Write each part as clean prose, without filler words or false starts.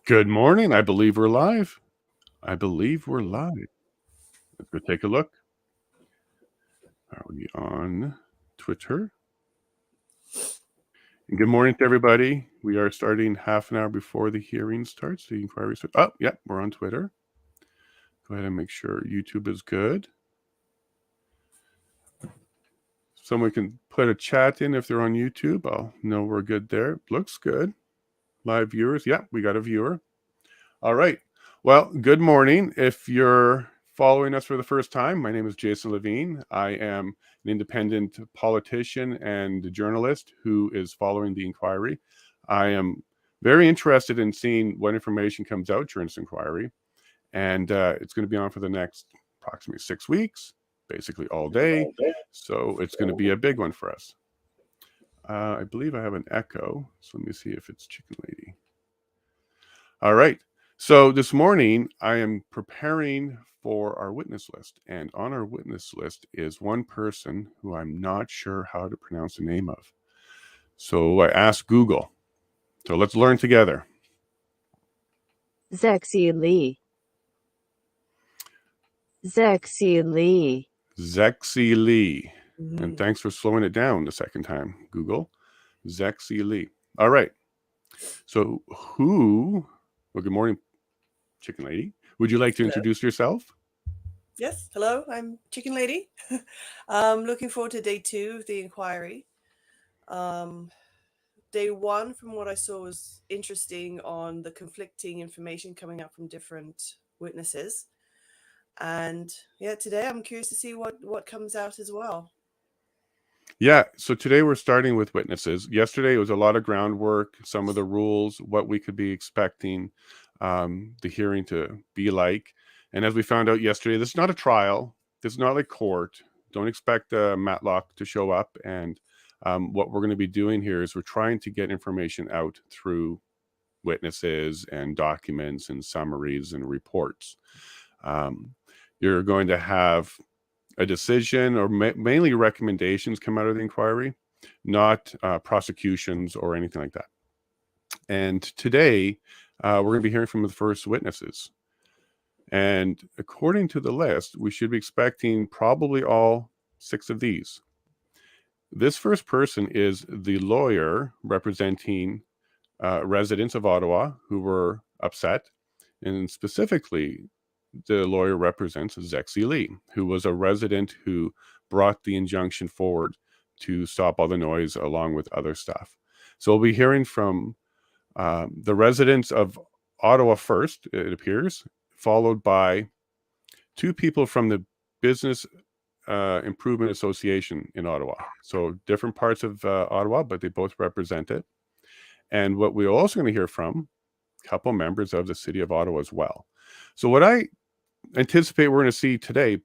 Good morning. I believe we're live. Let's go take a look. Are we on Twitter? And good morning to everybody. We are starting half an hour before the hearing starts. The inquiry starts. Oh, yeah, we're on Twitter. Go ahead and make sure YouTube is good. Someone can put a chat in if they're on YouTube. I'll know we're good there. Looks good. Live viewers. Yeah, we got a viewer. All right. Well, good morning. If you're following us for the first time, my name is Jason Levine. I am an independent politician and journalist who is following the inquiry. I am very interested in seeing what information comes out during this inquiry. And it's going to be on for the next approximately 6 weeks, basically all day. So it's going to be a big one for us. I believe I have an echo. So let me see if it's Chicken Lady. All right. So this morning, I am preparing for our witness list. And on our witness list is one person who I'm not sure how to pronounce the name of. So I asked Google. So let's learn together. Zexi Lee. Zexi Lee. Zexi Lee. And thanks for slowing it down the second time, Google. Zexi Lee. All right. So well, good morning, Chicken Lady. Would you like to introduce yourself? Yes. Hello, I'm Chicken Lady. Looking forward to day 2 of the inquiry. Day 1, from what I saw, was interesting on the conflicting information coming up from different witnesses. And yeah, today I'm curious to see what comes out as well. Yeah, so today we're starting with witnesses. Yesterday it was a lot of groundwork, some of the rules, what we could be expecting the hearing to be like. And as we found out yesterday, this is not a trial. This is not like court. Don't expect Matlock to show up. And what we're going to be doing here is we're trying to get information out through witnesses and documents and summaries and reports. You're going to have a decision or mainly recommendations come out of the inquiry, not prosecutions or anything like that. And today, we're going to be hearing from the first witnesses. And according to the list, we should be expecting probably all 6 of these. This first person is the lawyer representing residents of Ottawa who were upset, and specifically, the lawyer represents Zexi Lee, who was a resident who brought the injunction forward to stop all the noise along with other stuff. So we'll be hearing from the residents of Ottawa first, it appears, followed by 2 people from the Business Improvement Association in Ottawa. So different parts of Ottawa, but they both represent it. And what we're also going to hear from a couple members of the City of Ottawa as well. So what I anticipate we're going to see today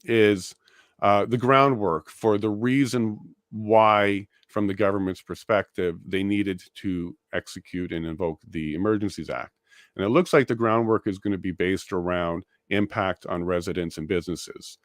is the groundwork for the reason why, from the government's perspective, they needed to execute and invoke the Emergencies Act. And it looks like the groundwork is going to be based around impact on residents and businesses.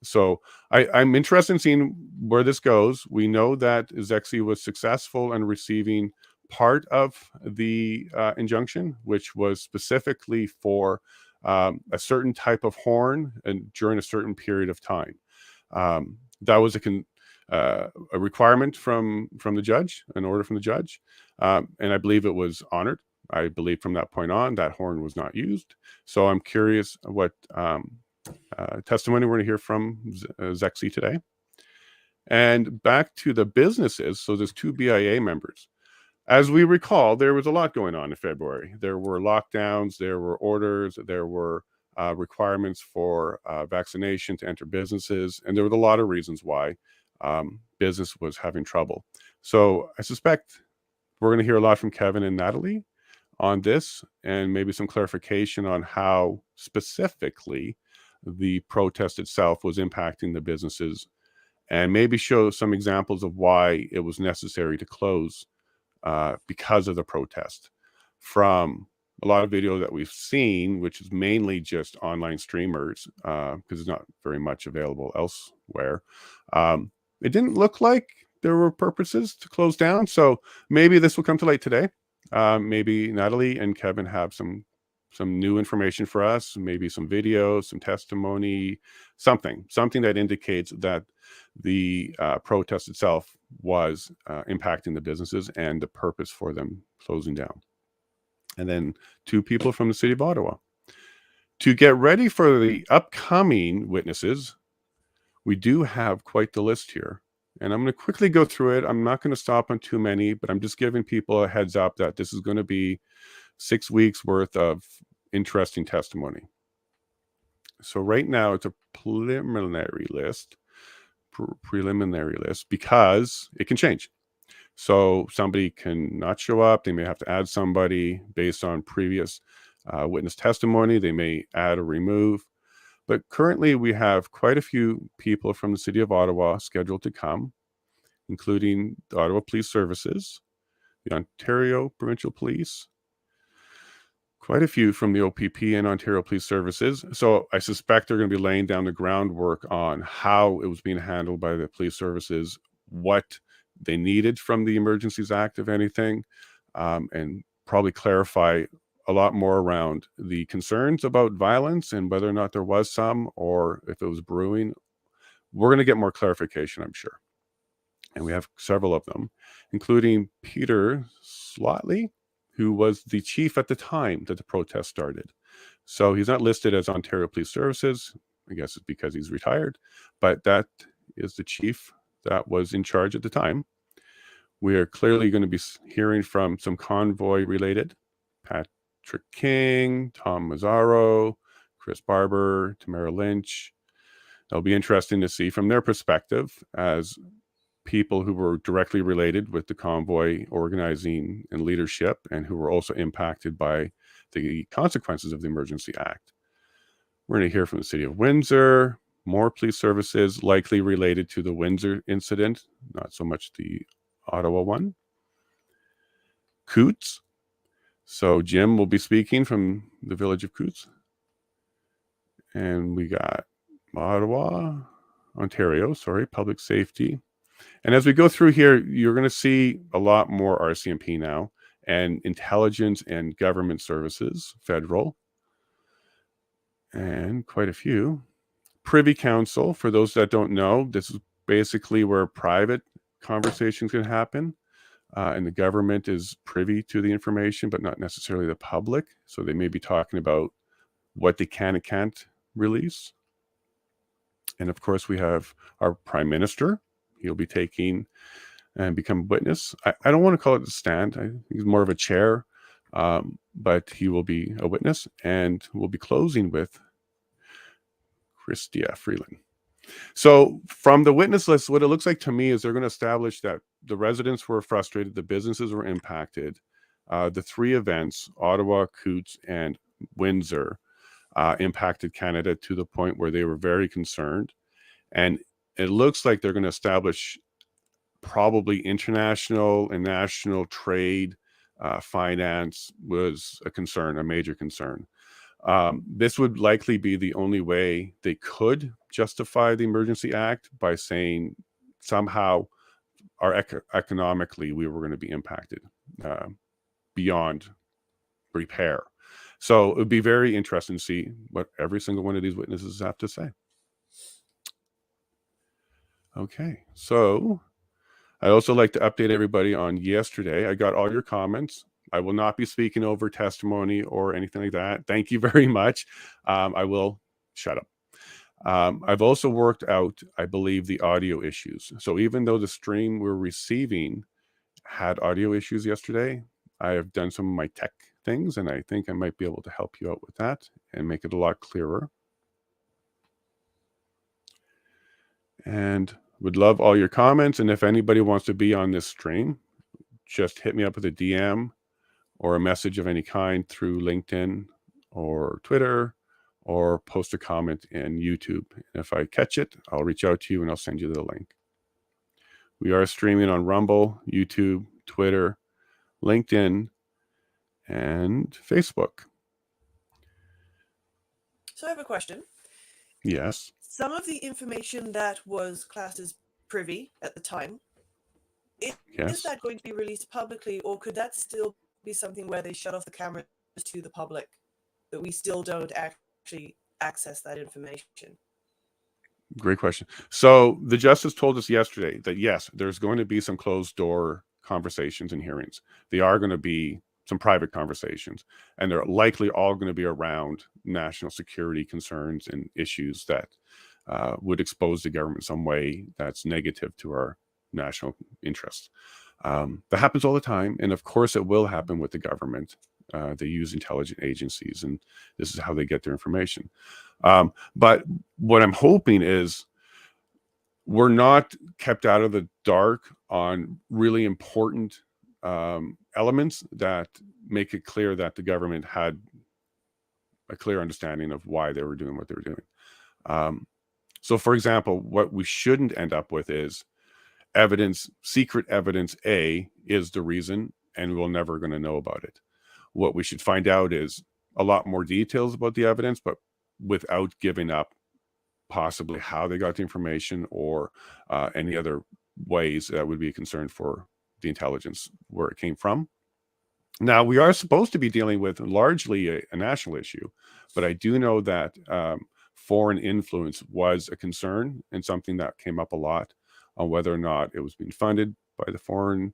So I'm interested in seeing where this goes. We know that Zexi was successful in receiving part of the injunction, which was specifically for a certain type of horn and during a certain period of time. That was a requirement from the judge, an order from the judge, and I believe it was honored. I believe from that point on, that horn was not used. So I'm curious what testimony we're going to hear from Zexi today. And back to the businesses. So there's 2 BIA members. As we recall, there was a lot going on in February. There were lockdowns, there were orders, there were requirements for vaccination to enter businesses, and there were a lot of reasons why business was having trouble. So I suspect we're going to hear a lot from Kevin and Natalie on this, and maybe some clarification on how specifically the protest itself was impacting the businesses, and maybe show some examples of why it was necessary to close because of the protest. From a lot of video that we've seen, which is mainly just online streamers, because there's not very much available elsewhere, it didn't look like there were purposes to close down. So maybe this will come to light today. maybe Natalie and Kevin have some new information for us, maybe some video, some testimony, something that indicates that the protest itself was impacting the businesses and the purpose for them closing down. And then 2 people from the city of Ottawa. To get ready for the upcoming witnesses, we do have quite the list here. And I'm going to quickly go through it. I'm not going to stop on too many, but I'm just giving people a heads up that this is going to be 6 weeks worth of interesting testimony. So right now it's a preliminary list, because it can change. So somebody can not show up. They may have to add somebody based on previous witness testimony. They may add or remove. But currently we have quite a few people from the city of Ottawa scheduled to come, including the Ottawa Police Services, the Ontario Provincial Police, quite a few from the OPP and Ontario Police Services. So I suspect they're going to be laying down the groundwork on how it was being handled by the police services, what they needed from the Emergencies Act, if anything, and probably clarify a lot more around the concerns about violence and whether or not there was some, or if it was brewing. We're going to get more clarification, I'm sure. And we have several of them, including Peter Slotley, who was the chief at the time that the protest started. So he's not listed as Ontario Police Services. I guess it's because he's retired, but that is the chief that was in charge at the time. We are clearly going to be hearing from some convoy related, Patrick King, Tom Mazzaro, Chris Barber, Tamara Lynch. It'll be interesting to see from their perspective as people who were directly related with the convoy organizing and leadership, and who were also impacted by the consequences of the Emergency Act. We're going to hear from the city of Windsor, more police services likely related to the Windsor incident, not so much the Ottawa one. Coots. So Jim will be speaking from the village of Coots. And we got Ottawa, Ontario, public safety. And as we go through here, you're going to see a lot more RCMP now, and intelligence and government services, federal, and quite a few. Privy Council, for those that don't know, this is basically where private conversations can happen. And the government is privy to the information, but not necessarily the public. So they may be talking about what they can and can't release. And of course, we have our Prime Minister. He'll be taking and become a witness. I don't want to call it a stand. I think he's more of a chair, but he will be a witness, and we'll be closing with Chrystia Freeland. So from the witness list, what it looks like to me is they're going to establish that the residents were frustrated, the businesses were impacted. The 3 events, Ottawa, Coots, and Windsor, impacted Canada to the point where they were very concerned. And it looks like they're going to establish probably international and national trade, finance was a concern, a major concern. This would likely be the only way they could justify the Emergency Act, by saying somehow economically we were going to be impacted beyond repair. So it would be very interesting to see what every single one of these witnesses have to say. Okay, so I'd also like to update everybody on yesterday. I got all your comments. I will not be speaking over testimony or anything like that. Thank you very much. I will shut up. I've also worked out, I believe, the audio issues. So even though the stream we're receiving had audio issues yesterday, I have done some of my tech things, and I think I might be able to help you out with that and make it a lot clearer. And would love all your comments. And if anybody wants to be on this stream, just hit me up with a DM or a message of any kind through LinkedIn or Twitter, or post a comment in YouTube. And if I catch it, I'll reach out to you and I'll send you the link. We are streaming on Rumble, YouTube, Twitter, LinkedIn, and Facebook. So I have a question. Yes. Some of the information that was classed as privy at the time, is Yes. that going to be released publicly, or could that still be something where they shut off the cameras to the public, that we still don't actually access that information? Great question. So the justice told us yesterday that yes, there's going to be some closed door conversations and hearings. They are going to be some private conversations, and they're likely all going to be around national security concerns and issues that would expose the government some way that's negative to our national interests. That happens all the time, and of course it will happen with the government. They use intelligence agencies, and this is how they get their information. But what I'm hoping is we're not kept out of the dark on really important elements that make it clear that the government had a clear understanding of why they were doing what they were doing. So, for example, what we shouldn't end up with is evidence, secret evidence A is the reason, and we're never going to know about it. What we should find out is a lot more details about the evidence, but without giving up possibly how they got the information or any other ways that would be a concern for the intelligence where it came from. Now, we are supposed to be dealing with largely a national issue, but I do know that foreign influence was a concern and something that came up a lot on whether or not it was being funded by the foreign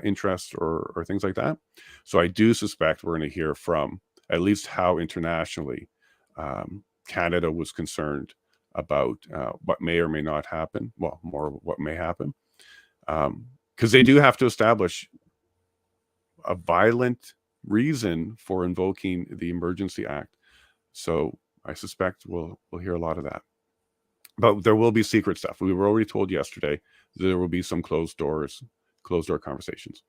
interests or things like that. So I do suspect we're going to hear from at least how internationally Canada was concerned about what may or may not happen. Well, more what may happen. Because they do have to establish a violent reason for invoking the Emergency Act. So I suspect we'll hear a lot of that. But there will be secret stuff. We were already told yesterday there will be some closed door conversations.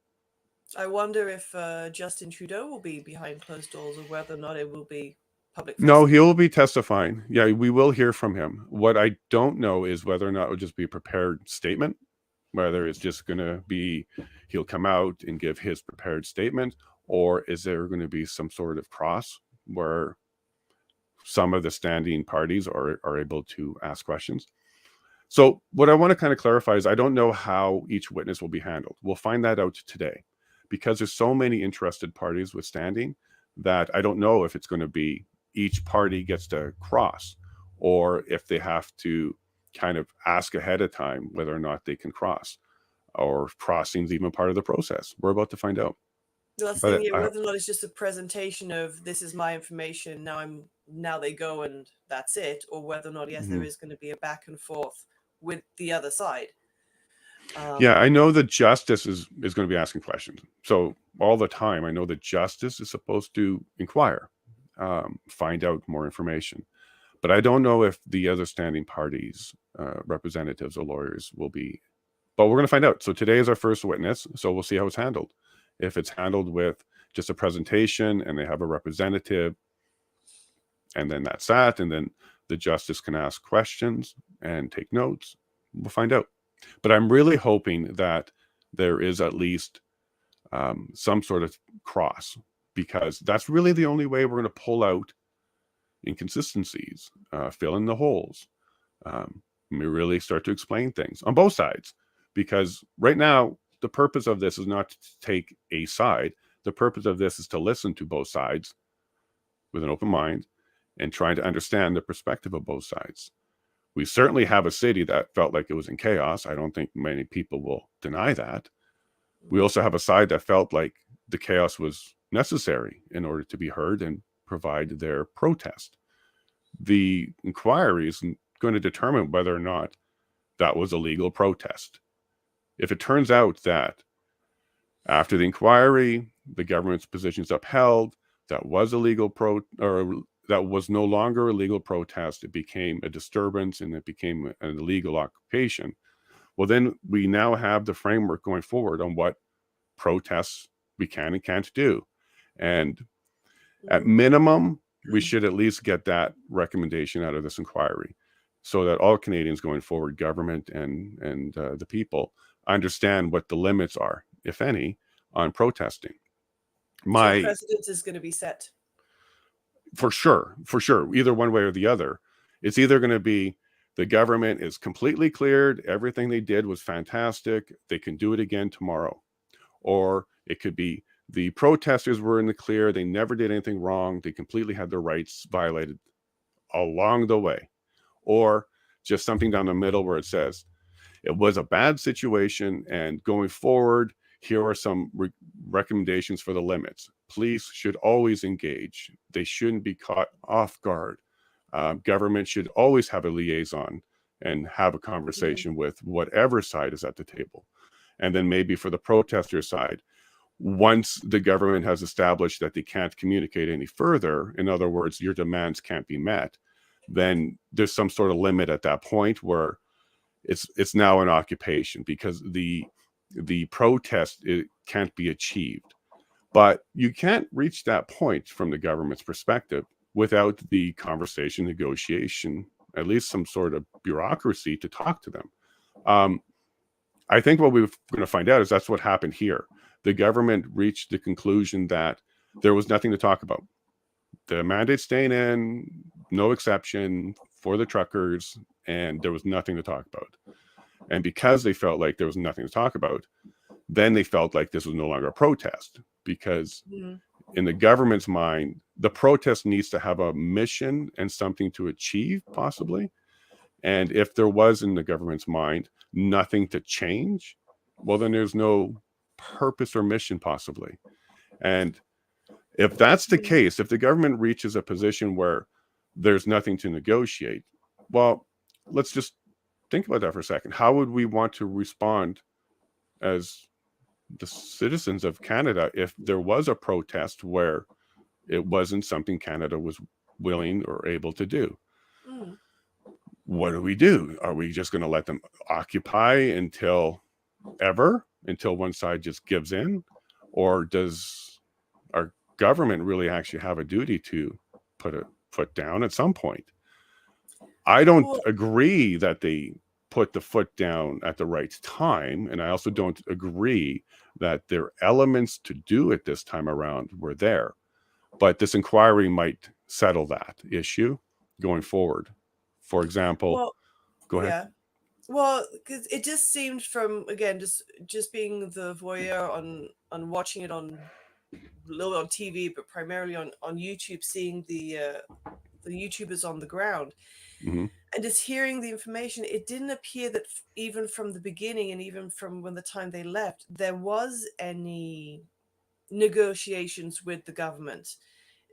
I wonder if Justin Trudeau will be behind closed doors, or whether or not it will be public. No, he'll be testifying. Yeah, we will hear from him. What I don't know is whether or not it will just be a prepared statement, whether it's just going to be he'll come out and give his prepared statement, or is there going to be some sort of cross where some of the standing parties are able to ask questions. So what I want to kind of clarify is I don't know how each witness will be handled. We'll find that out today, because there's so many interested parties with standing that I don't know if it's going to be each party gets to cross, or if they have to kind of ask ahead of time whether or not they can cross, or crossing's even part of the process. We're about to find out. That's the thing, whether or not it's just a presentation of this is my information, now they go and that's it, or whether or not, yes, there is going to be a back and forth with the other side. Yeah, I know the justice is going to be asking questions. So all the time, I know the justice is supposed to inquire, find out more information. But I don't know if the other standing parties, representatives or lawyers will be. But we're going to find out. So today is our first witness. So we'll see how it's handled. If it's handled with just a presentation and they have a representative, and then that's that, and then the justice can ask questions and take notes, we'll find out. But I'm really hoping that there is at least some sort of cross, because that's really the only way we're going to pull out inconsistencies, fill in the holes. We really start to explain things on both sides, because right now the purpose of this is not to take a side. The purpose of this is to listen to both sides with an open mind and trying to understand the perspective of both sides. We certainly have a city that felt like it was in chaos. I don't think many people will deny that. We also have a side that felt like the chaos was necessary in order to be heard and provide their protest. The inquiry is going to determine whether or not that was a legal protest. If it turns out that after the inquiry, the government's position is upheld, that was a legal that was no longer a legal protest, it became a disturbance and it became an illegal occupation, well, then we now have the framework going forward on what protests we can and can't do. And at minimum, we should at least get that recommendation out of this inquiry, so that all Canadians going forward, government and the people, understand what the limits are, if any, on protesting. So precedent is going to be set. For sure. Either one way or the other. It's either going to be the government is completely cleared, everything they did was fantastic, they can do it again tomorrow. Or it could be The protesters were in the clear. They never did anything wrong. They completely had their rights violated along the way. Or just something down the middle where it says, it was a bad situation, and going forward, here are some recommendations for the limits. Police should always engage. They shouldn't be caught off guard. Government should always have a liaison and have a conversation with whatever side is at the table. And then maybe for the protester side, once the government has established that they can't communicate any further, in other words, your demands can't be met, then there's some sort of limit at that point where it's now an occupation, because the protest, it can't be achieved. But you can't reach that point from the government's perspective without the conversation, negotiation, at least some sort of bureaucracy to talk to them. I think what we're going to find out is that's what happened here. The government reached the conclusion that there was nothing to talk about. The mandate staying in, no exception for the truckers, and there was nothing to talk about. And because they felt like there was nothing to talk about, then they felt like this was no longer a protest, because in the government's mind, the protest needs to have a mission and something to achieve, possibly. And if there was, in the government's mind, nothing to change, well, then there's no purpose or mission, possibly. And if that's the case, if the government reaches a position where there's nothing to negotiate, well, let's just think about that for a second. How would we want to respond as the citizens of Canada if there was a protest where it wasn't something Canada was willing or able to do? What do we do? Are we just going to let them occupy until one side just gives in? Or does our government really actually have a duty to put a foot down at some point? I don't agree that they put the foot down at the right time, and I also don't agree that there are elements to do it this time around were there. But this inquiry might settle that issue going forward. For example, go ahead. Yeah. Well, because it just seemed from, again, just being the voyeur on watching it on a little on TV, but primarily on YouTube, seeing the YouTubers on the ground, and just hearing the information, it didn't appear that even from the beginning and even from when the time they left, there was any negotiations with the government.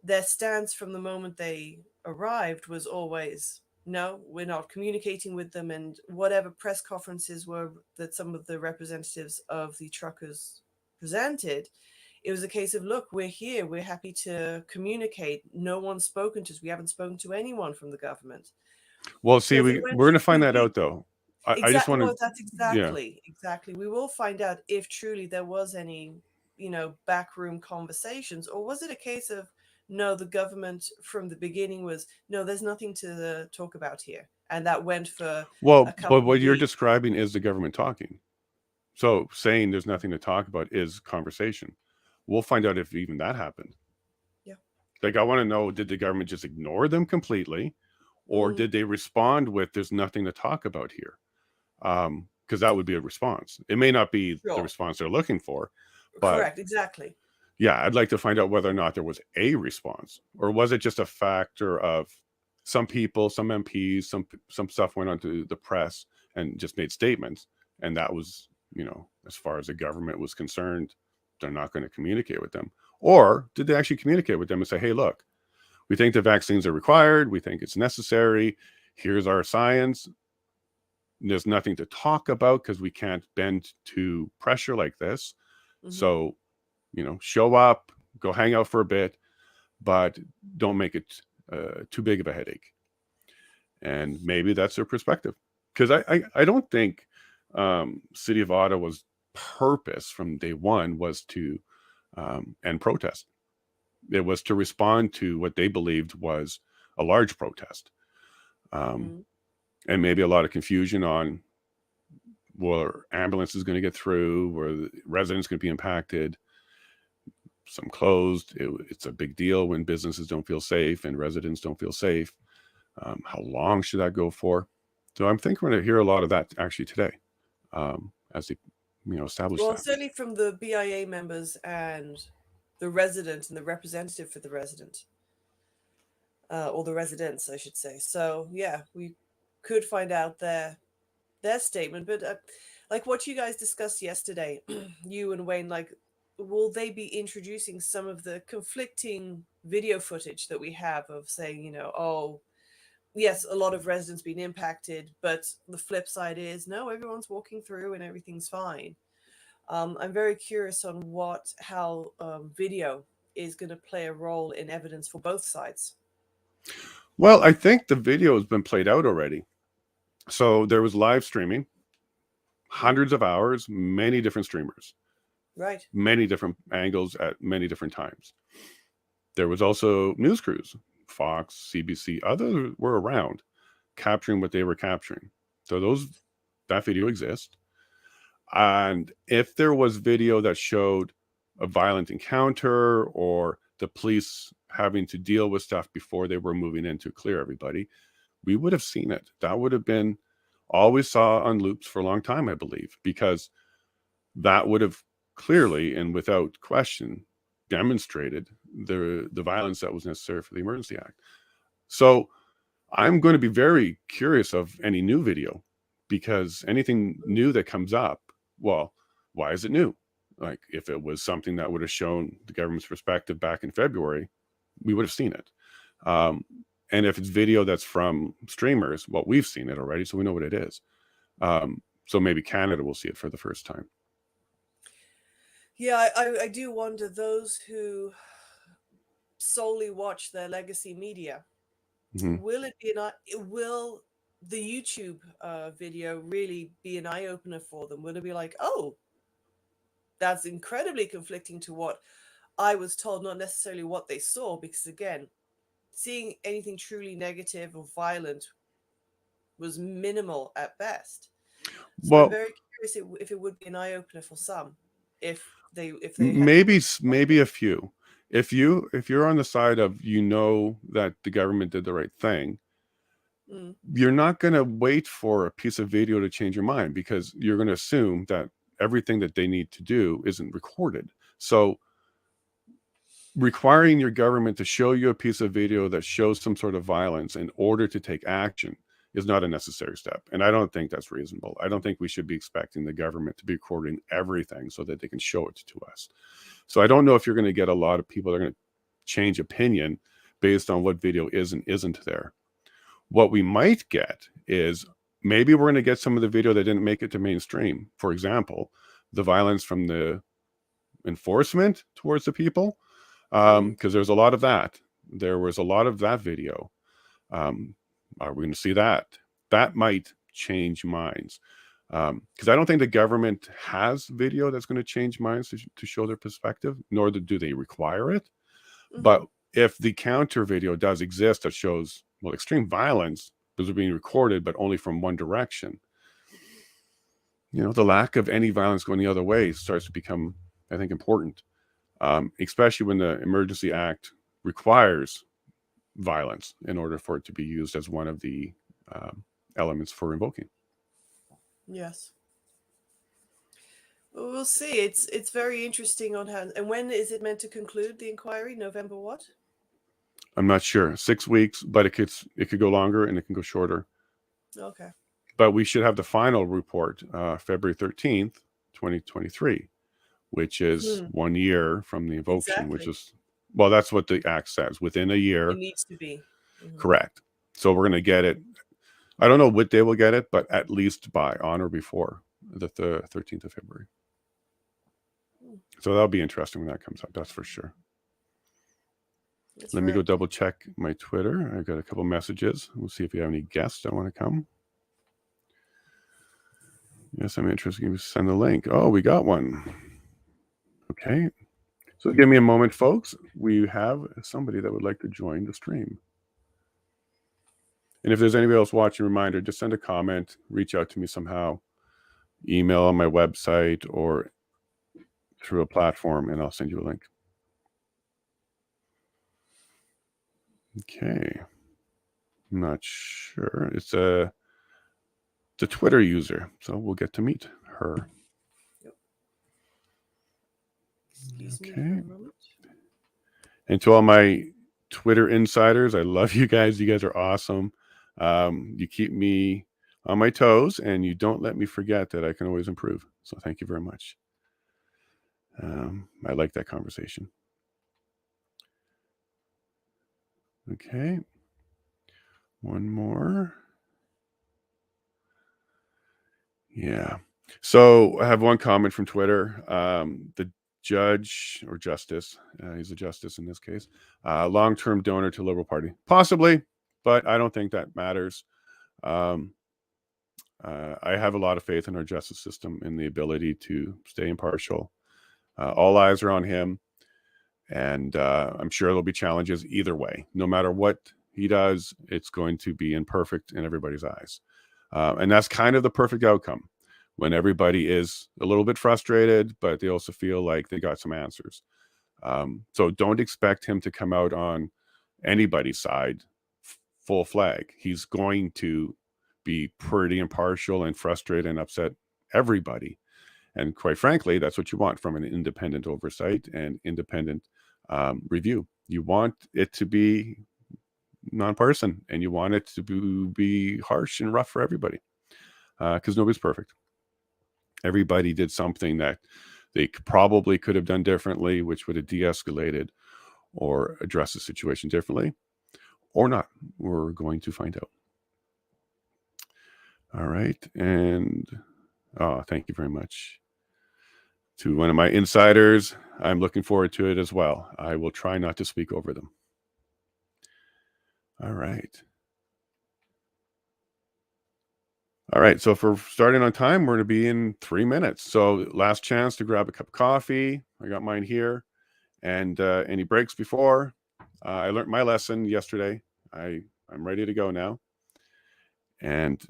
Their stance from the moment they arrived was always, no, we're not communicating with them. And whatever press conferences were that some of the representatives of the truckers presented, it was a case of, look, we're here, we're happy to communicate. No one's spoken to us. We haven't spoken to anyone from the government. Well, see, we're going to find that out, though. I just want to. Well, that's exactly. We will find out if truly there was any, backroom conversations, or was it a case of, no, the government from the beginning was, no, there's nothing to talk about here, and that went for a couple but what of you're weeks. describing is the government talking. So saying there's nothing to talk about is conversation. We'll find out if even that happened. Yeah. Like, I want to know, did the government just ignore them completely, or did they respond with, there's nothing to talk about here? Because that would be a response. It may not be the response they're looking for, but correct, exactly. Yeah, I'd like to find out whether or not there was a response, or was it just a factor of some people, some MPs, some stuff went onto the press and just made statements, and that was, as far as the government was concerned, they're not going to communicate with them. Or did they actually communicate with them and say, hey, look, we think the vaccines are required, we think it's necessary, here's our science, there's nothing to talk about because we can't bend to pressure like this. So, show up, go hang out for a bit, but don't make it too big of a headache. And maybe that's their perspective. Because I don't think City of Ottawa's purpose from day one was to end protest. It was to respond to what they believed was a large protest. And maybe a lot of confusion on, were ambulances going to get through? Were the residents going to be impacted? Some closed. It's a big deal when businesses don't feel safe and residents don't feel safe. How long should that go for? So I'm thinking we're going to hear a lot of that actually today, as they establish that. Well, certainly from the BIA members and the resident and the representative for the resident, or the residents, I should say. So yeah, we could find out their statement. But like what you guys discussed yesterday, you and Wayne, like, will they be introducing some of the conflicting video footage that we have of saying, you know, oh, yes, a lot of residents being impacted, but the flip side is no, everyone's walking through and everything's fine. I'm very curious on how video is going to play a role in evidence for both sides. Well, I think the video has been played out already. So there was live streaming, hundreds of hours, many different streamers, Right. many different angles at many different times. There was also news crews, Fox, CBC, others were around capturing what they were capturing. So that video exists. And if there was video that showed a violent encounter or the police having to deal with stuff before they were moving in to clear everybody, we would have seen it. That would have been all we saw on loops for a long time, I believe, because that would have clearly and without question demonstrated the violence that was necessary for the Emergency Act. So I'm going to be very curious of any new video, because anything new that comes up, well, why is it new? Like, if it was something that would have shown the government's perspective back in February, we would have seen it. And if it's video that's from streamers, well, we've seen it already, so we know what it is. So maybe Canada will see it for the first time. Yeah, I do wonder, those who solely watch their legacy media, Mhm. will the YouTube video really be an eye-opener for them? Will it be like, oh, that's incredibly conflicting to what I was told, not necessarily what they saw? Because again, seeing anything truly negative or violent was minimal at best. So I'm Well, very curious if it would be an eye-opener for some, if they had maybe a few. If you're on the side of, you know, that the government did the right thing, you're not going to wait for a piece of video to change your mind, because you're going to assume that everything that they need to do isn't recorded. So requiring your government to show you a piece of video that shows some sort of violence in order to take action is not a necessary step. And I don't think that's reasonable. I don't think we should be expecting the government to be recording everything so that they can show it to us. So I don't know if you're going to get a lot of people that are going to change opinion based on what video is and isn't there. What we might get is, maybe we're going to get some of the video that didn't make it to mainstream. For example, the violence from the enforcement towards the people, because there's a lot of that. There was a lot of that video. Are we going to see that? That might change minds, because I don't think the government has video that's going to change minds to show their perspective, nor do they require it. But if the counter video does exist that shows, well, extreme violence, those are being recorded, but only from one direction, you know, the lack of any violence going the other way starts to become, I think, important, especially when the Emergency Act requires violence in order for it to be used as one of the elements for invoking. Yes. Well, we'll see. It's very interesting on how, and when is it meant to conclude, the inquiry? November what? I'm not sure. 6 weeks, but it could go longer and it can go shorter. Okay. But we should have the final report February 13th, 2023, which is 1 year from the invocation, which is, well, that's what the Act says, within a year. It needs to be. Correct. So we're going to get it. I don't know what day we'll get it, but at least on or before the 13th of February. So that'll be interesting when that comes up. That's for sure. Let me go double check my Twitter. I've got a couple messages. We'll see if we have any guests that want to come. Yes, I'm interested. You send the link. Oh, we got one. Okay. So give me a moment, folks. We have somebody that would like to join the stream. And if there's anybody else watching, reminder, just send a comment, reach out to me somehow, email on my website or through a platform, and I'll send you a link. Okay. I'm not sure. It's a Twitter user, so we'll get to meet her. Excuse me Okay. for a moment. And to all my Twitter insiders, I love you guys. You guys are awesome. You keep me on my toes, and you don't let me forget that I can always improve. So thank you very much. I like that conversation. Okay. One more. Yeah. So I have one comment from Twitter. The judge or justice, he's a justice in this case, long-term donor to Liberal Party. Possibly, but I don't think that matters. I have a lot of faith in our justice system and the ability to stay impartial. All eyes are on him. And I'm sure there'll be challenges either way. No matter what he does, it's going to be imperfect in everybody's eyes. And that's kind of the perfect outcome, when everybody is a little bit frustrated, but they also feel like they got some answers. So don't expect him to come out on anybody's side full flag. He's going to be pretty impartial and frustrate and upset everybody. And quite frankly, that's what you want from an independent oversight and independent review. You want it to be nonpartisan, and you want it to be harsh and rough for everybody, because nobody's perfect. Everybody did something that they probably could have done differently, which would have de-escalated or addressed the situation differently, or not. We're going to find out. All right. And thank you very much to one of my insiders. I'm looking forward to it as well. I will try not to speak over them. All right. All right. So for starting on time, we're going to be in 3 minutes. So last chance to grab a cup of coffee. I got mine here. And any breaks before? I learned my lesson yesterday. I'm ready to go now. And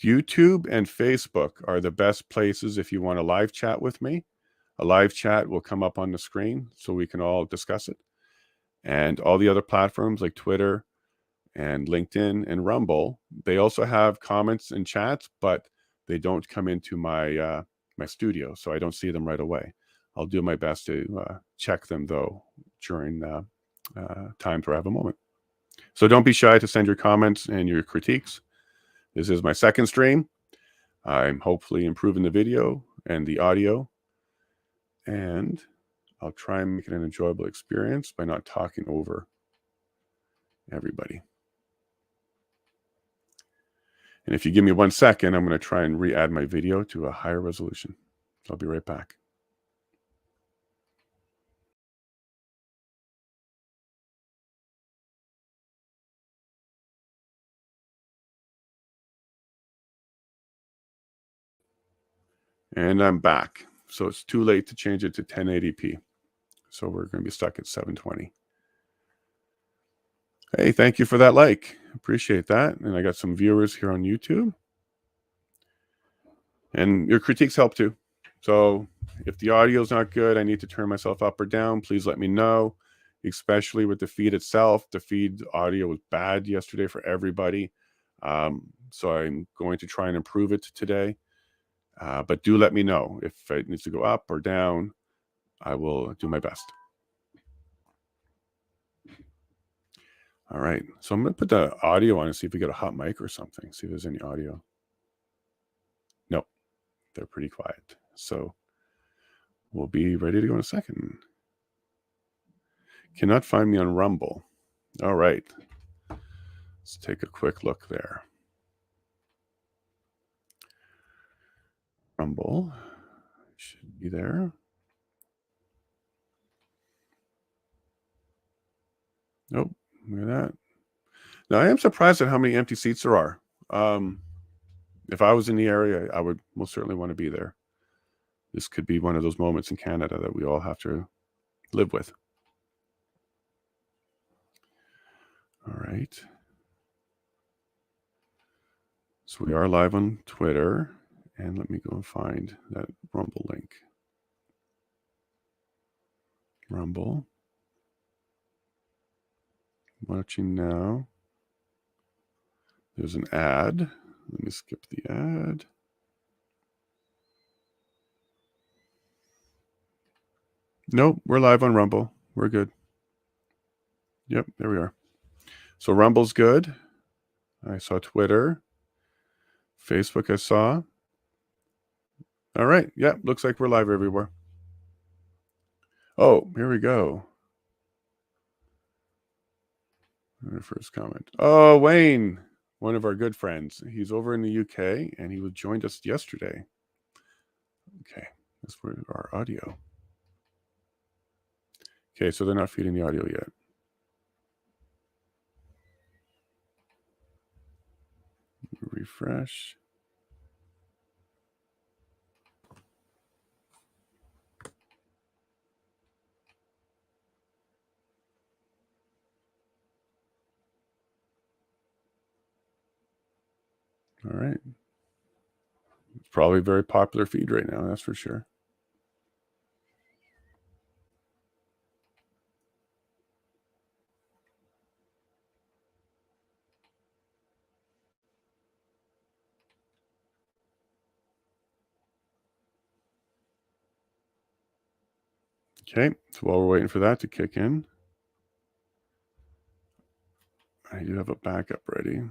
YouTube and Facebook are the best places if you want a live chat with me. A live chat will come up on the screen so we can all discuss it. And all the other platforms like Twitter and LinkedIn and Rumble, they also have comments and chats, but they don't come into my my studio, so I don't see them right away. I'll do my best to check them, though, during times where I have a moment. So don't be shy to send your comments and your critiques. This is my second stream. I'm hopefully improving the video and the audio, and I'll try and make it an enjoyable experience by not talking over everybody. And if you give me 1 second, I'm going to try and re-add my video to a higher resolution. So I'll be right back. And I'm back. So it's too late to change it to 1080p. So we're going to be stuck at 720. Hey, thank you for that like. Appreciate that. And I got some viewers here on YouTube. And your critiques help too. So if the audio is not good, I need to turn myself up or down, please let me know, especially with the feed itself. The feed audio was bad yesterday for everybody. So I'm going to try and improve it today. But do let me know if it needs to go up or down. I will do my best. All right. So I'm going to put the audio on and see if we get a hot mic or something. See if there's any audio. No, they're pretty quiet. So we'll be ready to go in a second. Cannot find me on Rumble. All right. Let's take a quick look there. Rumble should be there. Nope. Look at that. Now, I am surprised at how many empty seats there are. If I was in the area, I would most certainly want to be there. This could be one of those moments in Canada that we all have to live with. All right. So we are live on Twitter. And let me go and find that Rumble link. Rumble. Watching now. There's an ad. Let me skip the ad. Nope, we're live on Rumble. We're good. Yep, there we are. So Rumble's good. I saw Twitter. Facebook I saw. All right. Yeah, looks like we're live everywhere. Oh, here we go. Our first comment. Oh, Wayne, one of our good friends. He's over in the UK and he joined us yesterday. Okay, that's for our audio. Okay, so they're not feeding the audio yet. Refresh. All right. It's probably a very popular feed right now, that's for sure. Okay, so while we're waiting for that to kick in, I do have a backup ready.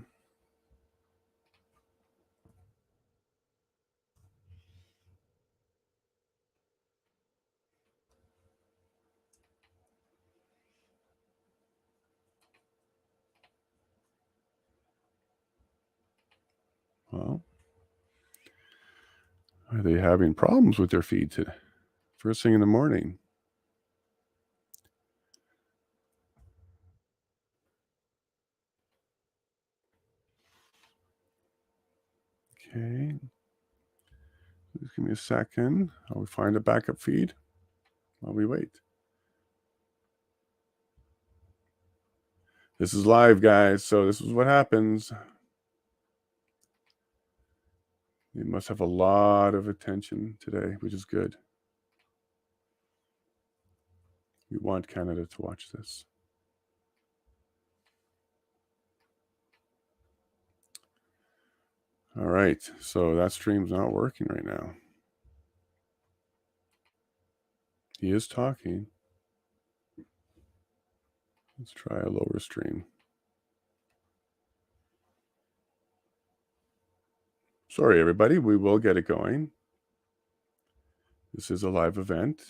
Well, are they having problems with their feed today? First thing in the morning. Okay. Just give me a second. I'll find a backup feed while we wait. This is live, guys, so this is what happens. You must have a lot of attention today, which is good. We want Canada to watch this. All right, so that stream's not working right now. He is talking. Let's try a lower stream. Sorry, everybody. We will get it going. This is a live event.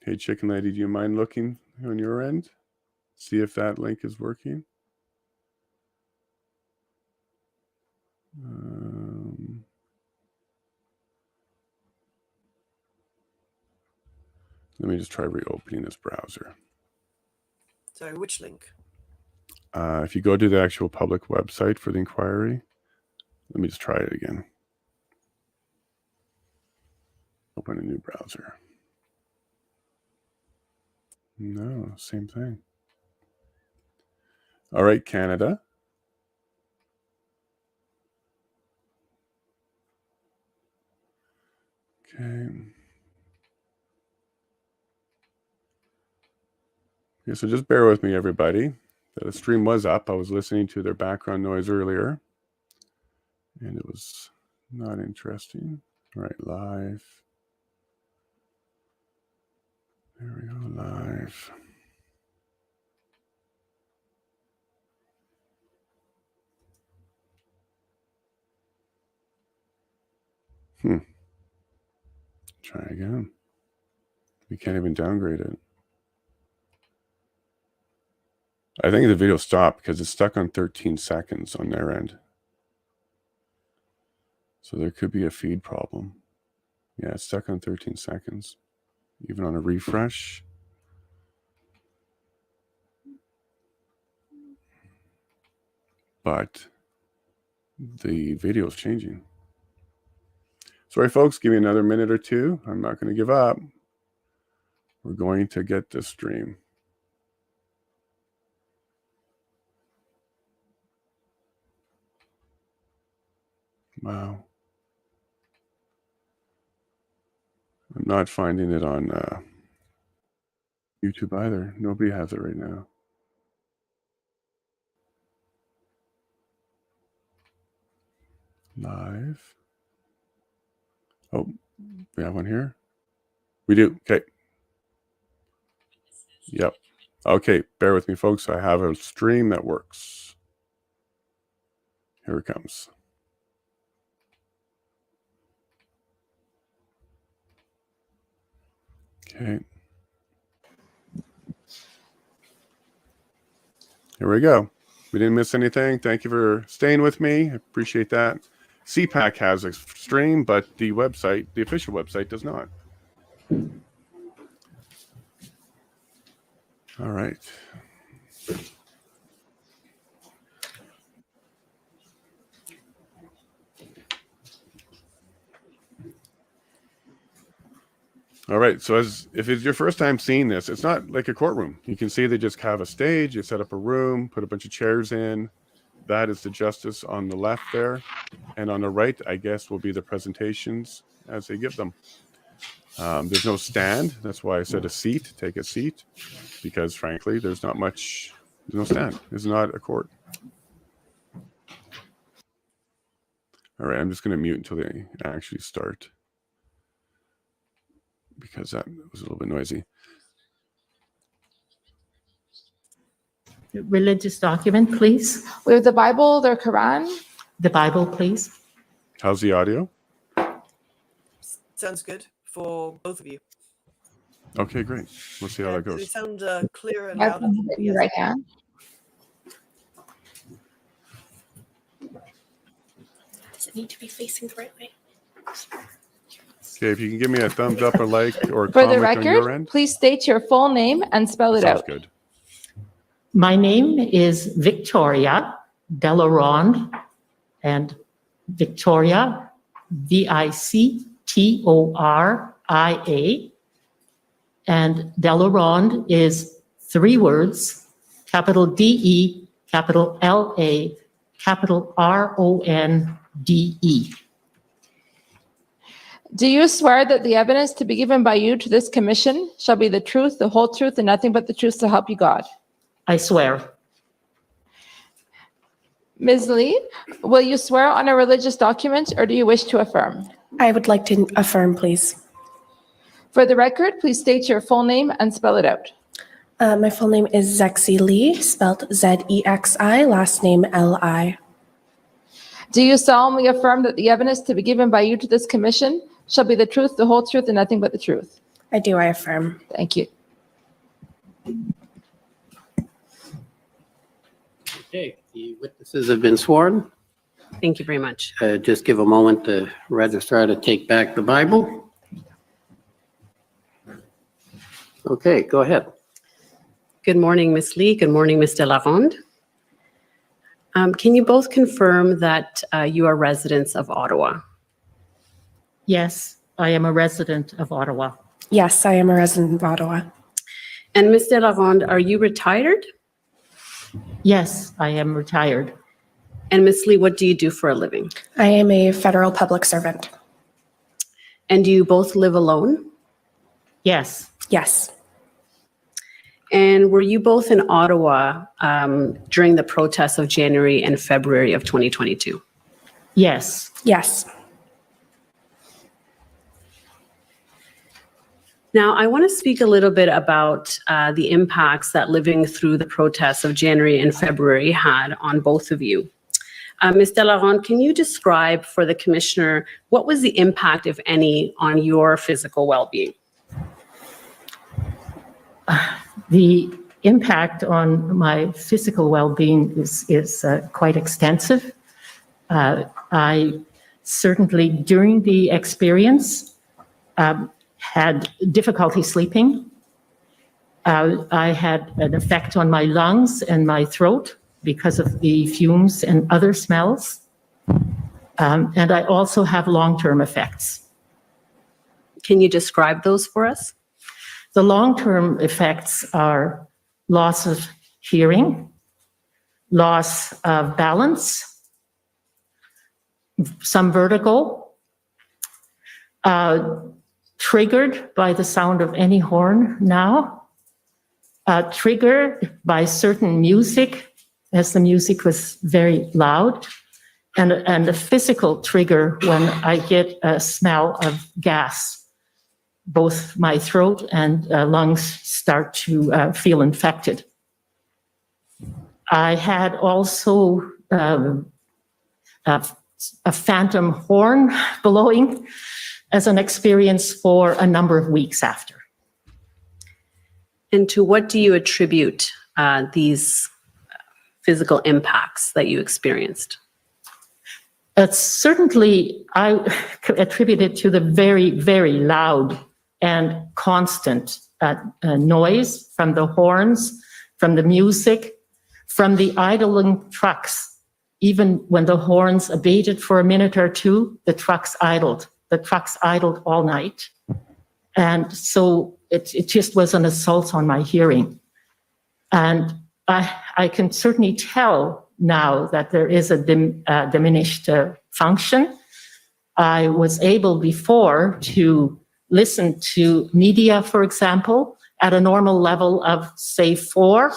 Hey, Chicken Lady, do you mind looking on your end? See if that link is working. Let me just try reopening this browser. Sorry, which link? If you go to the actual public website for the inquiry, let me just try it again. Open a new browser. No, same thing. All right, Canada. Okay. Yeah, so just bear with me, everybody. The stream was up. I was listening to their background noise earlier, and it was not interesting. All right, live. There we go, live. Try again. We can't even downgrade it. I think the video stopped because it's stuck on 13 seconds on their end. So there could be a feed problem. Yeah, it's stuck on 13 seconds. Even on a refresh. But the video is changing. Sorry, folks, give me another minute or two. I'm not going to give up. We're going to get this stream. Wow. I'm not finding it on YouTube either. Nobody has it right now. Live. Oh, we have one here. We do. Okay. Yep. Okay. Bear with me, folks. I have a stream that works. Here it comes. Okay. Here we go. We didn't miss anything. Thank you for staying with me. I appreciate that. CPAC has a stream, but the website, the official website, does not. All right. All right. So if it's your first time seeing this, it's not like a courtroom. You can see they just have a stage, you set up a room, put a bunch of chairs in. That is the justice on the left there. And on the right, I guess, will be the presentations as they give them. There's no stand. That's why I said a seat. Take a seat. Because frankly, there's not much, there's no stand. It's not a court. All right, I'm just going to mute until they actually start, because that was a little bit noisy. Religious document, please. We have the Bible, the Quran. The Bible, please. How's the audio? Sounds good for both of you. Okay, great. We'll see how that They goes. sound clear and Have loud. them in your right hand. Does it need to be facing the right way? Okay, if you can give me a thumbs up or like or a For the comment on your record, end. please state your full name and spell it Sounds out. good. My name is Victoria Delaronde, and Victoria, Victoria, and Delaronde is 3 words, capital DE, capital LA, capital RONDE. Do you swear that the evidence to be given by you to this commission shall be the truth, the whole truth, and nothing but the truth, so help you God? I swear. Ms. Lee, will you swear on a religious document or do you wish to affirm? I would like to affirm, please. For the record, please state your full name and spell it out. My full name is Zexi Lee, spelled Z-E-X-I, last name L-I. Do you solemnly affirm that the evidence to be given by you to this commission shall be the truth, the whole truth, and nothing but the truth? I do, I affirm. Thank you. Okay, the witnesses have been sworn. Thank you very much. Just give a moment to registrar to take back the Bible. Okay, go ahead. Good morning, Ms. Lee. Good morning, Ms. Delaronde. Can you both confirm that you are residents of Ottawa? Yes, I am a resident of Ottawa. Yes, I am a resident of Ottawa. And Ms. Delaronde, are you retired? Yes, I am retired. And Ms. Lee, what do you do for a living? I am a federal public servant. And do you both live alone? Yes, Yes. And were you both in Ottawa during the protests of January and February of 2022? yes. Yes. Now, I want to speak a little bit about the impacts that living through the protests of January and February had on both of you. Ms. Delaronde, can you describe for the commissioner what was the impact, if any, on your physical well-being? The impact on my physical well-being is quite extensive. I certainly, during the experience, had difficulty sleeping. I had an effect on my lungs and my throat because of the fumes and other smells. And I also have long-term effects. Can you describe those for us? The long-term effects are loss of hearing, loss of balance, some vertigo, triggered by the sound of any horn now, triggered by certain music, as the music was very loud, and a physical trigger when I get a smell of gas. Both my throat and lungs start to feel infected. I had also a phantom horn blowing as an experience for a number of weeks after. And to what do you attribute these physical impacts that you experienced? Certainly, I attribute it to the very, very loud and constant noise from the horns, from the music, from the idling trucks. Even when the horns abated for a minute or two, the trucks idled. The trucks idled all night. And so it just was an assault on my hearing. And I can certainly tell now that there is a diminished function. I was able before to listen to media, for example, at a normal level of, say, 4.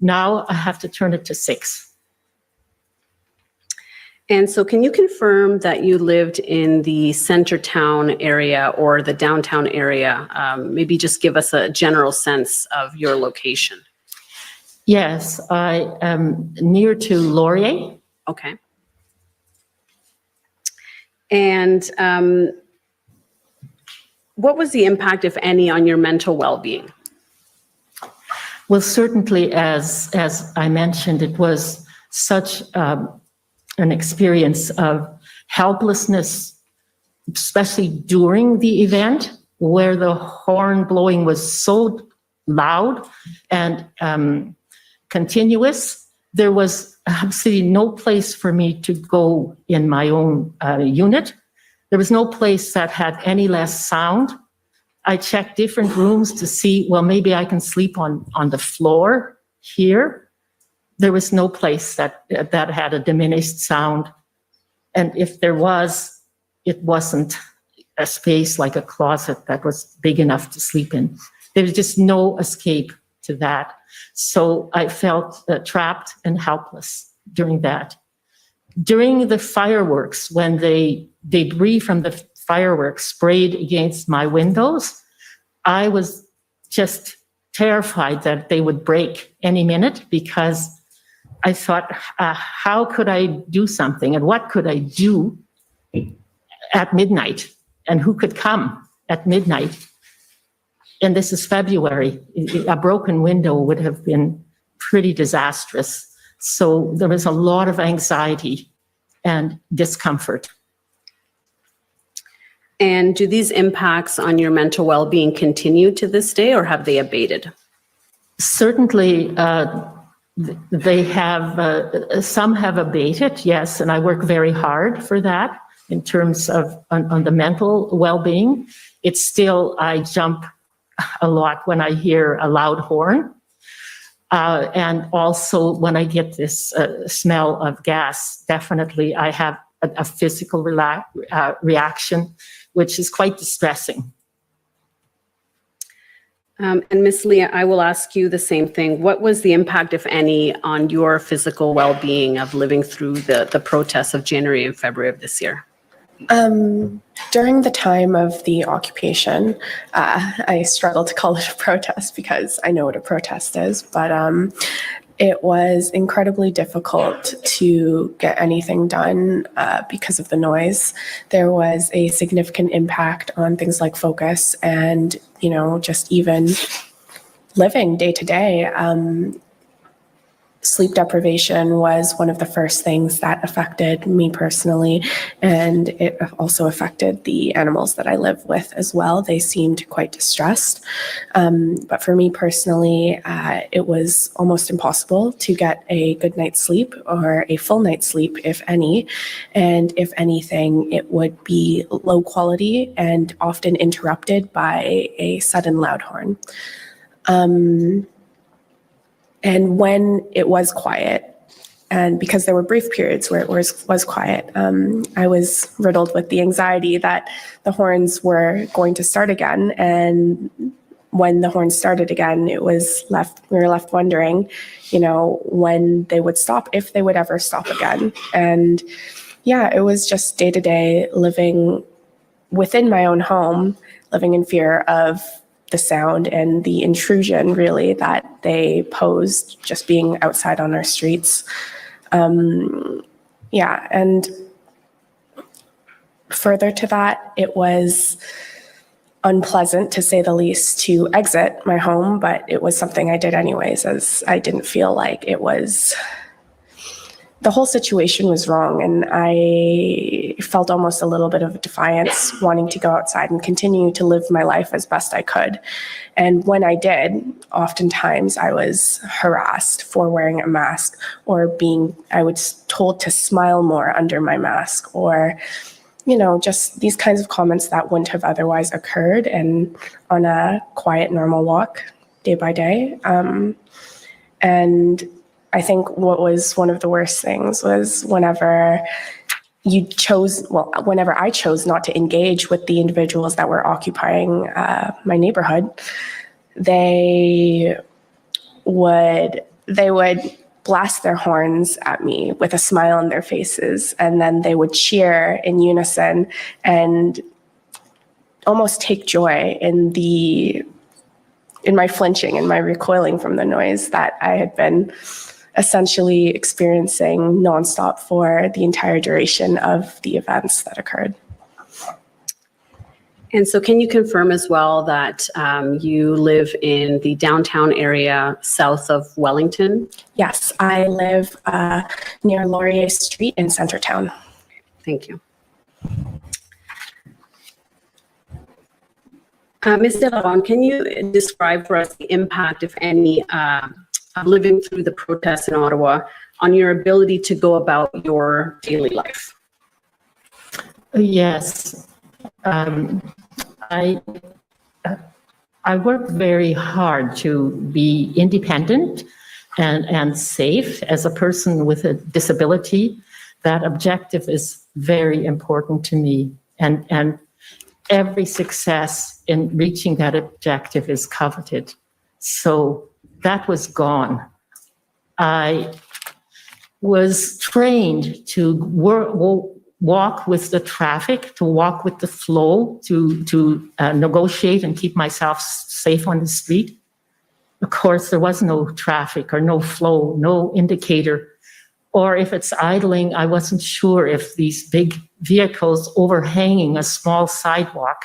Now I have to turn it to 6. And so can you confirm that you lived in the center town area or the downtown area? Maybe just give us a general sense of your location. Yes, I am near to Laurier. Okay. And what was the impact, if any, on your mental well-being? Well, certainly, as I mentioned, it was such an experience of helplessness, especially during the event, where the horn blowing was so loud and continuous. There was absolutely no place for me to go in my own unit. There was no place that had any less sound. I checked different rooms to see, well, maybe I can sleep on the floor here. There was no place that had a diminished sound. And if there was, it wasn't a space like a closet that was big enough to sleep in. There was just no escape to that. So I felt trapped and helpless during that. During the fireworks, when the debris from the fireworks sprayed against my windows, I was just terrified that they would break any minute, because I thought, how could I do something, and what could I do at midnight, and who could come at midnight? And this is February. A broken window would have been pretty disastrous. So there was a lot of anxiety and discomfort. And do these impacts on your mental well-being continue to this day, or have they abated? Certainly, they have, some have abated, yes, and I work very hard for that in terms of on the mental well-being. It's still, I jump a lot when I hear a loud horn. And also when I get this smell of gas, definitely I have a physical reaction, which is quite distressing. And Ms. Lee, I will ask you the same thing. What was the impact, if any, on your physical well-being of living through the protests of January and February of this year? During the time of the occupation, I struggle to call it a protest because I know what a protest is, but it was incredibly difficult to get anything done because of the noise. There was a significant impact on things like focus and, just even living day to day. Sleep deprivation was one of the first things that affected me personally, and it also affected the animals that I live with as well. They seemed quite distressed. But for me personally, it was almost impossible to get a good night's sleep or a full night's sleep, if any. And if anything, it would be low quality and often interrupted by a sudden loud horn. And when it was quiet, and because there were brief periods where it was quiet, I was riddled with the anxiety that the horns were going to start again. And when the horns started again, we were left wondering, when they would stop, if they would ever stop again. And Yeah, it was just day to day living within my own home, living in fear of the sound and the intrusion, really, that they posed just being outside on our streets. Yeah, and further to that, it was unpleasant, to say the least, to exit my home, but it was something I did anyways, as I didn't feel like it was... The whole situation was wrong, and I felt almost a little bit of defiance, wanting to go outside and continue to live my life as best I could. And when I did, oftentimes I was harassed for wearing a mask, or I was told to smile more under my mask, or, you know, just these kinds of comments that wouldn't have otherwise occurred and on a quiet, normal walk day by day. And I think what was one of the worst things was whenever I chose not to engage with the individuals that were occupying my neighborhood, they would blast their horns at me with a smile on their faces, and then they would cheer in unison and almost take joy in my flinching and my recoiling from the noise that I had been essentially experiencing nonstop for the entire duration of the events that occurred. And so can you confirm as well that you live in the downtown area south of Wellington? Yes, I live near Laurier Street in Centertown. Thank you. Ms. Delaron, can you describe for us the impact, if any, of living through the protests in Ottawa on your ability to go about your daily life? Yes. I work very hard to be independent and safe as a person with a disability. That objective is very important to me, and every success in reaching that objective is coveted. So that was gone. I was trained to walk with the traffic, to walk with the flow, to negotiate and keep myself safe on the street. Of course, there was no traffic or no flow, no indicator. Or if it's idling, I wasn't sure if these big vehicles overhanging a small sidewalk,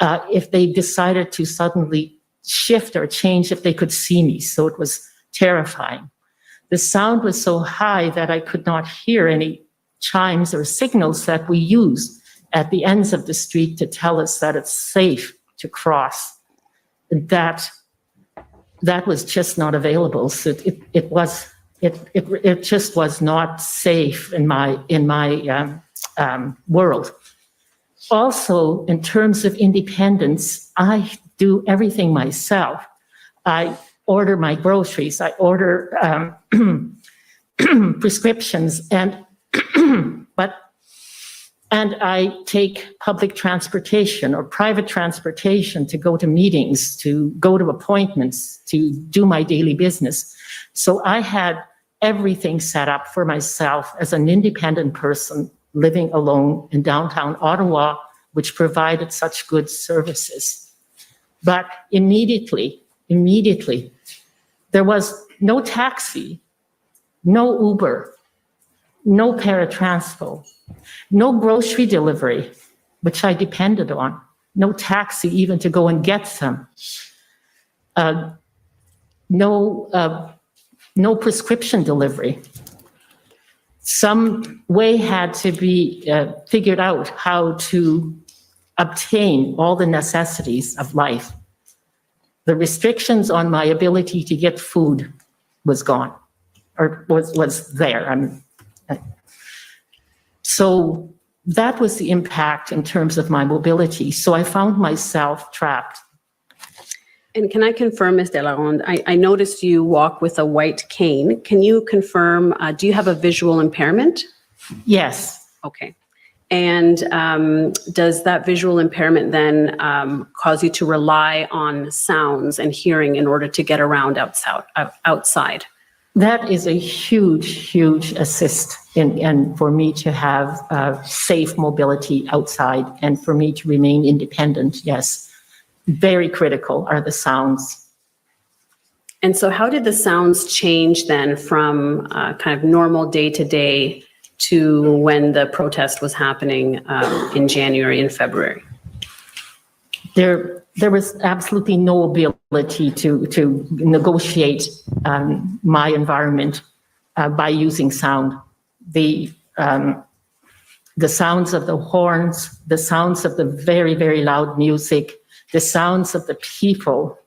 if they decided to suddenly shift or change, if they could see me. So it was terrifying. The sound was so high that I could not hear any chimes or signals that we use at the ends of the street to tell us that it's safe to cross. That was just not available. So it just was not safe in my world. Also, in terms of independence, I do everything myself. I order my groceries. I order prescriptions, and I take public transportation or private transportation to go to meetings, to go to appointments, to do my daily business. So I had everything set up for myself as an independent person living alone in downtown Ottawa, which provided such good services. But immediately, there was no taxi, no Uber, no paratranspo, no grocery delivery, which I depended on, no taxi even to go and get some, no prescription delivery. Some way had to be figured out how to obtain all the necessities of life. The restrictions on my ability to get food was gone, or was there. So that was the impact in terms of my mobility. So I found myself trapped. And can I confirm, Ms. Delaron, I noticed you walk with a white cane. Can you confirm, do you have a visual impairment? Yes. Okay. And does that visual impairment then cause you to rely on sounds and hearing in order to get around outside? That is a huge assist and for me to have safe mobility outside and for me to remain independent. Yes, very critical are the sounds. And so how did the sounds change then from kind of normal day to day to when the protest was happening in January and February? There was absolutely no ability to negotiate my environment by using sound. The sounds of the horns, the sounds of the very loud music, the sounds of the people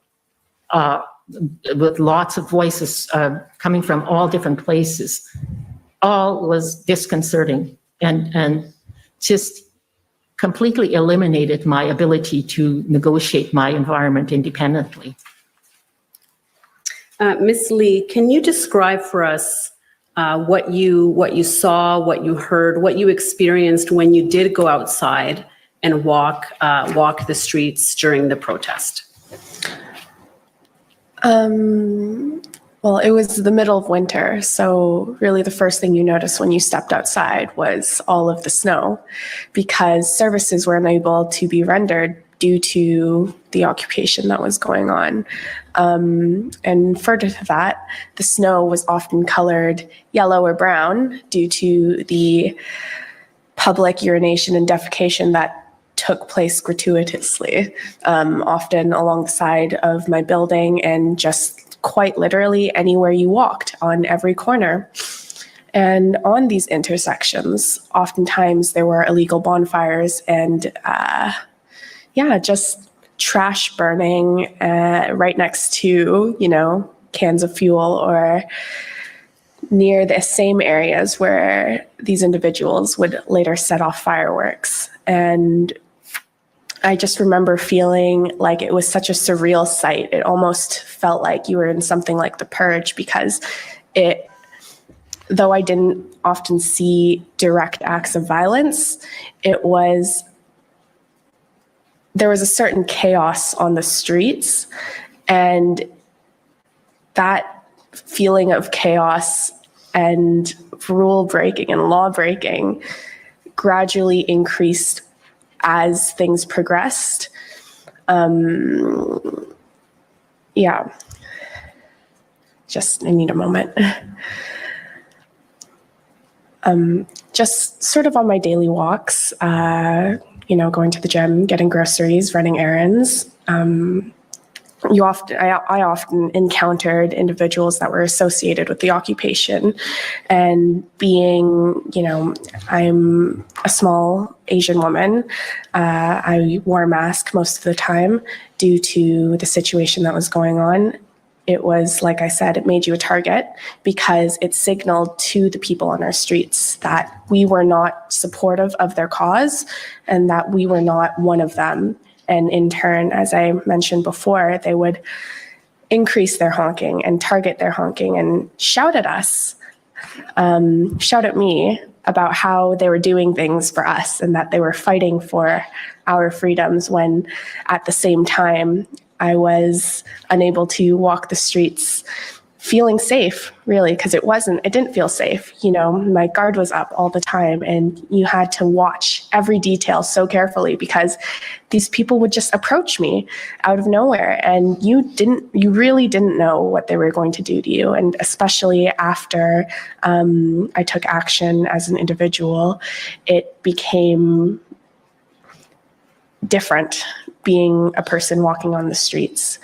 with lots of voices coming from all different places, all was disconcerting and just completely eliminated my ability to negotiate my environment independently. Ms. Lee, can you describe for us what you saw, what you heard, what you experienced when you did go outside and walk the streets during the protest? Well, it was the middle of winter, so really the first thing you noticed when you stepped outside was all of the snow, because services were unable to be rendered due to the occupation that was going on. And further to that, the snow was often colored yellow or brown due to the public urination and defecation that took place gratuitously, often along the side of my building and just quite literally anywhere you walked, on every corner. And on these intersections, oftentimes there were illegal bonfires and just trash burning right next to, cans of fuel, or near the same areas where these individuals would later set off fireworks. And I just remember feeling like it was such a surreal sight. It almost felt like you were in something like The Purge, because though I didn't often see direct acts of violence, there was a certain chaos on the streets, and that feeling of chaos and rule breaking and law breaking gradually increased as things progressed. Just, I need a moment. Just sort of on my daily walks, going to the gym, getting groceries, running errands. I often encountered individuals that were associated with the occupation, and being, I'm a small Asian woman. I wore a mask most of the time due to the situation that was going on. It was, like I said, it made you a target because it signaled to the people on our streets that we were not supportive of their cause and that we were not one of them. And in turn, as I mentioned before, they would increase their honking and target their honking and shout at us, shout at me about how they were doing things for us and that they were fighting for our freedoms, when at the same time I was unable to walk the streets feeling safe, really, because it didn't feel safe. My guard was up all the time, and you had to watch every detail so carefully because these people would just approach me out of nowhere, and you really didn't know what they were going to do to you. And especially after I took action as an individual, it became different being a person walking on the streets.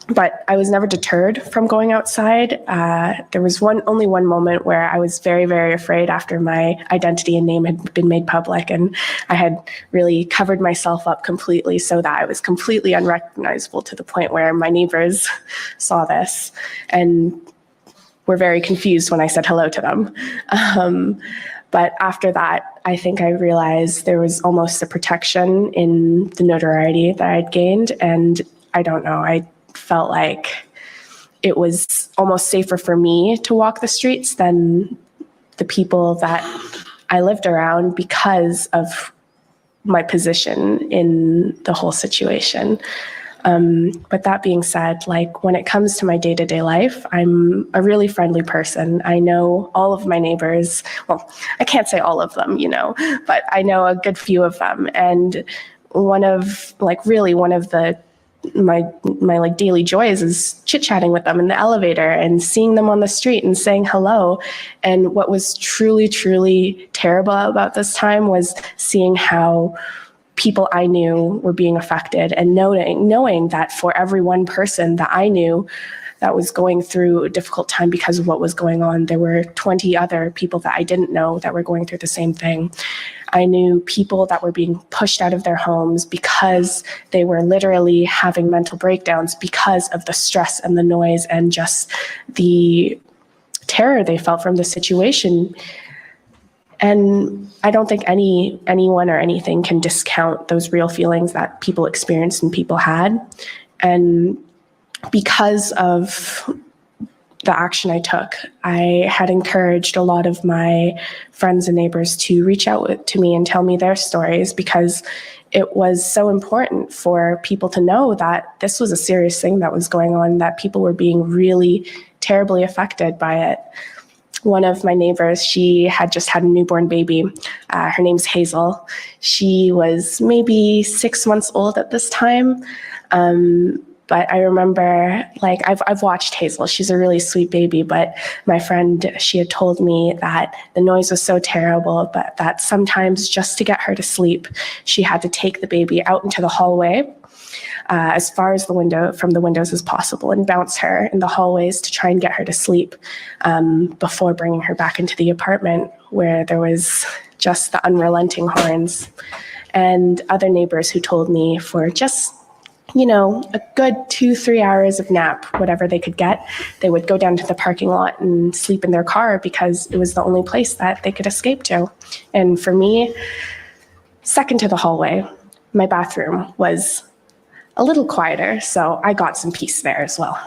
But I was never deterred from going outside. There was only one moment where I was very, very afraid after my identity and name had been made public, and I had really covered myself up completely so that I was completely unrecognizable, to the point where my neighbors saw this and were very confused when I said hello to them. But after that, I think I realized there was almost a protection in the notoriety that I'd gained, and I don't know, I felt like it was almost safer for me to walk the streets than the people that I lived around because of my position in the whole situation. But that being said, like when it comes to my day-to-day life, I'm a really friendly person. I know all of my neighbors. Well, I can't say all of them, but I know a good few of them. And one of my like daily joys is chit-chatting with them in the elevator and seeing them on the street and saying hello. And what was truly, truly terrible about this time was seeing how people I knew were being affected, and knowing that for every one person that I knew that was going through a difficult time because of what was going on, there were 20 other people that I didn't know that were going through the same thing. I knew people that were being pushed out of their homes because they were literally having mental breakdowns because of the stress and the noise and just the terror they felt from the situation. And I don't think anyone or anything can discount those real feelings that people experienced and people had. And because of the action I took, I had encouraged a lot of my friends and neighbors to reach out to me and tell me their stories, because it was so important for people to know that this was a serious thing that was going on, that people were being really terribly affected by it. One of my neighbors, she had just had a newborn baby. Her name's Hazel. She was maybe 6 months old at this time. But I remember, like, I've watched Hazel. She's a really sweet baby, but my friend, she had told me that the noise was so terrible, but that sometimes just to get her to sleep, she had to take the baby out into the hallway as far as from the windows as possible, and bounce her in the hallways to try and get her to sleep before bringing her back into the apartment, where there was just the unrelenting horns. And other neighbors who told me for just a good 2-3 hours of nap, whatever they could get, they would go down to the parking lot and sleep in their car because it was the only place that they could escape to. And for me, second to the hallway, my bathroom was a little quieter, so I got some peace there as well.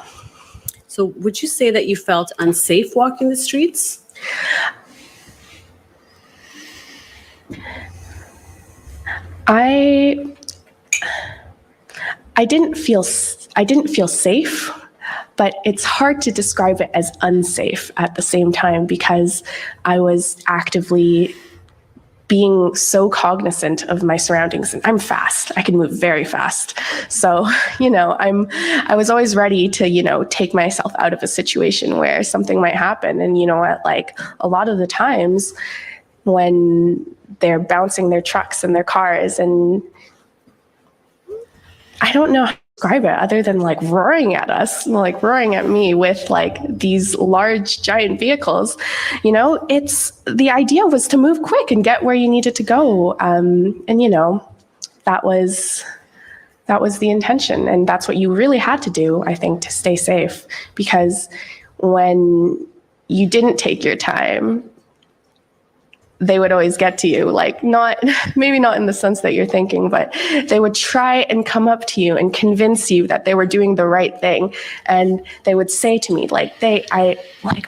So would you say that you felt unsafe walking the streets? I didn't feel safe, but it's hard to describe it as unsafe at the same time, because I was actively being so cognizant of my surroundings, and I'm fast. I can move very fast. So, I was always ready to, take myself out of a situation where something might happen. And like a lot of the times when they're bouncing their trucks and their cars, and I don't know how to describe it other than like roaring at us, like roaring at me with like these large giant vehicles, it's the idea was to move quick and get where you needed to go. And that was the intention. And that's what you really had to do, I think, to stay safe, because when you didn't take your time, they would always get to you, like maybe not in the sense that you're thinking, but they would try and come up to you and convince you that they were doing the right thing. And they would say to me,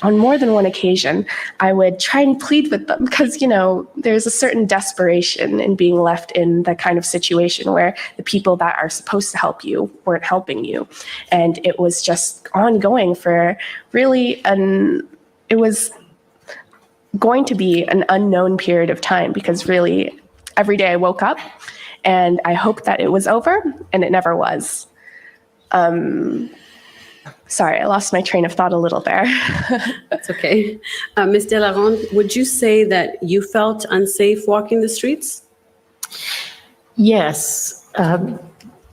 on more than one occasion, I would try and plead with them because, there's a certain desperation in being left in the kind of situation where the people that are supposed to help you weren't helping you. And it was just ongoing for really it was going to be an unknown period of time, because really every day I woke up and I hoped that it was over, and it never was. Sorry, I lost my train of thought a little there. That's okay. Ms. Delaronde, would you say that you felt unsafe walking the streets? Yes,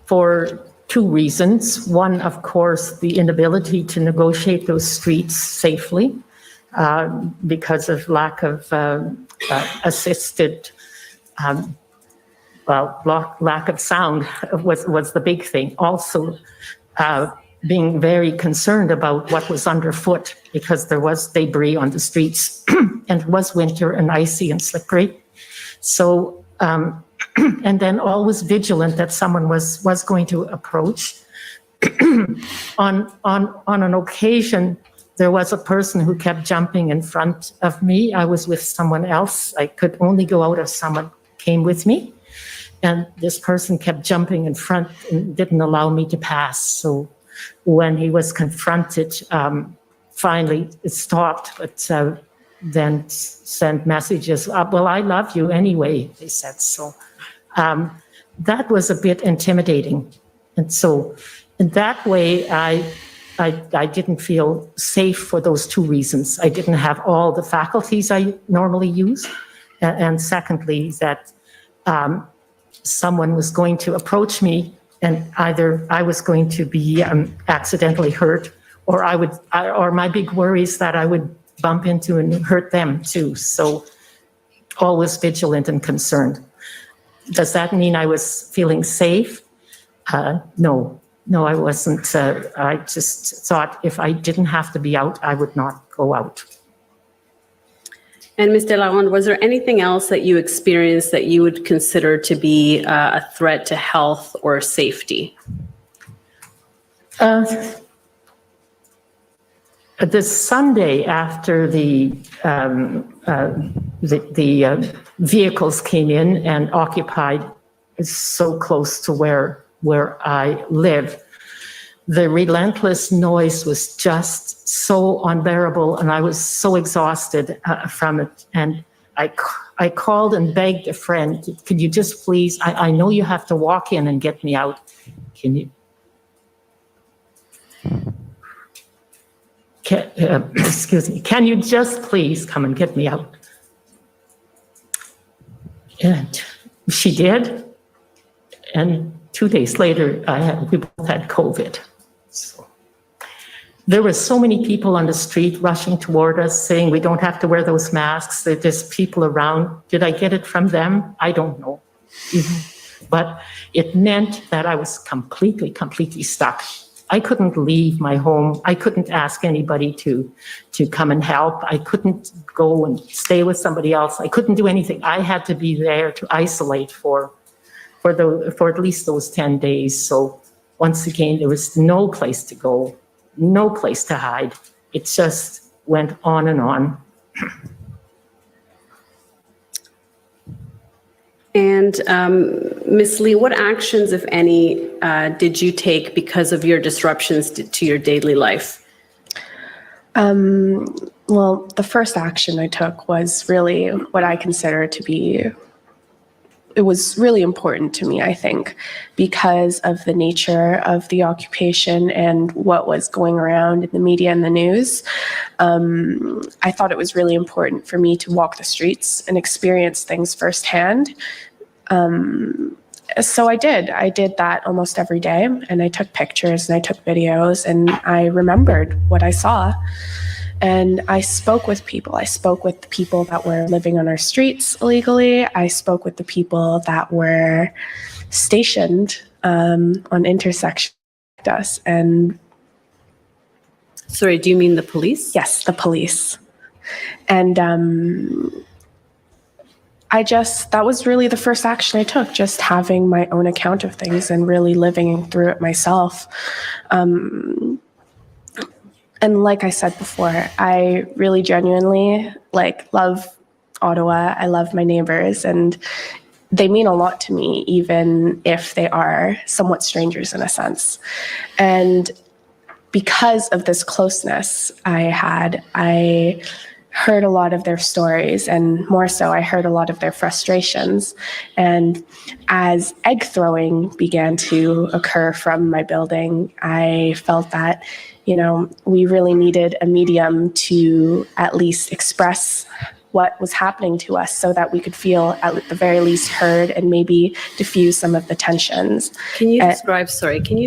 for two reasons. One, of course, the inability to negotiate those streets safely. Because of lack of assisted, lack of sound was the big thing. Also, being very concerned about what was underfoot, because there was debris on the streets and it was winter and icy and slippery. So, and then always vigilant that someone was going to approach. On an occasion, there was a person who kept jumping in front of me. I was with someone else. I could only go out if someone came with me. and this person kept jumping in front and didn't allow me to pass. So when he was confronted, finally it stopped, but then sent messages, well, I love you anyway, they said. So that was a bit intimidating. And so in that way, I didn't feel safe for those two reasons. I didn't have all the faculties I normally use. And secondly, that someone was going to approach me and either I was going to be accidentally hurt, or or my big worry is that I would bump into and hurt them too. So always vigilant and concerned. Does that mean I was feeling safe? No, I wasn't. I just thought if I didn't have to be out, I would not go out. And Ms. Delarond, was there anything else that you experienced that you would consider to be a threat to health or safety? The Sunday after the vehicles came in and occupied so close to where I live, the relentless noise was just so unbearable, and I was so exhausted from it. And I called and begged a friend, could you just please, I know you have to walk in and get me out. Can you? Excuse me, can you just please come and get me out? And she did. And 2 days later, we both had COVID. So there were so many people on the street rushing toward us saying, we don't have to wear those masks. There's people around. Did I get it from them? I don't know. But it meant that I was completely stuck. I couldn't leave my home. I couldn't ask anybody to come and help. I couldn't go and stay with somebody else. I couldn't do anything. I had to be there to isolate for at least those 10 days. So once again, there was no place to go, no place to hide. It just went on and on. And Ms. Lee, what actions, if any, did you take because of your disruptions to your daily life? Well, the first action I took was really what I consider to be, it was really important to me, I think, because of the nature of the occupation and what was going around in the media and the news. I thought it was really important for me to walk the streets and experience things firsthand. So I did that almost every day, and I took pictures and I took videos, and I remembered what I saw. And I spoke with people. I spoke with the people that were living on our streets illegally. I spoke with the people that were stationed on intersections with us. And sorry, do you mean the police? yes, the police. And that was really the first action I took, just having my own account of things and really living through it myself. And like I said before, I really genuinely love Ottawa. I love my neighbors, and they mean a lot to me, even if they are somewhat strangers in a sense. And because of this closeness I heard a lot of their stories, and more so, I heard a lot of their frustrations. And as egg throwing began to occur from my building, I felt that, we really needed a medium to at least express what was happening to us so that we could feel at the very least heard and maybe diffuse some of the tensions. Can you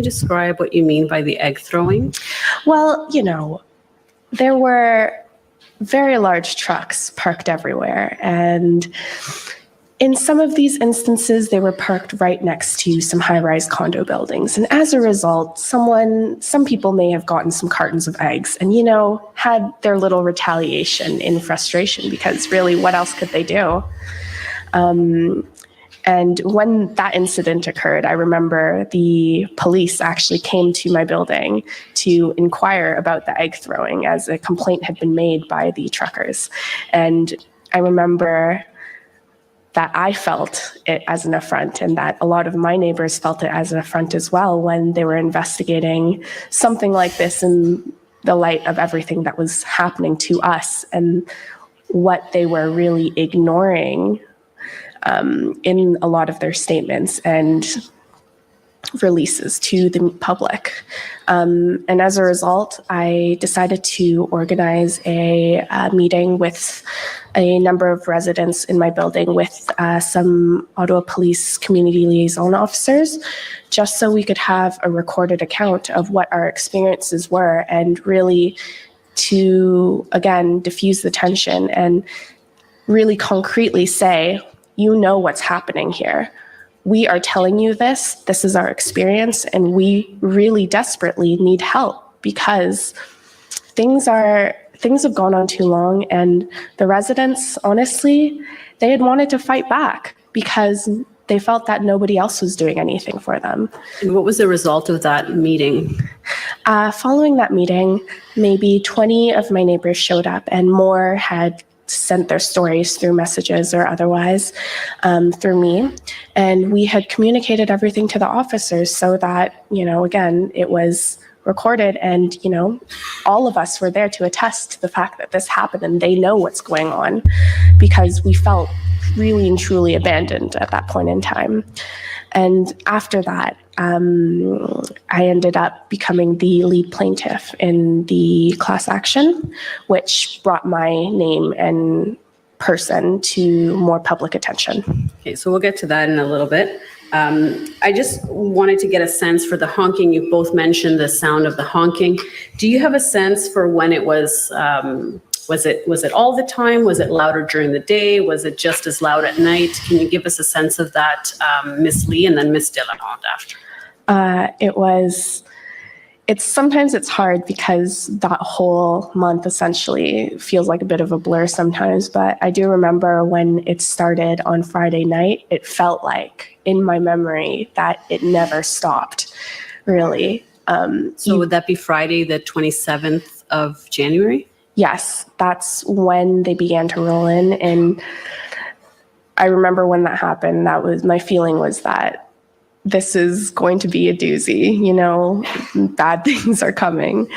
describe what you mean by the egg throwing? Well, there were very large trucks parked everywhere. And in some of these instances, they were parked right next to some high-rise condo buildings. And as a result, some people may have gotten some cartons of eggs and, had their little retaliation in frustration, because really, what else could they do? And when that incident occurred, I remember the police actually came to my building to inquire about the egg throwing, as a complaint had been made by the truckers. And I remember that I felt it as an affront, and that a lot of my neighbors felt it as an affront as well when they were investigating something like this in the light of everything that was happening to us and what they were really ignoring in a lot of their statements and releases to the public. And as a result, I decided to organize a meeting with a number of residents in my building with some Ottawa Police community liaison officers, just so we could have a recorded account of what our experiences were and really to, again, diffuse the tension and really concretely say, you know what's happening here. We are telling you this. This is our experience, and we really desperately need help because things have gone on too long, and the residents, honestly, they had wanted to fight back because they felt that nobody else was doing anything for them. And what was the result of that meeting? Following that meeting, maybe 20 of my neighbors showed up, and more had sent their stories through messages or otherwise through me. And we had communicated everything to the officers so that, again, it was recorded and, all of us were there to attest to the fact that this happened and they know what's going on because we felt really and truly abandoned at that point in time. And after that, I ended up becoming the lead plaintiff in the class action, which brought my name and person to more public attention. Okay, so we'll get to that in a little bit. I just wanted to get a sense for the honking. You both mentioned the sound of the honking. Do you have a sense for when it was? Was it all the time? Was it louder during the day? Was it just as loud at night? Can you give us a sense of that, Ms. Lee, and then Ms. Delarond after? Sometimes it's hard because that whole month essentially feels like a bit of a blur sometimes, but I do remember when it started on Friday night, it felt like in my memory that it never stopped, really. So would that be Friday, the 27th of January? Yes, that's when they began to roll in. And I remember when that happened, my feeling was that this is going to be a doozy, bad things are coming.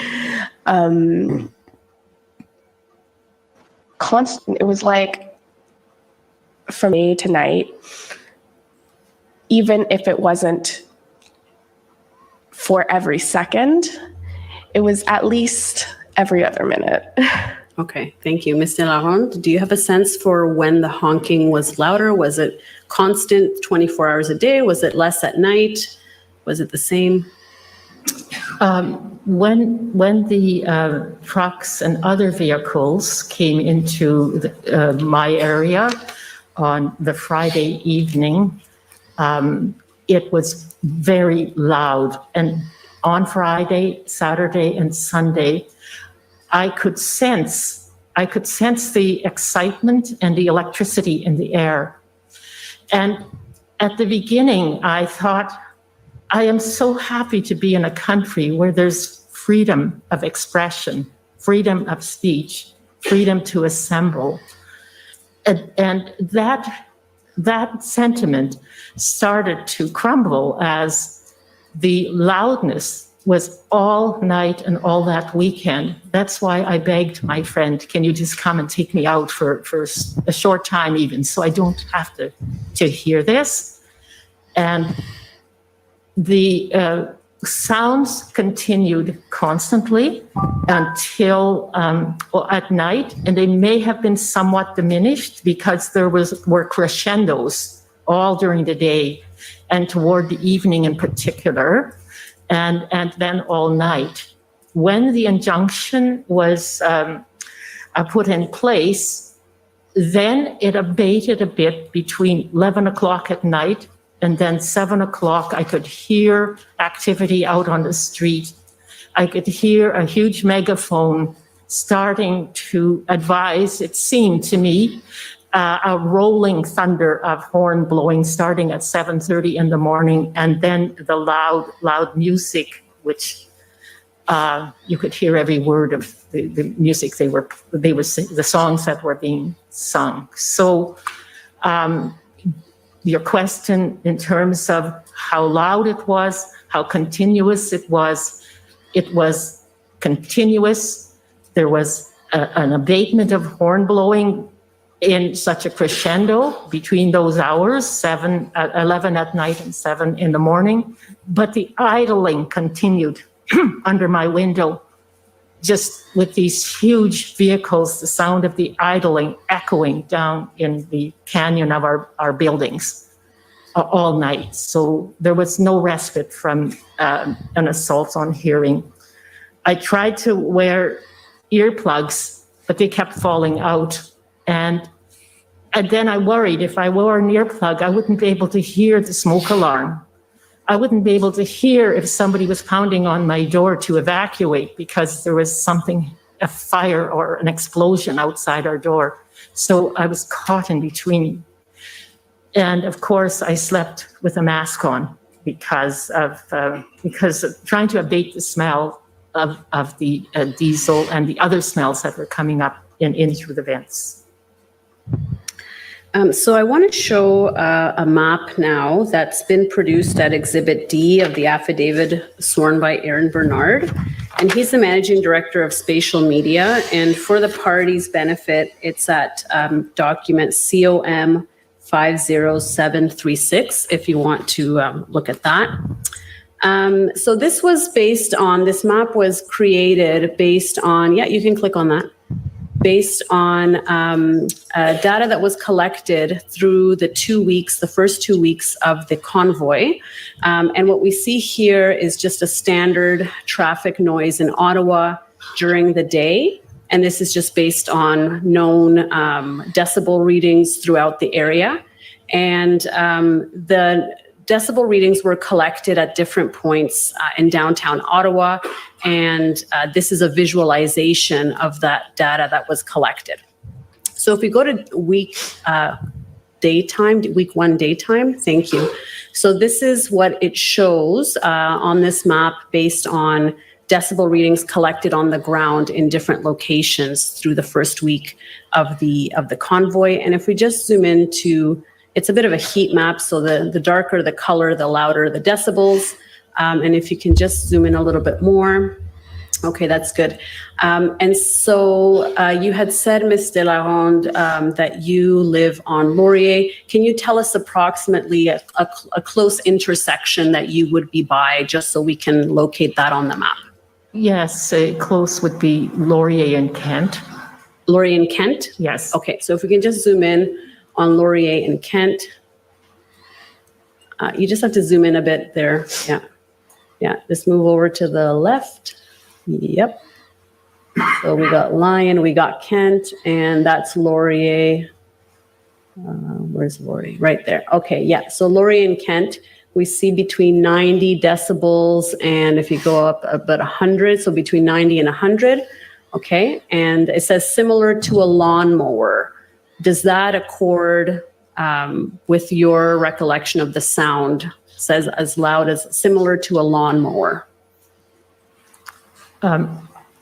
Constant, it was like from day to night, even if it wasn't for every second, it was at least every other minute. Okay, thank you. Ms. Delarond, do you have a sense for when the honking was louder? Was it constant 24 hours a day? Was it less at night? Was it the same? When the trucks and other vehicles came into my area on the Friday evening, it was very loud. And on Friday, Saturday, and Sunday, I could sense the excitement and the electricity in the air. And at the beginning, I thought, I am so happy to be in a country where there's freedom of expression, freedom of speech, freedom to assemble. And that sentiment started to crumble as the loudness was all night and all that weekend. That's why I begged my friend, can you just come and take me out for a short time even, so I don't have to hear this? And the sounds continued constantly until at night, and they may have been somewhat diminished because were crescendos all during the day and toward the evening in particular. And then all night. When the injunction was put in place, then it abated a bit between 11 o'clock at night and then 7 o'clock. I could hear activity out on the street. I could hear a huge megaphone starting to advise, it seemed to me, a rolling thunder of horn blowing starting at 7:30 in the morning, and then the loud music, which you could hear every word of the music they were the songs that were being sung. So your question in terms of how loud it was, how continuous it was continuous. There was an abatement of horn blowing in such a crescendo between those hours, 11 at night and 7 in the morning. But the idling continued under my window, just with these huge vehicles, the sound of the idling echoing down in the canyon of our buildings all night. So there was no respite from an assault on hearing. I tried to wear earplugs, but they kept falling out. And then I worried if I wore an earplug, I wouldn't be able to hear the smoke alarm. I wouldn't be able to hear if somebody was pounding on my door to evacuate because there was something, a fire or an explosion outside our door. So I was caught in between. And of course, I slept with a mask on because of trying to abate the smell of the diesel and the other smells that were coming up in through the vents. So I want to show a map now that's been produced at Exhibit D of the affidavit sworn by Aaron Bernard. And he's the Managing Director of Spatial Media. And for the party's benefit, it's at document COM 50736, if you want to look at that. So this was based on, this map was created based on, yeah, you can click on that, based on data that was collected through the first 2 weeks of the convoy. And what we see here is just a standard traffic noise in Ottawa during the day. And this is just based on known decibel readings throughout the area. And the decibel readings were collected at different points in downtown Ottawa. And this is a visualization of that data that was collected. So if we go to week 1 daytime, thank you. So this is what it shows on this map based on decibel readings collected on the ground in different locations through the first week of the convoy. And if we just zoom into, it's a bit of a heat map, so the darker the color, the louder the decibels. And if you can just zoom in a little bit more. Okay, that's good. And so you had said, Ms. Delarond, that you live on Laurier. Can you tell us approximately a close intersection that you would be by, just so we can locate that on the map? Yes, close would be Laurier and Kent. Laurier and Kent? Yes. Okay, so if we can just zoom in on Laurier and Kent. You just have to zoom in a bit there. Yeah. Yeah, just move over to the left. Yep. So we got Lyon, we got Kent, and that's Laurier. Where's Laurier? Right there. Okay, yeah. So Laurier and Kent, we see between 90 decibels, and if you go up about 100, so between 90 and 100. Okay, and it says similar to a lawnmower. Does that accord with your recollection of the sound? It says as loud as similar to a lawnmower.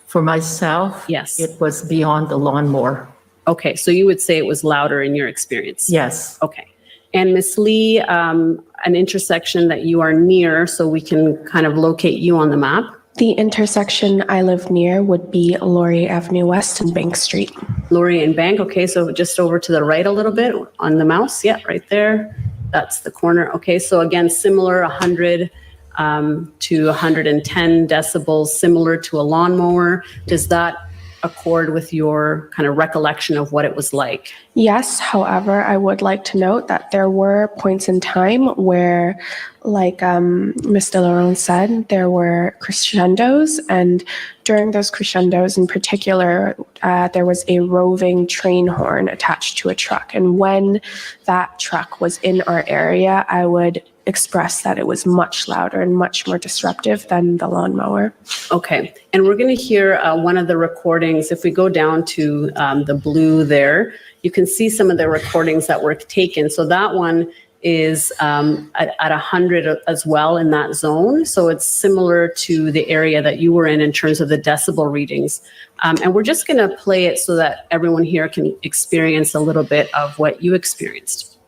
For myself, yes, it was beyond the lawnmower. Okay, so you would say it was louder in your experience? Yes. Okay. And Ms. Lee, an intersection that you are near, so we can kind of locate you on the map. The intersection I live near would be Laurier Avenue West and Bank Street. Laurier and Bank, okay, so just over to the right a little bit on the mouse, yeah, right there. That's the corner. Okay, so again, similar 100 to 110 decibels, similar to a lawnmower. Does that accord with your kind of recollection of what it was like? Yes, however, I would like to note that there were points in time where, like Ms. Delarond said, there were crescendos, and during those crescendos in particular, there was a roving train horn attached to a truck. And when that truck was in our area, I would express that it was much louder and much more disruptive than the lawnmower. Okay, and we're going to hear one of the recordings. If we go down to the blue there, you can see some of the recordings that were taken. So that one is at 100 as well in that zone. So it's similar to the area that you were in terms of the decibel readings. And we're just going to play it so that everyone here can experience a little bit of what you experienced.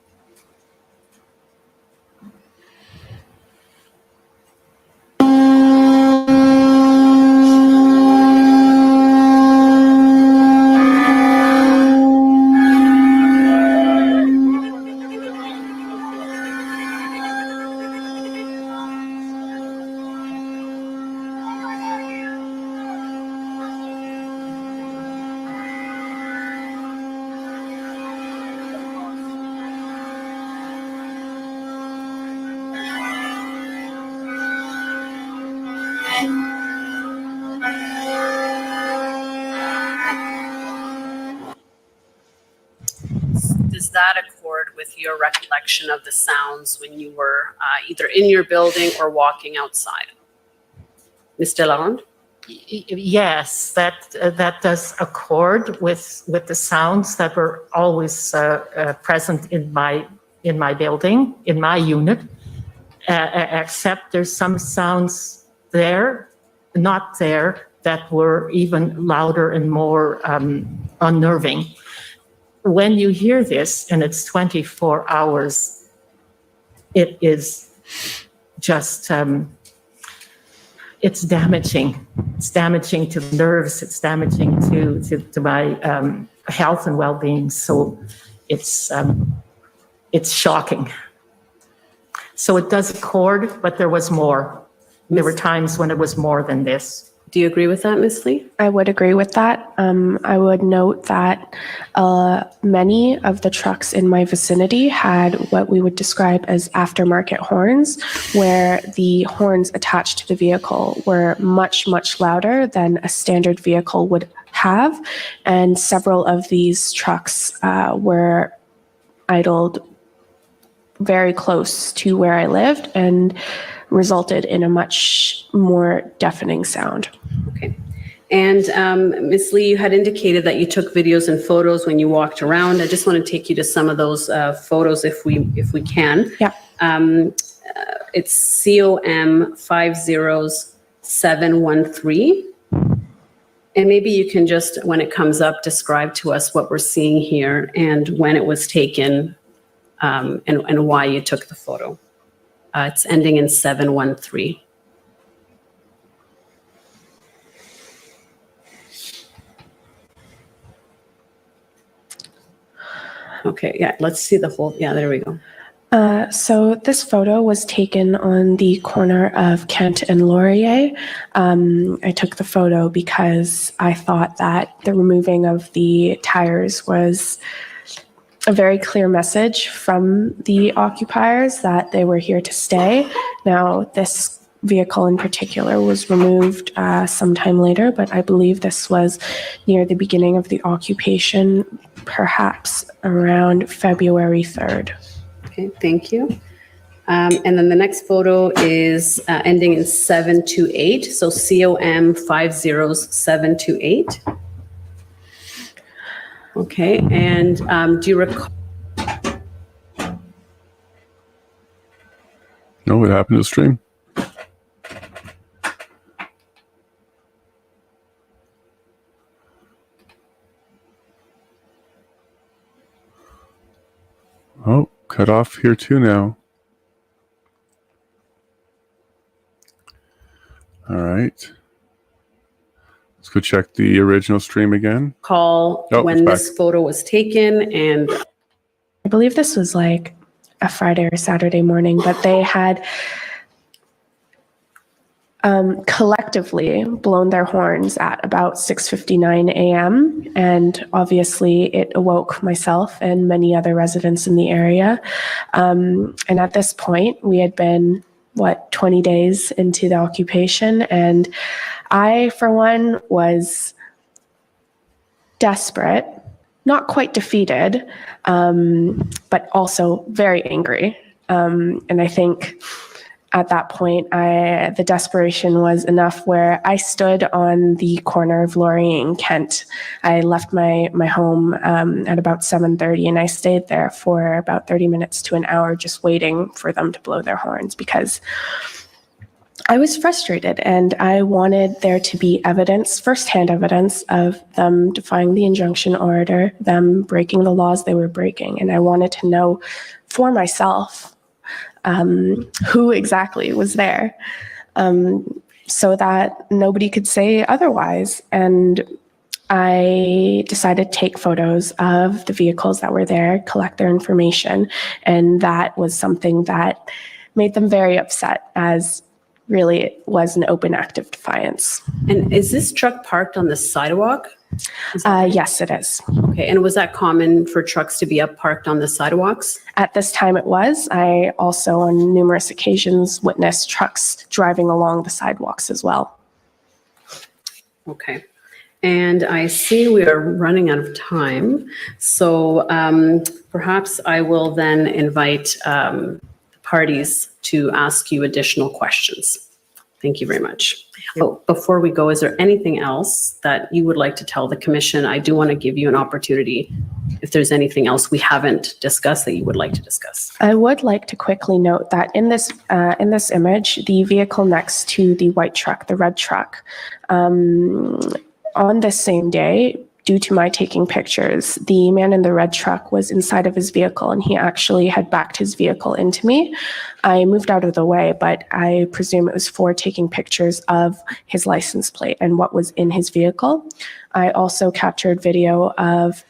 that accord with your recollection of the sounds when you were either in your building or walking outside? Ms. Delarond? Yes, that does accord with the sounds that were always present in my building, in my unit, except there's some sounds there, not there, that were even louder and more unnerving. When you hear this and it's 24 hours, it is just, it's damaging. It's damaging to the nerves. It's damaging to my health and well-being. So it's shocking. So it does accord, but there was more. There were times when it was more than this. Do you agree with that, Ms. Lee? I would agree with that. I would note that many of the trucks in my vicinity had what we would describe as aftermarket horns, where the horns attached to the vehicle were much, much louder than a standard vehicle would have. And several of these trucks were idled very close to where I lived and resulted in a much more deafening sound. Okay. And Ms. Lee, you had indicated that you took videos and photos when you walked around. I just want to take you to some of those photos if we can. Yeah. It's COM 50713. And maybe you can just, when it comes up, describe to us what we're seeing here and when it was taken and why you took the photo. It's ending in 713. Okay, yeah, let's see the whole, yeah, there we go. So this photo was taken on the corner of Kent and Laurier. I took the photo because I thought that the removing of the tires was a very clear message from the occupiers that they were here to stay. Now, this vehicle in particular was removed sometime later, but I believe this was near the beginning of the occupation, perhaps around February 3rd. Okay, thank you. And then the next photo is ending in 728, so COM 50728. Okay, and do you recall? No, what happened to the stream? Oh, cut off here too now. All right. Let's go check the original stream again. Call when this photo was taken, and I believe this was like a Friday or Saturday morning, but they had collectively blown their horns at about 6:59 a.m. And obviously it awoke myself and many other residents in the area. And at this point, we had been, 20 days into the occupation. And I, for one, was desperate, not quite defeated, but also very angry. And I think at that point, the desperation was enough where I stood on the corner of Laurier and Kent. I left my home at about 7:30, and I stayed there for about 30 minutes to an hour just waiting for them to blow their horns because I was frustrated and I wanted there to be evidence, firsthand evidence of them defying the injunction order, them breaking the laws they were breaking. And I wanted to know for myself who exactly was there, so that nobody could say otherwise. And I decided to take photos of the vehicles that were there, collect their information, and that was something that made them very upset, as really it was an open act of defiance. And is this truck parked on the sidewalk? Yes, it is. Okay, and was that common for trucks to be up parked on the sidewalks? At this time it was. I also on numerous occasions witnessed trucks driving along the sidewalks as well. Okay. And I see we are running out of time. So perhaps I will then invite parties to ask you additional questions. Thank you very much. Oh, before we go, is there anything else that you would like to tell the commission? I do want to give you an opportunity if there's anything else we haven't discussed that you would like to discuss. I would like to quickly note that in this image, the vehicle next to the white truck, the red truck, on this same day, due to my taking pictures, the man in the red truck was inside of his vehicle and he actually had backed his vehicle into me. I moved out of the way, but I presume it was for taking pictures of his license plate and what was in his vehicle. I also captured video of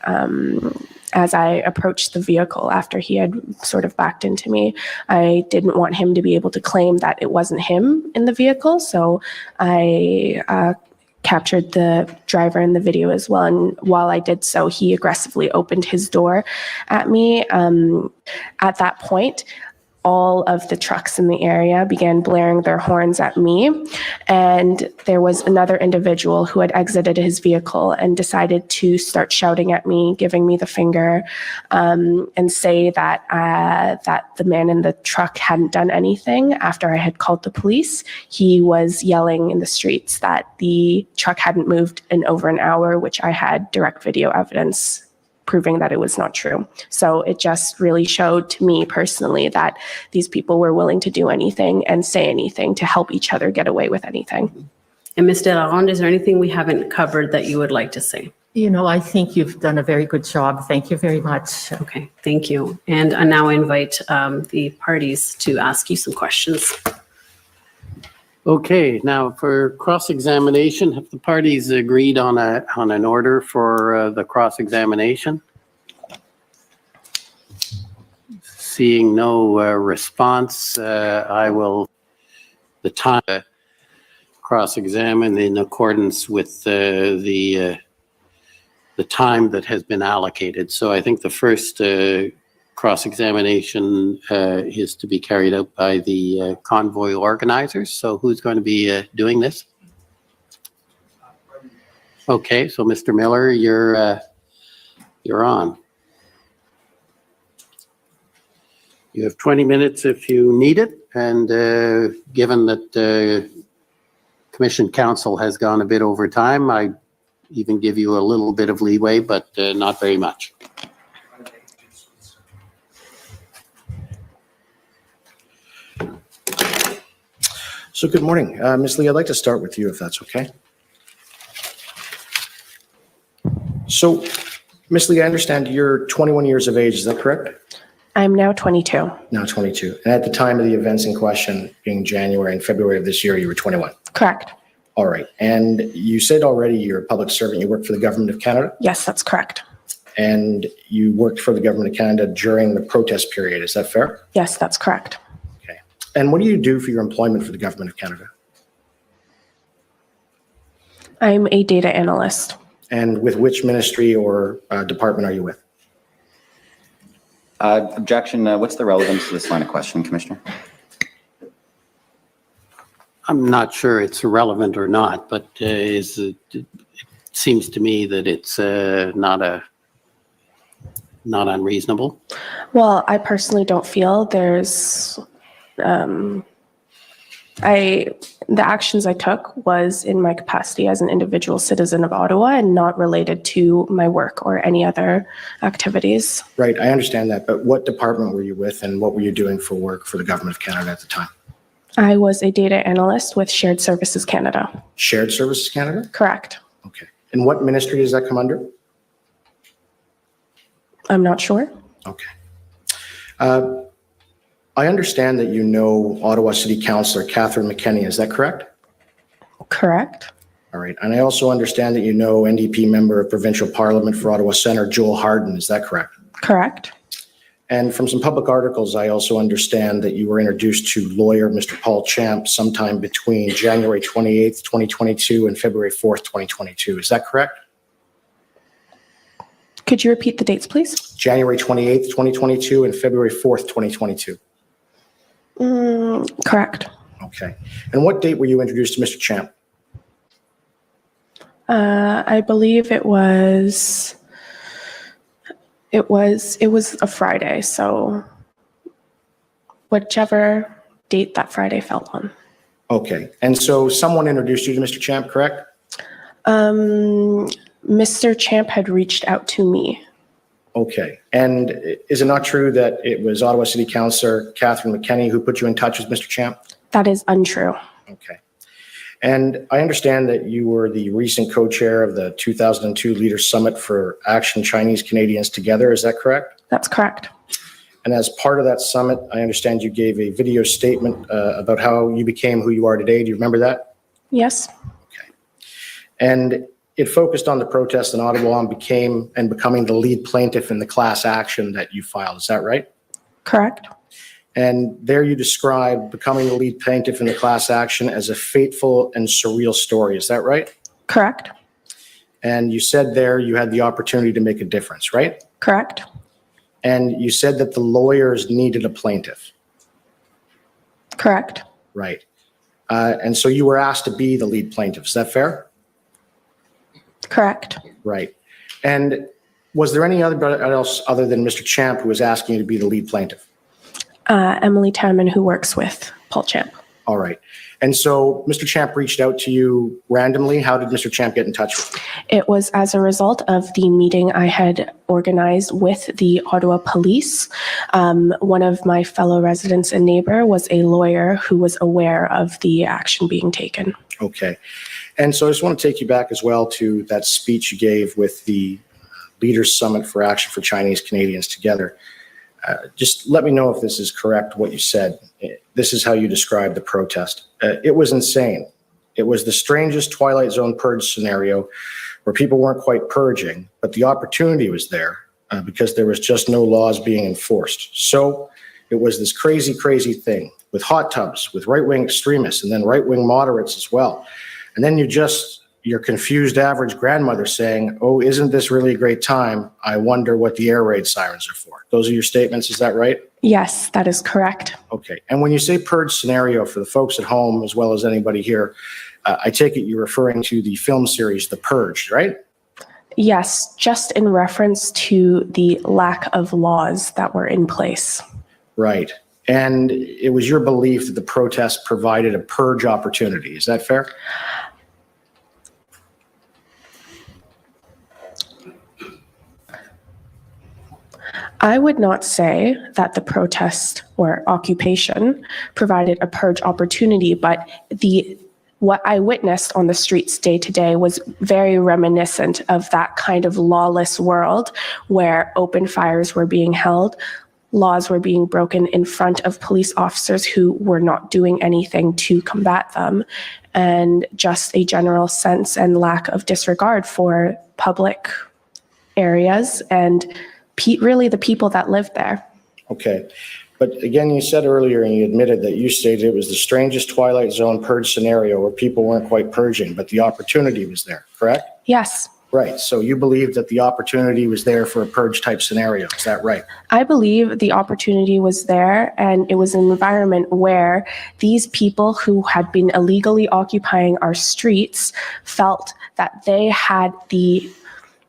as I approached the vehicle after he had sort of backed into me. I didn't want him to be able to claim that it wasn't him in the vehicle, so I captured the driver in the video as well. And while I did so, he aggressively opened his door at me. At that point, all of the trucks in the area began blaring their horns at me. And there was another individual who had exited his vehicle and decided to start shouting at me, giving me the finger, and say that that the man in the truck hadn't done anything after I had called the police. He was yelling in the streets that the truck hadn't moved in over an hour, which I had direct video evidence proving that it was not true. So it just really showed to me personally that these people were willing to do anything and say anything to help each other get away with anything. And Ms. Delarond, is there anything we haven't covered that you would like to say? You know, I think you've done a very good job. Thank you very much. Okay, thank you. And I now invite the parties to ask you some questions. Okay, now for cross-examination, have the parties agreed on an order for the cross-examination? Seeing no response, I will the time cross-examine in accordance with the time that has been allocated. So I think the first cross-examination is to be carried out by the convoy organizers. So who's going to be doing this? Okay, so Mr. Miller, you're on. You have 20 minutes if you need it, and given that Commission Council has gone a bit over time, I even give you a little bit of leeway, but not very much. So good morning. Ms. Lee, I'd like to start with you if that's okay. So, Ms. Lee, I understand you're 21 years of age, is that correct? I'm now 22. Now 22. And at the time of the events in question, being January and February of this year, you were 21. Correct. All right. And you said already you're a public servant. You work for the Government of Canada? Yes, that's correct. And you worked for the Government of Canada during the protest period. Is that fair? Yes, that's correct. Okay. And what do you do for your employment for the Government of Canada? I'm a data analyst. And with which ministry or department are you with? Objection. What's the relevance to this line of question, Commissioner? I'm not sure it's relevant or not, but it seems to me that it's not unreasonable. Well, I personally don't feel there's, the actions I took was in my capacity as an individual citizen of Ottawa and not related to my work or any other activities. Right, I understand that, but what department were you with and what were you doing for work for the Government of Canada at the time? I was a data analyst with Shared Services Canada. Shared Services Canada? Correct. Okay. And what ministry does that come under? I'm not sure. Okay. I understand that you know Ottawa City Councillor Catherine McKenney, is that correct? Correct. All right. And I also understand that you know NDP member of Provincial Parliament for Ottawa Centre, Joel Harden, is that correct? Correct. And from some public articles, I also understand that you were introduced to lawyer Mr. Paul Champ sometime between January 28th, 2022 and February 4th, 2022. Is that correct? Could you repeat the dates, please? January 28th, 2022 and February 4th, 2022. Correct. Okay. And what date were you introduced to Mr. Champ? I believe it was a Friday, so whichever date that Friday fell on. Okay. And so someone introduced you to Mr. Champ, correct? Mr. Champ had reached out to me. Okay. And is it not true that it was Ottawa City Councillor Catherine McKenney who put you in touch with Mr. Champ? That is untrue. Okay. And I understand that you were the recent co-chair of the 2002 Leaders Summit for Action Chinese Canadians Together. Is that correct? That's correct. And as part of that summit, I understand you gave a video statement about how you became who you are today. Do you remember that? Yes. Okay. And it focused on the protest in Ottawa and becoming the lead plaintiff in the class action that you filed. Is that right? Correct. And there you described becoming the lead plaintiff in the class action as a fateful and surreal story. Is that right? Correct. And you said there you had the opportunity to make a difference, right? Correct. And you said that the lawyers needed a plaintiff. Correct. Right. And so you were asked to be the lead plaintiff. Is that fair? Correct. Right. And was there any other else other than Mr. Champ who was asking you to be the lead plaintiff? Emily Tamman, who works with Paul Champ. All right. And so Mr. Champ reached out to you randomly. How did Mr. Champ get in touch with you? It was as a result of the meeting I had organized with the Ottawa Police. One of my fellow residents and neighbor was a lawyer who was aware of the action being taken. Okay. And so I just want to take you back as well to that speech you gave with the Leaders Summit for Action for Chinese Canadians Together. Just let me know if this is correct, what you said. This is how you described the protest. It was insane. It was the strangest Twilight Zone purge scenario where people weren't quite purging, but the opportunity was there because there was just no laws being enforced. So it was this crazy, crazy thing with hot tubs, with right-wing extremists, and then right-wing moderates as well. And then your confused average grandmother saying, oh, isn't this really a great time? I wonder what the air raid sirens are for. Those are your statements, is that right? Yes, that is correct. Okay. And when you say purge scenario, for the folks at home, as well as anybody here, I take it you're referring to the film series, The Purge, right? Yes, just in reference to the lack of laws that were in place. Right. And it was your belief that the protest provided a purge opportunity. Is that fair? I would not say that the protest or occupation provided a purge opportunity, but what I witnessed on the streets day to day was very reminiscent of that kind of lawless world where open fires were being held, laws were being broken in front of police officers who were not doing anything to combat them, and just a general sense and lack of disregard for public areas and really the people that live there. Okay. But again, you said earlier and you admitted that you stated it was the strangest Twilight Zone purge scenario where people weren't quite purging, but the opportunity was there, correct? Yes. Right. So you believe that the opportunity was there for a purge type scenario. Is that right? I believe the opportunity was there, and it was an environment where these people who had been illegally occupying our streets felt that they had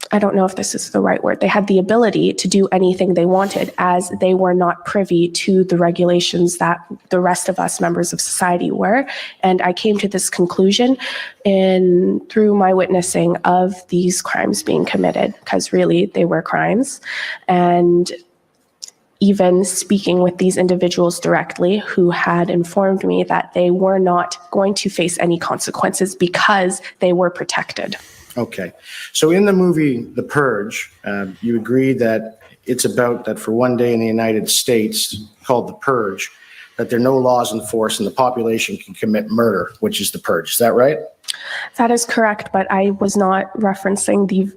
I don't know if this is the right word, they had the ability to do anything they wanted, as they were not privy to the regulations that the rest of us members of society were. And I came to this conclusion through my witnessing of these crimes being committed, because really they were crimes. And even speaking with these individuals directly who had informed me that they were not going to face any consequences because they were protected. Okay. So in the movie The Purge, you agree that it's about that for one day in the United States, called The Purge, that there are no laws enforced and the population can commit murder, which is the purge. Is that right? That is correct, but I was not referencing the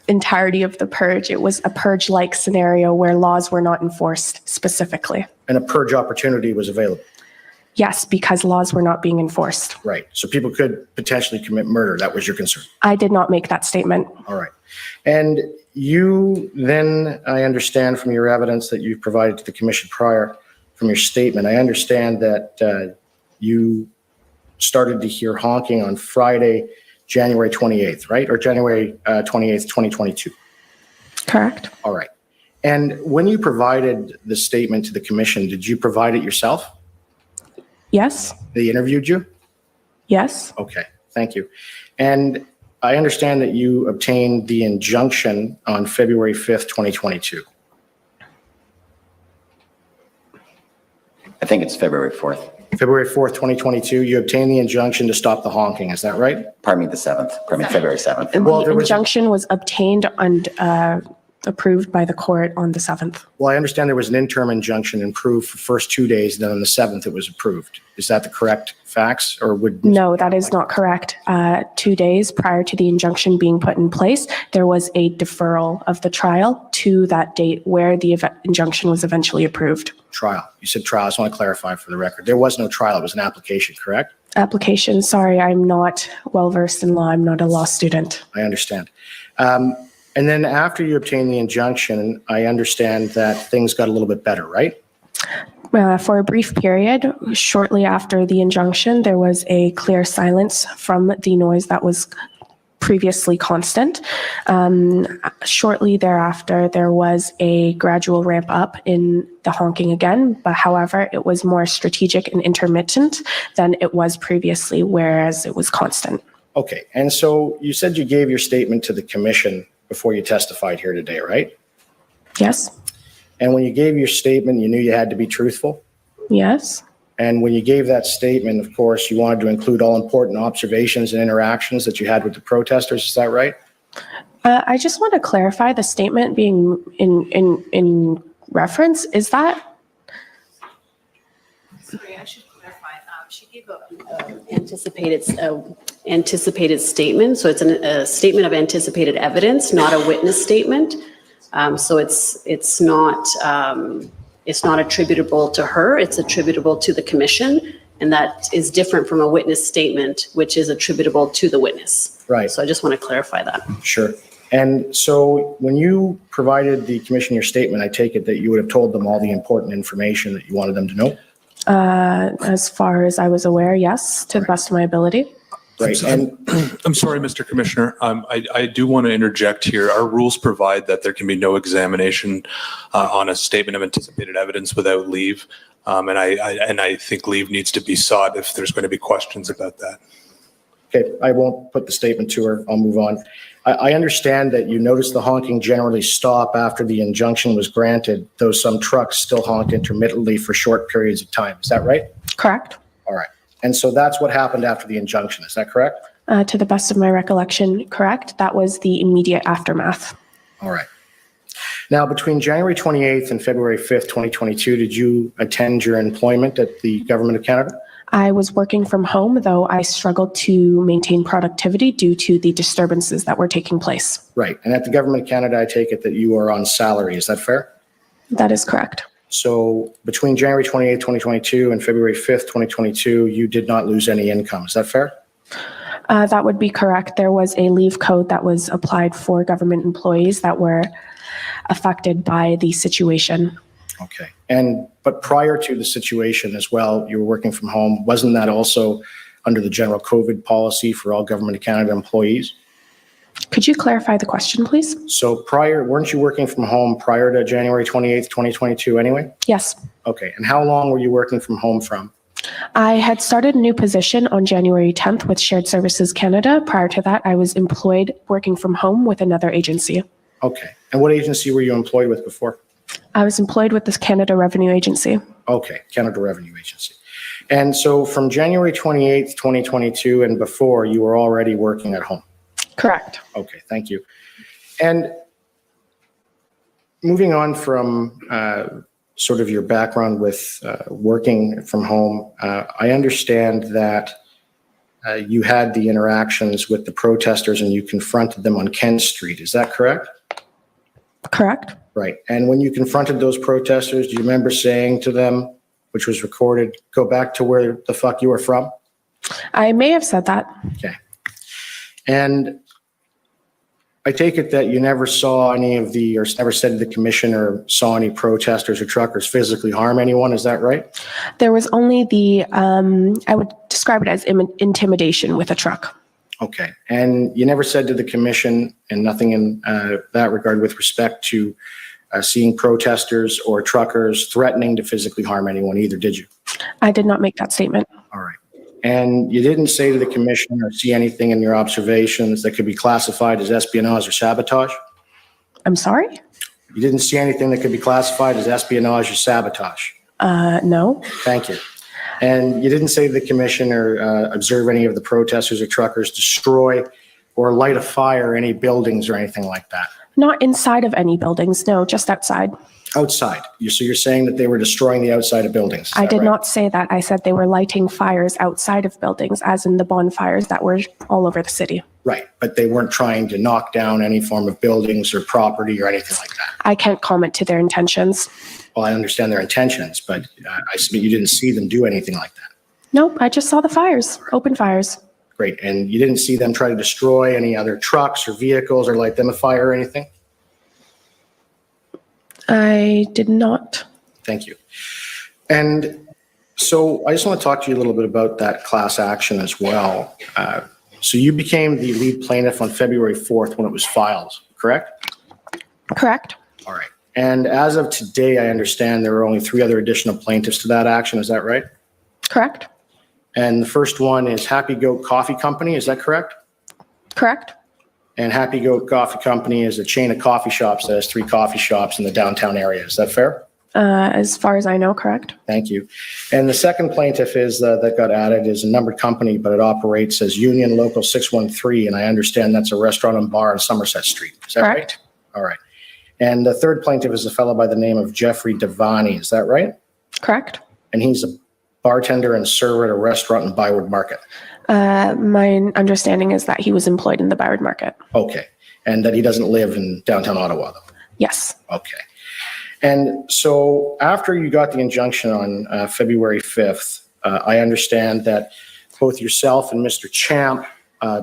entirety of the purge. It was a purge-like scenario where laws were not enforced specifically. And a purge opportunity was available. Yes, because laws were not being enforced. Right. So people could potentially commit murder. That was your concern. I did not make that statement. All right. And you then, I understand from your evidence that you've provided to the commission prior, from your statement, I understand that you started to hear honking on Friday, January 28th, right? Or January 28th, 2022. Correct. All right. And when you provided the statement to the commission, did you provide it yourself? Yes. They interviewed you? Yes. Okay, thank you. And I understand that you obtained the injunction on February 5th, 2022. I think it's February 4th. February 4th, 2022, you obtained the injunction to stop the honking, is that right? Pardon me, the 7th. Pardon me, February 7th. Well, The there was- injunction was obtained and approved by the court on the 7th. Well, I understand there was an interim injunction approved for first 2 days, then on the 7th it was approved. Is that the correct facts, or would? No, that is not correct. 2 days prior to the injunction being put in place, there was a deferral of the trial to that date where the injunction was eventually approved. Trial. You said trial. I just want to clarify for the record. There was no trial. It was an application, correct? Application, sorry, I'm not well versed in law. I'm not a law student. I understand. And then after you obtained the injunction, I understand that things got a little bit better, right? For a brief period, shortly after the injunction, there was a clear silence from the noise that was previously constant. Shortly thereafter, there was a gradual ramp up in the honking again, but however, it was more strategic and intermittent than it was previously, whereas it was constant. Okay. And so you said you gave your statement to the commission before you testified here today, right? Yes. And when you gave your statement, you knew you had to be truthful? Yes. And when you gave that statement, of course, you wanted to include all important observations and interactions that you had with the protesters. Is that right? I just want to clarify the statement being in reference. Is that? Sorry, I should clarify. She gave an anticipated statement. So it's a statement of anticipated evidence, not a witness statement. So it's not attributable to her. It's attributable to the commission, and that is different from a witness statement, which is attributable to the witness. Right. So I just want to clarify that. Sure. And so when you provided the commission your statement, I take it that you would have told them all the important information that you wanted them to know? As far as I was aware, yes, to the best of my ability. Right. And I'm sorry, Mr. Commissioner. I do want to interject here. Our rules provide that there can be no examination on a statement of anticipated evidence without leave. And I think leave needs to be sought if there's going to be questions about that. okay, I won't put the statement to her. I'll move on. I understand that you noticed the honking generally stop after the injunction was granted, though some trucks still honk intermittently for short periods of time. Is that right? Correct. All right. And so that's what happened after the injunction. Is that correct? To the best of my recollection, correct. That was the immediate aftermath. All right. Now, between January 28th and February 5th, 2022, did you attend your employment at the Government of Canada? I was working from home, though I struggled to maintain productivity due to the disturbances that were taking place. Right. And at the Government of Canada, I take it that you are on salary. Is that fair? That is correct. So between January 28th, 2022 and February 5th, 2022, you did not lose any income. Is that fair? That would be correct. There was a leave code that was applied for government employees that were affected by the situation. Okay. But prior to the situation as well, you were working from home. Wasn't that also under the general COVID policy for all Government of Canada employees? Could you clarify the question, please? So weren't you working from home prior to January 28th, 2022 anyway? Yes. Okay. And how long were you working from home from? I had started a new position on January 10th with Shared Services Canada. Prior to that, I was employed working from home with another agency. Okay. And what agency were you employed with before? I was employed with this Canada Revenue Agency. Okay, Canada Revenue Agency. And so from January 28th, 2022 and before, you were already working at home? Correct. Okay, thank you. And moving on from sort of your background with working from home, I understand that you had the interactions with the protesters and you confronted them on Kent Street. Is that correct? Correct. Right. And when you confronted those protesters, do you remember saying to them, which was recorded, go back to where the fuck you were from? I may have said that. Okay. And I take it that you never saw or never said to the commission or saw any protesters or truckers physically harm anyone. Is that right? There was only I would describe it as intimidation with a truck. Okay. And you never said to the commission, and nothing in that regard with respect to seeing protesters or truckers threatening to physically harm anyone either, did you? I did not make that statement. All right. And you didn't say to the commission or see anything in your observations that could be classified as espionage or sabotage? I'm sorry? You didn't see anything that could be classified as espionage or sabotage? No. Thank you. And you didn't say to the commission or observe any of the protesters or truckers destroy or light a fire any buildings or anything like that? Not inside of any buildings, no, just outside. Outside. So you're saying that they were destroying the outside of buildings? I did not say that. I said they were lighting fires outside of buildings, as in the bonfires that were all over the city. Right, but they weren't trying to knock down any form of buildings or property or anything like that? I can't comment to their intentions. Well, I understand their intentions, but I submit you didn't see them do anything like that. Nope, I just saw the fires, open fires. Great, and you didn't see them try to destroy any other trucks or vehicles or light them afire or anything? I did not. Thank you. And so I just want to talk to you a little bit about that class action as well. So you became the lead plaintiff on February 4th when it was filed, correct? Correct. All right. And as of today, I understand there are only 3 other additional plaintiffs to that action. Is that right? Correct. And the first one is Happy Goat Coffee Company. Is that correct? Correct. And Happy Goat Coffee Company is a chain of coffee shops that has 3 coffee shops in the downtown area. Is that fair? As far as I know, correct. Thank you. And the second plaintiff is that got added is a numbered company, but it operates as Union Local 613. And I understand that's a restaurant and bar on Somerset Street. Is that Correct. right? All right. And the third plaintiff is a fellow by the name of Jeffrey Devani. Is that right? Correct. And he's a bartender and server at a restaurant in Byward Market. My understanding is that he was employed in the Byward Market. Okay. And that he doesn't live in downtown Ottawa, though? Yes. Okay. And so after you got the injunction on February 5th, I understand that both yourself and Mr. Champ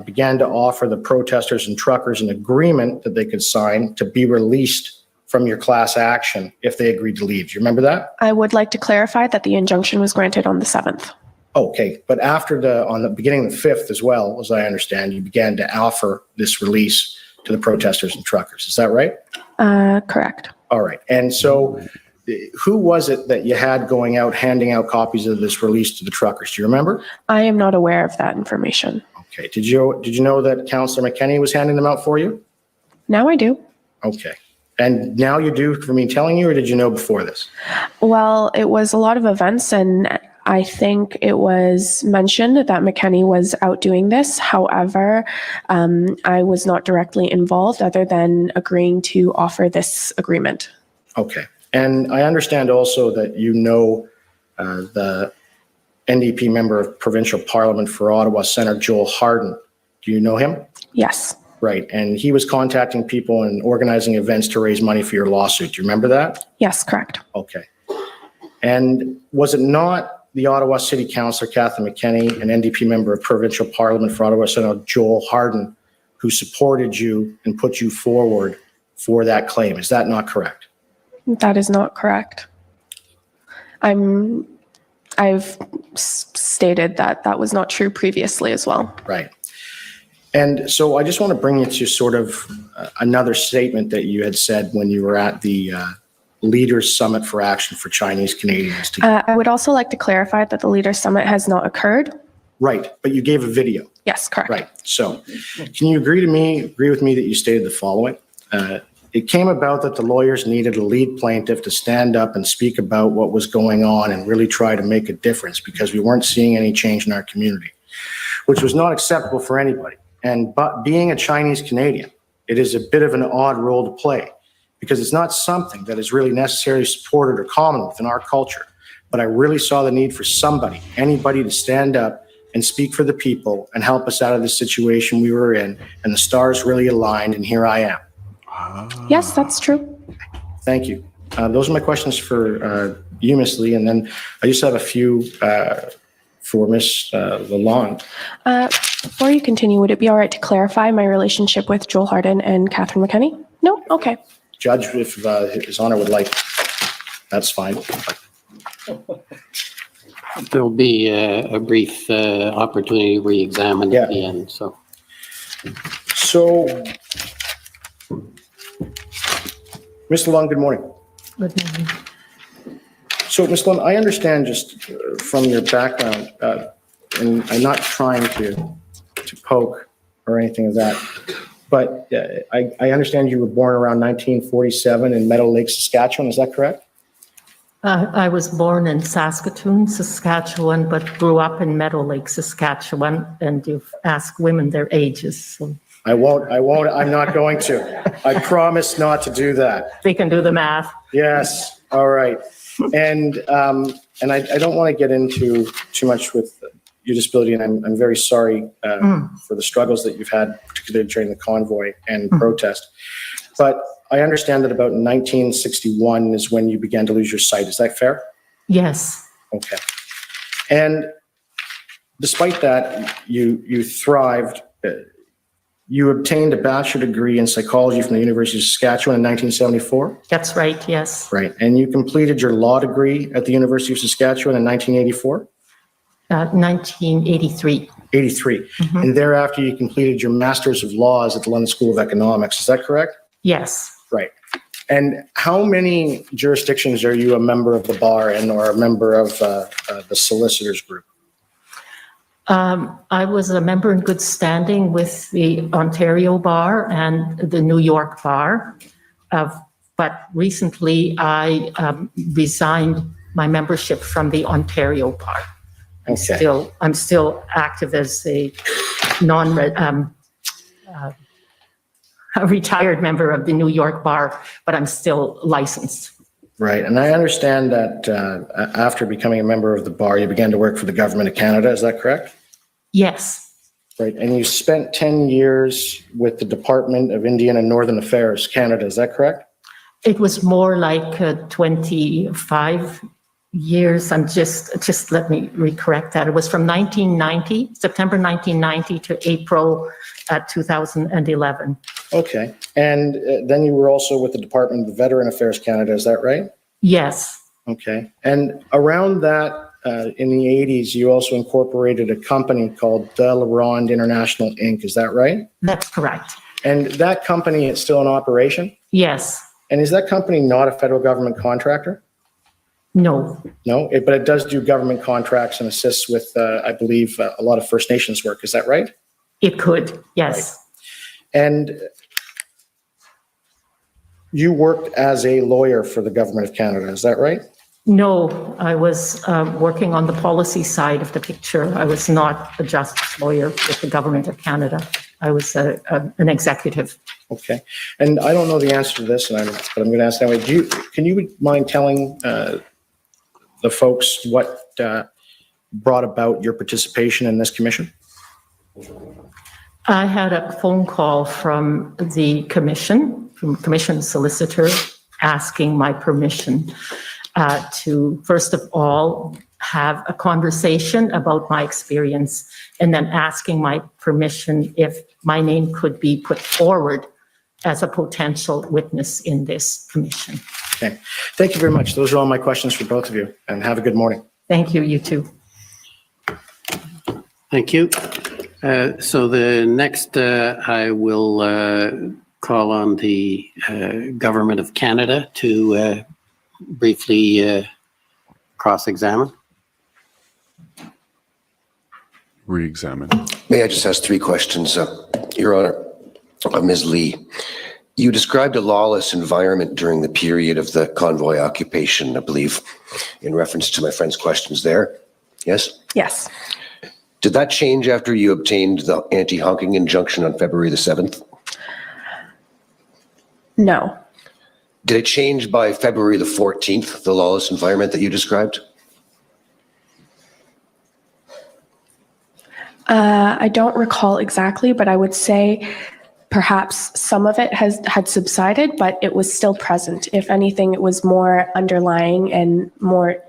began to offer the protesters and truckers an agreement that they could sign to be released from your class action if they agreed to leave. Do you remember that? I would like to clarify that the injunction was granted on the 7th. Okay, but after on the beginning of the 5th as well, as I understand, you began to offer this release to the protesters and truckers. Is that right? Correct. All right. And so who was it that you had going out, handing out copies of this release to the truckers? Do you remember? I am not aware of that information. Okay. Did you know that Councillor McKenney was handing them out for you? Now I do. Okay. And now you do for me telling you, or did you know before this? Well, it was a lot of events, and I think it was mentioned that McKenney was out doing this. However, I was not directly involved other than agreeing to offer this agreement. Okay. And I understand also that you know the NDP member of Provincial Parliament for Ottawa, Senator Joel Harden. Do you know him? Yes. Right. And he was contacting people and organizing events to raise money for your lawsuit. Do you remember that? Yes, correct. Okay. And was it not the Ottawa City Councillor, Catherine McKenney, an NDP member of Provincial Parliament for Ottawa, Senator Joel Harden, who supported you and put you forward for that claim? Is that not correct? That is not correct. I've stated that that was not true previously as well. Right. And so I just want to bring you to sort of another statement that you had said when you were at the Leaders Summit for Action for Chinese Canadians. I would also like to clarify that the Leaders Summit has not occurred. Right, but you gave a video. Yes, correct. Right. So can you agree with me that you stated the following? It came about that the lawyers needed a lead plaintiff to stand up and speak about what was going on and really try to make a difference because we weren't seeing any change in our community, which was not acceptable for anybody. But being a Chinese Canadian, it is a bit of an odd role to play because it's not something that is really necessarily supported or common within our culture. But I really saw the need for anybody to stand up and speak for the people and help us out of the situation we were in. And the stars really aligned, and here I am. Yes, that's true. Thank you. Those are my questions for you, Ms. Lee. And then I just have a few for Ms. Lalonde. Before you continue, would it be all right to clarify my relationship with Joel Harden and Catherine McKenney? No? Okay. Judge, if His Honor would like, that's fine. There'll be a brief opportunity to re-examine at the end, so. So, Ms. Lalonde, good morning. Good morning. So, Ms. Lalonde, I understand just from your background, and I'm not trying to poke or anything of that, but I understand you were born around 1947 in Meadow Lake, Saskatchewan. Is that correct? I was born in Saskatoon, Saskatchewan, but grew up in Meadow Lake, Saskatchewan, and you've asked women their ages. So I won't, I'm not going to. I promise not to do that. they can do the math. Yes, all right. And I don't want to get into too much with your disability, and I'm very sorry for the struggles that you've had, particularly during the convoy and protest. But I understand that about 1961 is when you began to lose your sight. Is that fair? Yes. Okay. And despite that, you thrived. You obtained a bachelor degree in psychology from the University of Saskatchewan in 1974? That's right, yes. Right. And you completed your law degree at the University of Saskatchewan in 1984? 1983. 83. And thereafter, you completed your Master's of Laws at the London School of Economics. Is that correct? Yes. Right. And how many jurisdictions are you a member of the bar and or a member of the solicitors group? I was a member in good standing with the Ontario Bar and the New York Bar. But recently I resigned my membership from the Ontario Bar. I'm still active as a a retired member of the New York Bar, but I'm still licensed. Right. And I understand that after becoming a member of the bar, you began to work for the government of Canada. Is that correct? Yes. Right. And you spent 10 years with the Department of Indian and Northern Affairs, Canada. Is that correct? It was more like 25 years. Just let me recorrect that. It was from September 1990 to April 2011. Okay. And then you were also with the Department of Veteran Affairs Canada. Is that right? Yes. Okay. And around that, in the 80s, you also incorporated a company called De La Ronde International Inc. Is that right? That's correct. And that company is still in operation? Yes. And is that company not a federal government contractor? No. No, but it does do government contracts and assists with, I believe, a lot of First Nations work. Is that right? It could, yes. Right. And you worked as a lawyer for the government of Canada. Is that right? No, I was working on the policy side of the picture. I was not a justice lawyer with the government of Canada. I was an executive. Okay. And I don't know the answer to this, but I'm going to ask anyway. Can you mind telling the folks what brought about your participation in this commission? I had a phone call from the commission solicitor, asking my permission to, first of all, have a conversation about my experience, and then asking my permission if my name could be put forward as a potential witness in this commission. Okay. Thank you very much. Those are all my questions for both of you, and have a good morning. Thank you, you too. Thank you. So the next, I will call on the Government of Canada to briefly cross-examine. Re-examine. May I just ask three questions, Your Honor? Ms. Lee, you described a lawless environment during the period of the convoy occupation, I believe, in reference to my friend's questions there. Yes? Yes. Did that change after you obtained the anti-honking injunction on February the 7th? No. Did it change by February the 14th, the lawless environment that you described? I don't recall exactly, but I would say perhaps some of it had subsided, but it was still present. If anything, it was more underlying and more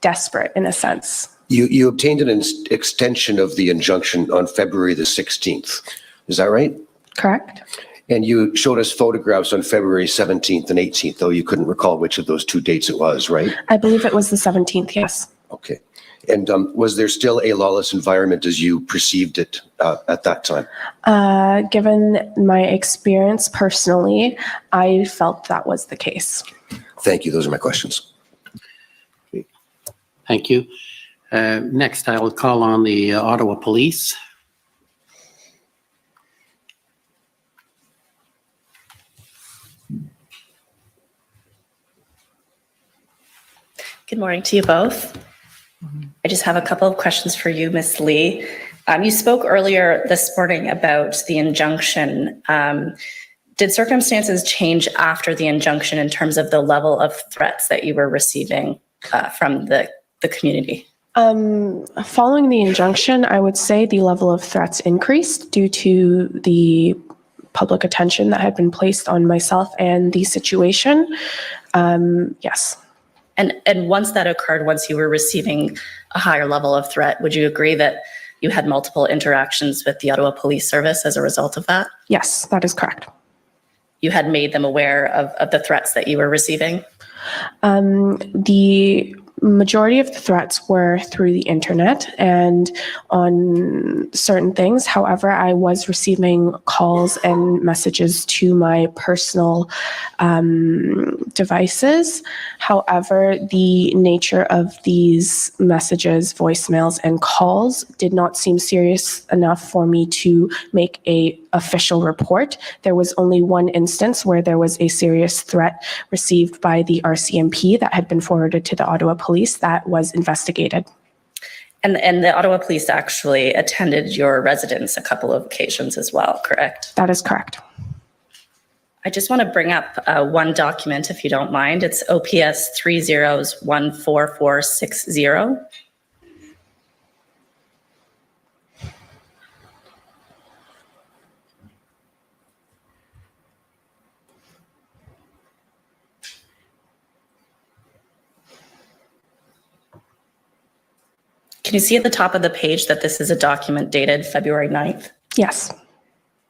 desperate in a sense. You obtained an extension of the injunction on February the 16th. Is that right? Correct. And you showed us photographs on February 17th and 18th, though you couldn't recall which of those two dates it was, right? I believe it was the 17th, yes. Okay. And was there still a lawless environment as you perceived it at that time? Given my experience personally, I felt that was the case. Thank you. Those are my questions. Thank you. Next, I will call on the Ottawa Police. Good morning to you both. I just have a couple of questions for you, Ms. Lee. You spoke earlier this morning about the injunction. Did circumstances change after the injunction in terms of the level of threats that you were receiving from the community? Following the injunction, I would say the level of threats increased due to the public attention that had been placed on myself and the situation. Yes. And once that occurred, once you were receiving a higher level of threat, would you agree that you had multiple interactions with the Ottawa Police Service as a result of that? Yes, that is correct. You had made them aware of the threats that you were receiving? The majority of the threats were through the internet and on certain things. However, I was receiving calls and messages to my personal devices. However, the nature of these messages, voicemails, and calls did not seem serious enough for me to make an official report. There was only one instance where there was a serious threat received by the RCMP that had been forwarded to the Ottawa Police that was investigated. And the Ottawa Police actually attended your residence a couple of occasions as well, correct? That is correct. I just want to bring up one document, if you don't mind. It's OPS 30-14460. Can you see at the top of the page that this is a document dated February 9th? Yes.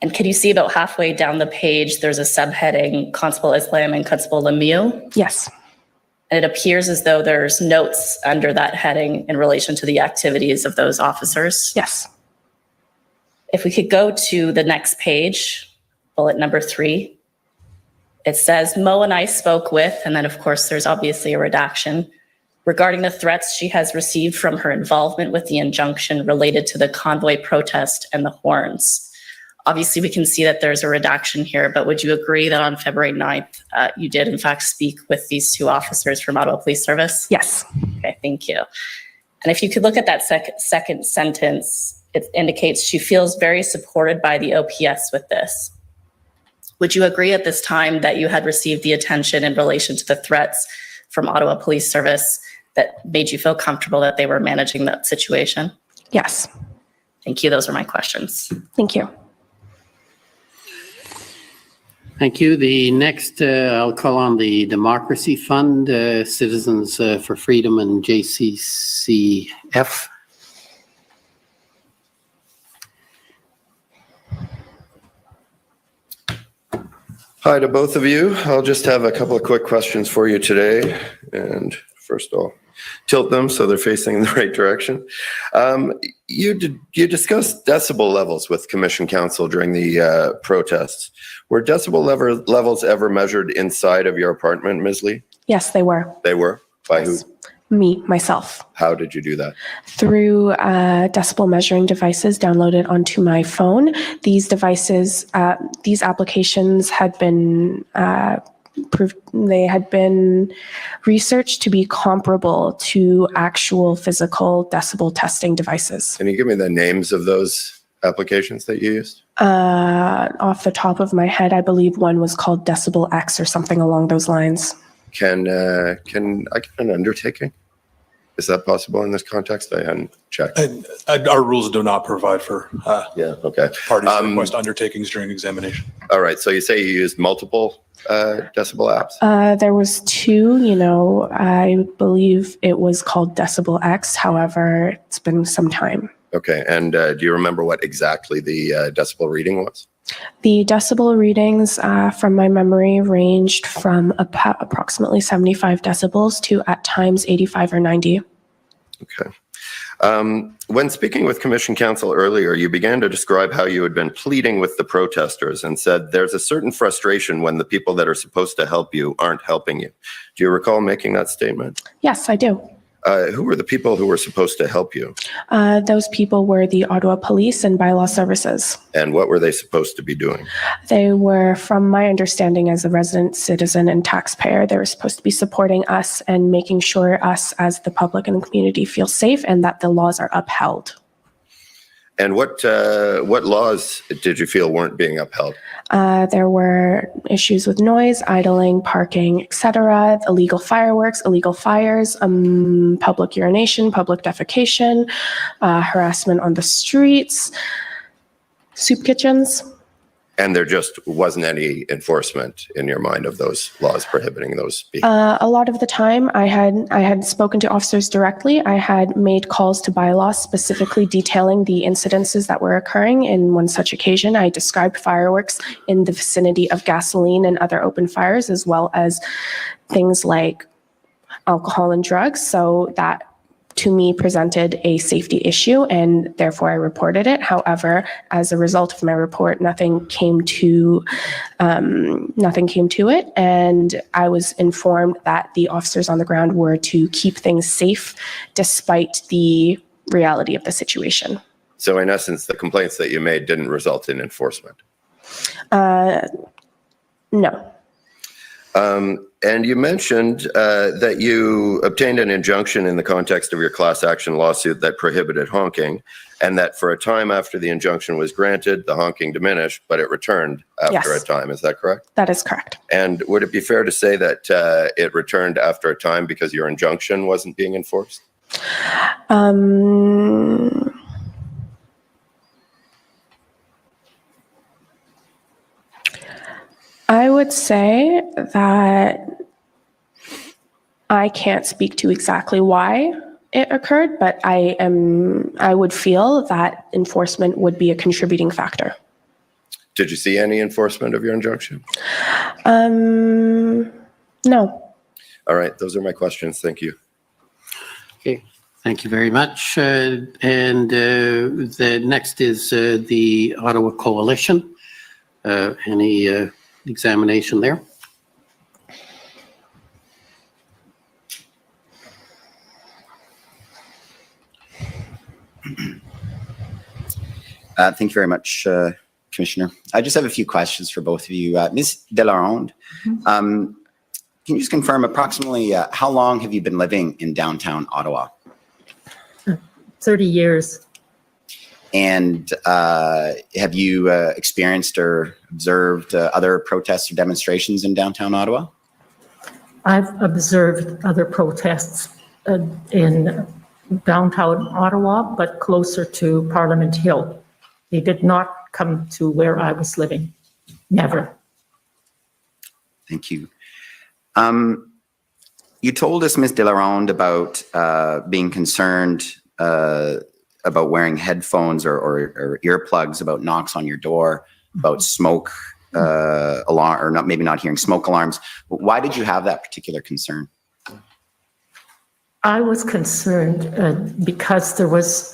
And can you see about halfway down the page, there's a subheading, Constable Islam and Constable Lemieux? Yes. And it appears as though there's notes under that heading in relation to the activities of those officers. Yes. If we could go to the next page, bullet number 3, it says, Mo and I spoke with, and then of course there's obviously a redaction, regarding the threats she has received from her involvement with the injunction related to the convoy protest and the horns. Obviously, we can see that there's a redaction here, but would you agree that on February 9th, you did in fact speak with these two officers from Ottawa Police Service? Yes. Okay, thank you. And if you could look at that second sentence, it indicates she feels very supported by the OPS with this. Would you agree at this time that you had received the attention in relation to the threats from Ottawa Police Service that made you feel comfortable that they were managing that situation? Yes. Thank you. Those are my questions. Thank you. Thank you. The next, I'll call on the Democracy Fund, Citizens for Freedom and JCCF. Hi to both of you. I'll just have a couple of quick questions for you today. And first I'll tilt them so they're facing in the right direction. You discussed decibel levels with Commission Council during the protests. Were decibel levels ever measured inside of your apartment, Ms. Lee? Yes, they were. They were? By who? Me, myself. How did you do that? Through decibel measuring devices downloaded onto my phone. These devices, these applications had been they had been researched to be comparable to actual physical decibel testing devices. Can you give me the names of those applications that you used? Off the top of my head, I believe one was called Decibel X or something along those lines. Can I get an undertaking? Is that possible in this context? I hadn't checked. Our rules do not provide for okay. Parties to request undertakings during examination. All right. So you say you used multiple decibel apps? There was two, I believe it was called Decibel X. However, it's been some time. Okay. And do you remember what exactly the decibel reading was? The decibel readings from my memory ranged from approximately 75 decibels to at times 85 or 90. Okay. When speaking with Commission Counsel earlier, you began to describe how you had been pleading with the protesters and said there's a certain frustration when the people that are supposed to help you aren't helping you. Do you recall making that statement? Yes, I do. Who were the people who were supposed to help you? Those people were the Ottawa Police and Bylaw Services. And what were they supposed to be doing? They were, from my understanding as a resident, citizen, and taxpayer, they were supposed to be supporting us and making sure us as the public and the community feel safe and that the laws are upheld. And what laws did you feel weren't being upheld? There were issues with noise, idling, parking, etc., illegal fireworks, illegal fires, public urination, public defecation, harassment on the streets, soup kitchens. And there just wasn't any enforcement in your mind of those laws prohibiting those behaviors? A lot of the time, I had spoken to officers directly. I had made calls to bylaws specifically detailing the incidences that were occurring. In one such occasion, I described fireworks in the vicinity of gasoline and other open fires, as well as things like alcohol and drugs. So that, to me, presented a safety issue, and therefore I reported it. However, as a result of my report, nothing came to it, and I was informed that the officers on the ground were to keep things safe despite the reality of the situation. So in essence, the complaints that you made didn't result in enforcement? No. And you mentioned that you obtained an injunction in the context of your class action lawsuit that prohibited honking, and that for a time after the injunction was granted, the honking diminished, but it returned after a time. Is that correct? That is correct. And would it be fair to say that it returned after a time because your injunction wasn't being enforced? I would say that I can't speak to exactly why it occurred, but I would feel that enforcement would be a contributing factor. Did you see any enforcement of your injunction? No. All right, those are my questions. Thank you. Okay, thank you very much. The next is the Ottawa Coalition. Any examination there? Thank you very much, Commissioner. I just have a few questions for both of you. Ms. Delarond, can you just confirm approximately how long have you been living in downtown Ottawa? 30 years. And have you experienced or observed other protests or demonstrations in downtown Ottawa? I've observed other protests in downtown Ottawa, but closer to Parliament Hill. They did not come to where I was living. Never. Thank you. You told us, Ms. Delarond, about being concerned about wearing headphones or earplugs, about knocks on your door, about smoke alarm, or maybe not hearing smoke alarms. Why did you have that particular concern? I was concerned because there was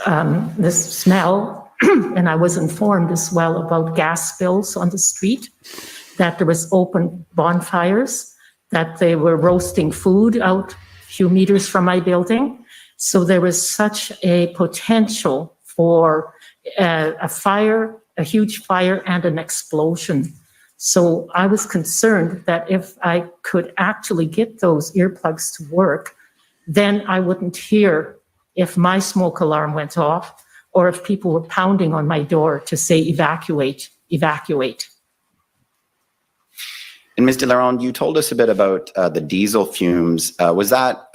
this smell, and I was informed as well about gas spills on the street, that there was open bonfires, that they were roasting food out a few meters from my building. So there was such a potential for a fire, a huge fire, and an explosion. So I was concerned that if I could actually get those earplugs to work, then I wouldn't hear if my smoke alarm went off or if people were pounding on my door to say, evacuate, evacuate. And Ms. Delarond, you told us a bit about the diesel fumes. Was that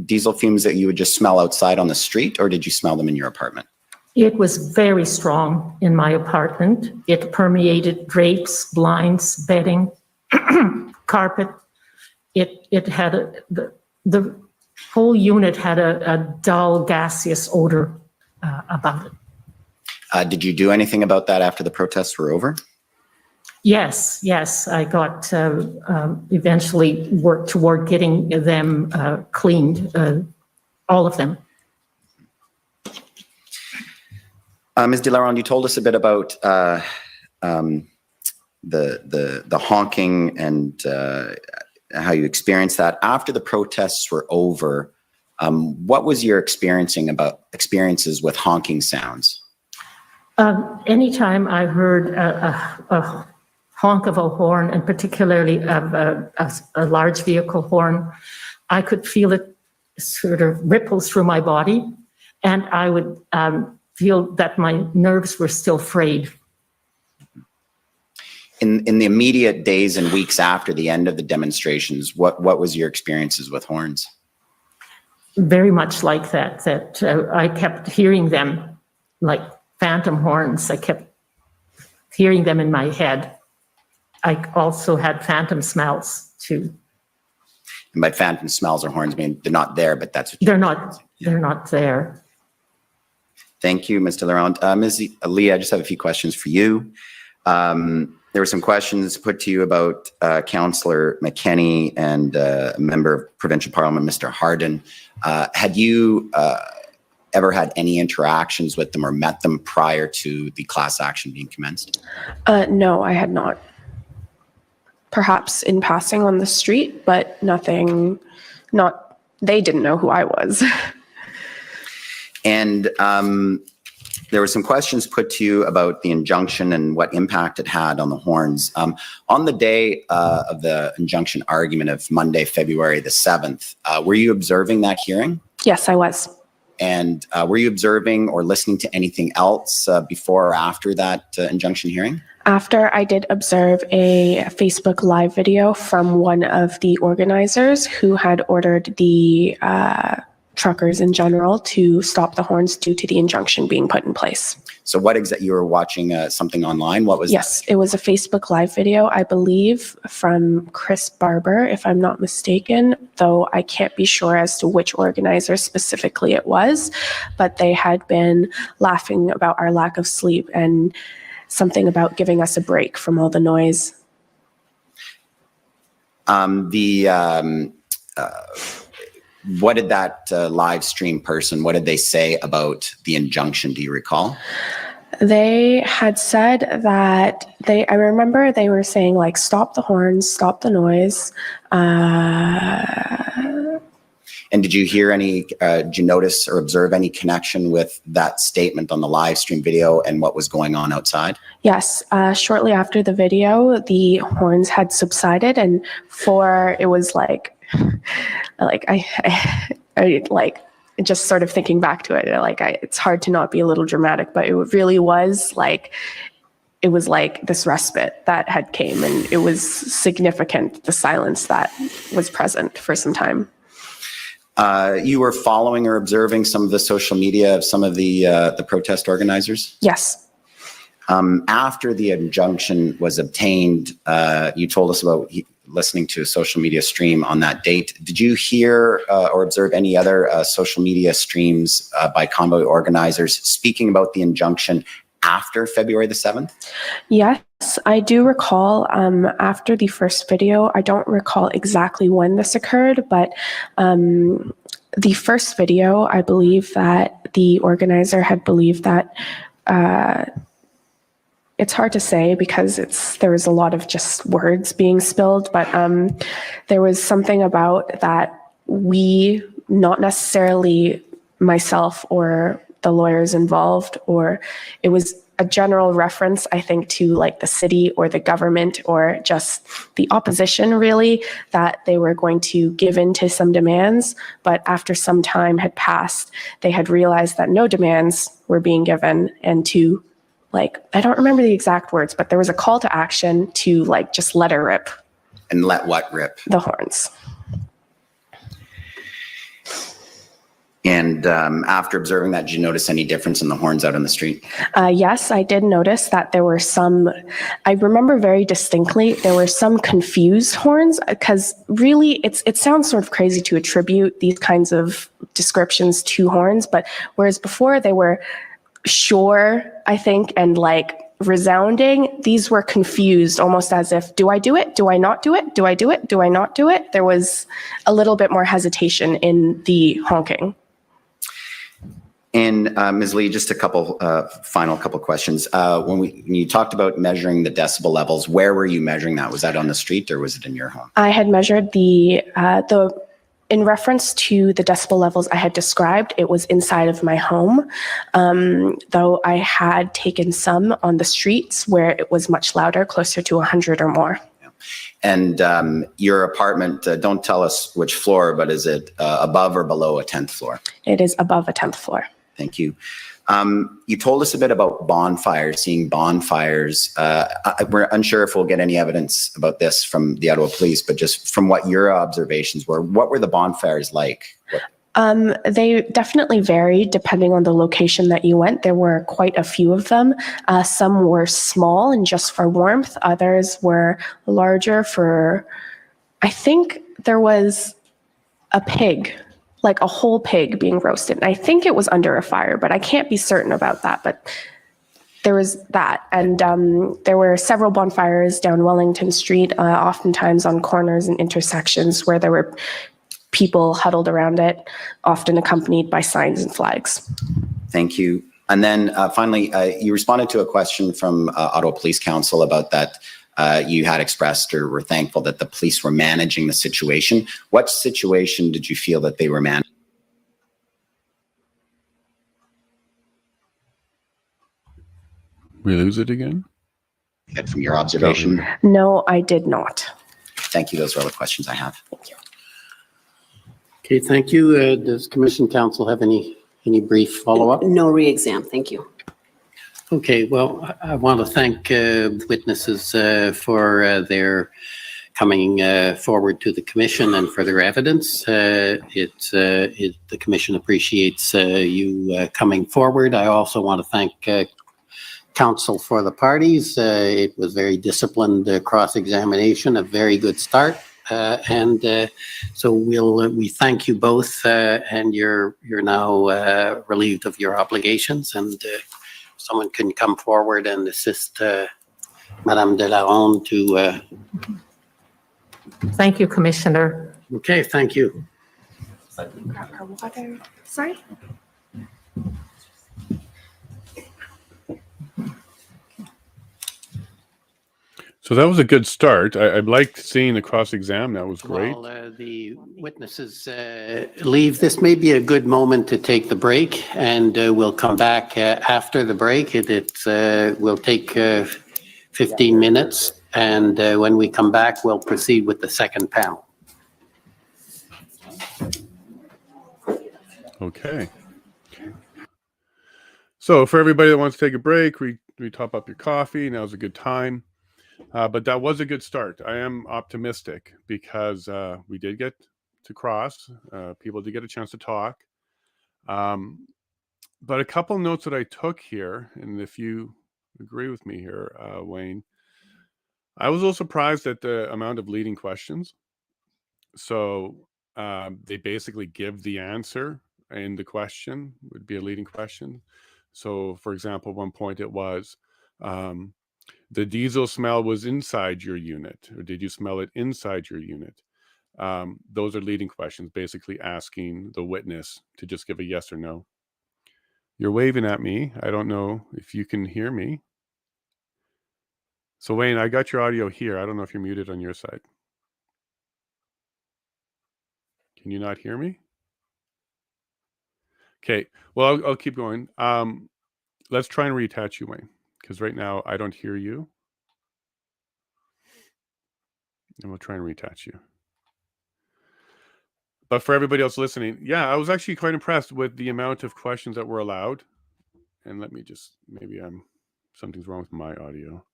diesel fumes that you would just smell outside on the street, or did you smell them in your apartment? It was very strong in my apartment. It permeated drapes, blinds, bedding, carpet. It had the whole unit had a dull, gaseous odor about it. Did you do anything about that after the protests were over? Yes. I got eventually worked toward getting them cleaned, all of them. Ms. De La Ronde, you told us a bit about the honking and how you experienced that. After the protests were over, what was your experiences with honking sounds? Anytime I heard a honk of a horn, and particularly of a large vehicle horn, I could feel it sort of ripple through my body, and I would feel that my nerves were still frayed. In the immediate days and weeks after the end of the demonstrations, what was your experiences with horns? Very much like that, I kept hearing them like phantom horns. I kept hearing them in my head. I also had phantom smells too. And by phantom smells or horns, I mean, they're not there, but that's what they're not there. Thank you, Ms. De La Ronde. Ms. Lee, I just have a few questions for you. There were some questions put to you about Councillor McKenney and a member of Provincial Parliament, Mr. Hardin. Had you ever had any interactions with them or met them prior to the class action being commenced? No, I had not. Perhaps in passing on the street, but nothing, they didn't know who I was. And there were some questions put to you about the injunction and what impact it had on the horns. On the day of the injunction argument of Monday, February the 7th, were you observing that hearing? Yes, I was. And were you observing or listening to anything else before or after that injunction hearing? After, I did observe a Facebook Live video from one of the organizers who had ordered the truckers in general to stop the horns due to the injunction being put in place. So what exactly, you were watching something online? What was Yes, it was a Facebook Live video, I believe, from Chris Barber, if I'm not mistaken, though I can't be sure as to which organizer specifically it was, but they had been laughing about our lack of sleep and something about giving us a break from all the noise. What did that live stream person, what did they say about the injunction? Do you recall? They had said that I remember they were saying like, stop the horns, stop the noise. And did you hear did you notice or observe any connection with that statement on the live stream video and what was going on outside? Yes, shortly after the video, the horns had subsided, and it was like I just sort of thinking back to it, it's hard to not be a little dramatic, but it really was like, it was like this respite that had came, and it was significant, the silence that was present for some time. You were following or observing some of the social media of some of the protest organizers? Yes. After the injunction was obtained, you told us about listening to a social media stream on that date. Did you hear or observe any other social media streams by convoy organizers speaking about the injunction after February the 7th? Yes, I do recall after the first video. I don't recall exactly when this occurred, but the first video, I believe that the organizer had believed that it's hard to say because there was a lot of just words being spilled, but there was something about that we, not necessarily myself or the lawyers involved, or it was a general reference, I think, to like the city or the government or just the opposition, really, that they were going to give in to some demands. But after some time had passed, they had realized that no demands were being given, and to I don't remember the exact words, but there was a call to action to just let her rip. And let what rip? The horns. And after observing that, did you notice any difference in the horns out on the street? Yes, I did notice that there were some, I remember very distinctly, there were some confused horns, because really it sounds sort of crazy to attribute these kinds of descriptions to horns, but whereas before they were sure, I think, and resounding, these were confused, almost as if, do I do it? Do I not do it? Do I do it? Do I not do it? There was a little bit more hesitation in the honking. And Ms. Lee, just a couple final questions. When you talked about measuring the decibel levels, where were you measuring that? Was that on the street or was it in your home? I had measured in reference to the decibel levels I had described, it was inside of my home, though I had taken some on the streets where it was much louder, closer to 100 or more. And your apartment, don't tell us which floor, but is it above or below a 10th floor? It is above a 10th floor. Thank you. You told us a bit about bonfires, seeing bonfires. We're unsure if we'll get any evidence about this from the Ottawa Police, but just from what your observations were, what were the bonfires like? They definitely vary depending on the location that you went. There were quite a few of them. Some were small and just for warmth. Others were larger for, I think there was a pig, like a whole pig being roasted. And I think it was under a fire, but I can't be certain about that. But there was that. And there were several bonfires down Wellington Street, oftentimes on corners and intersections where there were people huddled around it, often accompanied by signs and flags. Thank you. And then finally, you responded to a question from Ottawa Police Council about that you had expressed or were thankful that the police were managing the situation. What situation did you feel that they were managing? We lose it again? From your observation? No, I did not. Thank you. Those are all the questions I have. Thank you. Okay, thank you. Does Commission Council have any brief follow-up? No re-exam, thank you. Okay, well, I want to thank witnesses for their coming forward to the Commission and for their evidence. The Commission appreciates you coming forward. I also want to thank counsel for the parties. It was very disciplined cross-examination, a very good start. So we thank you both, and you're now relieved of your obligations, and someone can come forward and assist Madame de la Ronde to. Thank you, Commissioner. Okay, thank you. Grab her water. Sorry. So that was a good start. I liked seeing the cross-exam. That was great. While the witnesses leave, this may be a good moment to take the break, and we'll come back after the break. It will take 15 minutes, and when we come back, we'll proceed with the second panel. Okay. So for everybody that wants to take a break, we top up your coffee. Now's a good time. But that was a good start. I am optimistic because we did get to cross. People did get a chance to talk. But a couple notes that I took here, and if you agree with me here, Wayne, I was a little surprised at the amount of leading questions. So they basically give the answer, and the question would be a leading question. So, for example, one point it was, the diesel smell was inside your unit, or did you smell it inside your unit? Those are leading questions, basically asking the witness to just give a yes or no. You're waving at me. I don't know if you can hear me. So Wayne, I got your audio here. I don't know if you're muted on your side. Can you not hear me? Okay, well, I'll keep going. Let's try and reattach you, Wayne, because right now I don't hear you. And we'll try and reattach you. But for everybody else listening, yeah, I was actually quite impressed with the amount of questions that were allowed. And let me just, maybe something's wrong with my audio.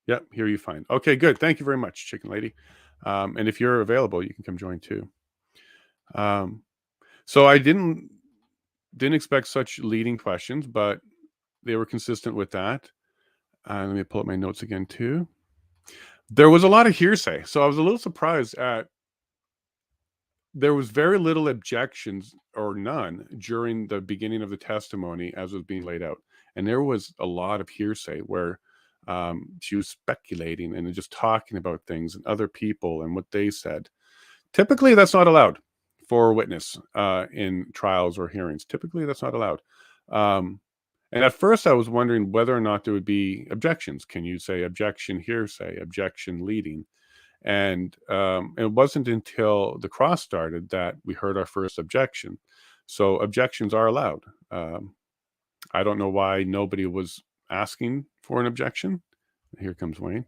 Yep, hear you fine. Okay, good. Thank you very much, Chicken Lady. And if you're available, you can come join too. So I didn't expect such leading questions, but they were consistent with that. Let me pull up my notes again too. There was a lot of hearsay, so I was a little surprised at there was very little objections or none during the beginning of the testimony as it was being laid out. And there was a lot of hearsay where she was speculating and just talking about things and other people and what they said. Typically, that's not allowed for a witness in trials or hearings. Typically, that's not allowed. And at first, I was wondering whether or not there would be objections. Can you say objection hearsay, objection leading? And it wasn't until the cross started that we heard our first objection. So objections are allowed. I don't know why nobody was asking for an objection. Here comes Wayne.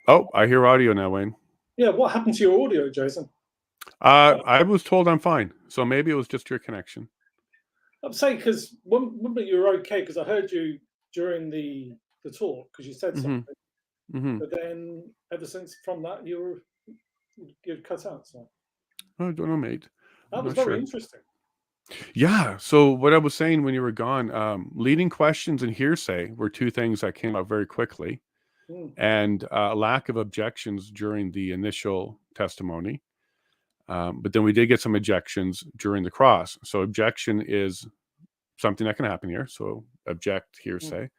Oh, I hear audio now, Wayne. Yeah, what happened to your audio, Jason? I was told I'm fine. So maybe it was just your connection. I'm saying because one minute you were okay because I heard you during the talk because you said something, but then ever since from that you're cut out. So I don't know, mate. That was very interesting. Yeah. So what I was saying when you were gone, leading questions and hearsay were two things that came up very quickly, and lack of objections during the initial testimony. But then we did get some objections during the cross. So objection is something that can happen here. So object hearsay,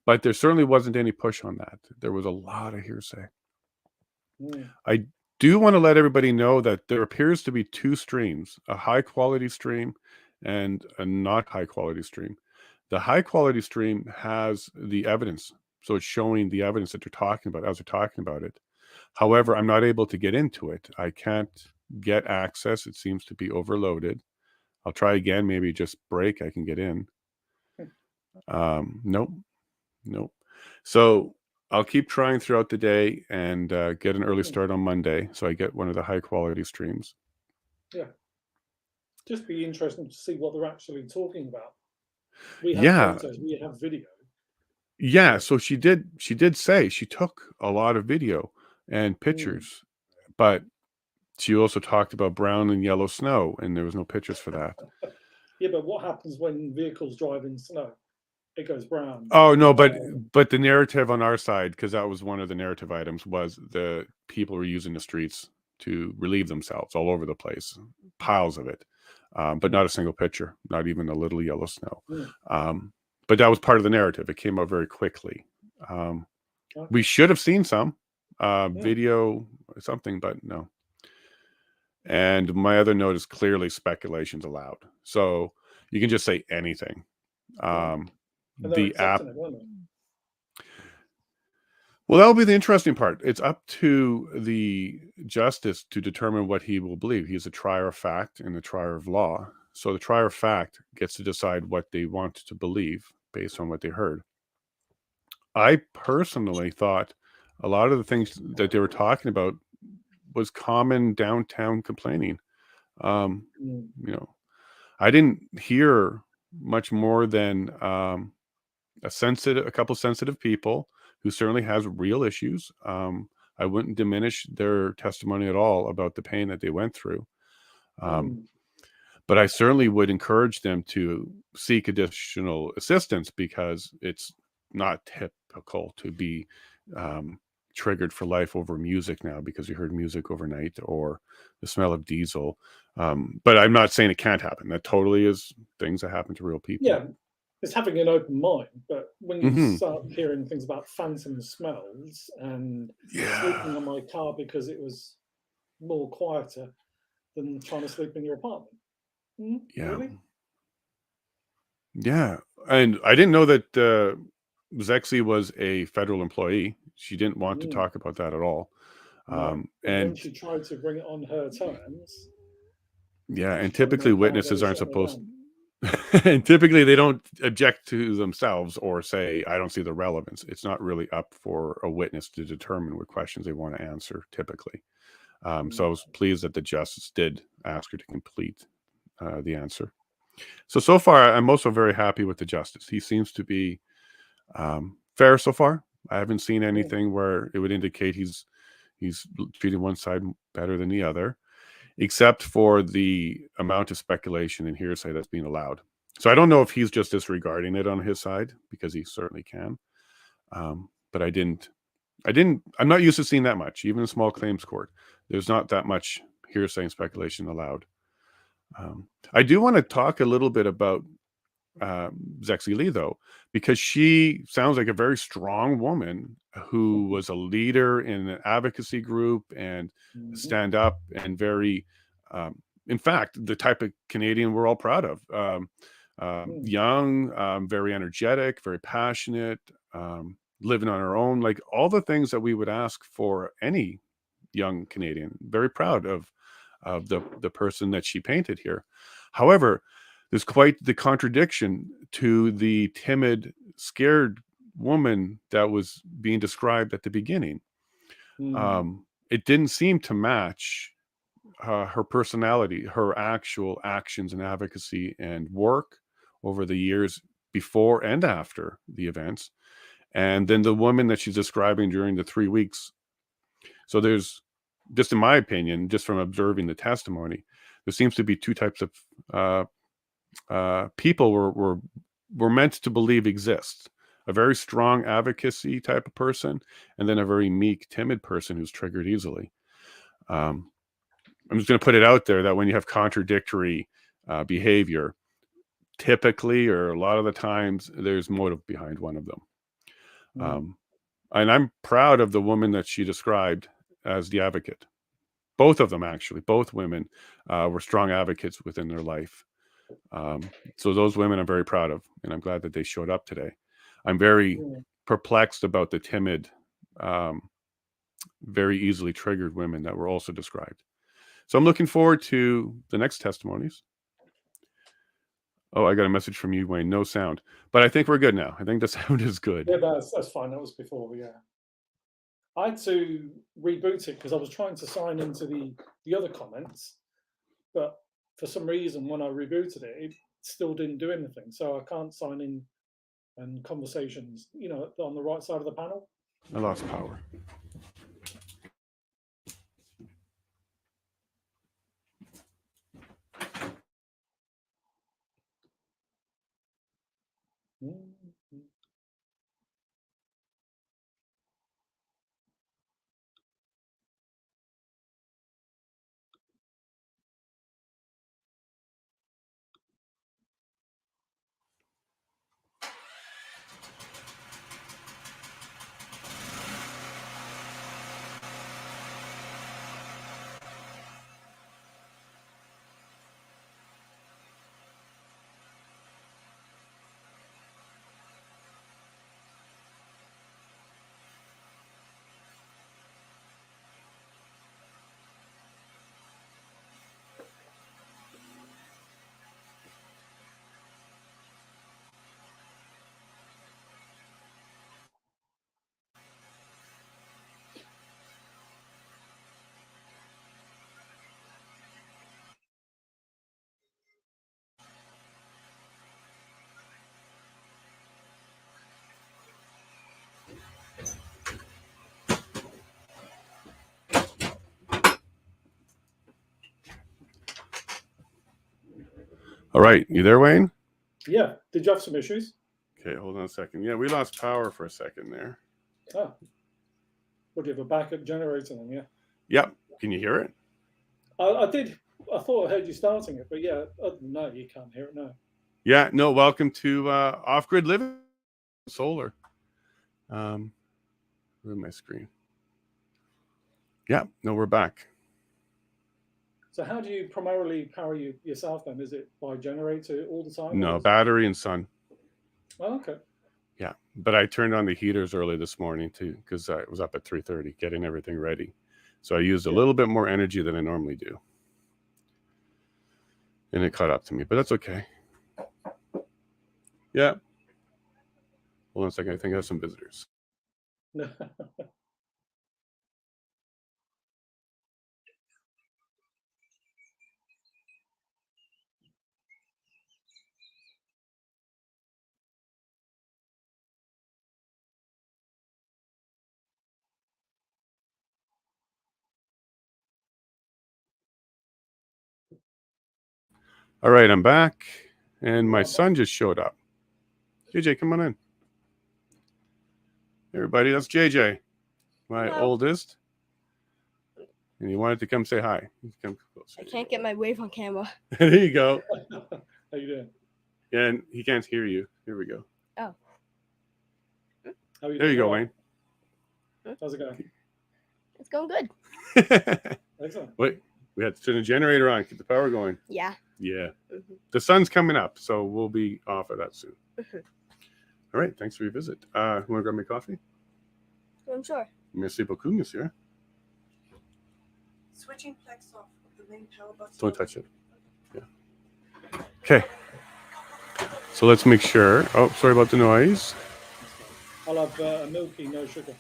but there certainly wasn't any push on that. There was a lot of hearsay. I do want to let everybody know that there appears to be two streams, a high quality stream and a not high quality stream. The high quality stream has the evidence. So it's showing the evidence that they're talking about as they're talking about it. However, I'm not able to get into it. I can't get access. It seems to be overloaded. I'll try again, maybe just break. I can get in. Nope. So I'll keep trying throughout the day and get an early start on Monday. So I get one of the high quality streams. Yeah. Just be interesting to see what they're actually talking about. We have photos, we have video. Yeah. So she did say she took a lot of video and pictures, but she also talked about brown and yellow snow, and there was no pictures for that. Yeah, but what happens when vehicles drive in snow? It goes brown. Oh no, but the narrative on our side, because that was one of the narrative items, was the people were using the streets to relieve themselves all over the place, piles of it, but not a single picture, not even a little yellow snow. But that was part of the narrative. It came out very quickly. We should have seen some video or something, but no. And my other note is clearly speculation's allowed. So you can just say anything. The app. Well, that'll be the interesting part. It's up to the justice to determine what he will believe. He's a trier of fact and a trier of law. So the trier of fact gets to decide what they want to believe based on what they heard. I personally thought a lot of the things that they were talking about was common downtown complaining. You know, I didn't hear much more than a couple sensitive people who certainly has real issues. I wouldn't diminish their testimony at all about the pain that they went through. But I certainly would encourage them to seek additional assistance because it's not typical to be triggered for life over music now because you heard music overnight or the smell of diesel. But I'm not saying it can't happen. That totally is things that happen to real people. Yeah, it's having an open mind. But when you start hearing things about phantom smells and sleeping in my car because it was more quieter than trying to sleep in your apartment. Really? Yeah. And I didn't know that Zexi was a federal employee. She didn't want to talk about that at all. And she tried to bring it on her terms. Yeah, and typically witnesses aren't supposed and typically they don't object to themselves or say, I don't see the relevance. It's not really up for a witness to determine what questions they want to answer typically. So I was pleased that the justice did ask her to complete the answer. So far, I'm also very happy with the justice. He seems to be fair so far. I haven't seen anything where it would indicate he's treating one side better than the other, except for the amount of speculation and hearsay that's being allowed. So I don't know if he's just disregarding it on his side, because he certainly can. But I'm not used to seeing that much, even in small claims court. There's not that much hearsay and speculation allowed. I do want to talk a little bit about Zexi Lee, though, because she sounds like a very strong woman who was a leader in an advocacy group and stand up and very in fact, the type of Canadian we're all proud of. Young, very energetic, very passionate, living on her own, like all the things that we would ask for any young Canadian. Very proud of the person that she painted here. However, there's quite the contradiction to the timid, scared woman that was being described at the beginning. It didn't seem to match her personality, her actual actions and advocacy and work over the years before and after the events. And then the woman that she's describing during the 3 weeks. So there's, just in my opinion, just from observing the testimony, there seems to be two types of people we're meant to believe exist. A very strong advocacy type of person, and then a very meek, timid person who's triggered easily. I'm just going to put it out there that when you have contradictory behavior, typically, or a lot of the times, there's motive behind one of them. And I'm proud of the woman that she described as the advocate. Both of them, actually, both women were strong advocates within their life. So those women I'm very proud of, and I'm glad that they showed up today. I'm very perplexed about the timid, very easily triggered women that were also described. So I'm looking forward to the next testimonies. Oh, I got a message from you, Wayne. No sound. But I think we're good now. I think the sound is good. Yeah, that's fine. That was before, yeah. I had to reboot it because I was trying to sign into the other comments, but for some reason, when I rebooted it, it still didn't do anything. So I can't sign in and conversations, on the right side of the panel. I lost power. All right, you there, Wayne? Yeah. Did you have some issues? Okay, hold on a second. Yeah, we lost power for a second there. Oh. Would you have a backup generator then, yeah? Yep. Can you hear it? I did. I thought I heard you starting it, but yeah, other than that, you can't hear it now. Yeah, no, welcome to Off-Grid Living Solar. Where's my screen? Yeah, no, we're back. So how do you primarily power yourself then? Is it by generator all the time? No, battery and sun. Oh, okay. Yeah, but I turned on the heaters early this morning too, because I was up at 3:30 getting everything ready. So I used a little bit more energy than I normally do. And it caught up to me, but that's okay. Yeah. Hold on a second. I think I have some visitors. All right, I'm back, and my son just showed up. JJ, come on in. Everybody, that's JJ, my oldest. And he wanted to come say hi. Come closer. I can't get my wave on camera. There you go. How you doing? And he can't hear you. Here we go. Oh. There you go, Wayne. How's it going? It's going good. Excellent. Wait, We had to turn the generator on, keep the power going. Yeah. Yeah. The sun's coming up, so we'll be off of that soon. All right. Thanks for your visit. You want to grab me coffee? I'm sure. Merci beaucoup, monsieur. Switching plex off of the main power button. Don't touch it. Yeah. Okay. So let's make sure. Oh, sorry about the noise. I'll have a milky, no sugar.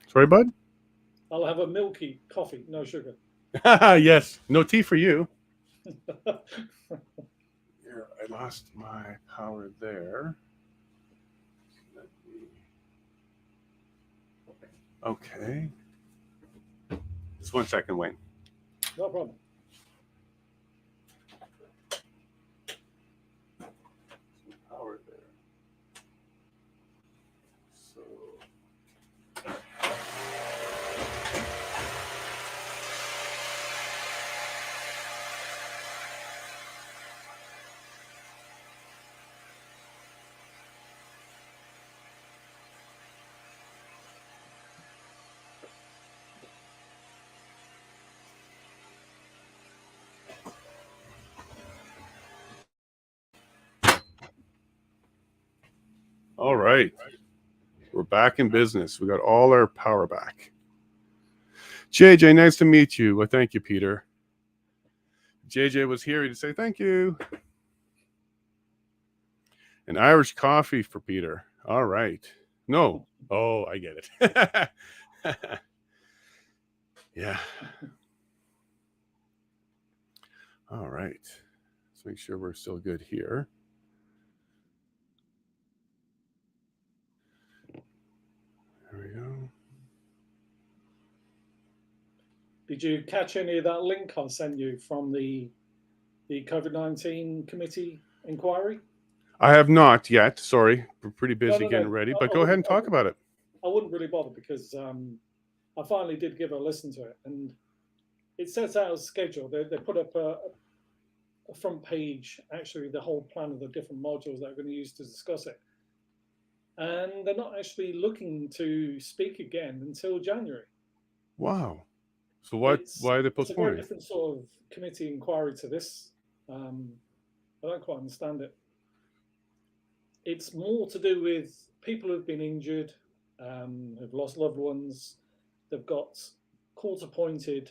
Sorry, bud? I'll have a milky coffee, no sugar. Yes. No tea for you. Here, I lost my power there. Okay. Just 1 second, Wayne. No problem. Power there. So. All right. We're back in business. We got all our power back. JJ, nice to meet you. Well, thank you, Peter. JJ was here to say thank you. An Irish coffee for Peter. All right. No. Oh, I get it. Yeah. All right. Let's make sure we're still good here. There we go. Did you catch any of that link I sent you from the COVID-19 committee inquiry? I have not yet. Sorry. We're pretty busy No. getting ready, but go ahead and talk about it. I wouldn't really bother because I finally did give a listen to it, and it sets out a schedule. They put up a front page, actually the whole plan of the different modules that they're going to use to discuss it. And they're not actually looking to speak again until January. Wow. So why are they It's a very postponing? different sort of committee inquiry to this. I don't quite understand it. It's more to do with people who've been injured, who've lost loved ones. They've got court-appointed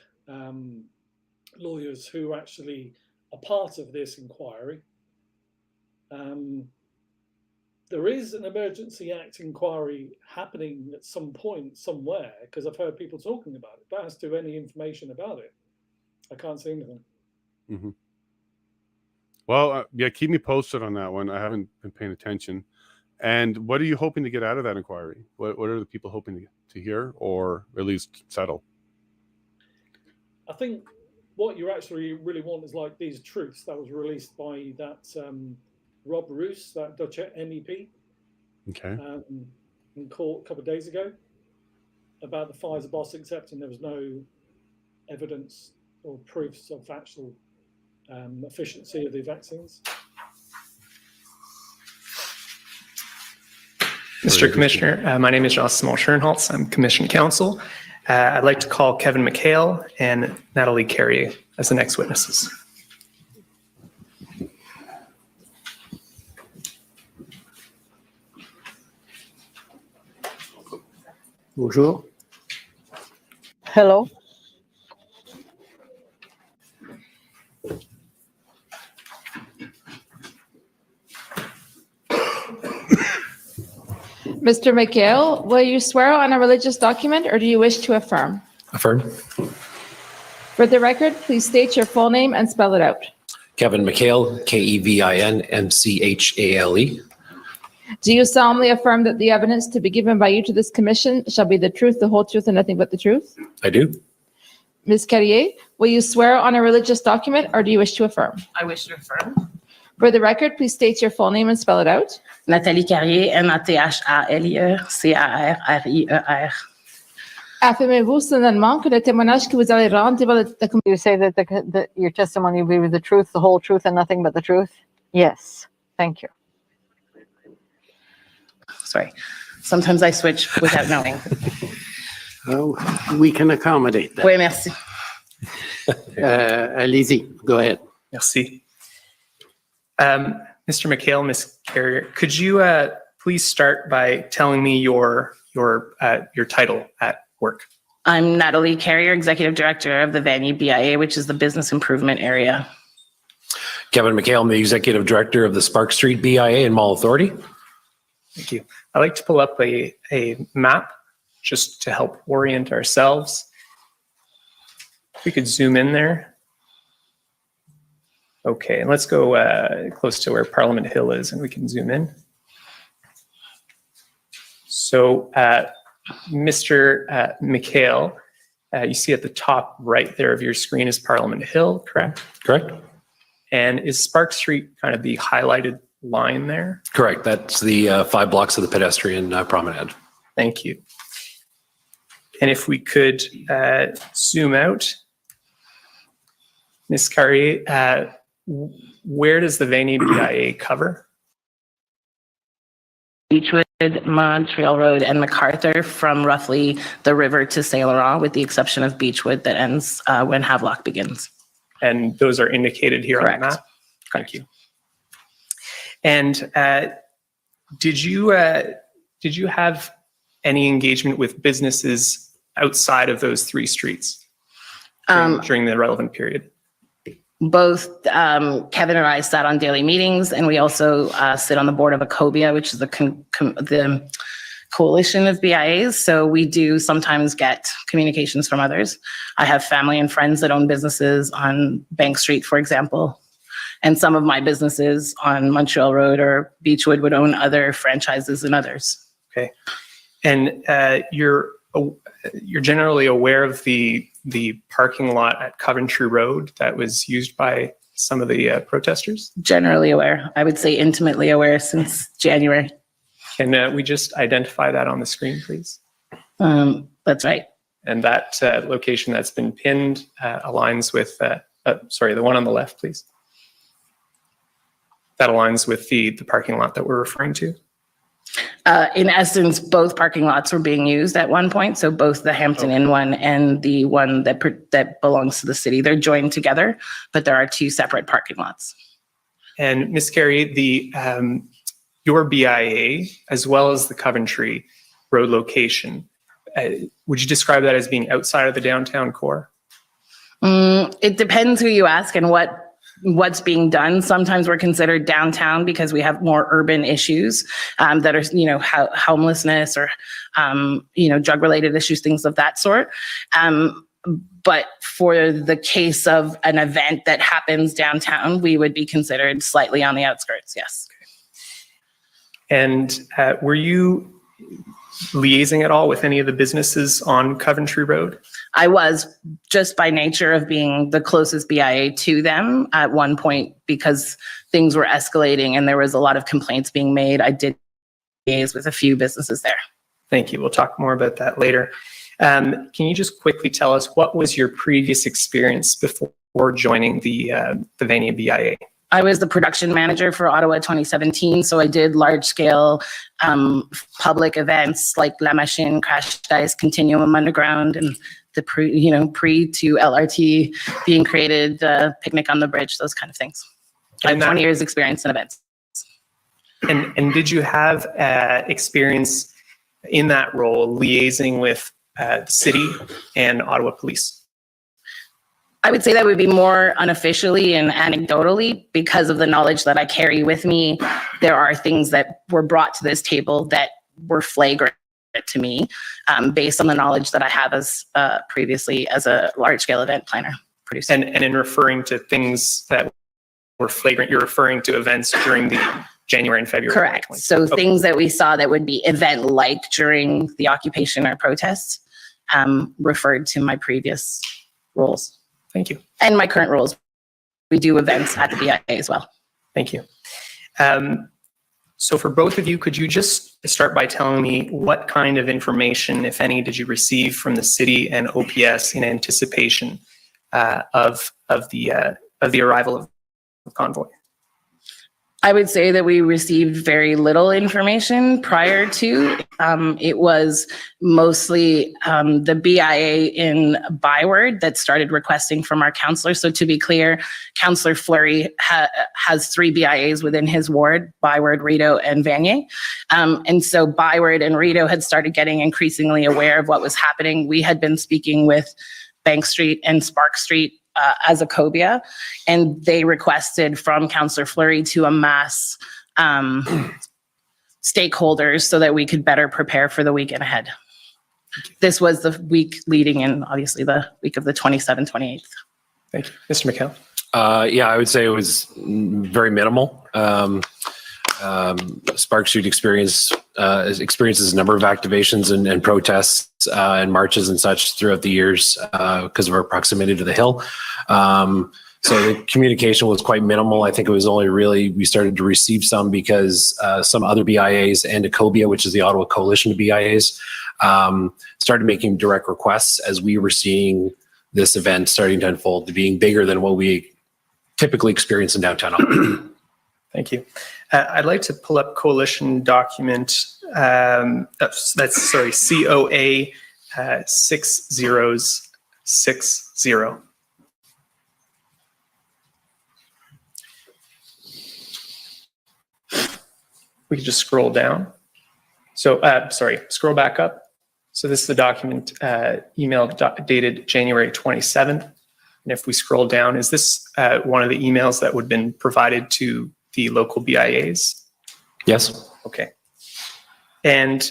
lawyers who actually are part of this inquiry. There is an Emergency Act inquiry happening at some point somewhere, because I've heard people talking about it, but as to any information about it, I can't see anything. Mm-hmm. Well, yeah, keep me posted on that one. I haven't been paying attention. And what are you hoping to get out of that inquiry? What are the people hoping to hear or at least settle? I think what you actually really want is like these truths that was released by that Rob Roos, that Dutch MEP, Okay. in court a couple of days ago about the Pfizer boss accepting there was no evidence or proofs of actual efficiency of the vaccines. Mr. Commissioner, my name is Jocelyn Schernholz. I'm Commission Counsel. I'd like to call Kevin McHale and Natalie Carrier as the next witnesses. Bonjour. Hello. Mr. McHale, will you swear on a religious document or do you wish to affirm? Affirm. For the record, please state your full name and spell it out. Kevin McHale, Kevinmchale. Do you solemnly affirm that the evidence to be given by you to this commission shall be the truth, the whole truth, and nothing but the truth? I do. Ms. Carrier, will you swear on a religious document or do you wish to affirm? I wish to affirm. For the record, please state your full name and spell it out. Nathalie Carrier, NATHALIE-CARRIER. Affirmez-vous solennement que le témoignage que vous allez rendre devant la commission. You say that your testimony will be the truth, the whole truth, and nothing but the truth? Yes. Thank you. Sorry. Sometimes I switch without knowing. Oh, we can accommodate that. Oui, merci. Lizzie, go ahead. Merci. Mr. McHale, Ms. Carrier, could you please start by telling me your title at work? I'm Natalie Carrier, Executive Director of the Vanier BIA, which is the business improvement area. Kevin McHale, I'm the Executive Director of the Spark Street BIA and Mall Authority. Thank you. I'd like to pull up a map just to help orient ourselves. If we could zoom in there. Okay, and let's go close to where Parliament Hill is and we can zoom in. So Mr. McHale, you see at the top right there of your screen is Parliament Hill, correct? Correct. And is Spark Street kind of the highlighted line there? Correct. That's the 5 blocks of the pedestrian promenade. Thank you. And if we could zoom out, Ms. Carrier, where does the Vanier BIA cover? Beechwood, Montreal Road, and MacArthur from roughly the river to Saint Laurent, with the exception of Beechwood that ends when Havelock begins. And those are indicated here Correct. on the map? Thank you. And did you have any engagement with businesses outside of those 3 streets during the relevant period? Both Kevin and I sat on daily meetings, and we also sit on the board of ACOBIA, which is the coalition of BIAs. So we do sometimes get communications from others. I have family and friends that own businesses on Bank Street, for example. And some of my businesses on Montreal Road or Beechwood would own other franchises and others. Okay. And you're generally aware of the parking lot at Coventry Road that was used by some of the protesters? Generally aware. I would say intimately aware since January. Can we just identify that on the screen, please? That's right. And that location that's been pinned aligns with, sorry, the one on the left, please. That aligns with the parking lot that we're referring to? In essence, both parking lots were being used at one point. So both the Hampton Inn one and the one that belongs to the city, they're joined together, but there are 2 separate parking lots. And Ms. Carey, your BIA, as well as the Coventry Road location, would you describe that as being outside of the downtown core? It depends who you ask and what's being done. Sometimes we're considered downtown because we have more urban issues that are, homelessness or, drug-related issues, things of that sort. But for the case of an event that happens downtown, we would be considered slightly on the outskirts, yes. And were you liaising at all with any of the businesses on Coventry Road? I was, just by nature of being the closest BIA to them at one point, because things were escalating and there was a lot of complaints being made. I did liaise with a few businesses there. Thank you. We'll talk more about that later. Can you just quickly tell us what was your previous experience before joining the Vanier BIA? I was the production manager for Ottawa 2017, so I did large-scale public events like La Machine, Crash Dice, Continuum Underground, and the pre to LRT being created, Picnic on the Bridge, those kind of things. I have 20 years experience in events. And did you have experience in that role liaising with the city and Ottawa Police? I would say that would be more unofficially and anecdotally because of the knowledge that I carry with me. There are things that were brought to this table that were flagrant to me based on the knowledge that I have as previously as a large-scale event planner producer. And in referring to things that were flagrant, you're referring to events during the January and February? Correct. So things that we saw that would be event-like during the occupation or protests referred to my previous roles. Thank you. And my current roles. We do events at the BIA as well. Thank you. So for both of you, could you just start by telling me what kind of information, if any, did you receive from the city and OPS in anticipation of the arrival of the convoy? I would say that we received very little information prior to. It was mostly the BIA in Byward that started requesting from our counselor. So to be clear, Councillor Fleury has 3 BIAs within his ward, Byward, Rideau, and Vanier. And so Byward and Rideau had started getting increasingly aware of what was happening. We had been speaking with Bank Street and Spark Street as a cobia, and they requested from Councillor Fleury to amass stakeholders so that we could better prepare for the weekend ahead. This was the week leading in, obviously, the week of the 27th, 28th. Thank you. Mr. McHale? Yeah, I would say it was very minimal. Spark Street experiences a number of activations and protests and marches and such throughout the years because of our proximity to the Hill. So the communication was quite minimal. I think it was only really, we started to receive some because some other BIAs and Ecobia, which is the Ottawa Coalition of BIAs, started making direct requests as we were seeing this event starting to unfold to being bigger than what we typically experience in downtown Ottawa. Thank you. I'd like to pull up coalition document, COA 6060. We could just scroll down. So, scroll back up. So this is the document email dated January 27th. And if we scroll down, is this one of the emails that would have been provided to the local BIAs? Yes. Okay. And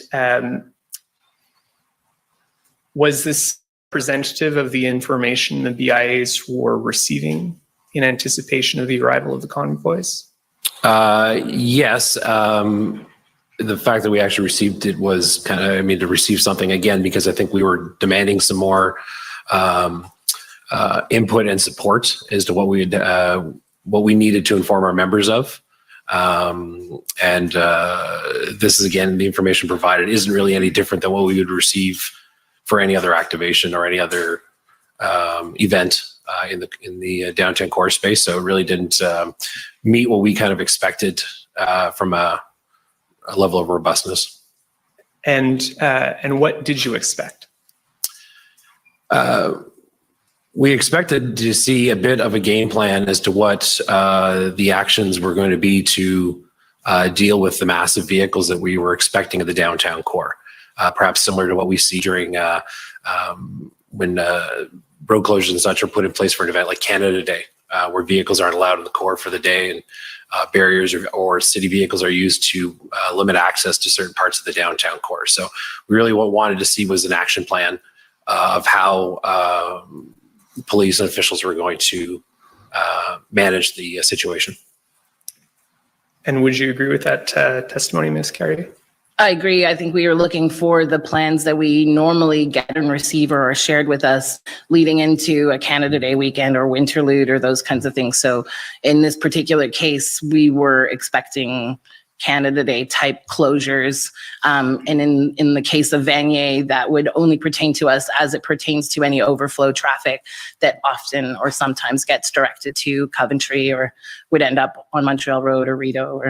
was this representative of the information the BIAs were receiving in anticipation of the arrival of the convoys? Yes. The fact that we actually received it was kind of, to receive something again, because I think we were demanding some more input and support as to what we needed to inform our members of. This is, again, the information provided isn't really any different than what we would receive for any other activation or any other event in the downtown core space. So it really didn't meet what we kind of expected from a level of robustness. And what did you expect? We expected to see a bit of a game plan as to what the actions were going to be to deal with the massive vehicles that we were expecting of the downtown core. Perhaps similar to what we see during when road closures and such are put in place for an event like Canada Day, where vehicles aren't allowed in the core for the day, and barriers or city vehicles are used to limit access to certain parts of the downtown core. So we really what wanted to see was an action plan of how police and officials were going to manage the situation. And would you agree with that testimony, Ms. Carey? I agree. I think we are looking for the plans that we normally get and receive or are shared with us leading into a Canada Day weekend or Winterlude or those kinds of things. So in this particular case, we were expecting Canada Day type closures. And in the case of Vanier, that would only pertain to us as it pertains to any overflow traffic that often or sometimes gets directed to Coventry or would end up on Montreal Road or Rideau.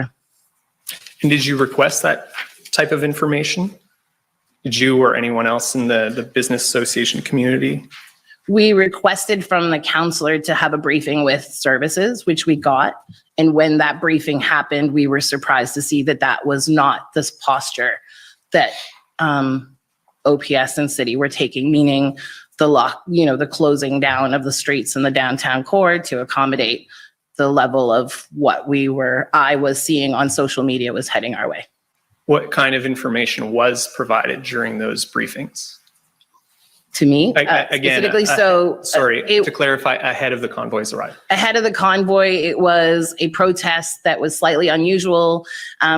And did you request that type of information? Did you or anyone else in the business association community? We requested from the counselor to have a briefing with services, which we got. And when that briefing happened, we were surprised to see that that was not this posture that OPS and city were taking, meaning the closing down of the streets in the downtown core to accommodate the level of what I was seeing on social media was heading our way. What kind of information was provided during those briefings? To me, again, specifically. To clarify, ahead of the convoy's arrival. Ahead of the convoy, it was a protest that was slightly unusual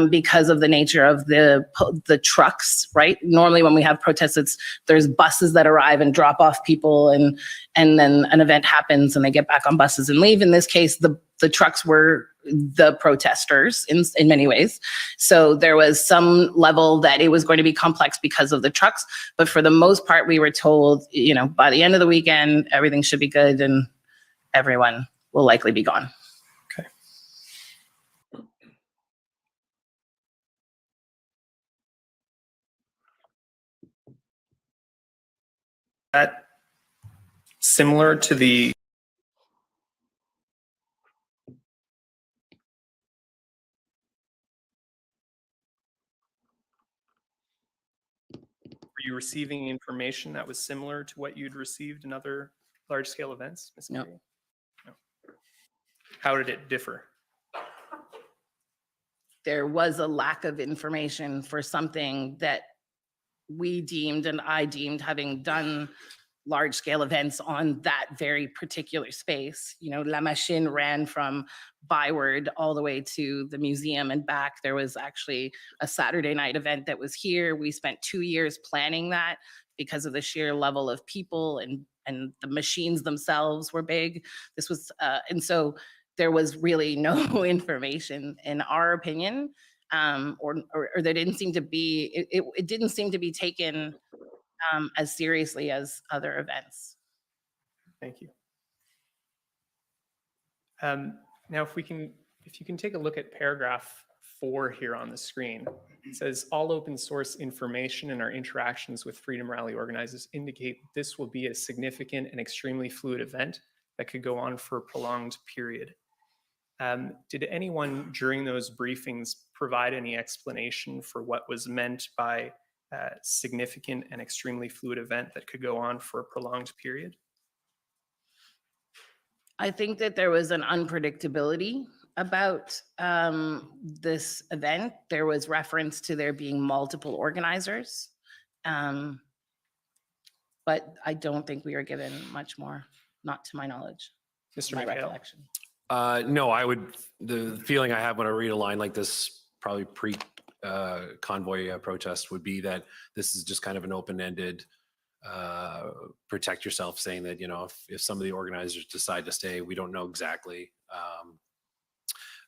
because of the nature of the trucks, right? Normally when we have protests, there's buses that arrive and drop off people and then an event happens and they get back on buses and leave. In this case, the trucks were the protesters in many ways. So there was some level that it was going to be complex because of the trucks. But for the most part, we were told, by the end of the weekend, everything should be good and everyone will likely be gone. Okay. that similar to the were you receiving information that was similar to what you'd received in other large-scale events, Ms. No. Carey? No. How did it differ? There was a lack of information for something that we deemed and I deemed, having done large scale events on that very particular space. You know, La Machine ran from Byward all the way to the museum and back. There was actually a Saturday night event that was here. We spent 2 years planning that because of the sheer level of people, and the machines themselves were big. This was, and so there was really no information, in our opinion, or there didn't seem to be, it didn't seem to be taken as seriously as other events. Thank you. Now, if you can take a look at paragraph 4 here on the screen, it says all open source information in our interactions with Freedom Rally organizers indicate this will be a significant and extremely fluid event that could go on for a prolonged period. Did anyone during those briefings provide any explanation for what was meant by significant and extremely fluid event that could go on for a prolonged period? I think that there was an unpredictability about this event. There was reference to there being multiple organizers, but I don't think we were given much more, not to my knowledge. Mr. My McHale? recollection. No, the feeling I have when I read a line like this, probably convoy protest, would be that this is just kind of an open-ended protect yourself, saying that, you know, if some of the organizers decide to stay, we don't know exactly.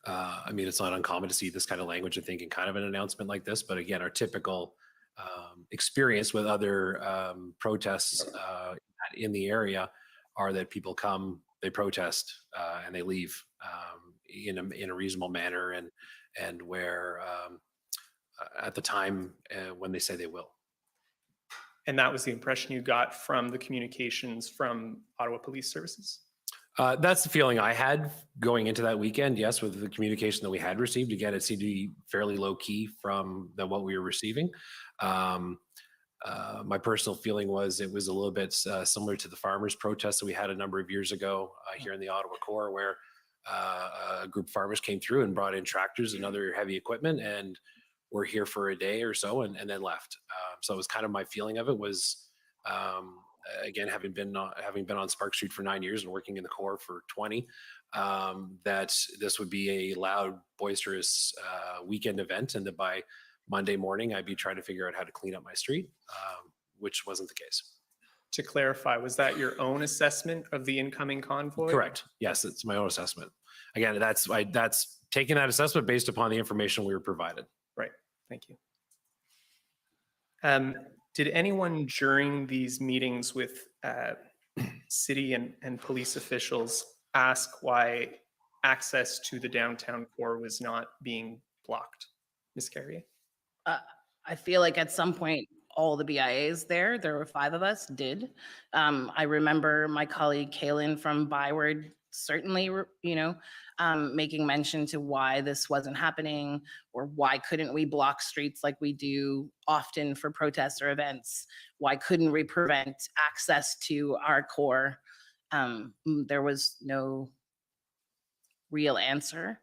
I mean, it's not uncommon to see this kind of language, I think, in kind of an announcement like this. But again, our typical experience with other protests in the area are that people come, they protest, and they leave in a reasonable manner, and where at the time when they say they will. And that was the impression you got from the communications from Ottawa Police Services? That's the feeling I had going into that weekend, yes, with the communication that we had received. Again, it seemed to be fairly low key from what we were receiving. My personal feeling was it was a little bit similar to the farmers' protest that we had a number of years ago here in the Ottawa core, where a group of farmers came through and brought in tractors and other heavy equipment and were here for a day or so and then left. So it was kind of my feeling of it was, again, having been on Spark Street for 9 years and working in the core for 20, that this would be a loud, boisterous weekend event, and that by Monday morning I'd be trying to figure out how to clean up my street, which wasn't the case. To clarify, was that your own assessment of the incoming convoy? Correct. Yes, it's my own assessment. Again, that's taking that assessment based upon the information we were provided. Right. Thank you. Did anyone during these meetings with city and police officials ask why access to the downtown core was not being blocked? Ms. Carrier? I feel like at some point, all the BIAs there were 5 of us, did. I remember my colleague Kaylin from Byward certainly, making mention to why this wasn't happening, or why couldn't we block streets like we do often for protests or events? Why couldn't we prevent access to our core? There was no real answer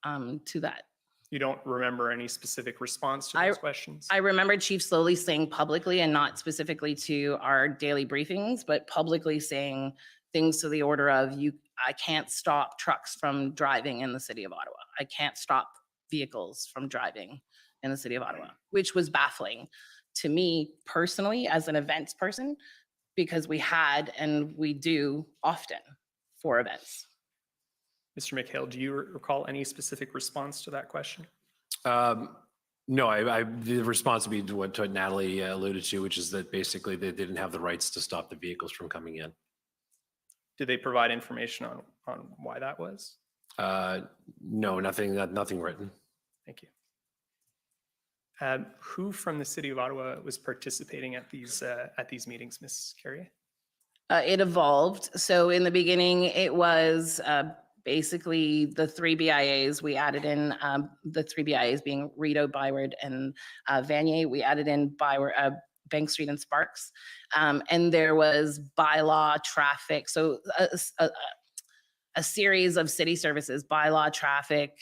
to that. You don't remember any specific response to those questions? I remember Chief Slowly saying publicly, and not specifically to our daily briefings, but publicly saying things to the order of, I can't stop trucks from driving in the city of Ottawa. I can't stop vehicles from driving in the city of Ottawa, which was baffling to me personally as an events person, because we had and we do often for events. Mr. McHale, do you recall any specific response to that question? No, the response would be to what Natalie alluded to, which is that basically they didn't have the rights to stop the vehicles from coming in. Did they provide information on why that was? No, nothing written. Thank you. Who from the city of Ottawa was participating at these meetings, Ms. Carrier? It evolved. So in the beginning, it was basically the three BIAs. We added in the three BIAs being Rideau, Byward, and Vanier. We added in Bank Street and Sparks. And there was bylaw, traffic. So a series of city services, bylaw, traffic,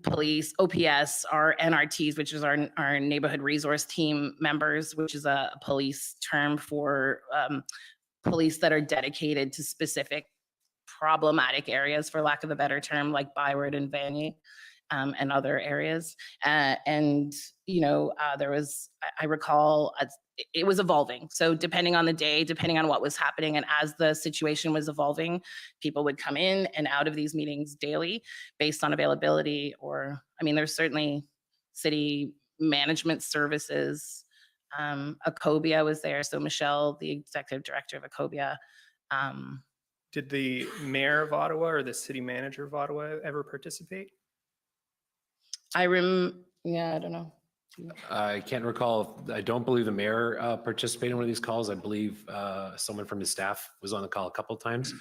police, OPS, our NRTs, which is our neighborhood resource team members, which is a police term for police that are dedicated to specific problematic areas, for lack of a better term, like Byward and Vanier, and other areas. And, you know, there was, I recall, it was evolving. So depending on the day, depending on what was happening, and as the situation was evolving, people would come in and out of these meetings daily based on availability. Or, I mean, there's certainly city management services. Ecobia was there. So Michelle, the executive director of Ecobia. Did the mayor of Ottawa or the city manager of Ottawa ever participate? Yeah, I don't know. I can't recall. I don't believe the mayor participated in one of these calls. I believe someone from his staff was on the call a couple of times.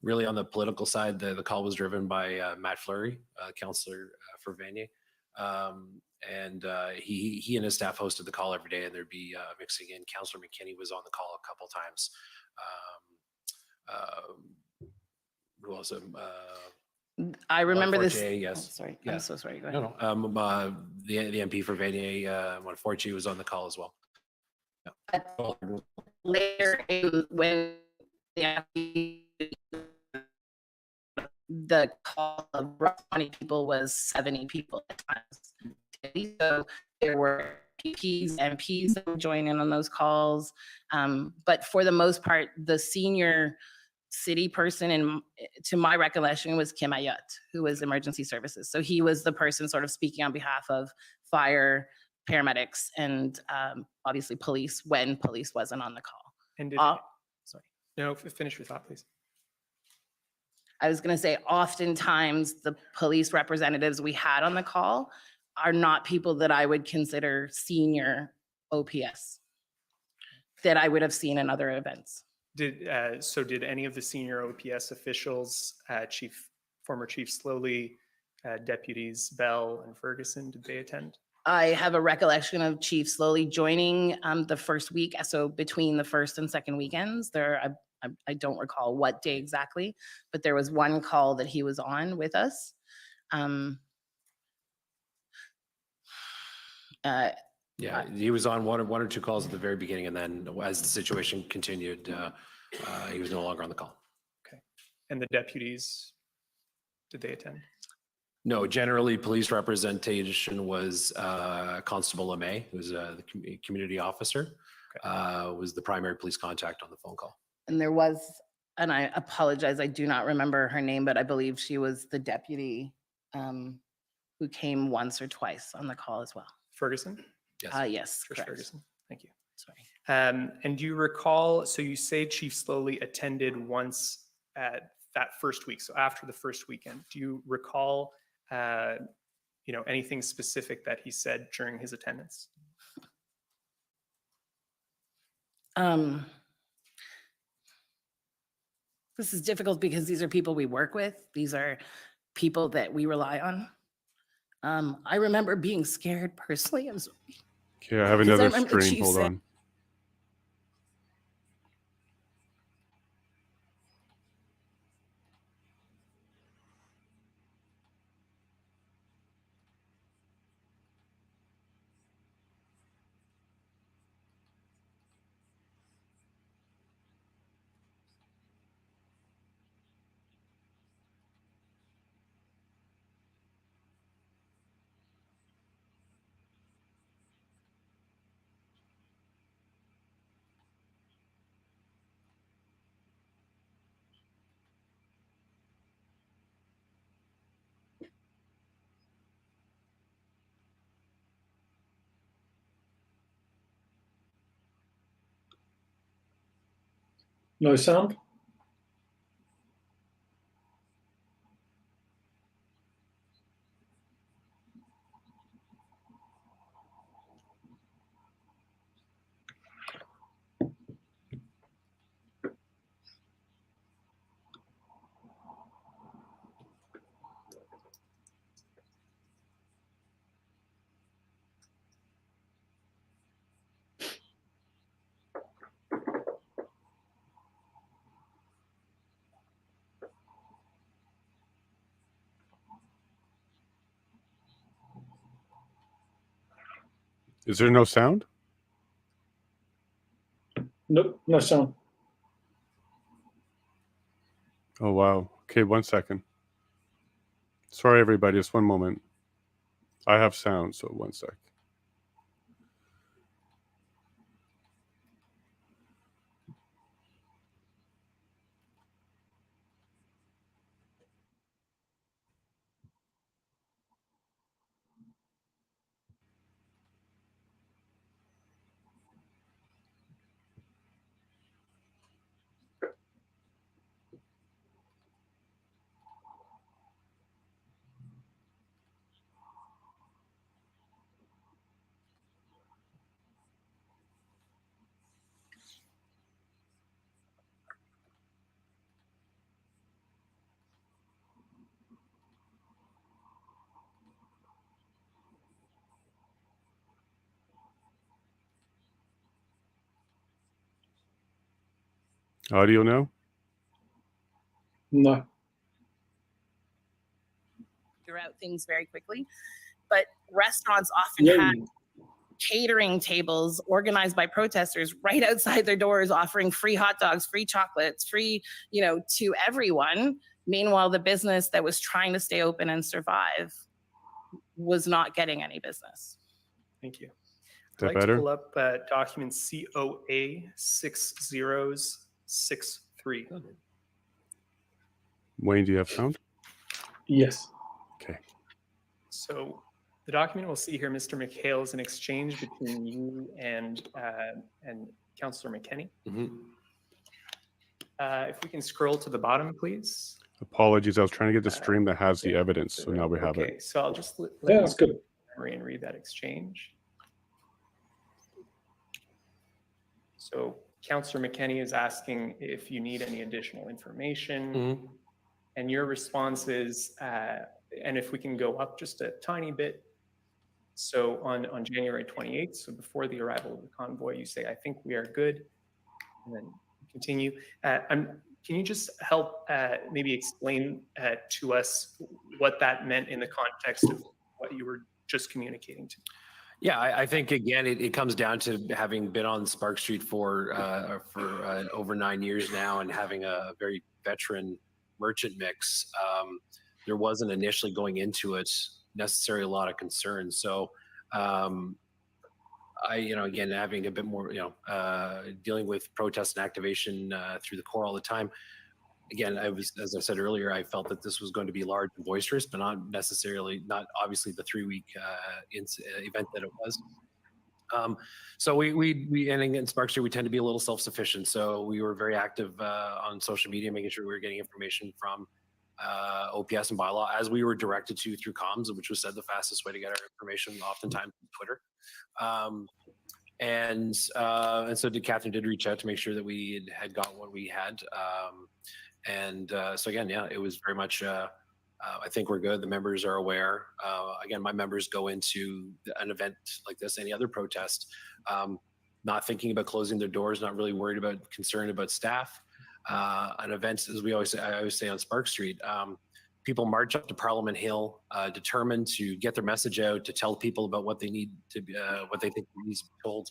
Really on the political side, the call was driven by Matt Fleury, councillor for Vanier. And he and his staff hosted the call every day, and there'd be mixing in. Councillor McKinney was on the call a couple times. Who else? I remember this. Yes. Oh, sorry, Yeah. I'm so sorry. Go ahead. No. The MP for Vanier, Forte was on the call as well. Yeah. Later, when the call of roughly 20 people was 70 people at times. So there were PPs, MPs that would join in on those calls. But for the most part, the senior city person, and to my recollection, was Kim Ayotte, who was emergency services. So he was the person sort of speaking on behalf of fire, paramedics, and obviously police when police wasn't on the call. And did, sorry. No, finish your thought, please. I was going to say, oftentimes the police representatives we had on the call are not people that I would consider senior OPS that I would have seen in other events. So did any of the senior OPS officials, former Chief Slowly, deputies Bell and Ferguson, did they attend? I have a recollection of Chief Slowly joining the first week. So between the first and second weekends, I don't recall what day exactly, but there was one call that he was on with us. Yeah, he was on one or two calls at the very beginning, and then as the situation continued, he was no longer on the call. Okay. And the deputies, did they attend? No, generally police representation was Constable LeMay, who was the community officer, was the primary police contact on the phone call. And there was, and I apologize, I do not remember her name, but I believe she was the deputy who came once or twice on the call as well. Ferguson? Yes. Yes, Trish correct. Ferguson. Thank you. Sorry. And do you recall, so you say Chief Slowly attended once at that first week, so after the first weekend. Do you recall anything specific that he said during his attendance? This is difficult because these are people we work with. These are people that we rely on. I remember being scared personally. I'm sorry. Okay, I have another stream. Hold on. No sound? Is there no sound? Nope, no sound. Oh, wow. Okay, 1 second. Sorry, everybody. Just one moment. I have sound, so 1 sec. Audio now? No. Throughout things very quickly, but restaurants often have catering tables organized by protesters right outside their doors, offering free hot dogs, free chocolates, free, to everyone. Meanwhile, the business that was trying to stay open and survive was not getting any business. Thank you. That I'd like better? to pull up document COA 6063. Wayne, do you have sound? Yes. Okay. So the document we'll see here, Mr. McHale, is an exchange between you and Councillor McKenney. If we can scroll to the bottom, please. Apologies. I was trying to get the stream that has the evidence, so now we have Okay, it. so I'll just let Yeah, that's good. memory and read that exchange. So Councillor McKenney is asking if you need any additional information, and your response is, and if we can go up just a tiny bit. So on January 28th, so before the arrival of the convoy, you say, "I think we are good," and then continue. Can you just help maybe explain to us what that meant in the context of what you were just communicating to? Yeah, I think again, it comes down to having been on Spark Street for over 9 years now, and having a very veteran merchant mix. There wasn't initially going into it necessarily a lot of concern. So, again, having a bit more, dealing with protest and activation through the core all the time. Again, as I said earlier, I felt that this was going to be large and boisterous, but not obviously the 3-week event that it was. So we and in Spark Street, we tend to be a little self-sufficient. So we were very active on social media, making sure we were getting information from OPS and bylaw as we were directed to through comms, which was said the fastest way to get our information, oftentimes Twitter. And so Catherine did reach out to make sure that we had got what we had. So again, yeah, it was very much, I think we're good. The members are aware. Again, my members go into an event like this, any other protest, not thinking about closing their doors, not really concerned about staff. An event, as I always say on Spark Street, people march up to Parliament Hill, determined to get their message out, to tell people about what they need to be, what they think needs to be told,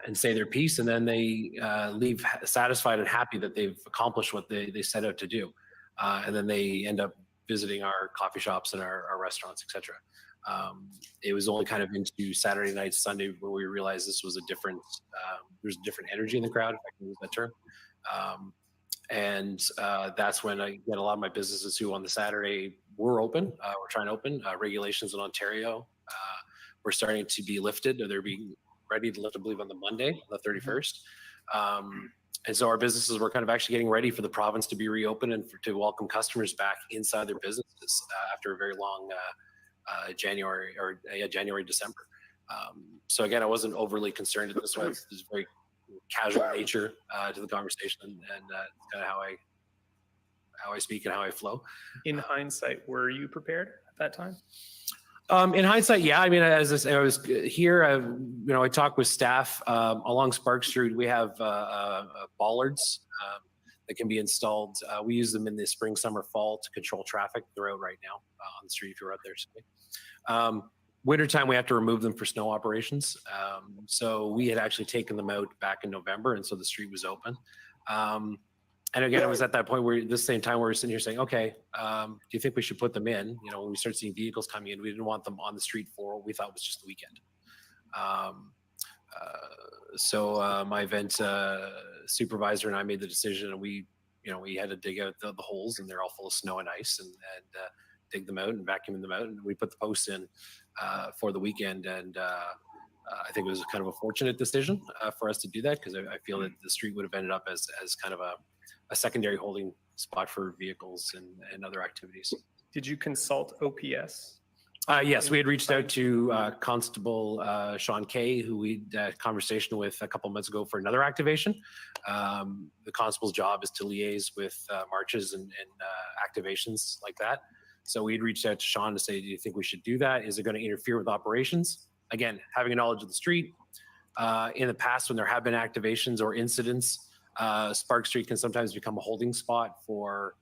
and say their piece, and then they leave satisfied and happy that they've accomplished what they set out to do, and then they end up visiting our coffee shops and our restaurants, etc. It was only kind of into Saturday night, Sunday, where we realized this was there's a different energy in the crowd, if I can use that term. That's when I get a lot of my businesses who on the Saturday were open, we're trying to open. Regulations in Ontario were starting to be lifted, or they're being ready to lift, I believe, on the Monday, the 31st. And so our businesses were kind of actually getting ready for the province to be reopened and to welcome customers back inside their businesses after a very long January, December. So again, I wasn't overly concerned at this way. There's very casual nature to the conversation, and kind of how I speak and how I flow. In hindsight, were you prepared at that time? In hindsight, yeah. I mean, as I say, I was here. I talked with staff along Spark Street. We have bollards that can be installed. We use them in the spring, summer, fall to control traffic. They're out right now on the street if you're out there today. wintertime, we have to remove them for snow operations. So we had actually taken them out back in November, and so the street was open. And again, it was at that point where this same time we were sitting here saying, okay, do you think we should put them in? You know, when we started seeing vehicles coming in, we didn't want them on the street for what we thought was just the weekend. So my event supervisor and I made the decision, and we had to dig out the holes, and they're all full of snow and ice, and dig them out and vacuum them out, and we put the posts in for the weekend. And I think it was kind of a fortunate decision for us to do that, because I feel that the street would have ended up as kind of a secondary holding spot for vehicles and other activities. Did you consult OPS? Yes, we had reached out to Constable Sean Kay, who we had a conversation with a couple months ago for another activation. The constable's job is to liaise with marches and activations like that. So we had reached out to Sean to say, do you think we should do that? Is it going to interfere with operations? Again, having a knowledge of the street. In the past, when there have been activations or incidents, Spark Street can sometimes become a holding spot for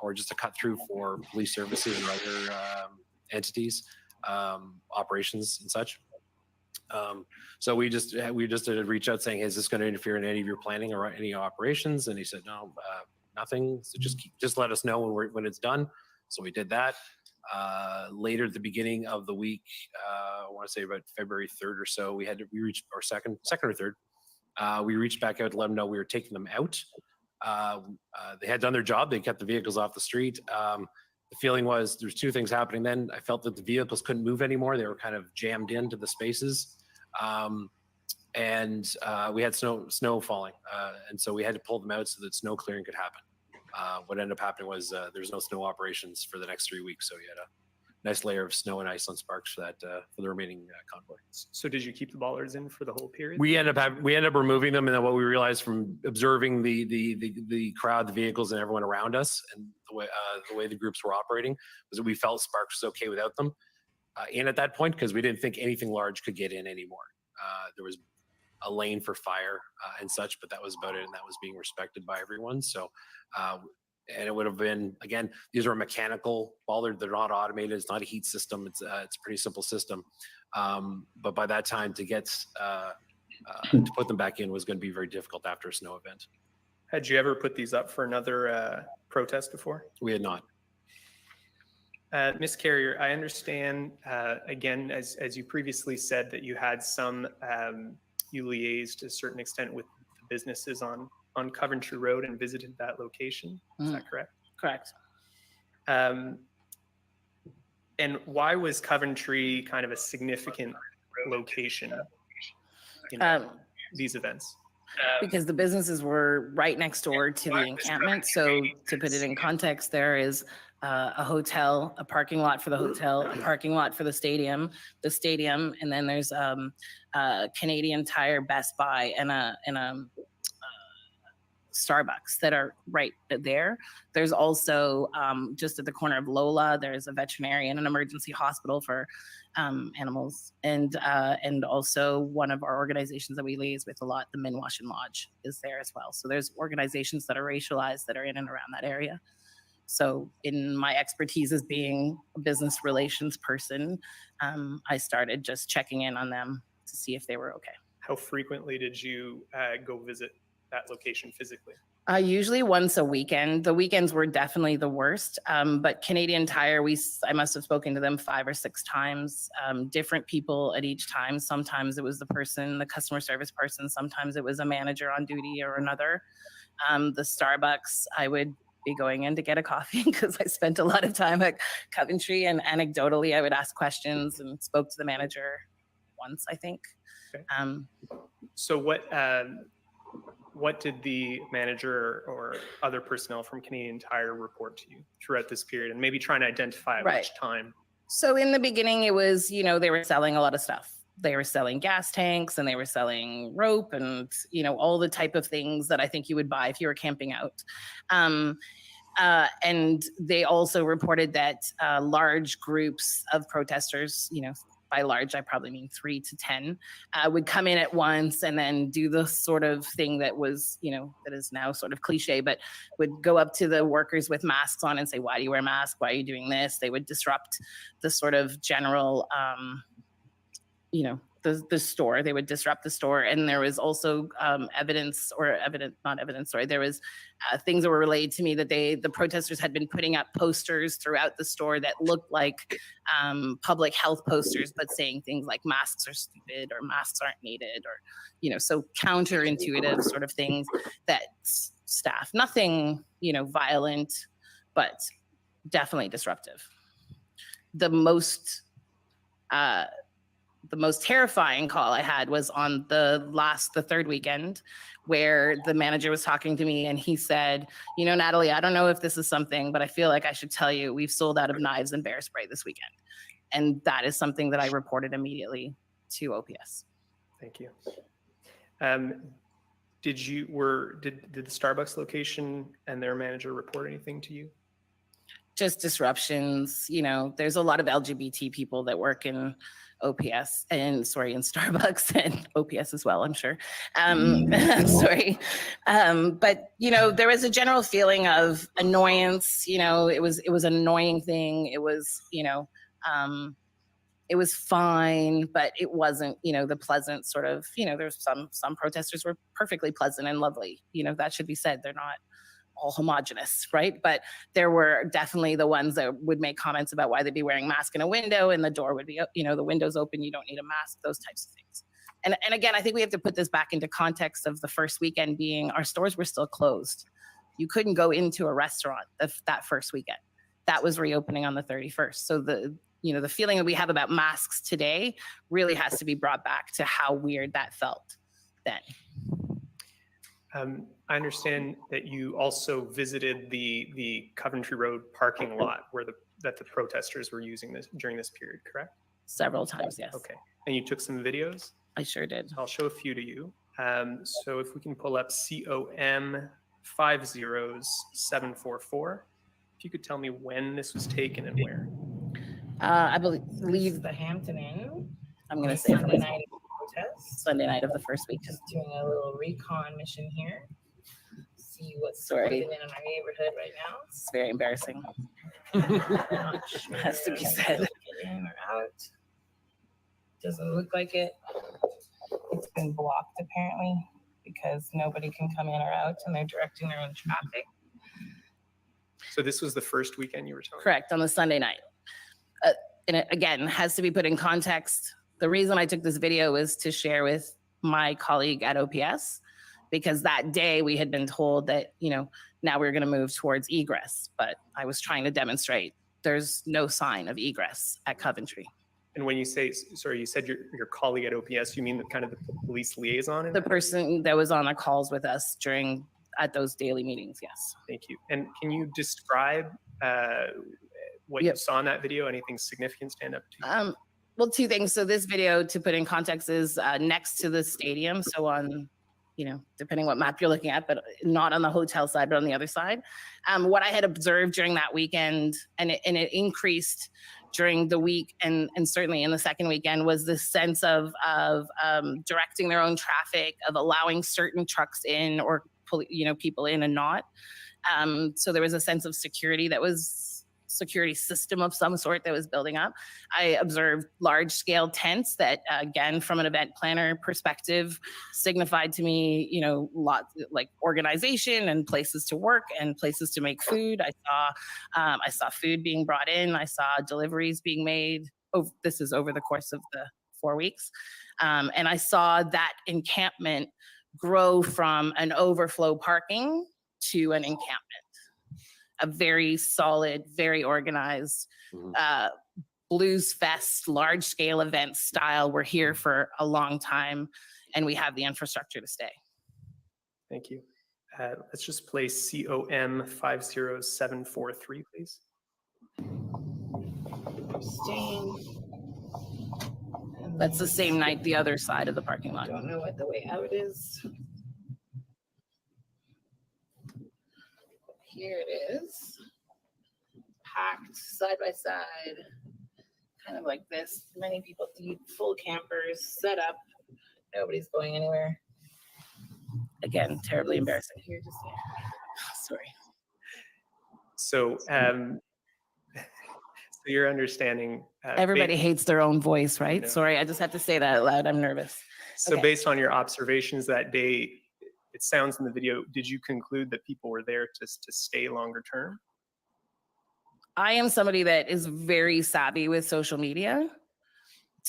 or just a cut through for police services and other entities, operations and such. So we just did reach out saying, is this going to interfere in any of your planning or any operations? And he said, no, nothing. So just let us know when it's done. So we did that. Later at the beginning of the week, I want to say about February 3rd or so, we reached, or second or third, we reached back out to let them know we were taking them out. They had done their job. They kept the vehicles off the street. The feeling was there's two things happening then. I felt that the vehicles couldn't move anymore. They were kind of jammed into the spaces. And we had snow falling. And so we had to pull them out so that snow clearing could happen. What ended up happening was there's no snow operations for the next 3 weeks. So you had a nice layer of snow and ice on Sparks for that for the remaining convoy. So did you keep the bollards in for the whole period? We end up removing them, and then what we realized from observing the crowd, the vehicles, and everyone around us, and the way the groups were operating, was that we felt Sparks was okay without them in at that point, because we didn't think anything large could get in anymore. There was a lane for fire and such, but that was about it, and that was being respected by everyone. So. And it would have been, again, these are a mechanical bollard. They're not automated. It's not a heat system. It's a pretty simple system. But by that time, to get to put them back in was going to be very difficult after a snow event. Had you ever put these up for another protest before? We had not. Ms. Carrier, I understand, again, as you previously said, that you had some, you liaised to a certain extent with the businesses on Coventry Road and visited that location. Is that correct? Correct. And why was Coventry kind of a significant location in these events? Because the businesses were right next door to the encampment. So to put it in context, there is a hotel, a parking lot for the hotel, a parking lot for the stadium, and then there's Canadian Tire, Best Buy, and a Starbucks that are right there. There's also just at the corner of Lola, there's a veterinarian and emergency hospital for animals, and also one of our organizations that we liaise with a lot, the Minwashin Lodge, is there as well. So there's organizations that are racialized that are in and around that area. So in my expertise as being a business relations person, I started just checking in on them to see if they were okay. How frequently did you go visit that location physically? Usually once a weekend. The weekends were definitely the worst. But Canadian Tire, I must have spoken to them 5 or 6 times. Different people at each time. Sometimes it was the customer service person. Sometimes it was a manager on duty or another. The Starbucks, I would be going in to get a coffee because I spent a lot of time at Coventry, and anecdotally I would ask questions and spoke to the manager once, I think. Okay. So what did the manager or other personnel from Canadian Tire report to you throughout this period, and maybe trying to identify at which time? So in the beginning, it was, they were selling a lot of stuff. They were selling gas tanks, and they were selling rope, and, all the type of things that I think you would buy if you were camping out. And they also reported that large groups of protesters, by large, I probably mean 3 to 10, would come in at once and then do the sort of thing that was, that is now sort of cliche, but would go up to the workers with masks on and say, why do you wear a mask? Why are you doing this? They would disrupt the sort of general, the store. They would disrupt the store. And there was also there was things that were relayed to me that the protesters had been putting up posters throughout the store that looked like public health posters, but saying things like masks are stupid or masks aren't needed, or, so counterintuitive sort of things that staff, nothing, violent, but definitely disruptive. The most terrifying call I had was on the third weekend, where the manager was talking to me and he said, Natalie, I don't know if this is something, but I feel like I should tell you, we've sold out of knives and bear spray this weekend. And that is something that I reported immediately to OPS. Thank you. Did the Starbucks location and their manager report anything to you? Just disruptions. There's a lot of LGBT people that work in OPS in Starbucks and OPS as well, I'm sure. Sorry. But, there was a general feeling of annoyance. It was an annoying thing. It was, it was fine, but it wasn't, the pleasant sort of, there's some protesters were perfectly pleasant and lovely. That should be said. They're not all homogenous, right? But there were definitely the ones that would make comments about why they'd be wearing a mask in a window and the door would be, the window's open, you don't need a mask, those types of things. And again, I think we have to put this back into context of the first weekend being our stores were still closed. You couldn't go into a restaurant that first weekend. That was reopening on the 31st. So the feeling that we have about masks today really has to be brought back to how weird that felt then. I understand that you also visited the Coventry Road parking lot that the protesters were using during this period, correct? Several times, yes. Okay. And you took some videos? I sure did. I'll show a few to you. So if we can pull up COM 50744, if you could tell me when this was taken and where. I believe the Hampton Inn. I'm going to say Sunday night protest. Sunday night of the first week. Just doing a little recon mission here. See what's Sorry. in our neighborhood right now. It's very embarrassing. Has to be said. Get in or out. Doesn't look like it. It's been blocked apparently because nobody can come in or out and they're directing their own traffic. So this was the first weekend you were talking? Correct, on the Sunday night. And it, again, has to be put in context. The reason I took this video was to share with my colleague at OPS, because that day we had been told that, now we're going to move towards egress. But I was trying to demonstrate there's no sign of egress at Coventry. And when you say, sorry, you said your colleague at OPS, you mean the kind of the police liaison? The person that was on the calls with us at those daily meetings, yes. Thank you. And can you describe what you saw in that video? Anything significant stand up to you? Well, two things. So this video, to put in context, is next to the stadium. So on, depending what map you're looking at, but not on the hotel side, but on the other side. What I had observed during that weekend, and it increased during the week and certainly in the second weekend, was this sense of directing their own traffic, of allowing certain trucks in or people in and not. So there was a sense of security security system of some sort that was building up. I observed large scale tents that, again, from an event planner perspective, signified to me, lots like organization and places to work and places to make food. I saw food being brought in. I saw deliveries being made. Oh, this is over the course of the 4 weeks. And I saw that encampment grow from an overflow parking to an encampment. A very solid, very organized blues fest, large scale event style. We're here for a long time and we have the infrastructure to stay. Thank you. Let's just play COM 50743, please. That's the same night, the other side of the parking lot. I don't know what the way out is. Here it is, packed side by side, kind of like this. Many people see full campers set up. Nobody's going anywhere. Again, terribly embarrassing. Here, just sorry. So, so your understanding. Everybody hates their own voice, right? Sorry, I just have to say that out loud. I'm nervous. So Okay. based on your observations that day, it sounds in the video, did you conclude that people were there to stay longer term? I am somebody that is very savvy with social media.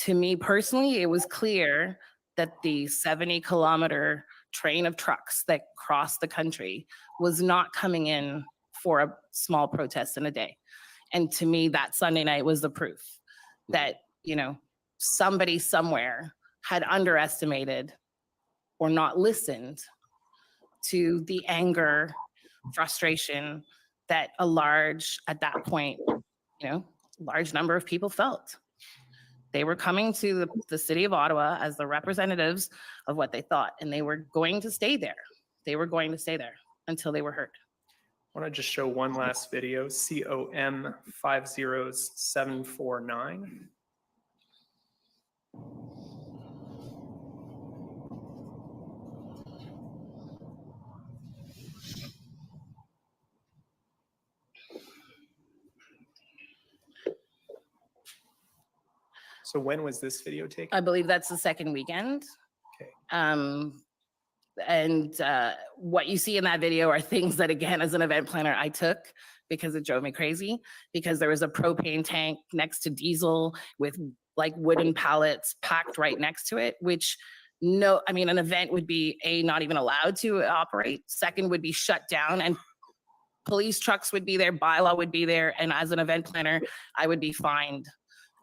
To me personally, it was clear that the 70-kilometer train of trucks that crossed the country was not coming in for a small protest in a day. And to me, that Sunday night was the proof that, you know, somebody somewhere had underestimated or not listened to the anger, frustration that at that point, you know, large number of people felt. They were coming to the city of Ottawa as the representatives of what they thought, and they were going to stay there. They were going to stay there until they were heard. I want to just show one last video, COM 50749. So when was this video taken? I believe that's the second weekend. Okay. And what you see in that video are things that, again, as an event planner, I took because it drove me crazy, because there was a propane tank next to diesel with like wooden pallets packed right next to it, which an event would be not even allowed to operate. Second would be shut down, and police trucks would be there, bylaw would be there. And as an event planner, I would be fined.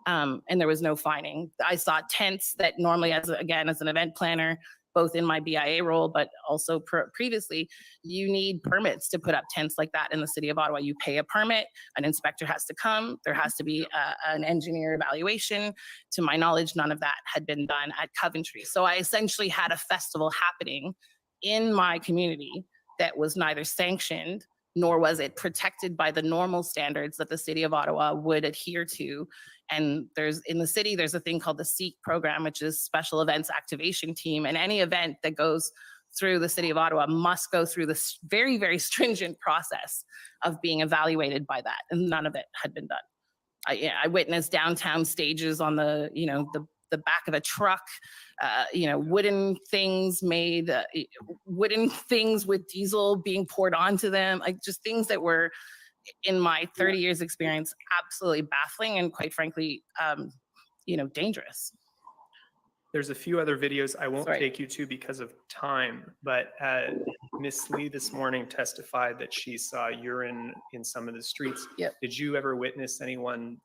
And there was no fining. I saw tents that normally, as an event planner, both in my BIA role, but also previously, you need permits to put up tents like that in the city of Ottawa. You pay a permit, an inspector has to come, there has to be an engineer evaluation. To my knowledge, none of that had been done at Coventry. So I essentially had a festival happening in my community that was neither sanctioned nor was it protected by the normal standards that the city of Ottawa would adhere to. And in the city, there's a thing called the SEEK program, which is Special Events Activation Team. And any event that goes through the city of Ottawa must go through this very, very stringent process of being evaluated by that. And none of it had been done. I witnessed downtown stages on the back of a truck, wooden things with diesel being poured onto them, like just things that were, in my 30 years experience, absolutely baffling and quite frankly, dangerous. There's a few other videos I won't take you to because of time, but Miss Lee this morning testified that she saw urine in some of the streets. Yep. Did you ever witness anyone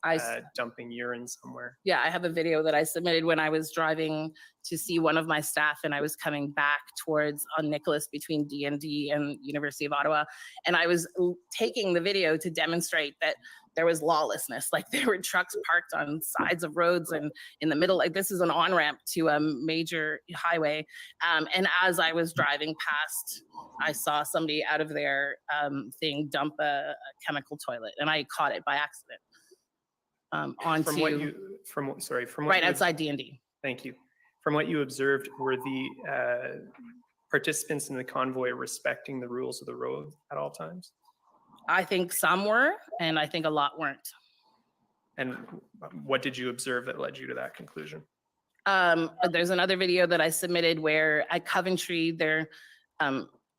dumping urine somewhere? Yeah, I have a video that I submitted when I was driving to see one of my staff, and I was coming back towards on Nicholas between D&D and University of Ottawa, and I was taking the video to demonstrate that there was lawlessness. Like there were trucks parked on sides of roads and in the middle, like this is an on-ramp to a major highway. And as I was driving past, I saw somebody out of their thing dump a chemical toilet, and I caught it by accident. Right outside D&D. Thank you. From what you observed, were the participants in the convoy respecting the rules of the road at all times? I think some were, and I think a lot weren't. And what did you observe that led you to that conclusion? There's another video that I submitted where at Coventry,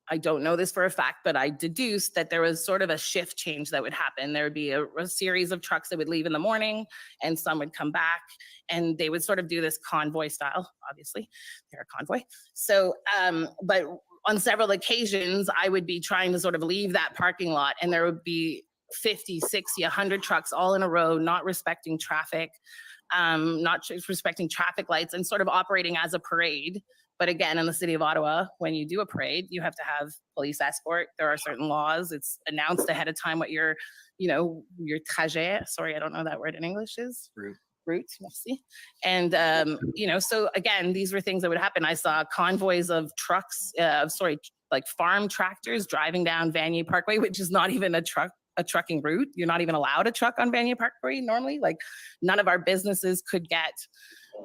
I don't know this for a fact, but I deduced that there was sort of a shift change that would happen. There would be a series of trucks that would leave in the morning and some would come back, and they would sort of do this convoy style. Obviously, they're a convoy. So, but on several occasions, I would be trying to sort of leave that parking lot, and there would be 50, 60, 100 trucks all in a row, not respecting traffic, not respecting traffic lights, and sort of operating as a parade. But again, in the city of Ottawa, when you do a parade, you have to have police escort. There are certain laws. It's announced ahead of time what your trajet, sorry, I don't know that word in English is. Route, merci. And, so again, these were things that would happen. I saw convoys of trucks, like farm tractors driving down Vanier Parkway, which is not even a truck a trucking route. You're not even allowed a truck on Vanier Parkway normally. Like none of our businesses could get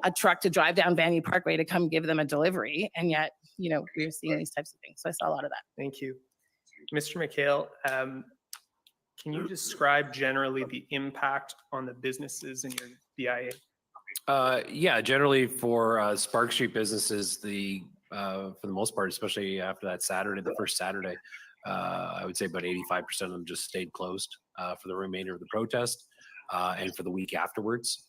a truck to drive down Vanier Parkway to come give them a delivery. And yet, you know, we're seeing these types of things. So I saw a lot of that. Thank you. Mr. McHale, can you describe generally the impact on the businesses in your BIA? Yeah, generally for Spark Street businesses, for the most part, especially after that Saturday, the first Saturday, I would say about 85% of them just stayed closed for the remainder of the protest and for the week afterwards.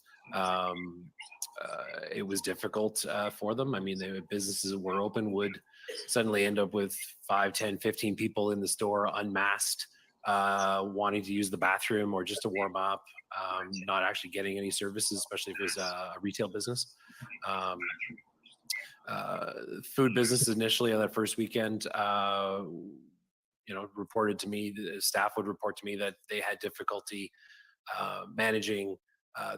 It was difficult for them. I mean, the businesses that were open would suddenly end up with 5, 10, 15 people in the store unmasked, wanting to use the bathroom or just to warm up, not actually getting any services, especially if it was a retail business. Food businesses initially on that first weekend, you know, reported to me, the staff would report to me that they had difficulty managing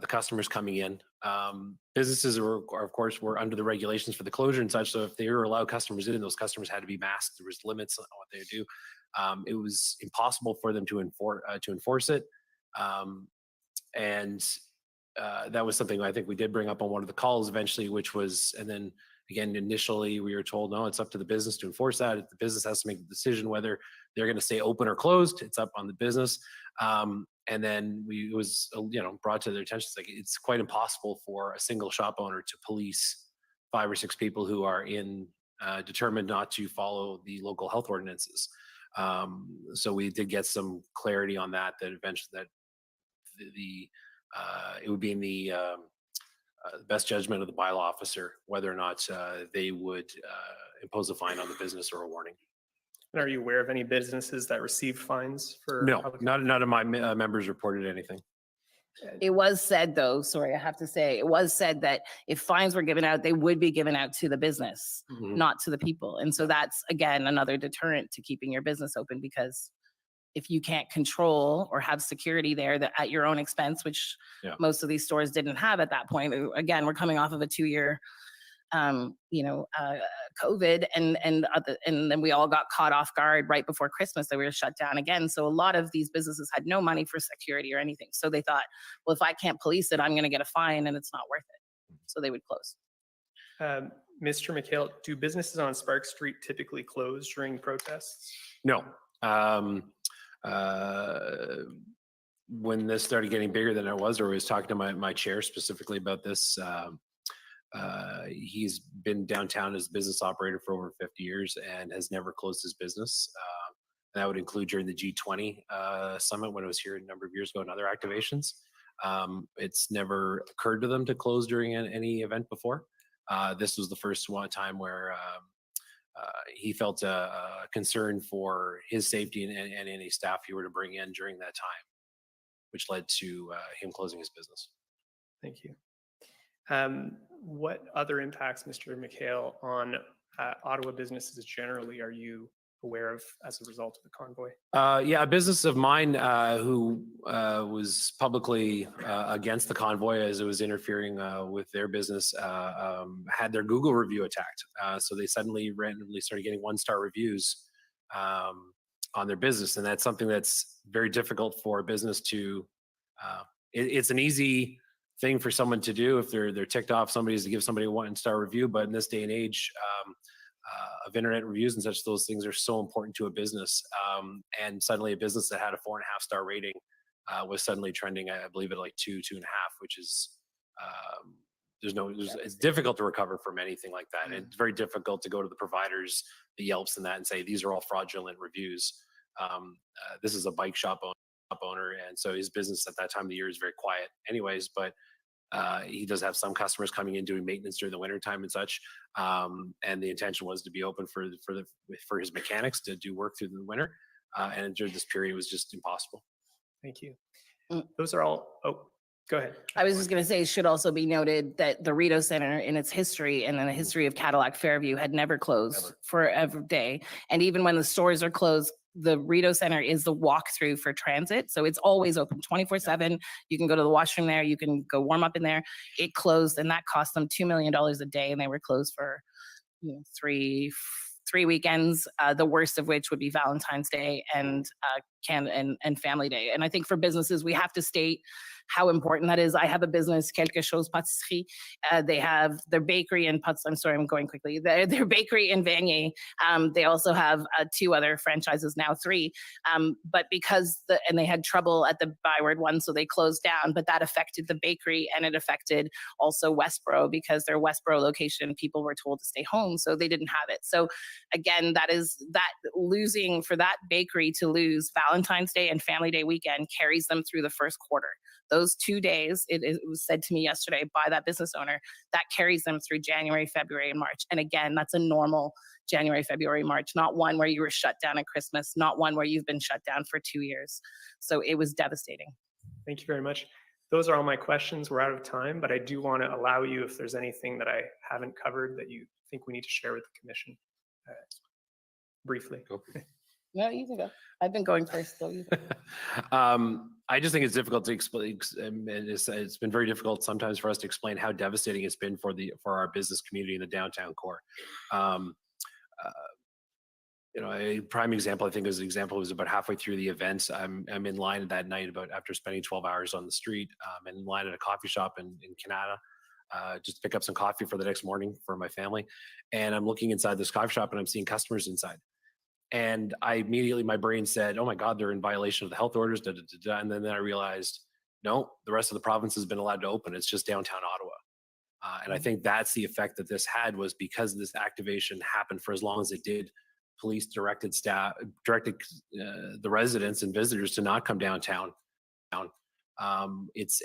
the customers coming in. Businesses were, of course, were under the regulations for the closure and such. So if they were allowed customers in, those customers had to be masked. There was limits on what they would do. It was impossible for them to enforce it. And that was something I think we did bring up on one of the calls eventually, which was, and then again, initially we were told, no, it's up to the business to enforce that. The business has to make the decision whether they're going to stay open or closed. It's up on the business. And then it was, you know, brought to their attention. It's like, it's quite impossible for a single shop owner to police 5 or 6 people who are determined not to follow the local health ordinances. So we did get some clarity on that eventually that it would be in the best judgment of the bylaw officer whether or not they would impose a fine on the business or a warning. And are you aware of any businesses that received fines for? No, none of my members reported anything. It was said though, sorry, I have to say, it was said that if fines were given out, they would be given out to the business, not to the people. And so that's, again, another deterrent to keeping your business open, because if you can't control or have security there that at your own expense, which most of these stores didn't have at that point. Again, we're coming off of a 2-year, COVID, and then we all got caught off guard right before Christmas that we were shut down again. So a lot of these businesses had no money for security or anything. So they thought, well, if I can't police it, I'm going to get a fine and it's not worth it. So they would close. Mr. McHale, do businesses on Spark Street typically close during protests? No. When this started getting bigger than it was, or I was talking to my chair specifically about this, he's been downtown as a business operator for over 50 years and has never closed his business. That would include during the G20 summit when it was here a number of years ago and other activations. It's never occurred to them to close during any event before. This was the first time where he felt a concern for his safety and any staff he were to bring in during that time, which led to him closing his business. Thank you. What other impacts, Mr. McHale, on Ottawa businesses generally are you aware of as a result of the convoy? Yeah, a business of mine who was publicly against the convoy as it was interfering with their business had their Google review attacked. So they suddenly randomly started getting 1-star reviews on their business. And that's something that's very difficult for a business to, it's an easy thing for someone to do if they're ticked off somebody's to give somebody a 1-star review. But in this day and age of internet reviews and such, those things are so important to a business. And suddenly a business that had a 4.5-star rating was suddenly trending, I believe, at like 2, 2.5, which is, it's difficult to recover from anything like that. And it's very difficult to go to the providers, the Yelps and that, and say, these are all fraudulent reviews. This is a bike shop owner, and so his business at that time of the year is very quiet anyways, but he does have some customers coming in doing maintenance during the winter time and such, and the intention was to be open for his mechanics to do work through the winter, and during this period it was just impossible. Thank you. Those are all, go ahead. I was just going to say, it should also be noted that the Rideau Center in its history and in the history of Cadillac Fairview had never closed for every day. And even when the stores are closed, the Rideau Center is the walkthrough for transit. So it's always open 24/7. You can go to the washroom there. You can go warm up in there. It closed, and that cost them $2 million a day. And they were closed for 3, 3 weekends, the worst of which would be Valentine's Day and Family Day. And I think for businesses, we have to state how important that is. I have a business, Quelque Chose Pâtisserie. They have their bakery in I'm sorry, I'm going quickly. Their bakery in Vanier. They also have 2 other franchises now, 3. But because and they had trouble at the Byward one, so they closed down. But that affected the bakery, and it affected also Westboro, because their Westboro location, people were told to stay home, so they didn't have it. So again, that losing for that bakery to lose Valentine's Day and Family Day weekend carries them through the first quarter. Those 2 days, it was said to me yesterday by that business owner, that carries them through January, February, and March. And again, that's a normal January, February, March, not one where you were shut down at Christmas, not one where you've been shut down for 2 years. So it was devastating. Thank you very much. Those are all my questions. We're out of time, but I do want to allow you, if there's anything that I haven't covered that you think we need to share with the commission, briefly. No, you can go. I've been going first, so you I just think it's difficult to explain. It's been very difficult sometimes for us to explain how devastating it's been for our business community in the downtown core. A prime example, I think, was about halfway through the event. I'm in line that night after spending 12 hours on the street, and in line at a coffee shop in Canada, just to pick up some coffee for the next morning for my family. And I'm looking inside this coffee shop and I'm seeing customers inside. And my brain said, oh my God, they're in violation of the health orders, And then I realized, no, the rest of the province has been allowed to open. It's just downtown Ottawa. And I think that's the effect that this had, was because this activation happened for as long as it did, police directed the residents and visitors to not come downtown. It's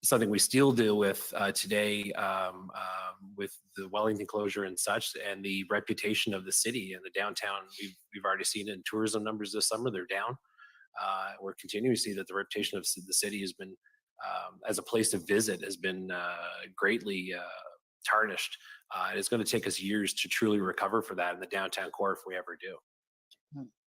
something we still deal with today, with the Wellington closure and such, and the reputation of the city and the downtown. We've already seen it in tourism numbers this summer; they're down. We're continuing to see that the reputation of the city has been, as a place to visit, has been greatly tarnished. It's going to take us years to truly recover for that in the downtown core, if we ever do.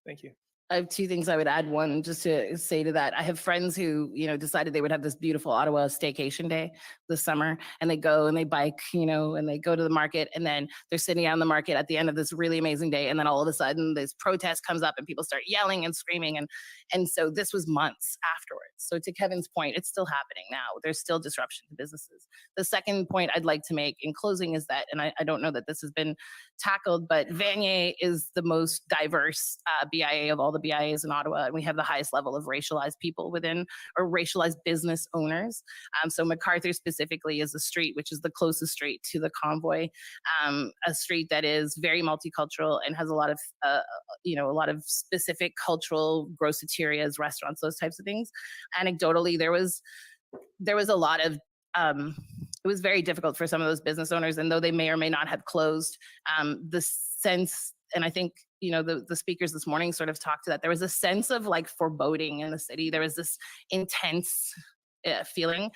Thank you. I have 2 things I would add. One, just to say to that, I have friends who, decided they would have this beautiful Ottawa staycation day this summer, and they go and they bike, and they go to the market, and then they're sitting out in the market at the end of this really amazing day. And then all of a sudden this protest comes up and people start yelling and screaming. And so this was months afterwards. So to Kevin's point, it's still happening now. There's still disruption to businesses. The second point I'd like to make in closing is that, and I don't know that this has been tackled, but Vanier is the most diverse BIA of all the BIAs in Ottawa, and we have the highest level of racialized people within, or racialized business owners. So MacArthur specifically is a street, which is the closest street to the convoy, a street that is very multicultural and has a lot of specific cultural groceterias, restaurants, those types of things. Anecdotally, there was a lot of it was very difficult for some of those business owners, and though they may or may not have closed, the sense, and I think, the speakers this morning sort of talked to that, there was a sense of like foreboding in the city. There was this intense feeling.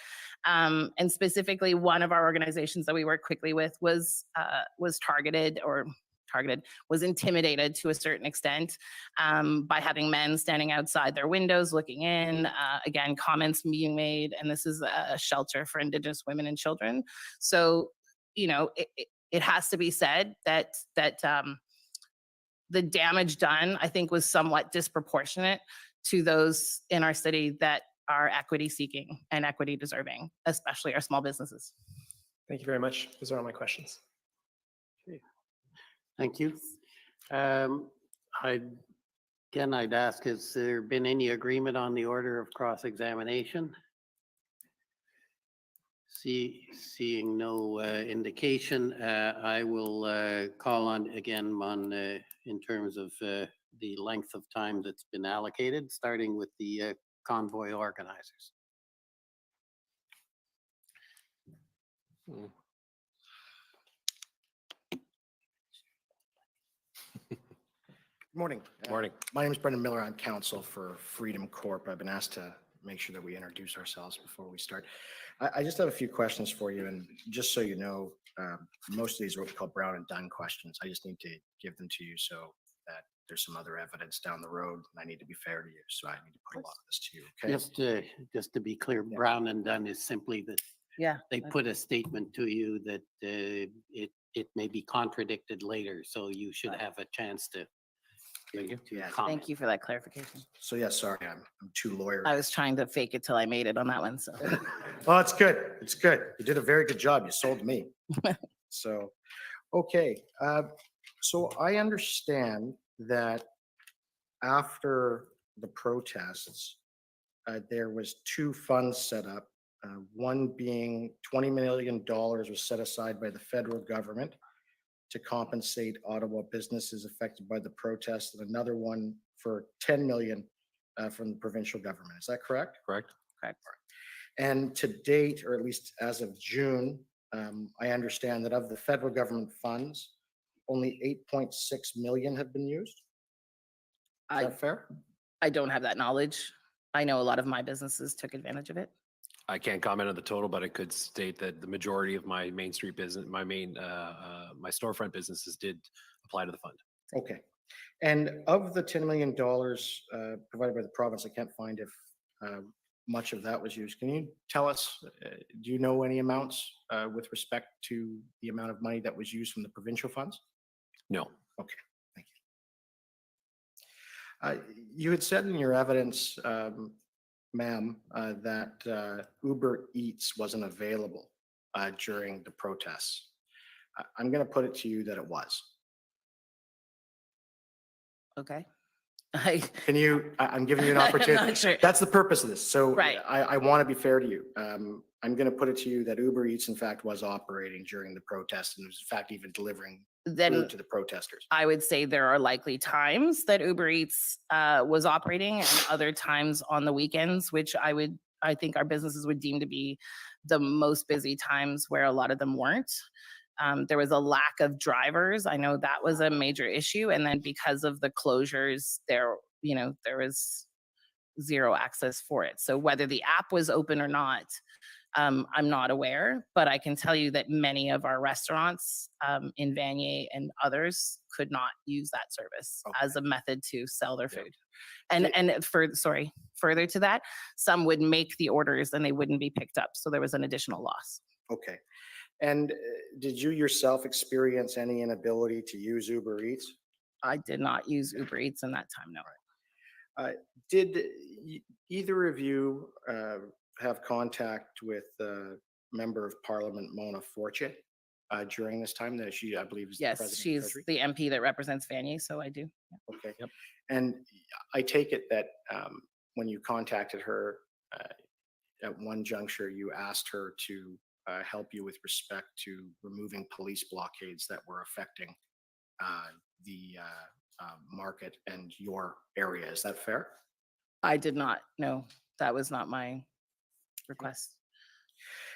And specifically, one of our organizations that we worked quickly with was intimidated to a certain extent by having men standing outside their windows looking in, again, comments being made, and this is a shelter for Indigenous women and children. So, it has to be said that the damage done, I think, was somewhat disproportionate to those in our city that are equity seeking and equity deserving, especially our small businesses. Thank you very much. Those are all my questions. Thank you. I'd ask, has there been any agreement on the order of cross-examination? Seeing no indication, I will call on in terms of the length of time that's been allocated, starting with the convoy organizers. Good morning. Morning. My name is Brendan Miller. I'm counsel for Freedom Corp. I've been asked to make sure that we introduce ourselves before we start. I just have a few questions for you, and just so you know, most of these are what we call Brown and Dunn questions. I just need to give them to you so that there's some other evidence down the road, and I need to be fair to you, so I need to put a lot of this to you. Okay. Just to be clear, Brown and Dunn is simply that they put a statement to you that it it may be contradicted later, so you should have a chance to Yeah. comment. Thank you for that clarification. So yeah, sorry, I'm too lawyer. I was trying to fake it till I made it on that one, so. Well, it's good. It's good. You did a very good job. You sold me. So, okay. So I understand that after the protests, there was two funds set up. One being $20 million was set aside by the federal government to compensate Ottawa businesses affected by the protests, and another one for $10 million from the provincial government. Is that correct? Correct. Correct. And to date, or at least as of June, I understand that of the federal government funds, only 8.6 million have been used. Is that fair? I don't have that knowledge. I know a lot of my businesses took advantage of it. I can't comment on the total, but I could state that the majority of my Main Street business, my storefront businesses did apply to the fund. Okay. And of the $10 million provided by the province, I can't find if much of that was used. Can you tell us, do you know any amounts with respect to the amount of money that was used from the provincial funds? No. Okay, thank you. You had said in your evidence, ma'am, that Uber Eats wasn't available during the protests. I'm going to put it to you that it was. Okay. Can you, I'm giving you an opportunity. I'm not sure. That's the purpose of this. So Right. I want to be fair to you. I'm going to put it to you that Uber Eats, in fact, was operating during the protest and was, in fact, even delivering food to the protesters. I would say there are likely times that Uber Eats was operating and other times on the weekends, which I think our businesses would deem to be the most busy times where a lot of them weren't. There was a lack of drivers. I know that was a major issue. And then because of the closures, there was zero access for it. So whether the app was open or not, I'm not aware, but I can tell you that many of our restaurants in Vanier and others could not use that service as a method to sell their food. And further to that, some would make the orders and they wouldn't be picked up. So there was an additional loss. Okay. And did you yourself experience any inability to use Uber Eats? I did not use Uber Eats in that time, no. Did either of you have contact with Member of Parliament Mona Fortier during this time? That she, I believe, is the Yes, president of she's Treasury? the MP that represents Vanier, so I do. Yeah. Okay. Yep. And I take it that when you contacted her at one juncture, you asked her to help you with respect to removing police blockades that were affecting the market and your area. Is that fair? I did not. No, that was not my request.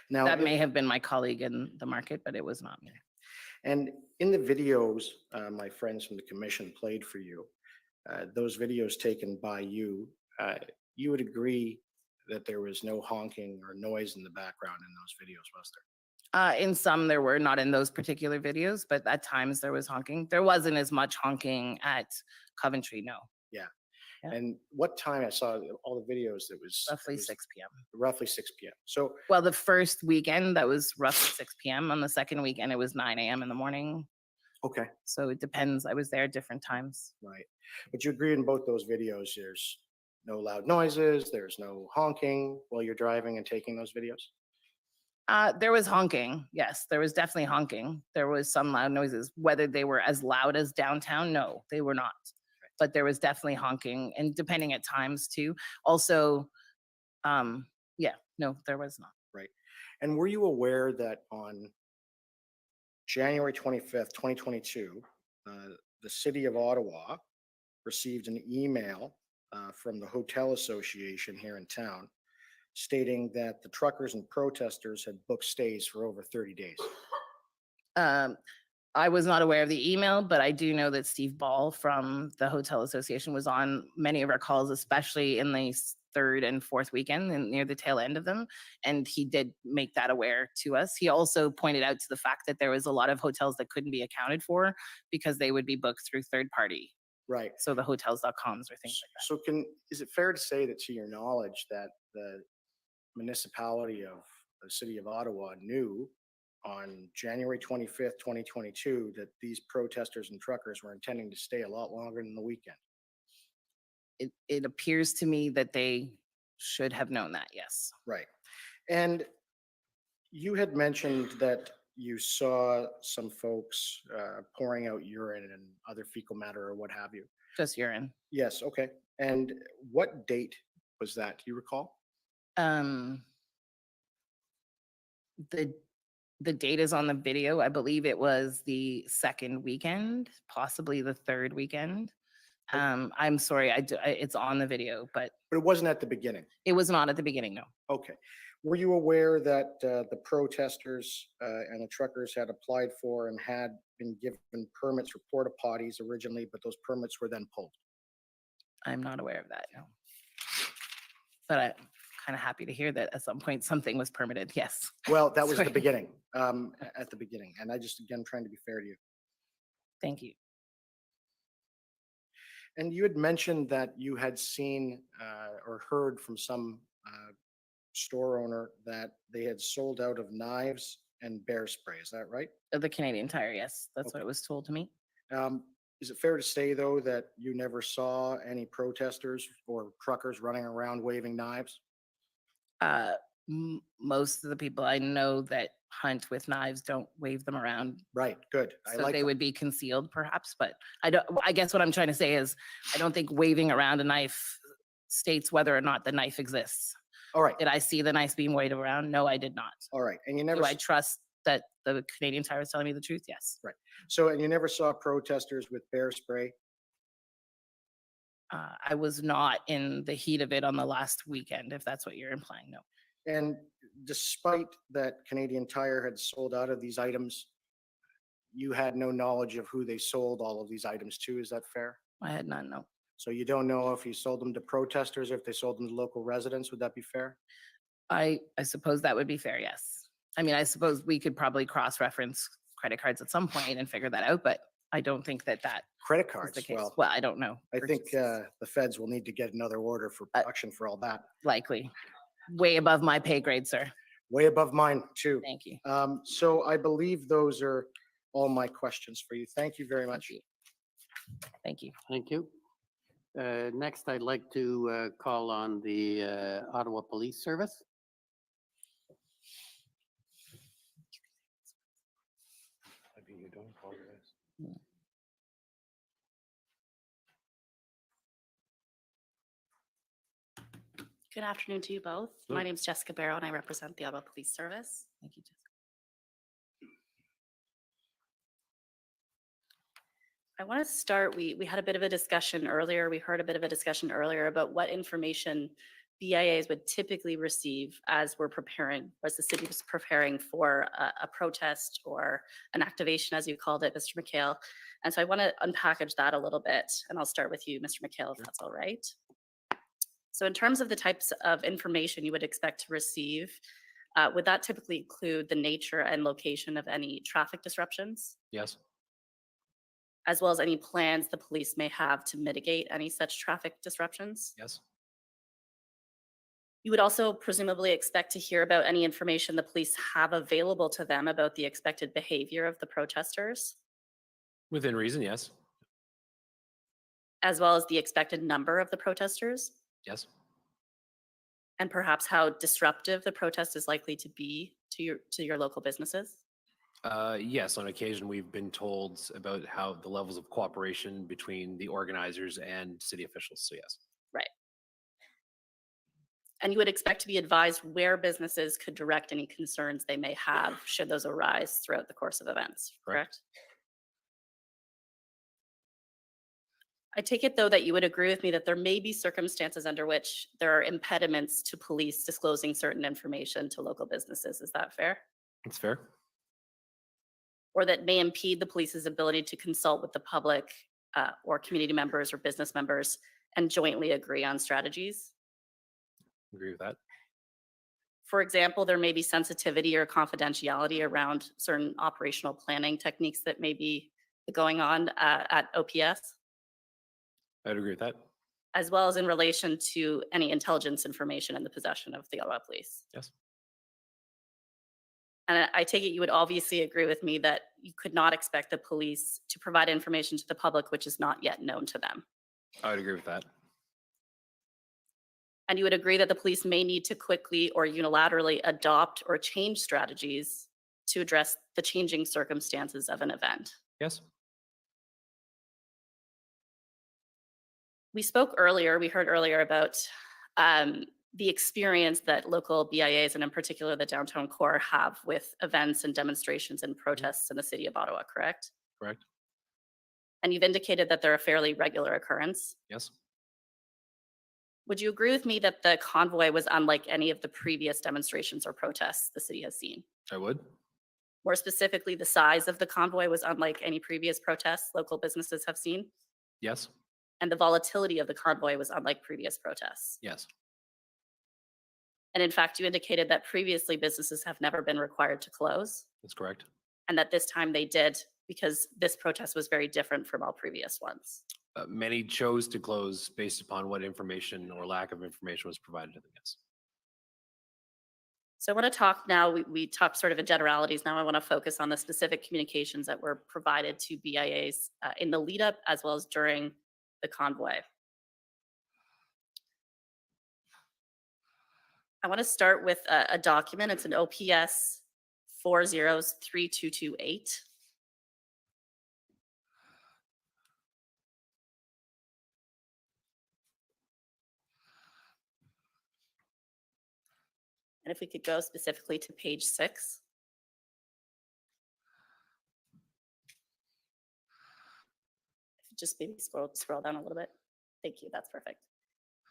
Now, that may have been my colleague in the market, but it was not me. And in the videos my friends from the commission played for you, those videos taken by you, you would agree that there was no honking or noise in the background in those videos, was there? In some there were, not in those particular videos, but at times there was honking. There wasn't as much honking at Coventry, no. Yeah. And what time? I saw all the videos, it was roughly 6 p.m. Roughly 6 p.m. So, well, the first weekend that was roughly 6 p.m. On the second weekend, it was 9 a.m. in the morning. Okay. So it depends. I was there at different times. Right. But you agree in both those videos, there's no loud noises, there's no honking while you're driving and taking those videos? There was honking. Yes, there was definitely honking. There was some loud noises. Whether they were as loud as downtown, no, they were not. But there was definitely honking, and depending at times too. Also, yeah, no, there was not. Right. And were you aware that on January 25th, 2022, the city of Ottawa received an email from the Hotel Association here in town stating that the truckers and protesters had booked stays for over 30 days? I was not aware of the email, but I do know that Steve Ball from the Hotel Association was on many of our calls, especially in the third and fourth weekend and near the tail end of them. And he did make that aware to us. He also pointed out to the fact that there was a lot of hotels that couldn't be accounted for because they would be booked through third party. Right. So the hotels.coms or things like that. So is it fair to say that, to your knowledge, that the municipality of the city of Ottawa knew on January 25th, 2022, that these protesters and truckers were intending to stay a lot longer than the weekend. It appears to me that they should have known that, yes. Right. And you had mentioned that you saw some folks pouring out urine and other fecal matter or what have you. Just urine. Yes, okay. And what date was that? Do you recall? The date is on the video. I believe it was the second weekend, possibly the third weekend. I'm sorry, it's on the video, but it wasn't at the beginning. It was not at the beginning, no. Okay. Were you aware that the protesters and the truckers had applied for and had been given permits for porta potties originally, but those permits were then pulled? I'm not aware of that, no. But I'm kind of happy to hear that at some point something was permitted, yes. Well, that was Sorry. the beginning, at the beginning. And I just, again, trying to be fair to you. Thank you. And you had mentioned that you had seen or heard from some store owner that they had sold out of knives and bear spray. Is that right? The Canadian Tire, yes. That's what it was told to me. Is it fair to say, though, that you never saw any protesters or truckers running around waving knives? Most of the people I know that hunt with knives don't wave them around. Right, good. So they would be concealed perhaps, but I guess what I'm trying to say is I don't think waving around a knife states whether or not the knife exists. All right. Did I see the knife being waved around? No, I did not. All right. And you never. Do I trust that the Canadian Tire is telling me the truth? Yes. Right. So, and you never saw protesters with bear spray? I was not in the heat of it on the last weekend, if that's what you're implying, no. And despite that Canadian Tire had sold out of these items, you had no knowledge of who they sold all of these items to. Is that fair? I had none, no. So you don't know if you sold them to protesters or if they sold them to local residents. Would that be fair? I suppose that would be fair, yes. I mean, I suppose we could probably cross-reference credit cards at some point and figure that out, but I don't think that credit is cards. the case. Well, I don't know. I think the feds will need to get another order for production for all that. Likely. Way above my pay grade, sir. Way above mine, too. Thank you. So I believe those are all my questions for you. Thank you very much. Thank you. Thank you. Next, I'd like to call on the Ottawa Police Service. Good afternoon to you both. My name is Jessica Barrow and I represent the Ottawa Police Service. Thank you, Jessica. I want to start, we had a bit of a discussion earlier, we heard a bit of a discussion earlier about what information BIAs would typically receive as we're preparing, as the city was preparing for a protest or an activation, as you called it, Mr. McHale. And so I want to unpackage that a little bit, and I'll start with you, Mr. McHale, if that's all right. So in terms of the types of information you would expect to receive, would that typically include the nature and location of any traffic disruptions, Yes. as well as any plans the police may have to mitigate any such traffic disruptions? Yes. You would also presumably expect to hear about any information the police have available to them about the expected behavior of the protesters, Within reason, yes. as well as the expected number of the protesters, Yes. and perhaps how disruptive the protest is likely to be to your local businesses? Yes, on occasion we've been told about how the levels of cooperation between the organizers and city officials. So yes. Right. And you would expect to be advised where businesses could direct any concerns they may have should those arise throughout the course of events, correct? I take it, though, that you would agree with me that there may be circumstances under which there are impediments to police disclosing certain information to local businesses. Is that fair? It's fair. Or that may impede the police's ability to consult with the public or community members or business members and jointly agree on strategies? Agree with that. For example, there may be sensitivity or confidentiality around certain operational planning techniques that may be going on at OPS, I'd agree with that. as well as in relation to any intelligence information in the possession of the Ottawa Police. Yes. And I take it you would obviously agree with me that you could not expect the police to provide information to the public which is not yet known to them. I would agree with that. And you would agree that the police may need to quickly or unilaterally adopt or change strategies to address the changing circumstances of an event. Yes. We heard earlier about the experience that local BIAs and in particular the downtown core have with events and demonstrations and protests in the city of Ottawa, correct? Correct. And you've indicated that they're a fairly regular occurrence. Yes. Would you agree with me that the convoy was unlike any of the previous demonstrations or protests the city has seen? I would. More specifically, the size of the convoy was unlike any previous protests local businesses have seen? Yes. And the volatility of the convoy was unlike previous protests? Yes. And in fact, you indicated that previously businesses have never been required to close, That's correct. and that this time they did because this protest was very different from all previous ones. Many chose to close based upon what information or lack of information was provided to them. Yes. So I want to talk now, we talked sort of in generalities. Now I want to focus on the specific communications that were provided to BIAs in the lead up as well as during the convoy. I want to start with a document. It's an OPS 403228. And if we could go specifically to page 6. Just maybe scroll down a little bit. Thank you, that's perfect.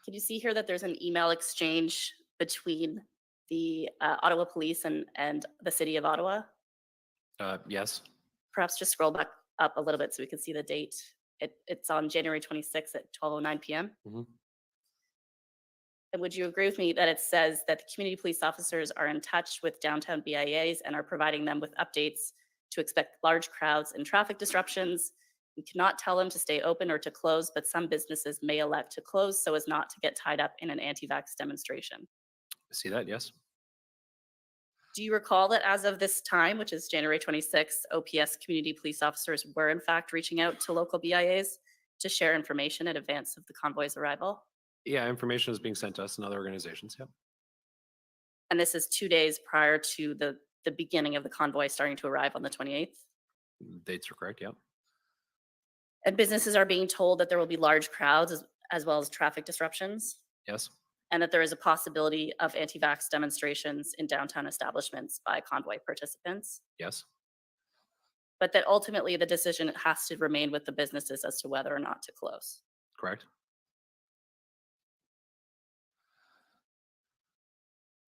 Can you see here that there's an email exchange between the Ottawa Police and the City of Ottawa? Yes. Perhaps just scroll back up a little bit so we can see the date. It's on January 26th at 12:09 p.m. Mm-hmm. And would you agree with me that it says that the community police officers are in touch with downtown BIAs and are providing them with updates to expect large crowds and traffic disruptions? We cannot tell them to stay open or to close, but some businesses may elect to close so as not to get tied up in an anti-vax demonstration. See that? Yes. Do you recall that as of this time, which is January 26th, OPS community police officers were in fact reaching out to local BIAs to share information in advance of the convoy's arrival? Yeah, information is being sent to us and other organizations. Yep. And this is 2 days prior to the beginning of the convoy starting to arrive on the 28th? Dates are correct, yep. And businesses are being told that there will be large crowds as well as traffic disruptions? Yes. And that there is a possibility of anti-vax demonstrations in downtown establishments by convoy participants? Yes. But that ultimately the decision has to remain with the businesses as to whether or not to close? Correct.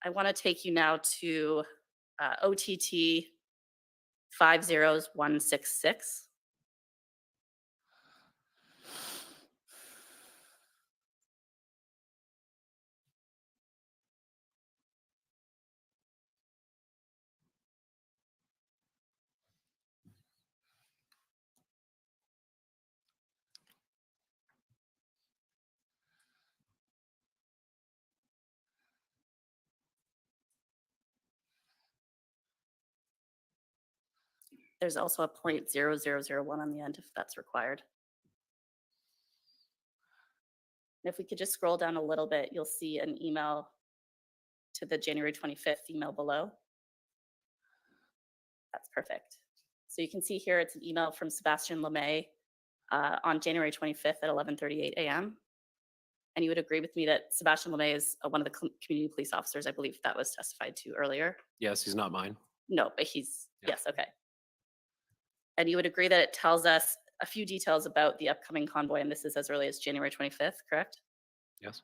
I want to take you now to OTT 50166. There's also a .0001 on the end if that's required. And if we could just scroll down a little bit, you'll see an email to the January 25th email below. That's perfect. So you can see here it's an email from Sebastian Lemay on January 25th at 11:38 a.m. And you would agree with me that Sebastian Lemay is one of the community police officers, I believe that was testified to earlier. Yes, he's not mine. No, but he's, yes, okay. And you would agree that it tells us a few details about the upcoming convoy, and this is as early as January 25th, correct? Yes.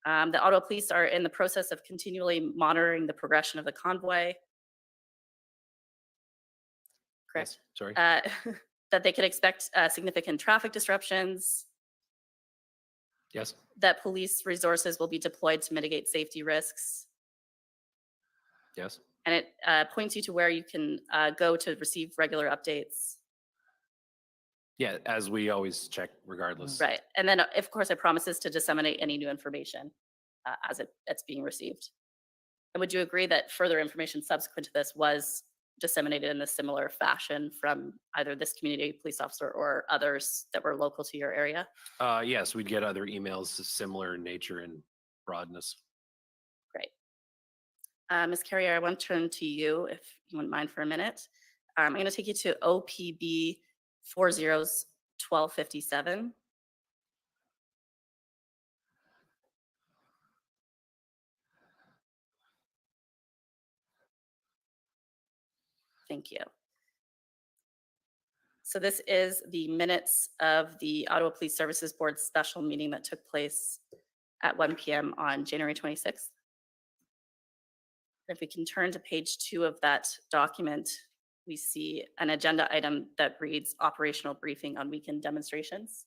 The Ottawa Police are in the process of continually monitoring the progression of the convoy. Correct. Yes, sorry. That they could expect significant traffic disruptions. Yes. That police resources will be deployed to mitigate safety risks. Yes. And it points you to where you can go to receive regular updates. Yeah, as we always check regardless. Right. And then, of course, it promises to disseminate any new information as it's being received. And would you agree that further information subsequent to this was disseminated in a similar fashion from either this community police officer or others that were local to your area? Yes, we'd get other emails similar in nature and broadness. Great. Ms. Carrier, I want to turn to you if you wouldn't mind for a minute. I'm going to take you to OPB 401257. Thank you. So this is the minutes of the Ottawa Police Services Board special meeting that took place at 1 p.m. on January 26th. If we can turn to page 2 of that document, we see an agenda item that reads operational briefing on weekend demonstrations.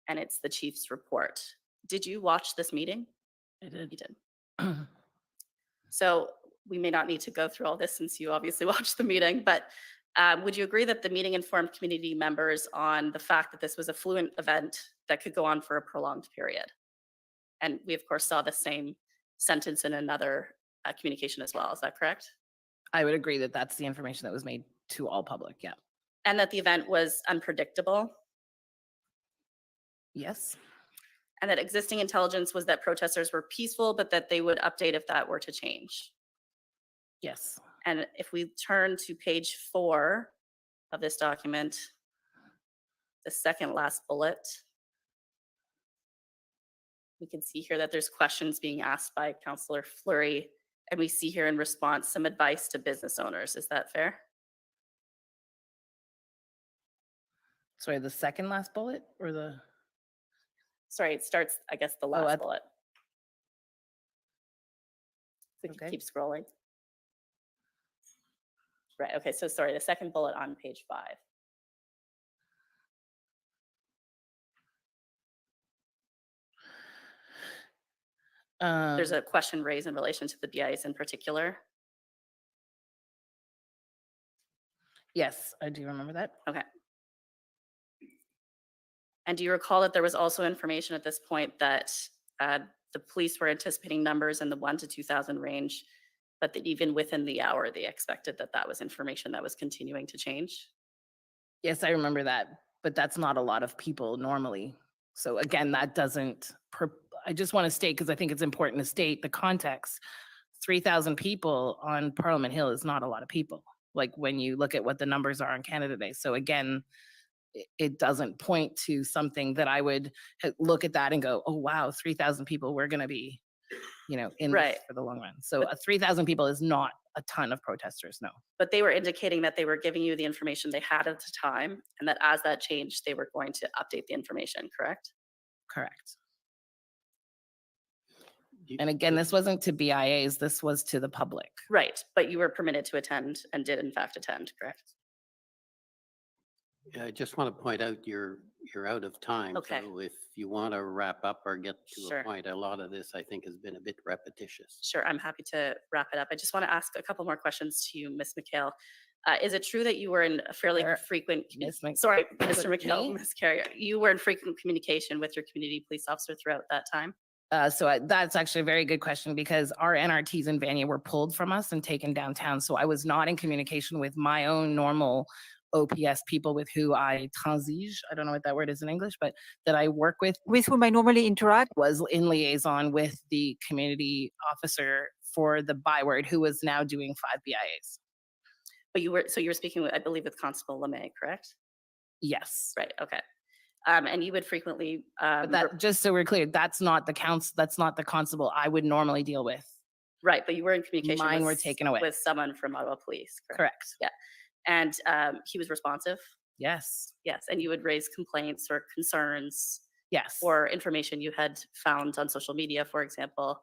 And it's the chief's report. Did you watch this meeting? I did. You did. So we may not need to go through all this since you obviously watched the meeting, but would you agree that the meeting informed community members on the fact that this was a fluent event that could go on for a prolonged period? And we, of course, saw the same sentence in another communication as well. Is that correct? I would agree that that's the information that was made to all public. Yeah. And that the event was unpredictable? Yes. And that existing intelligence was that protesters were peaceful, but that they would update if that were to change? Yes. And if we turn to page 4 of this document, the second last bullet, we can see here that there's questions being asked by Councillor Fleury, and we see here in response some advice to business owners. Is that fair? Sorry, the second last bullet or the? Sorry, it starts, I guess, the last bullet. So you can keep scrolling. Right, okay, so sorry, the second bullet on page 5. There's a question raised in relation to the BIs in particular. Yes, I do remember that. Okay. And do you recall that there was also information at this point that the police were anticipating numbers in the 1,000 to 2,000 range, but that even within the hour, they expected that that was information that was continuing to change? Yes, I remember that, but that's not a lot of people normally. So again, that doesn't, I just want to state, because I think it's important to state the context. 3,000 people on Parliament Hill is not a lot of people. Like when you look at what the numbers are on Canada Day. So again, it doesn't point to something that I would look at that and go, oh, wow, 3,000 people, we're going to be, you know, in this for the long run. So 3,000 people is not a ton of protesters, no. But they were indicating that they were giving you the information they had at the time, and that as that changed, they were going to update the information, correct? Correct. And again, this wasn't to BIAs, this was to the public. Right, but you were permitted to attend and did in fact attend, correct? I just want to point out you're out of time. Okay. So if you want to wrap up or get to Sure. a point, a lot of this I think has been a bit repetitious. Sure, I'm happy to wrap it up. I just want to ask a couple more questions to you, Ms. McHale. Is it true that you were in a fairly frequent, sorry, Mr. McHale, Ms. Carrier, you were in frequent communication with your community police officer throughout that time? That's actually a very good question, because our NRTs in Vanier were pulled from us and taken downtown. So I was not in communication with my own normal OPS people with who I transige, I don't know what that word is in English, but that I work with whom I normally interact, was in liaison with the community officer for the byword, who was now doing 5 BIAs. But you were speaking with, I believe, with Constable LeMay, correct? Yes. Right, okay. And you would frequently But that, just so we're clear, that's not the constable I would normally deal with. Right, but you were in communication. Mine were taken away. With someone from Ottawa Police, correct? Correct. Yeah, and he was responsive. Yes. Yes, and you would raise complaints or concerns. Yes. Or information you had found on social media, for example.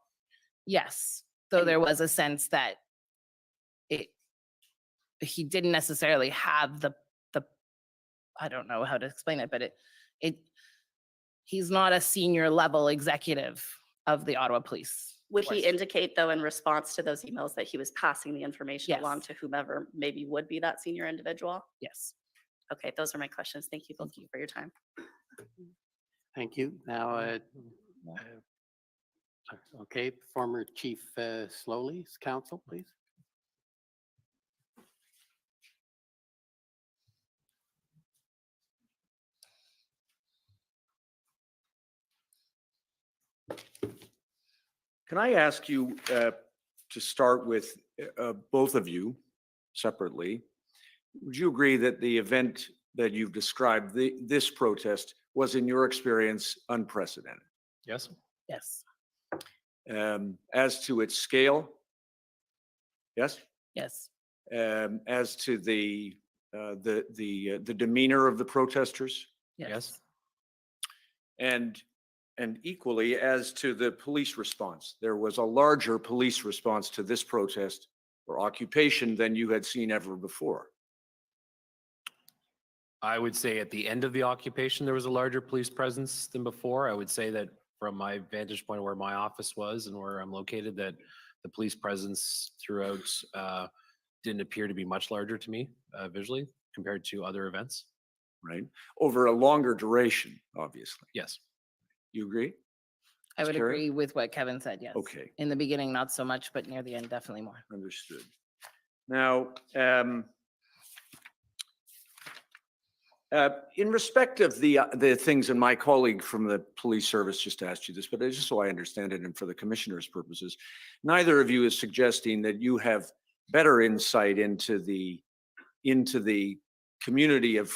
Yes, though there was a sense that he didn't necessarily have the I don't know how to explain it, but he's not a senior level executive of the Ottawa Police. Would he indicate, though, in response to those emails that he was passing the information along to whomever maybe would be that senior individual? Yes. Okay, those are my questions. Thank you both for your time. Thank you. Now, Okay, former Chief Slowly's counsel, please. Can I ask you to start with both of you separately? Would you agree that the event that you've described, this protest, was in your experience unprecedented? Yes. Yes. As to its scale? Yes? Yes. As to the demeanor of the protesters? Yes. And equally as to the police response. There was a larger police response to this protest or occupation than you had seen ever before. I would say at the end of the occupation, there was a larger police presence than before. I would say that from my vantage point where my office was and where I'm located, that the police presence throughout didn't appear to be much larger to me visually compared to other events. Right. Over a longer duration, obviously. Yes. You agree? I Ms. would Carey? agree with what Kevin said, yes. Okay. In the beginning, not so much, but near the end, definitely more. Understood. Now, in respect of the things, and my colleague from the police service just asked you this, but just so I understand it and for the commissioner's purposes, neither of you is suggesting that you have better insight into the community of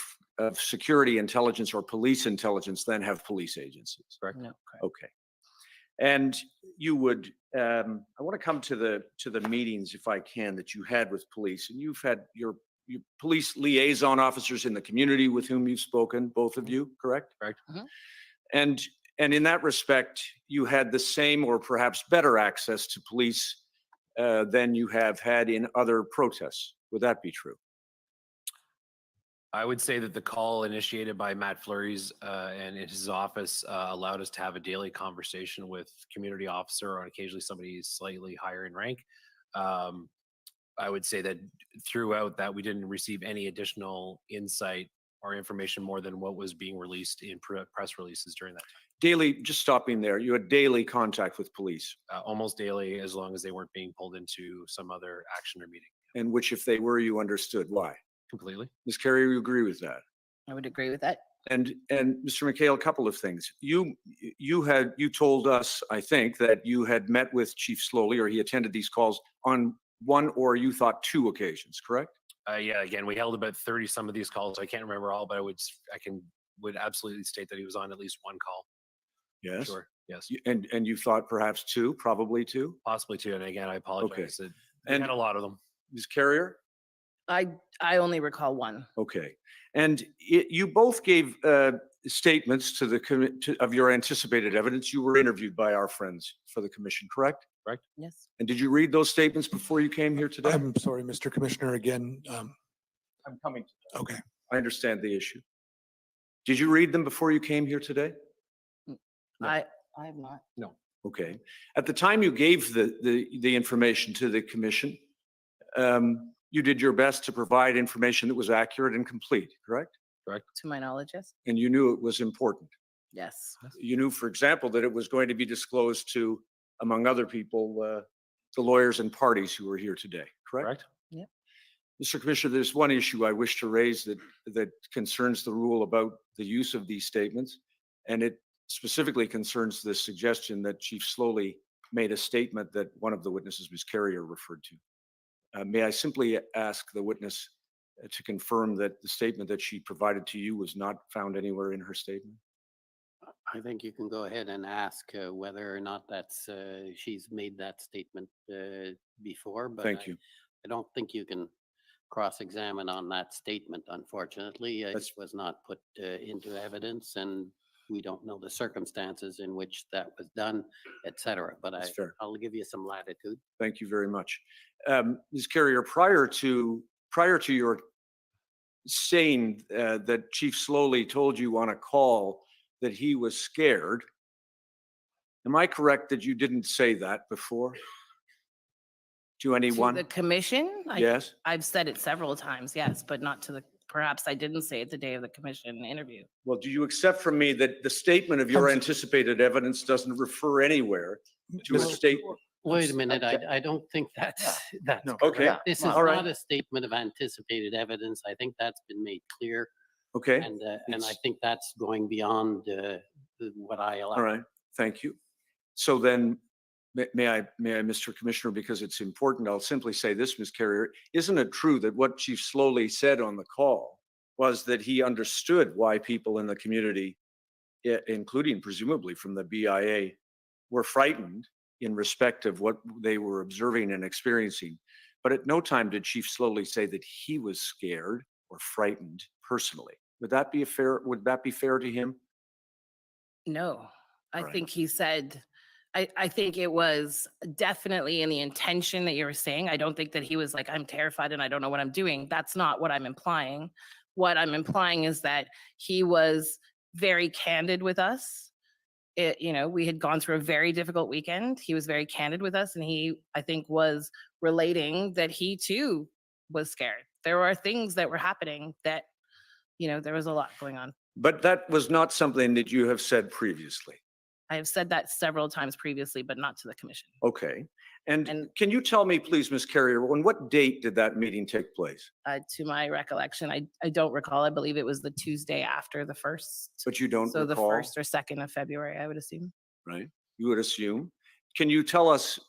security intelligence or police intelligence than have police agencies. Correct. No. Okay. And you would, I want to come to the meetings, if I can, that you had with police, and you've had your police liaison officers in the community with whom you've spoken, both of you, correct? Correct. And in that respect, you had the same or perhaps better access to police than you have had in other protests. Would that be true? I would say that the call initiated by Matt Fleury's and in his office allowed us to have a daily conversation with community officer or occasionally somebody slightly higher in rank. I would say that throughout that we didn't receive any additional insight or information more than what was being released in press releases during that time. Daily, just stopping there, you had daily contact with police? Almost daily, as long as they weren't being pulled into some other action or meeting. And which, if they were, you understood why? Completely. Ms. Carey, you agree with that? I would agree with that. And Mr. McHale, a couple of things. You told us, I think, that you had met with Chief Slowly, or he attended these calls on one or you thought two occasions, correct? Yeah, again, we held about 30 some of these calls. I can't remember all, but I would absolutely state that he was on at least one call. Yes. Sure. Yes. And you thought perhaps two, probably two? Possibly two. And again, I apologize. Okay. And had a lot of them. Ms. Carrier? I only recall one. Okay. And you both gave statements of your anticipated evidence. You were interviewed by our friends for the commission, correct? Correct. Yes. And did you read those statements before you came here today? I'm sorry, Mr. Commissioner, again. I'm coming to that. Okay. I understand the issue. Did you read them before you came here today? No. I have not. No. Okay. At the time you gave the information to the commission, you did your best to provide information that was accurate and complete, correct? Correct. To my knowledge, yes. And you knew it was important. Yes. You knew, for example, that it was going to be disclosed to, among other people, the lawyers and parties who are here today, correct? Correct. Yep. Mr. Commissioner, there's one issue I wish to raise that concerns the rule about the use of these statements, and it specifically concerns the suggestion that Chief Slowly made a statement that one of the witnesses, Ms. Carrier, referred to. May I simply ask the witness to confirm that the statement that she provided to you was not found anywhere in her statement? I think you can go ahead and ask whether or not that's she's made that statement before. But Thank you. I don't think you can cross-examine on that statement, unfortunately. It was not put into evidence, and we don't know the circumstances in which that was done, et cetera. But I'll give you some latitude. Thank you very much. Ms. Carrier, prior to your saying that Chief Slowly told you on a call that he was scared, am I correct that you didn't say that before to anyone? To the commission? Yes. I've said it several times, yes, but not to the, perhaps I didn't say it the day of the commission interview. Well, do you accept from me that the statement of your anticipated evidence doesn't refer anywhere to a state. Wait a minute, Okay. I don't think that's Okay. correct. This is All right. not a statement of anticipated evidence. I think that's been made clear. Okay. And I It's- think that's going beyond what I allow. All right, thank you. So then, may I, Mr. Commissioner, because it's important, I'll simply say this, Ms. Carrier, isn't it true that what Chief Slowly said on the call was that he understood why people in the community, including presumably from the BIA, were frightened in respect of what they were observing and experiencing? But at no time did Chief Slowly say that he was scared or frightened personally. Would that be fair to him? No, I Right. think he said, I think it was definitely in the intention that you were saying. I don't think that he was like, I'm terrified and I don't know what I'm doing. That's not what I'm implying. What I'm implying is that he was very candid with us. We had gone through a very difficult weekend. He was very candid with us, and he, I think, was relating that he too was scared. There were things that were happening that, there was a lot going on. But that was not something that you have said previously. I have said that several times previously, but not to the commission. Okay. And can you tell me, please, Ms. Carrier, on what date did that meeting take place? To my recollection, I don't recall. I believe it was the Tuesday after the 1st. But you don't So the recall? 1st or 2nd of February, I would assume. Right? You would assume. Can you tell us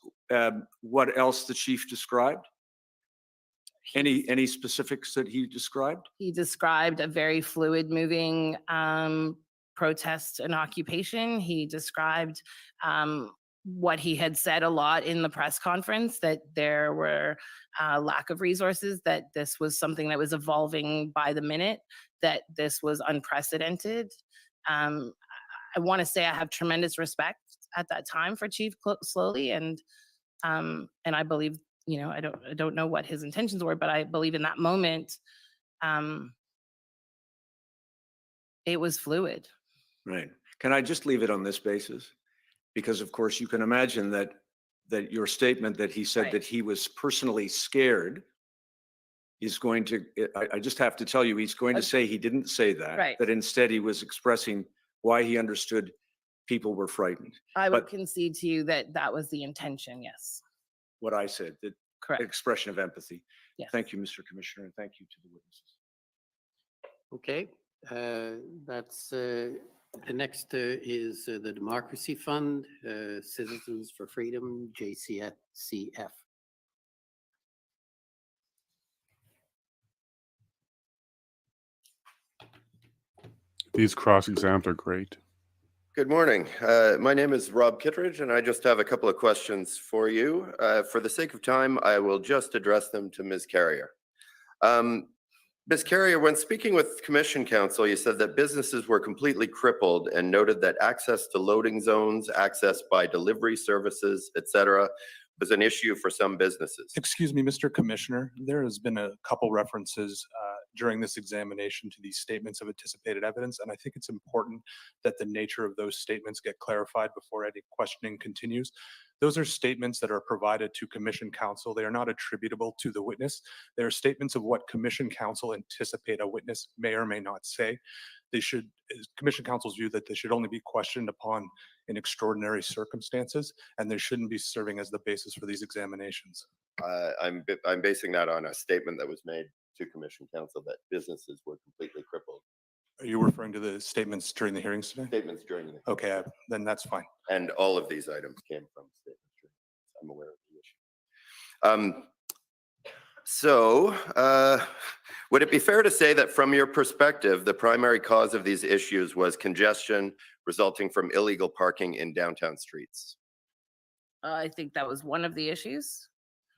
what else the chief described? Any specifics that he described? He described a very fluid moving protest and occupation. He described what he had said a lot in the press conference, that there were lack of resources, that this was something that was evolving by the minute, that this was unprecedented. I want to say I have tremendous respect at that time for Chief Slowly, and I believe, I don't know what his intentions were, but I believe in that moment, it was fluid. Right. Can I just leave it on this basis? Because of course you can imagine that your statement that he said Right. that he was personally scared is going to, I just have to tell you, he's going to say he didn't say that. Right. That instead he was expressing why he understood people were frightened. I would But concede to you that that was the intention, yes. what I said, the Correct. expression of empathy. Yes. Thank you, Mr. Commissioner, and thank you to the witnesses. Okay, that's, the next is the Democracy Fund, Citizens for Freedom, JCF. These cross exams are great. Good morning. My name is Rob Kittredge, and I just have a couple of questions for you. For the sake of time, I will just address them to Ms. Carrier. Ms. Carrier, when speaking with Commission Counsel, you said that businesses were completely crippled and noted that access to loading zones, access by delivery services, etc., was an issue for some businesses. Excuse me, Mr. Commissioner, there has been a couple references during this examination to these statements of anticipated evidence, and I think it's important that the nature of those statements get clarified before any questioning continues. Those are statements that are provided to Commission Counsel. They are not attributable to the witness. They are statements of what Commission Counsel anticipate a witness may or may not say. They should, Commission Counsel's view, that they should only be questioned upon in extraordinary circumstances, and they shouldn't be serving as the basis for these examinations. I'm basing that on a statement that was made to Commission Counsel that businesses were completely crippled. Are you referring to the statements during the hearings today? Statements during the Okay, then that's fine. And all of these items came from statements during. I'm aware of the issue. Would it be fair to say that from your perspective, the primary cause of these issues was congestion resulting from illegal parking in downtown streets? I think that was one of the issues.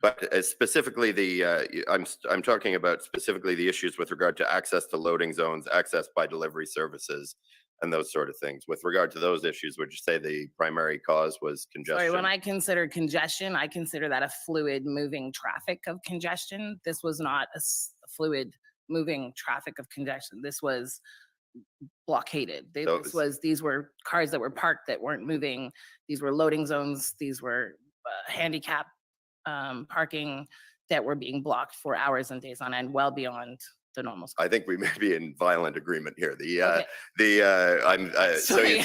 But specifically I'm talking about specifically the issues with regard to access to loading zones, access by delivery services, and those sort of things. With regard to those issues, would you say the primary cause was congestion? Sorry, when I consider congestion, I consider that a fluid moving traffic of congestion. This was not a fluid moving traffic of congestion. This was blockaded. These were cars that were parked that weren't moving. These were loading zones. These were handicap parking that were being blocked for hours and days on end, well beyond normal scope. I think we may be in violent agreement here. Okay. So Sorry,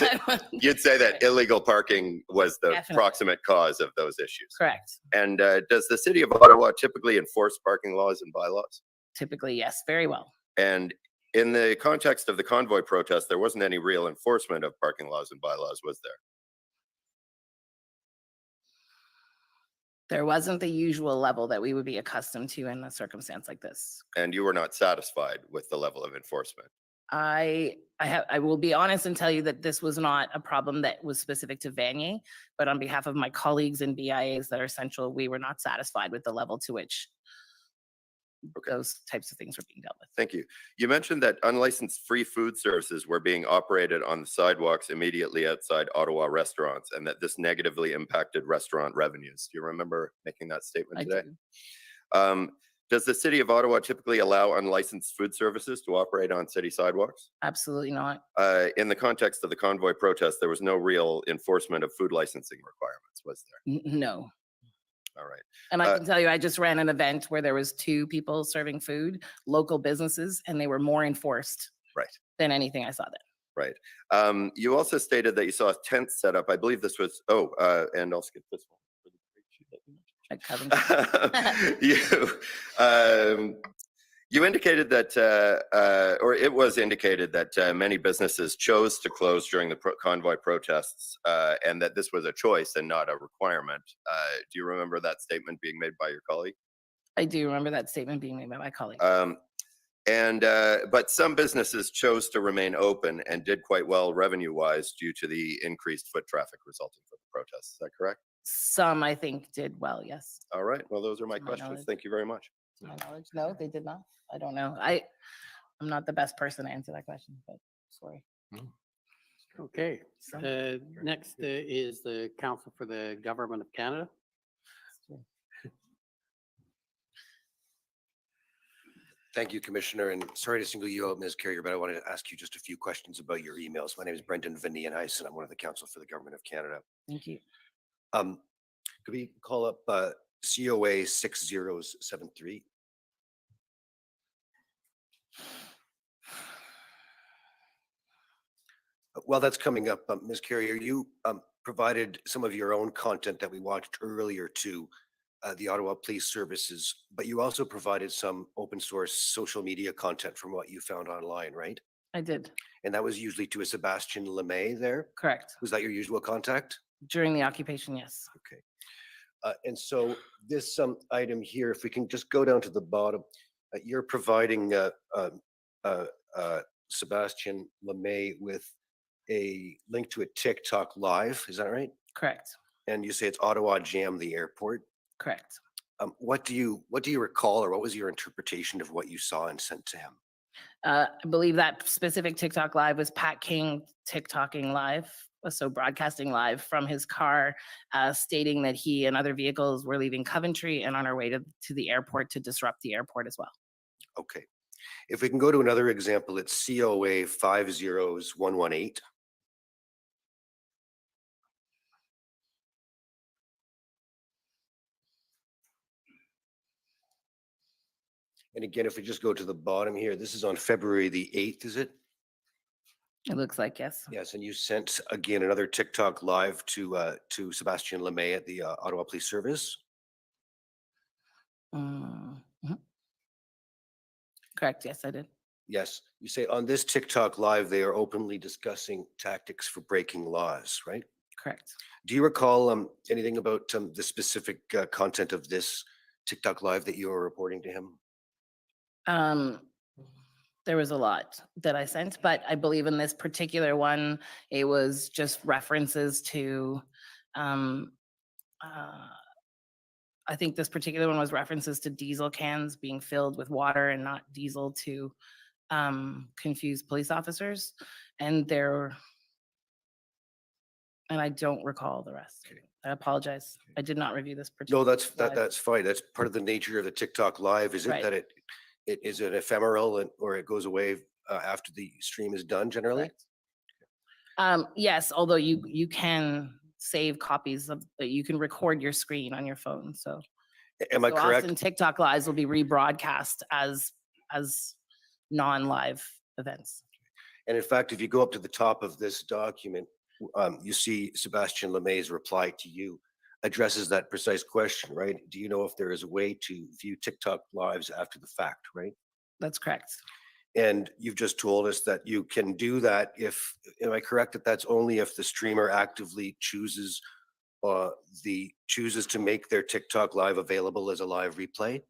you'd say that illegal parking was the Definitely. proximate cause of those issues. Correct. And does the city of Ottawa typically enforce parking laws and bylaws? Typically, yes, very well. And in the context of the convoy protest, there wasn't any real enforcement of parking laws and bylaws, was there? There wasn't the usual level that we would be accustomed to in a circumstance like this. And you were not satisfied with the level of enforcement? I will be honest and tell you that this was not a problem that was specific to Vanier, but on behalf of my colleagues in BIAs that are central, we were not satisfied with the level to which those types of things were being dealt with. Thank you. You mentioned that unlicensed free food services were being operated on the sidewalks immediately outside Ottawa restaurants and that this negatively impacted restaurant revenues. Do you remember making that statement today? I do. Does the city of Ottawa typically allow unlicensed food services to operate on city sidewalks? Absolutely not. In the context of the convoy protest, there was no real enforcement of food licensing requirements, was there? No. All right. And I can tell you, I just ran an event where there was 2 people serving food, local businesses, and they were more enforced than anything I saw then. Right. You also stated that you saw a tent set up. I believe this was, and I'll skip this one. You indicated that, or it was indicated that many businesses chose to close during the convoy protests and that this was a choice and not a requirement. Do you remember that statement being made by your colleague? I do remember that statement being made by my colleague. But some businesses chose to remain open and did quite well revenue-wise due to the increased foot traffic resulting from the protests. Is that correct? Some, I think, did well, yes. All right. Well, those are my To my questions. knowledge. Thank you very much. To my knowledge, no, they did not. I don't know. I'm not the best person to answer that question, but sorry. Okay. Next is the Council for the Government of Canada. Thank you, Commissioner, and sorry to single you out, Ms. Carrier, but I wanted to ask you just a few questions about your emails. My name is Brendan Van Nienhuis, and I'm one of the Council for the Government of Canada. Thank you. Could we call up COA 6073? While that's coming up, Ms. Carrier, you provided some of your own content that we watched earlier to the Ottawa Police Services, but you also provided some open source social media content from what you found online, right? I did. And that was usually to a Sebastian LeMay there? Correct. Was that your usual contact? During the occupation, yes. Okay. And so this item here, if we can just go down to the bottom, you're providing Sebastian LeMay with a link to a TikTok live, is that right? Correct. And you say it's Ottawa Jam the airport? Correct. What do you recall, or what was your interpretation of what you saw and sent to him? I believe that specific TikTok live was Pat King TikToking live, so broadcasting live from his car, stating that he and other vehicles were leaving Coventry and on our way to the airport to disrupt the airport as well. Okay. If we can go to another example, it's COA 50118. And again, if we just go to the bottom here, this is on February the 8th, is it? It looks like, yes. Yes, and you sent again another TikTok live to Sebastian LeMay at the Ottawa Police Service. Correct, yes, I did. Yes, you say on this TikTok live, they are openly discussing tactics for breaking laws, right? Correct. Do you recall anything about the specific content of this TikTok live that you were reporting to him? There was a lot that I sent, but I believe in this particular one, it was just references to, I think this particular one was references to diesel cans being filled with water and not diesel to confuse police officers. And I don't recall the rest. Okay. I apologize. I did not review this particular. No, that's fine. That's part of the nature of the TikTok live. Is it Right. that it is an ephemeral or it goes away after the stream is done generally? Yes, although you can save copies of, you can record your screen on your phone. So Am I correct? Often TikTok lives will be rebroadcast as non-live events. And in fact, if you go up to the top of this document, you see Sebastian LeMay's reply to you addresses that precise question, right? Do you know if there is a way to view TikTok lives after the fact, right? That's correct. And you've just told us that you can do that if, am I correct that that's only if the streamer actively chooses to make their TikTok live available as a live replay?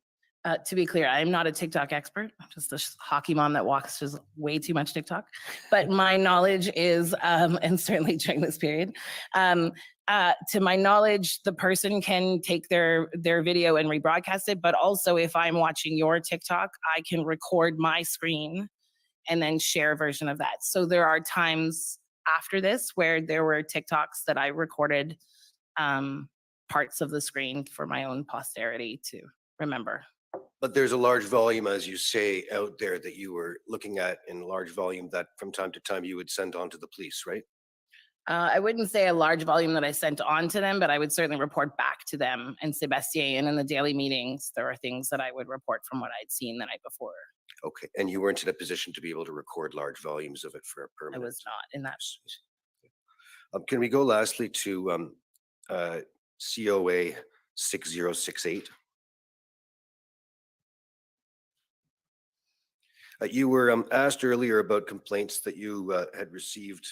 To be clear, I'm not a TikTok expert. I'm just a hockey mom that watches way too much TikTok. But my knowledge is, and certainly during this period, to my knowledge, the person can take their video and rebroadcast it. But also, if I'm watching your TikTok, I can record my screen and then share a version of that. So there are times after this where there were TikToks that I recorded parts of the screen for my own posterity to remember. But there's a large volume, as you say, out there that you were looking at in large volume that from time to time you would send on to the police, right? I wouldn't say a large volume that I sent on to them, but I would certainly report back to them and Sebastien. And in the daily meetings, there are things that I would report from what I'd seen the night before. Okay, and you weren't in a position to be able to record large volumes of it for a permanent? I was not in that position. Can we go lastly to COA 6068? You were asked earlier about complaints that you had received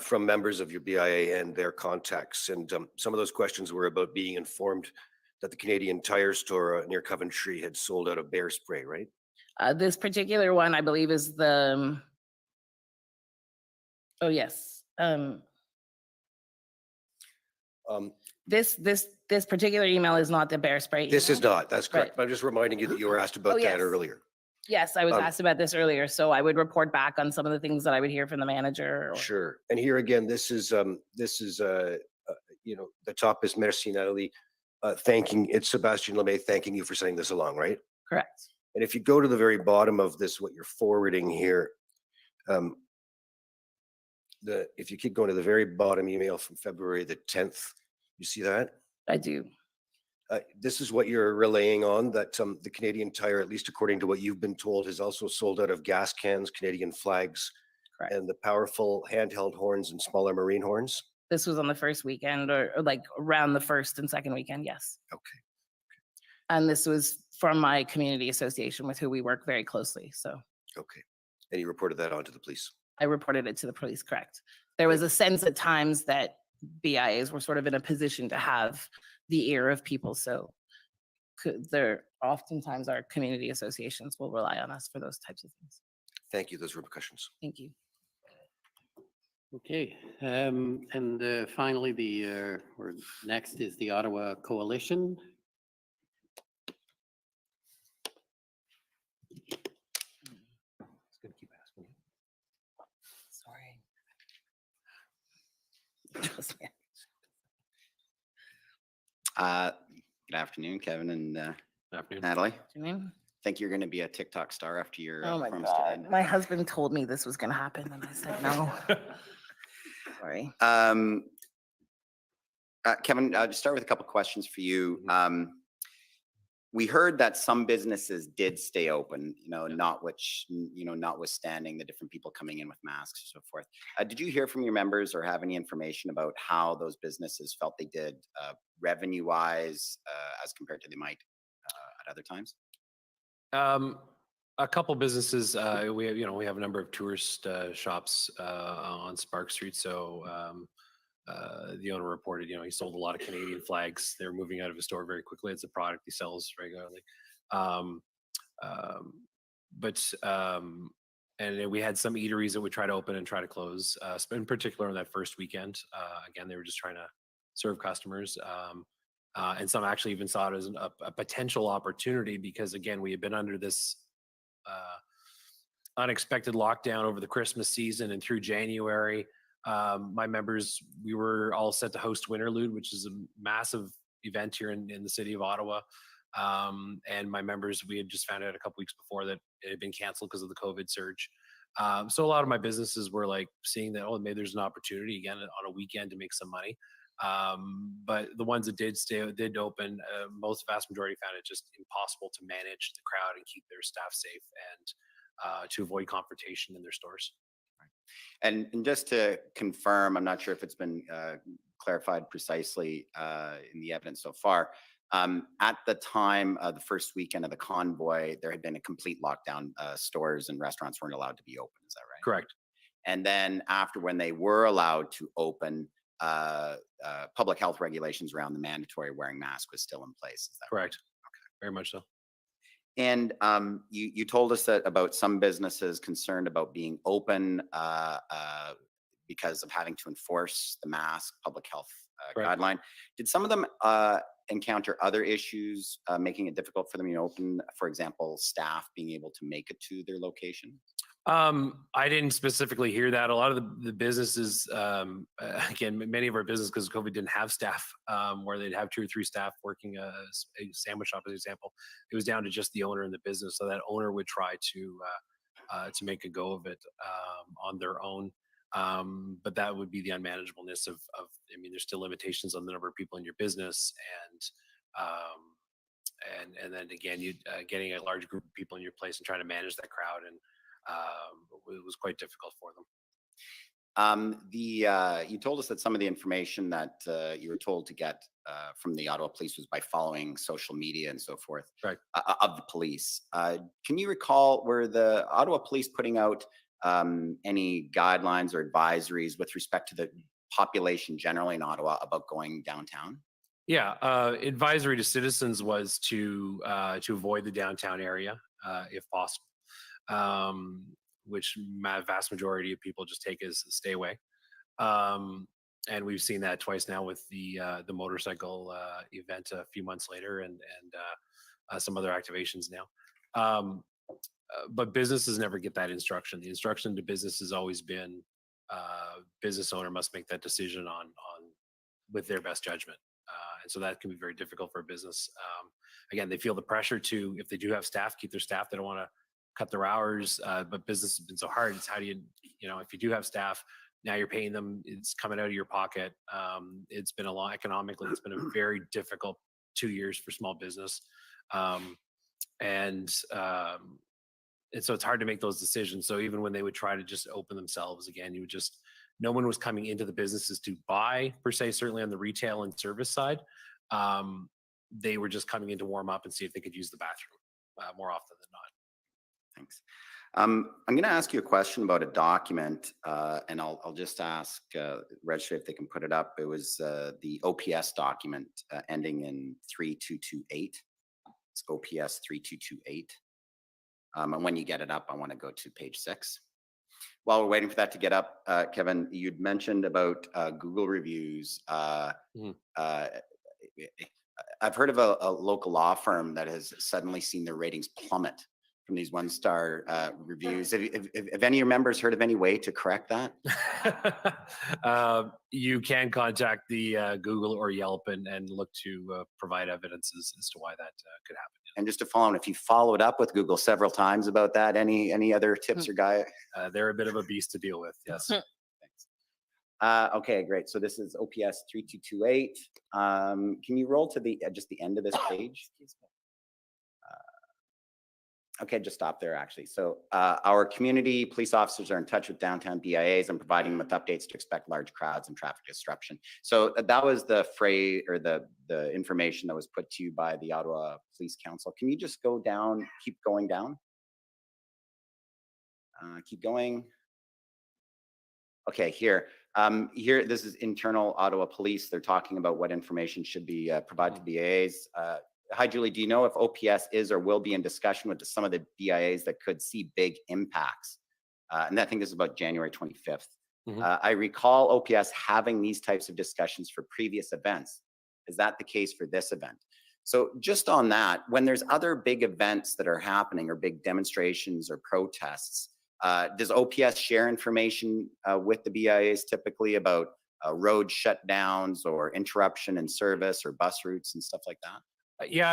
from members of your BIA and their contacts. And some of those questions were about being informed that the Canadian Tire store near Coventry had sold out of bear spray, right? This particular one, I believe, is the, oh yes. This particular email is not the bear spray email. This is not, that's correct. Right. But I'm just reminding you that you were asked about Oh, that yes. earlier. Yes, I was asked about this earlier, so I would report back on some of the things that I would hear from the manager. Sure. And here again, this is you know, the top is Merci Natalie it's Sebastian LeMay thanking you for sending this along, right? Correct. And if you go to the very bottom of this, what you're forwarding here, if you keep going to the very bottom email from February the 10th, you see that? I do. This is what you're relaying on, that the Canadian Tire, at least according to what you've been told, has also sold out of gas cans, Canadian flags, Correct. And the powerful handheld horns and smaller marine horns. This was on the first weekend or like around the first and second weekend, yes. Okay. And this was from my community association with who we work very closely, so. Okay. And you reported that on to the police? I reported it to the police, correct. There was a sense at times that BIAs were sort of in a position to have the ear of people, so there oftentimes our community associations will rely on us for those types of things. Thank you, those repercussions. Thank you. Okay, and finally, next is the Ottawa Coalition. It's gonna keep asking you. Sorry. Good afternoon, Kevin and afternoon. Natalie. Afternoon. Think you're going to be a TikTok star after your Oh my performance God. today? My husband told me this was going to happen and I said no. Sorry. Kevin, I'll just start with a couple questions for you. We heard that some businesses did stay open, notwithstanding the different people coming in with masks and so forth. Did you hear from your members or have any information about how those businesses felt they did revenue-wise as compared to they might at other times? A couple businesses. We have a number of tourist shops on Spark Street. So the owner reported, he sold a lot of Canadian flags. They're moving out of his store very quickly. It's a product he sells regularly. And we had some eateries that would try to open and try to close, in particular on that first weekend. Again, they were just trying to serve customers. And some actually even saw it as a potential opportunity because, again, we had been under this unexpected lockdown over the Christmas season and through January. My members, we were all set to host Winterlude, which is a massive event here in the city of Ottawa. And my members, we had just found out a couple weeks before that it had been canceled because of the COVID surge. So a lot of my businesses were like seeing that, maybe there's an opportunity again on a weekend to make some money. But the ones that did open, vast majority found it just impossible to manage the crowd and keep their staff safe. to avoid confrontation in their stores. And just to confirm, I'm not sure if it's been clarified precisely in the evidence so far. At the time of the first weekend of the convoy, there had been a complete lockdown. Stores and restaurants weren't allowed to be open. Is that right? Correct. And then after, when they were allowed to open, public health regulations around the mandatory wearing mask was still in place. Is that correct? Okay. Very much so. And you told us that about some businesses concerned about being open because of having to enforce the mask public health guideline. Did some of them encounter other issues making it difficult for them to open? For example, staff being able to make it to their location? I didn't specifically hear that. A lot of the businesses, again, many of our businesses, because COVID didn't have staff, where they'd have 2 or 3 staff working a sandwich shop, as an example. It was down to just the owner in the business, so that owner would try to make a go of it on their own. But that would be the unmanageableness of. I mean, there's still limitations on the number of people in your business, and then again, you getting a large group of people in your place and trying to manage that crowd, and it was quite difficult for them. You told us that some of the information that you were told to get from the Ottawa Police was by following social media and so forth, right, of the police. Can you recall, were the Ottawa Police putting out any guidelines or advisories with respect to the population generally in Ottawa about going downtown? Yeah, advisory to citizens was to avoid the downtown area if possible. Which vast majority of people just take as stay away. And we've seen that twice now with the motorcycle event a few months later, and some other activations now. But businesses never get that instruction. The instruction to business has always been business owner must make that decision on with their best judgment. And so that can be very difficult for a business. Again, they feel the pressure to, if they do have staff, keep their staff. They don't want to cut their hours, but business has been so hard. It's how do you, if you do have staff, now you're paying them, it's coming out of your pocket. It's been economically, it's been a very difficult 2 years for small business. And so it's hard to make those decisions. So even when they would try to just open themselves again, no one was coming into the businesses to buy per se, certainly on the retail and service side. They were just coming in to warm up and see if they could use the bathroom more often than not. Thanks. I'm going to ask you a question about a document, and I'll just ask Registry if they can put it up. It was the OPS document ending in 3228. It's OPS 3228. And when you get it up, I want to go to page 6. While we're waiting for that to get up, Kevin, you'd mentioned about Google reviews. I've heard of a local law firm that has suddenly seen their ratings plummet from these 1-star reviews. Have any of your members heard of any way to correct that? You can contact the Google or Yelp and look to provide evidence as to why that could happen. And just to follow on, if you followed up with Google several times about that, any other tips or guide? They're a bit of a beast to deal with, yes. Thanks. Okay, great. So this is OPS 3228. Can you roll to just the end of this page? Okay, just stop there actually. So our community police officers are in touch with downtown BIAs and providing them with updates to expect large crowds and traffic disruption. So that was the phrase or the information that was put to you by the Ottawa Police Council. Can you just go down, keep going down? Keep going. Okay, here, this is internal Ottawa Police. They're talking about what information should be provided to BIAs. Hi, Julie, do you know if OPS is or will be in discussion with some of the BIAs that could see big impacts? And I think this is about January 25th. I recall OPS having these types of discussions for previous events. Is that the case for this event? So just on that, when there's other big events that are happening or big demonstrations or protests, does OPS share information with the BIAs typically about road shutdowns or interruption in service or bus routes and stuff like that? Yeah,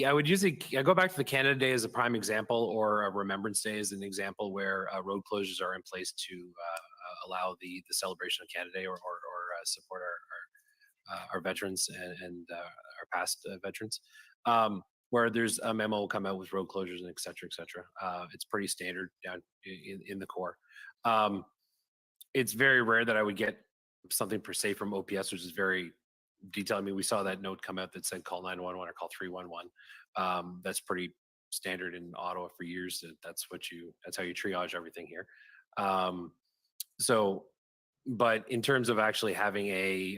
I would usually go back to the Canada Day as a prime example, or a Remembrance Day as an example, where road closures are in place to allow the celebration of Canada Day or support our veterans and our past veterans. where there's a memo will come out with road closures and et cetera, et cetera. It's pretty standard down in the core. It's very rare that I would get something per se from OPS, which is very detailed. I mean, we saw that note come out that said call 911 or call 311. That's pretty standard in Ottawa for years. That's how you triage everything here. But in terms of actually having a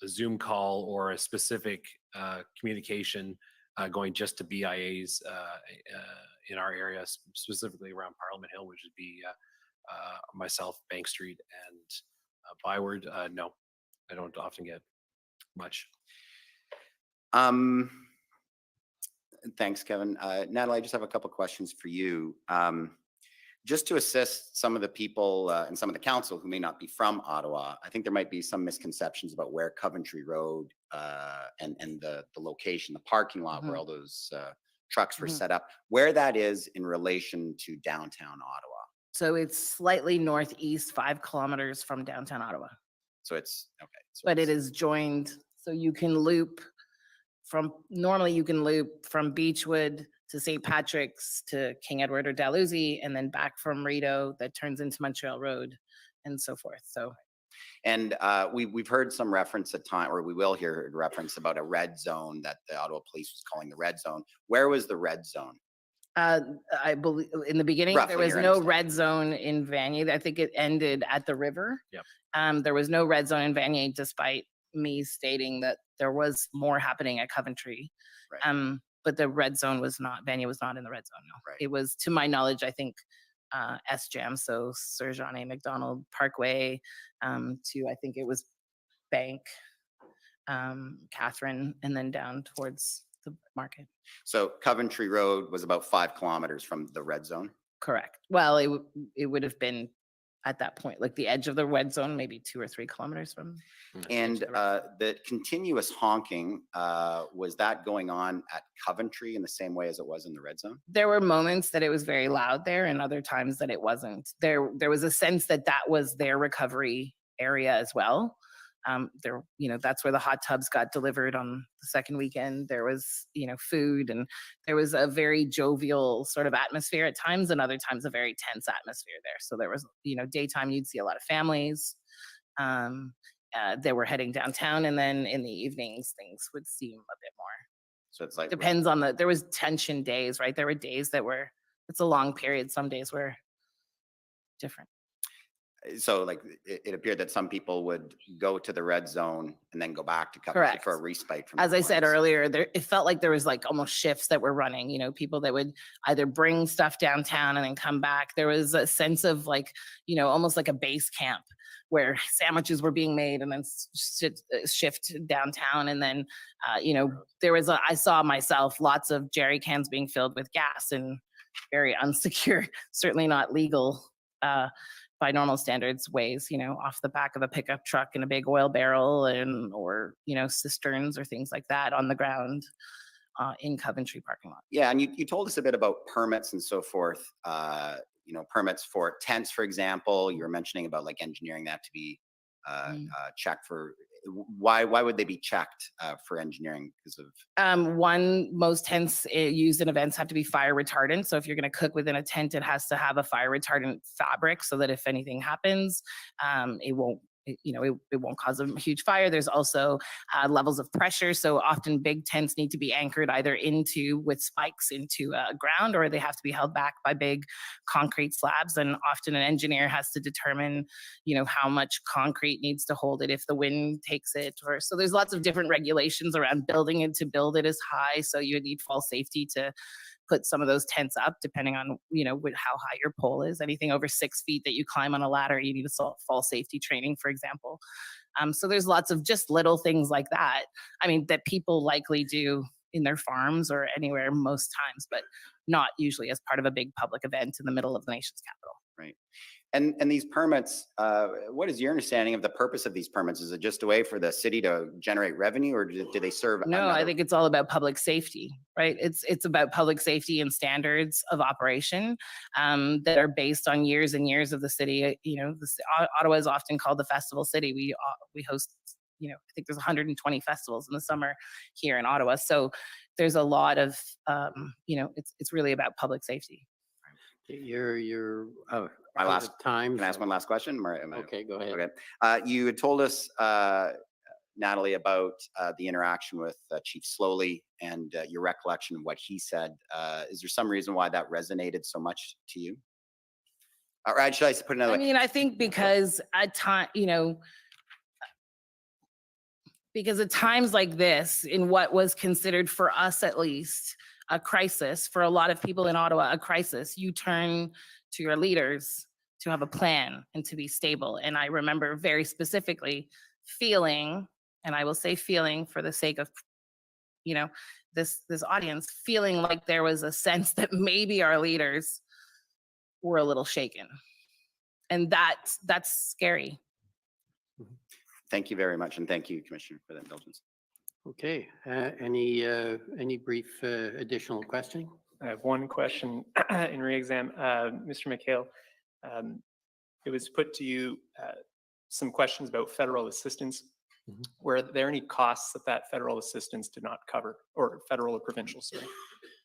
Zoom call or a specific communication going just to BIAs in our area, specifically around Parliament Hill, which would be myself, Bank Street, and Byward, no, I don't often get much. Thanks, Kevin. Natalie, I just have a couple questions for you. Just to assist some of the people and some of the council who may not be from Ottawa, I think there might be some misconceptions about where Coventry Road and the location, the parking lot where all those trucks were set up, where that is in relation to downtown Ottawa. So it's slightly northeast, 5 kilometers from downtown Ottawa. So it's, okay. So But it is joined, so you can loop normally you can loop from Beechwood to St. Patrick's to King Edward or Dalhousie, and then back from Rideau that turns into Montreal Road and so forth. So, and we've heard some reference at time, or we will hear reference about a red zone that the Ottawa Police was calling the red zone. Where was the red zone? I believe in the beginning there was no red zone in Vanier. I think it ended at the river. Yep. There was no red zone in Vanier, despite me stating that there was more happening at Coventry. Right. But the red zone was not, Vanier was not in the red zone, no. Right. It was, to my knowledge, I think SJAM, so Sir John A. Macdonald Parkway, to I think it was Bank, Catherine, and then down towards the market. So Coventry Road was about 5 kilometers from the red zone? Correct. Well, it would have been at that point, like the edge of the red zone, maybe 2 or 3 kilometers from. And the continuous honking, was that going on at Coventry in the same way as it was in the red zone? There were moments that it was very loud there and other times that it wasn't. There was a sense that that was their recovery area as well. That's where the hot tubs got delivered on the second weekend. There was, food, and there was a very jovial sort of atmosphere at times, and other times a very tense atmosphere there. So there was, daytime you'd see a lot of families that were heading downtown, and then in the evenings things would seem a bit more. So it's like depends on there was tension days, right? There were days that were, it's a long period. Some days were different. So like it appeared that some people would go to the red zone and then go back to Coventry for a respite from. As I said earlier, it felt like there was like almost shifts that were running, people that would either bring stuff downtown and then come back. There was a sense of like, almost like a base camp where sandwiches were being made and then shift downtown. And then, I saw myself lots of jerry cans being filled with gas and very unsecure, certainly not legal, by normal standards ways, off the back of a pickup truck in a big oil barrel or cisterns or things like that on the ground in Coventry parking lot. Yeah, and you told us a bit about permits and so forth. Permits for tents, for example. You were mentioning about like engineering that to be checked for. Why would they be checked for engineering? Because of most tents used in events have to be fire retardant. So if you're going to cook within a tent, it has to have a fire retardant fabric so that if anything happens, it won't cause a huge fire. There's also levels of pressure. So often big tents need to be anchored either with spikes into ground, or they have to be held back by big concrete slabs. And often an engineer has to determine, how much concrete needs to hold it if the wind takes it. So there's lots of different regulations around building it to build it as high. So you would need fall safety to put some of those tents up, depending on, how high your pole is. Anything over 6 feet that you climb on a ladder, you need a fall safety training, for example. So there's lots of just little things like that. That people likely do in their farms or anywhere most times, but not usually as part of a big public event in the middle of the nation's capital. Right. And these permits, what is your understanding of the purpose of these permits? Is it just a way for the city to generate revenue, or do they serve? No, I think it's all about public safety, right? It's about public safety and standards of operation that are based on years and years of the city. Ottawa is often called the festival city. We host I think there's 120 festivals in the summer here in Ottawa. So there's a lot of, it's really about public safety. You're My last time. Can I ask one last question? Okay, go ahead. Okay. You had told us, Natalie, about the interaction with Chief Slowly and your recollection of what he said. Is there some reason why that resonated so much to you? Or should I put it another way? I think because at because at times like this, in what was considered for us at least a crisis, for a lot of people in Ottawa, a crisis, you turn to your leaders to have a plan and to be stable. And I remember very specifically feeling, and I will say feeling for the sake of, this audience, feeling like there was a sense that maybe our leaders were a little shaken. And that's scary. Thank you very much. And thank you, Commissioner, for that indulgence. Okay. Any brief additional question? I have one question in re-exam. Mr. McHale, it was put to you some questions about federal assistance. Were there any costs that federal assistance did not cover, or federal or provincial, sorry?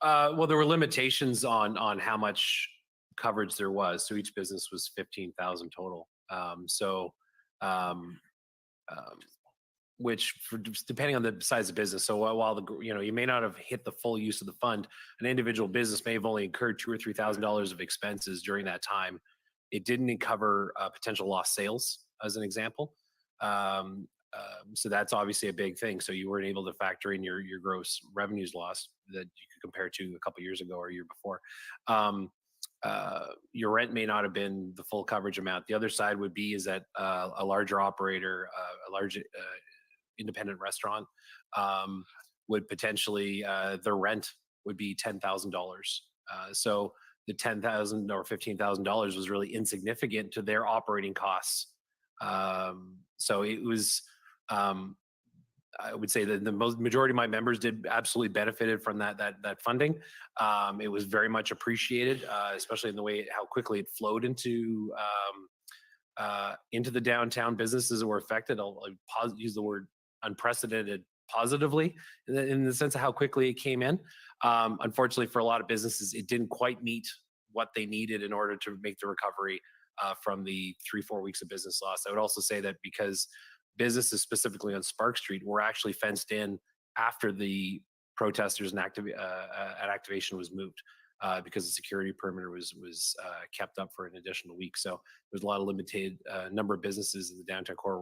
Well, there were limitations on how much coverage there was. So each business was 15,000 total. Which depending on the size of business. So while you may not have hit the full use of the fund, an individual business may have only incurred $2,000 or $3,000 of expenses during that time. It didn't cover potential lost sales, as an example. So that's obviously a big thing. So you weren't able to factor in your gross revenues lost that you could compare to a couple of years ago or a year before. Your rent may not have been the full coverage amount. The other side would be is that a larger operator, a large independent restaurant would potentially, their rent would be $10,000. So the $10,000 or $15,000 was really insignificant to their operating costs. So it was, I would say that the majority of my members did absolutely benefited from that funding. It was very much appreciated, especially in the way how quickly it flowed into the downtown businesses that were affected. I'll use the word unprecedented positively in the sense of how quickly it came in. Unfortunately, for a lot of businesses, it didn't quite meet what they needed in order to make the recovery from the 3-4 weeks of business loss. I would also say that because businesses specifically on Spark Street were actually fenced in after the protesters and activation was moved because the security perimeter was kept up for an additional week. So there's a lot of limited number of businesses in the downtown core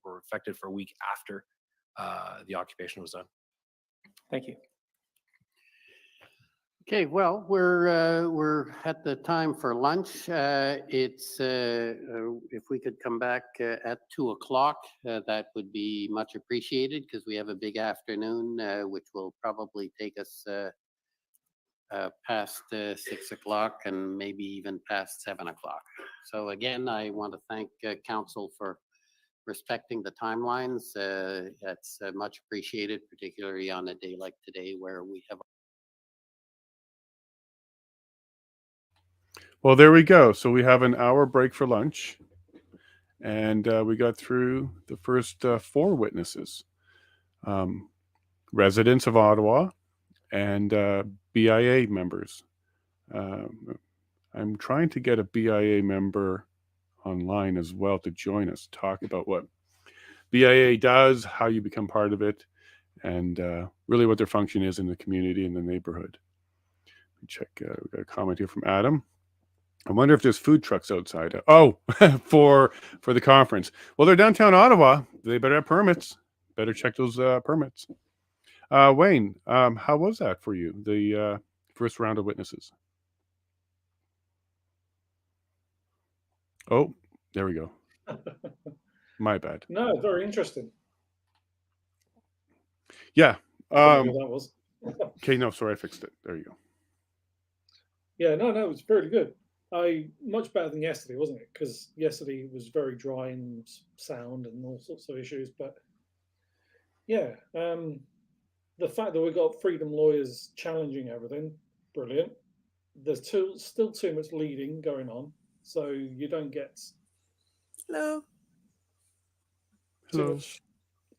were affected for a week after the occupation was done. Thank you. Okay, well, we're at the time for lunch. It's if we could come back at 2:00, that would be much appreciated because we have a big afternoon, which will probably take us past 6 o'clock and maybe even past 7 o'clock. So again, I want to thank council for respecting the timelines. That's much appreciated, particularly on a day like today where we have. Well, there we go. So we have an hour break for lunch, and we got through the first 4 witnesses, residents of Ottawa and BIA members. I'm trying to get a BIA member online as well to join us, talk about what BIA does, how you become part of it, and really what their function is in the community and the neighborhood. Check, we got a comment here from Adam. I wonder if there's food trucks outside. Oh, for the conference. Well, they're downtown Ottawa. They better have permits. Better check those permits. Wayne, how was that for you, the first round of witnesses? Oh, there we go. My bad. No, very interesting. Yeah. That was. Okay, no, sorry, I fixed it. There you go. Yeah, no, it was very good. Much better than yesterday, wasn't it? Because yesterday was very dry and sound and all sorts of issues. But yeah, the fact that we got freedom lawyers challenging everything, brilliant. There's still too much leading going on, so you don't get Hello. too much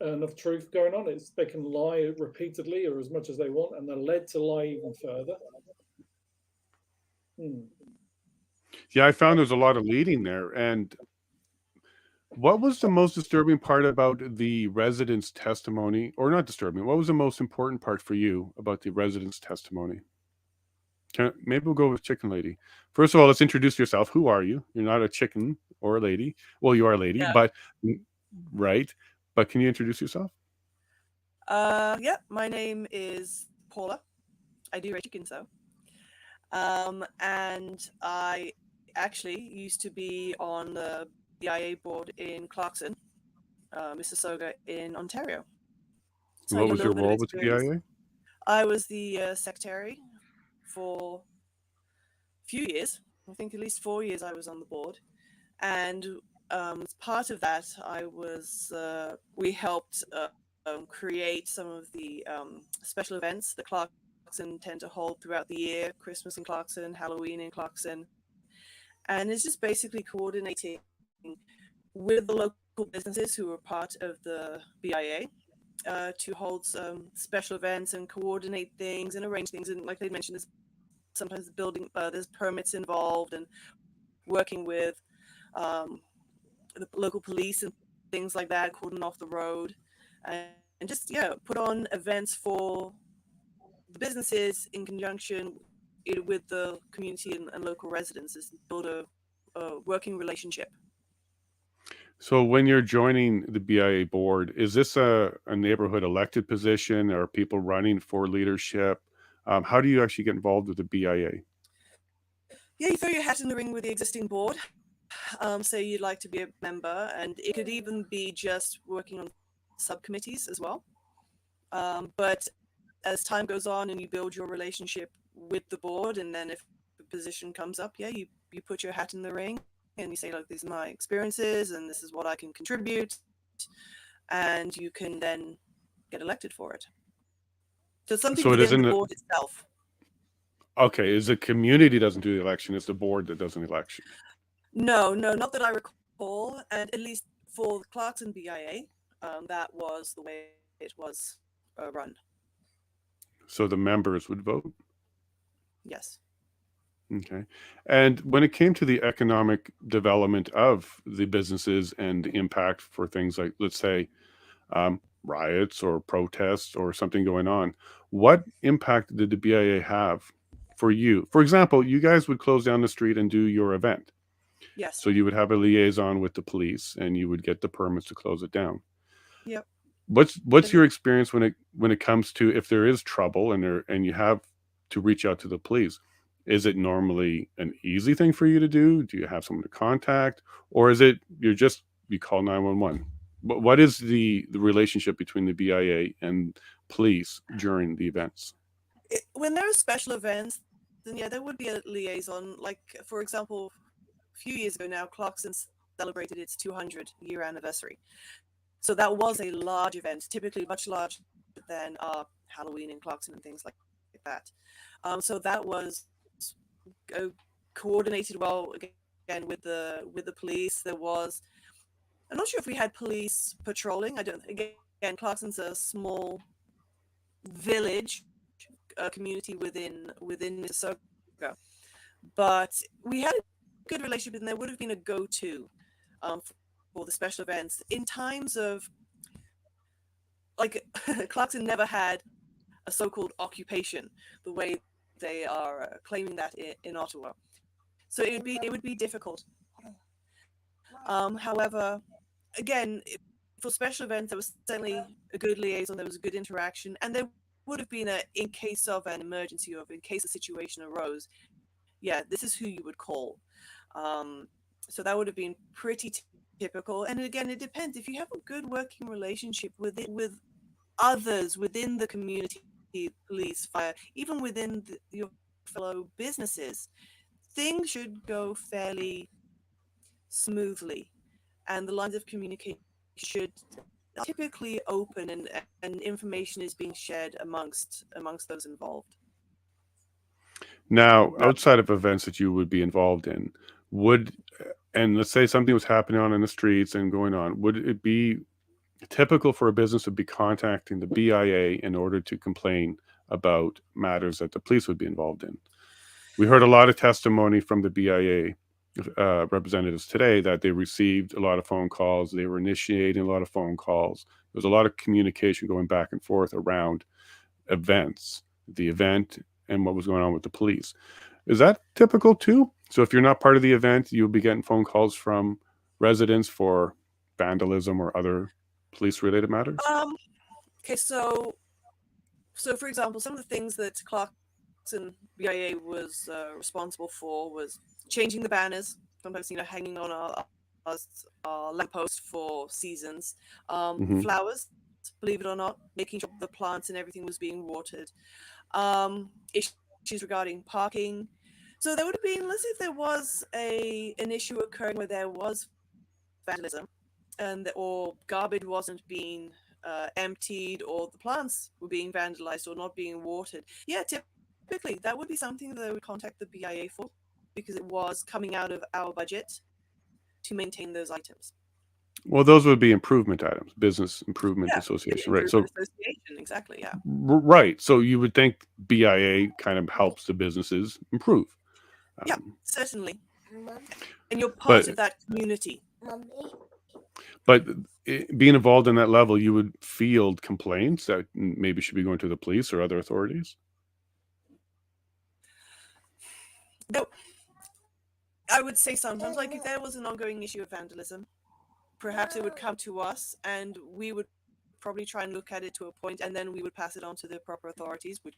enough truth going on. They can lie repeatedly or as much as they want, and they're led to lie even further. Yeah, I found there's a lot of leading there. And what was the most disturbing part about the residents' testimony, or not disturbing? What was the most important part for you about the residents' testimony? Maybe we'll go with Chicken Lady. First of all, let's introduce yourself. Who are you? You're not a chicken or a lady. Well, you are a lady, Yeah. but right. But can you introduce yourself? Yeah, my name is Paula. I do rate chickens though. And I actually used to be on the BIA board in Clarkson, Mississauga in Ontario. So I What got a was your little bit of role with the experience. BIA? I was the secretary for a few years. I think at least 4 years I was on the board. And as part of that, we helped create some of the special events that Clarkson tend to hold throughout the year, Christmas in Clarkson, Halloween in Clarkson. And it's just basically coordinating with the local businesses who are part of the BIA to hold special events and coordinate things and arrange things. And like they mentioned, there's sometimes there's permits involved, and working with the local police and things like that, cordon off the road, and just put on events for the businesses in conjunction with the community and local residents, is build a working relationship. So when you're joining the BIA board, is this a neighborhood elected position? Or are people running for leadership? How do you actually get involved with the BIA? Yeah, you throw your hat in the ring with the existing board. Say you'd like to be a member, and it could even be just working on subcommittees as well. But as time goes on and you build your relationship with the board, and then if the position comes up, you put your hat in the ring and you say, look, these are my experiences and this is what I can contribute, and you can then get elected for it. So it's something So it within isn't the board itself. Okay, is the community doesn't do the election, it's the board that does an election. No, not that I recall. And at least for the Clarkson BIA, that was the way it was run. So the members would vote? Yes. Okay. And when it came to the economic development of the businesses and the impact for things like, let's say, riots or protests or something going on, what impact did the BIA have for you? For example, you guys would close down the street and do your event. Yes. So you would have a liaison with the police and you would get the permits to close it down. Yep. What's your experience when it comes to, if there is trouble and you have to reach out to the police? Is it normally an easy thing for you to do? Do you have someone to contact, or is it you call 911? What is the relationship between the BIA and police during the events? When there are special events, then there would be a liaison. Like, for example, a few years ago now, Clarkson celebrated its 200-year anniversary. So that was a large event, typically much larger than Halloween in Clarkson and things like that. So that was coordinated well again with the police. I'm not sure if we had police patrolling. Again, Clarkson's a small village community within Mississauga, but we had a good relationship, and there would have been a go-to for the special events in times of, like, Clarkson never had a so-called occupation the way they are claiming that in Ottawa. So it would be difficult. However, again, for special events, there was certainly a good liaison, there was a good interaction, and there would have been in case of an emergency or in case a situation arose, this is who you would call. So that would have been pretty typical. And again, it depends. If you have a good working relationship with others within the community, police, fire, even within your fellow businesses, things should go fairly smoothly, and the lines of communication should typically open, and information is being shared amongst those involved. Now, outside of events that you would be involved in, and let's say something was happening on in the streets and going on, would it be typical for a business would be contacting the BIA in order to complain about matters that the police would be involved in. We heard a lot of testimony from the BIA representatives today that they received a lot of phone calls. They were initiating a lot of phone calls. There was a lot of communication going back and forth around events, the event, and what was going on with the police. Is that typical too? So if you're not part of the event, you'll be getting phone calls from residents for vandalism or other police-related matters? Okay, so for example, some of the things that Clarkson BIA was responsible for was changing the banners, sometimes hanging on our lamppost for seasons, flowers, believe it or not, making sure the plants and everything was being watered, issues regarding parking. So there would have been, let's say if there was an issue occurring where there was vandalism and or garbage wasn't being emptied, or the plants were being vandalized or not being watered. Yeah, typically that would be something that they would contact the BIA for, because it was coming out of our budget to maintain those items. Well, those would be improvement items, business improvement Yeah, association, right? So association, exactly, yeah. right. So you would think BIA kind of helps the businesses improve. Yeah, certainly. And you're part of that community. But being involved in that level, you would field complaints that maybe should be going to the police or other authorities? No, I would say sometimes, like if there was an ongoing issue of vandalism, perhaps it would come to us and we would probably try and look at it to a point, and then we would pass it on to the proper authorities, which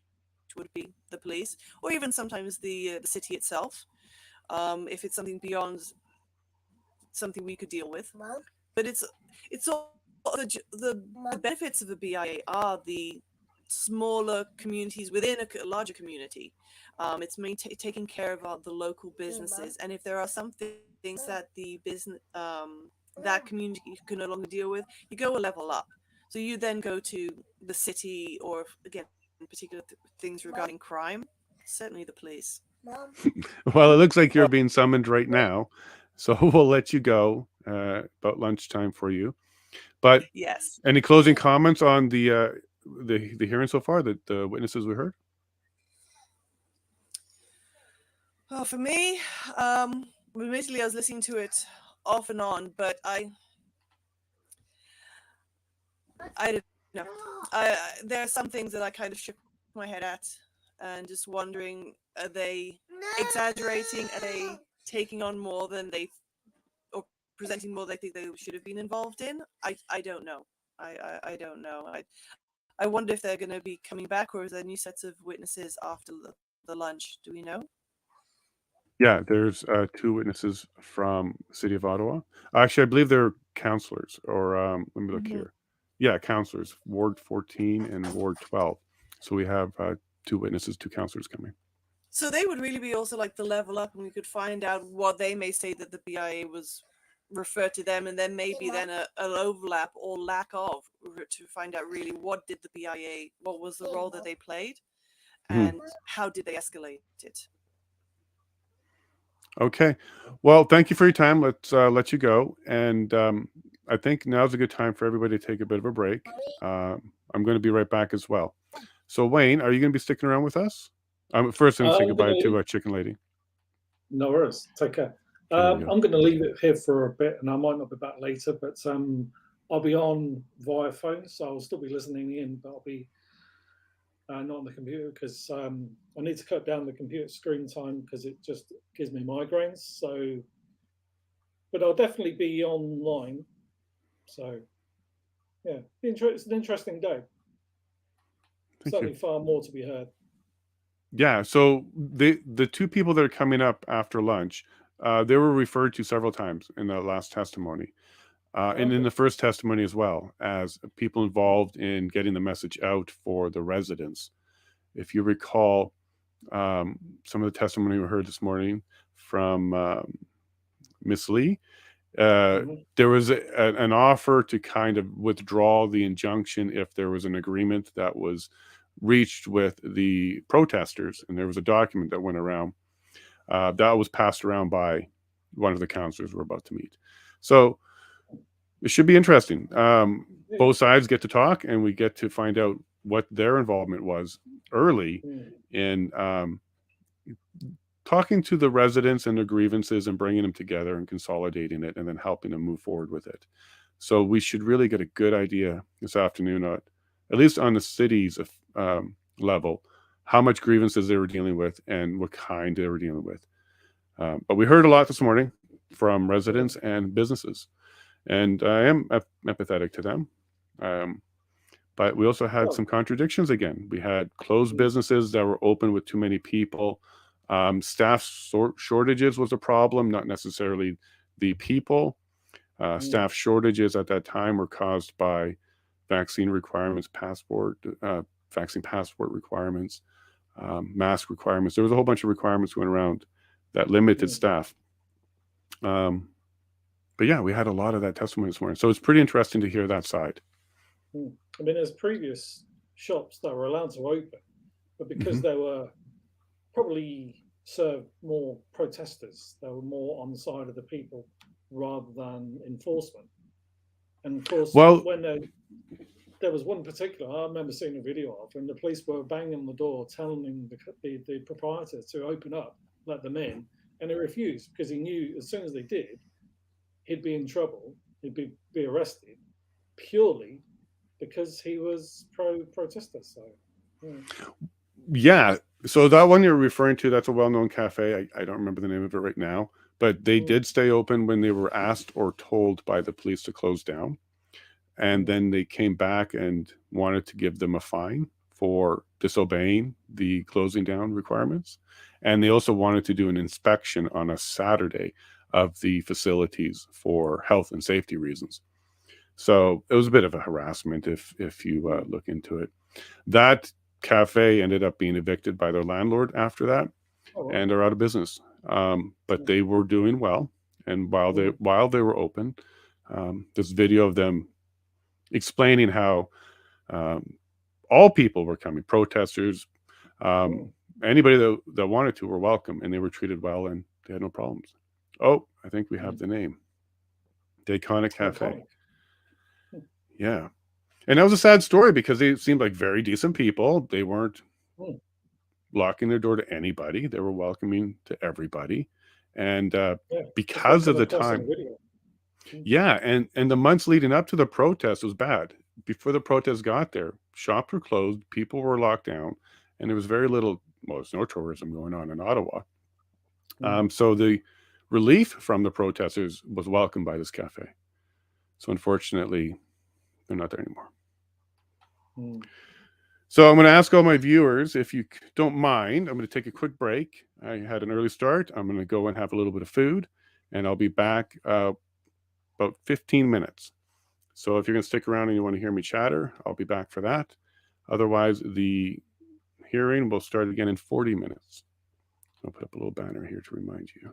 would be the police, or even sometimes the city itself, if it's something beyond something we could deal with. But it's all the benefits of the BIA are the smaller communities within a larger community. It's taking care of the local businesses, and if there are some things that the business that community can no longer deal with, you go a level up. So you then go to the city, or again, in particular things regarding crime, certainly the police. Well, it looks like you're being summoned right now, so we'll let you go about lunchtime for you. But yes, any closing comments on the hearing so far, the witnesses we heard? Well, for me, admittedly, I was listening to it off and on, but I don't know. There are some things that I kind of shook my head at, and just wondering, are they exaggerating? Are they taking on more than or presenting more than they think they should have been involved in? I don't know. I don't know. I wonder if they're going to be coming back, or is there new sets of witnesses after the lunch? Do we know? Yeah, there's 2 witnesses from the city of Ottawa. Actually, I believe they're councillors, or let me look here. Yeah, councillors, Ward 14 and Ward 12. So we have 2 witnesses, 2 councillors coming. So they would really be also like the level up, and we could find out what they may say that the BIA was referred to them, and then maybe then an overlap or lack of, to find out really what did the BIA, what was the role that they played, and how did they escalate it. Okay. Well, thank you for your time. Let's let you go. And I think now's a good time for everybody to take a bit of a break. I'm going to be right back as well. So, Wayne, are you going to be sticking around with us? First, I'm going to say goodbye to Chicken Lady. No worries. Take care. I'm going to leave it here for a bit, and I might not be back later, but I'll be on via phone, so I'll still be listening in, but I'll be not on the computer, because I need to cut down the computer screen time because it just gives me migraines. So, but I'll definitely be online. So, yeah, it's an interesting day. Certainly far more to be heard. Yeah. So the 2 people that are coming up after lunch, they were referred to several times in the last testimony. And in the first testimony as well, as people involved in getting the message out for the residents. If you recall, some of the testimony we heard this morning from Miss Lee, there was an offer to kind of withdraw the injunction if there was an agreement that was reached with the protesters, and there was a document that went around that was passed around by one of the councillors we're about to meet. So it should be interesting. Both sides get to talk, and we get to find out what their involvement was early in talking to the residents and their grievances and bringing them together and consolidating it and then helping them move forward with it. So we should really get a good idea this afternoon, at least on the city's level, how much grievances they were dealing with and what kind they were dealing with. But we heard a lot this morning from residents and businesses, and I am empathetic to them. But we also had some contradictions again. We had closed businesses that were open with too many people. Staff shortages was a problem, not necessarily the people. Staff shortages at that time were caused by vaccine requirements, vaccine passport requirements, mask requirements. There was a whole bunch of requirements going around that limited staff. But yeah, we had a lot of that testimony this morning. So it's pretty interesting to hear that side. I mean, there's previous shops that were allowed to open, but because they were probably served more protesters, they were more on the side of the people rather than enforcement. And of course, when there was one particular, I remember seeing a video of, and the police were banging on the door, telling the proprietor to open up, let them in, and they refused because he knew as soon as they did, he'd be in trouble, he'd be arrested, purely because he was pro-protester. So, yeah. So that one you're referring to, that's a well-known cafe. I don't remember the name of it right now, but they did stay open when they were asked or told by the police to close down. And then they came back and wanted to give them a fine for disobeying the closing down requirements. And they also wanted to do an inspection on a Saturday of the facilities for health and safety reasons. So it was a bit of a harassment if you look into it. That cafe ended up being evicted by their landlord after that, and they're out of business. But they were doing well, and while they were open, this video of them explaining how all people were coming, protesters, anybody that wanted to were welcome, and they were treated well, and they had no problems. Oh, I think we have the name. The Iconic Cafe. Yeah. And that was a sad story because they seemed like very decent people. They weren't locking their door to anybody. They were welcoming to everybody. And because of the time, and the months leading up to the protest was bad. Before the protest got there, shops were closed, people were locked down, and there was very little, there's no tourism going on in Ottawa. So the relief from the protesters was welcomed by this cafe. So unfortunately, they're not there anymore. So I'm going to ask all my viewers, if you don't mind, I'm going to take a quick break. I had an early start. I'm going to go and have a little bit of food, and I'll be back about 15 minutes. So if you're going to stick around and you want to hear me chatter, I'll be back for that. Otherwise, the hearing will start again in 40 minutes. I'll put up a little banner here to remind you.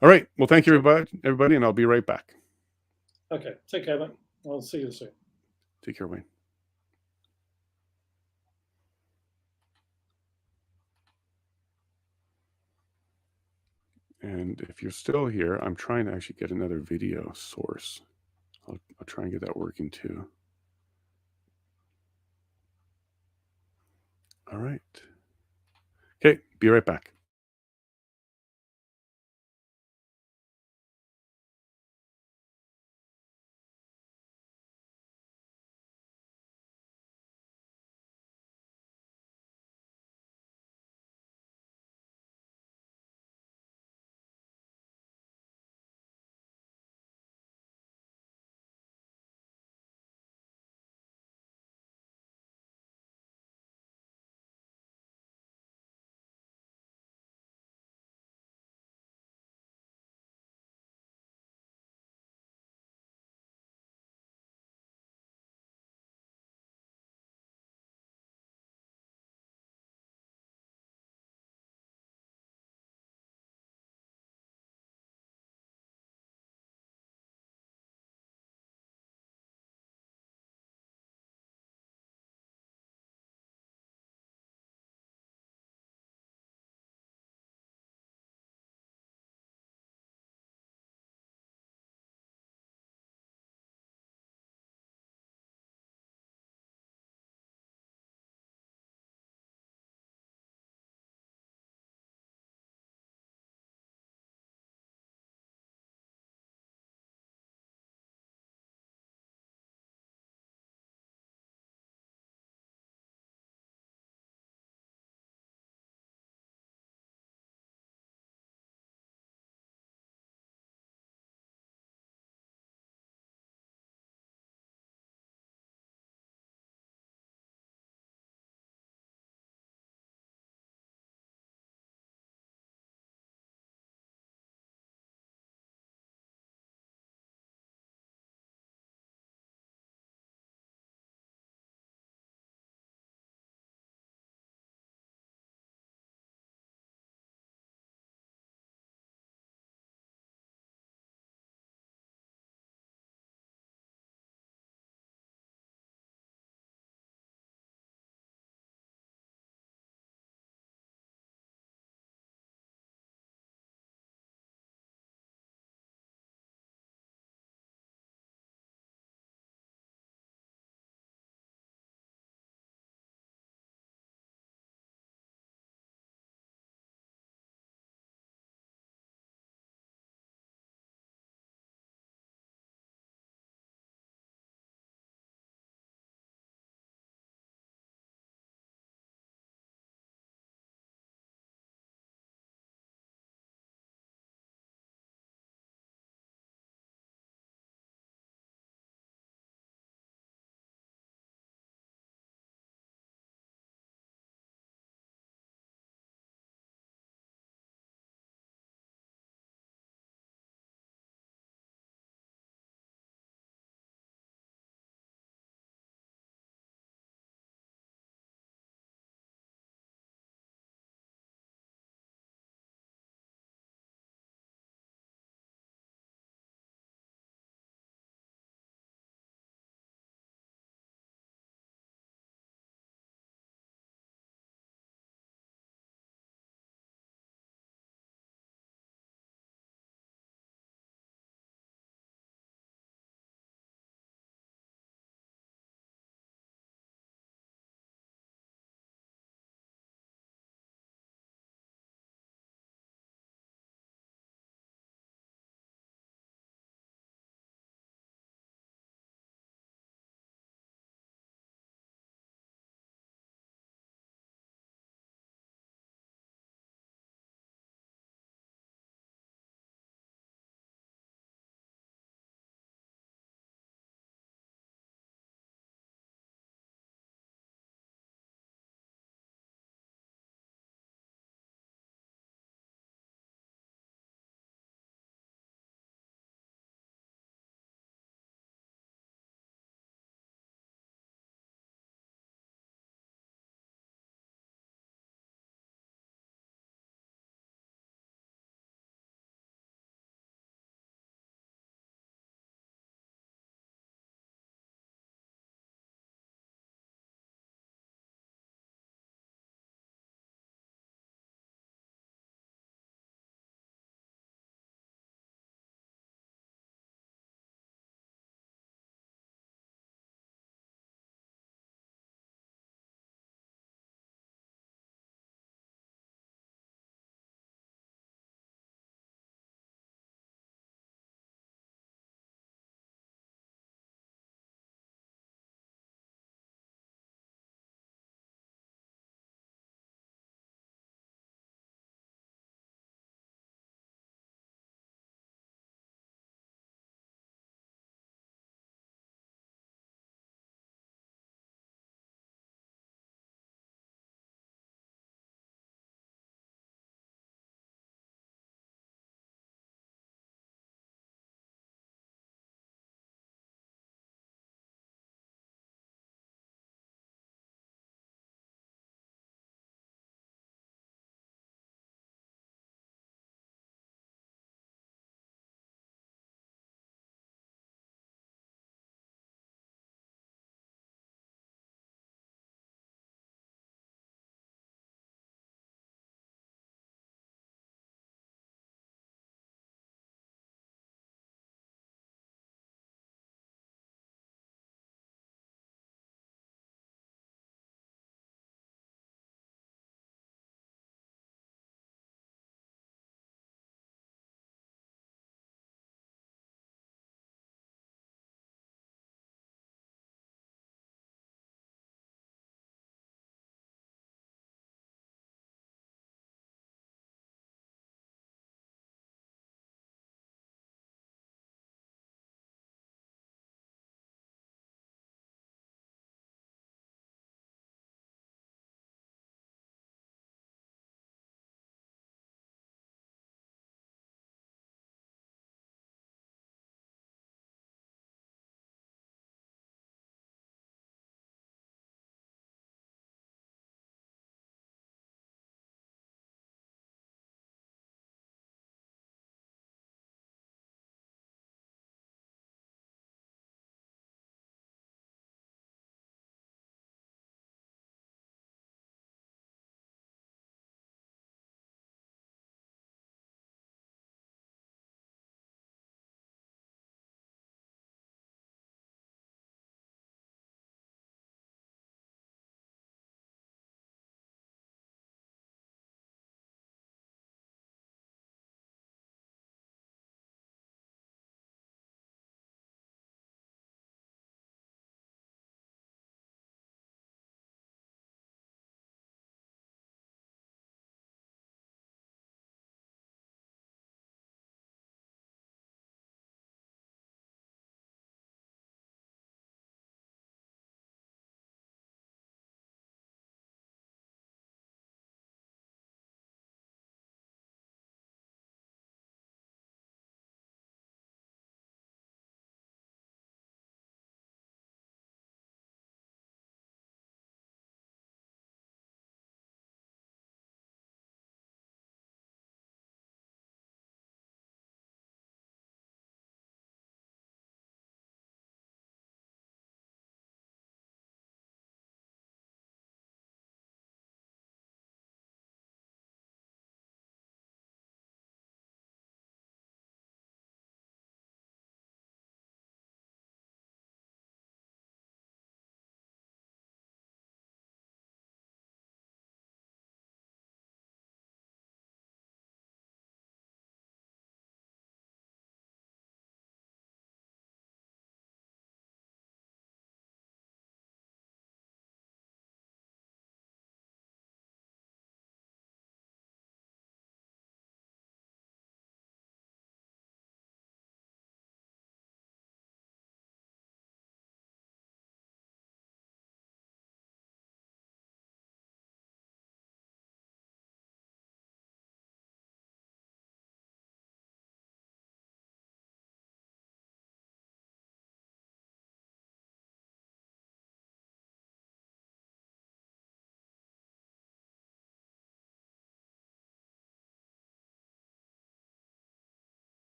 All right. Well, thank you, everybody, and I'll be right back. Okay. Take care, mate. I'll see you soon. Take care, Wayne. And if you're still here, I'm trying to actually get another video source. I'll try and get that working too. All right. Okay, be right back.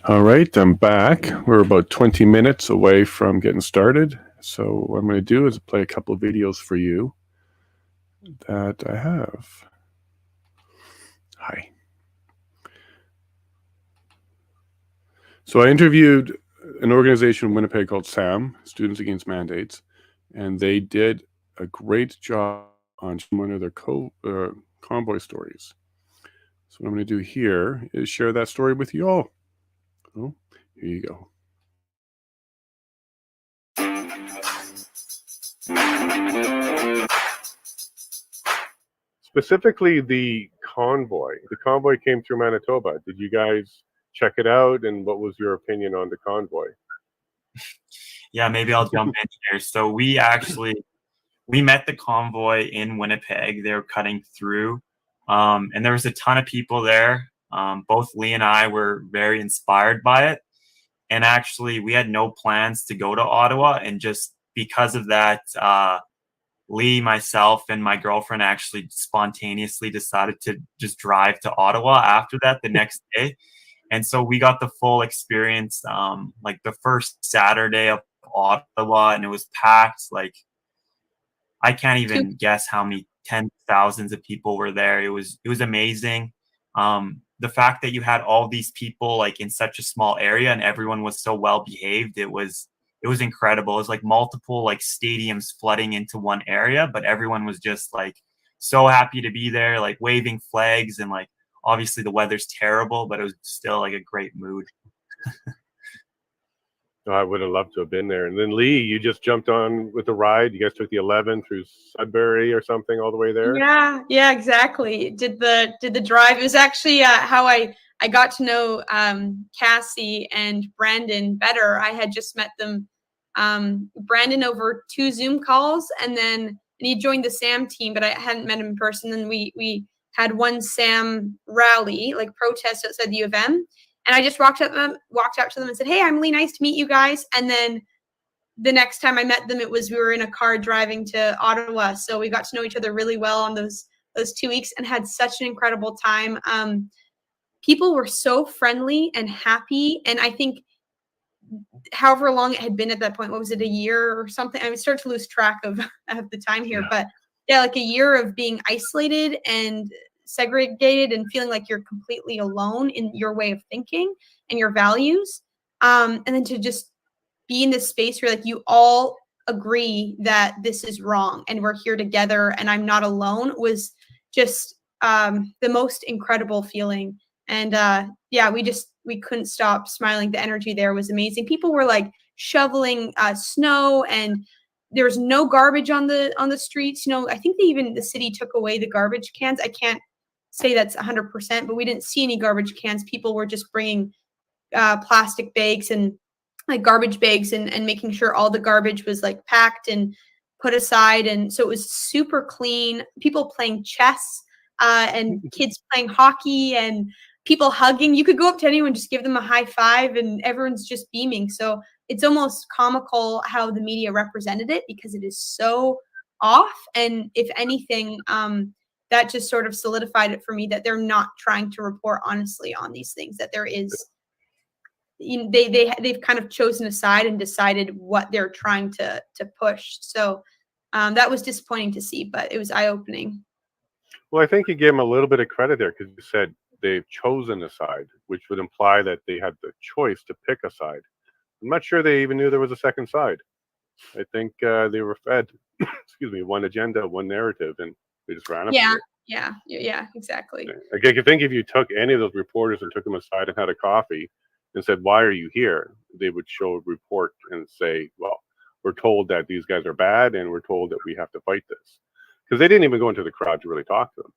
All right, I'm back. We're about 20 minutes away from getting started. So what I'm going to do is play a couple of videos for you that I have. Hi. So I interviewed an organization in Winnipeg called SAM, Students Against Mandates, and they did a great job on one of their convoy stories. So what I'm going to do here is share that story with you all. So here you go. Specifically, the convoy. The convoy came through Manitoba. Did you guys check it out? And what was your opinion on the convoy? Yeah, maybe I'll jump in here. So we met the convoy in Winnipeg. They were cutting through, and there was a ton of people there. Both Lee and I were very inspired by it. And actually, we had no plans to go to Ottawa. And just because of that, Lee, myself, and my girlfriend actually spontaneously decided to just drive to Ottawa after that the next day. And so we got the full experience, like the first Saturday of Ottawa, and it was packed. Like, I can't even guess how many tens of thousands of people were there. It was amazing. The fact that you had all these people like in such a small area and everyone was so well behaved, it was incredible. It was like multiple like stadiums flooding into one area, but everyone was just like so happy to be there, like waving flags, and like obviously the weather's terrible, but it was still like a great mood. I would have loved to have been there. And then Lee, you just jumped on with the ride. You guys took the 11 through Sudbury or something all the way there. Yeah, exactly. Did the drive. It was actually how I got to know Cassie and Brandon better. I had just met them, Brandon over 2 Zoom calls, and he joined the SAM team, but I hadn't met him in person. Then we had one SAM rally, like protest outside the U of M. And I just walked up to them and said, "Hey, I'm Lee. Nice to meet you guys." And then the next time I met them, we were in a car driving to Ottawa. So we got to know each other really well on those 2 weeks and had such an incredible time. People were so friendly and happy. And I think however long it had been at that point, what was it, a year or something? I would start to lose track of the time here. Yeah. But yeah, like a year of being isolated and segregated and feeling like you're completely alone in your way of thinking and your values. And then to just be in this space where like you all agree that this is wrong and we're here together and I'm not alone was just the most incredible feeling. And yeah, we couldn't stop smiling. The energy there was amazing. People were like shoveling snow, and there was no garbage on the streets. You know, I think the city took away the garbage cans. I can't say that's 100%, but we didn't see any garbage cans. People were just bringing plastic bags and like garbage bags and making sure all the garbage was like packed and put aside. And so it was super clean. People playing chess and kids playing hockey and people hugging. You could go up to anyone, just give them a high five, and everyone's just beaming. So it's almost comical how the media represented it, because it is so off. And if anything, that just sort of solidified it for me that they're not trying to report honestly on these things, that there is, you know, they've kind of chosen a side and decided what they're trying to push. So that was disappointing to see, but it was eye-opening. Well, I think you gave them a little bit of credit there, because you said they've chosen a side, which would imply that they had the choice to pick a side. I'm not sure they even knew there was a second side. I think they were fed, excuse me, one agenda, one narrative, and they just ran up. Yeah, exactly. I think if you took any of those reporters and took them aside and had a coffee and said, "Why are you here?" they would show a report and say, "Well, we're told that these guys are bad, and we're told that we have to fight this." Because they didn't even go into the crowd to really talk to them.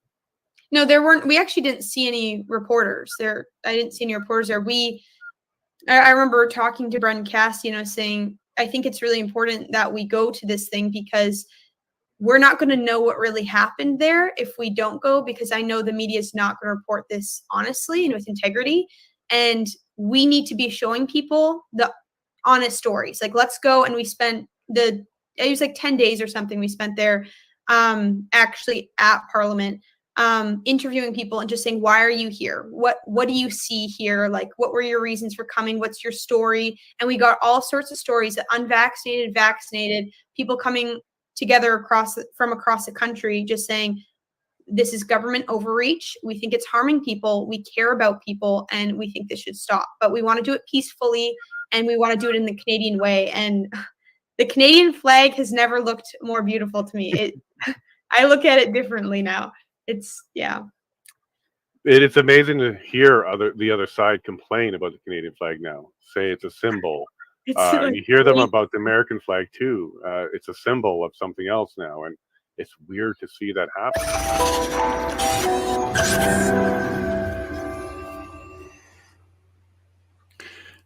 No, there weren't. We actually didn't see any reporters there. I didn't see any reporters there. I remember talking to Brendan Cass, you know, saying, I think it's really important that we go to this thing, because we're not going to know what really happened there if we don't go, because I know the media is not going to report this honestly and with integrity. And we need to be showing people the honest stories. Like, let's go. And we spent it was like 10 days or something we spent there actually at Parliament. interviewing people and just saying, why are you here? What do you see here? Like, what were your reasons for coming? What's your story? And we got all sorts of stories, unvaccinated, vaccinated, people coming together from across the country, just saying, this is government overreach. We think it's harming people. We care about people, and we think this should stop. But we want to do it peacefully, and we want to do it in the Canadian way. And the Canadian flag has never looked more beautiful to me. I look at it differently now. Yeah. It's amazing to hear the other side complain about the Canadian flag now. Say it's a symbol. And you hear them about the American flag too. It's a symbol of something else now, and it's weird to see that happen.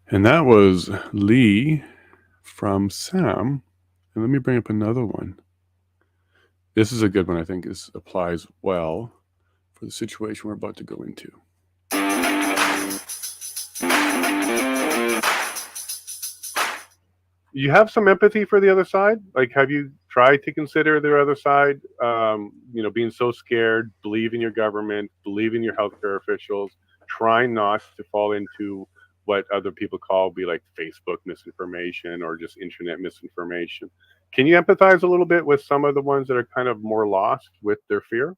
And that was Lee from Sam. And let me bring up another one. This is a good one. I think this applies well for the situation we're about to go into. You have some empathy for the other side? Like, have you tried to consider the other side, being so scared, believe in your government, believe in your healthcare officials, trying not to fall into what other people call like Facebook misinformation or just internet misinformation? Can you empathize a little bit with some of the ones that are kind of more lost with their fear?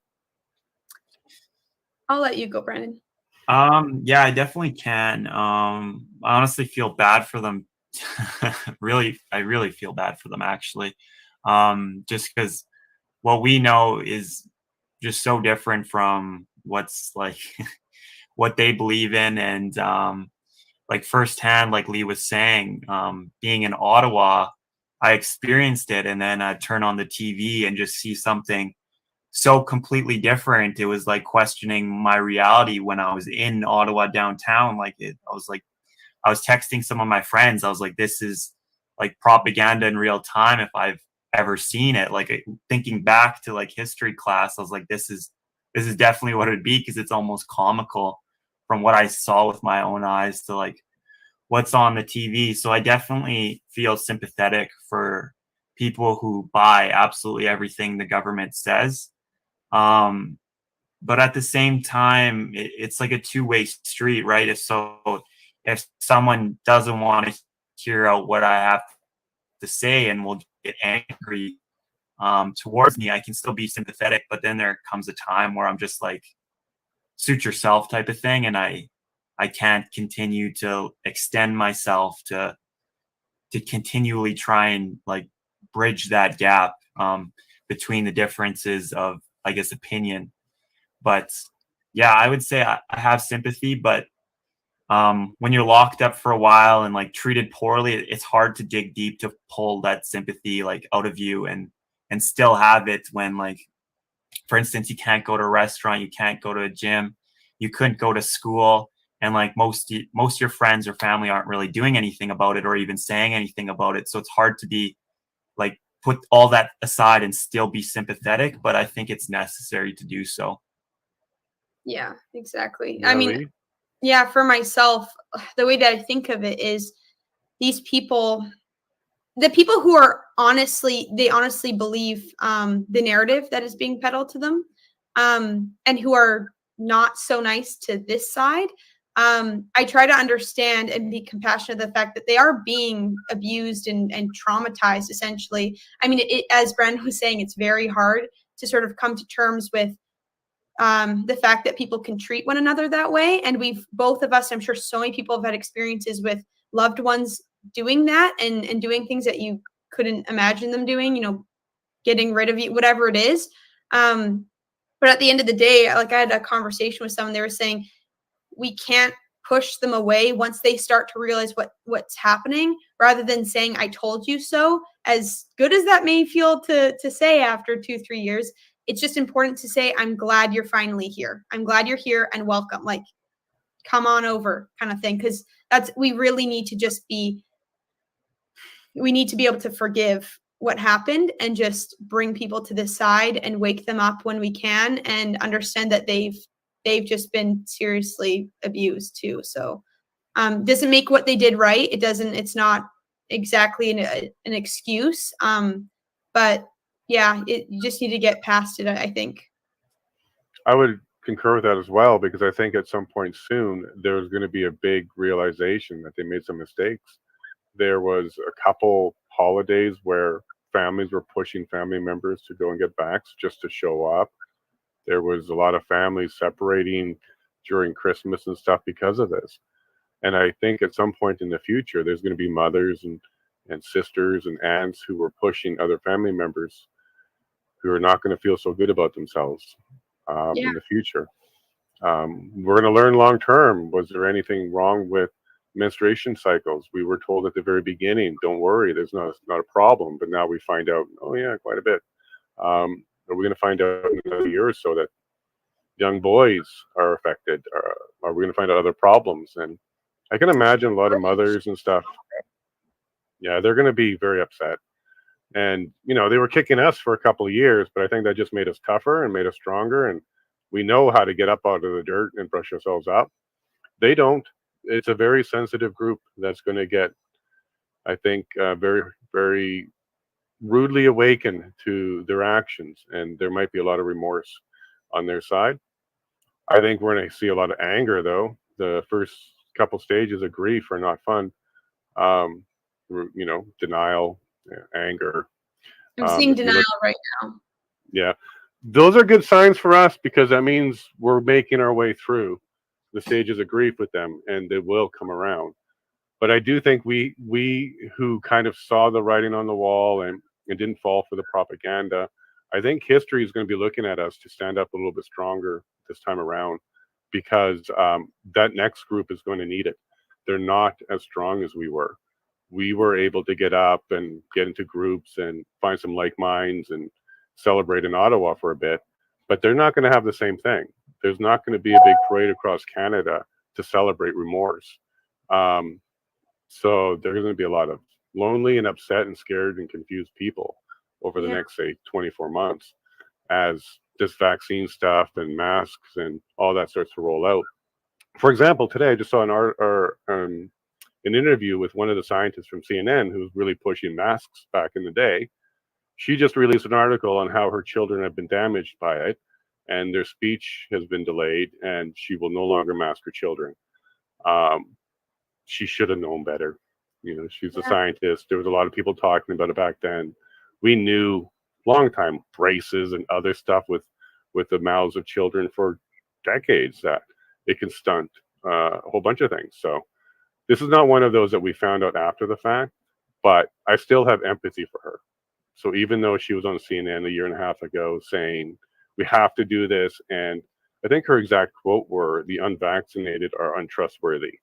I'll let you go, Brandon. Yeah, I definitely can. I honestly feel bad for them. I really feel bad for them, actually. Just because what we know is just so different from what's like what they believe in. And like firsthand, like Lee was saying, being in Ottawa, I experienced it, and then I turn on the TV and just see something so completely different. It was like questioning my reality when I was in Ottawa downtown. I was texting some of my friends. I was like, this is like propaganda in real time if I've ever seen it. Like, thinking back to like history class, I was like, this is definitely what it would be, because it's almost comical from what I saw with my own eyes to like what's on the TV. So I definitely feel sympathetic for people who buy absolutely everything the government says. But at the same time, it's like a two-way street, right? If someone doesn't want to hear out what I have to say and will get angry towards me, I can still be sympathetic. But then there comes a time where I'm just like, suit yourself type of thing, and I can't continue to extend myself to continually try and like bridge that gap between the differences of, I guess, opinion. But yeah, I would say I have sympathy, but when you're locked up for a while and like treated poorly, it's hard to dig deep to pull that sympathy like out of you and still have it when, like, for instance, you can't go to a restaurant, you can't go to a gym, you couldn't go to school, and like most of your friends or family aren't really doing anything about it or even saying anything about it. So it's hard to be like, put all that aside and still be sympathetic, but I think it's necessary to do so. Yeah, exactly. Yeah, I mean, Lee? yeah, for myself, the way that I think of it is these people, the people who are honestly believe the narrative that is being peddled to them, and who are not so nice to this side. I try to understand and be compassionate of the fact that they are being abused and traumatized, essentially. I mean, as Brandon was saying, it's very hard to sort of come to terms with the fact that people can treat one another that way. And both of us, I'm sure so many people have had experiences with loved ones doing that and doing things that you couldn't imagine them doing, getting rid of you, whatever it is. But at the end of the day, like, I had a conversation with someone, they were saying, we can't push them away once they start to realize what's happening, rather than saying, I told you so. As good as that may feel to say after 2-3 years, it's just important to say, I'm glad you're finally here. I'm glad you're here and welcome. Like, come on over, kind of thing. Because we really need to we need to be able to forgive what happened and just bring people to this side and wake them up when we can, and understand that they've just been seriously abused too. So doesn't make what they did right. It's not exactly an excuse. But yeah, you just need to get past it, I think. I would concur with that as well, because I think at some point soon there's going to be a big realization that they made some mistakes. There was a couple holidays where families were pushing family members to go and get vaxxed just to show up. There was a lot of families separating during Christmas and stuff because of this. And I think at some point in the future, there's going to be mothers and sisters and aunts who were pushing other family members who are not going to feel so good about themselves Yeah. in the future. We're going to learn long term. Was there anything wrong with menstruation cycles? We were told at the very beginning, don't worry, there's not a problem. But now we find out, oh yeah, quite a bit. Are we going to find out in another year or so that young boys are affected? Are we going to find out other problems? And I can imagine a lot of mothers and stuff. Yeah, they're going to be very upset. And, you know, they were kicking us for a couple of years, but I think that just made us tougher and made us stronger. And we know how to get up out of the dirt and brush ourselves up. They don't. It's a very sensitive group that's going to get, I think, very, very rudely awakened to their actions. And there might be a lot of remorse on their side. I think we're going to see a lot of anger, though. The first couple stages of grief are not fun. You know, denial, anger. I'm seeing if you denial look- right now. Yeah, those are good signs for us, because that means we're making our way through the stages of grief with them, and they will come around. But I do think we who kind of saw the writing on the wall and didn't fall for the propaganda, I think history is going to be looking at us to stand up a little bit stronger this time around, because that next group is going to need it. They're not as strong as we were. We were able to get up and get into groups and find some like minds and celebrate in Ottawa for a bit, but they're not going to have the same thing. There's not going to be a big parade across Canada to celebrate remorse. So there's going to be a lot of lonely and upset and scared and confused people over the next, say, 24 months as this vaccine stuff and masks and all that starts to roll out. For example, today I just saw an interview with one of the scientists from CNN who's really pushing masks back in the day. She just released an article on how her children have been damaged by it, and their speech has been delayed, and she will no longer mask her children. She should have known better. You know, she's a scientist. There was a lot of people talking about it back then. We knew long time braces and other stuff with the mouths of children for decades that it can stunt a whole bunch of things. So this is not one of those that we found out after the fact, but I still have empathy for her. So even though she was on CNN a year and a half ago saying, we have to do this, and I think her exact quote were, the unvaccinated are untrustworthy.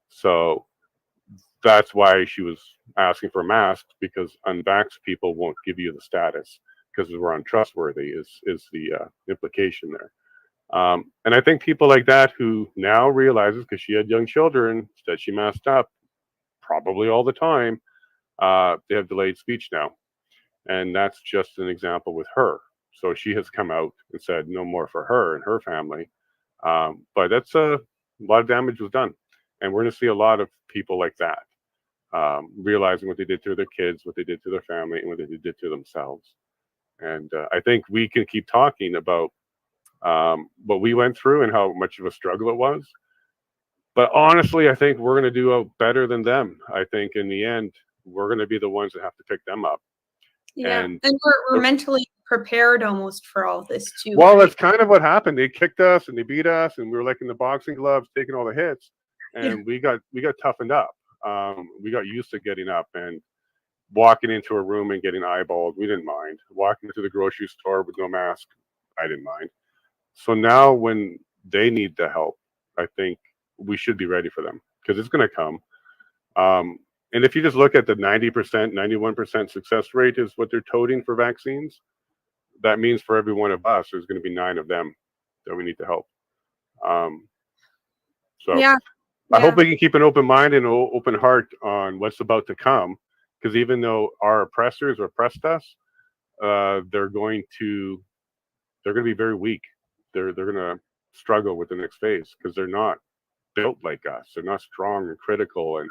So that's why she was asking for masks, because unvaxxed people won't give you the status because we're untrustworthy is the implication there. And I think people like that who now realizes, because she had young children that she masked up probably all the time, they have delayed speech now. And that's just an example with her. So she has come out and said no more for her and her family. But that's a lot of damage was done. And we're going to see a lot of people like that, realizing what they did to their kids, what they did to their family, and what they did to themselves. And I think we can keep talking about what we went through and how much of a struggle it was. But honestly, I think we're going to do better than them. I think in the end, we're going to be the ones that have to pick them up. Yeah, and we're mentally prepared almost for all this too. Well, right? that's kind of what happened. They kicked us and they beat us, and we were like in the boxing gloves, taking all the hits, and we got toughened up. We got used to getting up and walking into a room and getting eyeballed. We didn't mind. Walking into the grocery store with no mask, I didn't mind. So now when they need the help, I think we should be ready for them, because it's going to come. And if you just look at the 90%, 91% success rate is what they're toting for vaccines, that means for every one of us, there's going to be 9 of them that we need to help. I hope we can keep an open mind and an open heart on what's about to come, because even though our oppressors oppressed us, they're going to be very weak. They're going to struggle with the next phase, because they're not built like us. They're not strong and critical, and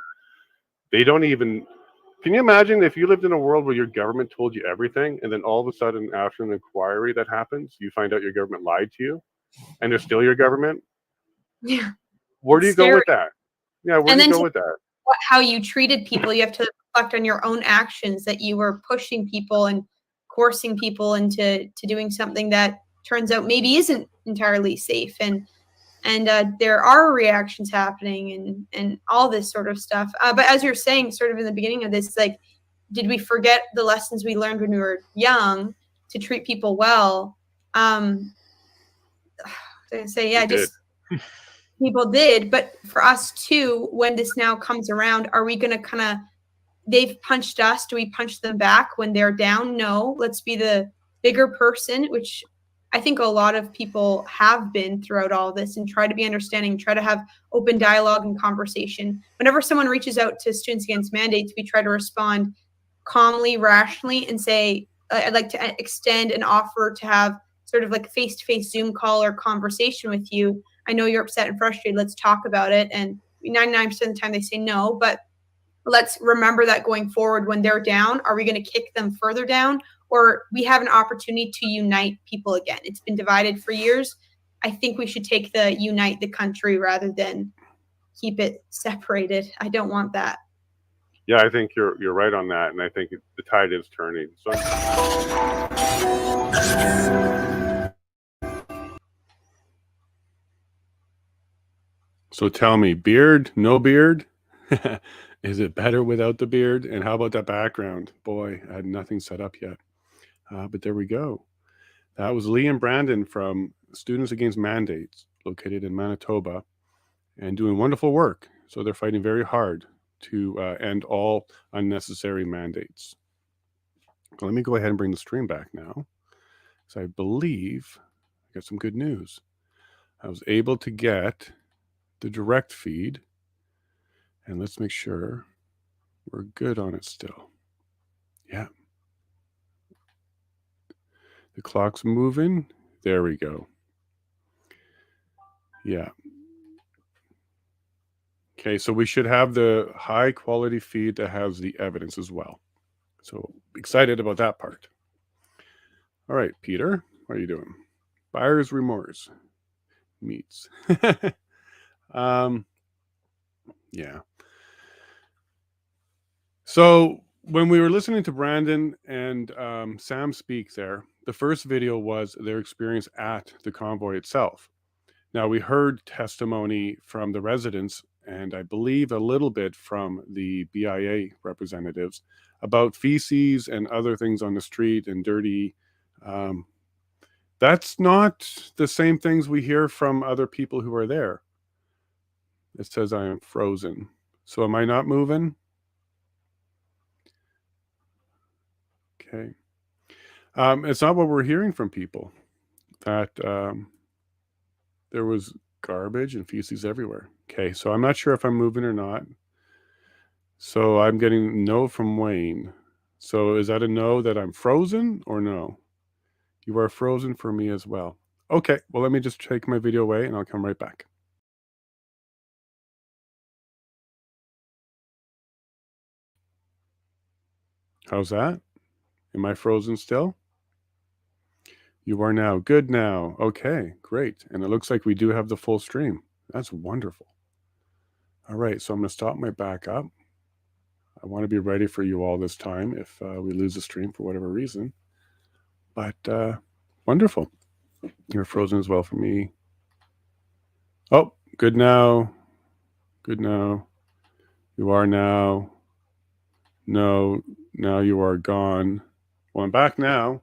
they don't even. Can you imagine if you lived in a world where your government told you everything, and then all of a sudden, after an inquiry that happens, you find out your government lied to you? and they're still your government. Yeah. Where do you It's go scary. with that? Yeah, where And do you then go to with that? how you treated people, you have to reflect on your own actions, that you were pushing people and coercing people into doing something that turns out maybe isn't entirely safe. And there are reactions happening and all this sort of stuff. But as you're saying, sort of in the beginning of this, like, did we forget the lessons we learned when we were young to treat people well? I say, yeah, We did. people did. But for us too, when this now comes around, are we going to kind of, they've punched us, do we punch them back when they're down? No, let's be the bigger person, which I think a lot of people have been throughout all this, and try to be understanding, try to have open dialogue and conversation. Whenever someone reaches out to Students Against Mandates, we try to respond calmly, rationally, and say, I'd like to extend an offer to have sort of like a face-to-face Zoom call or conversation with you. I know you're upset and frustrated. Let's talk about it. And 99% of the time they say no, but let's remember that going forward when they're down. Are we going to kick them further down? Or we have an opportunity to unite people again. It's been divided for years. I think we should take the unite the country rather than keep it separated. I don't want that. Yeah, I think you're right on that, and I think the tide is turning. So tell me, beard, no beard? Is it better without the beard? And how about that background? Boy, I had nothing set up yet. But there we go. That was Lee and Brandon from Students Against Mandates, located in Manitoba, and doing wonderful work. So they're fighting very hard to end all unnecessary mandates. So let me go ahead and bring the stream back now. So I believe I got some good news. I was able to get the direct feed, and let's make sure we're good on it still. Yeah. The clock's moving. There we go. Yeah. Okay, so we should have the high quality feed that has the evidence as well. So excited about that part. All right, Peter, what are you doing? Buyer's remorse meets. Yeah. So when we were listening to Brandon and Sam speak there, the first video was their experience at the convoy itself. Now, we heard testimony from the residents, and I believe a little bit from the BIA representatives about feces and other things on the street and dirty. That's not the same things we hear from other people who are there. It says I am frozen. So am I not moving? Okay. It's not what we're hearing from people, that there was garbage and feces everywhere. Okay, so I'm not sure if I'm moving or not. So I'm getting no from Wayne. So is that a no that I'm frozen or no? You are frozen for me as well. Okay, well, let me just take my video away and I'll come right back. How's that? Am I frozen still? You are now. Good now. Okay, great. And it looks like we do have the full stream. That's wonderful. All right, so I'm going to stop my backup. I want to be ready for you all this time if we lose the stream for whatever reason. But wonderful. You're frozen as well for me. Oh, good now. Good now. You are now. No, now you are gone. Well, I'm back now.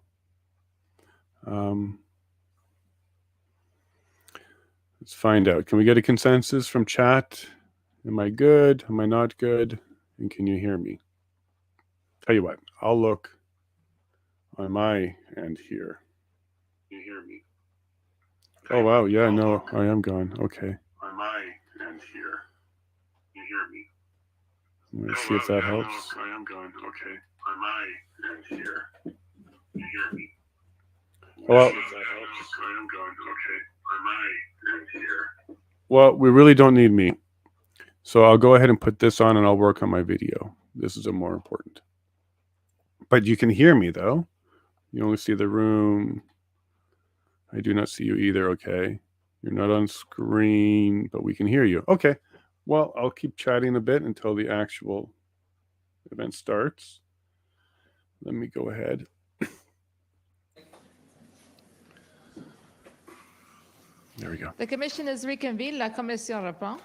Let's find out. Can we get a consensus from chat? Am I good? Am I not good? And can you hear me? Tell you what, I'll look on my end here. Can you hear me? Oh, wow. Yeah, no, I am gone. Okay. On my end here. Can you hear me? I'm going to see if that helps. I am gone. Okay. On my end here. Can you hear me? Well, well, we really don't need me. So I'll go ahead and put this on and I'll work on my video. This is more important. But you can hear me though. You only see the room. I do not see you either. Okay. You're not on screen, but we can hear you. Okay. Well, I'll keep chatting a bit until the actual event starts. Let me go ahead. There we go. The commission is reconvened. La commission reprend.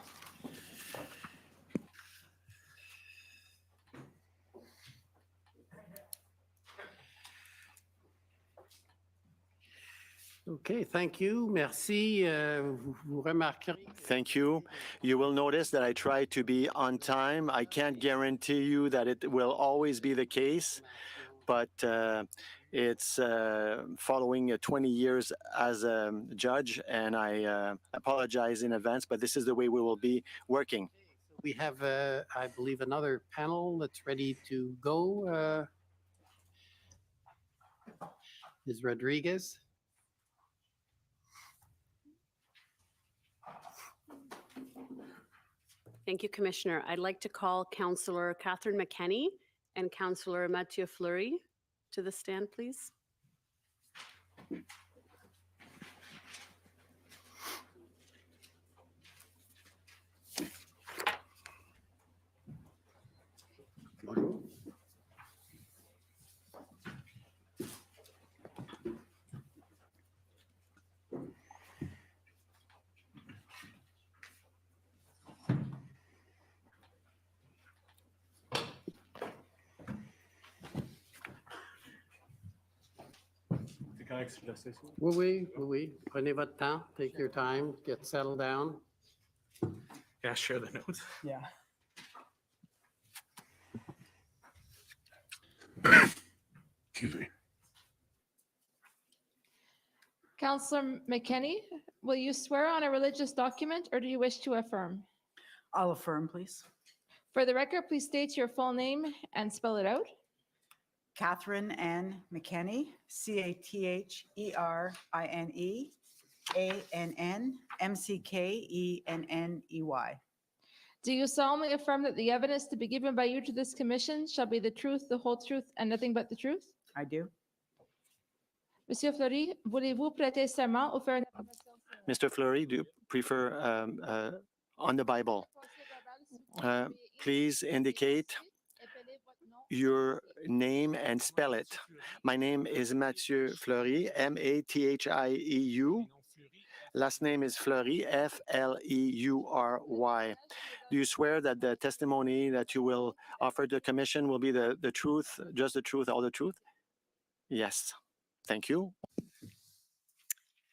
Okay, thank you. Merci. Vous remarquerez. Thank you. You will notice that I try to be on time. I can't guarantee you that it will always be the case, but it's following 20 years as a judge, and I apologize in advance, but this is the way we will be working. We have, I believe, another panel that's ready to go. Ms. Rodriguez. Thank you, Commissioner. I'd like to call Councillor Catherine McKenney and Councillor Mathieu Fleury to the stand, please. Oui, oui. Prenez votre temps. Take your time. Get settled down. Yeah, share the notes. Yeah. Excuse me. Councillor McKenney, will you swear on a religious document or do you wish to affirm? I'll affirm, please. For the record, please state your full name and spell it out. Catherine Ann McKenney, CATHEREIANNMCKENNEY. Do you solemnly affirm that the evidence to be given by you to this commission shall be the truth, the whole truth, and nothing but the truth? I do. Monsieur Fleury, voulez-vous prêter serment ou faire une Mr. Fleury, do you prefer on the Bible? Please indicate your name and spell it. My name is Mathieu Fleury, Mathieu. Last name is Fleury, Fleury. Do you swear that the testimony that you will offer to the commission will be the truth, just the truth, all the truth? Yes. Thank you.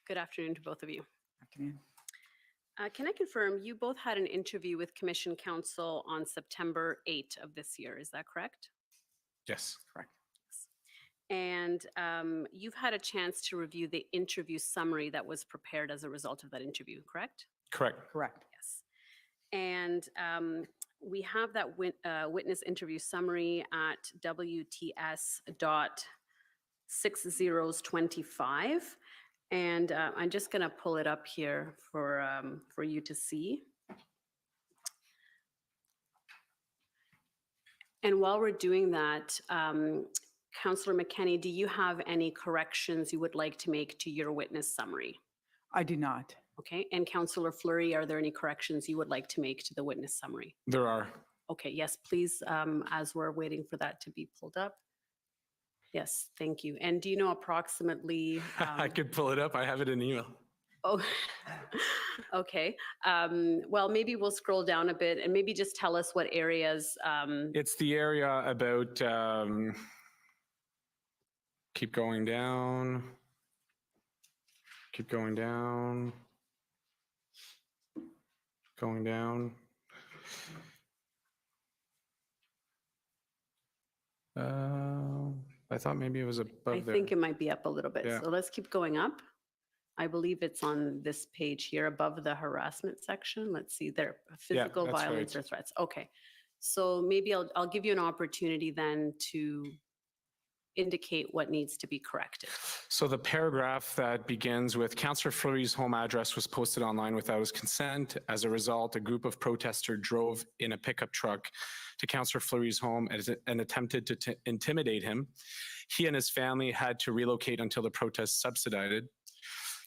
Good afternoon to both of you. Afternoon. Can I confirm you both had an interview with Commission Counsel on September 8 of this year? Is that correct? Yes, correct. And you've had a chance to review the interview summary that was prepared as a result of that interview, correct? Correct. Correct. Yes. And we have that witness interview summary at WTS.6025. And I'm just going to pull it up here for you to see. And while we're doing that, Councillor McKenney, do you have any corrections you would like to make to your witness summary? I do not. Okay. And Councillor Fleury, are there any corrections you would like to make to the witness summary? There are. Okay. Yes, please, as we're waiting for that to be pulled up. Yes, thank you. And do you know approximately? I could pull it up. I have it in email. Oh, okay. Well, maybe we'll scroll down a bit and maybe just tell us what areas. It's the area about, keep going down, keep going down, going down. I thought maybe it was above I there. think it might be up a little bit. Yeah. So let's keep going up. I believe it's on this page here above the harassment section. Let's see there, physical that's violence right. or threats. Okay. So maybe I'll give you an opportunity then to indicate what needs to be corrected. So the paragraph that begins with Councillor Fleury's home address was posted online without his consent. As a result, a group of protesters drove in a pickup truck to Councillor Fleury's home and attempted to intimidate him. He and his family had to relocate until the protest subsided.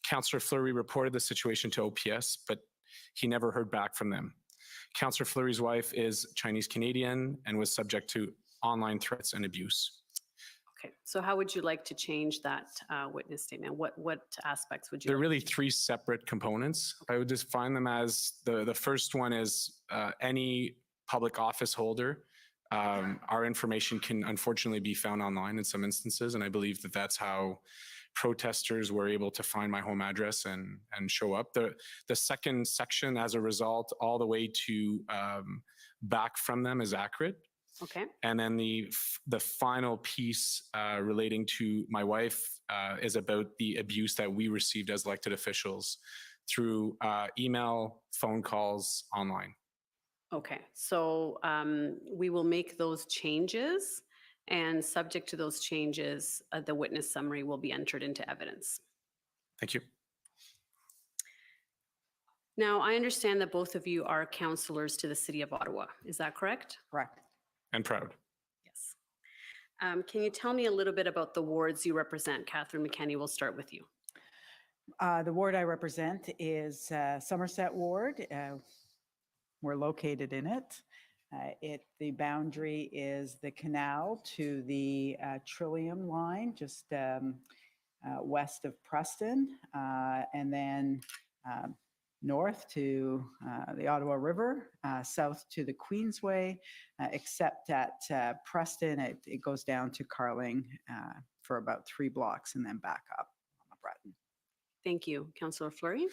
Councillor Fleury reported the situation to OPS, but he never heard back from them. Councillor Fleury's wife is Chinese Canadian and was subject to online threats and abuse. Okay, so how would you like to change that witness statement? What aspects would you? They're like really three separate components. I would define them as the first one is any public office holder. Our information can unfortunately be found online in some instances, and I believe that that's how protesters were able to find my home address and show up. The second section, as a result, all the way to back from them is accurate. Okay. And then the final piece relating to my wife is about the abuse that we received as elected officials through email, phone calls, online. Okay, so we will make those changes, and subject to those changes, the witness summary will be entered into evidence. Thank you. Now, I understand that both of you are councillors to the City of Ottawa. Is that correct? Correct. And proud. Yes. Can you tell me a little bit about the wards you represent? Catherine McKenney, we'll start with you. The ward I represent is Somerset Ward. We're located in it. The boundary is the canal to the Trillium line, just west of Preston, and then north to the Ottawa River, south to the Queensway, except at Preston, it goes down to Carling for about 3 blocks and then back up on Breton. Thank you. Councillor Fleury?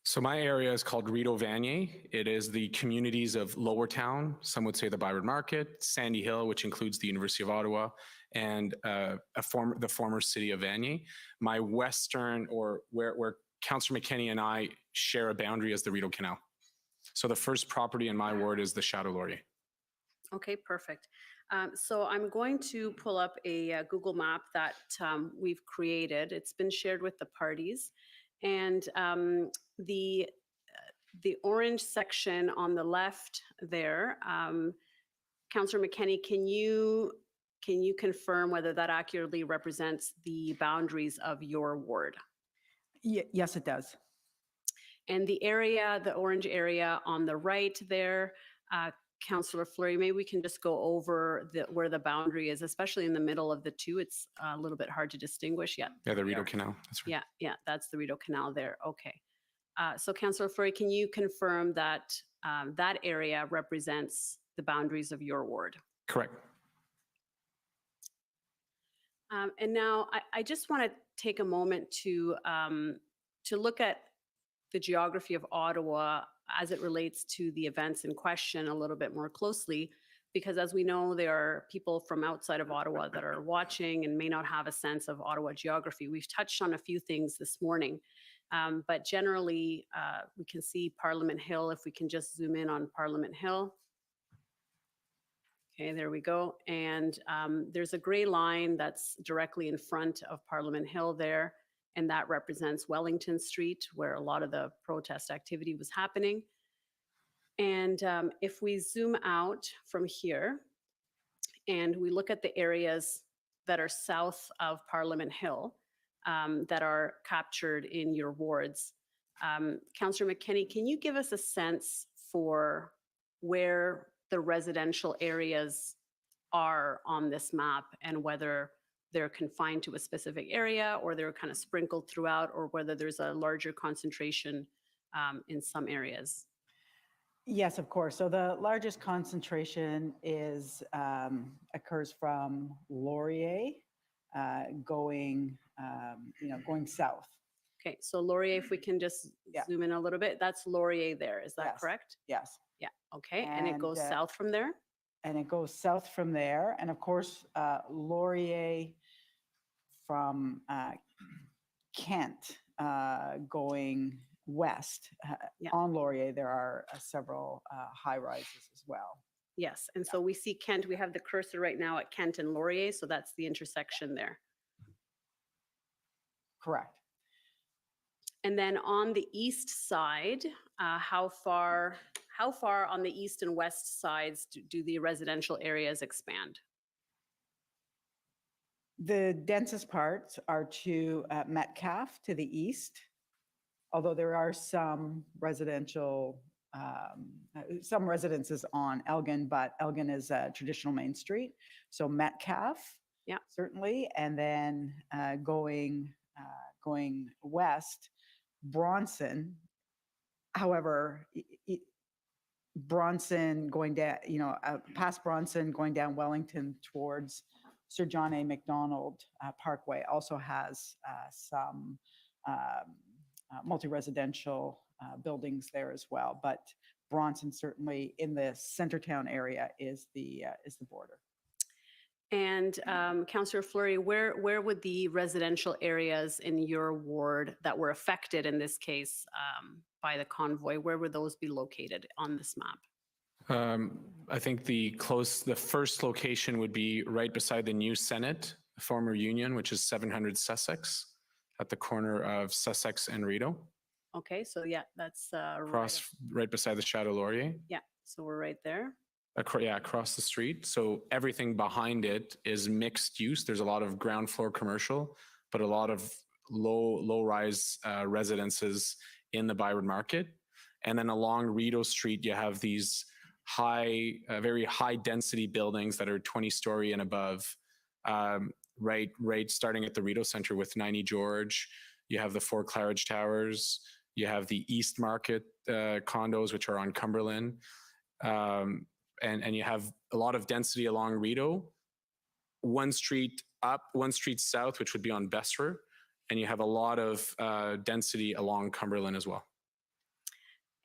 So my area is called Rideau Vanier. It is the communities of Lower Town, some would say the Byron Market, Sandy Hill, which includes the University of Ottawa, and the former city of Vanier. My western, or where Councillor McKenney and I share a boundary, as the Rideau Canal. So the first property in my ward is the Chateau Laurier. Okay, perfect. So I'm going to pull up a Google map that we've created. It's been shared with the parties. And the orange section on the left there, Councillor McKenney, can you confirm whether that accurately represents the boundaries of your ward? Yes, it does. And the area, the orange area on the right there, Councillor Fleury, maybe we can just go over where the boundary is, especially in the middle of the two. It's a little bit hard to distinguish yet. Yeah, the Rideau Canal. That's right. Yeah, that's the Rideau Canal there. Okay. So Councillor Fleury, can you confirm that that area represents the boundaries of your ward? Correct. And now I just want to take a moment to look at the geography of Ottawa as it relates to the events in question a little bit more closely, because as we know, there are people from outside of Ottawa that are watching and may not have a sense of Ottawa geography. We've touched on a few things this morning, but generally we can see Parliament Hill. If we can just zoom in on Parliament Hill. Okay, there we go. And there's a gray line that's directly in front of Parliament Hill there, and that represents Wellington Street, where a lot of the protest activity was happening. And if we zoom out from here and we look at the areas that are south of Parliament Hill that are captured in your wards, Councillor McKenney, can you give us a sense for where the residential areas are on this map and whether they're confined to a specific area or they're kind of sprinkled throughout, or whether there's a larger concentration in some areas? Yes, of course. So the largest concentration is occurs from Laurier going south. Okay, so Laurier, if we can just zoom in a little bit, that's Laurier there. Is that correct? Yes. Yeah. Okay, and it goes south from there? And it goes south from there. And of course, Laurier from Kent going west. On Laurier, there are several high rises as well. Yes, and so we see Kent, we have the cursor right now at Kent and Laurier, so that's the intersection there. Correct. And then on the east side, how far on the east and west sides do the residential areas expand? The densest parts are to Metcalfe to the east, although there are some residential, some residences on Elgin, but Elgin is a traditional main street. So Metcalf, yeah, certainly, and then going west, Bronson. However, Bronson going down, past Bronson going down Wellington towards Sir John A. Macdonald Parkway also has some multi-residential buildings there as well. But Bronson certainly in the Centertown area is the border. And Councillor Fleury, where would the residential areas in your ward that were affected in this case by the convoy, where would those be located on this map? I think the first location would be right beside the new Senate, the former Union, which is 700 Sussex, at the corner of Sussex and Rideau. Okay, so yeah, that's right beside the Chateau Laurier. Yeah, so we're right there. Across the street. So everything behind it is mixed use. There's a lot of ground floor commercial, but a lot of low-rise residences in the Byward Market. And then along Rideau Street, you have these very high density buildings that are 20-story and above. Right, starting at the Rideau Center with 90 George. You have the 4 Claridge Towers. You have the East Market condos, which are on Cumberland. And you have a lot of density along Rideau, one street up, one street south, which would be on Besser, and you have a lot of density along Cumberland as well.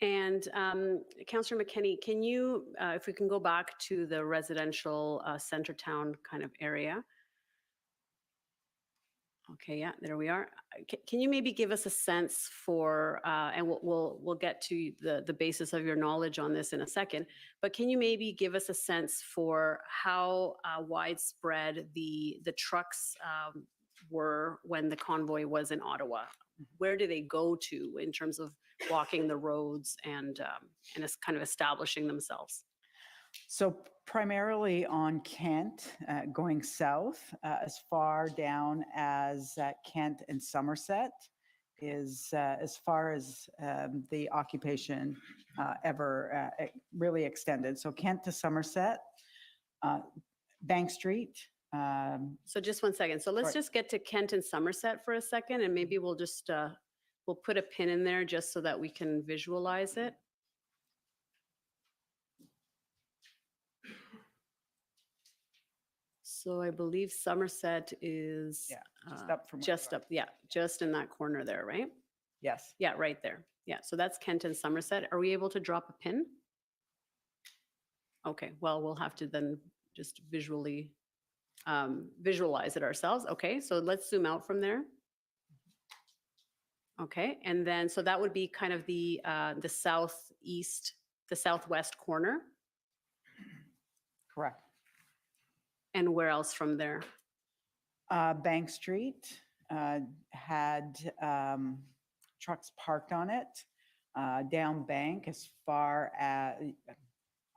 And Councillor McKenney, can you, if we can go back to the residential Centertown kind of area. Okay, yeah, there we are. Can you maybe give us a sense for, and we'll get to the basis of your knowledge on this in a second, but can you maybe give us a sense for how widespread the trucks were when the convoy was in Ottawa? Where do they go to in terms of walking the roads and kind of establishing themselves? So primarily on Kent, going south, as far down as Kent and Somerset is as far as the occupation ever really extended. So Kent to Somerset, Bank Street. So just one second. So let's just get to Kent and Somerset for a second, and maybe we'll just we'll put a pin in there just so that we can visualize it. So I believe Somerset is just up from just in that corner there, right? Yes. Yeah, right there. Yeah, so that's Kent and Somerset. Are we able to drop a pin? Okay, well, we'll have to then just visually visualize it ourselves. Okay, so let's zoom out from there. Okay, and then so that would be kind of the southeast, the southwest corner. Correct. And where else from there? Bank Street had trucks parked on it. Down Bank as far as,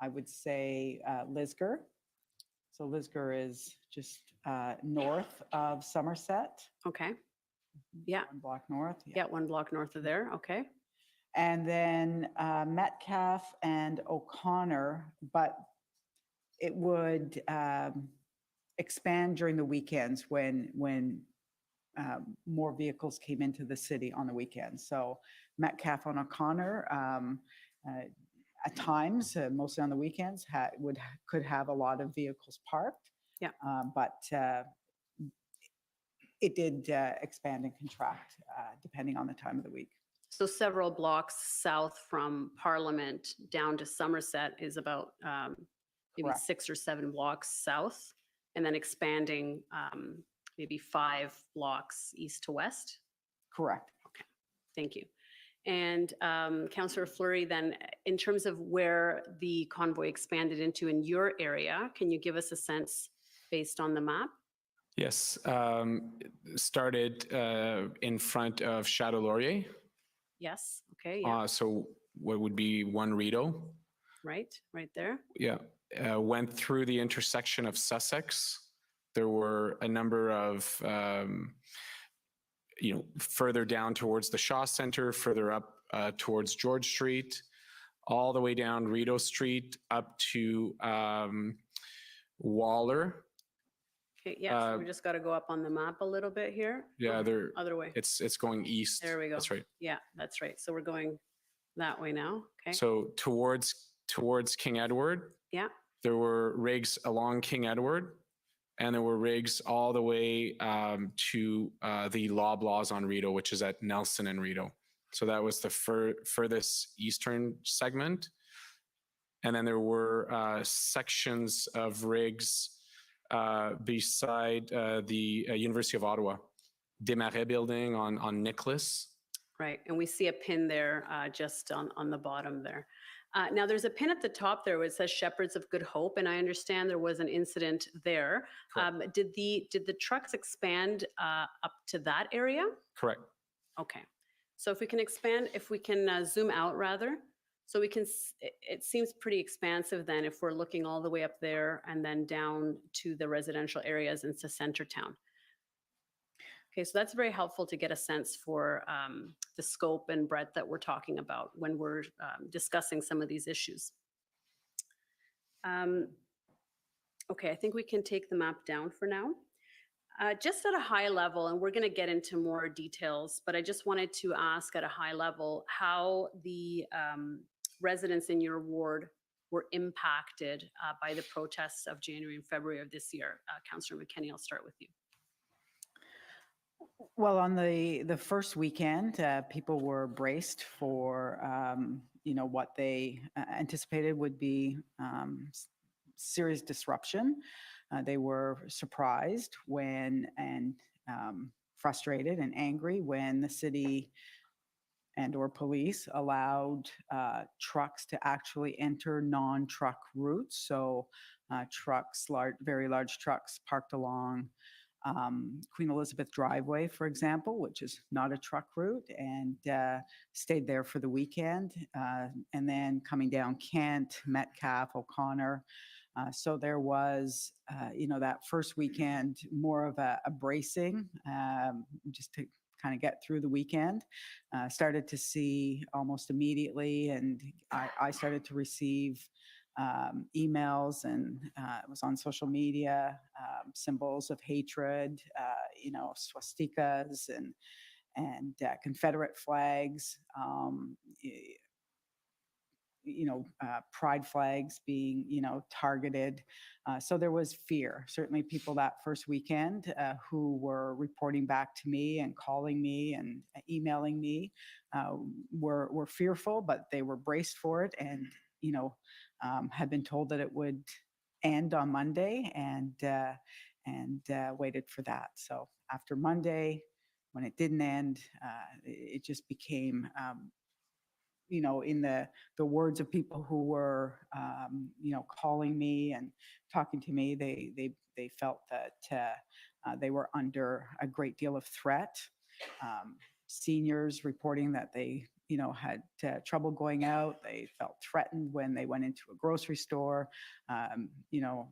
I would say, Lisgar. So Lisgar is just north of Somerset. Okay. Yeah. 1 block north. Yeah, 1 block north of there. Okay. And then Metcalf and O'Connor, but it would expand during the weekends when more vehicles came into the city on the weekends. So Metcalf on O'Connor, at times, mostly on the weekends, could have a lot of vehicles parked. Yeah. But it did expand and contract depending on the time of the week. So several blocks south from Parliament down to Somerset is about maybe Correct. 6 or 7 blocks south, and then expanding maybe 5 blocks east to west? Correct. Okay, thank you. And Councillor Fleury, then in terms of where the convoy expanded into in your area, can you give us a sense based on the map? Yes, started in front of Chateau Laurier. Yes, okay, yeah, So what would be 1 Rideau? right there. Yeah, went through the intersection of Sussex. There were a number of further down towards the Shaw Center, further up towards George Street, all the way down Rideau Street up to Waller. Okay, yeah, so we just got to go up on the map a little bit here. Yeah, Oh, other way. It's going east. There we go. That's right. Yeah, that's right. So we're going that way now. Okay. So towards King Edward, yeah. there were rigs along King Edward, and there were rigs all the way to the Loblaws on Rideau, which is at Nelson and Rideau. So that was the furthest eastern segment. And then there were sections of rigs beside the University of Ottawa, Desmarais building on Nicholas. Right, and we see a pin there just on the bottom there. Now there's a pin at the top there where it says Shepherds of Good Hope, and I understand there was an incident there. Did the trucks expand up to that area? Correct. Okay, so if we can expand, if we can zoom out rather, so we can, it seems pretty expansive then if we're looking all the way up there and then down to the residential areas into Centertown. Okay, so that's very helpful to get a sense for the scope and breadth that we're talking about when we're discussing some of these issues. Okay, I think we can take the map down for now. Just at a high level, and we're going to get into more details, but I just wanted to ask at a high level how the residents in your ward were impacted by the protests of January and February of this year. Councillor McKenney, I'll start with you. Well, on the first weekend, people were braced for, what they anticipated would be serious disruption. They were surprised and frustrated and angry when the city and/or police allowed trucks to actually enter non-truck routes. So trucks, very large trucks parked along Queen Elizabeth Driveway, for example, which is not a truck route, and stayed there for the weekend. And then coming down Kent, Metcalfe, O'Connor. So there was, that first weekend, more of a bracing, just to kind of get through the weekend. Started to see almost immediately, and I started to receive emails, and it was on social media, symbols of hatred, swastikas and Confederate flags, pride flags being, targeted. So there was fear. Certainly people that first weekend who were reporting back to me and calling me and emailing me were fearful, but they were braced for it, and, had been told that it would end on Monday, and waited for that. So after Monday, when it didn't end, it just became, in the words of people who were, calling me and talking to me, they felt that they were under a great deal of threat. Seniors reporting that they, had trouble going out. They felt threatened when they went into a grocery store.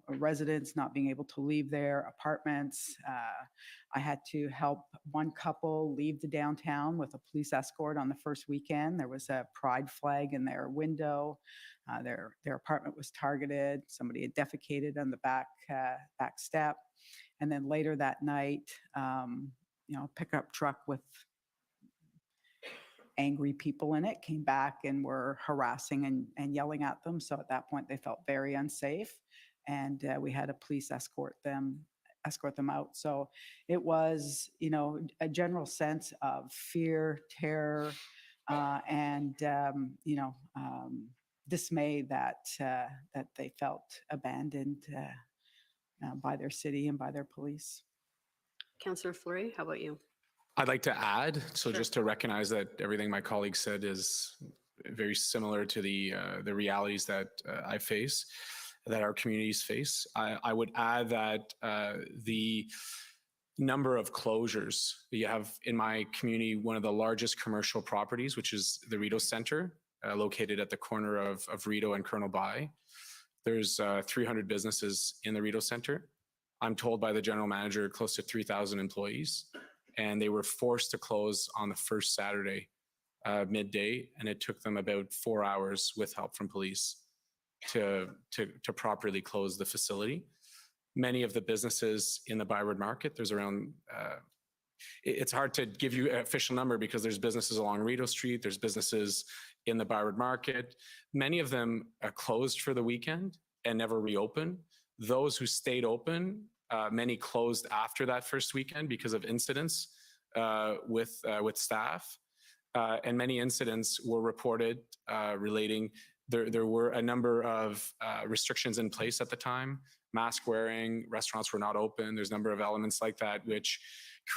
Residents not being able to leave their apartments. I had to help one couple leave the downtown with a police escort on the first weekend. There was a pride flag in their window. Their apartment was targeted. Somebody had defecated on the back step. And then later that night, a pickup truck with angry people in it came back and were harassing and yelling at them. So at that point, they felt very unsafe, and we had a police escort them out. So it was, a general sense of fear, terror, and dismay that they felt abandoned by their city and by their police. Councillor Fleury, how about you? I'd like to add, so just to recognize that everything my colleague said is very similar to the realities that I face, that our communities face. I would add that the number of closures, you have in my community one of the largest commercial properties, which is the Rideau Centre, located at the corner of Rideau and Colonel By. There's 300 businesses in the Rideau Centre. I'm told by the general manager close to 3,000 employees. and they were forced to close on the first Saturday midday, and it took them about 4 hours with help from police to properly close the facility. Many of the businesses in the Byward Market, there's around, it's hard to give you an official number because there's businesses along Rideau Street, there's businesses in the Byward Market. Many of them closed for the weekend and never reopened. Those who stayed open, many closed after that first weekend because of incidents with staff. And many incidents were reported relating, there were a number of restrictions in place at the time. Mask wearing, restaurants were not open. There's a number of elements like that, which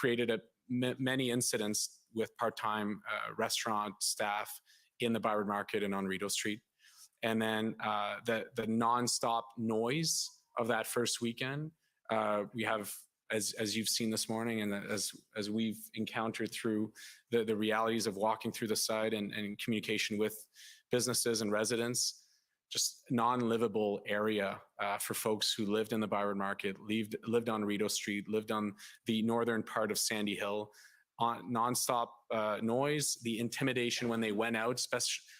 created many incidents with part-time restaurant staff in the Byward Market and on Rideau Street. And then the nonstop noise of that first weekend, we have, as you've seen this morning, and as we've encountered through the realities of walking through the site and communication with businesses and residents, just non-livable area for folks who lived in the Byward Market, lived on Rideau Street, lived on the northern part of Sandy Hill. Non-stop noise, the intimidation when they went out,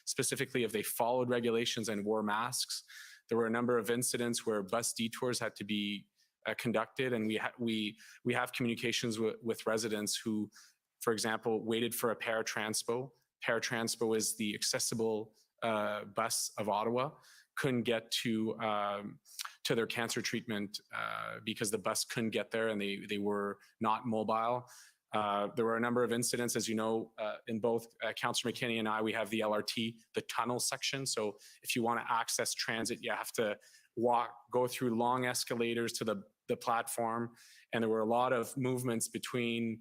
specifically if they followed regulations and wore masks. There were a number of incidents where bus detours had to be conducted, and we have communications with residents who, for example, waited for a paratranspo. Paratranspo is the accessible bus of Ottawa, couldn't get to their cancer treatment because the bus couldn't get there and they were not mobile. There were a number of incidents, as you know, in both Councillor McKinney and I, we have the LRT, the tunnel section. So if you want to access transit, you have to go through long escalators to the platform. And there were a lot of movements between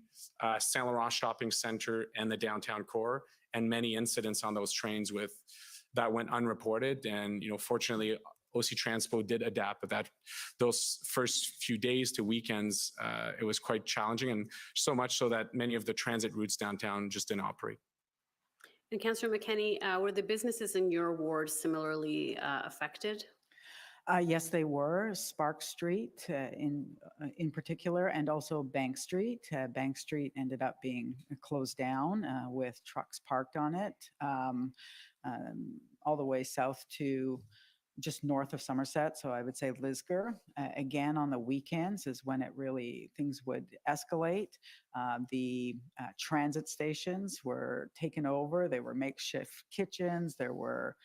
Saint Laurent Shopping Centre and the downtown core, and many incidents on those trains that went unreported. And, fortunately, OC Transpo did adapt, but those first few days to weekends, it was quite challenging, and so much so that many of the transit routes downtown just didn't operate. And Councillor McKinney, were the businesses in your ward similarly affected? Yes, they were. Spark Street in particular, and also Bank Street. Bank Street ended up being closed down with trucks parked on it, all the way south to just north of Somerset. So I would say Lisgar. Again, on the weekends is when things would escalate. The transit stations were taken over. They were makeshift kitchens. There were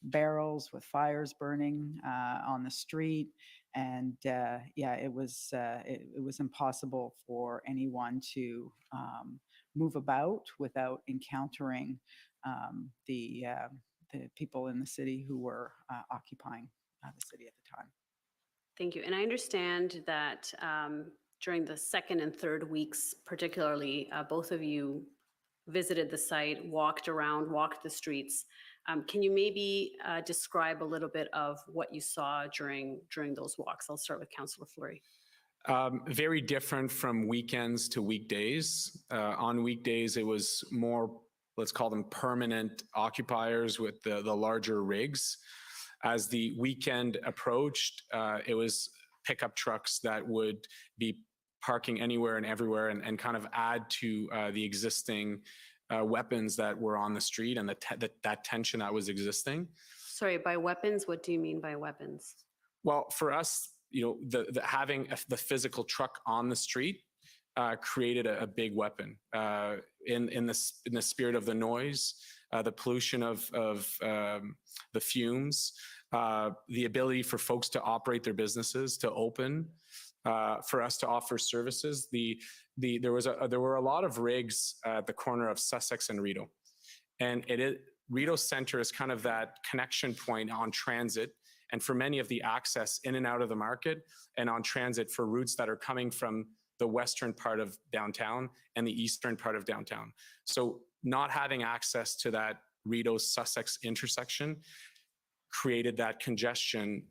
barrels with fires burning on the street, and it was impossible for anyone to move about without encountering the people in the city who were occupying the city at the time. Thank you. And I understand that during the second and third weeks, particularly, both of you visited the site, walked around, walked the streets. Can you maybe describe a little bit of what you saw during those walks? I'll start with Councillor Fleury. Very different from weekends to weekdays. On weekdays, it was more, let's call them permanent occupiers with the larger rigs. As the weekend approached, it was pickup trucks that would be parking anywhere and everywhere and kind of add to the existing weapons that were on the street and that tension that was existing. Sorry, by weapons, what do you mean by weapons? Well, for us, having the physical truck on the street created a big weapon in the spirit of the noise, the pollution of the fumes, the ability for folks to operate their businesses, to open, for us to offer services. There were a lot of rigs at the corner of Sussex and Rideau, and Rideau Centre is kind of that connection point on transit, and for many of the access in and out of the market, and on transit for routes that are coming from the western part of downtown and the eastern part of downtown. So not having access to that Rideau-Sussex intersection created that congestion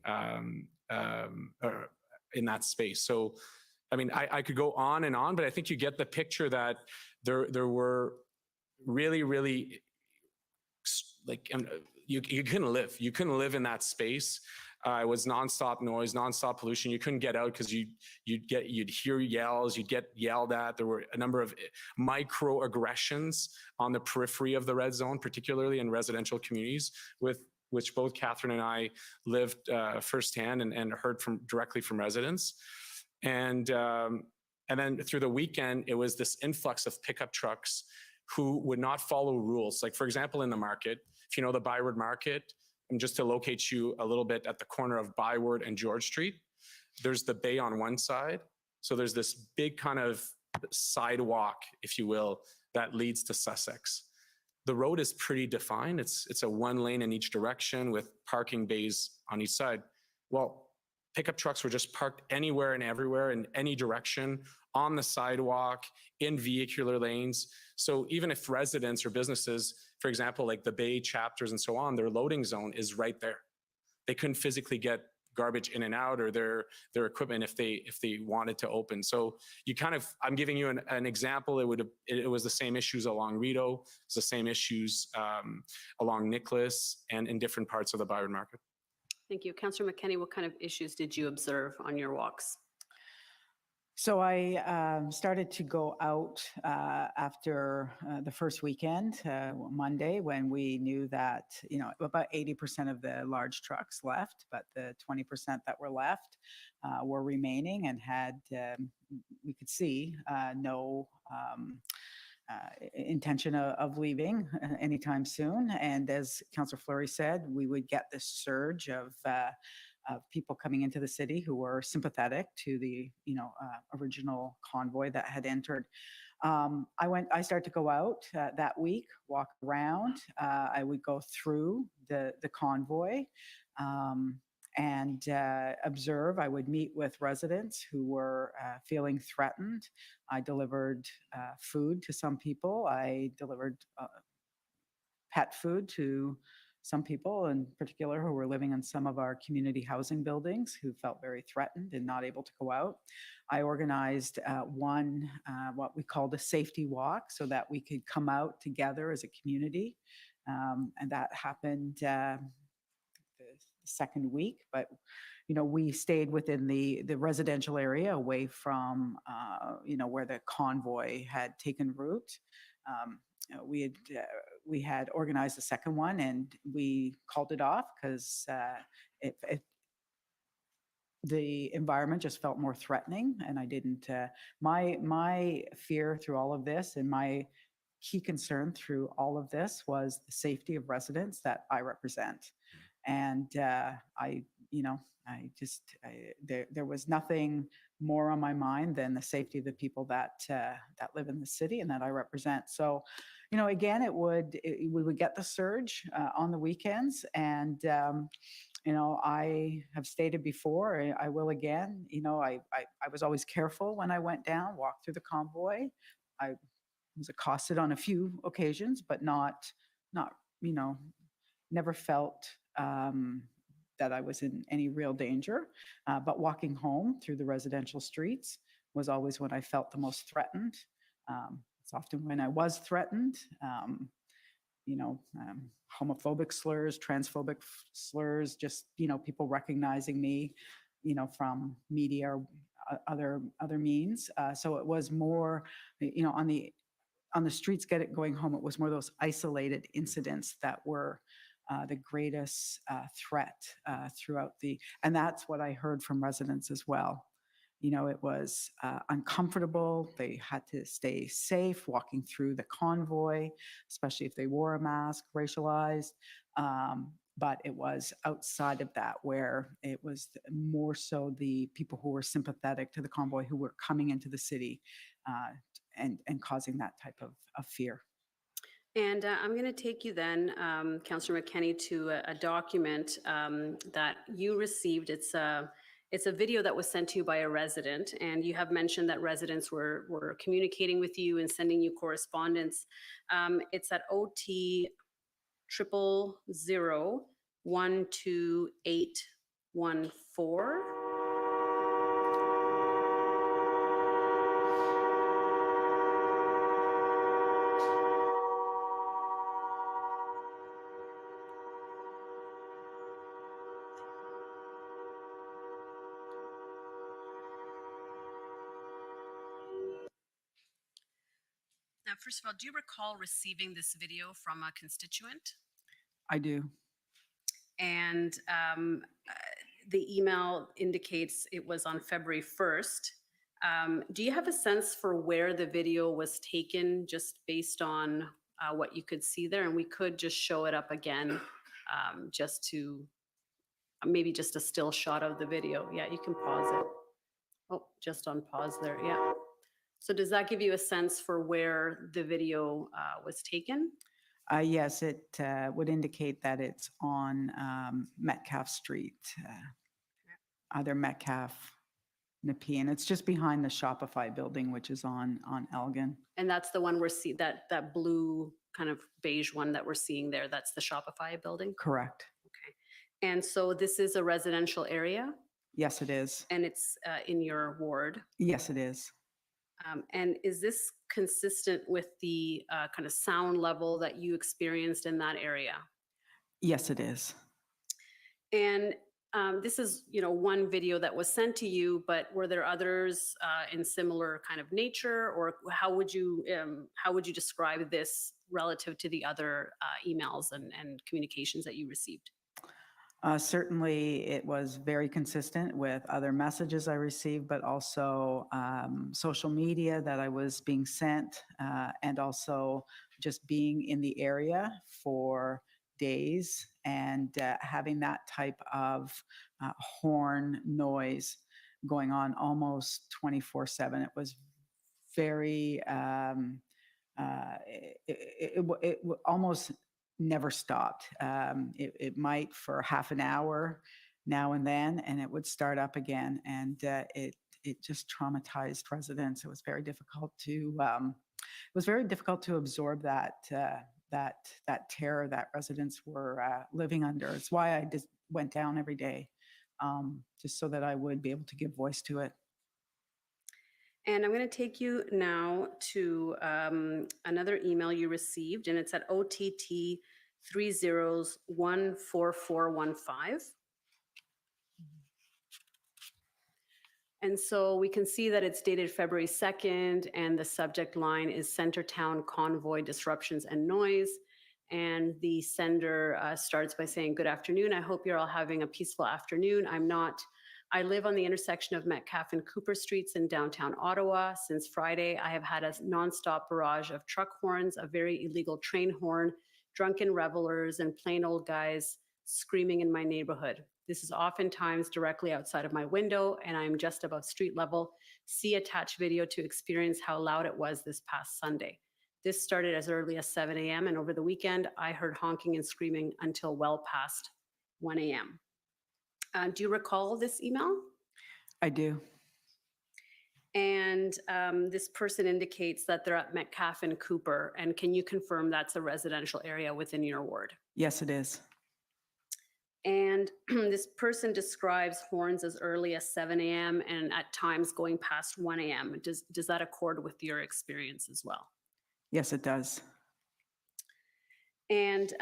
in that space. So, I mean, I could go on and on, but I think you get the picture that there were really, really, like, you couldn't live. You couldn't live in that space. It was nonstop noise, nonstop pollution. You couldn't get out because you'd hear yells, you'd get yelled at. There were a number of microaggressions on the periphery of the red zone, particularly in residential communities, with which both Catherine and I lived firsthand and heard directly from residents. And then through the weekend, it was this influx of pickup trucks who would not follow rules. Like, for example, in the market, if you know the Byward Market, and just to locate you a little bit at the corner of Byward and George Street, there's the bay on one side. So there's this big kind of sidewalk, if you will, that leads to Sussex. The road is pretty defined. It's a one lane in each direction with parking bays on each side. Well, pickup trucks were just parked anywhere and everywhere in any direction, on the sidewalk, in vehicular lanes. So even if residents or businesses, for example, like the Bay chapters and so on, their loading zone is right there. They couldn't physically get garbage in and out or their equipment if they wanted to open. So you kind of, I'm giving you an example. It was the same issues along Rideau, it's the same issues along Nicholas and in different parts of the Byward Market. Thank you. Councillor McKenney, what kind of issues did you observe on your walks? So I started to go out after the first weekend, Monday, when we knew that, about 80% of the large trucks left, but the 20% that were left were remaining and had, we could see, no intention of leaving anytime soon. And as Councillor Fleury said, we would get this surge of people coming into the city who were sympathetic to the original convoy that had entered. I started to go out that week, walk around. I would go through the convoy and observe. I would meet with residents who were feeling threatened. I delivered food to some people. I delivered pet food to some people in particular who were living in some of our community housing buildings who felt very threatened and not able to go out. I organized one, what we called a safety walk, so that we could come out together as a community. And that happened the second week, but we stayed within the residential area away from where the convoy had taken root. We had organized a second one and we called it off because the environment just felt more threatening, and I didn't. My fear through all of this and my key concern through all of this was the safety of residents that I represent, and there was nothing more on my mind than the safety of the people that live in the city and that I represent. So, again, we would get the surge on the weekends, and I have stated before, I will again. I was always careful when I went down, walked through the convoy. I was accosted on a few occasions, but not never felt that I was in any real danger. But walking home through the residential streets was always when I felt the most threatened. It's often when I was threatened, homophobic slurs, transphobic slurs, just, people recognizing me, from media or other means. So it was more, on the streets going home, it was more those isolated incidents that were the greatest threat throughout and that's what I heard from residents as well. It was uncomfortable. They had to stay safe walking through the convoy, especially if they wore a mask, racialized. But it was outside of that where it was more so the people who were sympathetic to the convoy who were coming into the city and causing that type of fear. And I'm going to take you then, Councillor McKenney, to a document that you received. It's a video that was sent to you by a resident, and you have mentioned that residents were communicating with you and sending you correspondence. It's at OT 000-12814. Now, first of all, do you recall receiving this video from a constituent? I do. And the email indicates it was on February 1st. Do you have a sense for where the video was taken just based on what you could see there? And we could just show it up again just to maybe just a still shot of the video. Yeah, you can pause it. Oh, just on pause there. Yeah. So does that give you a sense for where the video was taken? Yes, it would indicate that it's on Metcalfe Street, either Metcalfe, Nepean. It's just behind the Shopify building, which is on Elgin. And that's the one we're seeing, that blue kind of beige one that we're seeing there. That's the Shopify building? Correct. Okay. And so this is a residential area? Yes, it is. And it's in your ward? Yes, it is. And is this consistent with the kind of sound level that you experienced in that area? Yes, it is. And this is, one video that was sent to you, but were there others in similar kind of nature, or how would you describe this relative to the other emails and communications that you received? Certainly, it was very consistent with other messages I received, but also social media that I was being sent, and also just being in the area for days and having that type of horn noise going on almost 24/7. It was very, it almost never stopped. It might for half an hour now and then, and it would start up again. And it just traumatized residents. It was very difficult to absorb that terror that residents were living under. It's why I just went down every day, just so that I would be able to give voice to it. And I'm going to take you now to another email you received, and it's at OTT 30-14415. And so we can see that it's dated February 2nd, and the subject line is Centertown Convoy Disruptions and Noise. And the sender starts by saying, "Good afternoon. I hope you're all having a peaceful afternoon. I'm not. I live on the intersection of Metcalfe and Cooper Streets in downtown Ottawa. Since Friday, I have had a nonstop barrage of truck horns, a very illegal train horn, drunken revelers, and plain old guys screaming in my neighborhood. This is oftentimes directly outside of my window, and I'm just above street level. See attached video to experience how loud it was this past Sunday. This started as early as 7 a.m., and over the weekend, I heard honking and screaming until well past 1 a.m. Do you recall this email? I do. And this person indicates that they're at Metcalfe and Cooper. And can you confirm that's a residential area within your ward? Yes, it is. And this person describes horns as early as 7 a.m. and at times going past 1 a.m. Does that accord with your experience as well? Yes, it does. And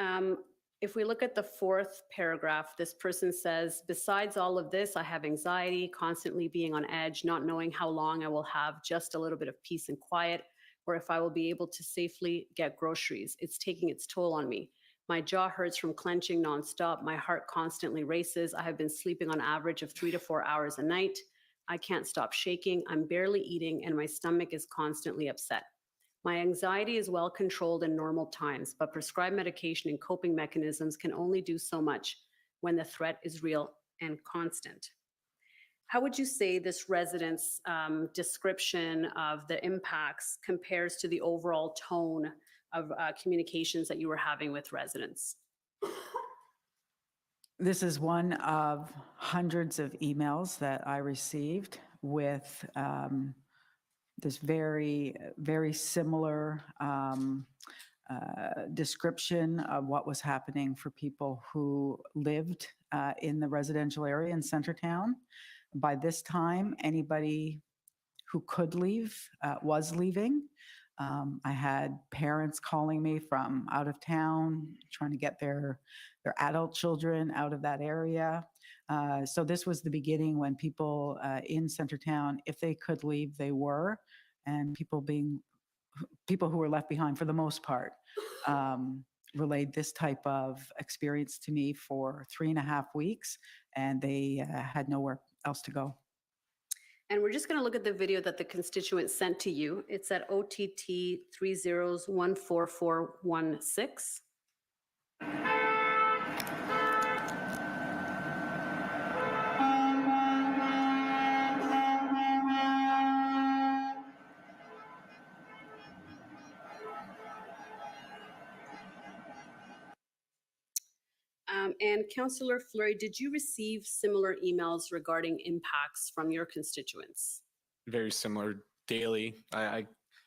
if we look at the fourth paragraph, this person says, besides all of this, I have anxiety, constantly being on edge, not knowing how long I will have just a little bit of peace and quiet, or if I will be able to safely get groceries. It's taking its toll on me. My jaw hurts from clenching nonstop. My heart constantly races. I have been sleeping on average of 3 to 4 hours a night. I can't stop shaking. I'm barely eating, and my stomach is constantly upset. My anxiety is well controlled in normal times, but prescribed medication and coping mechanisms can only do so much when the threat is real and constant. How would you say this resident's description of the impacts compares to the overall tone of communications that you were having with residents? This is one of hundreds of emails that I received with this very, very similar description of what was happening for people who lived in the residential area in Centertown. By this time, anybody who could leave was leaving. I had parents calling me from out of town, trying to get their adult children out of that area. So this was the beginning when people in Centertown, if they could leave, they were, and people being people who were left behind for the most part, relayed this type of experience to me for 3.5 weeks, and they had nowhere else to go. And we're just going to look at the video that the constituent sent to you. It's at OTT 30144416. And Councillor Fleury, did you receive similar emails regarding impacts from your constituents? Very similar daily.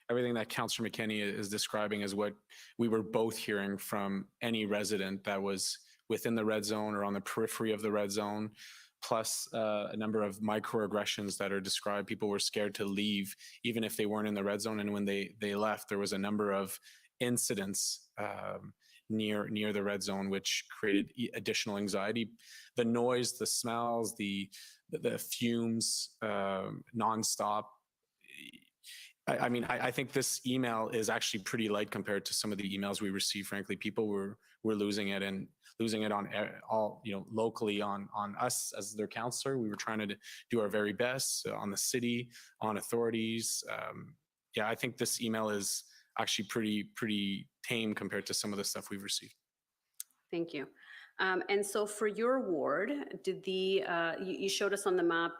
Everything that Councillor McKenney is describing is what we were both hearing from any resident that was within the red zone or on the periphery of the red zone, plus a number of microaggressions that are described. People were scared to leave, even if they weren't in the red zone. And when they left, there was a number of incidents near the red zone, which created additional anxiety. The noise, the smells, the fumes, nonstop. I think this email is actually pretty light compared to some of the emails we received. Frankly, people were losing it, and losing it on all, locally on us as their counselor. We were trying to do our very best on the city, on authorities. Yeah, I think this email is actually pretty tame compared to some of the stuff we've received. Thank you. And so for your ward, did you showed us on the map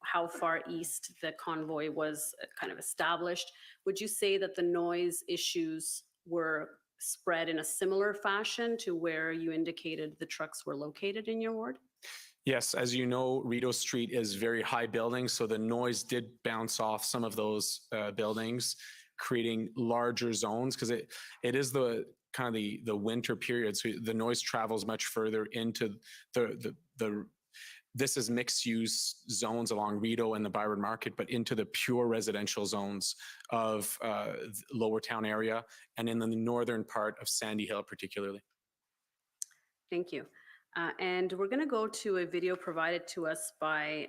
how far east the convoy was kind of established. Would you say that the noise issues were spread in a similar fashion to where you indicated the trucks were located in your ward? Yes, as you know, Rideau Street is very high building, so the noise did bounce off some of those buildings, creating larger zones, because it is the kind of the winter period, so the noise travels much further into the this is mixed use zones along Rideau and the Byron Market, but into the pure residential zones of Lower Town area and in the northern part of Sandy Hill particularly. Thank you. And we're going to go to a video provided to us by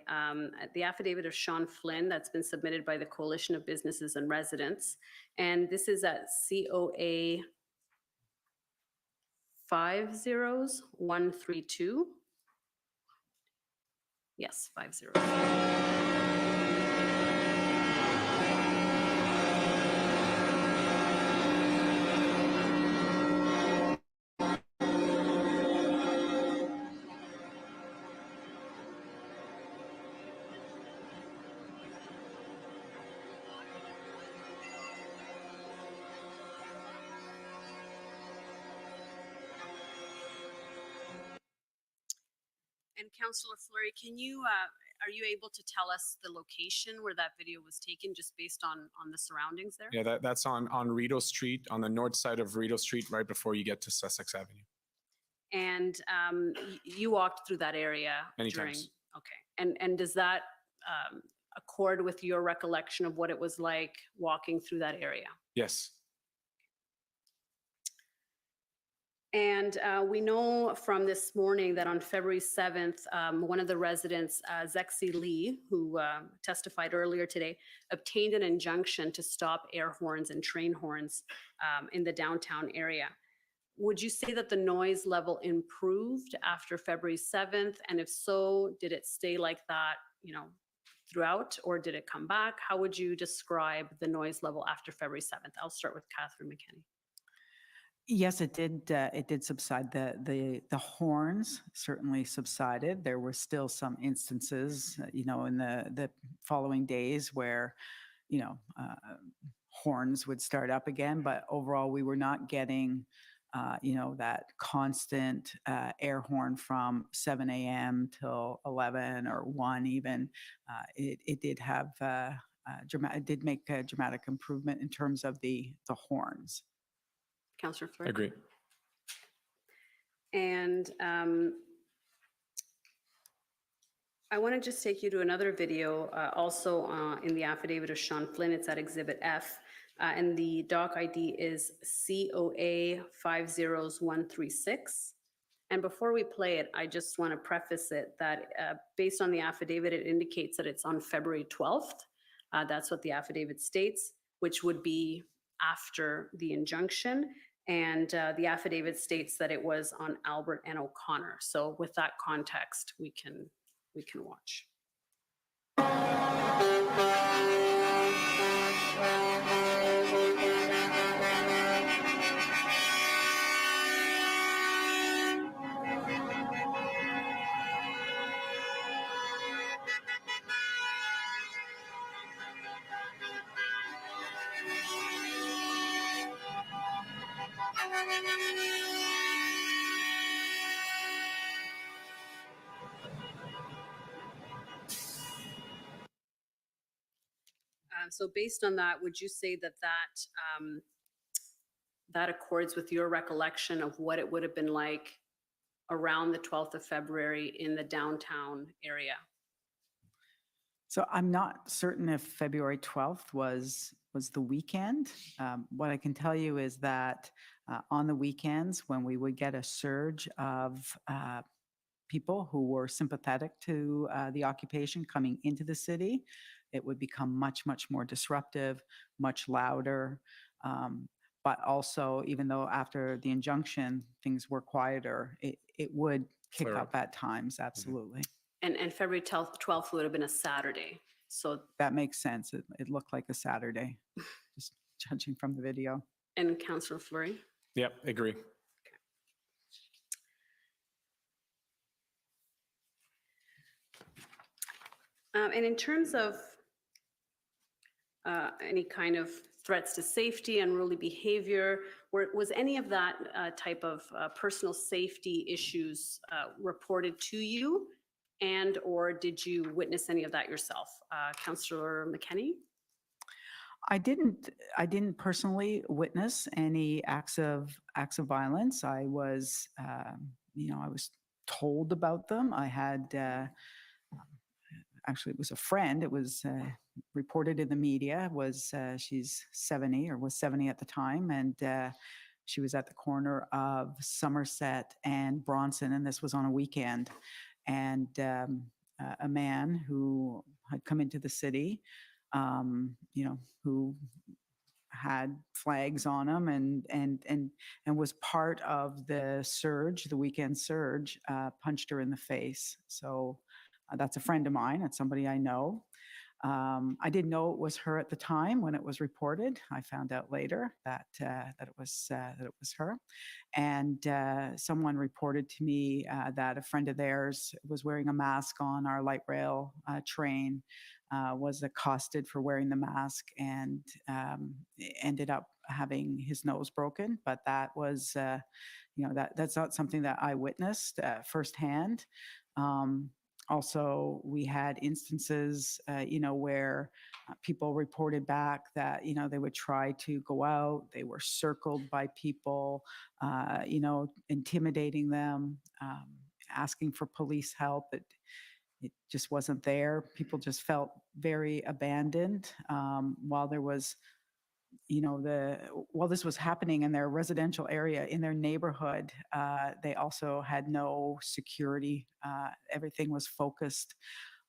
the affidavit of Sean Flynn that's been submitted by the Coalition of Businesses and Residents. And this is at COA 50132. Yes, 50. And Councillor Fleury, can you, are you able to tell us the location where that video was taken, just based on the surroundings there? Yeah, that's on Rideau Street, on the north side of Rideau Street, right before you get to Sussex Avenue. And you walked through that area Many during, times. okay. And does that accord with your recollection of what it was like walking through that area? Yes. And we know from this morning that on February 7th, one of the residents, Zexi Lee, who testified earlier today, obtained an injunction to stop air horns and train horns in the downtown area. Would you say that the noise level improved after February 7th? And if so, did it stay like that, throughout, or did it come back? How would you describe the noise level after February 7th? I'll start with Catherine McKenney. Yes, it did. It did subside. The horns certainly subsided. There were still some instances, in the following days where, horns would start up again. But overall, we were not getting, that constant air horn from 7 a.m. till 11 or 1 even. It did have it did make a dramatic improvement in terms of the horns. Councillor Fleury. Agree. And I want to just take you to another video, also in the affidavit of Sean Flynn. It's at Exhibit F, and the doc ID is COA 50136. And before we play it, I just want to preface it that based on the affidavit, it indicates that it's on February 12th. That's what the affidavit states, which would be after the injunction. And the affidavit states that it was on Albert and O'Connor. So with that context, we can watch. So based on that, would you say that that accords with your recollection of what it would have been like around the 12th of February in the downtown area? So I'm not certain if February 12th was the weekend. What I can tell you is that on the weekends, when we would get a surge of people who were sympathetic to the occupation coming into the city, it would become much, much more disruptive, much louder. But also, even though after the injunction, things were quieter, it would kick Flare up at times, absolutely. And February 12th would have been a Saturday. So That makes sense. It looked like a Saturday, just judging from the video. And Councillor Fleury? Yep, agree. And in terms of any kind of threats to safety, unruly behavior, was any of that type of personal safety issues reported to you? And or did you witness any of that yourself? Councillor McKenney? I didn't personally witness any acts of violence. I was, I was told about them. I had, actually, it was a friend. It was reported in the media. She's 70 or was 70 at the time, and she was at the corner of Somerset and Bronson, and this was on a weekend. And a man who had come into the city, who had flags on him and was part of the surge, the weekend surge, punched her in the face. So that's a friend of mine. It's somebody I know. I didn't know it was her at the time when it was reported. I found out later that it was her, and someone reported to me that a friend of theirs was wearing a mask on our light rail train, was accosted for wearing the mask, and ended up having his nose broken. But that was, that's not something that I witnessed firsthand. Also, we had instances, where people reported back that, they would try to go out, they were circled by people, intimidating them, asking for police help. It just wasn't there. People just felt very abandoned while there was, while this was happening in their residential area, in their neighborhood. They also had no security. Everything was focused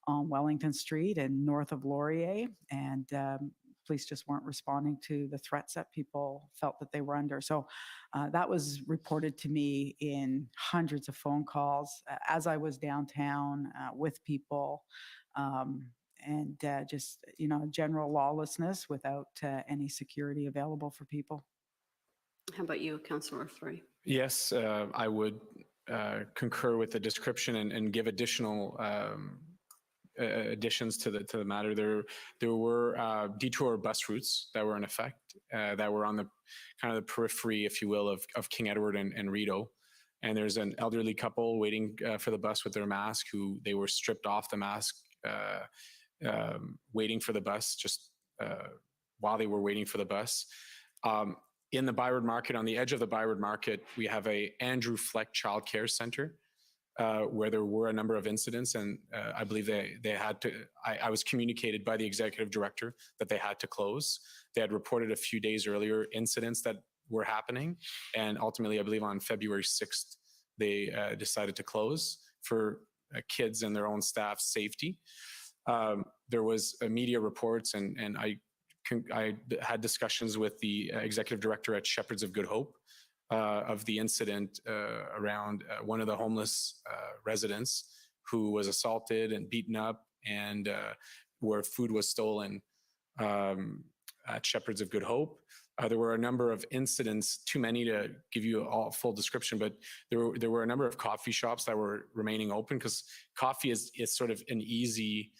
on Wellington Street and north of Laurier, and police just weren't responding to the threats that people felt that they were under. So that was reported to me in hundreds of phone calls as I was downtown with people. And just, general lawlessness without any security available for people. How about you, Councillor Fleury? Yes, I would concur with the description and give additional additions to the matter. There were detour bus routes that were in effect, that were on the kind of the periphery, if you will, of King Edward and Rideau. And there's an elderly couple waiting for the bus with their mask, who they were stripped off the mask, waiting for the bus, just while they were waiting for the bus. In the Byward Market, on the edge of the Byward Market, we have a Andrew Fleck Child Care Center, where there were a number of incidents, and I believe they had to, I was communicated by the executive director that they had to close. They had reported a few days earlier incidents that were happening, and ultimately, I believe on February 6th, they decided to close for kids and their own staff's safety. There was media reports, and I had discussions with the executive director at Shepherds of Good Hope of the incident around one of the homeless residents who was assaulted and beaten up, and where food was stolen at Shepherds of Good Hope. There were a number of incidents, too many to give you a full description, but there were a number of coffee shops that were remaining open because coffee is sort of an easy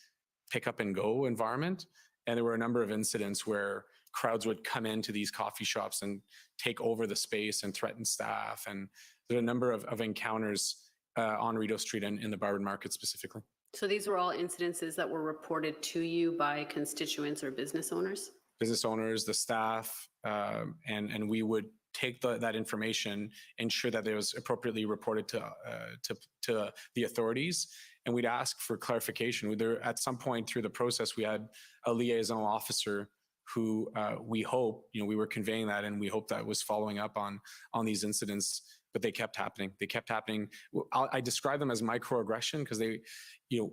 pick up and go environment. And there were a number of incidents where crowds would come into these coffee shops and take over the space and threaten staff. And there are a number of encounters on Rideau Street and in the Barwood Market specifically. So these were all incidences that were reported to you by constituents or business owners? Business owners, the staff, and we would take that information, ensure that it was appropriately reported to the authorities, and we'd ask for clarification. At some point through the process, we had a liaison officer who we hope, we were conveying that, and we hope that was following up on these incidents, but they kept happening. They kept happening. I describe them as microaggression because they, it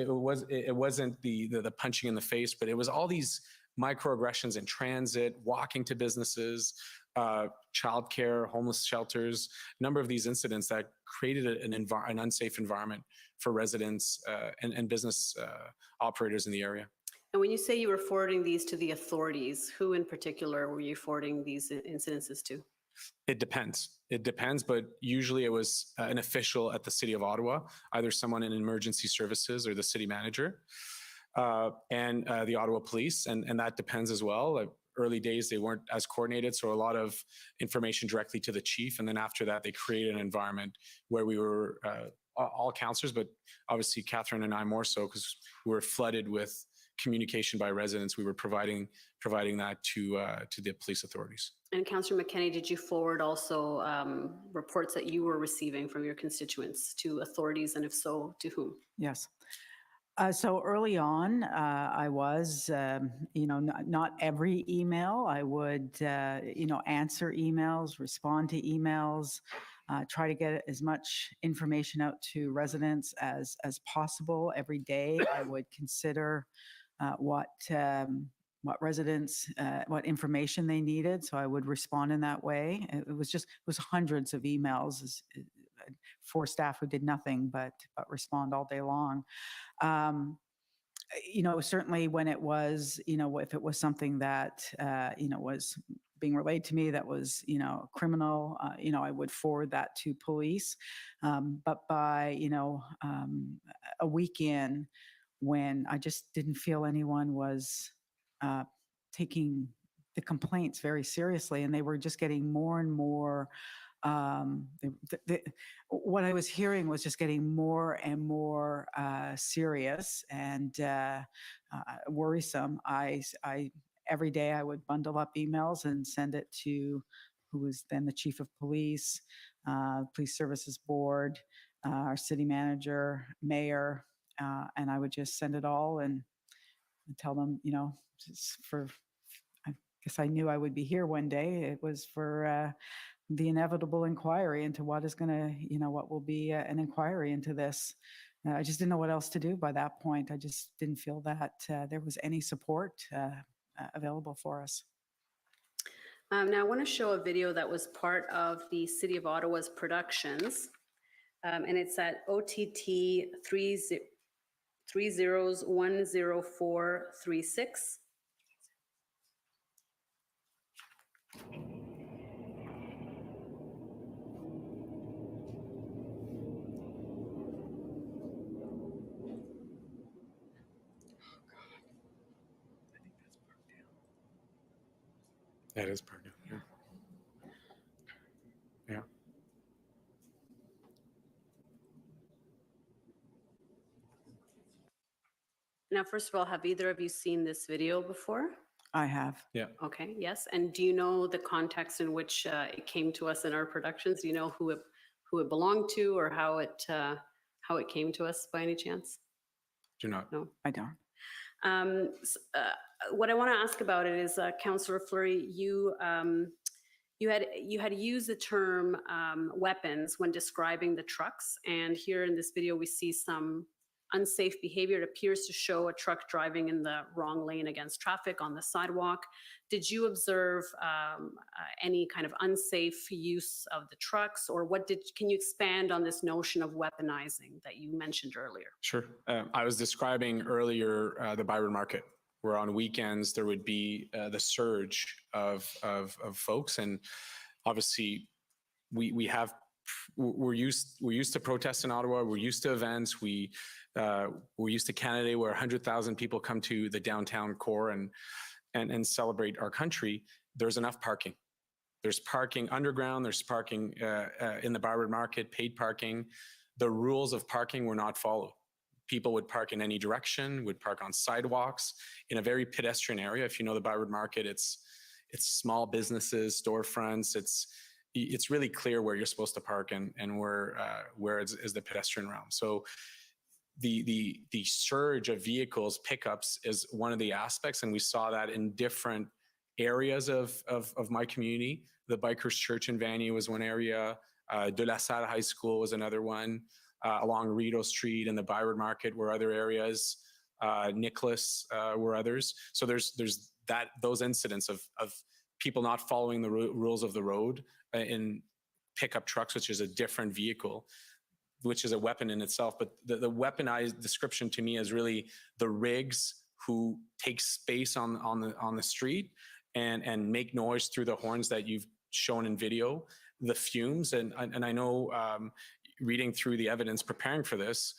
wasn't the punching in the face, but it was all these microaggressions in transit, walking to businesses, childcare, homeless shelters, a number of these incidents that created an unsafe environment for residents and business operators in the area. And when you say you were forwarding these to the authorities, who in particular were you forwarding these incidences to? It depends. It depends, but usually it was an official at the City of Ottawa, either someone in emergency services or the city manager, and the Ottawa Police, and that depends as well. Early days, they weren't as coordinated, so a lot of information directly to the chief, and then after that, they created an environment where we were, all councillors, but obviously Catherine and I more so, because we were flooded with communication by residents. We were providing that to the police authorities. And Councillor McKenney, did you forward also reports that you were receiving from your constituents to authorities, and if so, to whom? Yes. So early on, I was, not every email. I would, answer emails, respond to emails, try to get as much information out to residents as possible. Every day, I would consider what residents, what information they needed. So I would respond in that way. It was hundreds of emails for staff who did nothing but respond all day long. Certainly when it was, if it was something that, was being relayed to me that was, criminal, I would forward that to police. But by, a weekend when I just didn't feel anyone was taking the complaints very seriously, and they were just getting more and more, what I was hearing was just getting more and more serious and worrisome. I every day I would bundle up emails and send it to who was then the chief of police, police services board, our city manager, mayor, and I would just send it all and tell them, I guess I knew I would be here one day. It was for the inevitable inquiry into what is going to, what will be an inquiry into this. I just didn't know what else to do by that point. I just didn't feel that there was any support available for us. Now I want to show a video that was part of the City of Ottawa's productions, and it's at OTT 30010436. That is part of it. Yeah. Now, first of all, have either of you seen this video before? I have. Yeah. Okay, yes. And do you know the context in which it came to us in our productions? Do you know who it belonged to, or how it came to us by any chance? Do not. No, I don't. What I want to ask about it is, Councillor Fleury, you had used the term weapons when describing the trucks, and here in this video we see some unsafe behavior. It appears to show a truck driving in the wrong lane against traffic on the sidewalk. Did you observe any kind of unsafe use of the trucks, or can you expand on this notion of weaponizing that you mentioned earlier? Sure. I was describing earlier the Byron Market, where on weekends there would be the surge of folks, and obviously we're used to protests in Ottawa. We're used to events. We're used to Canada, where 100,000 people come to the downtown core and celebrate our country. There's enough parking. There's parking underground. There's parking in the Byron Market, paid parking. The rules of parking were not followed. People would park in any direction, would park on sidewalks in a very pedestrian area. If you know the Byron Market, it's small businesses, storefronts. It's really clear where you're supposed to park and where is the pedestrian realm. So the surge of vehicles, pickups is one of the aspects, and we saw that in different areas of my community. The Bikers Church in Vanier was one area. De La Salle High School was another one. Along Rideau Street and the Byron Market were other areas. Nicholas were others. So there's those incidents of people not following the rules of the road in pickup trucks, which is a different vehicle, which is a weapon in itself. But the weaponized description to me is really the rigs who take space on the street and make noise through the horns that you've shown in video, the fumes. And I know reading through the evidence, preparing for this,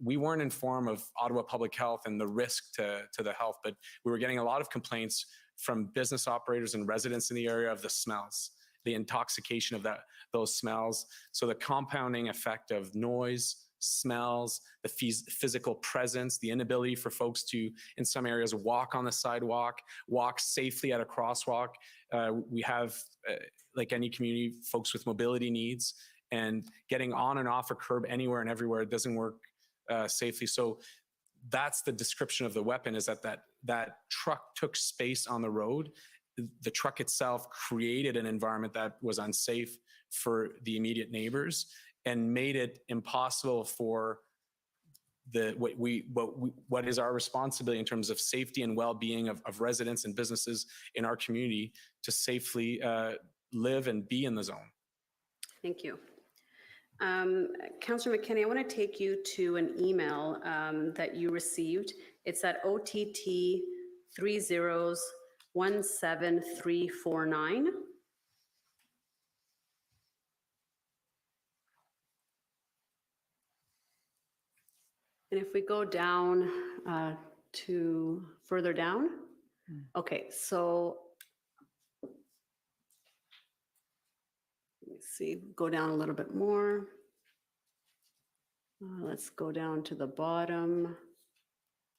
we weren't informed of Ottawa Public Health and the risk to the health, but we were getting a lot of complaints from business operators and residents in the area of the smells, the intoxication of those smells. So the compounding effect of noise, smells, the physical presence, the inability for folks to, in some areas, walk on the sidewalk, walk safely at a crosswalk. We have, like any community, folks with mobility needs, and getting on and off a curb anywhere and everywhere doesn't work safely. So that's the description of the weapon, is that truck took space on the road. The truck itself created an environment that was unsafe for the immediate neighbors and made it impossible for what is our responsibility in terms of safety and well-being of residents and businesses in our community to safely live and be in the zone. Thank you. Councillor McKinney, I want to take you to an email that you received. It's at OTT 3017349. And if we go down to further down, okay, so let me see, go down a little bit more. Let's go down to the bottom.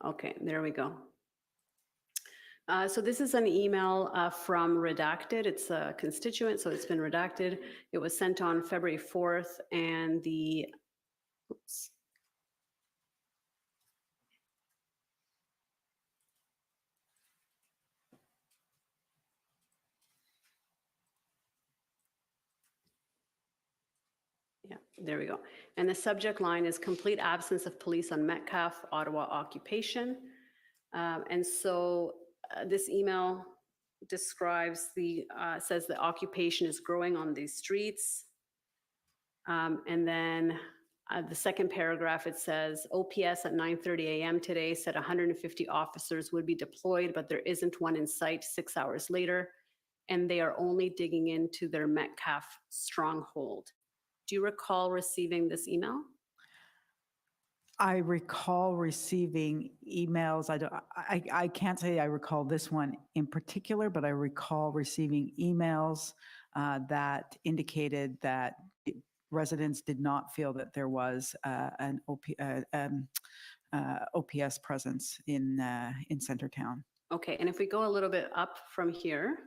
Okay, there we go. So this is an email from Redacted. It's a constituent, so it's been redacted. It was sent on February 4th, and the, oops. Yeah, there we go. And the subject line is complete absence of police on Metcalfe, Ottawa occupation. And so this email describes says the occupation is growing on these streets. And then the second paragraph, it says OPS at 9:30 a.m. today said 150 officers would be deployed, but there isn't one in sight 6 hours later. And they are only digging into their Metcalfe stronghold. Do you recall receiving this email? I recall receiving emails. I can't say I recall this one in particular, but I recall receiving emails that indicated that residents did not feel that there was an OPS presence in Centertown. Okay, and if we go a little bit up from here,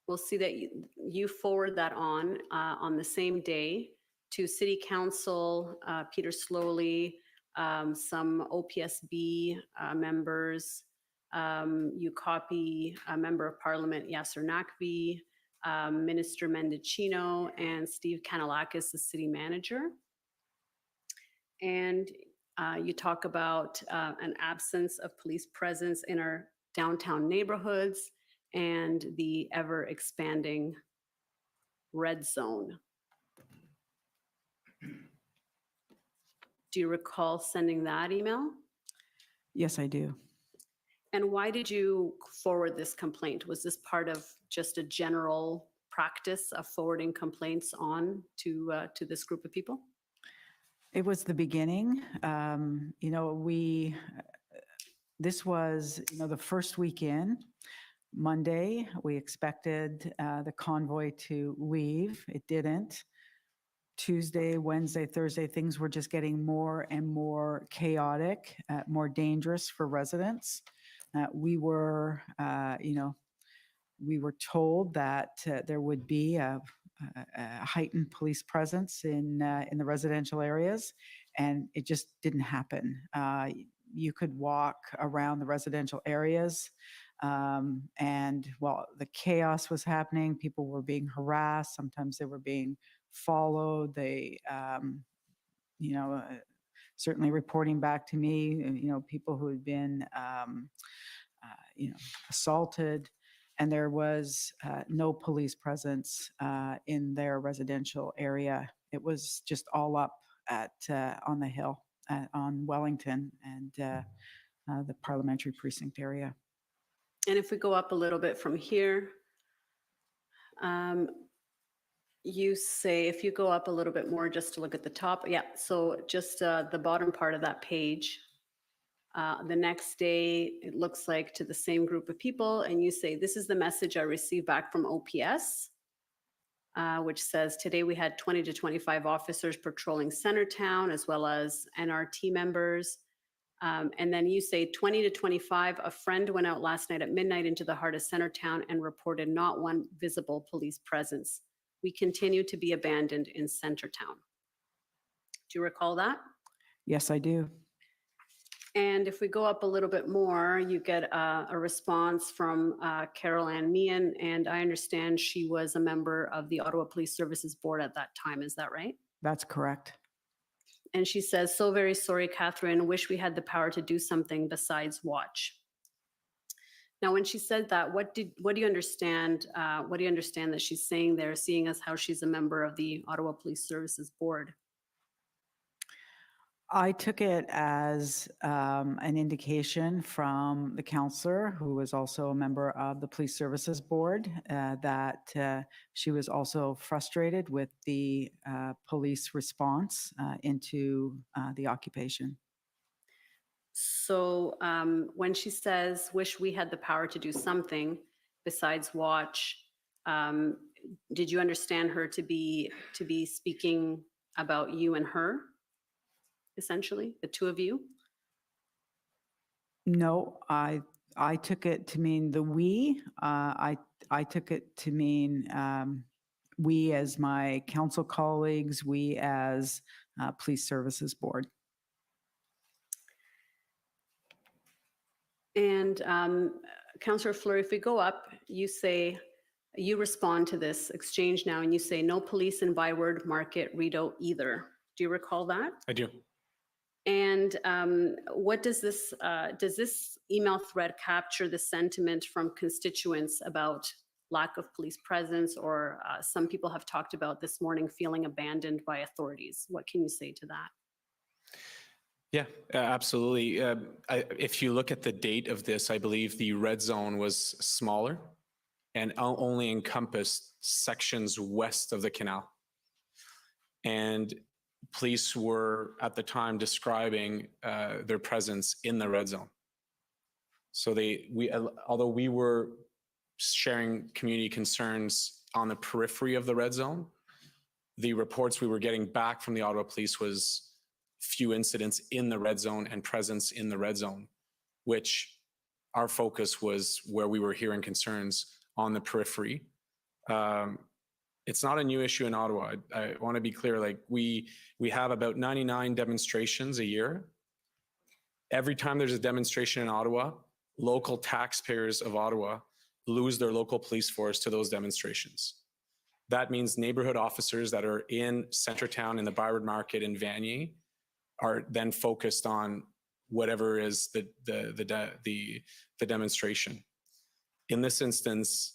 we'll see that you forward that on the same day to City Council, Peter Slowly, some OPSB members. You copy a Member of Parliament, Yasser Naqvi, Minister Mendicino, and Steve Kanalakis, the City Manager. And You talk about an absence of police presence in our downtown neighborhoods and the ever expanding red zone. Do you recall sending that email? Yes, I do. And why did you forward this complaint? Was this part of just a general practice of forwarding complaints on to this group of people? It was the beginning. You know, this was, you know, the first weekend. Monday, we expected the convoy to leave. It didn't. Tuesday, Wednesday, Thursday, things were just getting more and more chaotic, more dangerous for residents. We were, you know, we were told that there would be a heightened police presence in the residential areas, and it just didn't happen. You could walk around the residential areas, and while the chaos was happening, people were being harassed. Sometimes they were being followed. They, you know, certainly reporting back to me, you know, people who had been, you know, assaulted, and there was no police presence in their residential area. It was just all up at on the hill on Wellington and the parliamentary precinct area. And if we go up a little bit from here, you say, if you go up a little bit more just to look at the top, yeah, so just the bottom part of that page. The next day, it looks like to the same group of people, and you say, this is the message I received back from OPS, which says, today we had 20 to 25 officers patrolling Centertown, as well as NRT members. And then you say 20 to 25, a friend went out last night at midnight into the heart of Centertown and reported not one visible police presence. We continue to be abandoned in Centertown. Do you recall that? Yes, I do. And if we go up a little bit more, you get a response from Carol Ann Meehan, and I understand she was a member of the Ottawa Police Services Board at that time. Is that right? That's correct. And she says, so very sorry, Catherine, wish we had the power to do something besides watch. Now, when she said that, what do you understand? What do you understand that she's saying there, seeing as how she's a member of the Ottawa Police Services Board? I took it as an indication from the councillor, who was also a member of the Police Services Board, that she was also frustrated with the police response into the occupation. So when she says, wish we had the power to do something besides watch, did you understand her to be speaking about you and her? Essentially, the two of you? No, I took it to mean the we. I took it to mean we as my council colleagues, we as Police Services Board. And Councillor Fleury, if we go up, you say, you respond to this exchange now and you say, no police in Byward Market, Rideau either. Do you recall that? I do. And what does this email thread capture the sentiment from constituents about lack of police presence, or some people have talked about this morning feeling abandoned by authorities? What can you say to that? Yeah, absolutely. If you look at the date of this, I believe the red zone was smaller and only encompassed sections west of the canal. And police were at the time describing their presence in the red zone. So although we were sharing community concerns on the periphery of the red zone, the reports we were getting back from the Ottawa Police was few incidents in the red zone and presence in the red zone, which our focus was where we were hearing concerns on the periphery. It's not a new issue in Ottawa. I want to be clear, like we have about 99 demonstrations a year. Every time there's a demonstration in Ottawa, local taxpayers of Ottawa lose their local police force to those demonstrations. That means neighborhood officers that are in Centertown, in the Byward Market, in Vanier, are then focused on whatever is the demonstration. In this instance,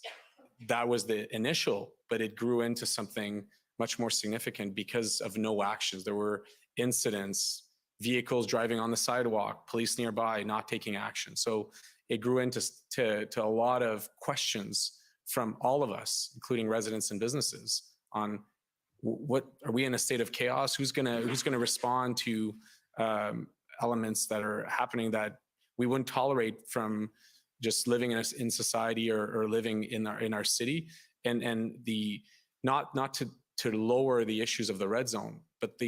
that was the initial, but it grew into something much more significant because of no actions. There were incidents, vehicles driving on the sidewalk, police nearby not taking action. So it grew into a lot of questions from all of us, including residents and businesses, on what are we in a state of chaos? Who's gonna respond to elements that are happening that we wouldn't tolerate from just living in society or living in our city, and the not to lower the issues of the red zone, but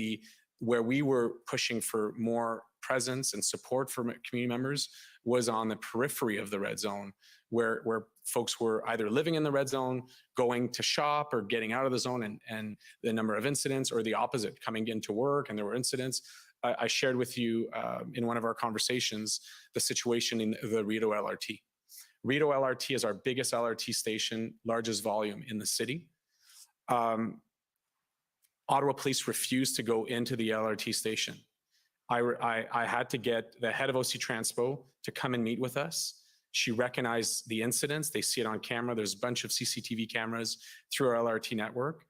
where we were pushing for more presence and support for community members was on the periphery of the red zone, where folks were either living in the red zone, going to shop, or getting out of the zone, and the number of incidents, or the opposite, coming into work and there were incidents. I shared with you in one of our conversations the situation in the Rideau LRT. Rideau LRT is our biggest LRT station, largest volume in the city. Ottawa Police refused to go into the LRT station. I had to get the head of OC Transpo to come and meet with us. She recognized the incidents. They see it on camera. There's a bunch of CCTV cameras through our LRT network.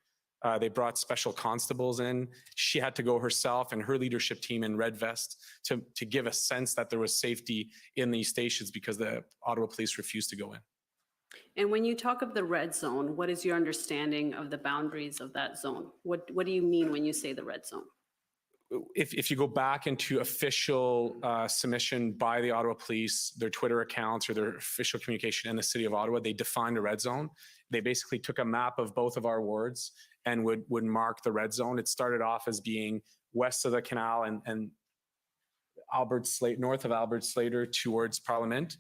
They brought special constables in. She had to go herself and her leadership team in red vest to give a sense that there was safety in these stations because the Ottawa Police refused to go in. And when you talk of the red zone, what is your understanding of the boundaries of that zone? What do you mean when you say the red zone? If you go back into official submission by the Ottawa Police, their Twitter accounts or their official communication in the city of Ottawa, they defined a red zone. They basically took a map of both of our wards and would mark the red zone. It started off as being west of the canal and north of Albert Slater towards Parliament.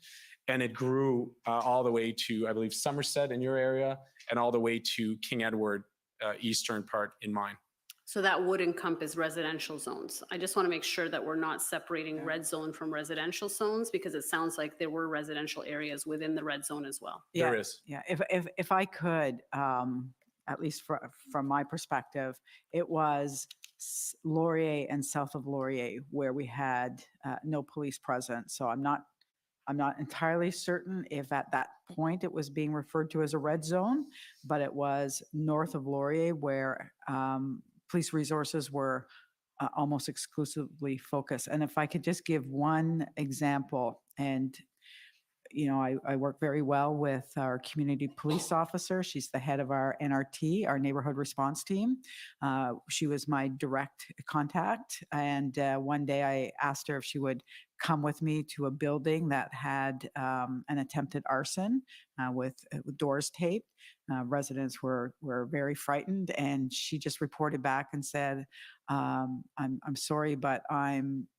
And it grew all the way to, I believe, Somerset in your area, and all the way to King Edward, eastern part in mine. So that would encompass residential zones. I just want to make sure that we're not separating red zone from residential zones, because it sounds like there were residential areas within the red zone as well. Yeah, There is. Yeah, if I could, at least from my perspective, it was Laurier and south of Laurier where we had no police presence. So I'm not entirely certain if at that point it was being referred to as a red zone, but it was north of Laurier where police resources were almost exclusively focused. And if I could just give one example, and you know, I work very well with our community police officer. She's the head of our NRT, our neighborhood response team. She was my direct contact. And one day I asked her if she would come with me to a building that had an attempted arson with doors taped. Residents were very frightened, and she just reported back and said, "I'm sorry, but I'm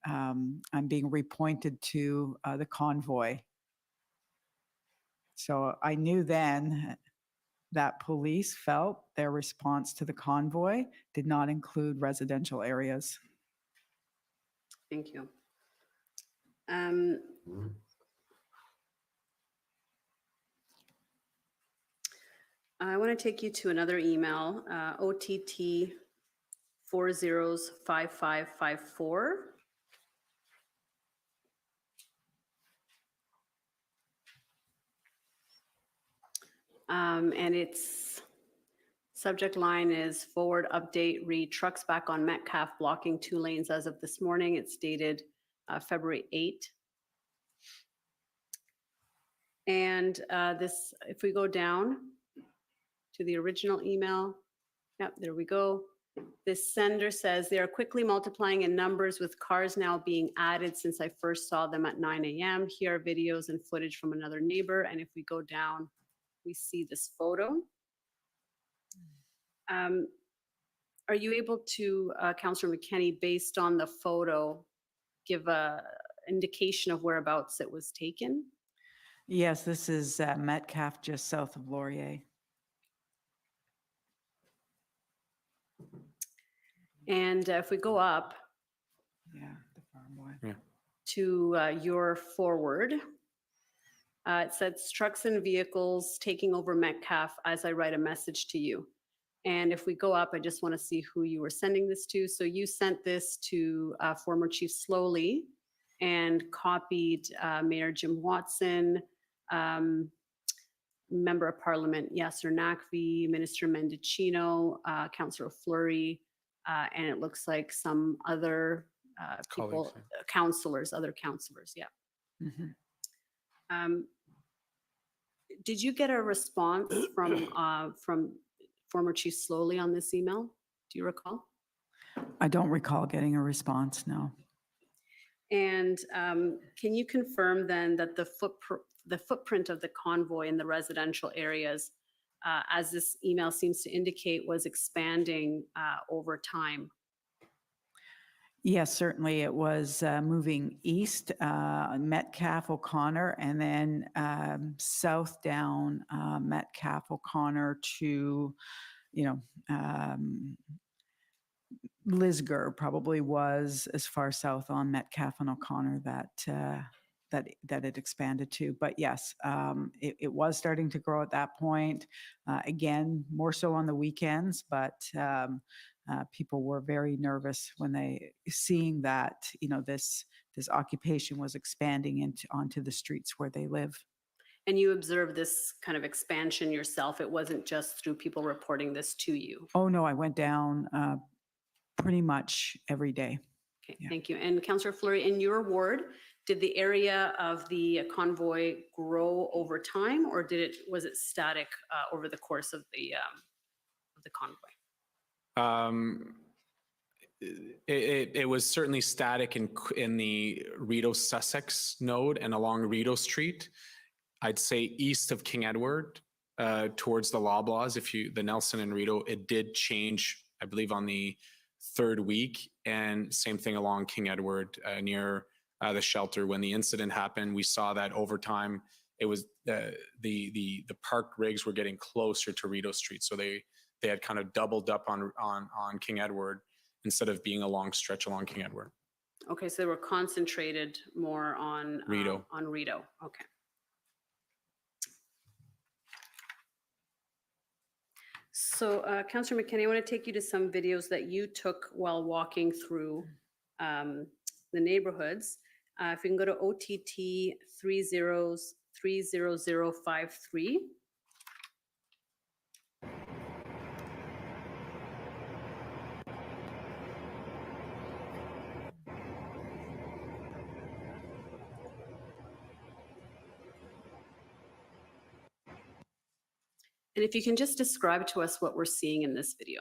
being repointed to the convoy." So I knew then that police felt their response to the convoy did not include residential areas. Thank you. I want to take you to another email, OTT 405554. And its subject line is forward update, read trucks back on Metcalfe blocking 2 lanes as of this morning. It's dated February 8. And this, if we go down to the original email, yep, there we go. This sender says they are quickly multiplying in numbers with cars now being added since I first saw them at 9 a.m. Here are videos and footage from another neighbor. And if we go down, we see this photo. Are you able to, Councillor McKenney, based on the photo, give a indication of whereabouts it was taken? Yes, this is Metcalfe, just south of Laurier. And if we go up the farm boy. to your forward, it says trucks and vehicles taking over Metcalfe as I write a message to you. And if we go up, I just want to see who you were sending this to. So you sent this to former Chief Slowly and copied Mayor Jim Watson, Member of Parliament Yasser Naqvi, Minister Mendicino, Councillor Fleury, and it looks like some other people, Colleagues, other councillors, yeah. Mhm. Did you get a response from former Chief Slowly on this email? Do you recall? I don't recall getting a response, no. And can you confirm then that the footprint of the convoy in the residential areas, as this email seems to indicate, was expanding over time? Yes, certainly it was moving east, Metcalfe, O'Connor, and then south down Metcalfe, O'Connor to, Lisgar probably was as far south on Metcalfe and O'Connor that it expanded to. But yes, it was starting to grow at that point. Again, more so on the weekends, but people were very nervous when they seeing that this occupation was expanding onto the streets where they live. And you observed this kind of expansion yourself. It wasn't just through people reporting this to you. Oh no, I went down pretty much every day. Okay, thank you. And Councillor Fleury, in your ward, did the area of the convoy grow over time, or was it static over the course of the convoy? It was certainly static in the Rideau Sussex node and along Rideau Street. I'd say east of King Edward towards the Loblaws, the Nelson and Rideau, it did change, I believe, on the third week, and same thing along King Edward near the shelter. When the incident happened, we saw that over time it was the parked rigs were getting closer to Rideau Street, so they had kind of doubled up on King Edward instead of being a long stretch along King Edward. Okay, so they were concentrated more on Rideau. On Rideau. Okay. So, Councillor McKenney, I want to take you to some videos that you took while walking through the neighborhoods. If you can go to OTT 30053. And if you can just describe to us what we're seeing in this video.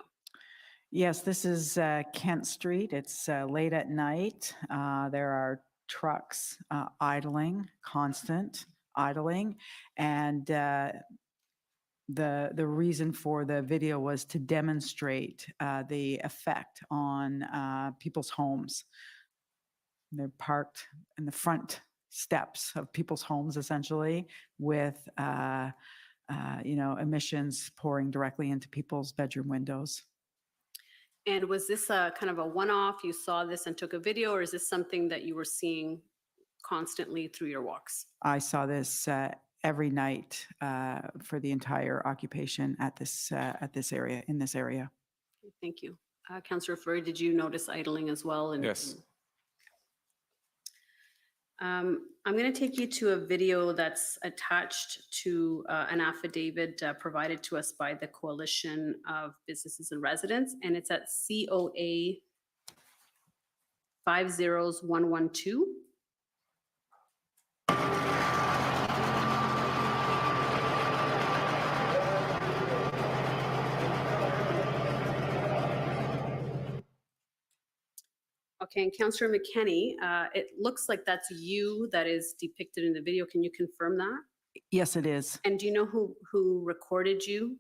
Yes, this is Kent Street. It's late at night. There are trucks idling, constant idling, and the reason for the video was to demonstrate the effect on people's homes. They're parked in the front steps of people's homes, essentially, with emissions pouring directly into people's bedroom windows. And was this a kind of a one-off? You saw this and took a video, or is this something that you were seeing constantly through your walks? I saw this every night for the entire occupation at this area, in this area. Thank you. Councillor Fleury, did you notice idling as well? Yes. I'm going to take you to a video that's attached to an affidavit provided to us by the Coalition of Businesses and Residents, and it's at COA 50112. Okay, and Councillor McKenney, it looks like that's you that is depicted in the video. Can you confirm that? Yes, it is. And do you know who recorded you?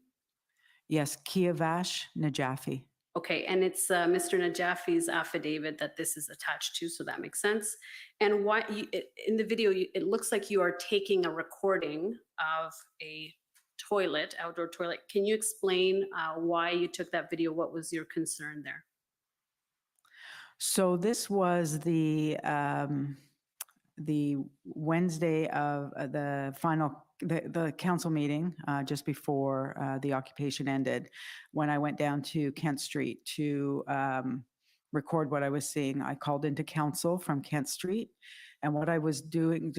Yes, Kiavash Najafi. Okay, and it's Mr. Najafi's affidavit that this is attached to, so that makes sense. And why in the video, it looks like you are taking a recording of a toilet, outdoor toilet. Can you explain why you took that video? What was your concern there? So this was the Wednesday of the final the council meeting just before the occupation ended, when I went down to Kent Street to record what I was seeing, I called into council from Kent Street. And what I was doing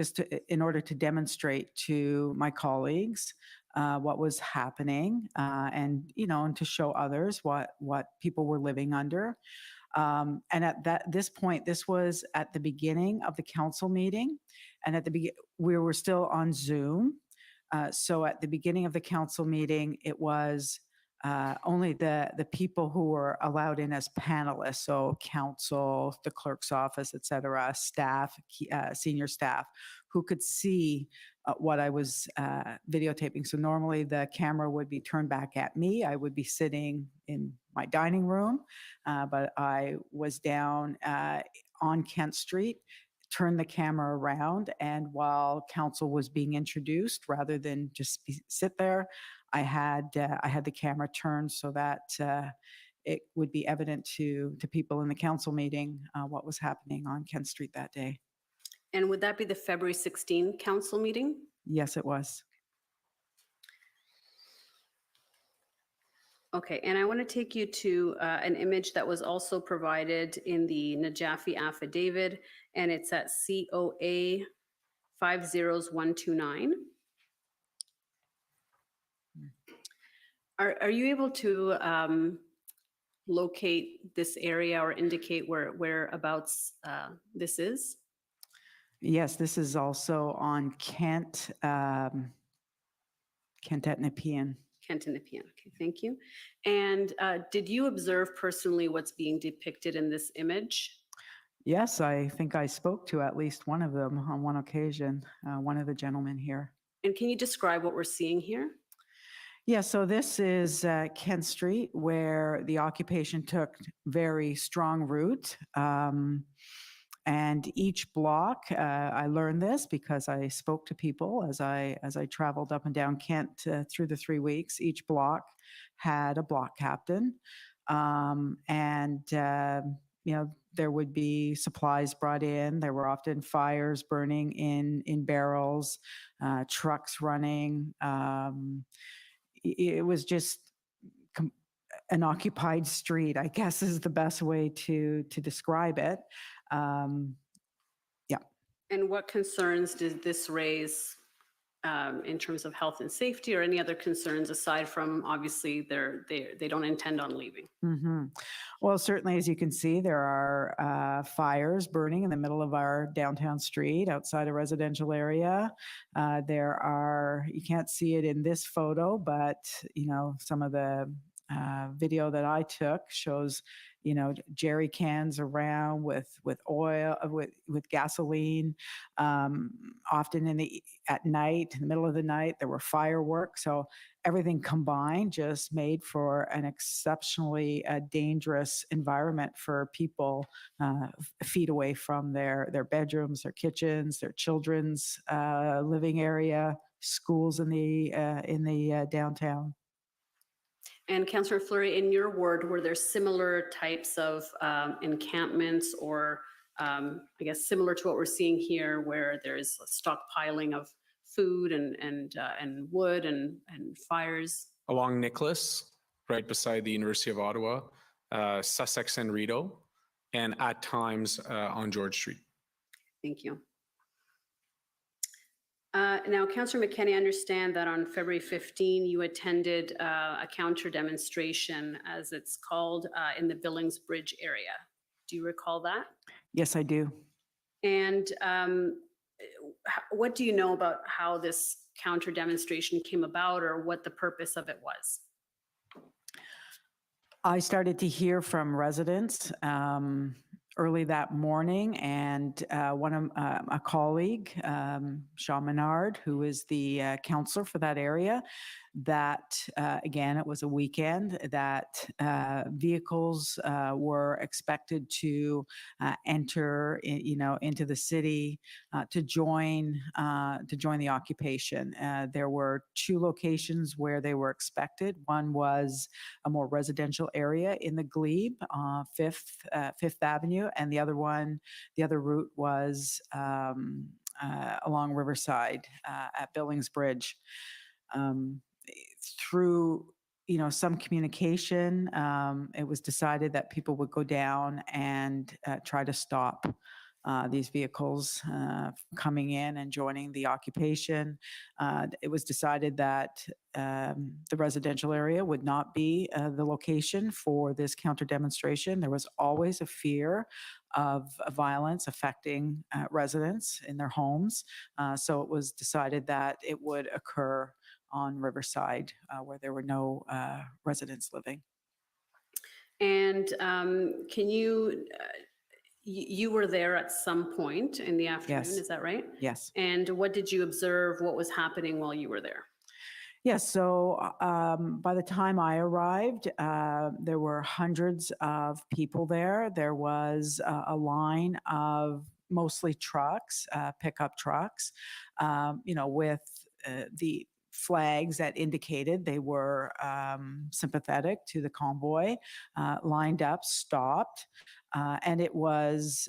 in order to demonstrate to my colleagues what was happening and, and to show others what people were living under. And at this point, this was at the beginning of the council meeting, and we were still on Zoom. So at the beginning of the council meeting, it was only the people who were allowed in as panelists, so council, the clerk's office, et cetera, staff, senior staff, who could see what I was videotaping. So normally the camera would be turned back at me. I would be sitting in my dining room, but I was down on Kent Street, turned the camera around, and while council was being introduced, rather than just sit there, I had the camera turned so that it would be evident to people in the council meeting what was happening on Kent Street that day. And would that be the February 16 council meeting? Yes, it was. Okay, and I want to take you to an image that was also provided in the Najafi affidavit, and it's at COA 50129. Are you able to locate this area or indicate whereabouts this is? Yes, this is also on Kent, Kent at Nepean. Kent and Nepean. Okay, thank you. And did you observe personally what's being depicted in this image? Yes, I think I spoke to at least one of them on one occasion, one of the gentlemen here. And can you describe what we're seeing here? Yeah, so this is Kent Street, where the occupation took very strong root. And each block, I learned this because I spoke to people as I traveled up and down Kent through the 3 weeks. Each block had a block captain, and there would be supplies brought in. There were often fires burning in barrels, trucks running. It was just an occupied street, I guess, is the best way to describe it. Yeah. And what concerns did this raise in terms of health and safety, or any other concerns aside from obviously they don't intend on leaving? Mm-hmm. Well, certainly, as you can see, there are fires burning in the middle of our downtown street outside a residential area. There are, you can't see it in this photo, but some of the video that I took shows jerry cans around with oil, with gasoline. Often at night, in the middle of the night, there were fireworks. So everything combined just made for an exceptionally dangerous environment for people feet away from their bedrooms, their kitchens, their children's living area, schools in the downtown. And Councillor Fleury, in your ward, were there similar types of encampments, or I guess similar to what we're seeing here, where there's a stockpiling of food and wood and fires? Along Nicholas, right beside the University of Ottawa, Sussex and Rideau, and at times on George Street. Thank you. Now, Councillor McKenney, I understand that on February 15, you attended a counter demonstration, as it's called, in the Billings Bridge area. Do you recall that? Yes, I do. And what do you know about how this counter demonstration came about, or what the purpose of it was? I started to hear from residents early that morning, and a colleague, Sean Menard, who is the counselor for that area, that again, it was a weekend, that vehicles were expected to enter, into the city to join the occupation. There were 2 locations where they were expected. One was a more residential area in the Glebe, Fifth Avenue, and the other route was along Riverside at Billings Bridge. Through some communication, it was decided that people would go down and try to stop these vehicles coming in and joining the occupation. It was decided that the residential area would not be the location for this counter demonstration. There was always a fear of violence affecting residents in their homes. So it was decided that it would occur on Riverside, where there were no residents living. And can you were there at some point in the afternoon, Yes. is that right? Yes. And what did you observe? What was happening while you were there? Yes, so by the time I arrived, there were hundreds of people there. There was a line of mostly trucks, pickup trucks, with the flags that indicated they were sympathetic to the convoy, lined up, stopped, and it was,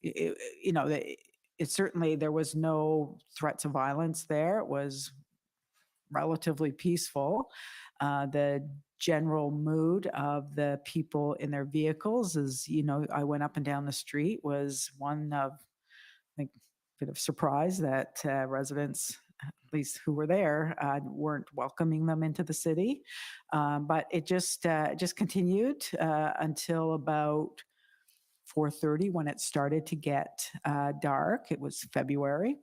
it certainly, there was no threats of violence there. It was relatively peaceful. The general mood of the people in their vehicles, as I went up and down the street, was one of, I think, a bit of surprise that residents, at least who were there, weren't welcoming them into the city. But it just continued until about 4:30 when it started to get dark. It was February,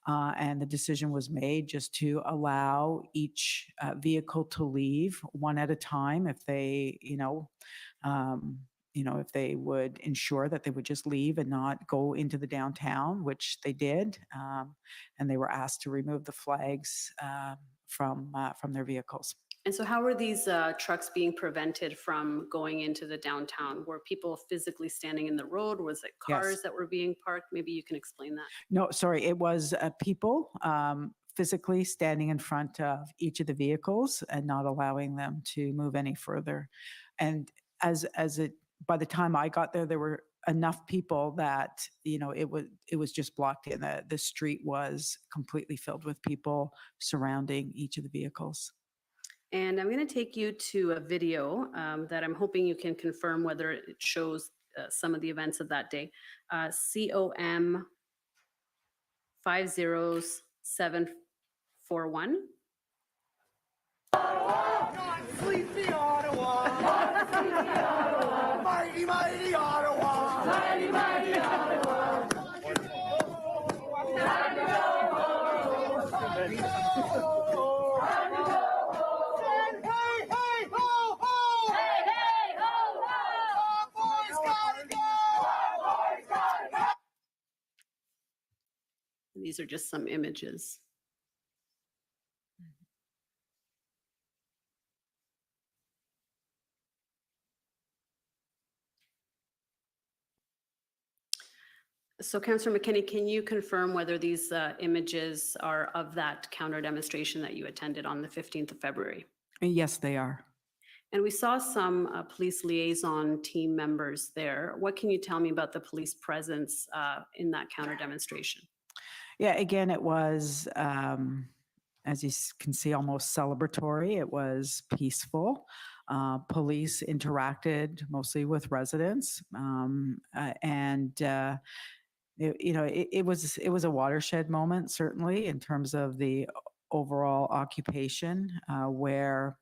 and the decision was made just to allow each vehicle to leave one at a time if they, if they would ensure that they would just leave and not go into the downtown, which they did, and they were asked to remove the flags from their vehicles. And so how were these trucks being prevented from going into the downtown? Were people physically standing in the road? Was it cars Yes. that were being parked? Maybe you can explain that. No, sorry, it was people physically standing in front of each of the vehicles and not allowing them to move any further. And by the time I got there, there were enough people that it was just blocked in. The street was completely filled with people surrounding each of the vehicles. And I'm going to take you to a video that I'm hoping you can confirm whether it shows some of the events of that day. COM 50741. Sleepy Ottawa, sleepy Ottawa, mighty, mighty Ottawa, mighty, mighty Ottawa. These are just some images. So Councillor McKinney, can you confirm whether these images are of that counter demonstration that you attended on the 15th of February? Yes, they are. And we saw some police liaison team members there. What can you tell me about the police presence in that counter demonstration? Yeah, again, it was, as you can see, almost celebratory. It was peaceful. Police interacted mostly with residents, it was a watershed moment, certainly, in terms of the overall occupation, where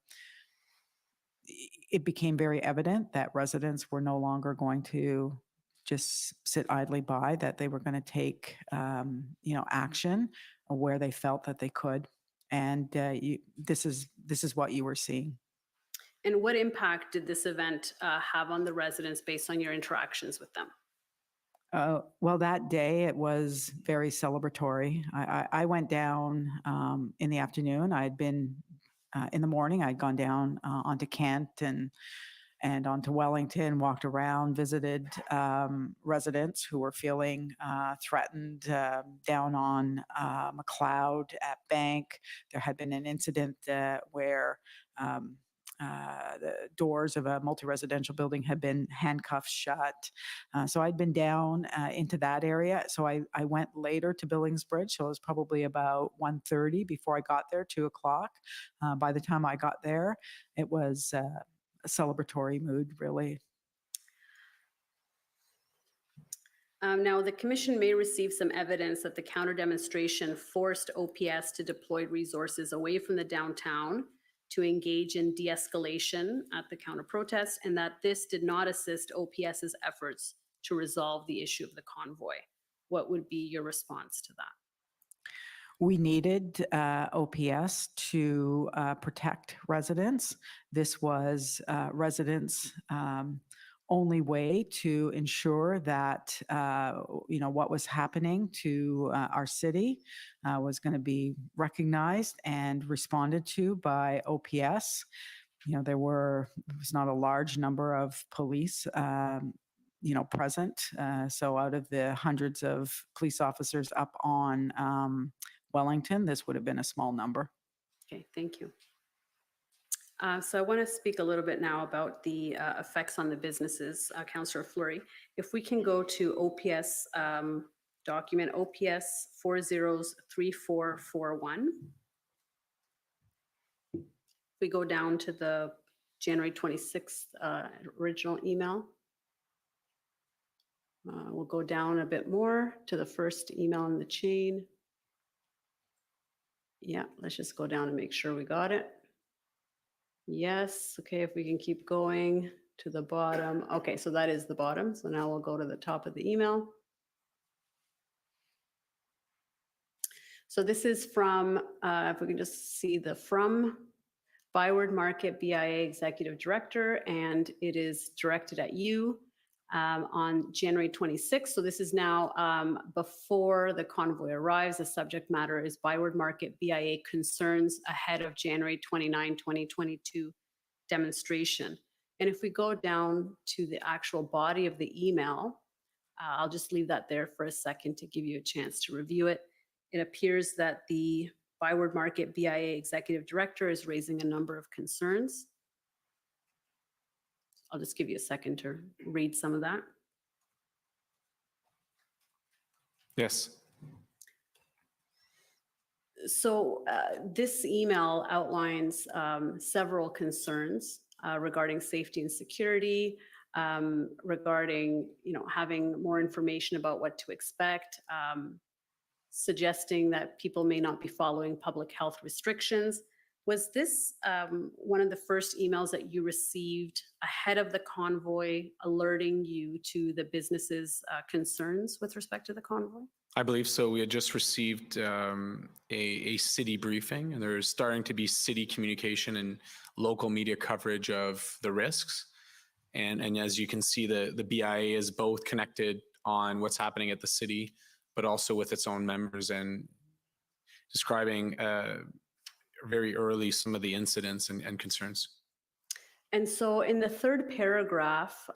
it became very evident that residents were no longer going to just sit idly by, that they were going to take, action where they felt that they could. And this is what you were seeing. And what impact did this event have on the residents based on your interactions with them? Well, that day it was very celebratory. I went down in the afternoon. I had been in the morning. I'd gone down onto Kent and onto Wellington, walked around, visited residents who were feeling threatened down on McLeod at Bank. There had been an incident where the doors of a multi-residential building had been handcuffed shut. So I'd been down into that area. So I went later to Billingsbridge. So it was probably about 1:30 before I got there, 2 o'clock. By the time I got there, it was a celebratory mood, really. Now, the commission may receive some evidence that the counter demonstration forced OPS to deploy resources away from the downtown to engage in de-escalation at the counter protest, and that this did not assist OPS's efforts to resolve the issue of the convoy. What would be your response to that? We needed OPS to protect residents. This was residents' only way to ensure that what was happening to our city was going to be recognized and responded to by OPS. There was not a large number of police present. So out of the hundreds of police officers up on Wellington, this would have been a small number. Okay, thank you. So I want to speak a little bit now about the effects on the businesses. Councillor Fleury, if we can go to OPS document, OPS 403441. If we go down to the January 26th original email. We'll go down a bit more to the first email in the chain. Yeah, let's just go down and make sure we got it. Yes, okay, if we can keep going to the bottom. Okay, so that is the bottom. So now we'll go to the top of the email. So this is from, if we can just see the from Byward Market BIA Executive Director, and it is directed at you on January 26th. So this is now before the convoy arrives. The subject matter is Byward Market BIA concerns ahead of January 29, 2022 demonstration. And if we go down to the actual body of the email, I'll just leave that there for a second to give you a chance to review it. It appears that the Byward Market BIA Executive Director is raising a number of concerns. I'll just give you a second to read some of that. Yes. So this email outlines several concerns regarding safety and security, regarding having more information about what to expect, suggesting that people may not be following public health restrictions. Was this one of the first emails that you received ahead of the convoy alerting you to the business's concerns with respect to the convoy? I believe so. We had just received a city briefing, and there's starting to be city communication and local media coverage of the risks. And as you can see, the BIA is both connected on what's happening at the city, but also with its own members, and describing very early some of the incidents and concerns. And so in the third paragraph,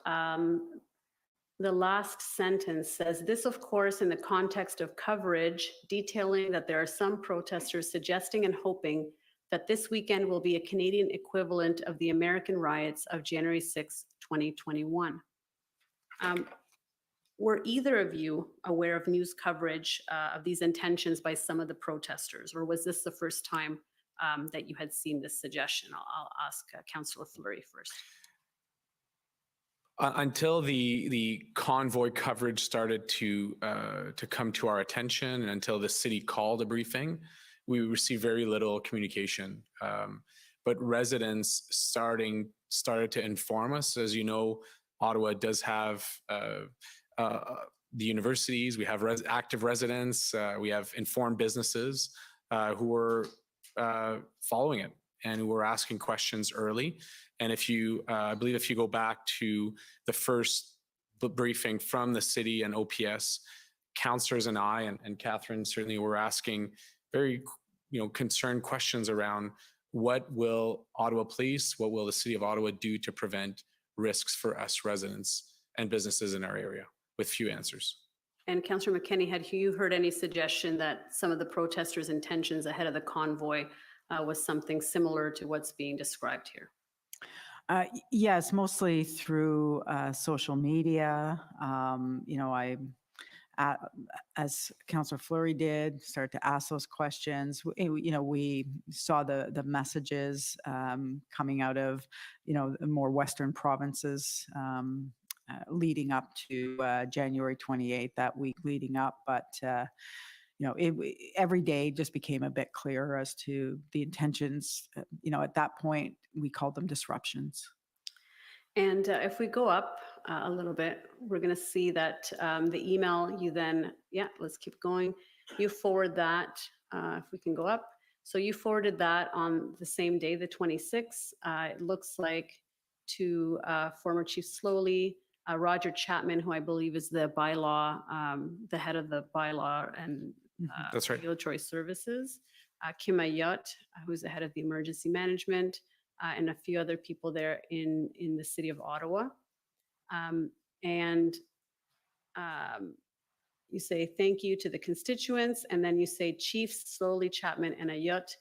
the last sentence says, this, of course, in the context of coverage, detailing that there are some protesters suggesting and hoping that this weekend will be a Canadian equivalent of the American riots of January 6, 2021. Were either of you aware of news coverage of these intentions by some of the protesters, or was this the first time that you had seen this suggestion? I'll ask Councillor Fleury first. Until the convoy coverage started to come to our attention, and until the city called a briefing, we received very little communication. But residents started to inform us. As you know, Ottawa does have the universities. We have active residents. We have informed businesses who were following it and who were asking questions early. And if you, I believe if you go back to the first briefing from the city and OPS, councillors and I, and Catherine certainly, were asking very concerned questions around what will Ottawa Police, what will the City of Ottawa do to prevent risks for us residents and businesses in our area, with few answers. And Councillor McKenney, had you heard any suggestion that some of the protesters' intentions ahead of the convoy was something similar to what's being described here? Yes, mostly through social media. As Councillor Fleury did, start to ask those questions. We saw the messages coming out of, the more Western provinces leading up to January 28th, that week leading up. But every day just became a bit clearer as to the intentions. At that point, we called them disruptions. And if we go up a little bit, we're going to see that the email you then, let's keep going. You forward that, if we can go up. So you forwarded that on the same day, the 26th. It looks like to former Chief Slowly, Roger Chapman, who I believe is the bylaw, the head of the bylaw and That's right. regulatory services, Kim Ayot, who's the head of the emergency management, and a few other people there in the city of Ottawa. You say thank you to the constituents, and then you say Chiefs Slowly, Chapman, and Ayot,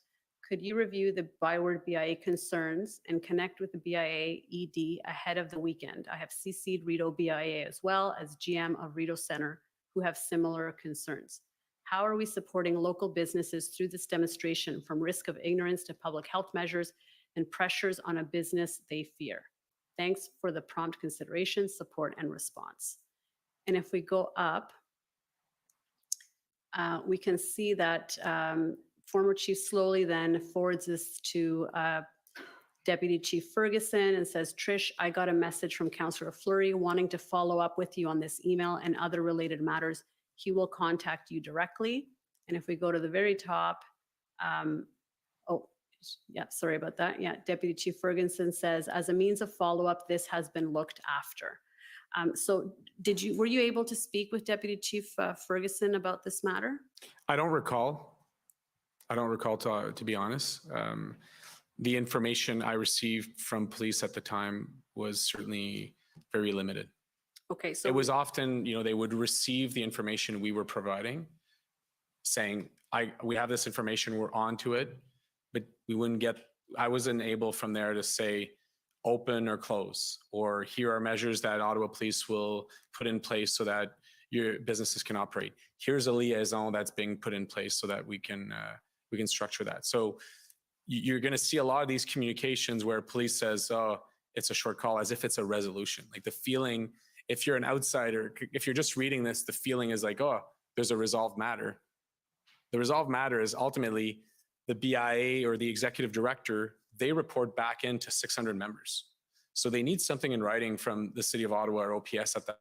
could you review the Byward BIA concerns and connect with the BIA ED ahead of the weekend? I have CC'd Rideau BIA as well as GM of Rideau Centre, who have similar concerns. How are we supporting local businesses through this demonstration, from risk of ignorance to public health measures and pressures on a business they fear? Thanks for the prompt consideration, support, and response. And if we go up, we can see that former Chief Slowly then forwards this to Deputy Chief Ferguson and says, Trish, I got a message from Councillor Fleury wanting to follow up with you on this email and other related matters. He will contact you directly. And if we go to the very top, sorry about that. Deputy Chief Ferguson says, as a means of follow-up, this has been looked after. So were you able to speak with Deputy Chief Ferguson about this matter? I don't recall. To be honest. The information I received from police at the time was certainly very limited. Okay, so it was often, they would receive the information we were providing, saying, we have this information, we're on to it, but I wasn't able from there to say open or close, or here are measures that Ottawa Police will put in place so that your businesses can operate. Here's a liaison that's being put in place so that we can structure that. So you're going to see a lot of these communications where police says, oh, it's a short call, as if it's a resolution. Like the feeling, if you're an outsider, if you're just reading this, the feeling is like, oh, there's a resolved matter. The resolved matter is ultimately the BIA or the executive director, they report back into 600 members. So they need something in writing from the city of Ottawa or OPS at that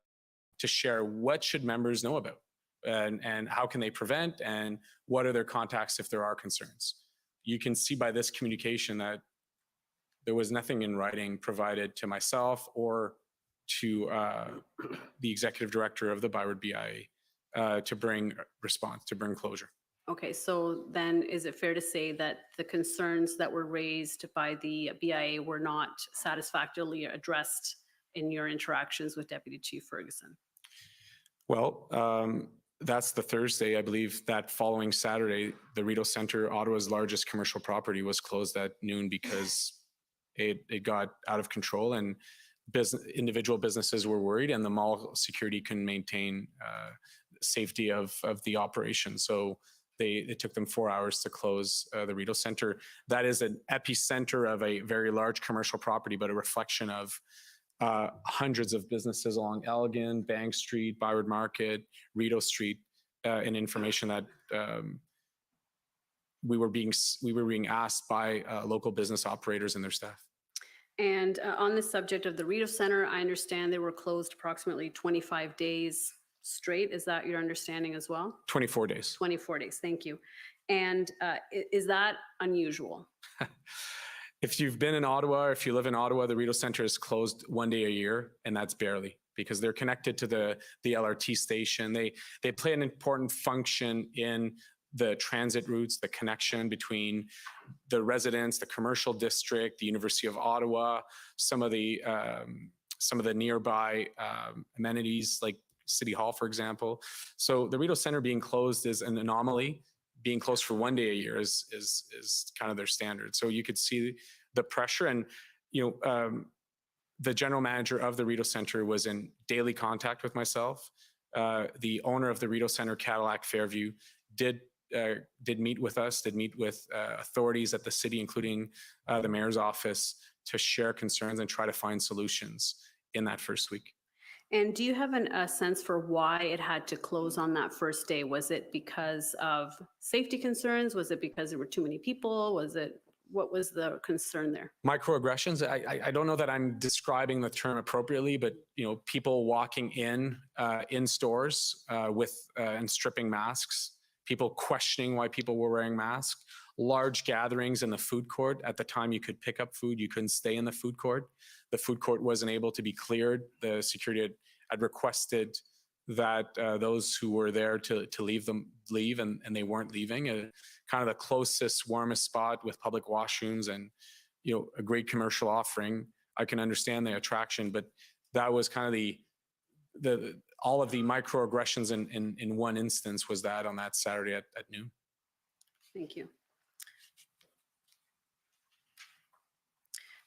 to share what should members know about and how can they prevent and what are their contacts if there are concerns. You can see by this communication that there was nothing in writing provided to myself or to the executive director of the Byward BIA to bring response, to bring closure. Okay, so then is it fair to say that the concerns that were raised by the BIA were not satisfactorily addressed in your interactions with Deputy Chief Ferguson? Well, that's the Thursday. I believe that following Saturday, the Rideau Centre, Ottawa's largest commercial property, was closed at noon because it got out of control and individual businesses were worried and the mall security couldn't maintain safety of the operation. So it took them 4 hours to close the Rideau Centre. That is an epicenter of a very large commercial property, but a reflection of hundreds of businesses along Elgin, Bank Street, Byward Market, Rideau Street, and information that we were being asked by local business operators and their staff. And on the subject of the Rideau Centre, I understand they were closed approximately 25 days straight. Is that your understanding as well? 24 days. 24 days, thank you. And is that unusual? If you've been in Ottawa, or if you live in Ottawa, the Rideau Centre is closed 1 day a year, and that's barely, because they're connected to the LRT station. They play an important function in the transit routes, the connection between the residents, the commercial district, the University of Ottawa, some of the nearby amenities like City Hall, for example. So the Rideau Centre being closed is an anomaly. Being closed for 1 day a year is kind of their standard. So you could see the pressure, and the general manager of the Rideau Centre was in daily contact with myself. The owner of the Rideau Centre, Cadillac Fairview, did meet with us, did meet with authorities at the city, including the mayor's office, to share concerns and try to find solutions in that first week. And do you have a sense for why it had to close on that first day? Was it because of safety concerns? Was it because there were too many people? What was the concern there? Microaggressions. I don't know that I'm describing the term appropriately, but people walking in stores and stripping masks, people questioning why people were wearing masks, large gatherings in the food court. At the time, you could pick up food. You couldn't stay in the food court. The food court wasn't able to be cleared. The security had requested that those who were there to leave, and they weren't leaving. Kind of the closest, warmest spot with public washrooms and a great commercial offering. I can understand the attraction, but that was kind of all of the microaggressions in one instance was that on that Saturday at noon. Thank you.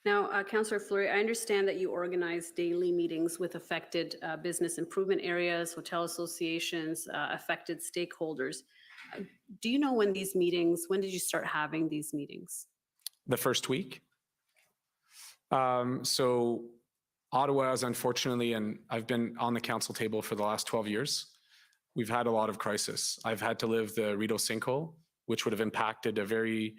Now, Councillor Fleury, I understand that you organize daily meetings with affected business improvement areas, hotel associations, affected stakeholders. Do you know when did you start having these meetings? The first week. So Ottawa is unfortunately, and I've been on the council table for the last 12 years, we've had a lot of crisis. I've had to live the Rideau sinkhole, which would have impacted a very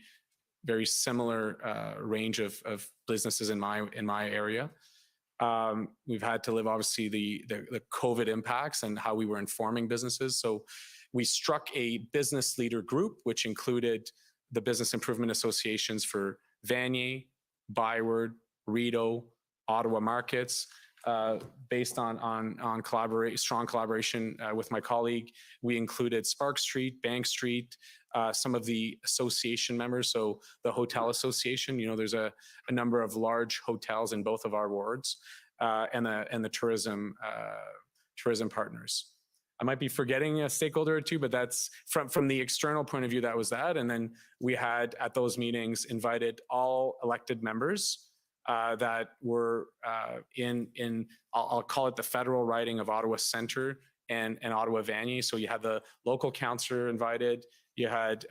similar range of businesses in my area. We've had to live obviously the COVID impacts and how we were informing businesses. So we struck a business leader group, which included the business improvement associations for Vanier, Byward, Rideau, Ottawa markets. Based on strong collaboration with my colleague, we included Spark Street, Bank Street, some of the association members. So the hotel association, there's a number of large hotels in both of our wards, and the tourism partners. I might be forgetting a stakeholder or two, but that's from the external point of view, that was that. And then we had at those meetings invited all elected members that were I'll call it the federal riding of Ottawa Centre and Ottawa Vanier. So you had the local councillor invited, you had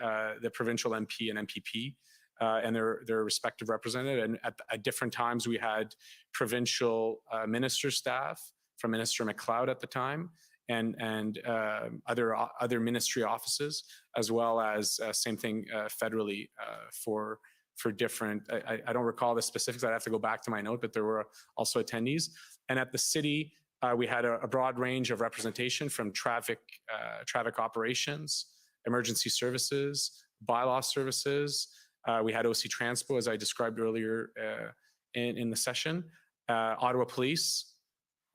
the provincial MP and MPP and their respective representative. And at different times we had provincial minister staff from Minister McLeod at the time, and other ministry offices, as well as same thing federally for different, I don't recall the specifics, I'd have to go back to my note, but there were also attendees. And at the city, we had a broad range of representation from traffic operations, emergency services, bylaw services. We had OC Transpo, as I described earlier in the session, Ottawa Police,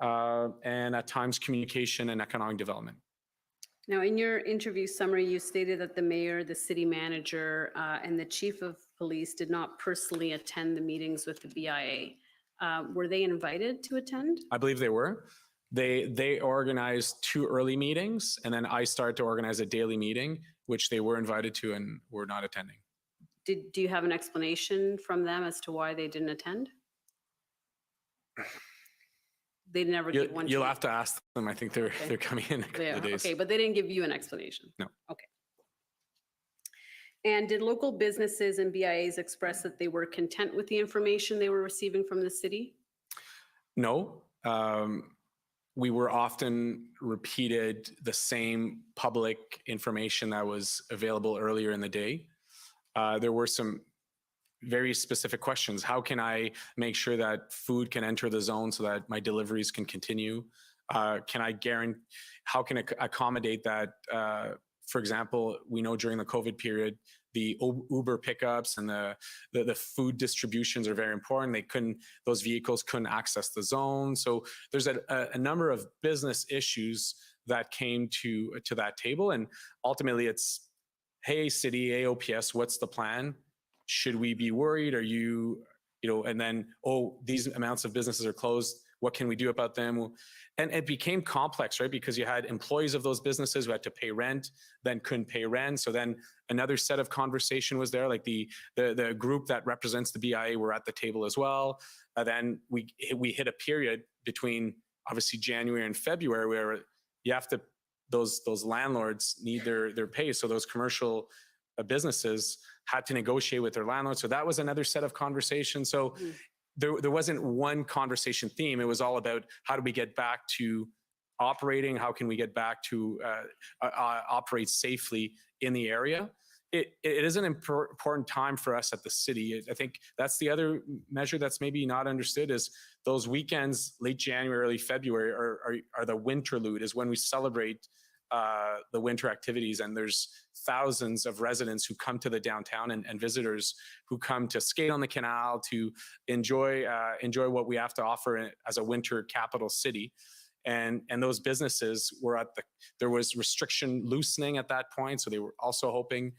and at times communication and economic development. Now, in your interview summary, you stated that the mayor, the city manager, and the chief of police did not personally attend the meetings with the BIA. Were they invited to attend? I believe they were. They organized 2 early meetings, and then I started to organize a daily meeting, which they were invited to and were not attending. Do you have an explanation from them as to why they didn't attend? They never get one. You'll have to ask them. I think they're coming in a couple of days. Okay, but they didn't give you an explanation. No. Okay. And did local businesses and BIAs express that they were content with the information they were receiving from the city? No. We were often repeated the same public information that was available earlier in the day. There were some very specific questions. How can I make sure that food can enter the zone so that my deliveries can continue? How can I accommodate that? For example, we know during the COVID period, the Uber pickups and the food distributions are very important. Those vehicles couldn't access the zone. So there's a number of business issues that came to that table. And ultimately it's, hey, city, AOPS, what's the plan? Should we be worried? Are you, and then, these amounts of businesses are closed. What can we do about them? And it became complex, right? Because you had employees of those businesses who had to pay rent, then couldn't pay rent. So then another set of conversation was there, like the group that represents the BIA were at the table as well. Then we hit a period between obviously January and February where you have to, those landlords need their pay. So those commercial businesses had to negotiate with their landlords. So that was another set of conversations. So there wasn't one conversation theme. It was all about how do we get back to operating? How can we get back to operate safely in the area? It is an important time for us at the city. I think that's the other measure that's maybe not understood is those weekends, late January, early February are the winterlude, is when we celebrate the winter activities. And there's thousands of residents who come to the downtown and visitors who come to skate on the canal, to enjoy what we have to offer as a winter capital city. And those businesses were there was restriction loosening at that point. So they were also hoping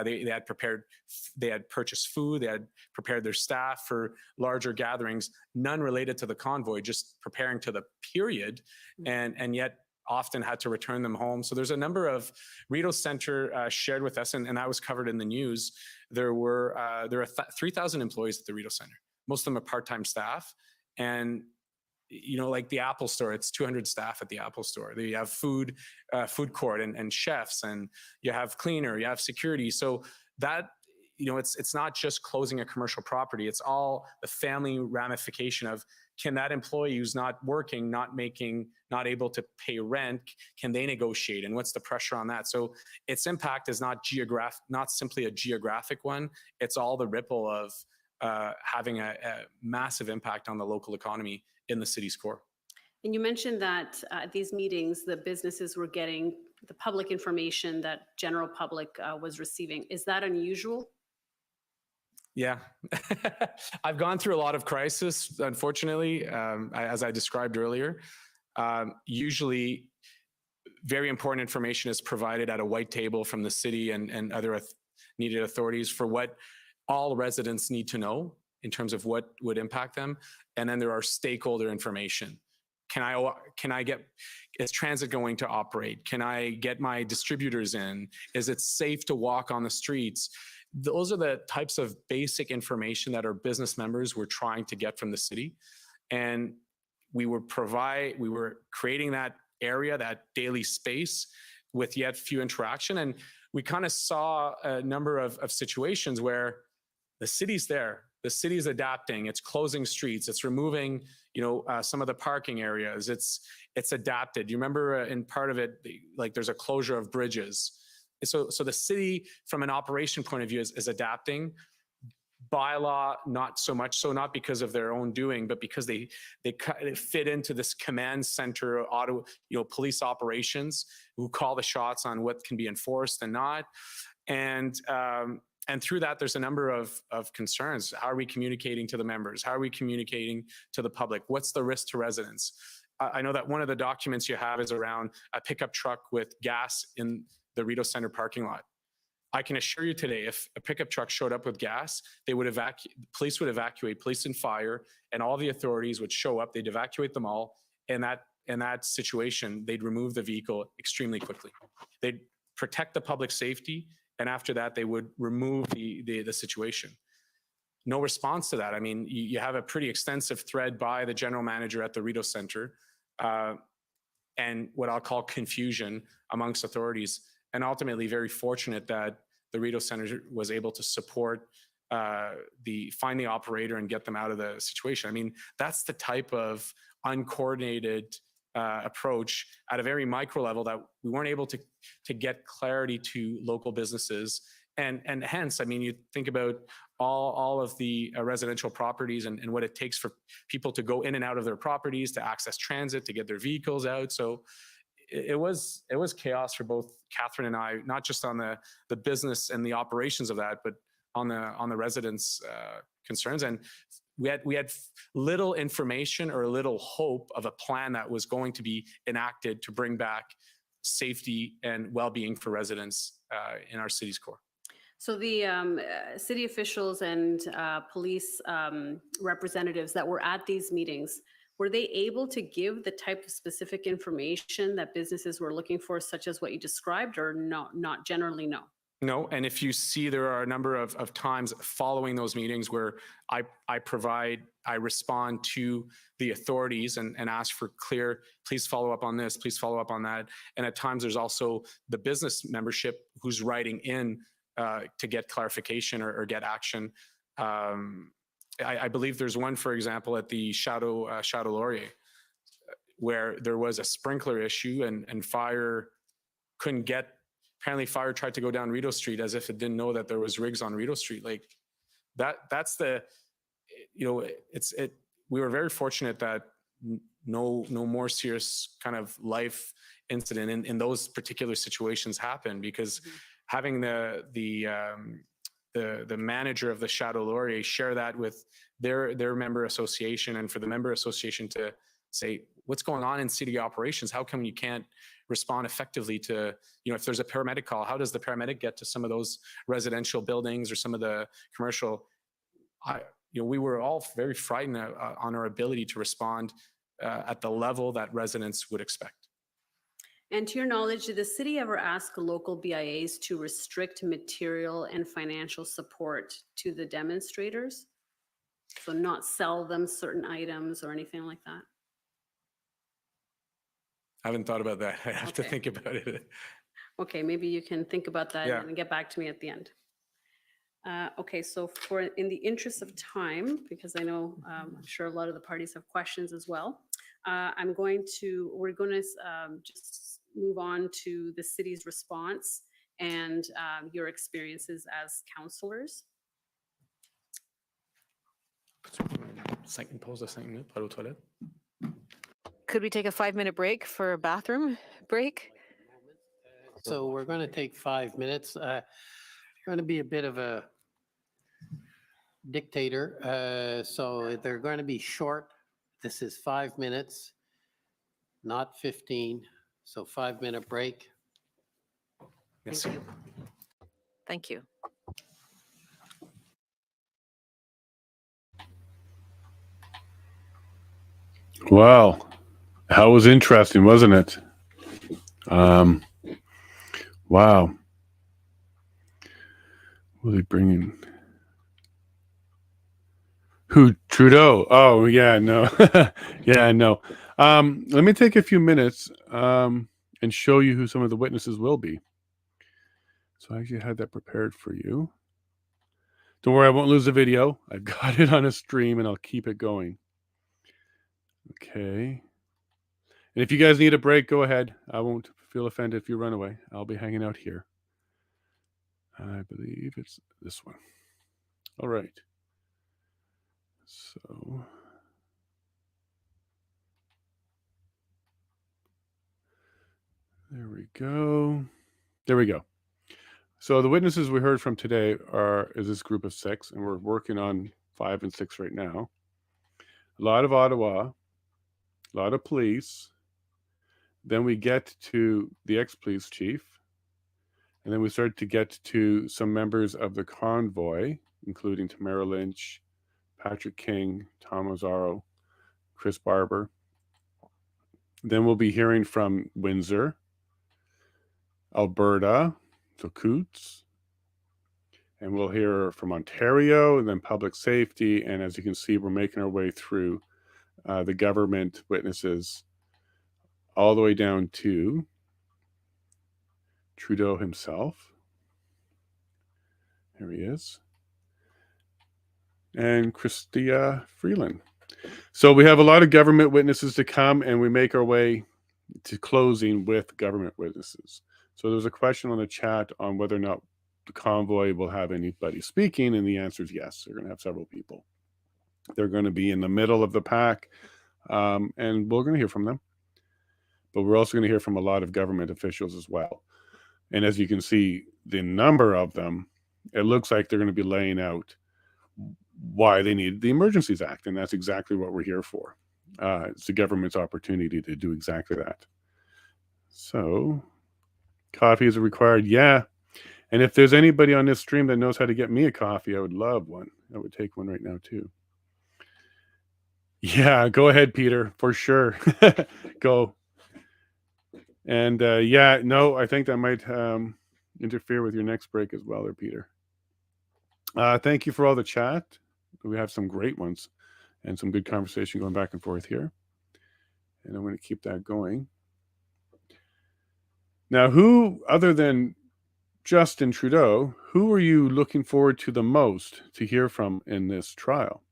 they had purchased food, they had prepared their staff for larger gatherings, none related to the convoy, just preparing to the period, and yet often had to return them home. So there's a number of Rideau Centre shared with us, and that was covered in the news. There are 3,000 employees at the Rideau Centre. Most of them are part-time staff, and like the Apple Store, it's 200 staff at the Apple Store. You have food court and chefs, and you have cleaner, you have security. So that, it's not just closing a commercial property. It's all the family ramification of, can that employee who's not working, not able to pay rent, can they negotiate? And what's the pressure on that? So its impact is not simply a geographic one. It's all the ripple of having a massive impact on the local economy in the city's core. And you mentioned that at these meetings, the businesses were getting the public information that general public was receiving. Is that unusual? Yeah, I've gone through a lot of crisis, unfortunately, as I described earlier. Usually, very important information is provided at a white table from the city and other needed authorities for what all residents need to know in terms of what would impact them. And then there are stakeholder information. Is transit going to operate? Can I get my distributors in? Is it safe to walk on the streets? Those are the types of basic information that our business members were trying to get from the city. And we were creating that area, that daily space with yet few interaction. And we kind of saw a number of situations where the city's there, the city's adapting, it's closing streets, it's removing, some of the parking areas, it's adapted. You remember in part of it, like there's a closure of bridges. So the city, from an operation point of view, is adapting. Bylaw, not so much. So not because of their own doing, but because they fit into this command center, police operations who call the shots on what can be enforced and not. And through that, there's a number of concerns. How are we communicating to the members? How are we communicating to the public? What's the risk to residents? I know that one of the documents you have is around a pickup truck with gas in the Rideau Centre parking lot. I can assure you today, if a pickup truck showed up with gas, police would evacuate, police and fire, and all the authorities would show up. They'd evacuate them all. And in that situation, they'd remove the vehicle extremely quickly. They'd protect the public safety, and after that, they would remove the situation. No response to that. I mean, you have a pretty extensive thread by the general manager at the Rideau Centre, and what I'll call confusion amongst authorities. And ultimately, very fortunate that the Rideau Centre was able to support find the operator and get them out of the situation. I mean, that's the type of uncoordinated approach at a very micro level that we weren't able to get clarity to local businesses. And hence, I mean, you think about all of the residential properties and what it takes for people to go in and out of their properties, to access transit, to get their vehicles out. So it was chaos for both Catherine and I, not just on the business and the operations of that, but on the residents' concerns. And we had little information or little hope of a plan that was going to be enacted to bring back safety and well-being for residents in our city's core. So the city officials and police representatives that were at these meetings, were they able to give the type of specific information that businesses were looking for, such as what you described, or not generally, no? No, and if you see, there are a number of times following those meetings where I respond to the authorities and ask for clear, please follow up on this, please follow up on that. And at times there's also the business membership who's writing in to get clarification or get action. I believe there's one, for example, at the Chateau Laurier, where there was a sprinkler issue and fire couldn't get. Apparently fire tried to go down Rideau Street as if it didn't know that there was rigs on Rideau Street. Like that's the, you know, we were very fortunate that no more serious kind of life incident in those particular situations happened, because having the manager of the Chateau Laurier share that with their member association, and for the member association to say, what's going on in city operations? How come you can't respond effectively to, you know, if there's a paramedic call, how does the paramedic get to some of those residential buildings or some of the commercial? You know, we were all very frightened on our ability to respond at the level that residents would expect. And to your knowledge, did the city ever ask local BIAs to restrict material and financial support to the demonstrators? So not sell them certain items or anything like that? I haven't thought about that. I have to think about it. Okay, maybe you can think about that and get back to me at the end. Okay, so in the interest of time, because I know I'm sure a lot of the parties have questions as well, we're going to just move on to the city's response and your experiences as councillors. Could we take a 5-minute break for a bathroom break? So we're going to take 5 minutes. Going to be a bit of a dictator. So they're going to be short. This is 5 minutes, not 15. So 5-minute break. Yes. Thank you. Thank you. Wow. That was interesting, wasn't it? Wow. Will he bring in? Who? Trudeau? Oh, yeah, no. Yeah, no. Let me take a few minutes and show you who some of the witnesses will be. So I actually had that prepared for you. Don't worry, I won't lose the video. I've got it on a stream and I'll keep it going. Okay. And if you guys need a break, go ahead. I won't feel offended if you run away. I'll be hanging out here. I believe it's this one. All right. So there we go. There we go. So the witnesses we heard from today is this group of 6, and we're working on 5 and 6 right now. A lot of Ottawa, a lot of police. Then we get to the ex-police chief. And then we start to get to some members of the convoy, including Tamara Lynch, Patrick King, Tom Ozaro, Chris Barber. Then we'll be hearing from Windsor, Alberta, so Coots. And we'll hear from Ontario, and then public safety. And as you can see, we're making our way through the government witnesses all the way down to Trudeau himself. There he is. And Chrystia Freeland. So we have a lot of government witnesses to come, and we make our way to closing with government witnesses. So there's a question on the chat on whether or not the convoy will have anybody speaking, and the answer is yes. They're going to have several people. They're going to be in the middle of the pack, and we're going to hear from them. But we're also going to hear from a lot of government officials as well. And as you can see, the number of them, it looks like they're going to be laying out why they need the Emergencies Act. And that's exactly what we're here for. It's the government's opportunity to do exactly that. So, coffee is required. Yeah. And if there's anybody on this stream that knows how to get me a coffee, I would love one. I would take one right now too. Yeah, go ahead, Peter, for sure. Go. And yeah, no, I think that might interfere with your next break as well there, Peter. Thank you for all the chat. We have some great ones and some good conversation going back and forth here. And I'm going to keep that going. Now, who, other than Justin Trudeau, who are you looking forward to the most to hear from in this trial?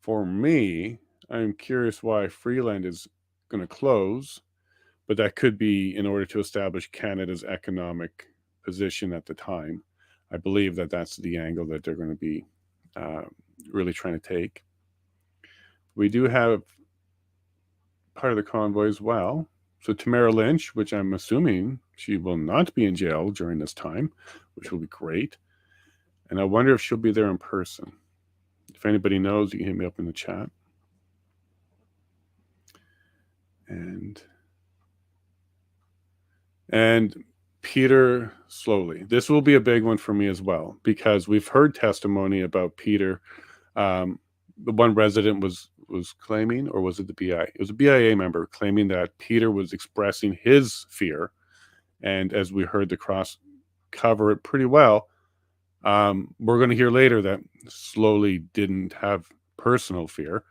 For me, I'm curious why Freeland is going to close, but that could be in order to establish Canada's economic position at the time. I believe that that's the angle that they're going to be really trying to take. We do have part of the convoy as well. So Tamara Lynch, which I'm assuming she will not be in jail during this time, which will be great. And I wonder if she'll be there in person. If anybody knows, you can hit me up in the chat. And Peter Slowly. This will be a big one for me as well, because we've heard testimony about Peter. The one resident was claiming, or was it the BIA? It was a BIA member claiming that Peter was expressing his fear. And as we heard the cross cover it pretty well, we're going to hear later that Slowly didn't have personal fear.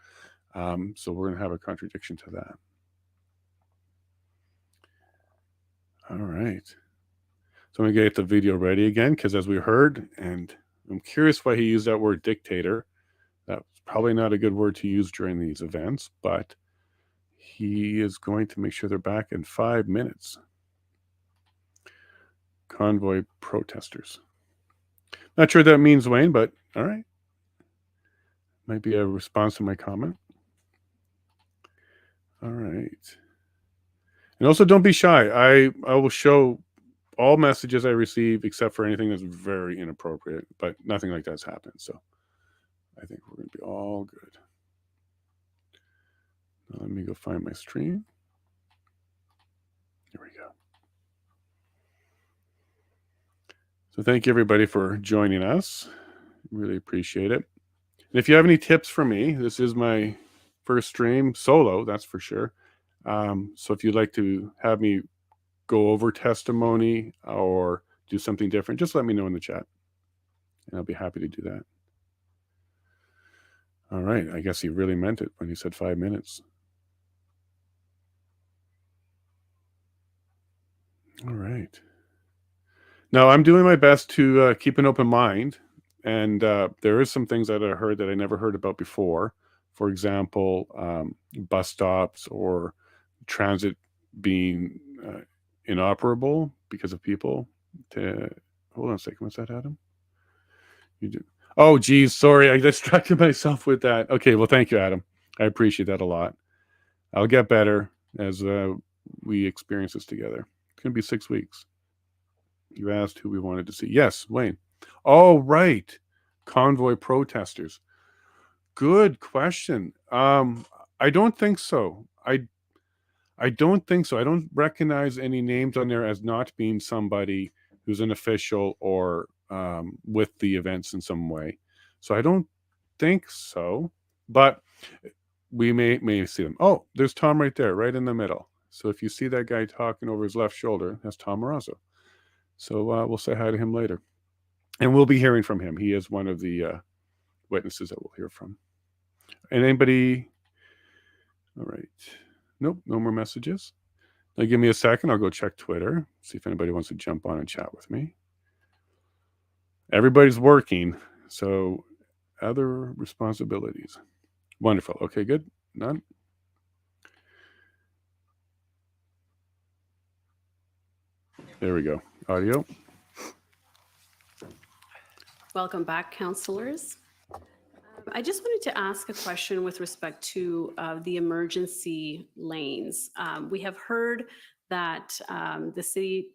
So we're going to have a contradiction to that. All right. So I'm going to get the video ready again, because as we heard, and I'm curious why he used that word dictator. That's probably not a good word to use during these events, but he is going to make sure they're back in 5 minutes. Convoy protesters. Not sure what that means, Wayne, but all right. Might be a response to my comment. All right. And also don't be shy. I will show all messages I receive except for anything that's very inappropriate, but nothing like that's happened. So I think we're going to be all good. Now let me go find my stream. Here we go. So thank you everybody for joining us. Really appreciate it. And if you have any tips for me, this is my first stream solo, that's for sure. So if you'd like to have me go over testimony or do something different, just let me know in the chat. And I'll be happy to do that. All right. I guess he really meant it when he said 5 minutes. All right. Now, I'm doing my best to keep an open mind. And there is some things that I heard that I never heard about before. For example, bus stops or transit being inoperable because of people. Hold on a second. What's that, Adam? You do. Oh, geez. Sorry. I distracted myself with that. Okay. Well, thank you, Adam. I appreciate that a lot. I'll get better as we experience this together. It's going to be 6 weeks. You asked who we wanted to see. Yes, Wayne. Oh, right. Convoy protesters. Good question. I don't think so. I don't think so. I don't recognize any names on there as not being somebody who's an official or with the events in some way. So I don't think so, but we may see them. Oh, there's Tom right there, right in the middle. So if you see that guy talking over his left shoulder, that's Tom Marazzo. So we'll say hi to him later. And we'll be hearing from him. He is one of the witnesses that we'll hear from. And anybody? All right. Nope, no more messages. Now give me a second. I'll go check Twitter, see if anybody wants to jump on and chat with me. Everybody's working, so other responsibilities. Wonderful. Okay, good. None. There we go. Audio. Welcome back, councillors. I just wanted to ask a question with respect to the emergency lanes. We have heard that the city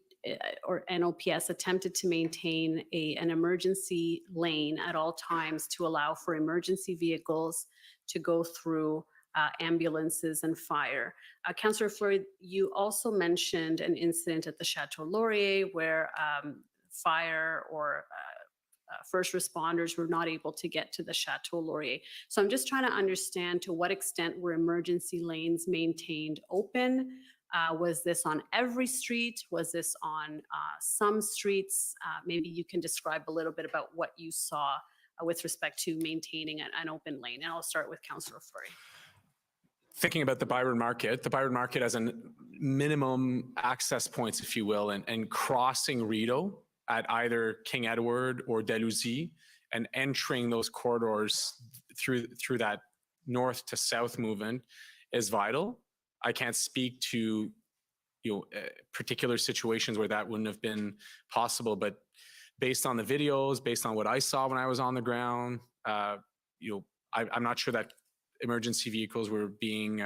or NOPS attempted to maintain an emergency lane at all times to allow for emergency vehicles to go through ambulances and fire. Councillor Fleury, you also mentioned an incident at the Chateau Laurier where fire or first responders were not able to get to the Chateau Laurier. So I'm just trying to understand to what extent were emergency lanes maintained open? Was this on every street? Was this on some streets? Maybe you can describe a little bit about what you saw with respect to maintaining an open lane. And I'll start with Councillor Fleury. Thinking about the Byron Market as a minimum access points, if you will, and crossing Rideau at either King Edward or Dalhousie and entering those corridors through that north to south movement is vital. I can't speak to particular situations where that wouldn't have been possible, but based on the videos, based on what I saw when I was on the ground, I'm not sure that emergency vehicles were being,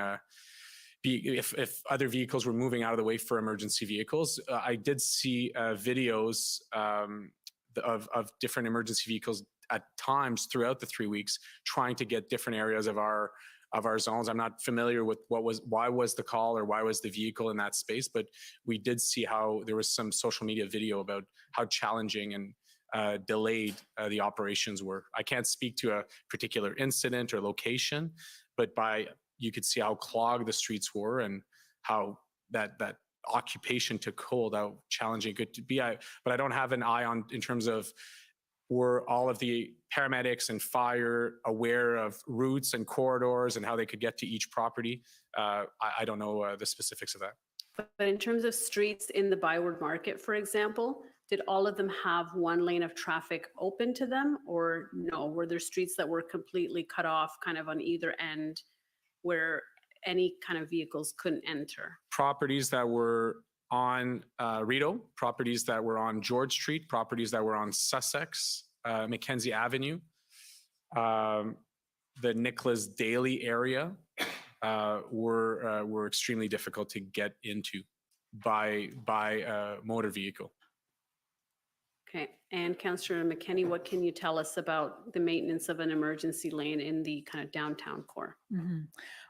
if other vehicles were moving out of the way for emergency vehicles. I did see videos of different emergency vehicles at times throughout the 3 weeks trying to get different areas of our zones. I'm not familiar with why was the call or why was the vehicle in that space, but we did see how there was some social media video about how challenging and delayed the operations were. I can't speak to a particular incident or location, but you could see how clogged the streets were and how that occupation took hold, how challenging it could be. But I don't have an eye on in terms of were all of the paramedics and fire aware of routes and corridors and how they could get to each property. I don't know the specifics of that. But in terms of streets in the Byward Market, for example, did all of them have one lane of traffic open to them, or no? Were there streets that were completely cut off kind of on either end where any kind of vehicles couldn't enter? Properties that were on Rideau, properties that were on George Street, properties that were on Sussex, Mackenzie Avenue, the Nicholas Daly area were extremely difficult to get into by motor vehicle. Okay, and Councillor McKenney, what can you tell us about the maintenance of an emergency lane in the kind of downtown core?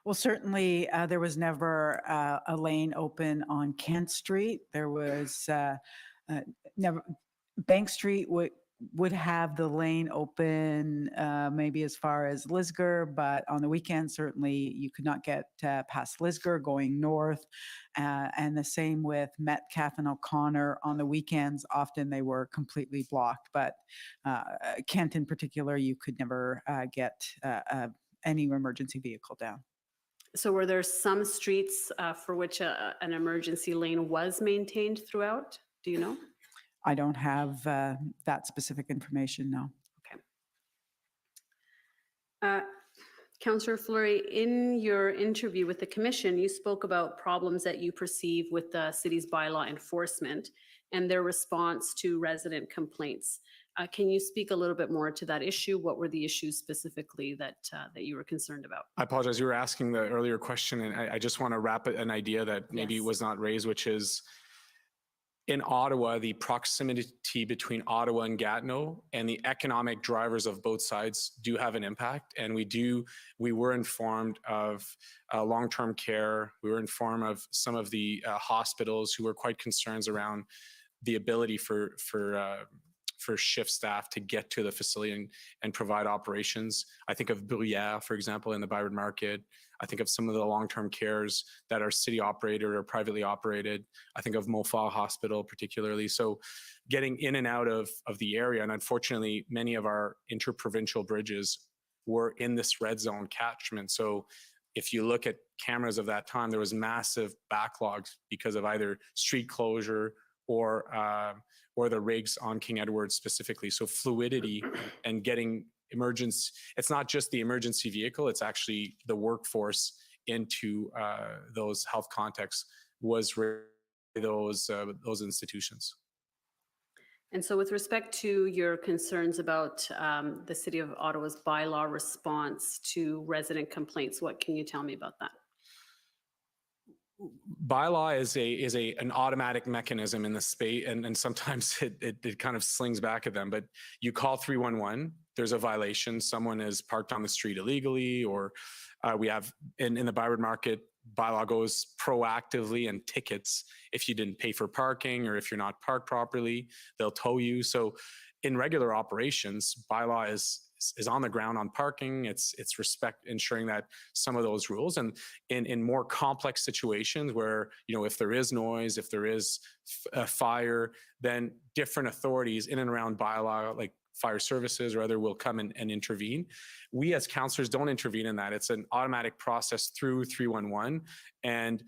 Well, certainly there was never a lane open on Kent Street. There was never. Bank Street would have the lane open maybe as far as Lisgar, but on the weekend, certainly you could not get past Lisgar going north. And the same with Metcalfe and O'Connor on the weekends. Often they were completely blocked, but Kent in particular, you could never get any emergency vehicle down. So were there some streets for which an emergency lane was maintained throughout? Do you know? I don't have that specific information, no. Okay. Councillor Fleury, in your interview with the Commission, you spoke about problems that you perceive with the city's bylaw enforcement and their response to resident complaints. Can you speak a little bit more to that issue? What were the issues specifically that you were concerned about? I apologize. You were asking the earlier question, and I just want to wrap an idea that maybe was not raised, which is in Ottawa, the proximity between Ottawa and Gatineau and the economic drivers of both sides do have an impact. And we were informed of long-term care. We were informed of some of the hospitals who were quite concerned around the ability for shift staff to get to the facility and provide operations. I think of Bruyère, for example, in the Byron Market. I think of some of the long-term cares that are city operated or privately operated. I think of Montfort Hospital particularly. So getting in and out of the area, and unfortunately, many of our interprovincial bridges were in this red zone catchment. So if you look at cameras of that time, there was massive backlogs because of either street closure or the rigs on King Edward specifically. So fluidity and getting emergency, it's not just the emergency vehicle, it's actually the workforce into those health contexts was those institutions. And so with respect to your concerns about the City of Ottawa's bylaw response to resident complaints, what can you tell me about that? Bylaw is an automatic mechanism in the space, and sometimes it kind of slings back at them. But you call 311, there's a violation. Someone is parked on the street illegally, or we have in the Byward Market, bylaw goes proactively and tickets if you didn't pay for parking or if you're not parked properly, they'll tow you. So in regular operations, bylaw is on the ground on parking. It's ensuring that some of those rules, and in more complex situations where, if there is noise, if there is a fire, then different authorities in and around bylaw, like fire services or other, will come and intervene. We as councillors don't intervene in that. It's an automatic process through 311. And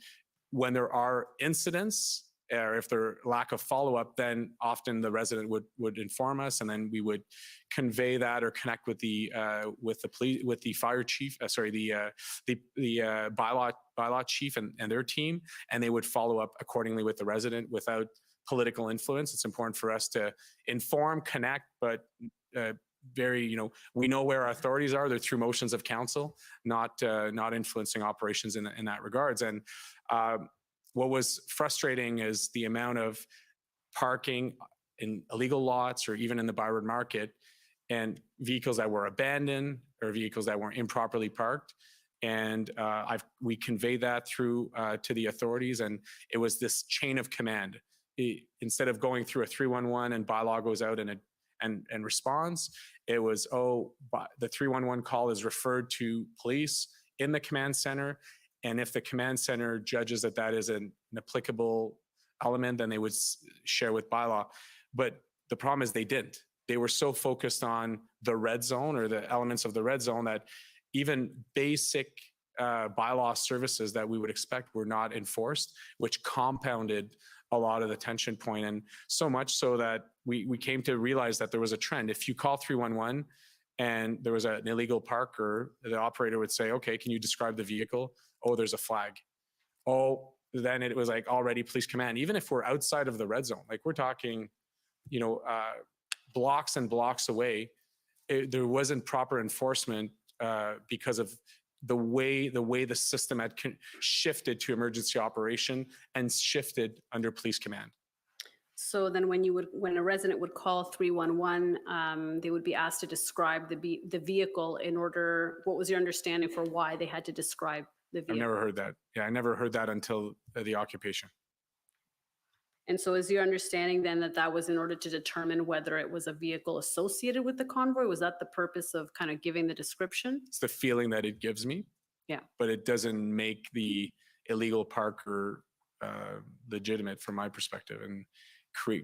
when there are incidents, or if there lack of follow-up, then often the resident would inform us, and then we would convey that or connect with the police, with the fire chief, the bylaw chief and their team, and they would follow up accordingly with the resident without political influence. It's important for us to inform, connect, but we know where our authorities are. They're through motions of council, not influencing operations in that regards. And what was frustrating is the amount of parking in illegal lots or even in the Byward Market, and vehicles that were abandoned or vehicles that weren't improperly parked. And we conveyed that through to the authorities, and it was this chain of command. Instead of going through a 311 and bylaw goes out and responds, it was, the 311 call is referred to police in the command center. And if the command center judges that is an applicable element, then they would share with bylaw. But the problem is they didn't. They were so focused on the red zone or the elements of the red zone that even basic bylaw services that we would expect were not enforced, which compounded a lot of the tension point. And so much so that we came to realize that there was a trend. If you call 311 and there was an illegal parker, the operator would say, okay, can you describe the vehicle? Oh, there's a flag. Oh, then it was like already police command. Even if we're outside of the red zone, like we're talking, blocks and blocks away, there wasn't proper enforcement because of the way the system had shifted to emergency operation and shifted under police command. So then when a resident would call 311, they would be asked to describe the vehicle what was your understanding for why they had to describe the vehicle? I've never heard that. Yeah, I never heard that until the occupation. And so is your understanding then that was in order to determine whether it was a vehicle associated with the convoy? Was that the purpose of kind of giving the description? It's the feeling that it gives me. Yeah. But it doesn't make the illegal parker legitimate from my perspective, and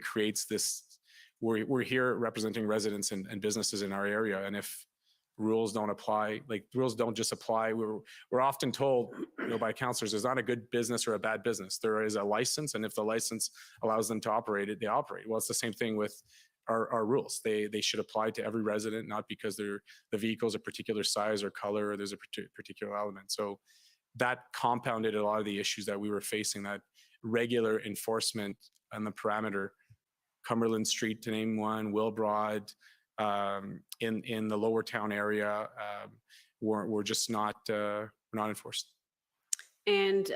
creates this. We're here representing residents and businesses in our area, and if rules don't apply, like rules don't just apply. We're often told, by councillors, there's not a good business or a bad business. There is a license, and if the license allows them to operate it, they operate. Well, it's the same thing with our rules. They should apply to every resident, not because the vehicle's a particular size or color, or there's a particular element. So that compounded a lot of the issues that we were facing, that regular enforcement on the parameter, Cumberland Street to name one, Wilbrod, in the lower town area, were just not enforced. And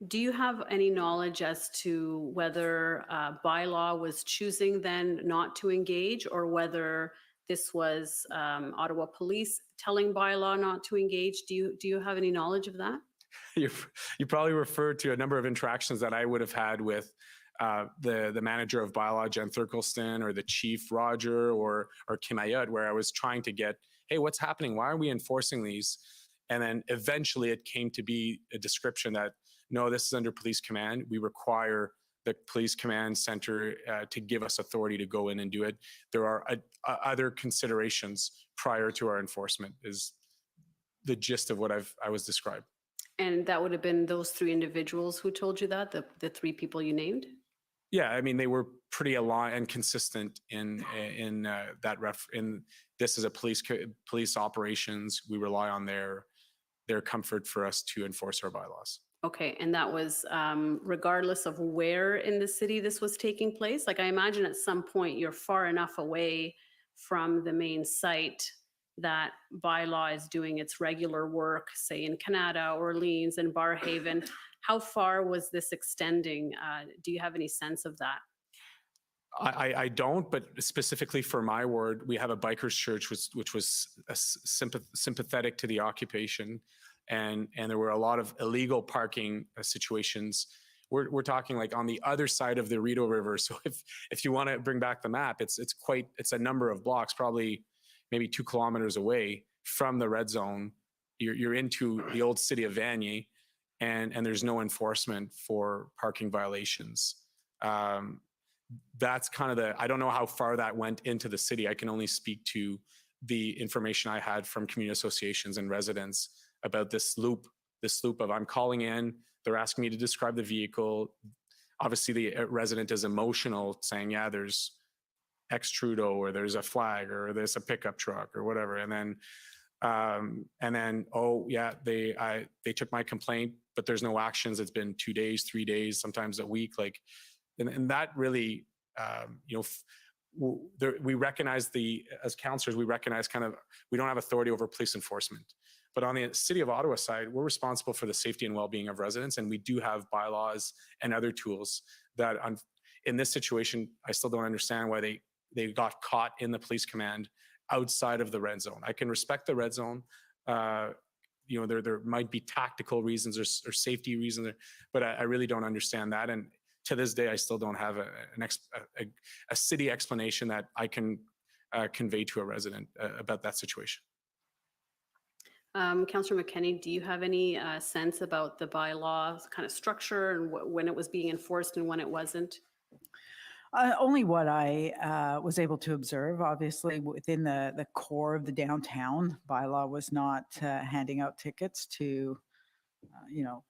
do you have any knowledge as to whether bylaw was choosing then not to engage, or whether this was Ottawa Police telling bylaw not to engage? Do you have any knowledge of that? You probably referred to a number of interactions that I would have had with the manager of bylaw, Jen Thurkelston, or the chief, Roger, or Kim Ayud, where I was trying to get, hey, what's happening? Why are we enforcing these? And then eventually it came to be a description that, no, this is under police command. We require the police command center to give us authority to go in and do it. There are other considerations prior to our enforcement, is the gist of what I was described. And that would have been those three individuals who told you that, the three people you named? Yeah, I mean, they were pretty aligned and consistent in this is a police operations. We rely on their comfort for us to enforce our bylaws. Okay, and that was regardless of where in the city this was taking place? Like, I imagine at some point you're far enough away from the main site that bylaw is doing its regular work, say in Canada, Orleans, and Barrhaven. How far was this extending? Do you have any sense of that? I don't, but specifically for my ward, we have a bikers church which was sympathetic to the occupation, and there were a lot of illegal parking situations we're talking like on the other side of the Rideau River. So if you want to bring back the map, it's a number of blocks, probably maybe 2 kilometers away from the red zone. You're into the old city of Vanier, and there's no enforcement for parking violations. That's kind of I don't know how far that went into the city. I can only speak to the information I had from community associations and residents about this loop of I'm calling in, they're asking me to describe the vehicle. Obviously the resident is emotional, saying, yeah, there's X Trudeau, or there's a flag, or there's a pickup truck, or whatever. And then, oh yeah, they took my complaint, but there's no actions. It's been 2 days, 3 days, sometimes a week. Like, and that really, we recognize as councillors, we recognize we don't have authority over police enforcement. But on the City of Ottawa side, we're responsible for the safety and well-being of residents, and we do have bylaws and other tools that, in this situation, I still don't understand why they got caught in the police command outside of the red zone. I can respect the red zone. There might be tactical reasons or safety reasons, but I really don't understand that. And to this day, I still don't have a city explanation that I can convey to a resident about that situation. Councillor McKenney, do you have any sense about the bylaw kind of structure and when it was being enforced and when it wasn't? Only what I was able to observe. Obviously, within the core of the downtown, bylaw was not handing out tickets to,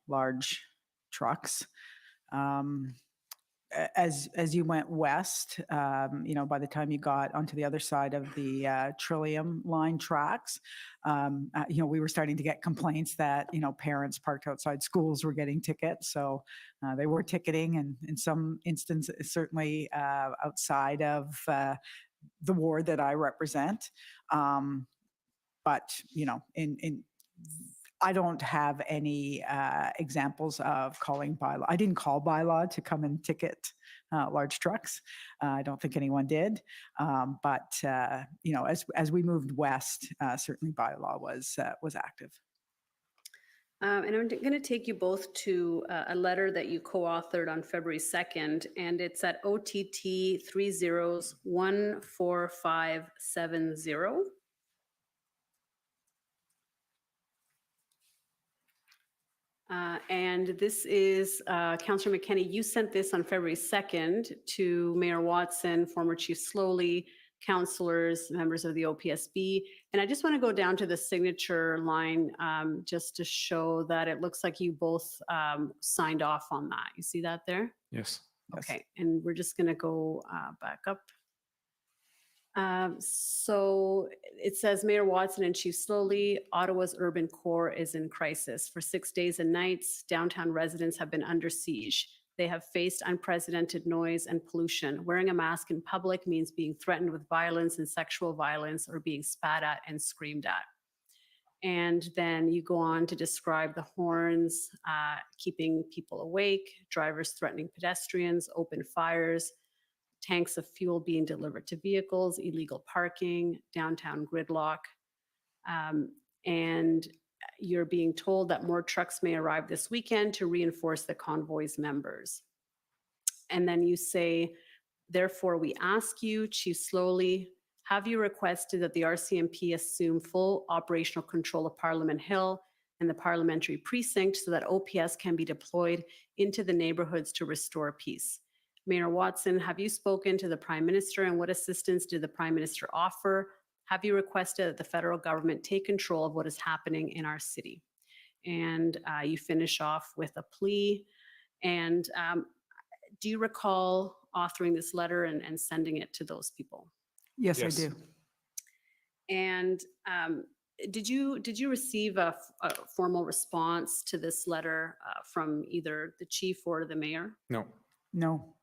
large trucks. As you went west, by the time you got onto the other side of the Trillium line tracks, we were starting to get complaints that, parents parked outside schools were getting tickets. So they were ticketing, and in some instances, certainly outside of the ward that I represent. But, I don't have any examples of calling bylaw. I didn't call bylaw to come and ticket large trucks. I don't think anyone did. But as we moved west, certainly bylaw was active. And I'm going to take you both to a letter that you co-authored on February 2nd, and it's at OTT 30-14570. And this is, Councillor McKenney, you sent this on February 2nd to Mayor Watson, former Chief Slowly, councillors, members of the OPSB. And I just want to go down to the signature line just to show that it looks like you both signed off on that. You see that there? Yes. Okay, and we're just going to go back up. So it says, Mayor Watson and Chief Slowly, Ottawa's urban core is in crisis. For 6 days and nights, downtown residents have been under siege. They have faced unprecedented noise and pollution. Wearing a mask in public means being threatened with violence and sexual violence, or being spat at and screamed at. And then you go on to describe the horns, keeping people awake, drivers threatening pedestrians, open fires, tanks of fuel being delivered to vehicles, illegal parking, downtown gridlock. And you're being told that more trucks may arrive this weekend to reinforce the convoy's members. And then you say, therefore, we ask you, Chief Slowly, have you requested that the RCMP assume full operational control of Parliament Hill and the parliamentary precinct so that OPS can be deployed into the neighborhoods to restore peace? Mayor Watson, have you spoken to the Prime Minister, and what assistance did the Prime Minister offer? Have you requested that the federal government take control of what is happening in our city? And you finish off with a plea. And do you recall authoring this letter and sending it to those people? Yes, I do. And did you receive a formal response to this letter from either the chief or the mayor? No. No.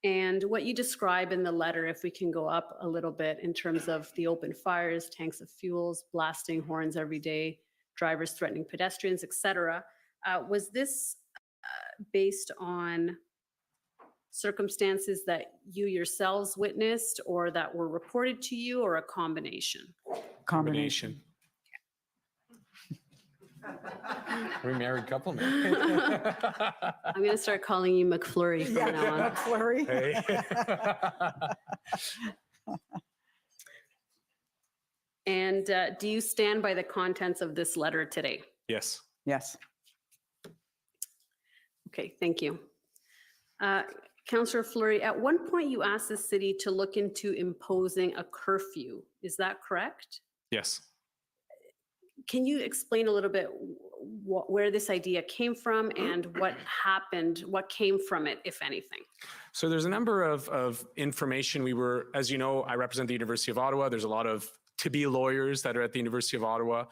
And what you describe in the letter, if we can go up a little bit in terms of the open fires, tanks of fuels, blasting horns every day, drivers threatening pedestrians, etc. Was this based on circumstances that you yourselves witnessed or that were reported to you, or a combination? Combination. We're a married couple now. I'm going to start calling you McFlurry from Yeah, now on. McFlurry. And do you stand by the contents of this letter today? Yes. Yes. Okay, thank you. Councillor Fleury, at one point you asked the city to look into imposing a curfew. Is that correct? Yes. Can you explain a little bit where this idea came from and what happened, what came from it, if anything? So there's a number of information. We were, as you know, I represent the University of Ottawa. There's a lot of to-be lawyers that are at the University of Ottawa,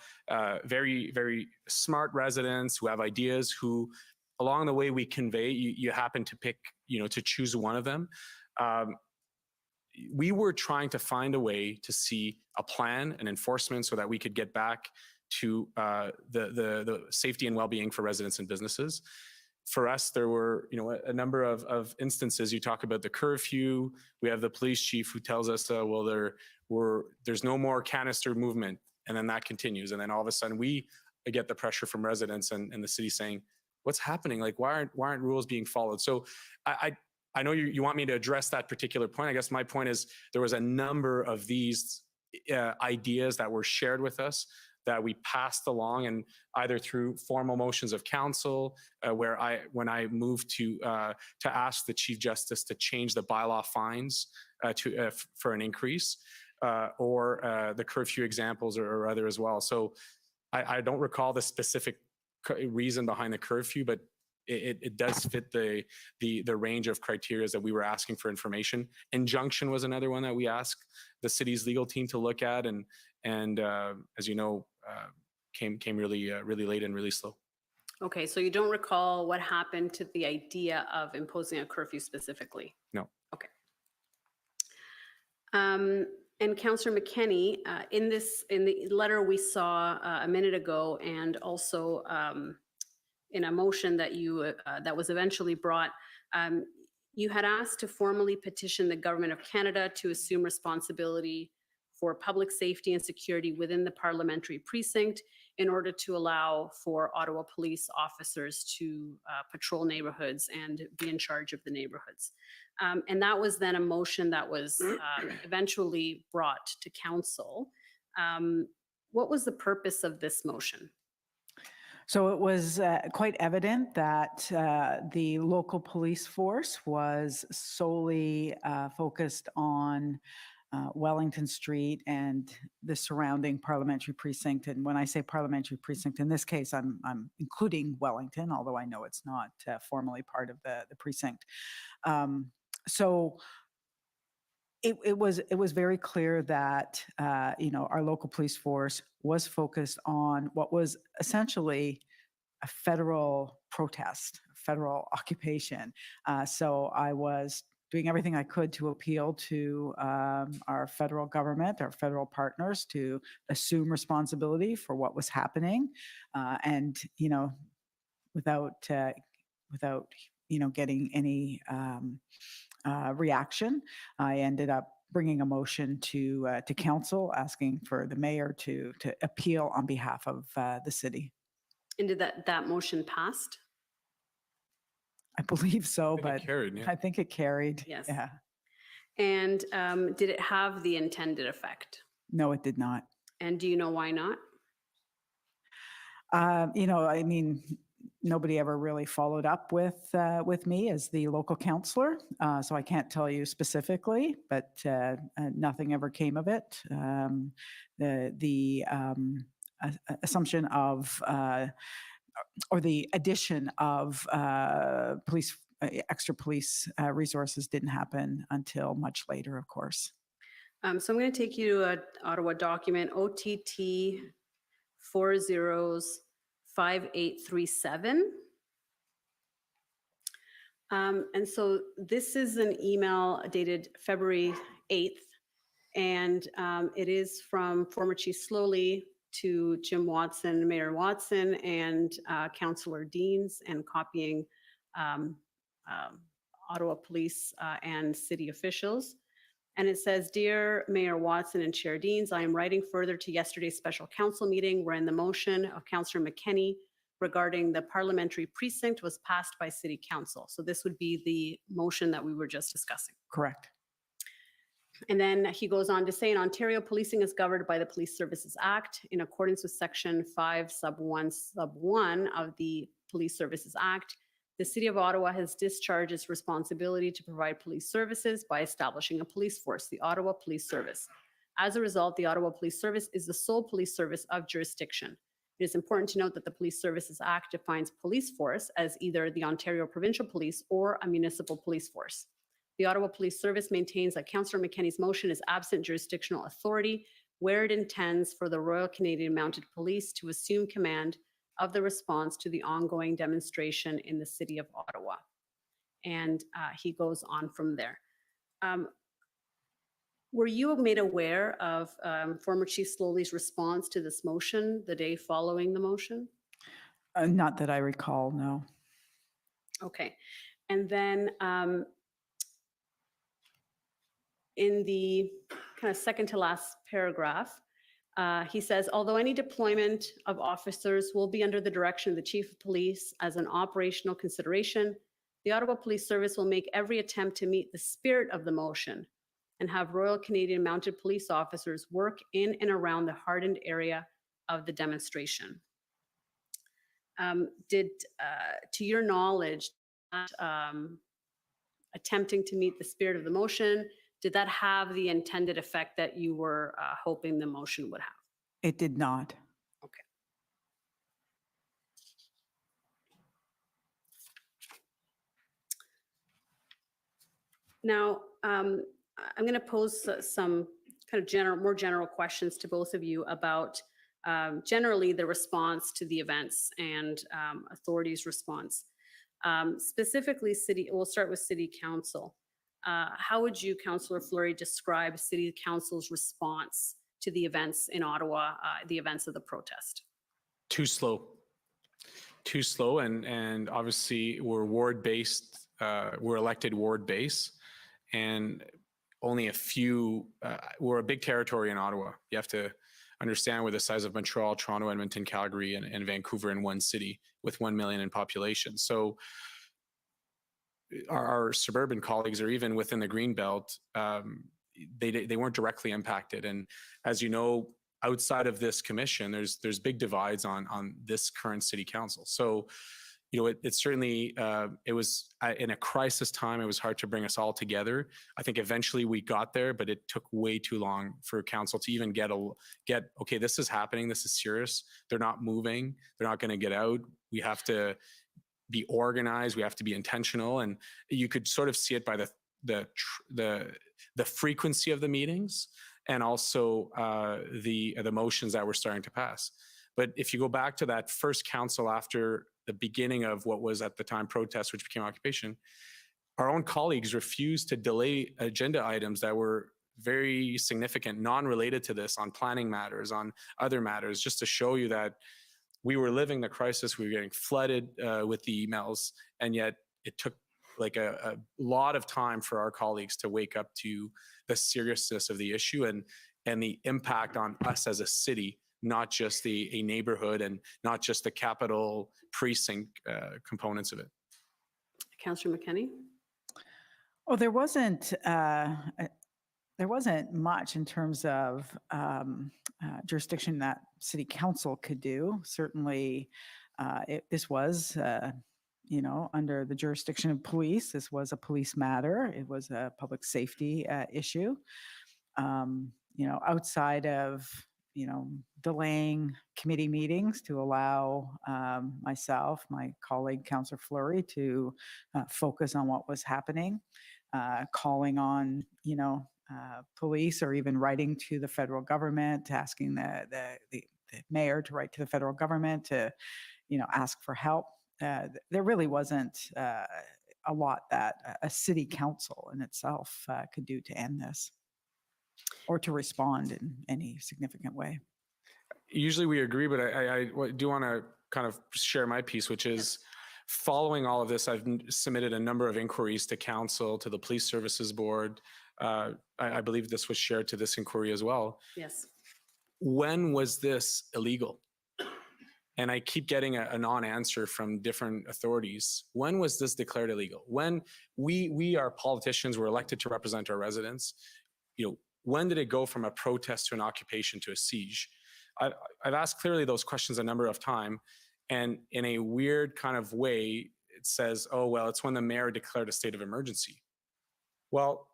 very, very smart residents who have ideas, who along the way we convey, you happen to pick, to choose one of them. We were trying to find a way to see a plan and enforcement so that we could get back to the safety and well-being for residents and businesses. For us, there were, a number of instances. You talk about the curfew. We have the police chief who tells us, well, there's no more canister movement, and then that continues, and then all of a sudden we get the pressure from residents and the city saying, "What's happening? Like, why aren't rules being followed?" So I know you want me to address that particular point. I guess my point is there was a number of these ideas that were shared with us that we passed along, and either through formal motions of council, when I moved to ask the Chief Justice to change the bylaw fines for an increase, or the curfew examples or other as well. So I don't recall the specific reason behind the curfew, but it does fit the range of criteria that we were asking for information. Injunction was another one that we asked the city's legal team to look at, and as you know, came really late and really slow. Okay, so you don't recall what happened to the idea of imposing a curfew specifically? No. Okay. And Councillor McKenney, in the letter we saw a minute ago, and also in a motion that that was eventually brought, you had asked to formally petition the Government of Canada to assume responsibility for public safety and security within the parliamentary precinct in order to allow for Ottawa police officers to patrol neighborhoods and be in charge of the neighborhoods. And that was then a motion that was eventually brought to council. What was the purpose of this motion? So it was quite evident that the local police force was solely focused on Wellington Street and the surrounding parliamentary precinct. And when I say parliamentary precinct, in this case, I'm including Wellington, although I know it's not formally part of the precinct. So it was very clear that our local police force was focused on what was essentially a federal protest, federal occupation. So I was doing everything I could to appeal to our federal government, our federal partners, to assume responsibility for what was happening, and without getting any reaction, I ended up bringing a motion to council asking for the mayor to appeal on behalf of the city. And did that motion passed? I believe so, but carried, yeah. I think it carried. Yes. Yeah. And did it have the intended effect? No, it did not. And do you know why not? I mean, nobody ever really followed up with me as the local councillor, so I can't tell you specifically, but nothing ever came of it. The assumption of or the addition of extra police resources didn't happen until much later, of course. So I'm going to take you to an Ottawa document, OTT 405837. And so this is an email dated February 8th, and it is from former Chief Slowly to Jim Watson, Mayor Watson, and Councillor Deans, and copying Ottawa police and city officials. And it says, Dear Mayor Watson and Chair Deans, I am writing further to yesterday's special council meeting wherein the motion of Councillor McKenney regarding the parliamentary precinct was passed by City Council. So this would be the motion that we were just discussing. Correct. And then he goes on to say, in Ontario, policing is governed by the Police Services Act. In accordance with Section 5, Sub 1, Sub 1 of the Police Services Act, the City of Ottawa has discharged its responsibility to provide police services by establishing a police force, the Ottawa Police Service. As a result, the Ottawa Police Service is the sole police service of jurisdiction. It is important to note that the Police Services Act defines police force as either the Ontario Provincial Police or a municipal police force. The Ottawa Police Service maintains that Councillor McKenney's motion is absent jurisdictional authority where it intends for the Royal Canadian Mounted Police to assume command of the response to the ongoing demonstration in the City of Ottawa. And he goes on from there. Were you made aware of former Chief Slowly's response to this motion the day following the motion? Not that I recall, no. Okay. And then in the kind of second to last paragraph, he says, although any deployment of officers will be under the direction of the Chief of Police as an operational consideration, the Ottawa Police Service will make every attempt to meet the spirit of the motion and have Royal Canadian Mounted Police officers work in and around the hardened area of the demonstration. To your knowledge, attempting to meet the spirit of the motion, did that have the intended effect that you were hoping the motion would have? It did not. Okay. Now, I'm going to pose some kind of more general questions to both of you about generally the response to the events and authorities' response. Specifically, we'll start with City Council. How would you, Councillor Fleury, describe City Council's response to the events in Ottawa, the events of the protest? Too slow. Too slow, and obviously we're ward-based, we're elected ward-based, and only a few, we're a big territory in Ottawa. You have to understand we're the size of Montreal, Toronto, Edmonton, Calgary, and Vancouver in one city with 1 million in population. So our suburban colleagues, or even within the Greenbelt, they weren't directly impacted. And as you know, outside of this commission, there's big divides on this current city council. So, you know, it certainly, it was in a crisis time, it was hard to bring us all together. I think eventually we got there, but it took way too long for council to even get, okay, this is happening, this is serious. They're not moving, they're not going to get out. We have to be organized, we have to be intentional, and you could sort of see it by the frequency of the meetings and also the motions that were starting to pass. But if you go back to that first council after the beginning of what was at the time protest, which became occupation, our own colleagues refused to delay agenda items that were very significant, non-related to this, on planning matters, on other matters, just to show you that we were living the crisis. We were getting flooded with the emails, and yet it took like a lot of time for our colleagues to wake up to the seriousness of the issue and the impact on us as a city, not just a neighborhood and not just the capital precinct components of it. Councillor McKenney? Well, there wasn't much in terms of jurisdiction that City Council could do. Certainly, this was, you know, under the jurisdiction of police. This was a police matter. It was a public safety issue. You know, outside of, you know, delaying committee meetings to allow myself, my colleague, Councillor Fleury, to focus on what was happening, calling on, you know, police, or even writing to the federal government, asking the mayor to write to the federal government to, you know, ask for help. There really wasn't a lot that a city council in itself could do to end this or to respond in any significant way. Usually we agree, but I do want to kind of share my piece, which is following all of this, I've submitted a number of inquiries to council, to the Police Services Board, I believe this was shared to this inquiry as well. Yes. When was this illegal? And I keep getting a non-answer from different authorities. When was this declared illegal? When we are politicians, we're elected to represent our residents. When did it go from a protest to an occupation to a siege? I've asked clearly those questions a number of times, and in a weird kind of way, it says, oh, well, it's when the mayor declared a state of emergency. Well,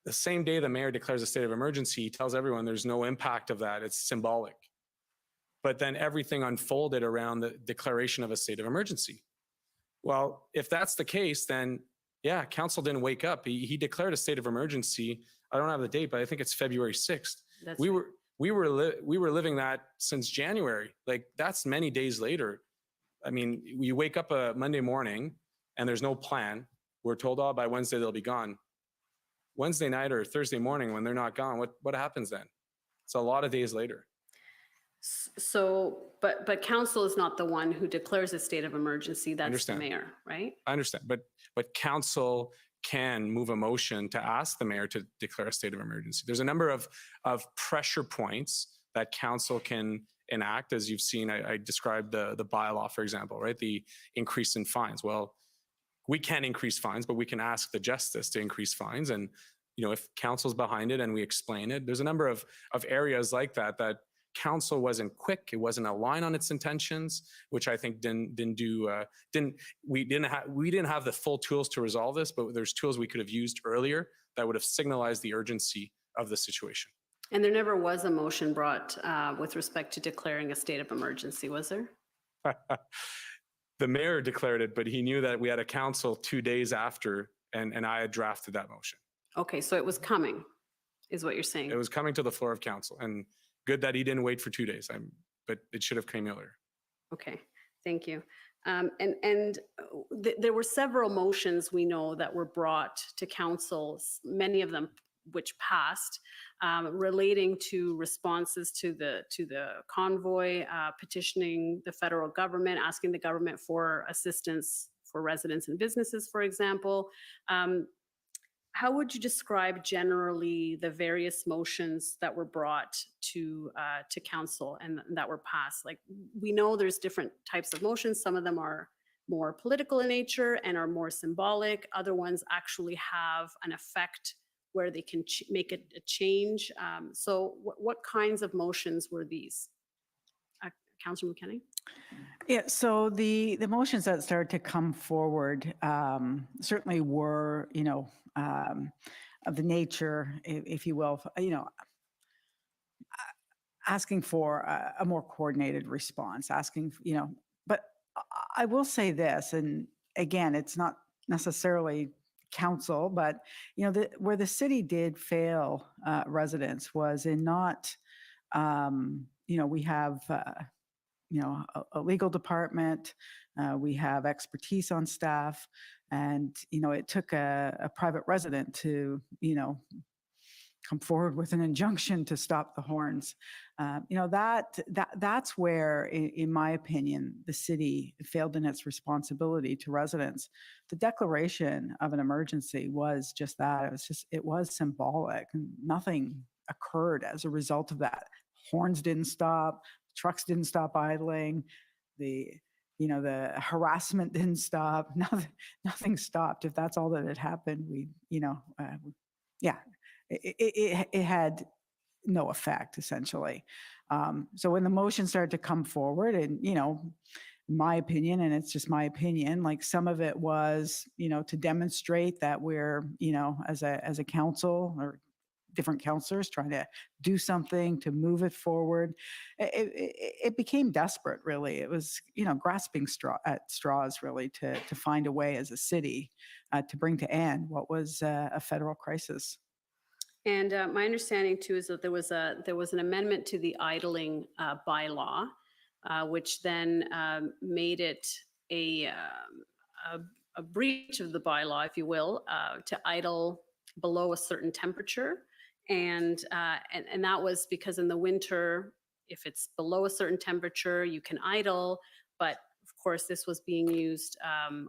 the same day the mayor declares a state of emergency, he tells everyone there's no impact of that, it's symbolic. But then everything unfolded around the declaration of a state of emergency. Well, if that's the case, then yeah, council didn't wake up. He declared a state of emergency. I don't have the date, but I think it's February 6th. We were living that since January. Like, that's many days later. I mean, you wake up a Monday morning and there's no plan. We're told, oh, by Wednesday they'll be gone. Wednesday night or Thursday morning when they're not gone, what happens then? It's a lot of days later. So, but council is not the one who declares a state of emergency. That's the mayor, right? I understand, but council can move a motion to ask the mayor to declare a state of emergency. There's a number of pressure points that council can enact, as you've seen. I described the bylaw, for example, right? The increase in fines. Well, we can't increase fines, but we can ask the justice to increase fines. And if council's behind it and we explain it, there's a number of areas like that council wasn't quick. It wasn't aligned on its intentions, which I think we didn't have the full tools to resolve this, but there's tools we could have used earlier that would have signalized the urgency of the situation. And there never was a motion brought with respect to declaring a state of emergency, was there? The mayor declared it, but he knew that we had a council 2 days after, and I had drafted that motion. Okay, so it was coming, is what you're saying. It was coming to the floor of council, and good that he didn't wait for 2 days, but it should have come earlier. Okay, thank you. There were several motions we know that were brought to council, many of them which passed, relating to responses to the convoy, petitioning the federal government, asking the government for assistance for residents and businesses, for example. How would you describe generally the various motions that were brought to council and that were passed? Like, we know there's different types of motions. Some of them are more political in nature and are more symbolic. Other ones actually have an effect where they can make a change. So what kinds of motions were these? Councillor McKenney? Yeah, so the motions that started to come forward certainly were, of the nature, if you will, asking for a more coordinated response, but I will say this, and again, it's not necessarily council, but, where the city did fail residents was in not, we have, a legal department, we have expertise on staff, and, it took a private resident to, come forward with an injunction to stop the horns. That's where, in my opinion, the city failed in its responsibility to residents. The declaration of an emergency was just that. It was symbolic. Nothing occurred as a result of that. Horns didn't stop. Trucks didn't stop idling. The harassment didn't stop. Nothing stopped. If that's all that had happened, it had no effect, essentially. So when the motion started to come forward, and, in my opinion, and it's just my opinion, like, some of it was, to demonstrate that we're, as a council or different councillors trying to do something to move it forward. It became desperate, really. It was, grasping at straws, really, to find a way as a city to bring to end what was a federal crisis. And my understanding too is that there was an amendment to the idling bylaw, which then made it a breach of the bylaw, if you will, to idle below a certain temperature, and that was because in the winter, if it's below a certain temperature, you can idle, but of course, this was being used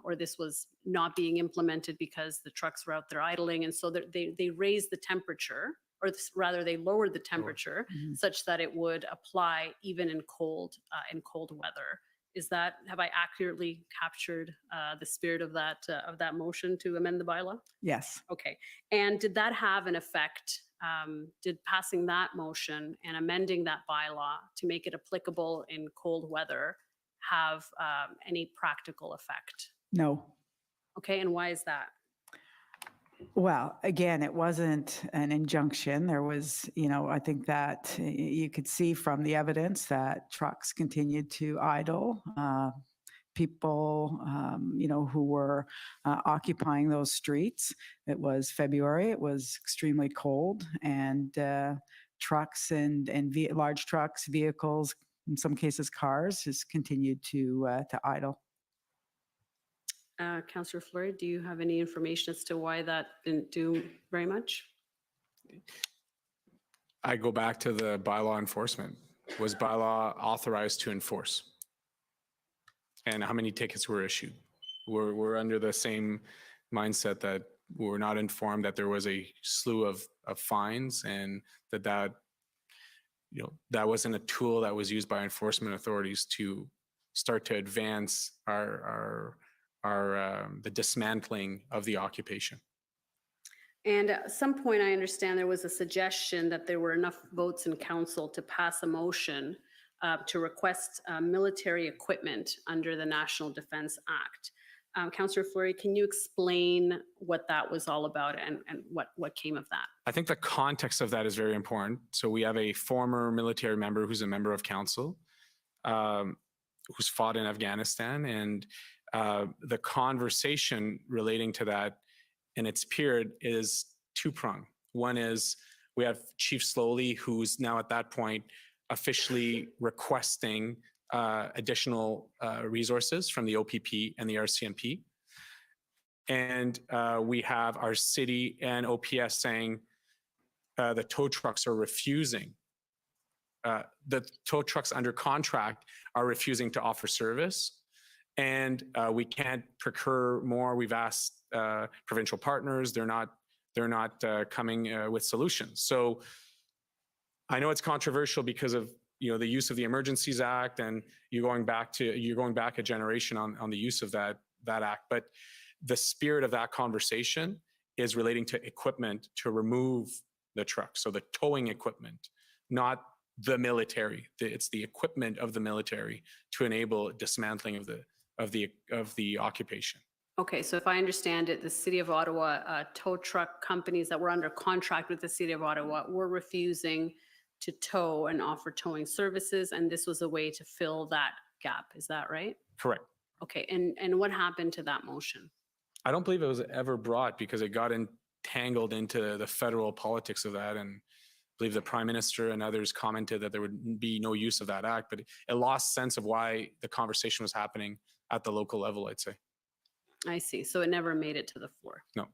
or this was not being implemented because the trucks were out there idling. And so they raised the temperature, or rather they lowered the temperature such that it would apply even in cold weather. Is that, have I accurately captured the spirit of that motion to amend the bylaw? Yes. Okay. And did that have an effect? Did passing that motion and amending that bylaw to make it applicable in cold weather have any practical effect? No. Okay. And why is that? Well, again, it wasn't an injunction. There was, I think that you could see from the evidence that trucks continued to idle. People, who were occupying those streets. It was February. It was extremely cold, and trucks and large trucks, vehicles, in some cases cars, just continued to idle. Councillor Fleury, do you have any information as to why that didn't do very much? I go back to the bylaw enforcement. Was bylaw authorized to enforce? And how many tickets were issued? We're under the same mindset that we're not informed that there was a slew of fines, and that wasn't a tool that was used by enforcement authorities to start to advance the dismantling of the occupation. And at some point, I understand there was a suggestion that there were enough votes in council to pass a motion to request military equipment under the National Defence Act. Councillor Fleury, can you explain what that was all about and what came of that? I think the context of that is very important. So we have a former military member who's a member of council who's fought in Afghanistan, and the conversation relating to that in its period is two-pronged. One is we have Chief Slowly, who's now at that point officially requesting additional resources from the OPP and the RCMP. And we have our city and OPS saying the tow trucks are refusing. The tow trucks under contract are refusing to offer service. And we can't procure more. We've asked provincial partners. They're not coming with solutions. So I know it's controversial because of the use of the Emergencies Act, and you're going back a generation on the use of that act. But the spirit of that conversation is relating to equipment to remove the truck. So the towing equipment, not the military. It's the equipment of the military to enable dismantling of the occupation. Okay, so if I understand it, the City of Ottawa tow truck companies that were under contract with the City of Ottawa were refusing to tow and offer towing services, and this was a way to fill that gap. Is that right? Correct. Okay, and what happened to that motion? I don't believe it was ever brought because it got entangled into the federal politics of that, and I believe the Prime Minister and others commented that there would be no use of that act, but it lost sense of why the conversation was happening at the local level, I'd say. I see. So it never made it to the floor. No.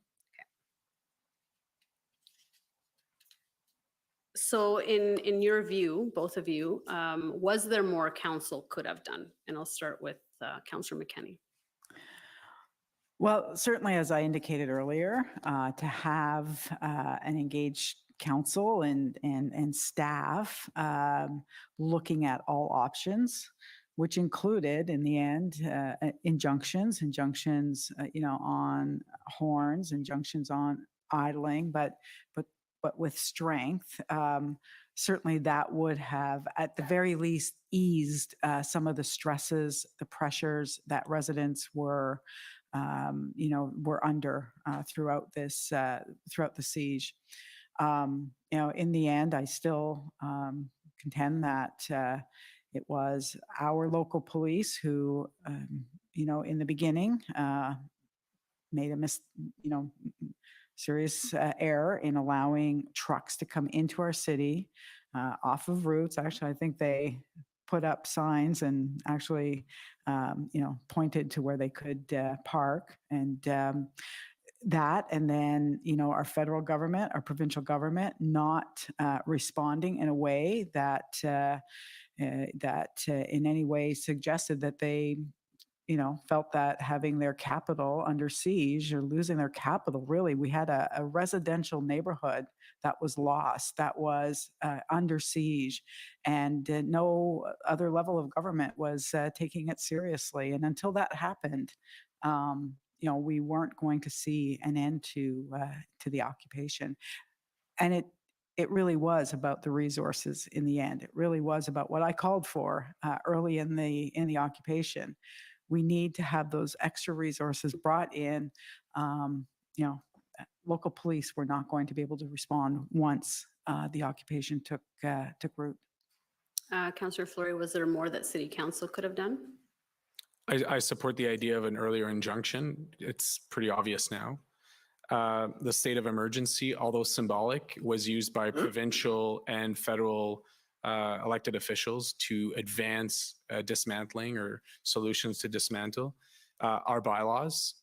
So in your view, both of you, was there more council could have done? And I'll start with Councillor McKenney. Well, certainly, as I indicated earlier, to have an engaged council and staff looking at all options, which included, in the end, injunctions, on horns, injunctions on idling, but with strength. Certainly that would have, at the very least, eased some of the stresses, the pressures that residents were under throughout the siege. In the end, I still contend that it was our local police who, in the beginning, made a serious error in allowing trucks to come into our city off of routes. Actually, I think they put up signs and actually, pointed to where they could park, and that, and then, our federal government, our provincial government, not responding in a way that in any way suggested that they felt that having their capital under siege or losing their capital, really, we had a residential neighborhood that was lost, that was under siege, and no other level of government was taking it seriously. And until that happened, we weren't going to see an end to the occupation. And it really was about the resources in the end. It really was about what I called for early in the occupation. We need to have those extra resources brought in. Local police were not going to be able to respond once the occupation took root. Councillor Fleury, was there more that City Council could have done? I support the idea of an earlier injunction. It's pretty obvious now. The state of emergency, although symbolic, was used by provincial and federal elected officials to advance dismantling or solutions to dismantle our bylaws.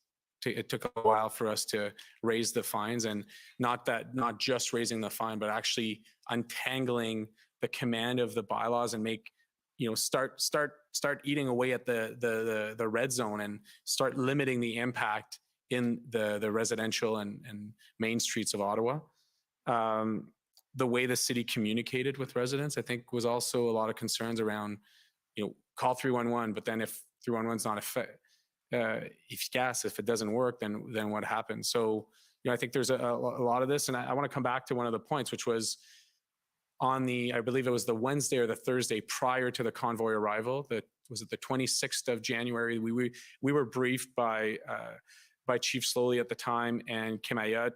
It took a while for us to raise the fines, and not just raising the fine, but actually untangling the command of the bylaws and start eating away at the red zone and start limiting the impact in the residential and main streets of Ottawa. The way the city communicated with residents, I think, was also a lot of concerns around, call 311, but then if 311 is not efficace, if it doesn't work, then what happens? So, I think there's a lot of this, and I want to come back to one of the points, which was on I believe it was the Wednesday or the Thursday prior to the convoy arrival. Was it the 26th of January? We were briefed by Chief Slowly at the time and Kim Ayot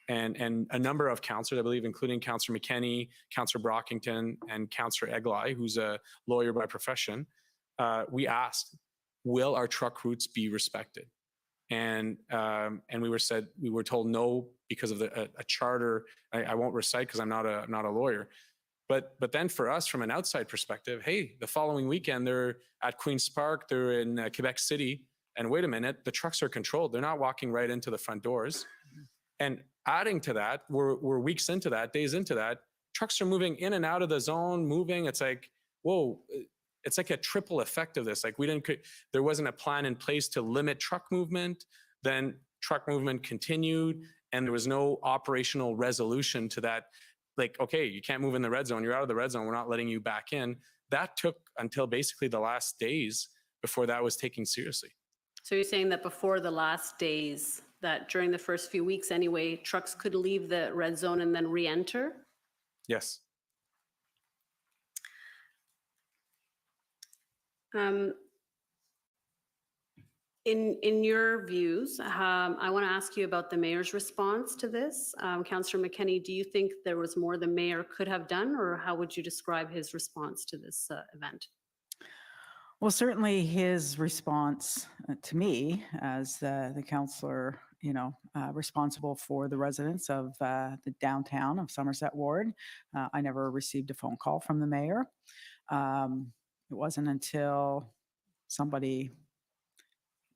and a number of councillors, I believe, including Councillor McKenney, Councillor Brockington, and Councillor Eglai, who's a lawyer by profession. We asked, will our truck routes be respected? And we were told no because of a charter. I won't recite because I'm not a lawyer. But then for us, from an outside perspective, hey, the following weekend they're at Queen's Park, they're in Quebec City, and wait a minute, the trucks are controlled. They're not walking right into the front doors. And adding to that, we're weeks into that, days into that, trucks are moving in and out of the zone, moving. It's like, whoa, it's like a triple effect of this. Like there wasn't a plan in place to limit truck movement. Then truck movement continued, and there was no operational resolution to that. Like, okay, you can't move in the red zone. You're out of the red zone. We're not letting you back in. That took until basically the last days before that was taken seriously. So you're saying that before the last days, that during the first few weeks anyway, trucks could leave the red zone and then re-enter? Yes. In your views, I want to ask you about the mayor's response to this. Councillor McKenney, do you think there was more the mayor could have done, or how would you describe his response to this event? Well, certainly his response to me as the councillor, responsible for the residents of the downtown of Somerset Ward, I never received a phone call from the mayor. It wasn't until somebody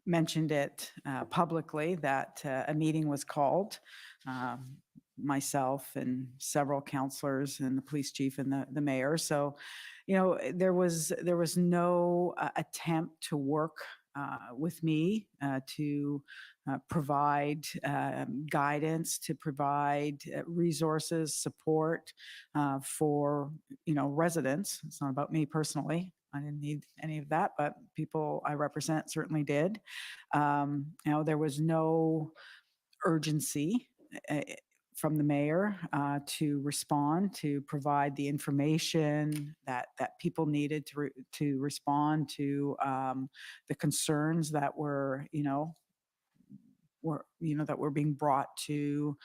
mentioned it publicly that a meeting was called. Myself and several councillors and the police chief and the mayor. So, there was no attempt to work with me to provide guidance, to provide resources, support for residents. It's not about me personally. I didn't need any of that, but people I represent certainly did. There was no urgency from the mayor to respond, to provide the information that people needed to respond to the concerns that were being brought to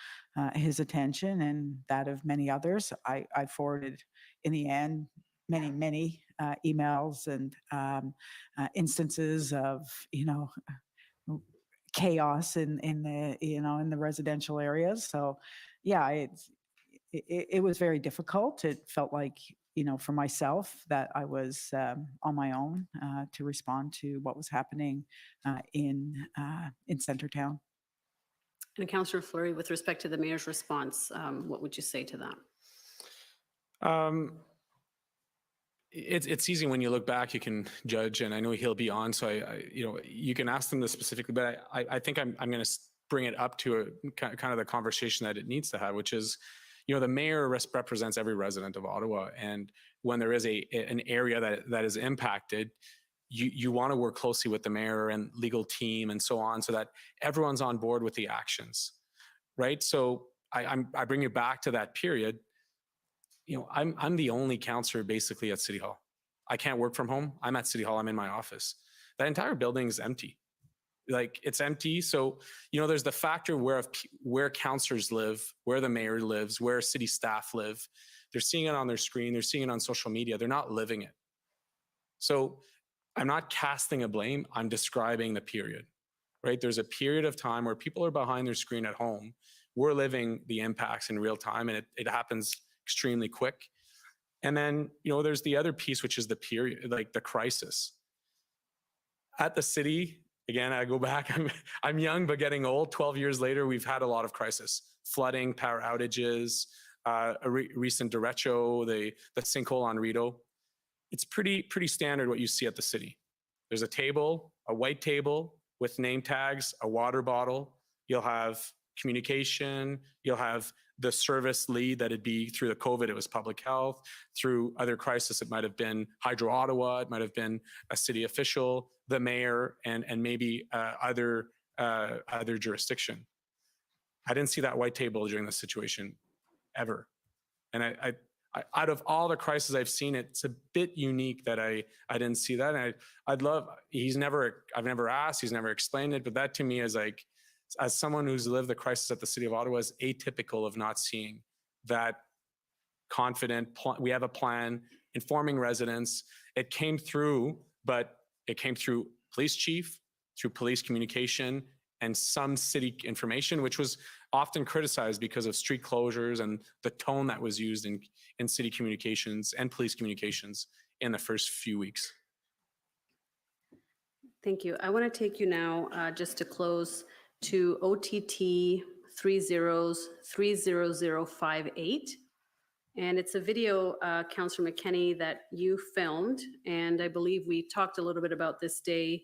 his attention and that of many others. I forwarded in the end many emails and instances of chaos in the residential areas. So yeah, it was very difficult. It felt like for myself that I was on my own to respond to what was happening in Centertown. And Councillor Fleury, with respect to the mayor's response, what would you say to that? it's easy when you look back, you can judge, and I know he'll be on, so you can ask them this specifically, but I think I'm going to bring it up to kind of the conversation that it needs to have, which is, the mayor represents every resident of Ottawa, and when there is an area that is impacted, you want to work closely with the mayor and legal team and so on, so that everyone's on board with the actions, right? So I bring you back to that period. I'm the only counselor basically at City Hall. I can't work from home. I'm at City Hall. I'm in my office. That entire building is empty. Like, it's empty. So, there's the factor where counselors live, where the mayor lives, where city staff live. They're seeing it on their screen. They're seeing it on social media. They're not living it. So I'm not casting a blame. I'm describing the period, right? There's a period of time where people are behind their screen at home. We're living the impacts in real time, and it happens extremely quick. And then, there's the other piece, which is the period, like the crisis. At the city, again, I go back, I'm young, but getting old. 12 years later, we've had a lot of crisis. Flooding, power outages, a recent derecho, the sinkhole on Rideau. It's pretty standard what you see at the city. There's a table, a white table with name tags, a water bottle. You'll have communication. You'll have the service lead. That'd be through the COVID, it was public health. Through other crisis, it might have been Hydro Ottawa. It might have been a city official, the mayor, and maybe other jurisdiction. I didn't see that white table during this situation ever. And I out of all the crises I've seen, it's a bit unique that I didn't see that. And I've never asked, he's never explained it, but that to me is like, as someone who's lived the crisis at the City of Ottawa, is atypical of not seeing that confident, we have a plan, informing residents. It came through, but it came through police chief, through police communication, and some city information, which was often criticized because of street closures and the tone that was used in city communications and police communications in the first few weeks. Thank you. I want to take you now, just to close, to OTT 30030058. And it's a video, Councillor McKenney, that you filmed. And I believe we talked a little bit about this day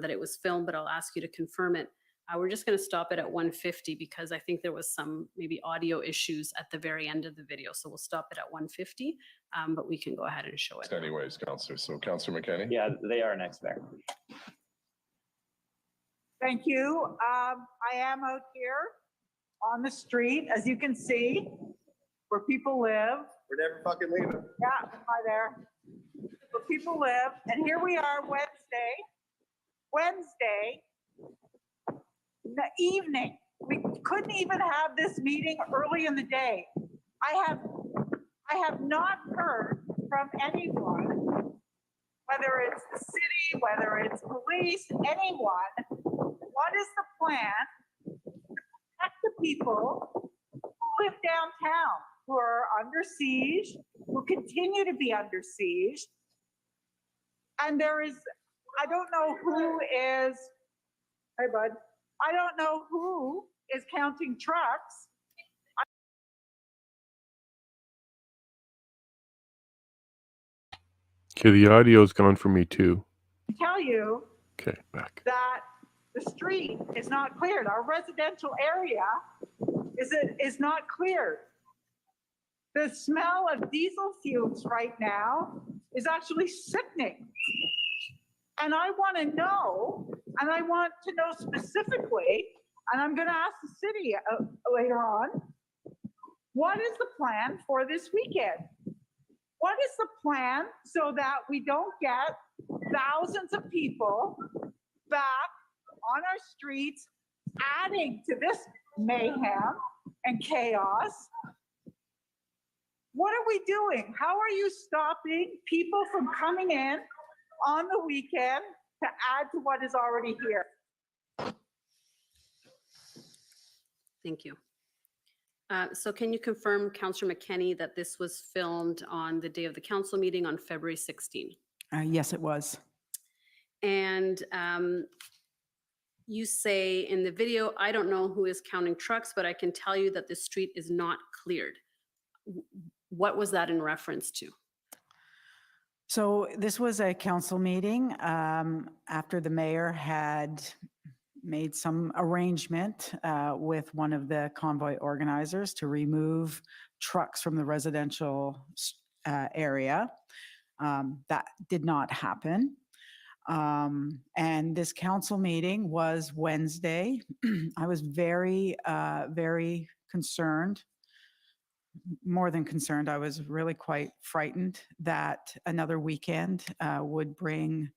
that it was filmed, but I'll ask you to confirm it. We're just going to stop it at 150 because I think there was some maybe audio issues at the very end of the video. So we'll stop it at 150, but we can go ahead and show it. Anyways, Councillor. So Councillor McKenney? Yeah, they are next there. Thank you. I am out here on the street, as you can see, where people live. We're never fucking leaving. Yeah, hi there. Where people live. And here we are Wednesday, in the evening. We couldn't even have this meeting early in the day. I have not heard from anyone, whether it's the city, whether it's police, anyone. What is the plan to protect the people who live downtown, who are under siege, who continue to be under siege? And I don't know who is, hey bud, I don't know who is counting trucks. Okay, the audio's gone for me too. I tell you Okay, back. that the street is not cleared. Our residential area is not cleared. The smell of diesel fumes right now is actually sickening. And I want to know, and I want to know specifically, and I'm going to ask the city later on, what is the plan for this weekend? What is the plan so that we don't get thousands of people back on our streets, adding to this mayhem and chaos? What are we doing? How are you stopping people from coming in on the weekend to add to what is already here? Thank you. So can you confirm, Councillor McKenney, that this was filmed on the day of the council meeting on February 16? Yes, it was. And you say in the video, I don't know who is counting trucks, but I can tell you that the street is not cleared. What was that in reference to? So this was a council meeting after the mayor had made some arrangement with one of the convoy organizers to remove trucks from the residential area. That did not happen. And this council meeting was Wednesday. I was very, very concerned, more than concerned. I was really quite frightened that another weekend would bring,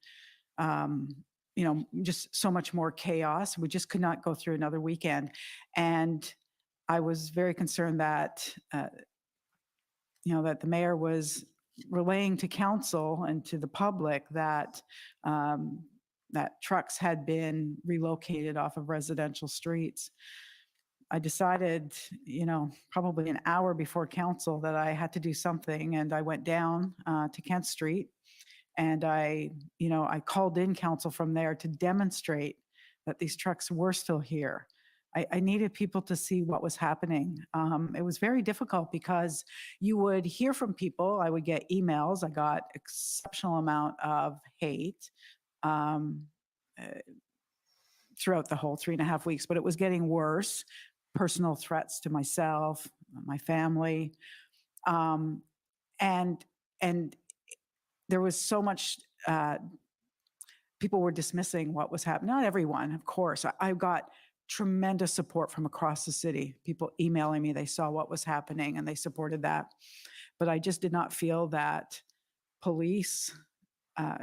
just so much more chaos. We just could not go through another weekend. And I was very concerned that, that the mayor was relaying to council and to the public that that trucks had been relocated off of residential streets. I decided, probably an hour before council that I had to do something, and I went down to Kent Street, and I called in council from there to demonstrate that these trucks were still here. I needed people to see what was happening. It was very difficult because you would hear from people. I would get emails. I got exceptional amount of hate throughout the whole 3.5 weeks, but it was getting worse. Personal threats to myself, my family, and there was so much. People were dismissing what was happening. Not everyone, of course. I got tremendous support from across the city. People emailing me, they saw what was happening and they supported that. But I just did not feel that police,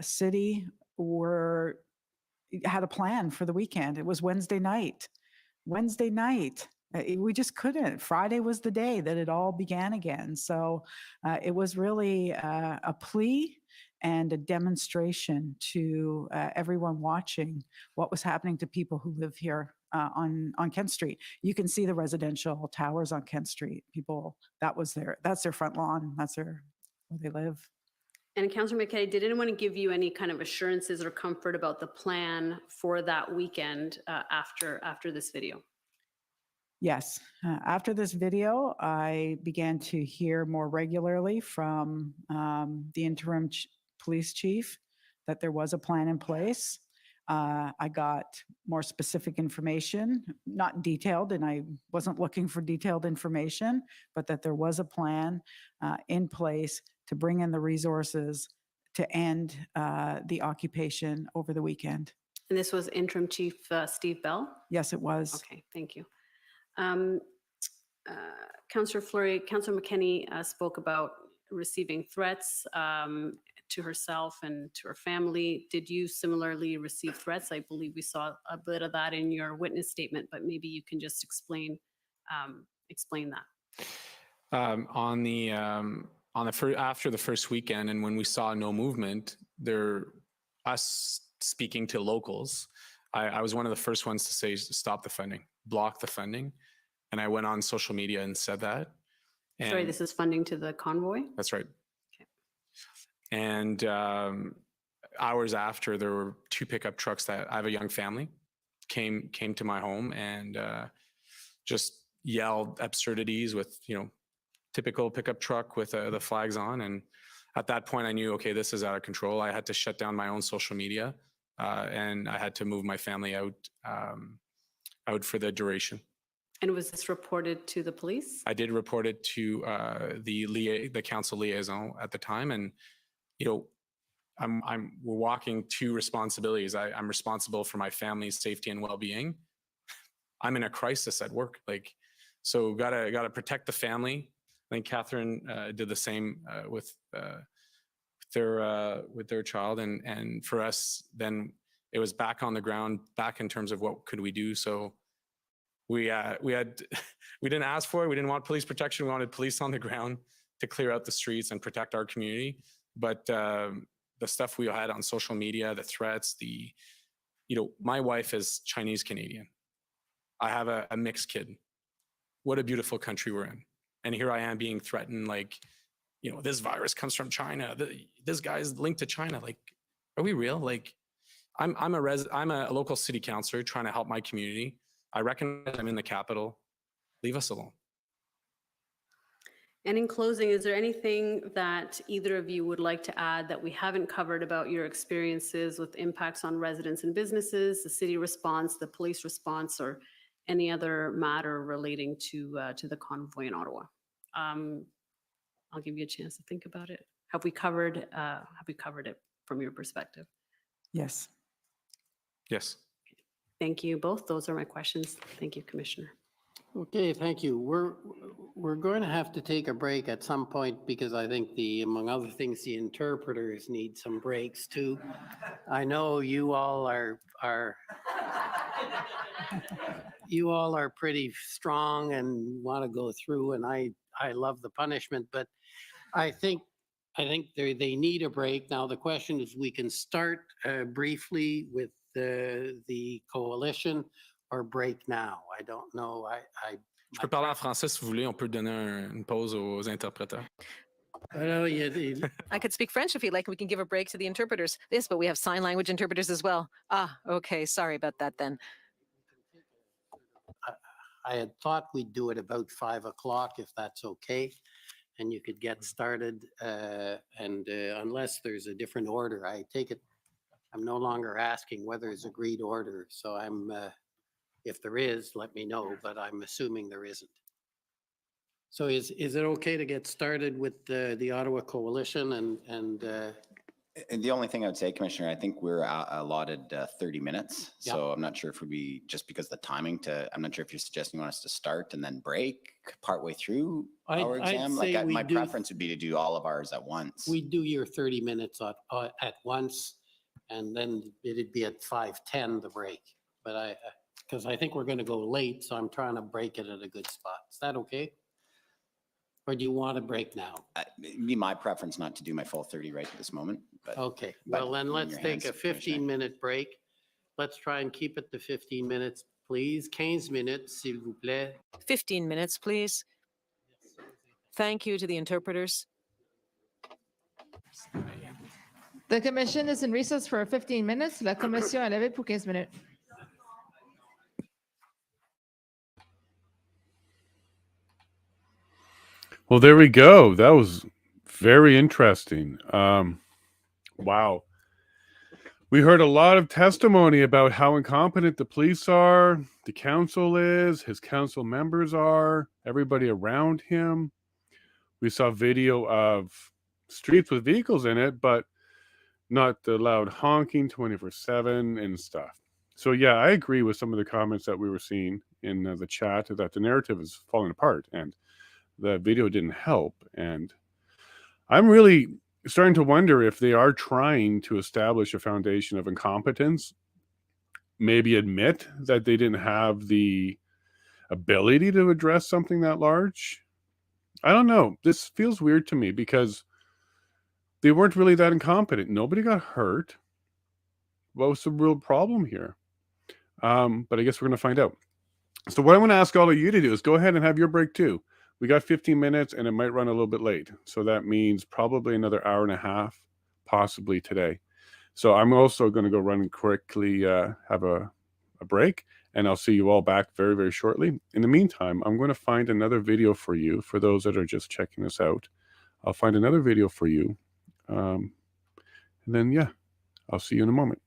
city had a plan for the weekend. It was Wednesday night. We just couldn't. Friday was the day that it all began again. So it was really a plea and a demonstration to everyone watching what was happening to people who live here on Kent Street. You can see the residential towers on Kent Street. People, that's their front lawn. That's where they live. And Councillor McKay, did anyone give you any kind of assurances or comfort about the plan for that weekend after this video? Yes. After this video, I began to hear more regularly from the interim police chief that there was a plan in place. I got more specific information, not detailed, and I wasn't looking for detailed information, but that there was a plan in place to bring in the resources to end the occupation over the weekend. And this was interim chief Steve Bell? Yes, it was. Okay, thank you. Councillor Fleury, Councillor McKenney spoke about receiving threats to herself and to her family. Did you similarly receive threats? I believe we saw a bit of that in your witness statement, but maybe you can just explain that. After the first weekend, and when we saw no movement, us speaking to locals, I was one of the first ones to say stop the funding, block the funding. And I went on social media and said that. And sorry, this is funding to the convoy? That's right. Okay. And hours after, there were 2 pickup trucks that I have a young family came to my home and just yelled absurdities with, typical pickup truck with the flags on. And at that point I knew, okay, this is out of control. I had to shut down my own social media and I had to move my family out for the duration. And was this reported to the police? I did report it to the council liaison at the time, and we're walking 2 responsibilities. I'm responsible for my family's safety and well-being. I'm in a crisis at work, so gotta protect the family. I think Catherine did the same with their child, and for us, then it was back on the ground, back in terms of what could we do. So we didn't ask for it. We didn't want police protection. We wanted police on the ground to clear out the streets and protect our community. But the stuff we had on social media, the threats, my wife is Chinese Canadian. I have a mixed kid. What a beautiful country we're in. And here I am being threatened, this virus comes from China. This guy's linked to China. Are we real? I'm a local city councillor trying to help my community. I recognize I'm in the capital. Leave us alone. And in closing, is there anything that either of you would like to add that we haven't covered about your experiences with impacts on residents and businesses, the city response, the police response, or any other matter relating to the convoy in Ottawa? I'll give you a chance to think about it. Have we covered it from your perspective? Yes. Yes. Thank you both. Those are my questions. Thank you, Commissioner. Okay, thank you. We're going to have to take a break at some point because I think among other things, the interpreters need some breaks too. I know you all are pretty strong and want to go through, and I love the punishment, but I think they need a break. Now, the question is, we can start briefly with the coalition or break now. I don't know. Je peux parler en français si vous voulez. On peut donner une pause aux interpréteurs. I could speak French if you like. We can give a break to the interpreters. Yes, but we have sign language interpreters as well. Ah, okay. Sorry about that then. I had thought we'd do it about 5 o'clock, if that's okay, and you could get started. And unless there's a different order, I take it, I'm no longer asking whether it's agreed order. So if there is, let me know, but I'm assuming there isn't. So is it okay to get started with the Ottawa Coalition and the only thing I would say, Commissioner, I think we're allotted 30 minutes. Yeah. So I'm not sure if just because the timing I'm not sure if you're suggesting you want us to start and then break partway through our exam. I'd say my preference would be to do all of ours at once. We do your 30 minutes at once, and then it'd be at 5:10 the break. But because I think we're going to go late, so I'm trying to break it at a good spot. Is that okay? Or do you want to break now? It'd be my preference not to do my full 30 right at this moment. But, Okay, well then let's take a 15-minute break. Let's try and keep it to 15 minutes, please. 15 minutes, s'il vous plaît. 15 minutes, please. Thank you to the interpreters. The commission is in recess for 15 minutes. La commission est levée pour 15 minutes. Well, there we go. That was very interesting. Wow. We heard a lot of testimony about how incompetent the police are, the council is, his council members are, everybody around him. We saw video of streets with vehicles in it, but not the loud honking 24/7 and stuff. So yeah, I agree with some of the comments that we were seeing in the chat that the narrative is falling apart and the video didn't help. And I'm really starting to wonder if they are trying to establish a foundation of incompetence, maybe admit that they didn't have the ability to address something that large. I don't know. This feels weird to me because they weren't really that incompetent. Nobody got hurt. What was the real problem here? But I guess we're going to find out. So what I'm going to ask all of you to do is go ahead and have your break too. We got 15 minutes and it might run a little bit late. So that means probably another hour and a half, possibly today. So I'm also going to go run and quickly have a break, and I'll see you all back very, very shortly. In the meantime, I'm going to find another video for you, for those that are just checking this out. I'll find another video for you. And then, yeah, I'll see you in a moment.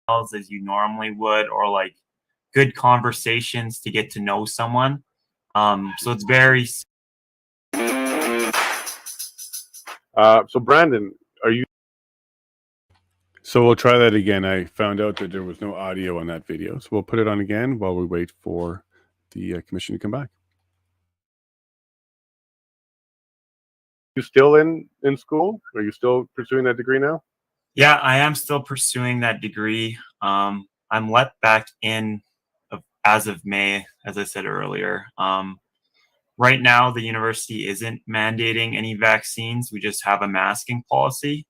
as you normally would, or like good conversations to get to know someone. So it's very. So Brandon, are you? So we'll try that again. I found out that there was no audio on that video, so we'll put it on again while we wait for the commission to come back. You still in school? Are you still pursuing that degree now? Yeah, I am still pursuing that degree. I'm let back in as of May, as I said earlier. Right now, the university isn't mandating any vaccines. We just have a masking policy.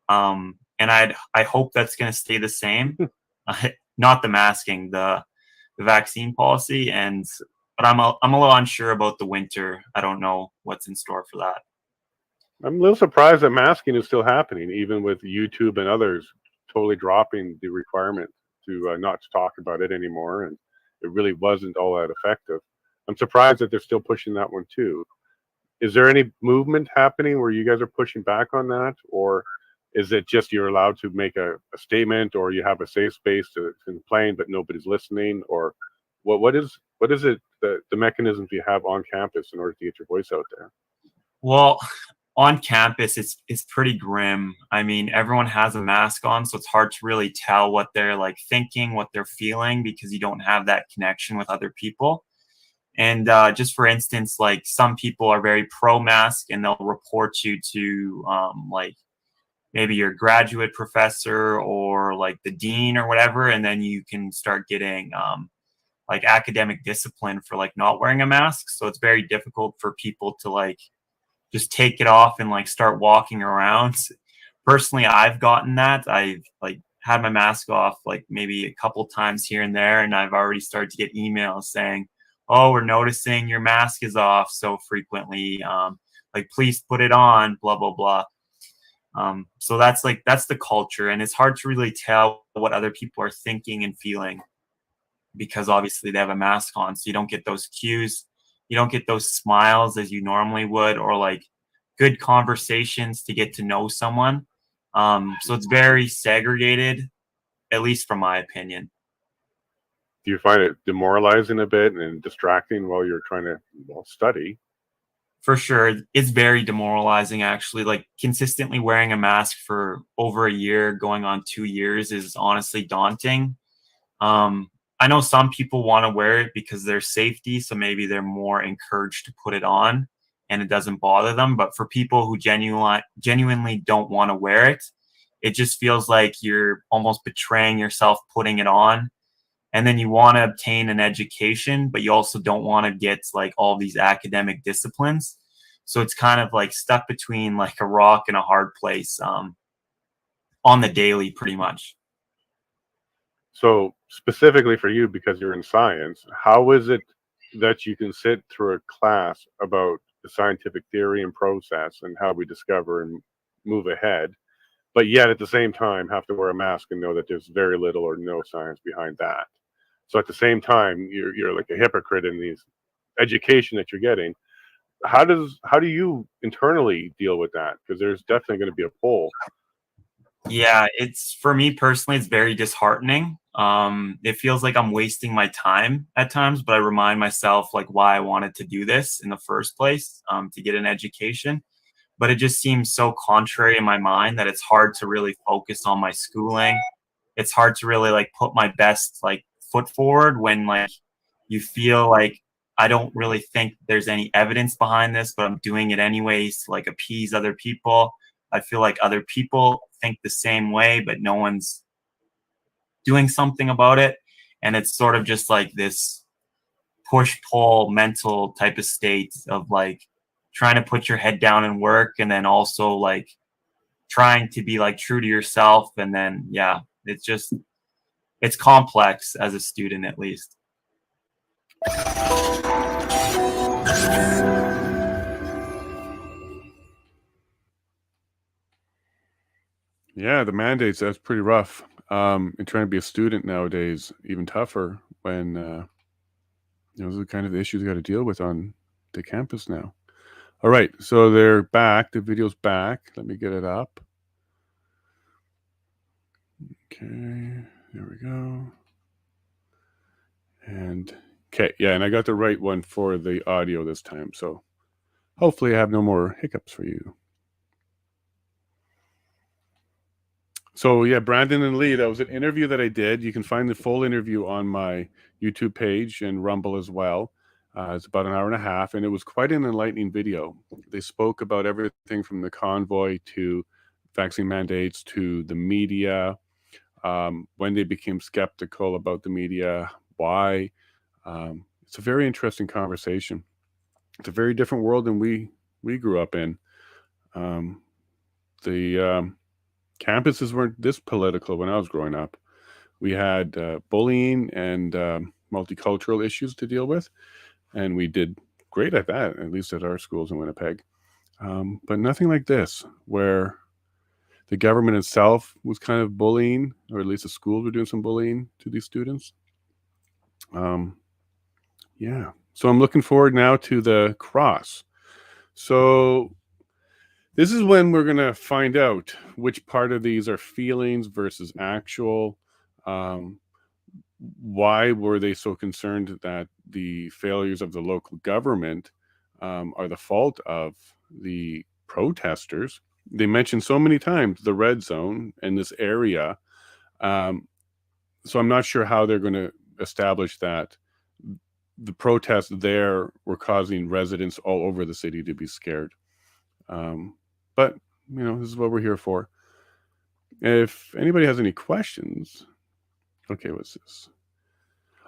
And I hope that's going to stay the same. Not the masking, the vaccine policy. But I'm a little unsure about the winter. I don't know what's in store for that. I'm a little surprised that masking is still happening, even with YouTube and others totally dropping the requirement to not talk about it anymore. And it really wasn't all that effective. I'm surprised that they're still pushing that one too. Is there any movement happening where you guys are pushing back on that? Or is it just you're allowed to make a statement, or you have a safe space to complain, but nobody's listening? Or what is it, the mechanisms you have on campus in order to get your voice out there? Well, on campus, it's pretty grim. I mean, everyone has a mask on, so it's hard to really tell what they're like thinking, what they're feeling, because you don't have that connection with other people. And just for instance, like some people are very pro-mask and they'll report you to like maybe your graduate professor or like the dean or whatever, and then you can start getting like academic discipline for like not wearing a mask. So it's very difficult for people to like just take it off and like start walking around. Personally, I've gotten that. I've like had my mask off like maybe a couple times here and there, and I've already started to get emails saying, "Oh, we're noticing your mask is off so frequently. Like, please put it on." Blah blah blah. So that's the culture, and it's hard to really tell what other people are thinking and feeling because obviously they have a mask on, so you don't get those cues. You don't get those smiles as you normally would, or like good conversations to get to know someone. So it's very segregated, at least from my opinion. Do you find it demoralizing a bit and distracting while you're trying to study? For sure. It's very demoralizing, actually. Like consistently wearing a mask for over a year, going on 2 years is honestly daunting. I know some people want to wear it because of their safety, so maybe they're more encouraged to put it on and it doesn't bother them. But for people who genuinely don't want to wear it, it just feels like you're almost betraying yourself putting it on. And then you want to obtain an education, but you also don't want to get like all these academic disciplines. So it's kind of like stuck between like a rock and a hard place on the daily, pretty much. So specifically for you, because you're in science, how is it that you can sit through a class about the scientific theory and process and how we discover and move ahead, but yet at the same time have to wear a mask and know that there's very little or no science behind that? So at the same time, you're like a hypocrite in these education that you're getting. How do you internally deal with that? Because there's definitely going to be a pull. Yeah, it's for me personally, it's very disheartening. It feels like I'm wasting my time at times, but I remind myself like why I wanted to do this in the first place, to get an education. But it just seems so contrary in my mind that it's hard to really focus on my schooling. It's hard to really like put my best like foot forward when like you feel like I don't really think there's any evidence behind this, but I'm doing it anyways to like appease other people. I feel like other people think the same way, but no one's doing something about it. And it's sort of just like this push-pull mental type of state of like trying to put your head down and work, and then also like trying to be like true to yourself. And then, yeah, it's complex as a student, at least. Yeah, the mandates, that's pretty rough. And trying to be a student nowadays, even tougher when those are the kind of issues you got to deal with on the campus now. All right, so they're back. The video's back. Let me get it up. Okay, There we go. And okay, yeah, and I got the right one for the audio this time. So hopefully I have no more hiccups for you. So yeah, Brandon and Lee, that was an interview that I did. You can find the full interview on my YouTube page and Rumble as well. It's about an hour and a half, and it was quite an enlightening video. They spoke about everything from the convoy to vaccine mandates to the media, when they became skeptical about the media, why. It's a very interesting conversation. It's a very different world than we grew up in. The campuses weren't this political when I was growing up. We had bullying and multicultural issues to deal with, and we did great at that, at least at our schools in Winnipeg. But nothing like this, where the government itself was kind of bullying, or at least the schools were doing some bullying to these students. Yeah. So I'm looking forward now to the cross. So this is when we're going to find out which part of these are feelings versus actual. Why were they so concerned that the failures of the local government are the fault of the protesters? They mentioned so many times the red zone and this area. So I'm not sure how they're going to establish that the protests there were causing residents all over the city to be scared. But, you know, this is what we're here for. If anybody has any questions. Okay, what's this?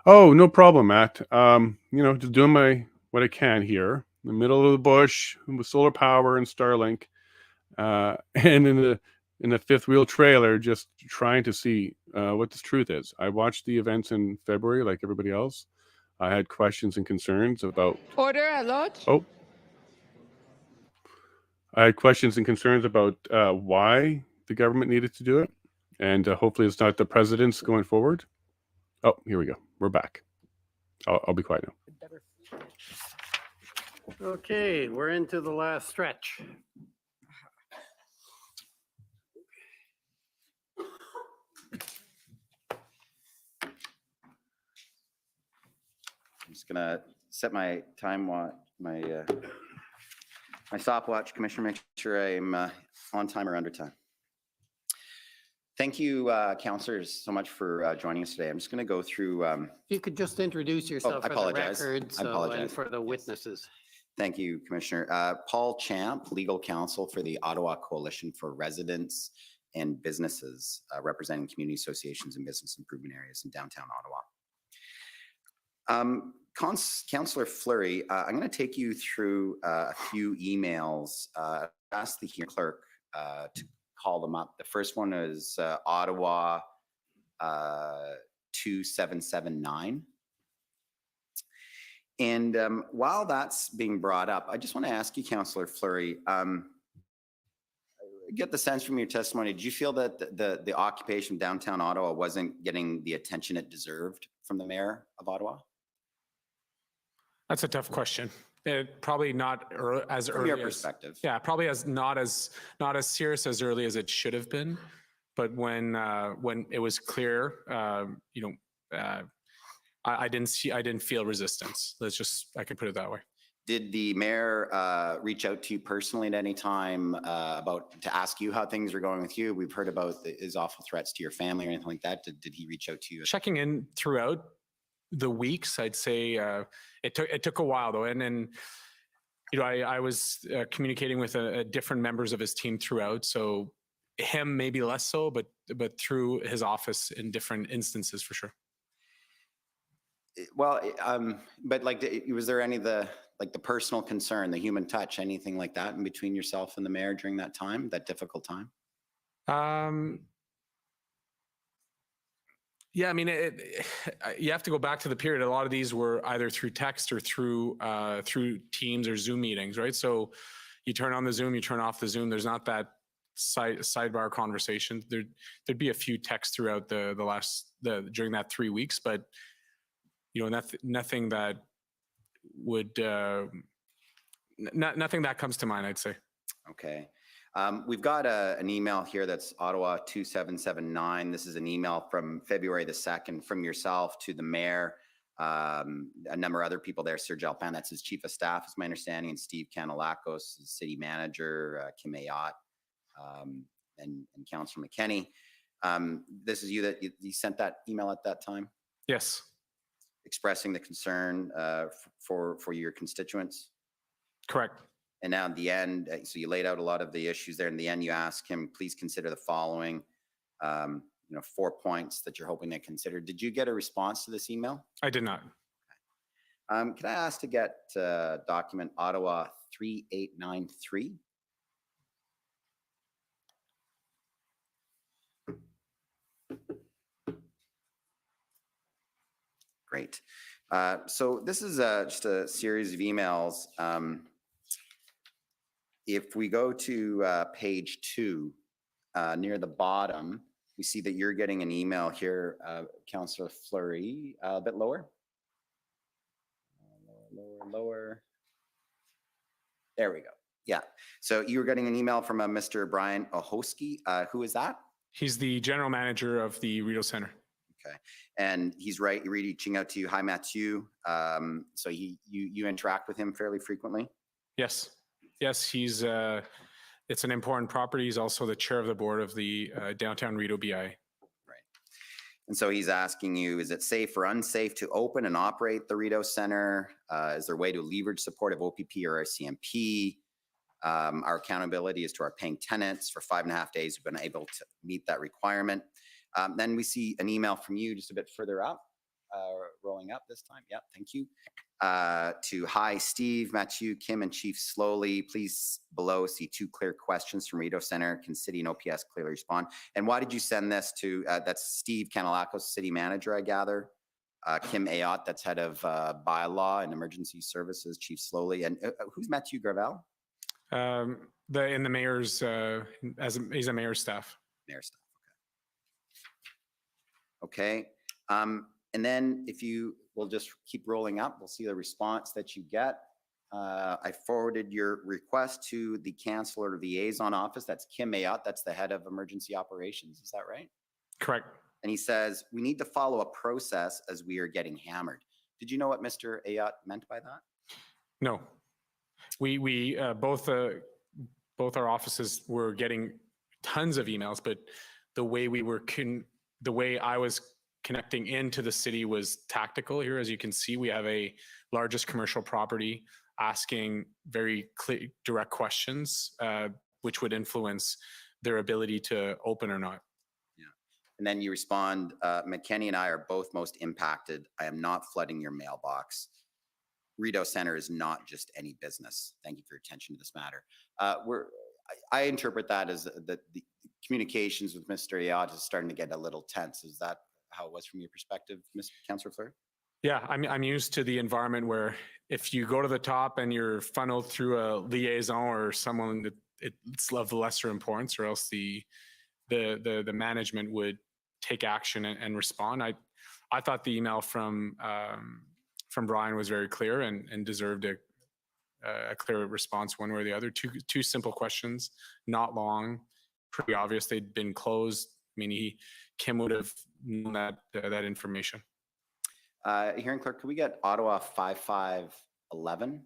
Oh, no problem, Matt. You know, just doing what I can here. In the middle of the bush with solar power and Starlink. And in the fifth wheel trailer, just trying to see what the truth is. I watched the events in February like everybody else. I had questions and concerns about... Order at large. Oh. I had questions and concerns about why the government needed to do it. And hopefully it's not the president's going forward. Oh, here we go. We're back. I'll be quiet now. Okay, we're into the last stretch. I'm just gonna set my time watch, my stopwatch, Commissioner, make sure I'm on time or under time. Thank you, councillors, so much for joining us today. I'm just going to go through. You could just introduce yourself I for apologize. the record, I apologize. and for the witnesses. Thank you, Commissioner. Paul Champ, legal counsel for the Ottawa Coalition for Residents and Businesses, representing community associations and business improvement areas in downtown Ottawa. Councillor Fleury, I'm going to take you through a few emails. Ask the hearing clerk to call them up. The first one is Ottawa 2779. And while that's being brought up, I just want to ask you, Councillor Fleury, get the sense from your testimony, did you feel that the occupation of downtown Ottawa wasn't getting the attention it deserved from the mayor of Ottawa? That's a tough question. Probably not as early. From your perspective. Yeah, probably not as serious as early as it should have been. But when it was clear, I didn't feel resistance. I can put it that way. Did the mayor reach out to you personally at any time to ask you how things are going with you? We've heard about his awful threats to your family or anything like that. Did he reach out to you? Checking in throughout the weeks, I'd say it took a while though, and I was communicating with different members of his team throughout. So him maybe less so, but through his office in different instances for sure. But was there any the personal concern, the human touch, anything like that in between yourself and the mayor during that time, that difficult time? Yeah, I mean, you have to go back to the period. A lot of these were either through text or through Teams or Zoom meetings, right? So you turn on the Zoom, you turn off the Zoom. There's not that sidebar conversation. There'd be a few texts throughout during that 3 weeks, but nothing that would nothing that comes to mind, I'd say. Okay. We've got an email here that's Ottawa 2779. This is an email from February the 2nd from yourself to the mayor, a number of other people there. Serge Alpin, that's his chief of staff, is my understanding, and Steve Canalakos, his city manager, Kim Ayotte, and Councillor McKenney. This is you that you sent that email at that time? Yes. Expressing the concern for your constituents? Correct. And now in the end, so you laid out a lot of the issues there. In the end, you ask him, please consider the following, 4 points that you're hoping to consider. Did you get a response to this email? I did not. Can I ask to get document Ottawa 3893? Great. So this is just a series of emails. If we go to page 2, near the bottom, we see that you're getting an email here, Councillor Fleury, a bit lower. Lower. There we go. Yeah. So you were getting an email from a Mr. Brian Ohoski. Who is that? He's the general manager of the Rideau Centre. Okay. And he's reaching out to you. Hi, Mathieu. So you interact with him fairly frequently? Yes. Yes, he's it's an important property. He's also the chair of the board of the downtown Rideau BIA. Right. And so he's asking you, is it safe or unsafe to open and operate the Rideau Centre? Is there a way to leverage support of OPP or RCMP? Our accountability is to our paying tenants. For 5.5 days, we've been able to meet that requirement. Then we see an email from you just a bit further up, rolling up this time. Yeah, thank you. To hi, Steve, Mathieu, Kim, and Chief Slowly. Please below see 2 clear questions from Rideau Centre. Can City and OPS clearly respond? And why did you send this to, that's Steve Canalakos, City Manager, I gather. Kim Ayotte, that's head of bylaw and emergency services, Chief Slowly. And who's Mathieu Gravel? In the mayor's, he's a mayor's staff. Mayor's staff, okay. And then if you will just keep rolling up, we'll see the response that you get. I forwarded your request to the Councillor Liaison Office. That's Kim Ayotte. That's the head of emergency operations. Is that right? Correct. And he says, we need to follow a process as we are getting hammered. Did you know what Mr. Ayotte meant by that? No. We both our offices were getting tons of emails, but the way we were the way I was connecting into the city was tactical. Here, as you can see, we have a largest commercial property asking very clear, direct questions, which would influence their ability to open or not. Yeah. And then you respond, McKenney and I are both most impacted. I am not flooding your mailbox. Rideau Centre is not just any business. Thank you for your attention to this matter. I interpret that as the communications with Mr. Ayotte is starting to get a little tense. Is that how it was from your perspective, Mr. Councillor Fleury? Yeah, I'm used to the environment where if you go to the top and you're funneled through a liaison or someone that it's of lesser importance, or else the management would take action and respond. I thought the email from Brian was very clear and deserved a clear response one way or the other. Two simple questions, not long, pretty obvious they'd been closed. I mean, Kim would have known that information. Hearing clerk, could we get Ottawa 5511?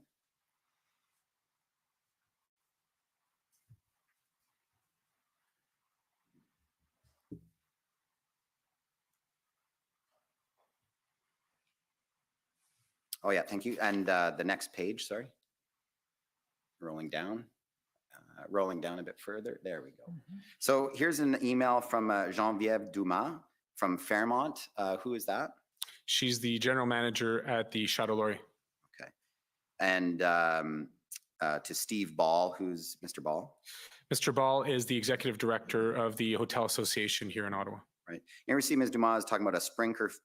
Oh yeah, thank you. And the next page, sorry. Rolling down a bit further. There we go. So here's an email from Geneviève Dumas from Fairmont. Who is that? She's the general manager at the Chateau Laurier. Okay. And to Steve Ball, who's Mr. Ball? Mr. Ball is the executive director of the Hotel Association here in Ottawa. Right. You ever see Ms. Dumas talking about a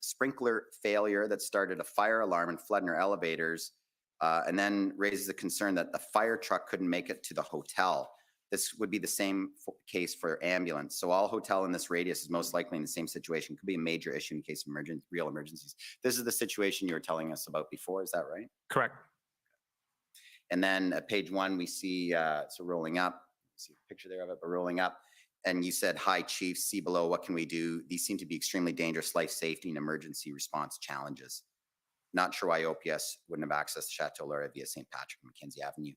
sprinkler failure that started a fire alarm and flood in her elevators, and then raises the concern that the fire truck couldn't make it to the hotel. This would be the same case for ambulance. So all hotel in this radius is most likely in the same situation. Could be a major issue in case of real emergencies. This is the situation you were telling us about before. Is that right? Correct. And then at page 1, we see, so rolling up, see a picture there of it, but rolling up. And you said, "Hi, Chief, see below, what can we do? These seem to be extremely dangerous life safety and emergency response challenges. Not sure why OPS wouldn't have accessed Chateau Laurier via St. Patrick and Mackenzie Avenue."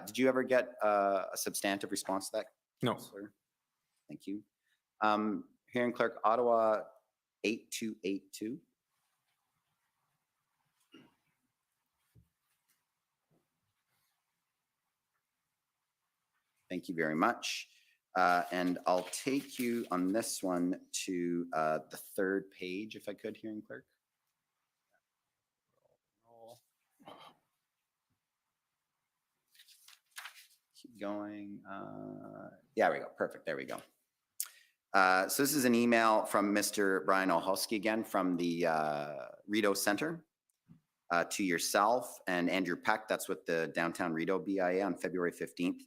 Did you ever get a substantive response to that? No. Counselor? Thank you. Hearing clerk, Ottawa 8282. Thank you very much. And I'll take you on this one to the third page, if I could, hearing clerk. Keep going. Yeah, there we go. Perfect. There we go. So this is an email from Mr. Brian Olhowski again from the Rideau Center to yourself and Andrew Peck. That's with the Downtown Rideau BIA on February 15th.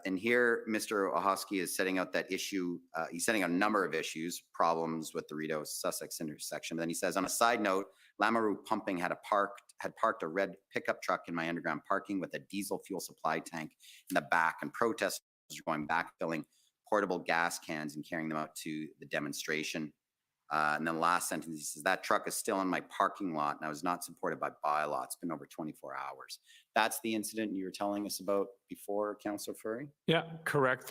And here, Mr. Olhowski is setting out that issue. He's setting out a number of issues, problems with the Rideau Sussex intersection. But then he says, on a side note, Lamoureux Pumping had parked a red pickup truck in my underground parking with a diesel fuel supply tank in the back, and protesters were going back filling portable gas cans and carrying them out to the demonstration. And then the last sentence, he says, that truck is still in my parking lot and I was not supported by bylaw. It's been over 24 hours. That's the incident you were telling us about before, Councillor Furry? Yeah, correct.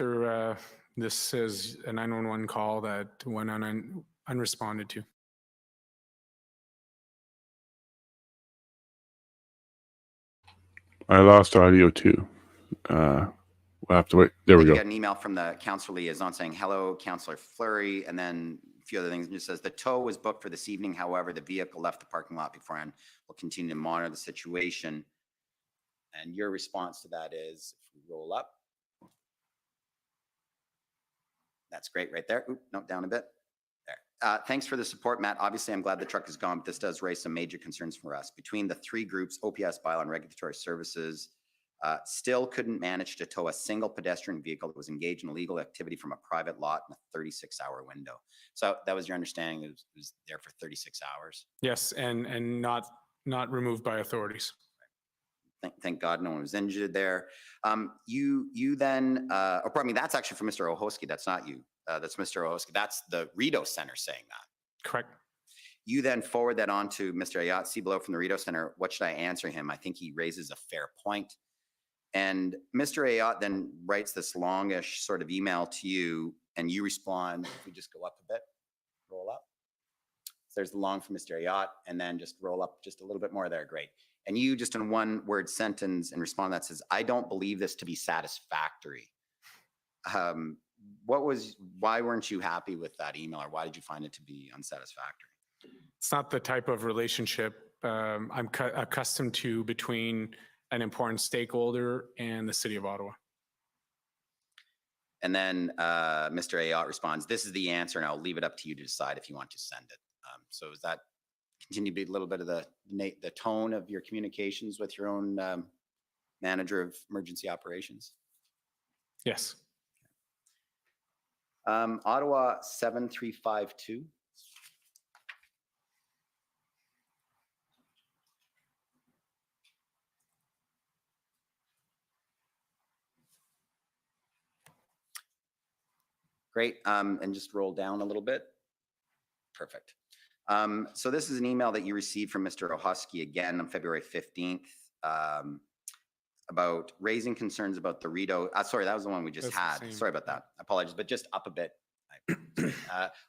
This is a 911 call that went unresponded to. I lost audio too. We'll have to wait. There we You go. got an email from the councillor liaison saying, hello, Councillor Fleury, and then a few other things. It just says the tow was booked for this evening. However, the vehicle left the parking lot beforehand. We'll continue to monitor the situation. And your response to that is, if we roll up. That's great right there. Oop, no, down a bit. There. Thanks for the support, Matt. Obviously, I'm glad the truck is gone, but this does raise some major concerns for us. Between the three groups, OPS, bylaw, and regulatory services, still couldn't manage to tow a single pedestrian vehicle that was engaged in illegal activity from a private lot in a 36-hour window. So that was your understanding. It was there for 36 hours. Yes, and not removed by authorities. Thank God no one was injured there. You then, or pardon me, that's actually from Mr. Olhowski. That's not you. That's Mr. Olhowski. That's the Rideau Center saying that. Correct. You then forward that on to Mr. Ayat. See below from the Rideau Center. What should I answer him? I think he raises a fair point. And Mr. Ayat then writes this longish sort of email to you, and you respond. If we just go up a bit, roll up. So there's the long from Mr. Ayat, and then just roll up just a little bit more there. Great. And you just in one word sentence in response that says, I don't believe this to be satisfactory. Why weren't you happy with that email, or why did you find it to be unsatisfactory? It's not the type of relationship I'm accustomed to between an important stakeholder and the City of Ottawa. And then Mr. Ayat responds, this is the answer, and I'll leave it up to you to decide if you want to send it. So is that continue to be a little bit of the tone of your communications with your own manager of emergency operations? Yes. Ottawa 7352. Great, and just roll down a little bit. Perfect. So this is an email that you received from Mr. Olhowski again on February 15th about raising concerns about the Rideau. Sorry, that was the one we just had. Sorry about that. I apologize, but just up a bit.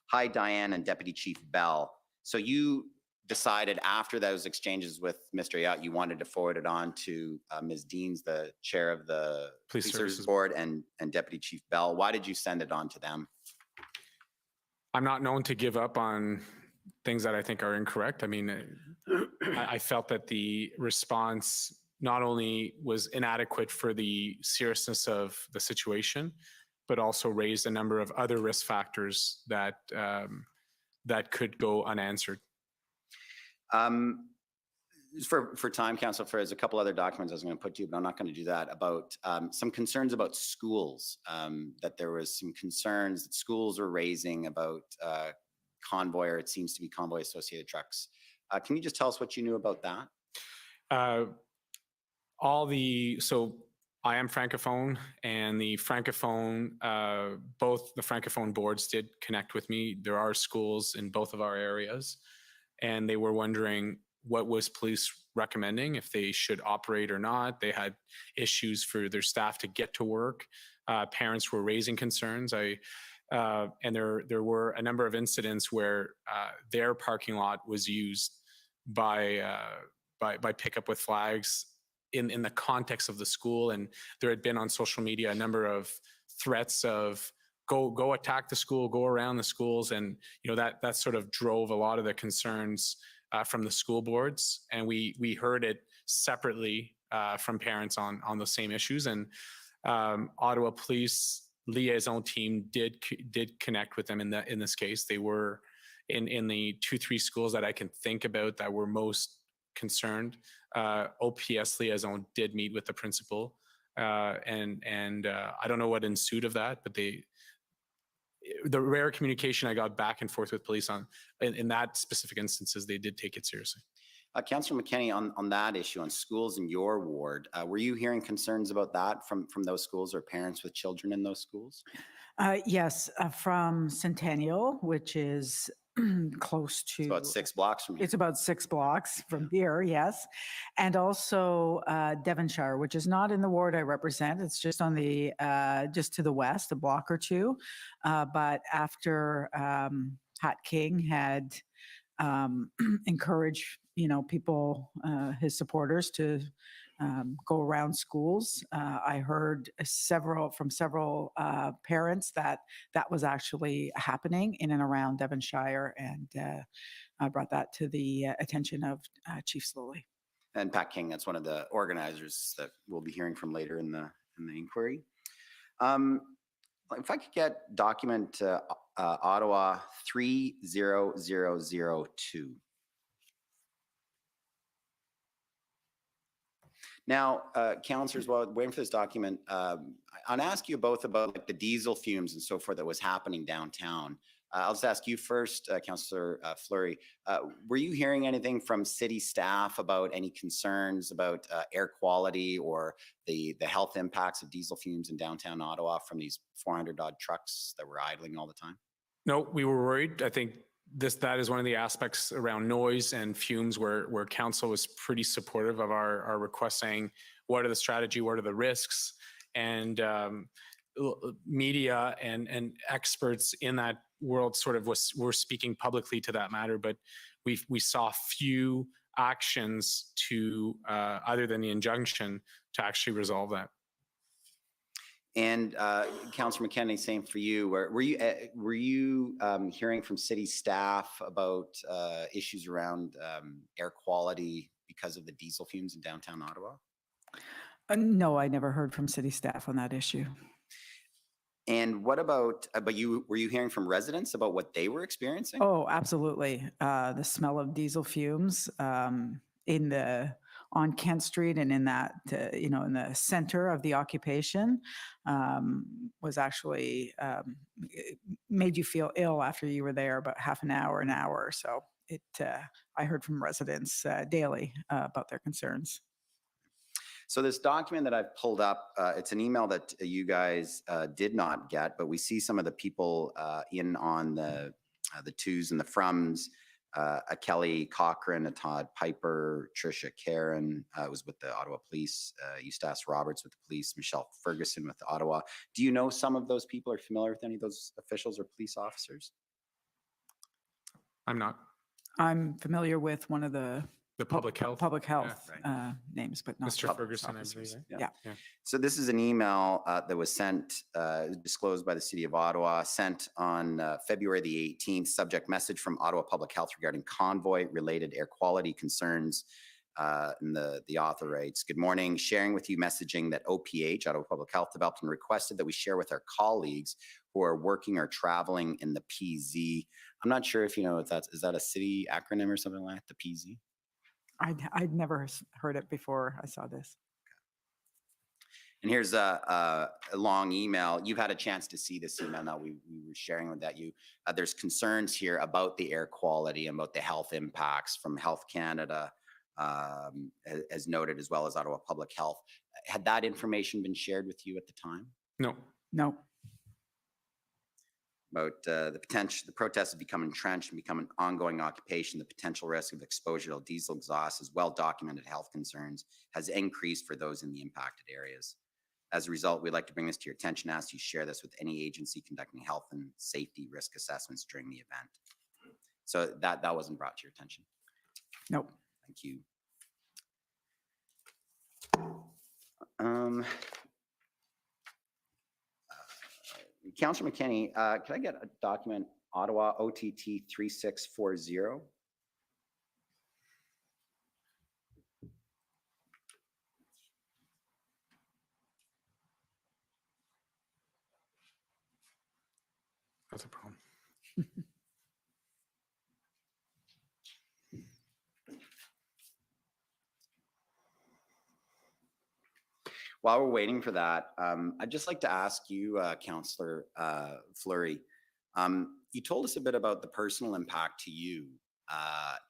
Hi, Diane and Deputy Chief Bell. So you decided after those exchanges with Mr. Ayat, you wanted to forward it on to Ms. Deans, the chair of the Police Services Board, and Deputy Chief Bell. Why did you send it on to them? I'm not known to give up on things that I think are incorrect. I mean, I felt that the response not only was inadequate for the seriousness of the situation, but also raised a number of other risk factors that that could go unanswered. For time, Council, there's a couple other documents I was going to put to you, but I'm not going to do that, about some concerns about schools, that there was some concerns that schools were raising about convoy, or it seems to be convoy associated trucks. Can you just tell us what you knew about that? So I am Francophone, and the Francophone, both the Francophone boards did connect with me. There are schools in both of our areas, and they were wondering what was police recommending, if they should operate or not. They had issues for their staff to get to work. Parents were raising concerns. And there were a number of incidents where their parking lot was used by pickup with flags in the context of the school, and there had been on social media a number of threats of go attack the school, go around the schools, and that sort of drove a lot of the concerns from the school boards, and we heard it separately from parents on the same issues. And Ottawa Police liaison team did connect with them in this case. They were in the 2-3 schools that I can think about that were most concerned. OPS liaison did meet with the principal, and I don't know what ensued of that, but the rare communication I got back and forth with police in that specific instances, they did take it seriously. Councillor McKenney, on that issue, on schools in your ward, were you hearing concerns about that from those schools or parents with children in those schools? Yes, from Centennial, which is close to... It's about 6 blocks from here. It's about 6 blocks from here, yes. And also Devonshire, which is not in the ward I represent. It's just on the, just to the west, a block or two. But after Pat King had encouraged, people, his supporters to go around schools. I heard from several parents that was actually happening in and around Devonshire, and I brought that to the attention of Chief Slowly. And Pat King, that's one of the organizers that we'll be hearing from later in the inquiry. If I could get document Ottawa 30002. Now, councillors, while waiting for this document, I'll ask you both about the diesel fumes and so forth that was happening downtown. I'll just ask you first, Councillor Fleury. Were you hearing anything from city staff about any concerns about air quality or the health impacts of diesel fumes in downtown Ottawa from these 400-odd trucks that were idling all the time? No, we were worried. I think that is one of the aspects around noise and fumes where council was pretty supportive of our request, saying what are the strategy, what are the risks, and media and experts in that world sort of were speaking publicly to that matter, but we saw few actions to other than the injunction to actually resolve that. And Councillor McKenney, same for you. Were you hearing from city staff about issues around air quality because of the diesel fumes in downtown Ottawa? No, I never heard from city staff on that issue. And what about, were you hearing from residents about what they were experiencing? Oh, absolutely. The smell of diesel fumes on Kent Street and in that, in the center of the occupation was actually, made you feel ill after you were there about half an hour or so. I heard from residents daily about their concerns. So this document that I've pulled up, it's an email that you guys did not get, but we see some of the people in on the twos and the froms. A Kelly Cochran, a Todd Piper, Tricia Karen was with the Ottawa Police, Eustace Roberts with the police, Michelle Ferguson with the Ottawa. Do you know some of those people? Are familiar with any of those officials or police officers? I'm not. I'm familiar with one of the public health names, but not Mr. Ferguson, I believe. Yeah. So this is an email that was sent, disclosed by the City of Ottawa, sent on February the 18th, subject message from Ottawa Public Health regarding convoy-related air quality concerns. And the author writes, "Good morning, sharing with you messaging that OPH, Ottawa Public Health, developed and requested that we share with our colleagues who are working or traveling in the PZ." I'm not sure if you know if is that a city acronym or something like that, the PZ? I'd never heard it before I saw this. And here's a long email. You've had a chance to see this email now. We were sharing with that. There's concerns here about the air quality and about the health impacts from Health Canada, as noted, as well as Ottawa Public Health. Had that information been shared with you at the time? No. No. About the protests have become entrenched and become an ongoing occupation. The potential risk of exposure to diesel exhaust, as well documented health concerns, has increased for those in the impacted areas. As a result, we'd like to bring this to your attention, ask you share this with any agency conducting health and safety risk assessments during the event. So that wasn't brought to your attention? Nope. Thank you. Councillor McKenney, can I get a document, Ottawa OTT 3640? That's a problem. While we're waiting for that, I'd just like to ask you, Councillor Fleury, you told us a bit about the personal impact to you,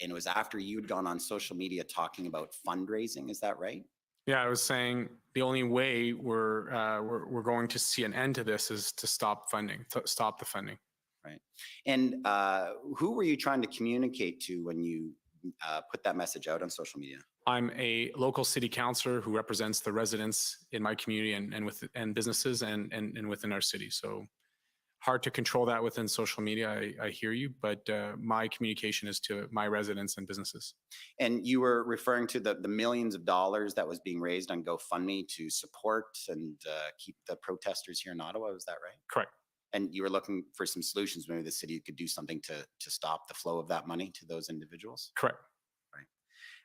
and it was after you'd gone on social media talking about fundraising. Is that right? Yeah, I was saying the only way we're going to see an end to this is to stop funding, stop the funding. Right. And who were you trying to communicate to when you put that message out on social media? I'm a local city councillor who represents the residents in my community and businesses and within our city. So hard to control that within social media. I hear you, but my communication is to my residents and businesses. And you were referring to the millions of dollars that was being raised on GoFundMe to support and keep the protesters here in Ottawa. Is that right? Correct. And you were looking for some solutions. Maybe the city could do something to stop the flow of that money to those individuals. Correct.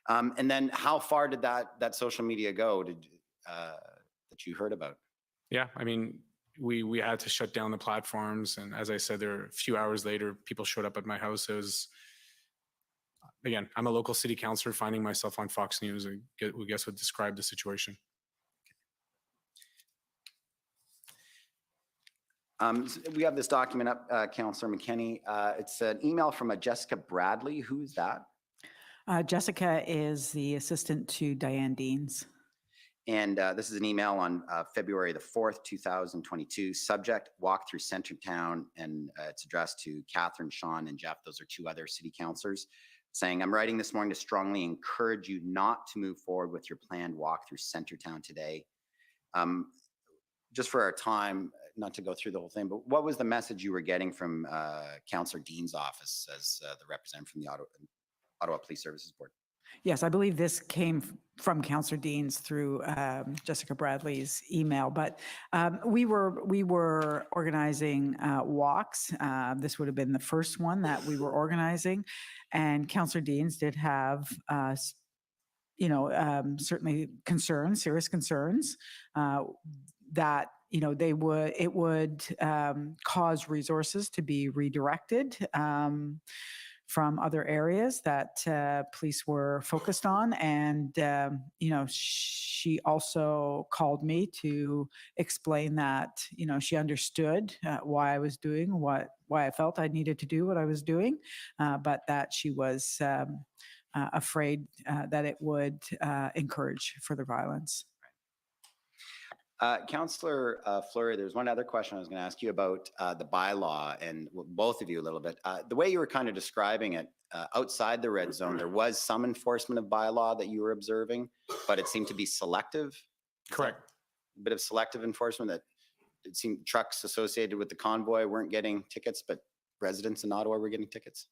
And then how far did that social media go that you heard about? Yeah, I mean, we had to shut down the platforms. And as I said, there a few hours later, people showed up at my house. It was, again, I'm a local city councillor finding myself on Fox News. I guess would describe the situation. So we have this document up, Councillor McKenney. It's an email from a Jessica Bradley. Who is that? Jessica is the assistant to Diane Deans. And this is an email on February the 4th, 2022. Subject, walk through Centertown, and it's addressed to Catherine, Sean, and Jeff. Those are two other city councillors, saying, I'm writing this morning to strongly encourage you not to move forward with your planned walk through Centertown today. Just for our time, not to go through the whole thing, but what was the message you were getting from Councillor Dean's office as the representative from the Ottawa Police Services Board? Yes, I believe this came from Councillor Deans through Jessica Bradley's email, but we were organizing walks. This would have been the first one that we were organizing, and Councillor Deans did have certainly concerns, serious concerns that it would cause resources to be redirected from other areas that police were focused on. And, she also called me to explain that, she understood why I was doing why I felt I needed to do what I was doing, but that she was afraid that it would encourage further violence. Councillor Fleury, there's one other question I was going to ask you about the bylaw, and both of you a little bit. The way you were kind of describing it, outside the red zone, there was some enforcement of bylaw that you were observing, but it seemed to be selective. Correct. A bit of selective enforcement that it seemed trucks associated with the convoy weren't getting tickets, but residents in Ottawa were getting tickets.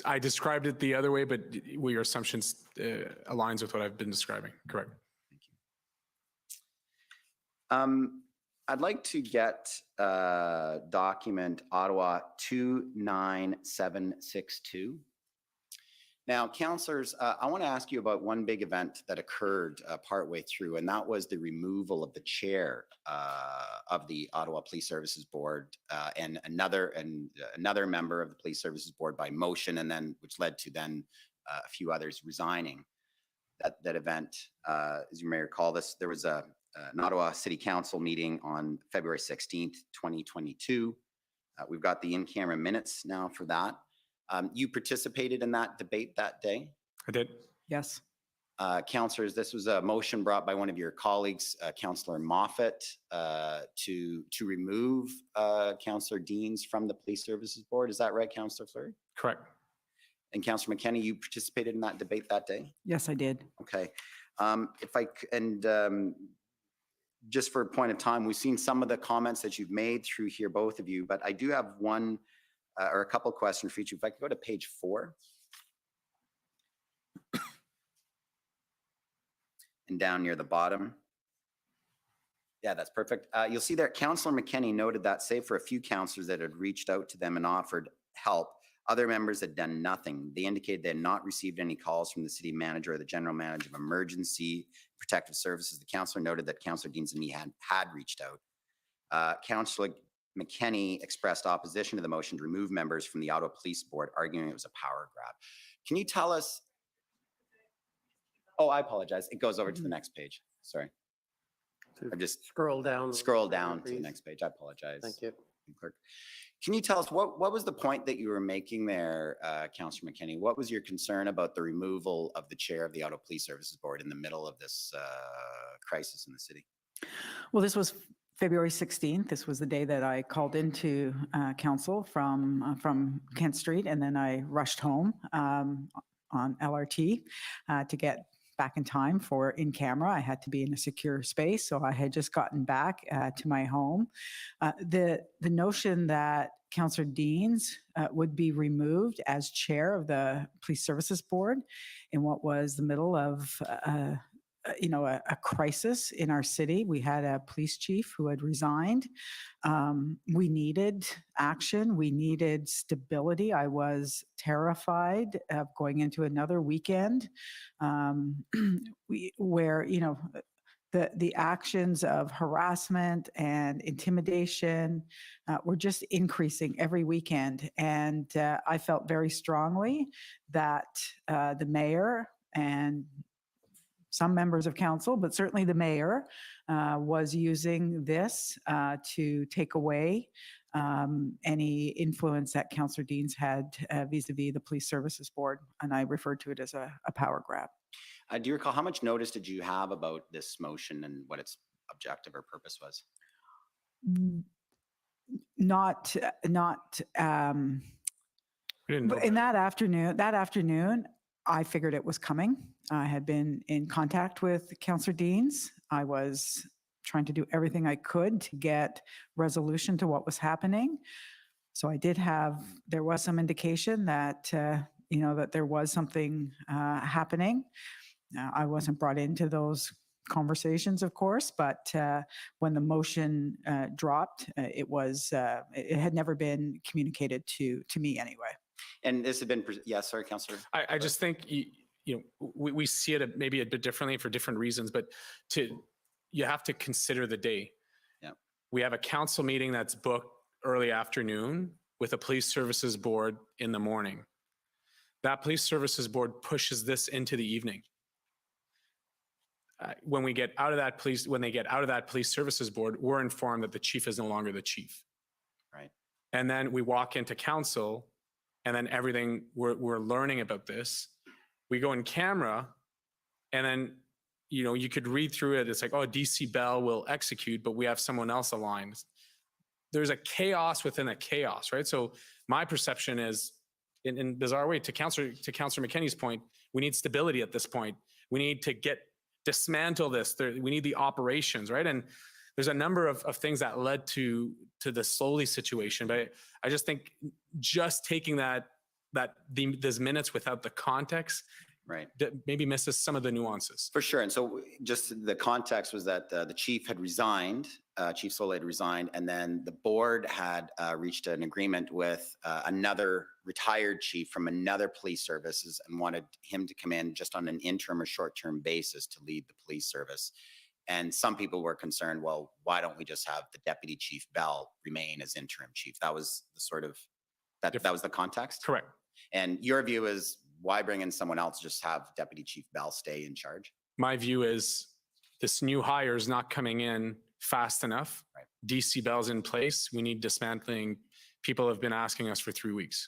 I described it the other way, but your assumptions aligns with what I've been describing. Correct. I'd like to get document Ottawa 29762. Now, councillors, I want to ask you about one big event that occurred partway through, and that was the removal of the chair of the Ottawa Police Services Board and another member of the Police Services Board by motion, and then which led to then a few others resigning. That event, as you may recall, there was an Ottawa City Council meeting on February 16th, 2022. We've got the in-camera minutes now for that. You participated in that debate that day? I did. Yes. Councillors, this was a motion brought by one of your colleagues, Councillor Moffat, to remove Councillor Deans from the Police Services Board. Is that right, Councillor Fleury? Correct. And Councillor McKenney, you participated in that debate that day? Yes, I did. Okay. Just for a point of time, we've seen some of the comments that you've made through here, both of you, but I do have one or a couple of questions for each. If I could go to page 4. And down near the bottom. Yeah, that's perfect. You'll see there, Councillor McKenney noted that save for a few councillors that had reached out to them and offered help, other members had done nothing. They indicated they had not received any calls from the city manager or the general manager of emergency protective services. The councillor noted that Councillor Deans and me had reached out. Councillor McKenney expressed opposition to the motion to remove members from the Ottawa Police Board, arguing it was a power grab. Can you tell us? Oh, I apologize. It goes over to the next page. Sorry. I've just scroll down. Scroll down to the next page. I apologize. Thank you. Clerk. Can you tell us what was the point that you were making there, Councillor McKenney? What was your concern about the removal of the chair of the Ottawa Police Services Board in the middle of this crisis in the city? Well, this was February 16th. This was the day that I called into council from Kent Street, and then I rushed home on LRT to get back in time for in camera. I had to be in a secure space, so I had just gotten back to my home. The notion that Councillor Deans would be removed as chair of the Police Services Board in what was the middle of a crisis in our city. We had a police chief who had resigned. We needed action. We needed stability. I was terrified of going into another weekend where, the actions of harassment and intimidation were just increasing every weekend. And I felt very strongly that the mayor and some members of council, but certainly the mayor, was using this to take away any influence that Councillor Deans had vis-a-vis the Police Services Board, and I referred to it as a power grab. Do you recall how much notice did you have about this motion and what its objective or purpose was? Not in that afternoon, I figured it was coming. I had been in contact with Councillor Deans. I was trying to do everything I could to get resolution to what was happening. So there was some indication that, that there was something happening. I wasn't brought into those conversations, of course, but when the motion dropped, it had never been communicated to me anyway. And this had been, yes, sorry, Councillor. I just think, we see it maybe a bit differently for different reasons, but you have to consider the day. Yeah. We have a council meeting that's booked early afternoon with a police services board in the morning. That police services board pushes this into the evening. When they get out of that police services board, we're informed that the chief is no longer the chief. Right. And then we walk into council, and then everything we're learning about this. We go in camera, and then you could read through it. It's like, oh, DC Bell will execute, but we have someone else aligned. There's a chaos within a chaos, right? So my perception is, in bizarre way, to Councillor McKenney's point, we need stability at this point. We need to dismantle this. We need the operations, right? And there's a number of things that led to the Slowly situation, but I just think just taking these minutes without the context, right, maybe misses some of the nuances. For sure. And so just the context was that the chief had resigned, Chief Slowly had resigned, and then the board had reached an agreement with another retired chief from another police services and wanted him to come in just on an interim or short-term basis to lead the police service. And some people were concerned, well, why don't we just have the Deputy Chief Bell remain as interim chief? That was the that was the context? Correct. And your view is, why bring in someone else? Just have Deputy Chief Bell stay in charge? My view is this new hire is not coming in fast enough. Right. DC Bell's in place. We need dismantling people have been asking us for 3 weeks.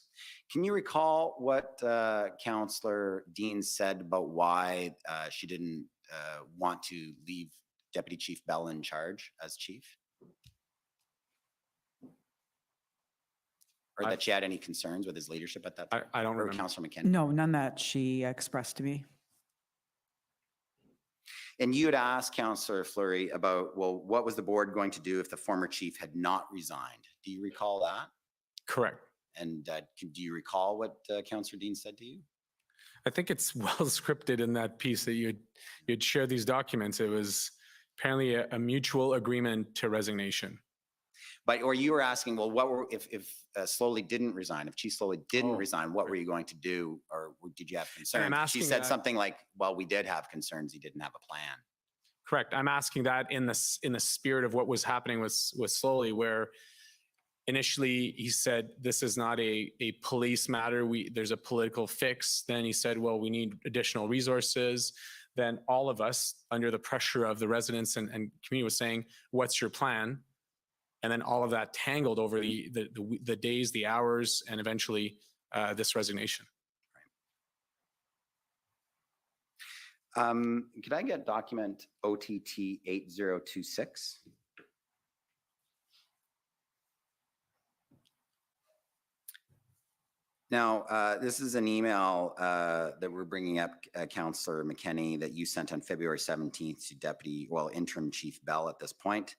Can you recall what Councillor Dean said about why she didn't want to leave Deputy Chief Bell in charge as chief? Or that she had any concerns with his leadership at that time? I don't remember. Councillor McKenna. No, none that she expressed to me. And you had asked Councillor Fleury about, well, what was the board going to do if the former chief had not resigned? Do you recall that? Correct. And do you recall what Councillor Dean said to you? I think it's well scripted in that piece that you'd share these documents. It was apparently a mutual agreement to resignation. But, or you were asking, well, what were, if Slowly didn't resign, if Chief Slowly didn't resign, what were you going to do? Or did you have concerns? She said something like, well, we did have concerns. He didn't have a plan. Correct. I'm asking that in the spirit of what was happening with Slowly, where initially he said, this is not a police matter. There's a political fix. Then he said, well, we need additional resources. Then all of us, under the pressure of the residents and community, was saying, what's your plan? And then all of that tangled over the days, the hours, and eventually this resignation. Could I get document OTT 8026? Now, this is an email that we're bringing up, Councillor McKenney, that you sent on February 17th to Interim Chief Bell at this point.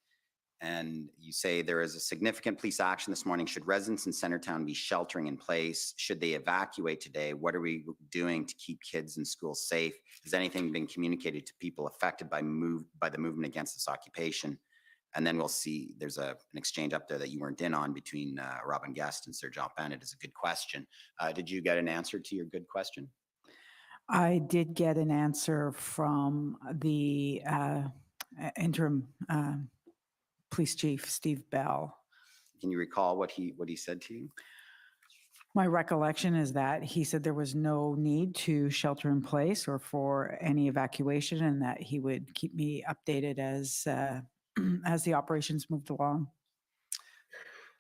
And you say there is a significant police action this morning. Should residents in Centertown be sheltering in place? Should they evacuate today? What are we doing to keep kids in school safe? Has anything been communicated to people affected by the movement against this occupation? And then we'll see there's an exchange up there that you weren't in on between Robin Guest and Sir John Bennett. Is a good question. Did you get an answer to your good question? I did get an answer from the interim police chief, Steve Bell. Can you recall what he said to you? My recollection is that he said there was no need to shelter in place or for any evacuation, and that he would keep me updated as the operations moved along.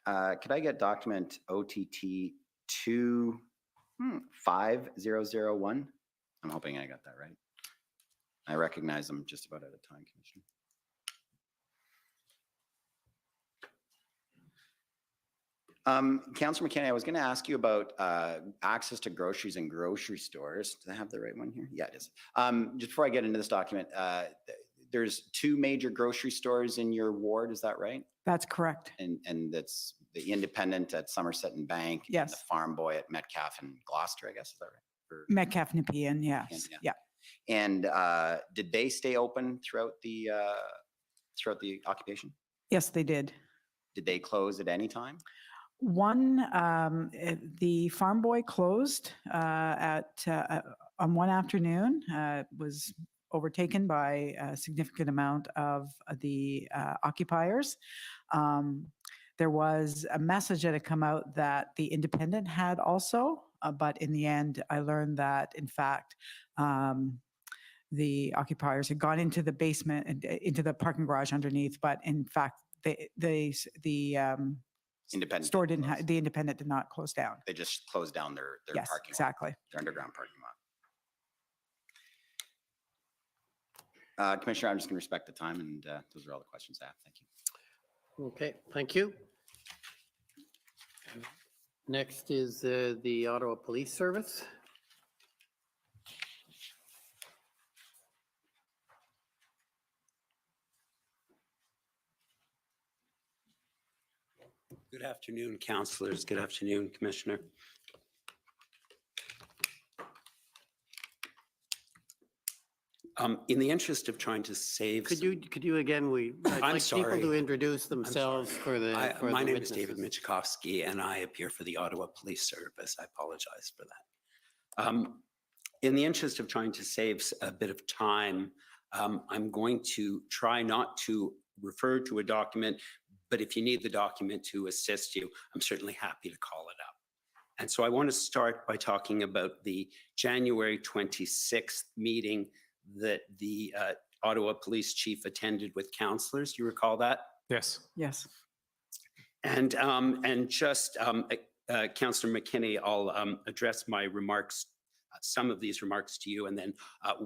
Could I get document OTT 25001? I'm hoping I got that right. I recognize I'm just about out of time, Commissioner. Councillor McKenney, I was going to ask you about access to groceries and grocery stores. Do I have the right one here? Yeah, it is. Just before I get into this document, there's 2 major grocery stores in your ward, is that right? That's correct. And that's the Independent at Somerset and Bank, yes, and the Farm Boy at Metcalfe and Gloucester, I guess, is that right? Or Metcalfe, Nepean, yes, yeah. And did they stay open throughout the occupation? Yes, they did. Did they close at any time? One, the Farm Boy closed on one afternoon. Was overtaken by a significant amount of the occupiers. There was a message that had come out that the Independent had also, but in the end, I learned that, in fact, the occupiers had gone into the basement and into the parking garage underneath, but in fact, the Independent store didn't have, the Independent did not close down. They just closed down their yes, parking exactly. lot, their underground parking lot. Commissioner, I'm just going to respect the time, and those are all the questions I have. Thank you. Okay, thank you. Next is the Ottawa Police Service. Good afternoon, councillors. Good afternoon, Commissioner. In the interest of trying to save, could you again? I'd like people to introduce themselves for the. My name is David Michikowski, and I appear for the Ottawa Police Service. I apologize for that. In the interest of trying to save a bit of time, I'm going to try not to refer to a document, but if you need the document to assist you, I'm certainly happy to call it up. And so I want to start by talking about the January 26th meeting that the Ottawa Police Chief attended with councillors. Do you recall that? Yes. Yes. And just, Councillor McKinney, I'll address my remarks, some of these remarks to you, and then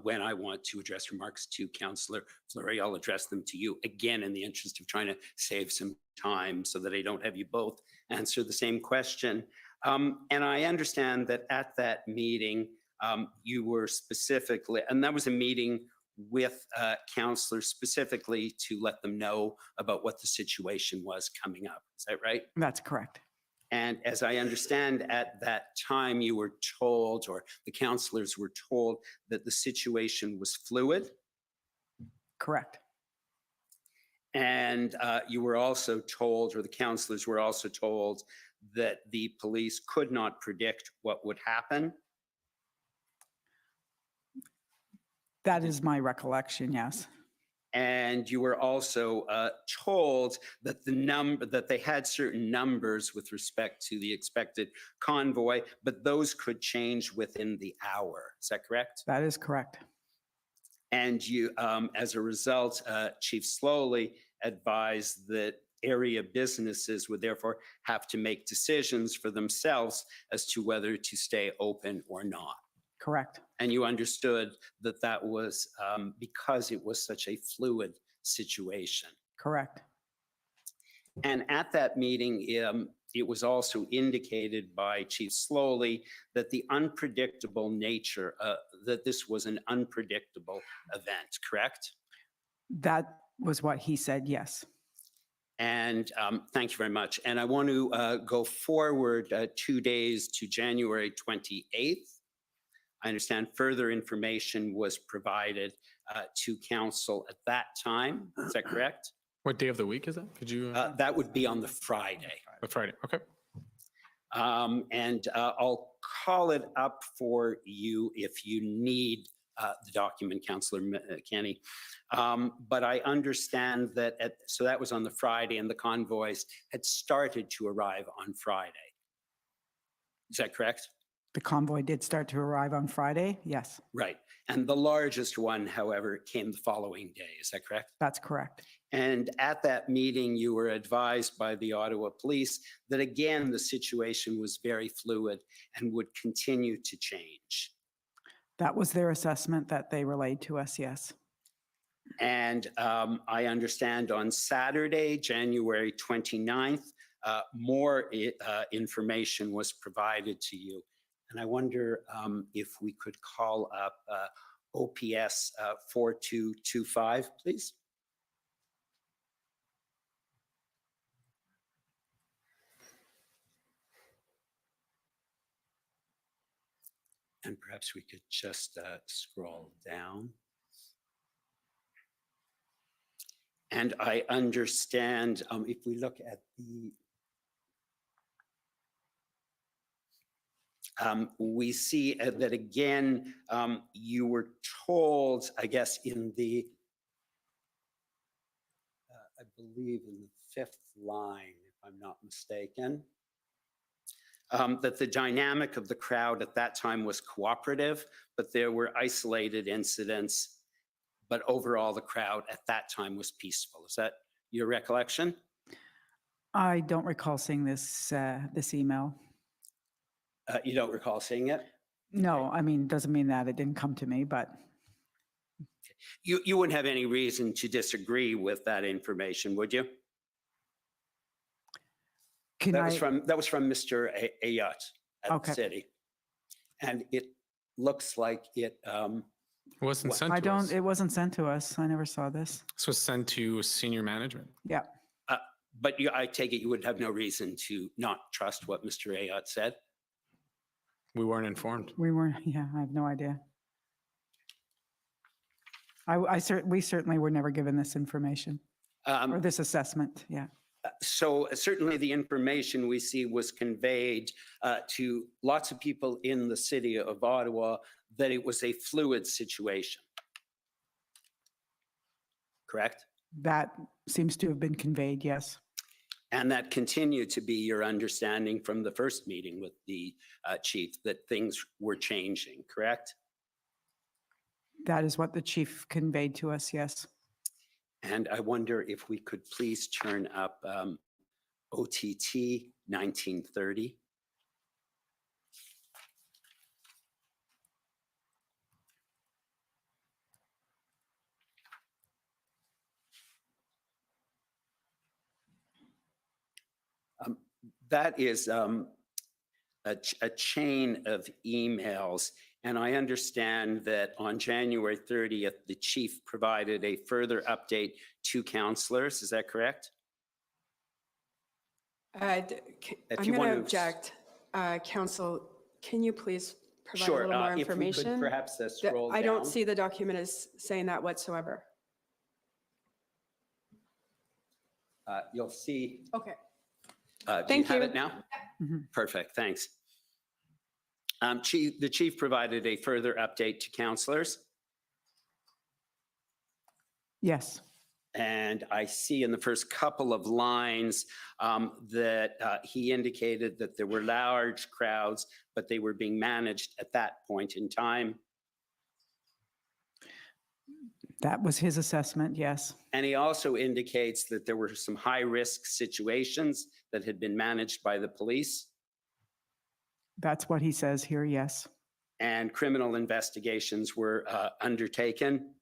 when I want to address remarks to Councillor Fleury, I'll address them to you, again, in the interest of trying to save some time so that I don't have you both answer the same question. And I understand that at that meeting, you were specifically, and that was a meeting with councillors specifically to let them know about what the situation was coming up. Is that right? That's correct. And as I understand, at that time, you were told, or the councillors were told, that the situation was fluid. Correct. And you were also told, or the councillors were also told, that the police could not predict what would happen. That is my recollection, yes. And you were also told that that they had certain numbers with respect to the expected convoy, but those could change within the hour. Is that correct? That is correct. And you, as a result, Chief Slowly advised that area businesses would therefore have to make decisions for themselves as to whether to stay open or not. Correct. And you understood that that was because it was such a fluid situation. Correct. And at that meeting, it was also indicated by Chief Slowly that the unpredictable nature, that this was an unpredictable event, correct? That was what he said, yes. And thank you very much. And I want to go forward 2 days to January 28th. I understand further information was provided to council at that time. Is that correct? What day of the week is that? Could you? That would be on the Friday. The Friday, okay. And I'll call it up for you if you need the document, Councillor Kenny. But I understand that, so that was on the Friday, and the convoys had started to arrive on Friday. Is that correct? The convoy did start to arrive on Friday, yes. Right. And the largest one, however, came the following day. Is that correct? That's correct. And at that meeting, you were advised by the Ottawa Police that, again, the situation was very fluid and would continue to change. That was their assessment that they relayed to us, yes. And I understand on Saturday, January 29th, more information was provided to you. And I wonder if we could call up OPS 4225, please. And perhaps we could just scroll down. And I understand if we look at the we see that again, you were told, I guess, in the, I believe in the fifth line, if I'm not mistaken, that the dynamic of the crowd at that time was cooperative, but there were isolated incidents, but overall the crowd at that time was peaceful. Is that your recollection? I don't recall seeing this this email. You don't recall seeing it? No, I mean, doesn't mean that it didn't come to me, but. You wouldn't have any reason to disagree with that information, would you? That was from Mr. Ayat at the city. And it looks like it wasn't sent to us. It wasn't sent to us. I never saw this. This was sent to senior management. Yeah. But I take it you would have no reason to not trust what Mr. Ayat said? We weren't informed. We weren't, yeah, I have no idea. We certainly were never given this information or this assessment, yeah. So certainly the information we see was conveyed to lots of people in the city of Ottawa that it was a fluid situation. Correct? That seems to have been conveyed, yes. And that continued to be your understanding from the first meeting with the chief, that things were changing, correct? That is what the chief conveyed to us, yes. And I wonder if we could please turn up OTT 1930. That is a chain of emails. And I understand that on January 30th, the chief provided a further update to councillors. Is that correct? I'm If going you to want to- object. Council, can you please provide Sure, a little more if we could information? perhaps scroll I don't down. see the document as saying that whatsoever. You'll see. Okay. Do Thank you have you. it now? Perfect, thanks. The chief provided a further update to councillors. Yes. And I see in the first couple of lines that he indicated that there were large crowds, but they were being managed at that point in time. That was his assessment, yes. And he also indicates that there were some high-risk situations that had been managed by the police. That's what he says here, yes. And criminal investigations were undertaken.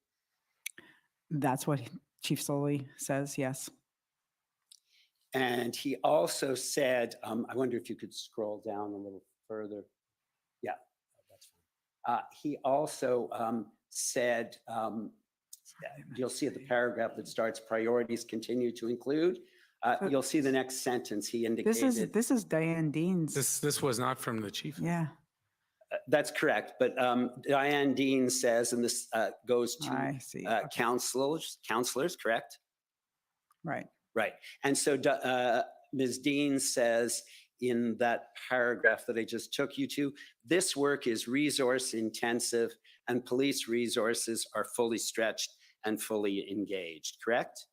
That's what Chief Soley says, yes. And he also said, I wonder if you could scroll down a little further. Yeah, that's fine. He also said, you'll see the paragraph that starts, priorities continue to include. You'll see the next sentence he indicated. This is Diane Dean's. This was not from the chief. Yeah. That's correct. But Diane Dean says, and this goes to I see. counselors, correct? Right. Right. And so Ms. Dean says in that paragraph that I just took you to, this work is resource intensive and police resources are fully stretched and fully engaged, correct?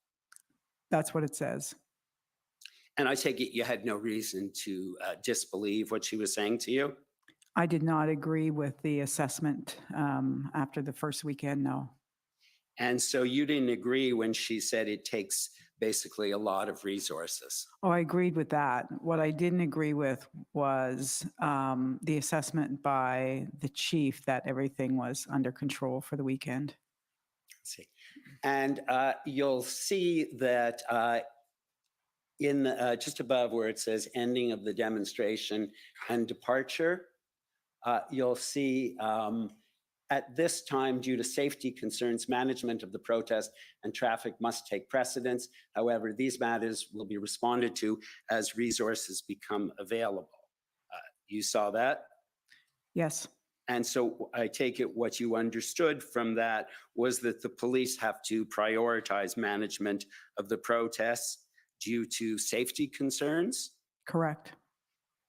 That's what it says. And I take it you had no reason to disbelieve what she was saying to you? I did not agree with the assessment after the first weekend, no. And so you didn't agree when she said it takes basically a lot of resources? Oh, I agreed with that. What I didn't agree with was the assessment by the chief that everything was under control for the weekend. Let's see. And you'll see that in just above where it says ending of the demonstration and departure, you'll see at this time, due to safety concerns, management of the protest and traffic must take precedence. However, these matters will be responded to as resources become available. You saw that? Yes. And so I take it what you understood from that was that the police have to prioritize management of the protests due to safety concerns? Correct.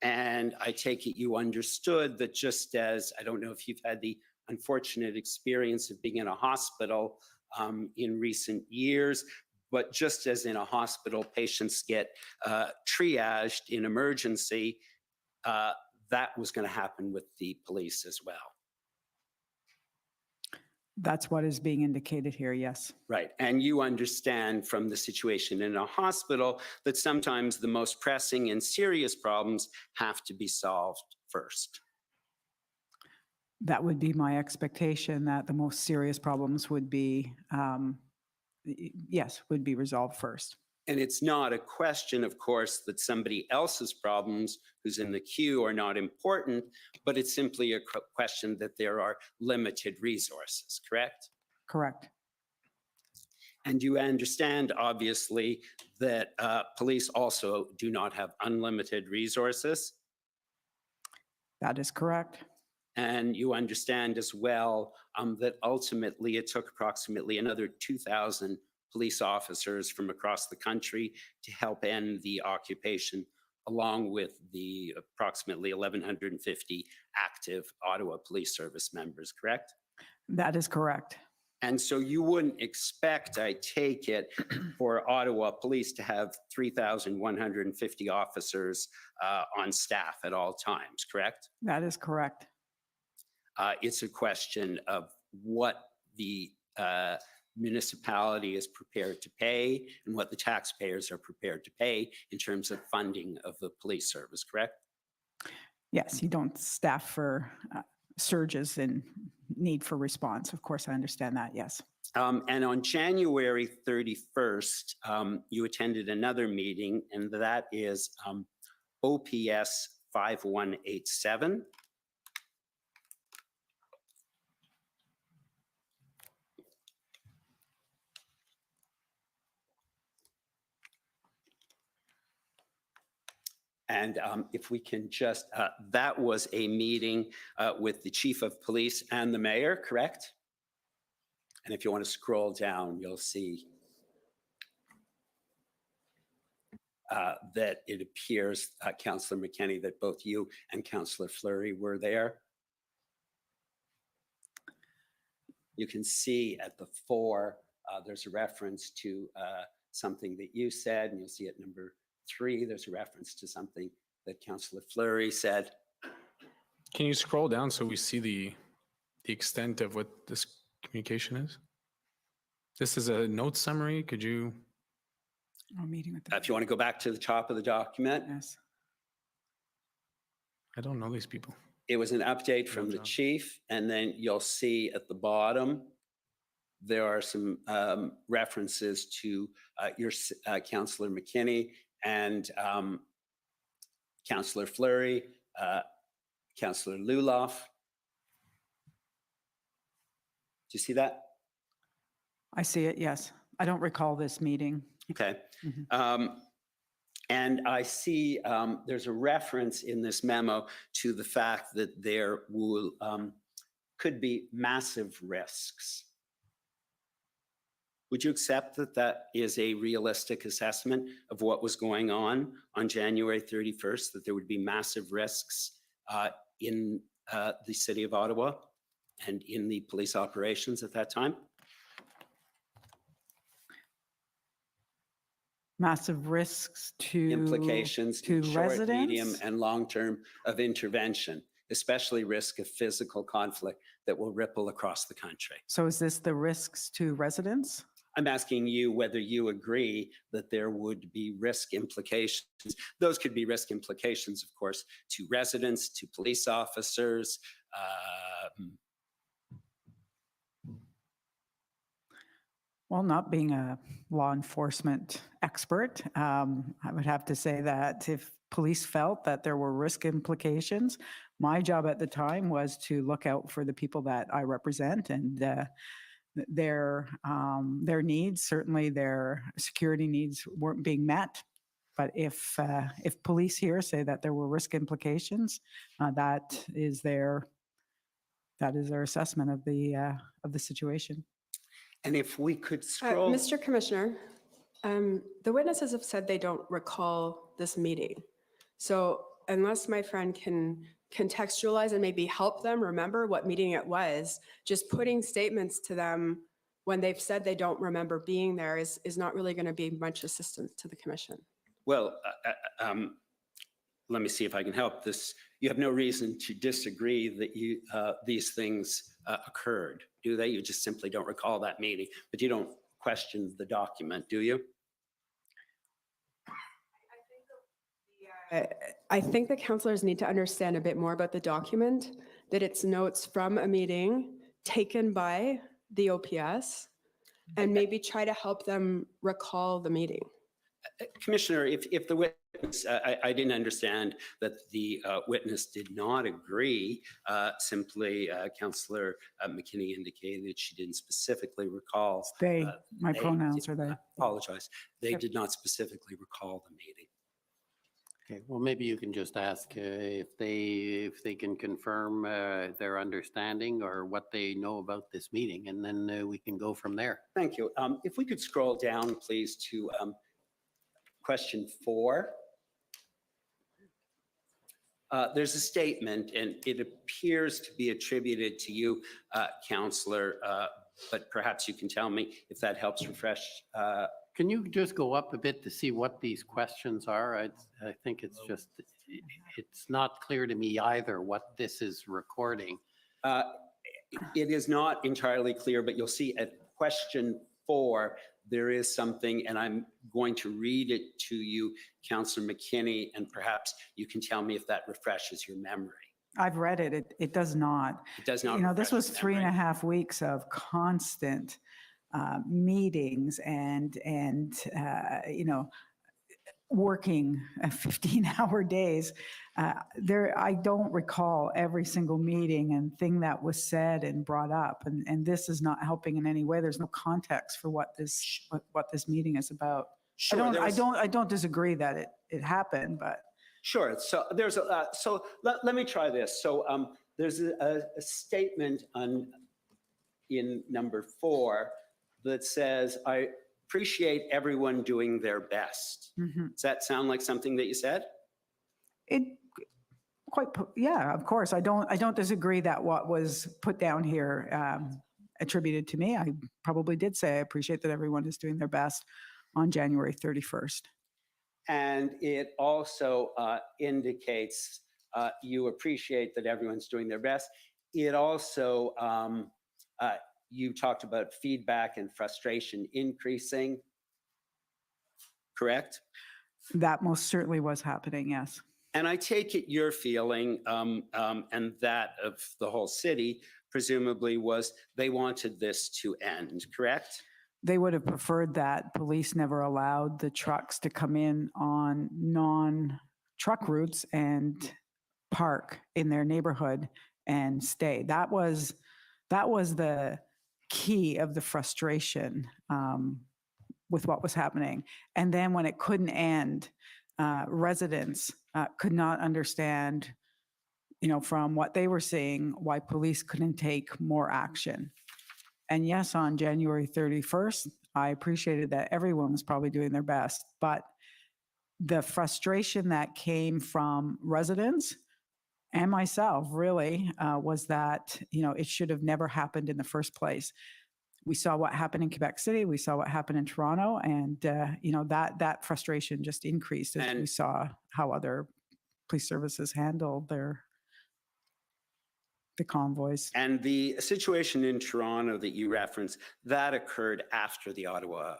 And I take it you understood that just as, I don't know if you've had the unfortunate experience of being in a hospital in recent years, but just as in a hospital, patients get triaged in emergency, that was going to happen with the police as well. That's what is being indicated here, yes. Right. And you understand from the situation in a hospital that sometimes the most pressing and serious problems have to be solved first. That would be my expectation, that the most serious problems would be, yes, would be resolved first. And it's not a question, of course, that somebody else's problems who's in the queue are not important, but it's simply a question that there are limited resources, correct? Correct. And you understand, obviously, that police also do not have unlimited resources. That is correct. And you understand as well that ultimately it took approximately another 2,000 police officers from across the country to help end the occupation, along with the approximately 1,150 active Ottawa Police Service members, correct? That is correct. And so you wouldn't expect, I take it, for Ottawa Police to have 3,150 officers on staff at all times, correct? That is correct. It's a question of what the municipality is prepared to pay and what the taxpayers are prepared to pay in terms of funding of the police service, correct? Yes, you don't staff for surges in need for response. Of course, I understand that, yes. And on January 31st, you attended another meeting, and that is OPS 5187. And if we can just, that was a meeting with the chief of police and the mayor, correct? And if you want to scroll down, you'll see that it appears, Councillor McKenney, that both you and Councillor Fleury were there. You can see at the 4, there's a reference to something that you said, and you'll see at number 3, there's a reference to something that Councillor Fleury said. Can you scroll down so we see the extent of what this communication is? This is a note summary. Could you? Meeting with the If you want to go back to the top of the document. Yes. I don't know these people. It was an update from the chief, and then you'll see at the bottom, there are some references to your Councillor McKinney and Councillor Fleury, Councillor Luloff. Do you see that? I see it, yes. I don't recall this meeting. Okay. And I see there's a reference in this memo to the fact that there will could be massive risks. Would you accept that that is a realistic assessment of what was going on January 31st, that there would be massive risks in the city of Ottawa and in the police operations at that time? Massive risks to implications to short, residents? medium, and long-term of intervention, especially risk of physical conflict that will ripple across the country. So is this the risks to residents? I'm asking you whether you agree that there would be risk implications. Those could be risk implications, of course, to residents, to police officers. Well, not being a law enforcement expert, I would have to say that if police felt that there were risk implications, my job at the time was to look out for the people that I represent and their needs, certainly their security needs weren't being met. But if police here say that there were risk implications, that is their assessment of the situation. And if we could scroll. Mr. Commissioner, the witnesses have said they don't recall this meeting. So unless my friend can contextualize and maybe help them remember what meeting it was, just putting statements to them when they've said they don't remember being there is not really going to be much assistance to the commission. Well, let me see if I can help this. You have no reason to disagree that these things occurred, do they? You just simply don't recall that meeting, but you don't question the document, do you? I think the councillors need to understand a bit more about the document, that it's notes from a meeting taken by the OPS, and maybe try to help them recall the meeting. Commissioner, if the witness, I didn't understand that the witness did not agree. Simply, Councillor McKinney indicated she didn't specifically recall. My pronouns are they. Apologize. They did not specifically recall the meeting. Okay, well, maybe you can just ask if they can confirm their understanding or what they know about this meeting, and then we can go from there. Thank you. If we could scroll down, please, to question 4. There's a statement, and it appears to be attributed to you, Councillor, but perhaps you can tell me if that helps refresh. Can you just go up a bit to see what these questions are? I think it's just, it's not clear to me either what this is recording. It is not entirely clear, but you'll see at question 4, there is something, and I'm going to read it to you, Councillor McKinney, and perhaps you can tell me if that refreshes your memory. I've read it. It does not. It does not. You know, this refresh was your memory. 3.5 weeks of constant meetings and you know, working 15-hour days. I don't recall every single meeting and thing that was said and brought up, and this is not helping in any way. There's no context for what this meeting is about. Sure, I don't disagree that it happened, but Sure. So there's a, so let me try this. So there's a statement in number 4 that says, I appreciate everyone doing their best. Does that sound like something that you said? Yeah, of course. I don't disagree that what was put down here attributed to me. I probably did say I appreciate that everyone is doing their best on January 31st. And it also indicates you appreciate that everyone's doing their best. It also, you talked about feedback and frustration increasing, correct? That most certainly was happening, yes. And I take it your feeling and that of the whole city presumably was they wanted this to end, correct? They would have preferred that. Police never allowed the trucks to come in on non-truck routes and park in their neighborhood and stay. That was the key of the frustration with what was happening. And then when it couldn't end, residents could not understand, you know, from what they were seeing, why police couldn't take more action. And yes, on January 31st, I appreciated that everyone was probably doing their best, but the frustration that came from residents and myself really was that, you know, it should have never happened in the first place. We saw what happened in Quebec City. We saw what happened in Toronto, and you know, that frustration just increased as we saw how other police services handled the convoys. And the situation in Toronto that you referenced, that occurred after the Ottawa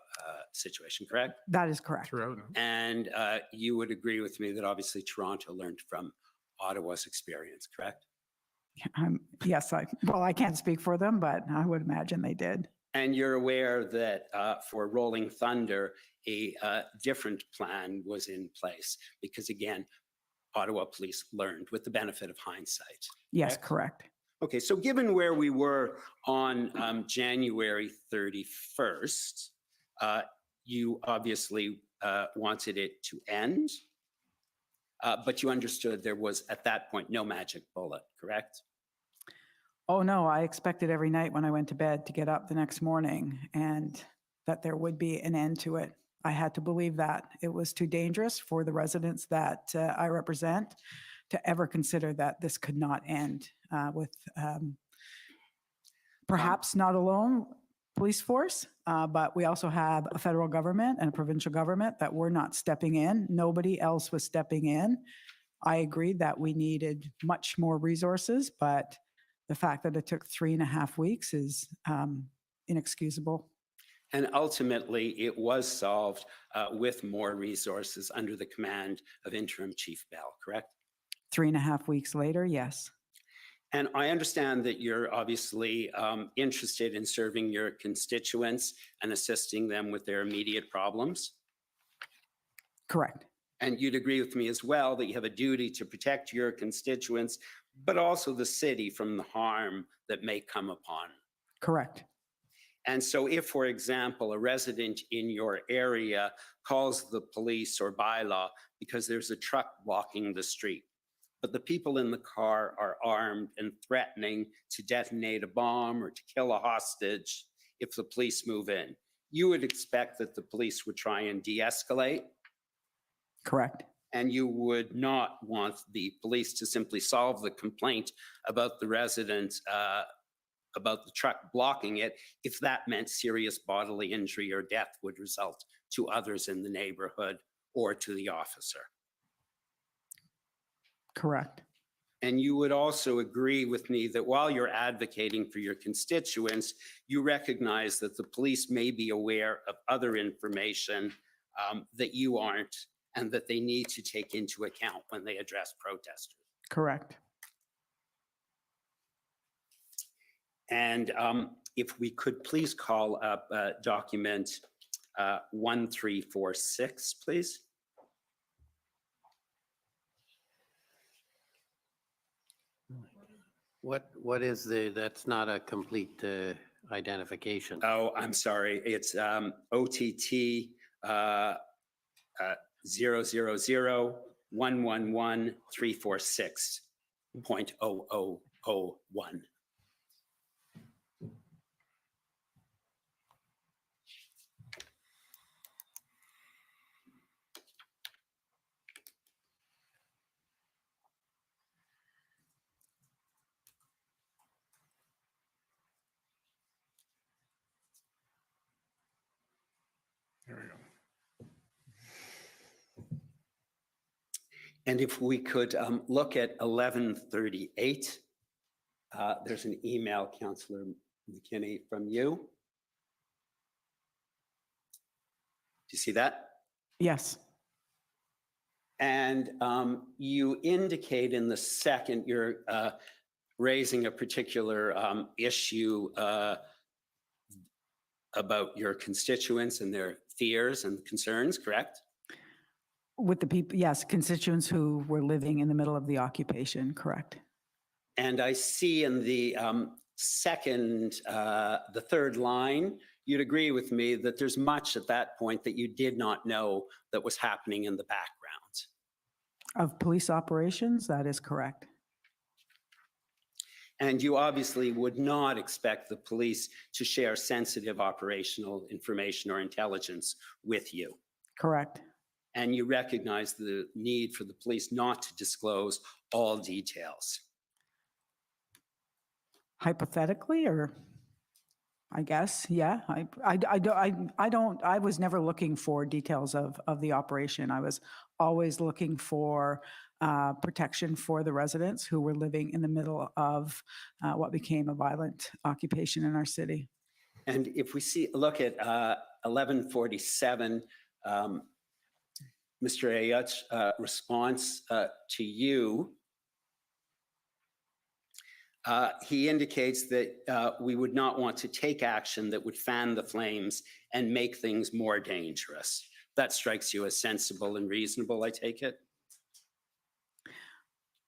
situation, correct? That is correct. And you would agree with me that obviously Toronto learned from Ottawa's experience, correct? Yes, I can't speak for them, but I would imagine they did. And you're aware that for Rolling Thunder, a different plan was in place because, again, Ottawa police learned with the benefit of hindsight. Yes, correct. Okay, so given where we were on January 31st, you obviously wanted it to end, but you understood there was at that point no magic bullet, correct? Oh no, I expected every night when I went to bed to get up the next morning and that there would be an end to it. I had to believe that. It was too dangerous for the residents that I represent to ever consider that this could not end with perhaps not alone police force, but we also have a federal government and a provincial government that were not stepping in. Nobody else was stepping in. I agreed that we needed much more resources, but the fact that it took 3.5 weeks is inexcusable. And ultimately, it was solved with more resources under the command of Interim Chief Bell, correct? 3.5 weeks later, yes. And I understand that you're obviously interested in serving your constituents and assisting them with their immediate problems. Correct. And you'd agree with me as well that you have a duty to protect your constituents, but also the city from the harm that may come upon. Correct. And so if, for example, a resident in your area calls the police or bylaw because there's a truck blocking the street, but the people in the car are armed and threatening to detonate a bomb or to kill a hostage if the police move in, you would expect that the police would try and de-escalate. Correct. And you would not want the police to simply solve the complaint about the resident, about the truck blocking it, if that meant serious bodily injury or death would result to others in the neighborhood or to the officer. Correct. And you would also agree with me that while you're advocating for your constituents, you recognize that the police may be aware of other information that you aren't, and that they need to take into account when they address protesters. Correct. And if we could please call up document 1346, please. What is that's not a complete identification. Oh, I'm sorry. It's OTT 000111346.0001. There we go. And if we could look at 1138, there's an email, Councillor McKinney, from you. Do you see that? Yes. And you indicate in the second you're raising a particular issue about your constituents and their fears and concerns, correct? With the people, yes, constituents who were living in the middle of the occupation, correct. And I see in the the third line, you'd agree with me that there's much at that point that you did not know that was happening in the background. Of police operations, that is correct. And you obviously would not expect the police to share sensitive operational information or intelligence with you. Correct. And you recognize the need for the police not to disclose all details. Hypothetically, or I guess, yeah. I was never looking for details of the operation. I was always looking for protection for the residents who were living in the middle of what became a violent occupation in our city. And if we look at 1147, Mr. Ayut's response to you, he indicates that we would not want to take action that would fan the flames and make things more dangerous. That strikes you as sensible and reasonable, I take it?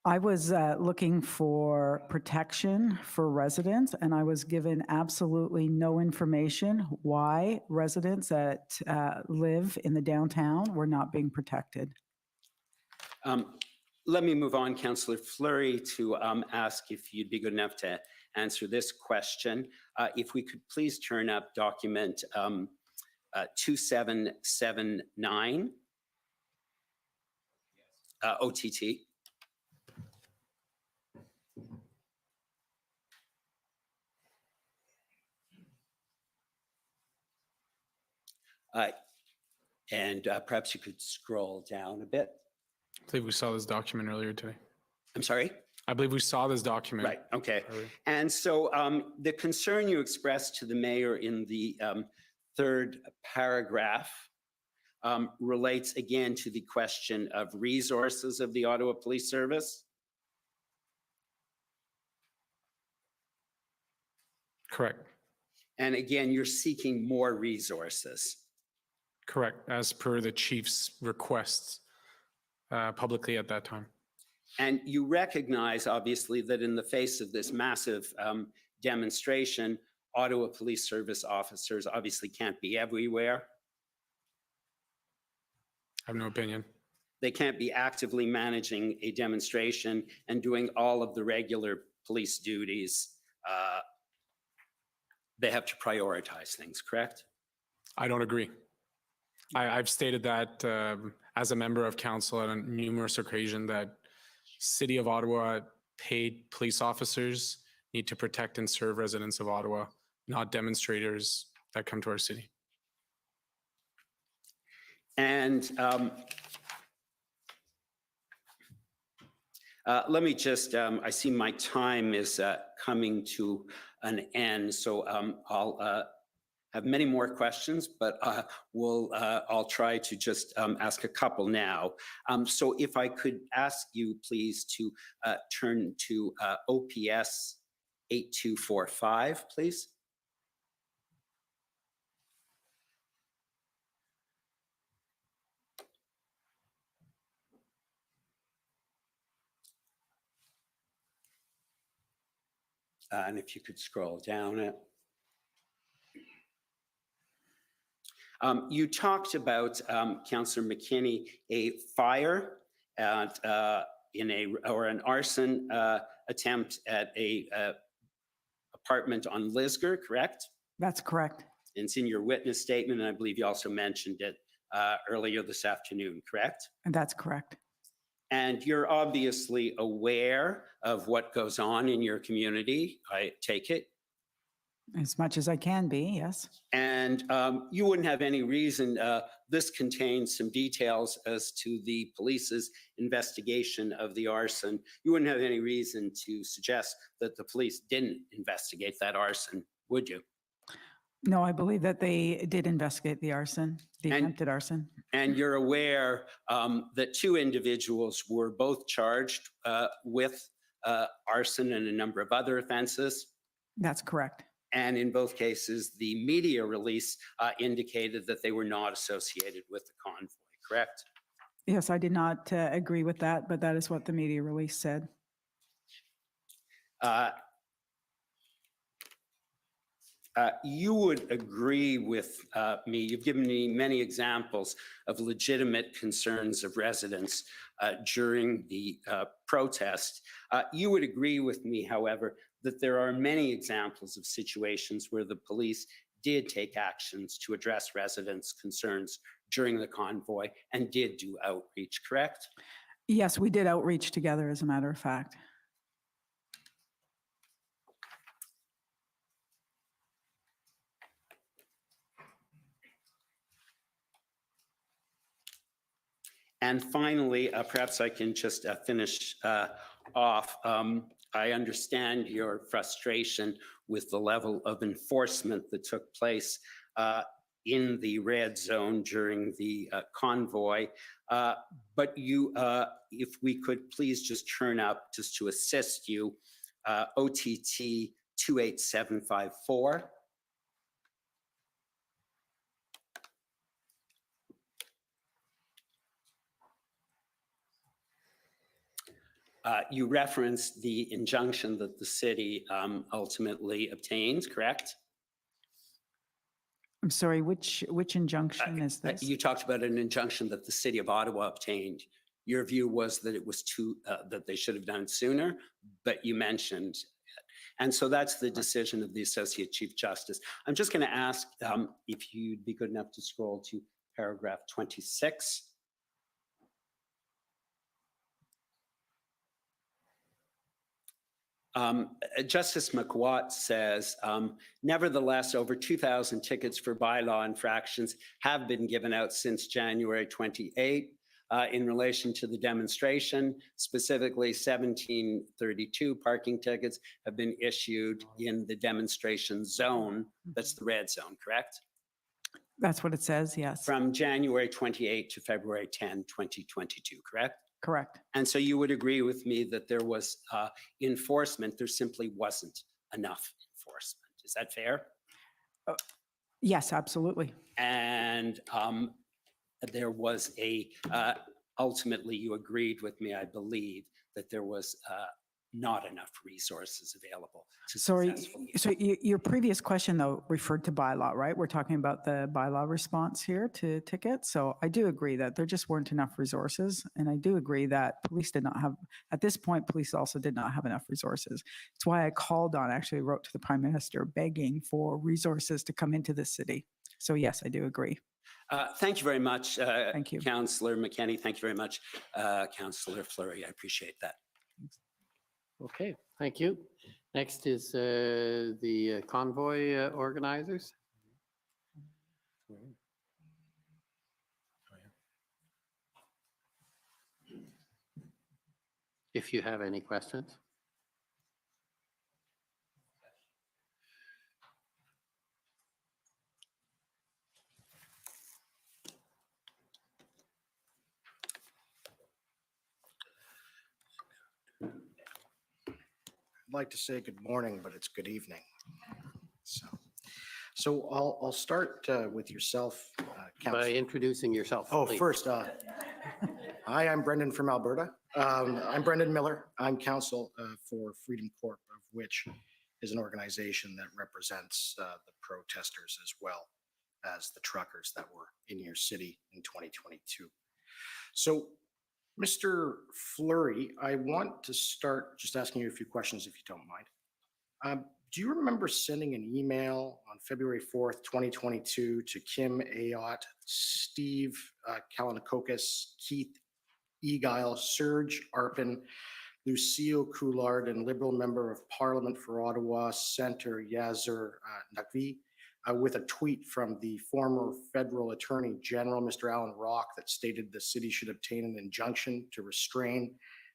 I was looking for protection for residents, and I was given absolutely no information why residents that live in the downtown were not being protected. Let me move on, Councillor Fleury, to ask if you'd be good enough to answer this question. If we could please turn up document 2779, OTT. And perhaps you could scroll down a bit. I believe we saw this document earlier today. I'm sorry? I believe we saw this document. Right, okay. earlier. And so the concern you expressed to the mayor in the third paragraph relates again to the question of resources of the Ottawa Police Service. Correct. And again, you're seeking more resources. Correct, as per the chief's requests publicly at that time. And you recognize, obviously, that in the face of this massive demonstration, Ottawa Police Service officers obviously can't be everywhere. I have no opinion. They can't be actively managing a demonstration and doing all of the regular police duties. They have to prioritize things, correct? I don't agree. I've stated that as a member of council on numerous occasions that City of Ottawa paid police officers need to protect and serve residents of Ottawa, not demonstrators that come to our city. And Let me just, I see my time is coming to an end, so I'll have many more questions, but I'll try to just ask a couple now. So if I could ask you please to turn to OPS 8245, please. And if you could scroll down it. You talked about, Councillor McKinney, a fire at, or an arson attempt at a apartment on Lisgar, correct? That's correct. It's in your witness statement, and I believe you also mentioned it earlier this afternoon, correct? And that's correct. And you're obviously aware of what goes on in your community, I take it. As much as I can be, yes. And you wouldn't have any reason, this contains some details as to the police's investigation of the arson. You wouldn't have any reason to suggest that the police didn't investigate that arson, would you? No, I believe that they did investigate the arson, the attempted arson. And you're aware that two individuals were both charged with arson and a number of other offenses? That's correct. And in both cases, the media release indicated that they were not associated with the convoy, correct? Yes, I did not agree with that, but that is what the media release said. You would agree with me, you've given me many examples of legitimate concerns of residents during the protest. You would agree with me, however, that there are many examples of situations where the police did take actions to address residents' concerns during the convoy and did do outreach, correct? Yes, we did outreach together, as a matter of fact. And finally, perhaps I can just finish off. I understand your frustration with the level of enforcement that took place in the red zone during the convoy. But you, if we could please just turn up just to assist you, OTT 28754. You referenced the injunction that the city ultimately obtained, correct? I'm sorry, which injunction is this? You talked about an injunction that the city of Ottawa obtained. Your view was that it was that they should have done it sooner, but you mentioned it. And so that's the decision of the Associate Chief Justice. I'm just going to ask if you'd be good enough to scroll to paragraph 26. Justice McWatt says, nevertheless, over 2,000 tickets for bylaw infractions have been given out since January 28 in relation to the demonstration. Specifically, 1732 parking tickets have been issued in the demonstration zone. That's the red zone, correct? That's what it says, yes. From January 28 to February 10, 2022, correct? Correct. And so you would agree with me that there was enforcement, there simply wasn't enough enforcement. Is that fair? Yes, absolutely. And there was ultimately you agreed with me, I believe, that there was not enough resources available to Sorry, so your previous question though referred to bylaw, right? We're talking about the bylaw response here to tickets. So I do agree that there just weren't enough resources. And I do agree that police did not have, at this point, police also did not have enough resources. It's why I called on, actually wrote to the Prime Minister begging for resources to come into the city. So yes, I do agree. Thank you very much, Thank you. Councillor McKenney. Thank you very much, Councillor Fleury. I appreciate that. Okay, thank you. Next is the convoy organizers. If if you have any questions. I'd like to say good morning, but it's good evening. So I'll start with yourself, Councillor. By introducing yourself, Oh, please. first, hi, I'm Brendan from Alberta. I'm Brendan Miller. I'm counsel for Freedom Corp, of which is an organization that represents the protesters as well as the truckers that were in your city in 2022. So, Mr. Fleury, I want to start just asking you a few questions, if you don't mind. Do you remember sending an email on February 4th, 2022 to Kim Ayotte, Steve Kalinakokis, Keith Egile, Serge Arpin, Lucille Coulard, and Liberal Member of Parliament for Ottawa, Senator Yazir Naqvi, with a tweet from the former Federal Attorney General, Mr. Alan Rock, that stated the city should obtain an injunction to restrain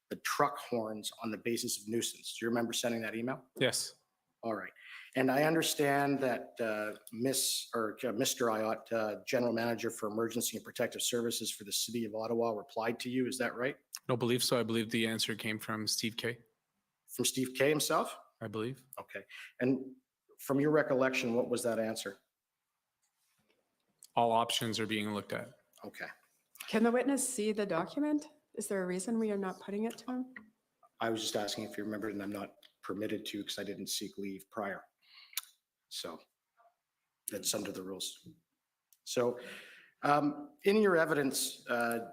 the truck horns on the basis of nuisance? Do you remember sending that email? Yes. All right. And I understand that Mr. Ayotte, General Manager for Emergency and Protective Services for the City of Ottawa, replied to you. Is that right? I don't believe so. I believe the answer came from Steve K. From Steve K himself? I believe. Okay. And from your recollection, what was that answer? All options are being looked at. Okay. Can the witness see the document? Is there a reason we are not putting it to him? I was just asking if you remembered, and I'm not permitted to because I didn't seek leave prior. So that's under the rules. So in your evidence,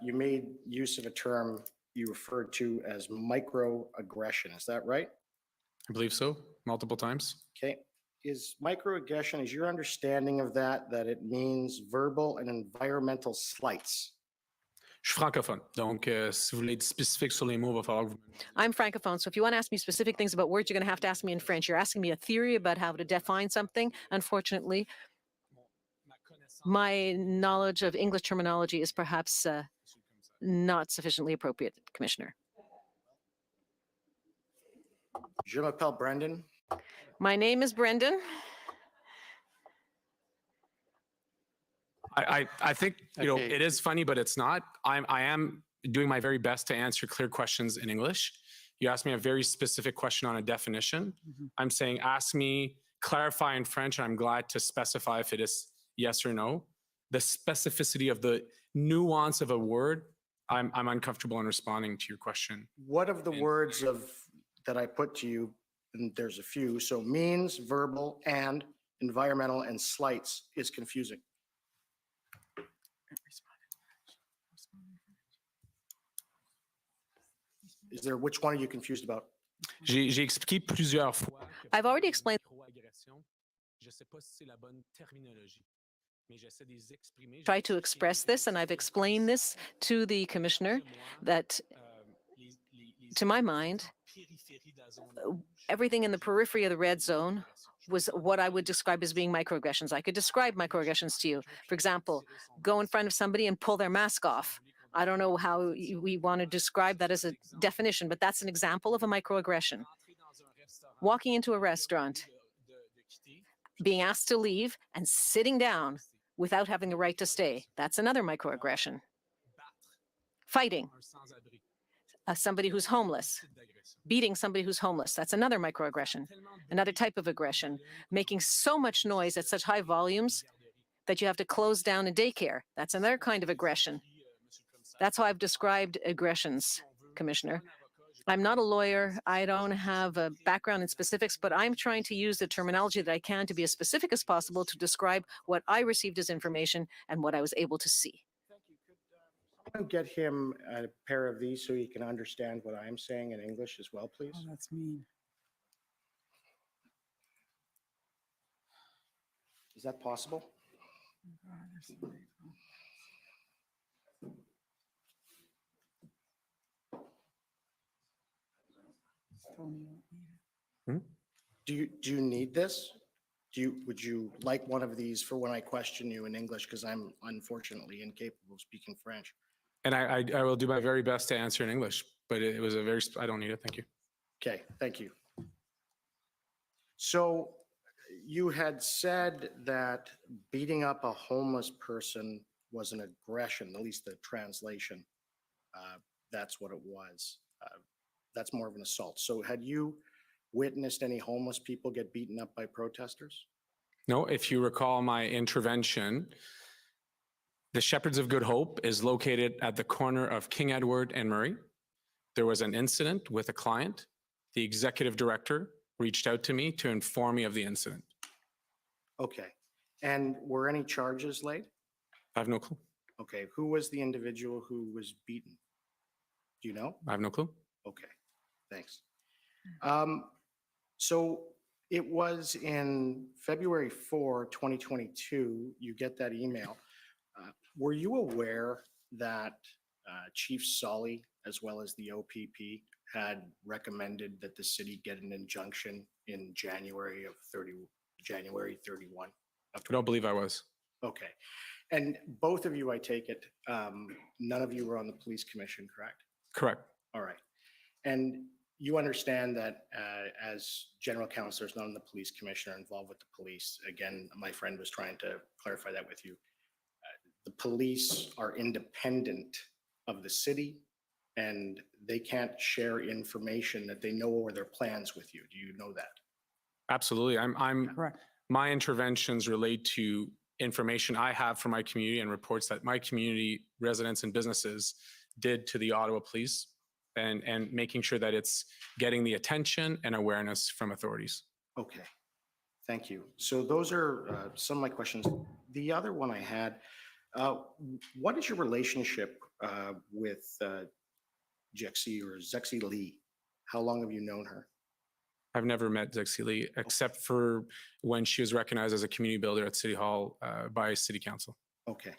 you made use of a term you referred to as microaggression. Is that right? I believe so, multiple times. Okay. Is microaggression, is your understanding of that it means verbal and environmental slights? Je suis francophone, donc si vous voulez être spécifique sur les mots, il va falloir que vous... I'm francophone, so if you want to ask me specific things about words, you're going to have to ask me in French. You're asking me a theory about how to define something. Unfortunately, my knowledge of English terminology is perhaps not sufficiently appropriate, Commissioner. Je m'appelle Brendan. My name is Brendan. I think, you know, Okay. it is funny, but it's not. I am doing my very best to answer clear questions in English. You asked me a very specific question on a definition. I'm saying, ask me, clarify in French, and I'm glad to specify if it is yes or no. The specificity of the nuance of a word, I'm uncomfortable in responding to your question. What of the words that I put to you, and there's a few, so means, verbal, and environmental, and slights is confusing? Is there, which one are you confused about? J'ai expliqué plusieurs fois que I've already explained. microagression, je sais pas si c'est la bonne terminologie, mais j'essaie de les exprimer. Try to express this, and I've explained this to the Commissioner, that to my mind, everything in the periphery of the red zone was what I would describe as being microaggressions. I could describe microaggressions to you. For example, go in front of somebody and pull their mask off. I don't know how we want to describe that as a definition, but that's an example of a microaggression. Walking into a restaurant, being asked to leave, and sitting down without having the right to stay. That's another microaggression. Fighting somebody who's homeless. Beating somebody who's homeless. That's another microaggression. Another type of aggression. Making so much noise at such high volumes that you have to close down a daycare. That's another kind of aggression. That's how I've described aggressions, Commissioner. I'm not a lawyer. I don't have a background in specifics, but I'm trying to use the terminology that I can to be as specific as possible to describe what I received as information and what I was able to see. Someone get him a pair of these so he can understand what I'm saying in English as well, please. Oh, that's mean. Is that possible? Oh, God, they're so beautiful. Tony won't need it. Do you need this? Would you like one of these for when I question you in English, because I'm unfortunately incapable of speaking French? And I will do my very best to answer in English, but it was a very, I don't need it. Thank you. Okay, thank you. So you had said that beating up a homeless person was an aggression, at least the translation. That's what it was. That's more of an assault. So had you witnessed any homeless people get beaten up by protesters? No, if you recall my intervention, the Shepherds of Good Hope is located at the corner of King Edward and Murray. There was an incident with a client. The executive director reached out to me to inform me of the incident. Okay. And were any charges laid? I have no clue. Okay. Who was the individual who was beaten? Do you know? I have no clue. Okay. Thanks. So it was in February 4, 2022, you get that email. Were you aware that Chief Solly, as well as the OPP, had recommended that the city get an injunction in January 31? I don't believe I was. Okay. And both of you, I take it, none of you were on the police commission, correct? Correct. All right. And you understand that as general counselors, not on the police commission, are involved with the police. Again, my friend was trying to clarify that with you. The police are independent of the city, and they can't share information that they know or their plans with you. Do you know that? Absolutely. My interventions relate to information I have from my community and reports that my community residents and businesses did to the Ottawa Police, and making sure that it's getting the attention and awareness from authorities. Okay, thank you. So those are some of my questions. The other one I had, what is your relationship with Zexi Lee? How long have you known her? I've never met Zexi Lee, except for when she was recognized as a community builder at City Hall by City Council. Okay.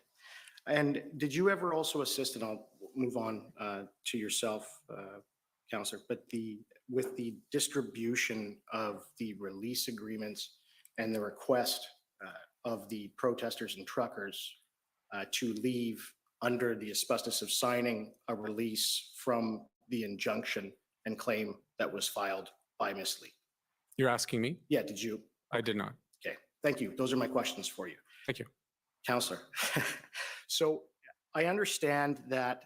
And did you ever also assist, and I'll move on to yourself, Councillor, but with the distribution of the release agreements and the request of the protesters and truckers to leave under the auspices of signing a release from the injunction and claim that was filed by Ms. Lee? You're asking me? Yeah, did you? I did not. Okay, thank you. Those are my questions for you. Thank you. Councillor, so I understand that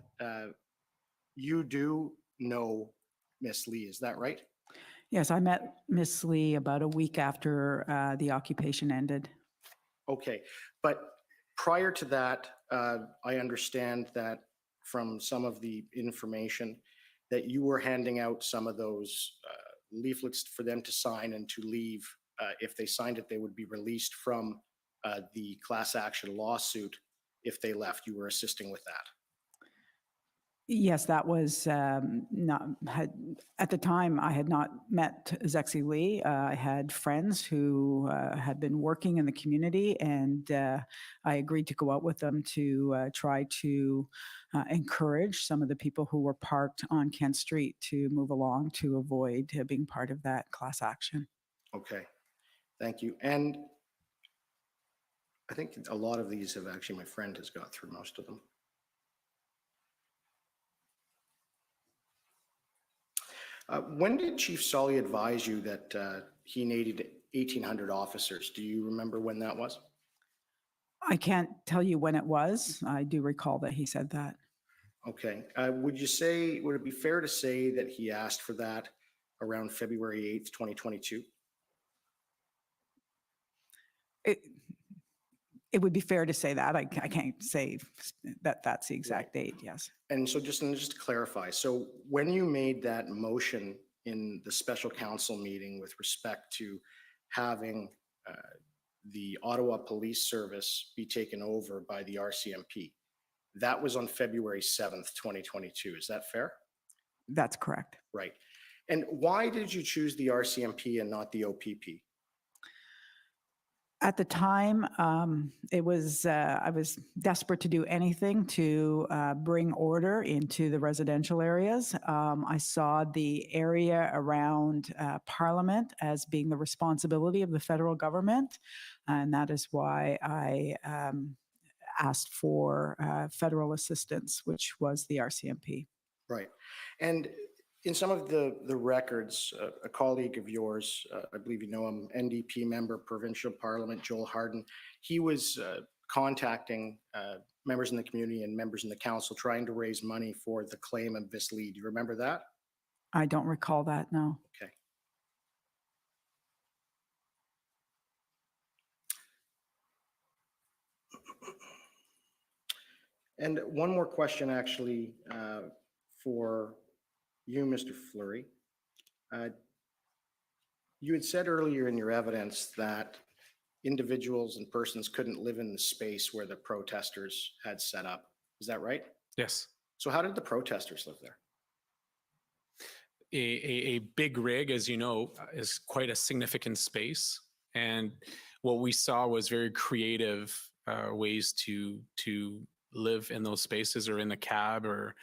you do know Ms. Lee, is that right? Yes, I met Miss Lee about a week after the occupation ended. Okay, but prior to that, I understand that from some of the information that you were handing out some of those leaflets for them to sign and to leave. If they signed it, they would be released from the class action lawsuit. If they left, you were assisting with that. Yes, that was not, at the time, I had not met Zexi Lee. I had friends who had been working in the community, and I agreed to go out with them to try to encourage some of the people who were parked on Kent Street to move along to avoid being part of that class action. Okay, thank you. And I think a lot of these have actually, my friend has got through most of them. When did Chief Solly advise you that he needed 1,800 officers? Do you remember when that was? I can't tell you when it was. I do recall that he said that. Okay. Would it be fair to say that he asked for that around February 8th, 2022? It would be fair to say that. I can't say that that's the exact date, yes. And so just to clarify, so when you made that motion in the special council meeting with respect to having the Ottawa Police Service be taken over by the RCMP, that was on February 7th, 2022. Is that fair? That's correct. Right. And why did you choose the RCMP and not the OPP? At the time, I was desperate to do anything to bring order into the residential areas. I saw the area around Parliament as being the responsibility of the federal government, and that is why I asked for federal assistance, which was the RCMP. Right. And in some of the records, a colleague of yours, I believe you know him, NDP member, provincial parliament, Joel Harden, he was contacting members in the community and members in the council trying to raise money for the claim of this lead. Do you remember that? I don't recall that, no. Okay. And one more question, actually, for you, Mr. Fleury. You had said earlier in your evidence that individuals and persons couldn't live in the space where the protesters had set up. Is that right? Yes. So how did the protesters live there? A big rig, as you know, is quite a significant space. And what we saw was very creative ways to live in those spaces, or in the cab, or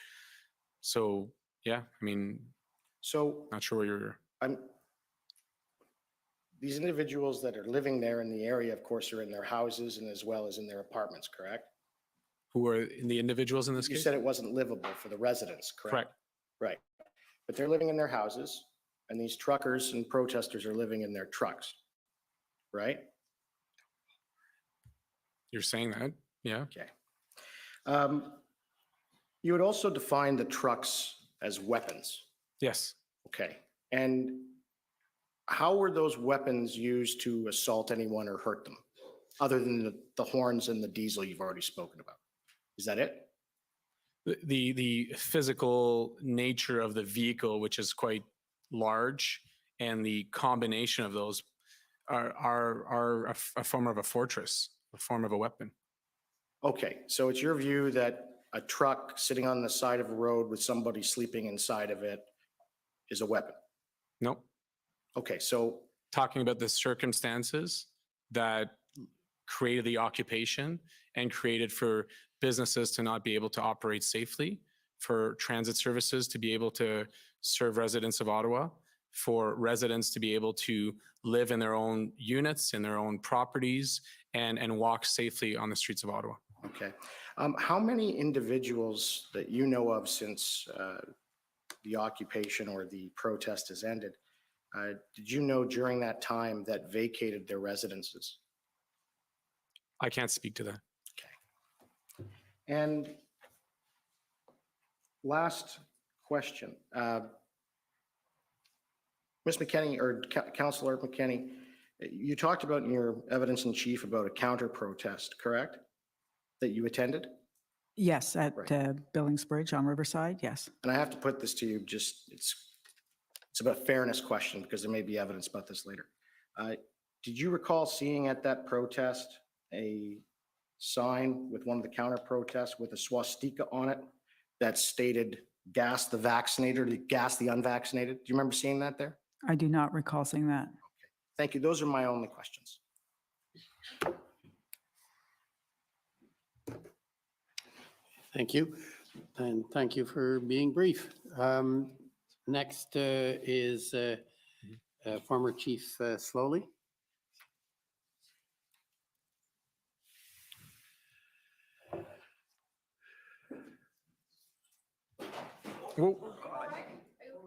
so. Yeah, I mean, so not sure where you're. These individuals that are living there in the area, of course, are in their houses and as well as in their apartments, correct? Who are in the individuals in this case? You said it wasn't livable for the residents, correct? Correct. Right. But they're living in their houses, and these truckers and protesters are living in their trucks, right? You're saying that, yeah. Okay. You would also define the trucks as weapons. Yes. Okay. And how were those weapons used to assault anyone or hurt them, other than the horns and the diesel you've already spoken about? Is that it? The physical nature of the vehicle, which is quite large, and the combination of those are a form of a fortress, a form of a weapon. Okay, so it's your view that a truck sitting on the side of a road with somebody sleeping inside of it is a weapon? Nope. Okay, so talking about the circumstances that created the occupation and created for businesses to not be able to operate safely, for transit services to be able to serve residents of Ottawa, for residents to be able to live in their own units, in their own properties, and walk safely on the streets of Ottawa. Okay. How many individuals that you know of since the occupation or the protest has ended, did you know during that time that vacated their residences? I can't speak to that. Okay. And last question. Ms. McKenney, or Councillor McKenney, you talked about in your evidence in chief about a counter protest, correct? That you attended? Yes, at Billings Bridge on Riverside, yes. And I have to put this to you, just it's about a fairness question because there may be evidence about this later. Did you recall seeing at that protest a sign with one of the counter protests with a swastika on it that stated gas the vaccinated, gas the unvaccinated? Do you remember seeing that there? I do not recall seeing that. Okay. Thank you. Those are my only questions. Thank you. And thank you for being brief. Next is former Chief Slowly.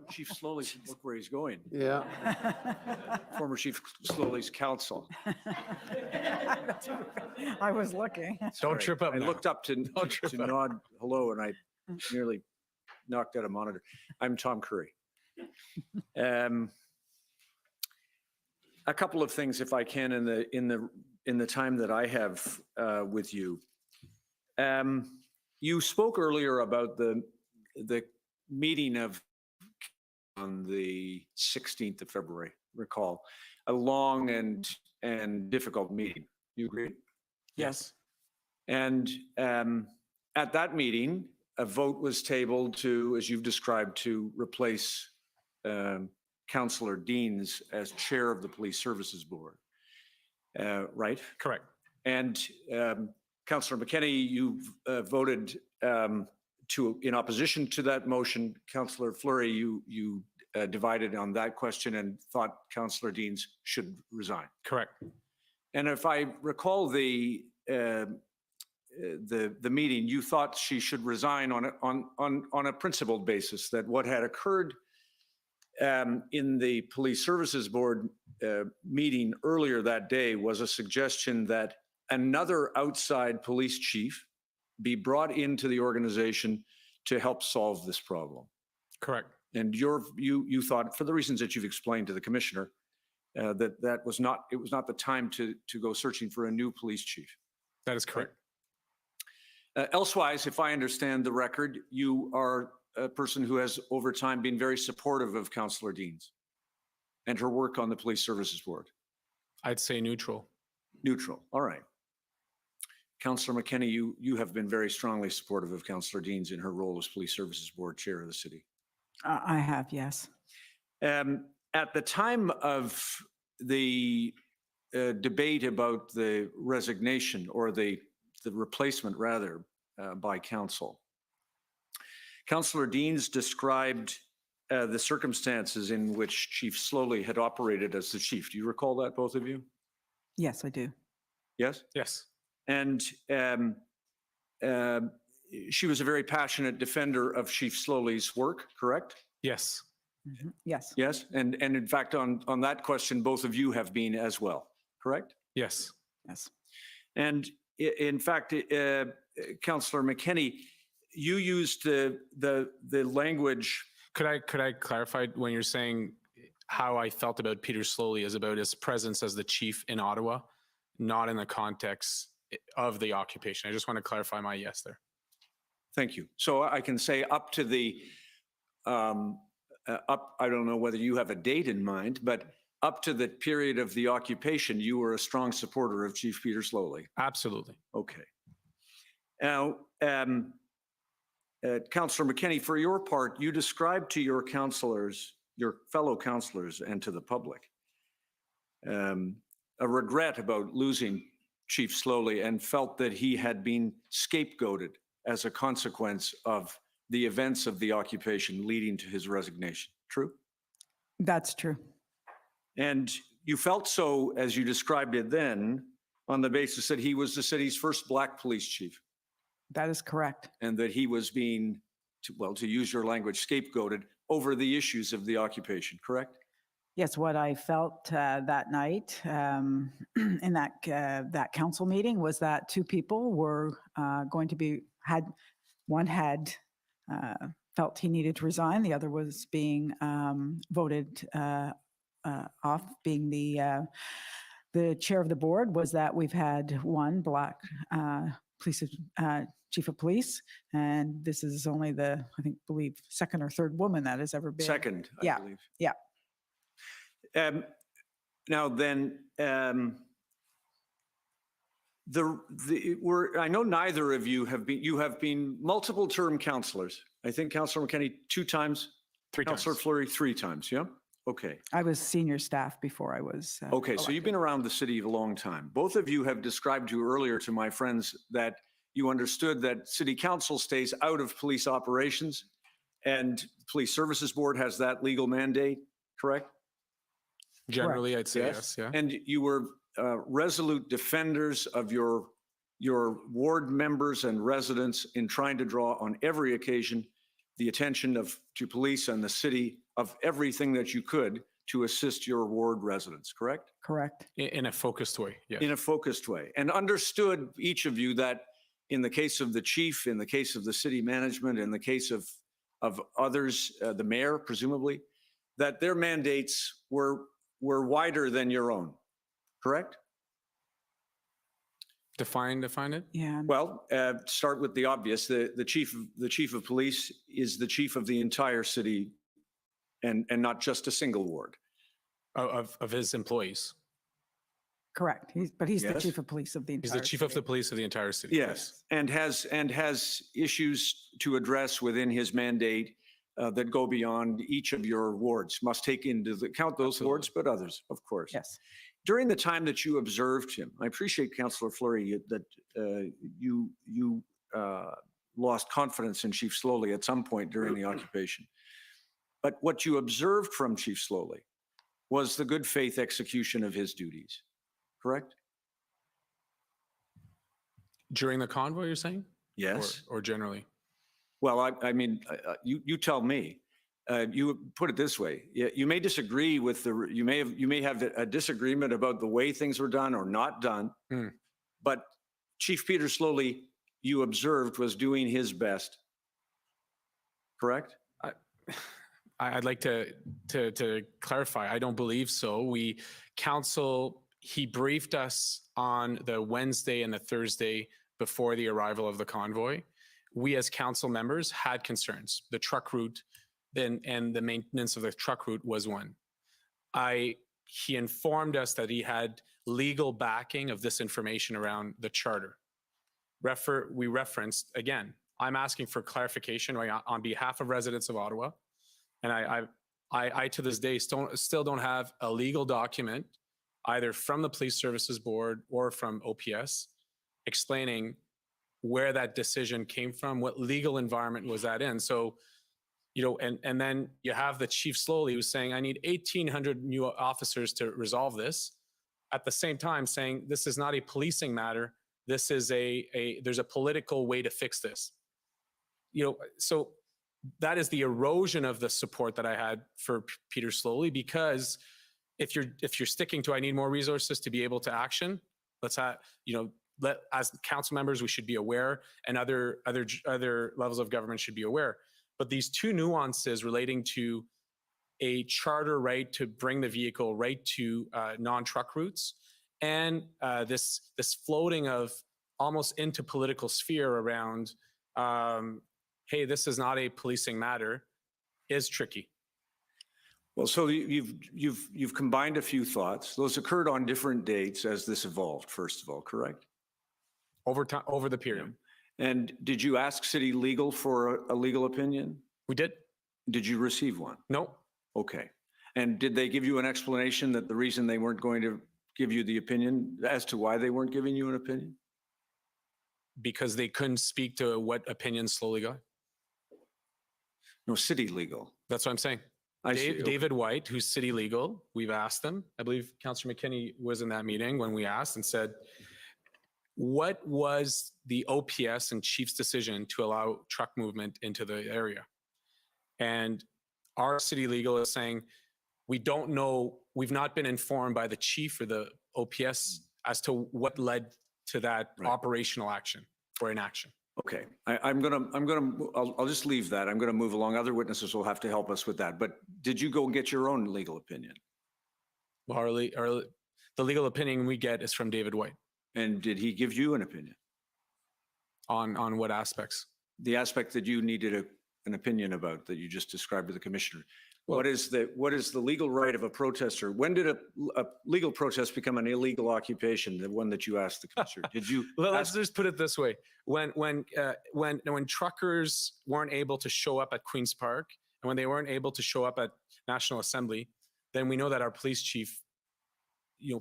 Chief Slowly, look where he's going. Yeah. Former Chief Slowly's counsel. I was looking. Don't trip up I now. looked up to nod hello, and I nearly knocked out a monitor. I'm Tom Curry. A couple of things, if I can, in the time that I have with you. You spoke earlier about the meeting on the 16th of February, recall, a long and difficult meeting. You agree? Yes. And at that meeting, a vote was tabled to, as you've described, to replace Councillor Deans as chair of the Police Services Board, right? Correct. And Councillor McKenney, you voted in opposition to that motion. Councillor Fleury, you divided on that question and thought Councillor Deans should resign. Correct. And if I recall the the meeting, you thought she should resign on a principled basis, that what had occurred in the Police Services Board meeting earlier that day was a suggestion that another outside police chief be brought into the organization to help solve this problem. Correct. And you thought, for the reasons that you've explained to the commissioner, it was not the time to go searching for a new police chief. That is correct. Elsewise, if I understand the record, you are a person who has over time been very supportive of Councillor Deans and her work on the Police Services Board. I'd say neutral. Neutral, all right. Councillor McKenney, you have been very strongly supportive of Councillor Deans in her role as Police Services Board Chair of the city. I have, yes. At the time of the debate about the resignation, or the replacement rather, by council, Councillor Deans described the circumstances in which Chief Slowly had operated as the chief. Do you recall that, both of you? Yes, I do. Yes? Yes. And she was a very passionate defender of Chief Slowly's work, correct? Yes. Yes. Yes, and in fact, on that question, both of you have been as well, correct? Yes. Yes. And in fact, Councillor McKenney, you used the language. Could I clarify, when you're saying how I felt about Peter Slowly is about his presence as the chief in Ottawa, not in the context of the occupation? I just want to clarify my yes there. Thank you. So I can say up to the I don't know whether you have a date in mind, but up to the period of the occupation, you were a strong supporter of Chief Peter Slowly. Absolutely. Okay. Now, Councillor McKenney, for your part, you described to your councillors, your fellow councillors, and to the public, a regret about losing Chief Slowly, and felt that he had been scapegoated as a consequence of the events of the occupation leading to his resignation. True? That's true. And you felt so, as you described it then, on the basis that he was the city's first Black police chief. That is correct. And that he was being, to use your language, scapegoated over the issues of the occupation, correct? Yes, what I felt that night in that council meeting was that two people were going to be, one had felt he needed to resign, the other was being voted off. Being the chair of the board, was that we've had one Black police chief of police, and this is only the, I believe, second or third woman that has ever been. Second, I yeah, believe. Yeah. Now then, I know neither of you have been multiple term councillors. I think Councillor McKenney 2 times, Councillor Fleury 3 times, yeah? Okay. I was senior staff before I was Okay, so you've been around the city a long time. Both of you have described to earlier to my friends that you understood that city council stays out of police operations, and Police Services Board has that legal mandate, correct? Generally, I'd say yes, yeah. And you were resolute defenders of your ward members and residents in trying to draw on every occasion the attention to police and the city of everything that you could to assist your ward residents, correct? Correct. In a focused way, yeah. In a focused way. And understood, each of you, that in the case of the chief, in the case of the city management, in the case of others, the mayor, presumably, that their mandates were wider than your own, correct? Define it? Yeah. Well, start with the obvious. The chief of police is the chief of the entire city, and not just a single ward. Of his employees. Correct. But he's the Yes. chief of police of the entire He's the chief of the police of the entire city. Yes, and has issues to address within his mandate that go beyond each of your wards. Must take into account those wards, but others, of course. Yes. During the time that you observed him, I appreciate, Councillor Fleury, that you lost confidence in Chief Slowly at some point during the occupation. But what you observed from Chief Slowly was the good faith execution of his duties, correct? During the convoy, you're saying? Yes. Or generally? Well, I mean, you tell me. You put it this way: you may disagree with you may have a disagreement about the way things were done or not done, but Chief Peter Slowly, you observed, was doing his best. Correct? I'd like to clarify. I don't believe so. He briefed us on the Wednesday and the Thursday before the arrival of the convoy. We as council members had concerns. The truck route and the maintenance of the truck route was one. He informed us that he had legal backing of this information around the charter. We referenced, again, I'm asking for clarification on behalf of residents of Ottawa. And I to this day still don't have a legal document either from the Police Services Board or from OPS explaining where that decision came from, what legal environment was that in. So, and then you have the Chief Slowly who's saying, I need 1,800 new officers to resolve this. At the same time saying, this is not a policing matter. This is there's a political way to fix this. So that is the erosion of the support that I had for Peter Slowly, because if you're sticking to, I need more resources to be able to action, as council members, we should be aware, and other levels of government should be aware. But these two nuances relating to a charter right to bring the vehicle right to non-truck routes, and this floating of almost into political sphere around, hey, this is not a policing matter, is tricky. Well, so you've combined a few thoughts. Those occurred on different dates as this evolved, first of all, correct? Over the period. And did you ask city legal for a legal opinion? We did. Did you receive one? No. Okay. And did they give you an explanation that the reason they weren't going to give you the opinion as to why they weren't giving you an opinion? Because they couldn't speak to what opinion Slowly got. No, city legal. That's what I'm saying. David White, who's city legal, we've asked him. I believe Councillor McKinney was in that meeting when we asked and said, what was the OPS and Chief's decision to allow truck movement into the area? And our city legal is saying, we don't know, we've not been informed by the Chief or the OPS as to what led to that operational action or inaction. Okay, I'll just leave that. I'm gonna move along. Other witnesses will have to help us with that. But did you go and get your own legal opinion? Well, the legal opinion we get is from David White. And did he give you an opinion? On what aspects? The aspect that you needed an opinion about that you just described to the commissioner. What is the legal right of a protester? When did a legal protest become an illegal occupation? The one that you asked the commissioner. Did you? Let's just put it this way: when truckers weren't able to show up at Queen's Park, and when they weren't able to show up at National Assembly, then we know that our police chief,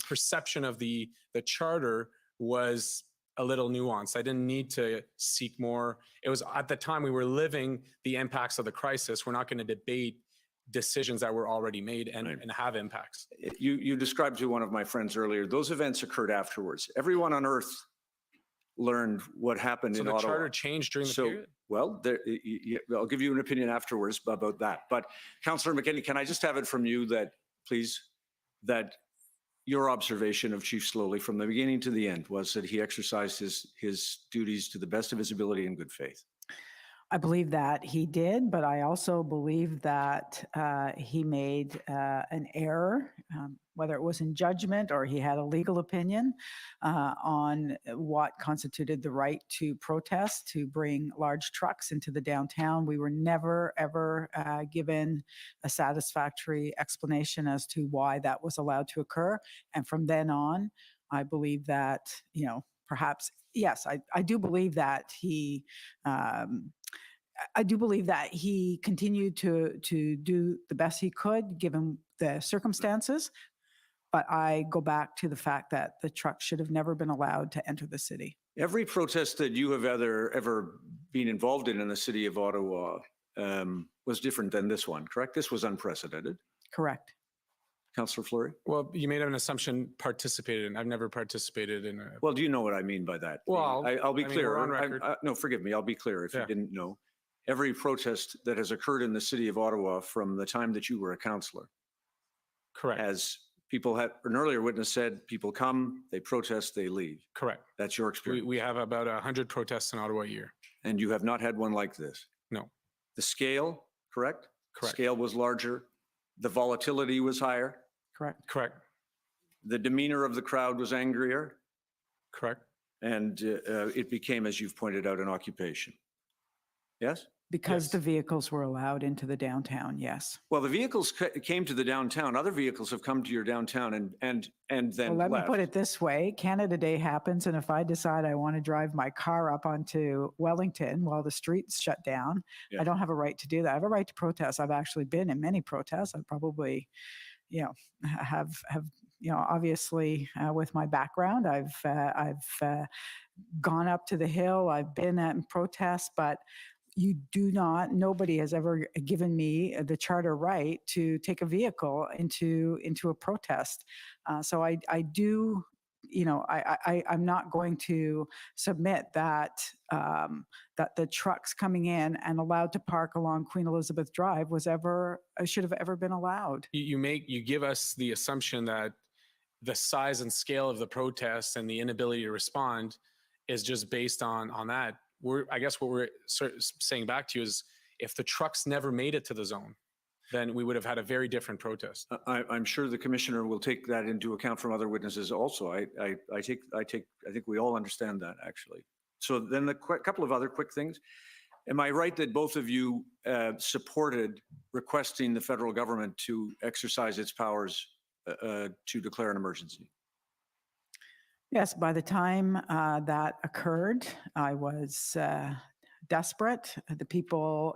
perception of the charter was a little nuanced. I didn't need to seek more. It was at the time we were living the impacts of the crisis. We're not going to debate decisions that were already made and have impacts. You described to one of my friends earlier, those events occurred afterwards. Everyone on earth learned what happened in Ottawa. So the charter changed during the period? Well, I'll give you an opinion afterwards about that. But Councillor McKinney, can I just have it from you that, please, that your observation of Chief Slowly from the beginning to the end was that he exercised his duties to the best of his ability in good faith? I believe that he did, but I also believe that he made an error, whether it was in judgment or he had a legal opinion on what constituted the right to protest, to bring large trucks into the downtown. We were never, ever given a satisfactory explanation as to why that was allowed to occur. And from then on, I believe that, perhaps, yes, I do believe that he continued to do the best he could given the circumstances. But I go back to the fact that the truck should have never been allowed to enter the city. Every protest that you have ever been involved in the city of Ottawa was different than this one, correct? This was unprecedented. Correct. Councillor Fleury? Well, you made an assumption participated in. I've never participated in a. Well, do you know what I mean by that? Well, I'll be I mean, clear. we're on record. No, forgive me. I'll be clear if Yeah. you didn't know. Every protest that has occurred in the city of Ottawa from the time that you were a councillor, Correct. as people had, an earlier witness said, people come, they protest, they leave. Correct. That's your experience. We have about 100 protests in Ottawa a year. And you have not had one like this? No. The scale, correct? Correct. Scale was larger. The volatility was higher. Correct. Correct. The demeanor of the crowd was angrier. Correct. And it became, as you've pointed out, an occupation. Yes? Because Yes. the vehicles were allowed into the downtown, yes. Well, the vehicles came to the downtown. Other vehicles have come to your downtown and then Well, let me left. put it this way, Canada Day happens, and if I decide I want to drive my car up onto Wellington while the streets shut down, Yeah. I don't have a right to do that. I have a right to protest. I've actually been in many protests. I probably, have obviously with my background, I've gone up to the Hill. I've been at protests, but nobody has ever given me the charter right to take a vehicle into a protest. So I do, I'm not going to submit that that the trucks coming in and allowed to park along Queen Elizabeth Drive should have ever been allowed. You give us the assumption that the size and scale of the protests and the inability to respond is just based on that. I guess what we're saying back to you is if the trucks never made it to the zone, then we would have had a very different protest. I'm sure the commissioner will take that into account from other witnesses also. I think we all understand that, actually. So then the couple of other quick things. Am I right that both of you supported requesting the federal government to exercise its powers to declare an emergency? Yes, by the time that occurred, I was desperate. The people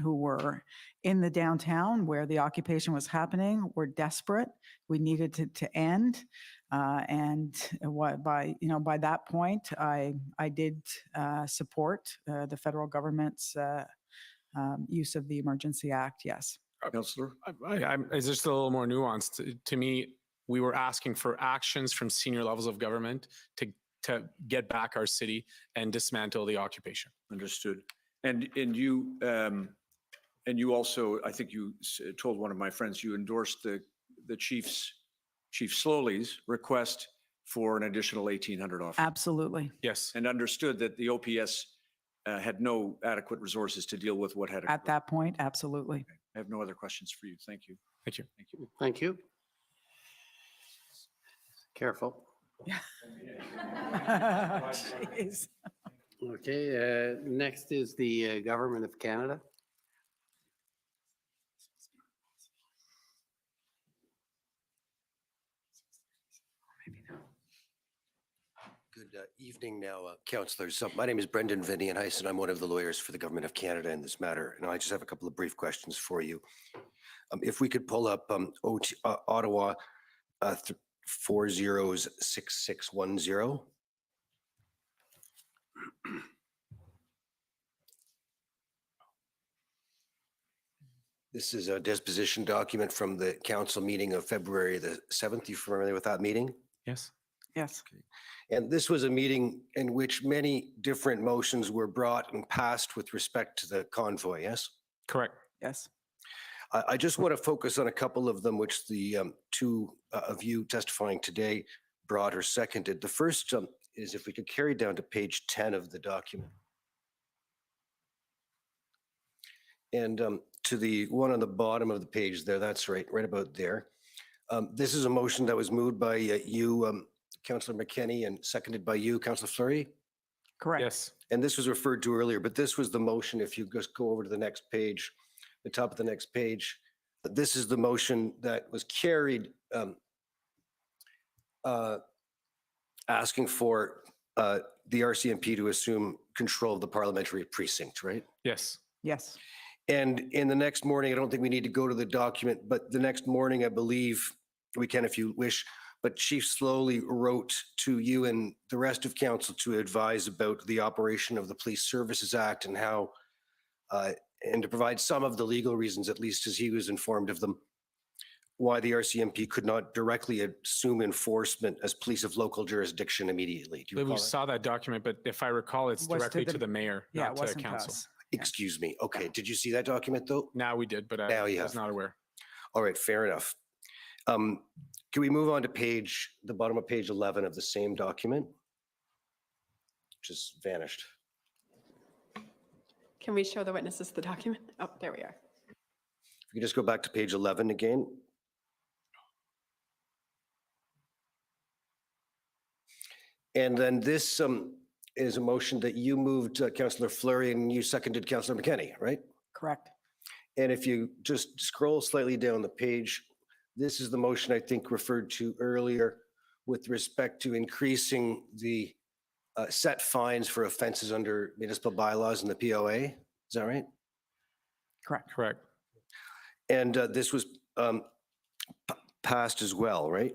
who were in the downtown where the occupation was happening were desperate. We needed to end. And by that point, I did support the federal government's use of the Emergency Act, yes. Councillor? It's just a little more nuanced. To me, we were asking for actions from senior levels of government to get back our city and dismantle the occupation. Understood. And you also, I think you told one of my friends, you endorsed the Chief Slowly's request for an additional 1,800 officers. Absolutely. Yes. And understood that the OPS had no adequate resources to deal with what had occurred. At that point, absolutely. Okay. I have no other questions for you. Thank you. Thank you. Thank you. Thank you. Careful. Jeez. Okay, next is the Government of Canada. Good evening now, councillors. So my name is Brendan Vinny and I'm one of the lawyers for the Government of Canada in this matter. And I just have a couple of brief questions for you. If we could pull up Ottawa 406610. This is a disposition document from the council meeting of February the 7th. You familiar with that meeting? Yes. Yes. And this was a meeting in which many different motions were brought and passed with respect to the convoy, yes? Correct. Yes. I just want to focus on a couple of them, which the two of you testifying today brought or seconded. The first is if we could carry down to page 10 of the document. And to the one on the bottom of the page there, that's right about there. This is a motion that was moved by you, Councillor McKenney, and seconded by you, Councillor Fleury. Correct. Yes. And this was referred to earlier, but this was the motion. If you just go over to the next page, the top of the next page, this is the motion that was carried asking for the RCMP to assume control of the parliamentary precinct, right? Yes. Yes. And in the next morning, I don't think we need to go to the document, but the next morning, I believe we can if you wish, but Chief Slowly wrote to you and the rest of council to advise about the operation of the Police Services Act and how, and to provide some of the legal reasons, at least as he was informed of them. why the RCMP could not directly assume enforcement as police of local jurisdiction immediately. Do you We recall that? saw that document, but if I recall, it's Was to directly to the- the mayor, Yeah, it not to wasn't to council. us. Excuse me. Okay. Did you see that document though? Now we did, but Now I you was have. not aware. All right. Fair enough. Can we move on to the bottom of page 11 of the same document? Just vanished. Can we show the witnesses the document? Oh, there we are. If you could just go back to page 11 again. And then this is a motion that you moved, Councillor Fleury, and you seconded Councillor McKenney, right? Correct. And if you just scroll slightly down the page, this is the motion I think referred to earlier with respect to increasing the set fines for offenses under municipal bylaws and the POA. Is that right? Correct. Correct. And this was passed as well, right?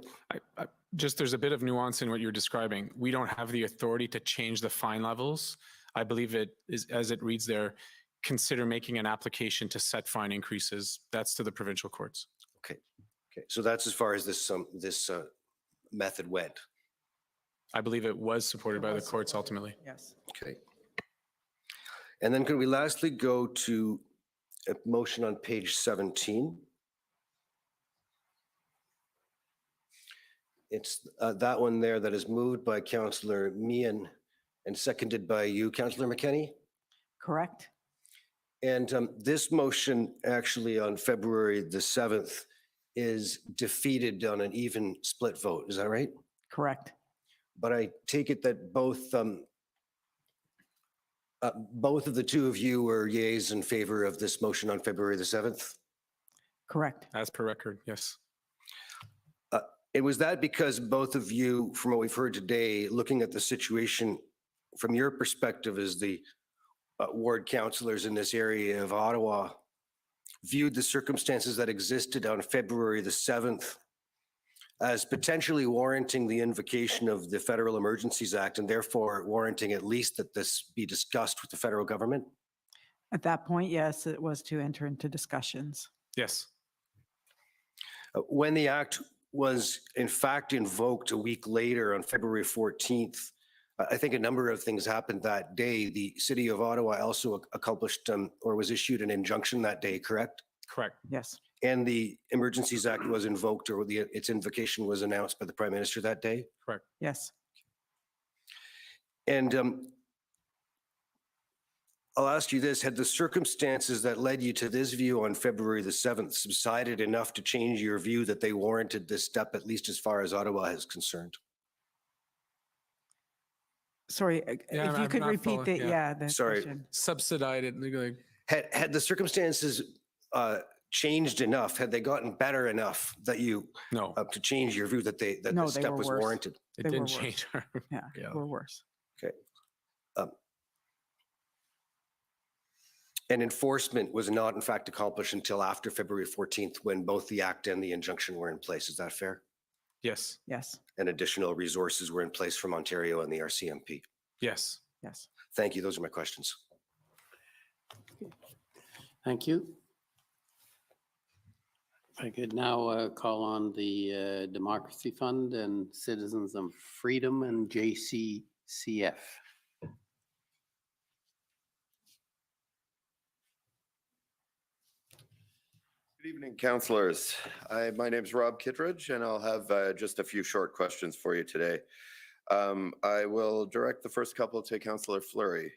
Just there's a bit of nuance in what you're describing. We don't have the authority to change the fine levels. I believe it is, as it reads there, consider making an application to set fine increases. That's to the provincial courts. Okay. Okay. So that's as far as this method went. I believe it was supported by the courts ultimately. Yes. Okay. And then could we lastly go to a motion on page 17? It's that one there that is moved by Councillor Meehan and seconded by you, Councillor McKenney. Correct. And this motion actually on February the 7th is defeated on an even split vote. Is that right? Correct. But I take it that both of the two of you were yeas in favor of this motion on February the 7th? Correct. As per record, yes. It was that because both of you, from what we've heard today, looking at the situation from your perspective as the ward councillors in this area of Ottawa, viewed the circumstances that existed on February the 7th as potentially warranting the invocation of the Federal Emergencies Act and therefore warranting at least that this be discussed with the federal government? At that point, yes, it was to enter into discussions. Yes. When the act was in fact invoked a week later on February 14th, I think a number of things happened that day. The City of Ottawa also accomplished or was issued an injunction that day, correct? Correct. Yes. And the Emergencies Act was invoked, or its invocation was announced by the Prime Minister that day? Correct. Yes. And I'll ask you this, had the circumstances that led you to this view on February the 7th subsided enough to change your view that they warranted this step, at least as far as Ottawa is concerned? Sorry, Yeah, if you I'm could not repeat following, the Sorry. question. Subsidized. Had the circumstances changed enough, had they gotten better enough that you, No. to change your view that No, the they step were was worse. warranted? It They were didn't worse. change our. Yeah, Yeah. we're worse. Okay. And enforcement was not in fact accomplished until after February 14th when both the act and the injunction were in place. Is that fair? Yes. Yes. And additional resources were in place from Ontario and the RCMP. Yes. Yes. Thank you. Those are my questions. Thank you. If I could now call on the Democracy Fund and Citizens of Freedom and JCCF. Good evening, councillors. My name is Rob Kittredge, and I'll have just a few short questions for you today. I will direct the first couple to Councillor Fleury.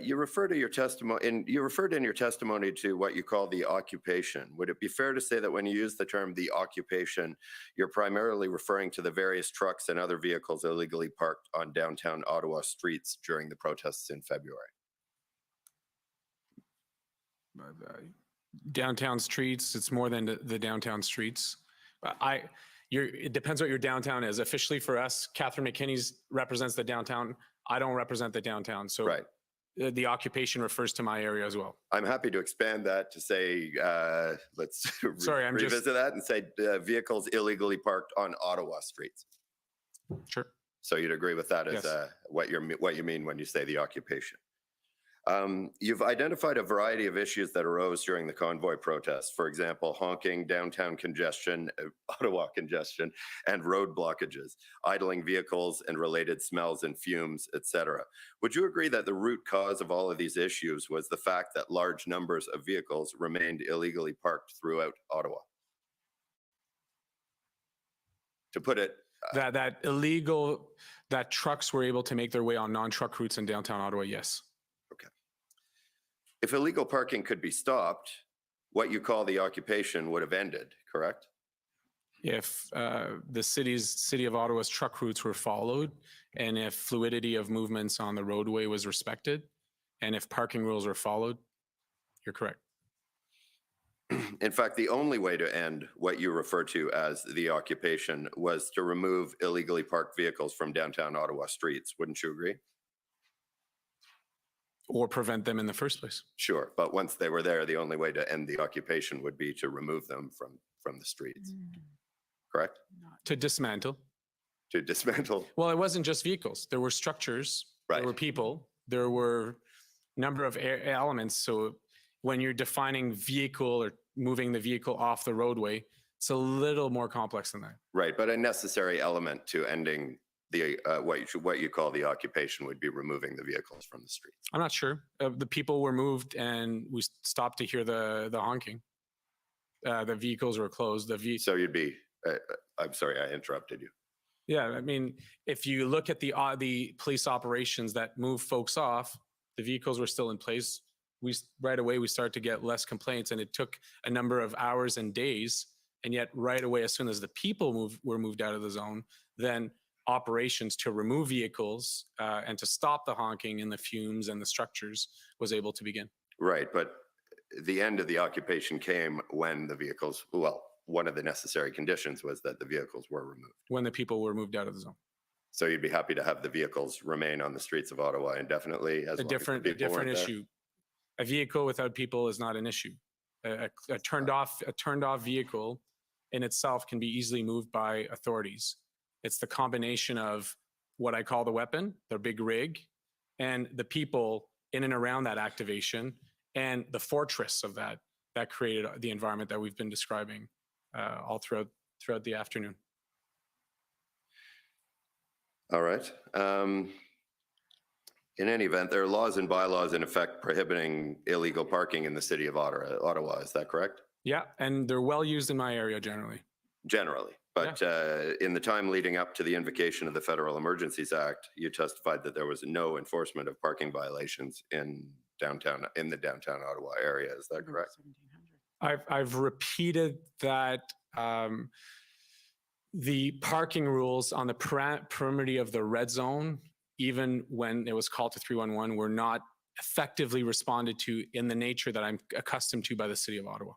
You referred in your testimony to what you call the occupation. Would it be fair to say that when you use the term the occupation, you're primarily referring to the various trucks and other vehicles illegally parked on downtown Ottawa streets during the protests in February? Downtown streets, it's more than the downtown streets. It depends what your downtown is. Officially for us, Catherine McKinney's represents the downtown. I don't represent the downtown. So right. The occupation refers to my area as well. I'm happy to expand that to say, let's revisit that and say vehicles illegally parked on Ottawa streets. Sure. So you'd agree with that as Yes. what you mean when you say the occupation. You've identified a variety of issues that arose during the convoy protests. For example, honking, downtown congestion, Ottawa congestion, and road blockages, idling vehicles and related smells and fumes, etc. Would you agree that the root cause of all of these issues was the fact that large numbers of vehicles remained illegally parked throughout Ottawa? To put it, that trucks were able to make their way on non-truck routes in downtown Ottawa, yes. okay. If illegal parking could be stopped, what you call the occupation would have ended, correct? If the city of Ottawa's truck routes were followed, and if fluidity of movements on the roadway was respected, and if parking rules were followed, you're correct. In fact, the only way to end what you refer to as the occupation was to remove illegally parked vehicles from downtown Ottawa streets. Wouldn't you agree? Or prevent them in the first place. Sure, but once they were there, the only way to end the occupation would be to remove them from the streets. Correct? To dismantle. To dismantle. Well, it wasn't just vehicles. There were structures, right. There were people, there were number of elements. So when you're defining vehicle or moving the vehicle off the roadway, it's a little more complex than that. Right, but a necessary element to ending the what you call the occupation would be removing the vehicles from the streets. I'm not sure. The people were moved, and we stopped to hear the honking. The vehicles were closed. So you'd be. I'm sorry, I interrupted you. Yeah, I mean, if you look at the police operations that move folks off, the vehicles were still in place. Right away we started to get less complaints, and it took a number of hours and days. And yet, right away, as soon as the people were moved out of the zone, then operations to remove vehicles and to stop the honking and the fumes and the structures was able to begin. Right, but the end of the occupation came when the vehicles, well, one of the necessary conditions was that the vehicles were removed. When the people were moved out of the zone. So you'd be happy to have the vehicles remain on the streets of Ottawa indefinitely? As a different issue. A vehicle without people is not an issue. A turned off vehicle in itself can be easily moved by authorities. It's the combination of what I call the weapon, the big rig, and the people in and around that activation, and the fortress of that created the environment that we've been describing all throughout the afternoon. All right. In any event, there are laws and bylaws in effect prohibiting illegal parking in the city of Ottawa. Is that correct? Yeah, and they're well used in my area generally. Generally. But in the time leading up to the invocation of the Federal Emergencies Act, you testified that there was no enforcement of parking violations in the downtown Ottawa area. Is that correct? I've repeated that the parking rules on the perimeter of the red zone, even when it was called to 311, were not effectively responded to in the nature that I'm accustomed to by the city of Ottawa.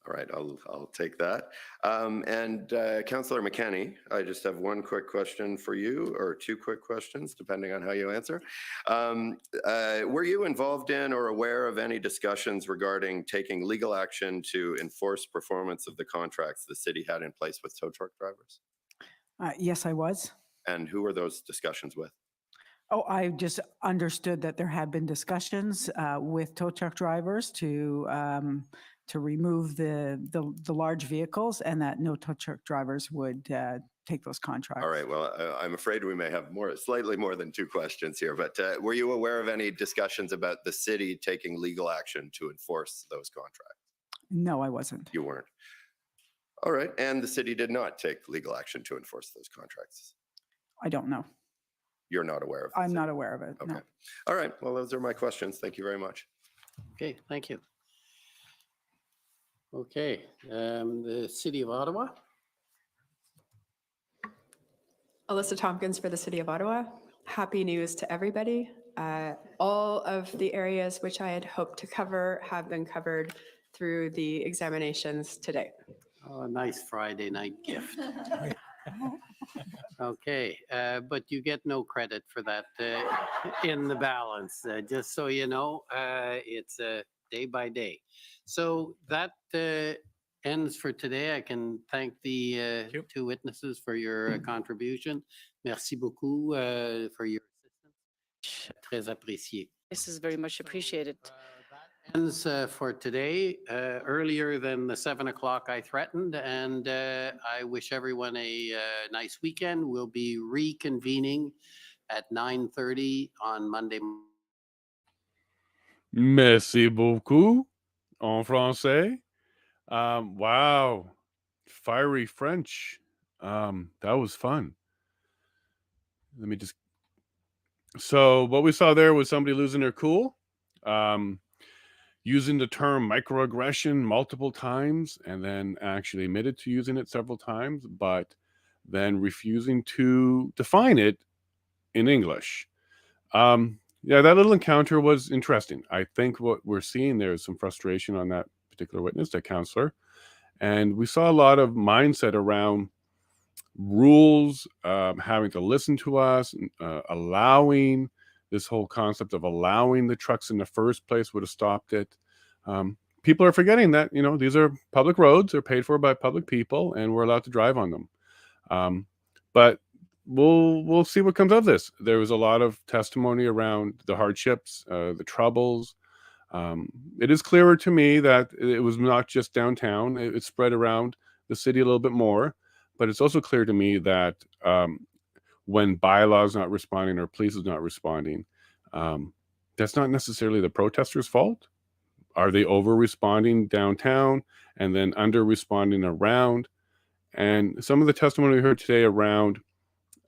All right, I'll take that. Councillor McKenney, I just have one quick question for you, or two quick questions, depending on how you answer. Were you involved in or aware of any discussions regarding taking legal action to enforce performance of the contracts the city had in place with tow truck drivers? Yes, I was. And who were those discussions with? Oh, I just understood that there had been discussions with tow truck drivers to remove the large vehicles, and that no tow truck drivers would take those contracts. All right. Well, I'm afraid we may have slightly more than two questions here, but were you aware of any discussions about the city taking legal action to enforce those contracts? No, I wasn't. You weren't. All right. And the city did not take legal action to enforce those contracts? I don't know. You're not aware of it? I'm not aware of it. Okay. No. All right. Well, those are my questions. Thank you very much. Okay, thank you. Okay, the City of Ottawa. Alyssa Tompkins for the City of Ottawa. Happy news to everybody. All of the areas which I had hoped to cover have been covered through the examinations today. Oh, a nice Friday night gift. Okay, but you get no credit for that in the balance. Just so you know, it's day by day. So that ends for today. I can thank the two witnesses for your contribution. Merci beaucoup for your assistance. Très apprécié. This is very much appreciated. Ends for today, earlier than the 7 o'clock I threatened, and I wish everyone a nice weekend. We'll be reconvening at 9:30 on Monday. Merci beaucoup en français. Wow. Fiery French. That was fun. Let me just. So what we saw there was somebody losing their cool, using the term microaggression multiple times, and then actually admitted to using it several times, but then refusing to define it in English. Yeah, that little encounter was interesting. I think what we're seeing there is some frustration on that particular witness, that counselor. And we saw a lot of mindset around rules, having to listen to us, allowing this whole concept of allowing the trucks in the first place would have stopped it. People are forgetting that, you know, these are public roads, they're paid for by public people, and we're allowed to drive on them. But we'll see what comes of this. There was a lot of testimony around the hardships, the troubles. It is clearer to me that it was not just downtown. It spread around the city a little bit more. But it's also clear to me that when bylaws not responding or police is not responding, that's not necessarily the protesters' fault. Are they over-responding downtown and then under-responding around? And some of the testimony we heard today around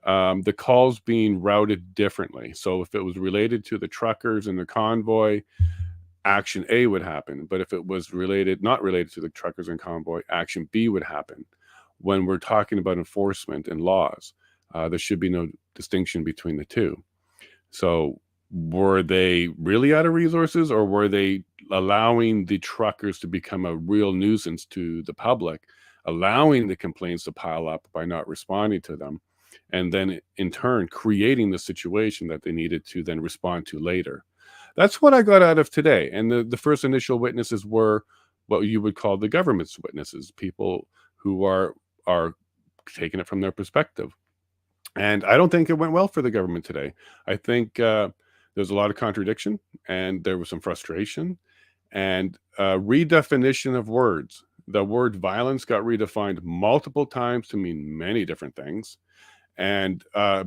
the calls being routed differently. So if it was related to the truckers and the convoy, action A would happen. But if it was not related to the truckers and convoy, action B would happen. When we're talking about enforcement and laws, there should be no distinction between the two. So were they really out of resources, or were they allowing the truckers to become a real nuisance to the public, allowing the complaints to pile up by not responding to them, and then in turn creating the situation that they needed to then respond to later? That's what I got out of today. And the first initial witnesses were what you would call the government's witnesses, people who are taking it from their perspective. And I don't think it went well for the government today. I think there's a lot of contradiction, and there was some frustration and redefinition of words. The word violence got redefined multiple times to mean many different things. And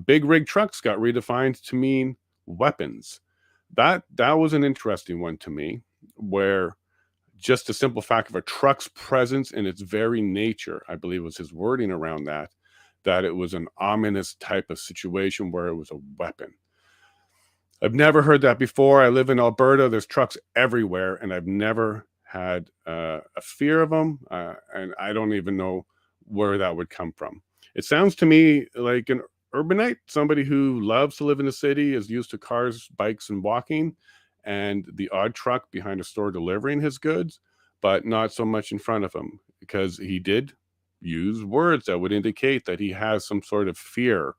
big rig trucks got redefined to mean weapons. That was an interesting one to me, where just the simple fact of a truck's presence in its very nature, I believe was his wording around that it was an ominous type of situation where it was a weapon. I've never heard that before. I live in Alberta. There's trucks everywhere, and I've never had a fear of them. And I don't even know where that would come from. It sounds to me like an urbanite, somebody who loves to live in the city, is used to cars, bikes, and walking, and the odd truck behind a store delivering his goods, but not so much in front of him, because he did use words that would indicate that he has some sort of fear.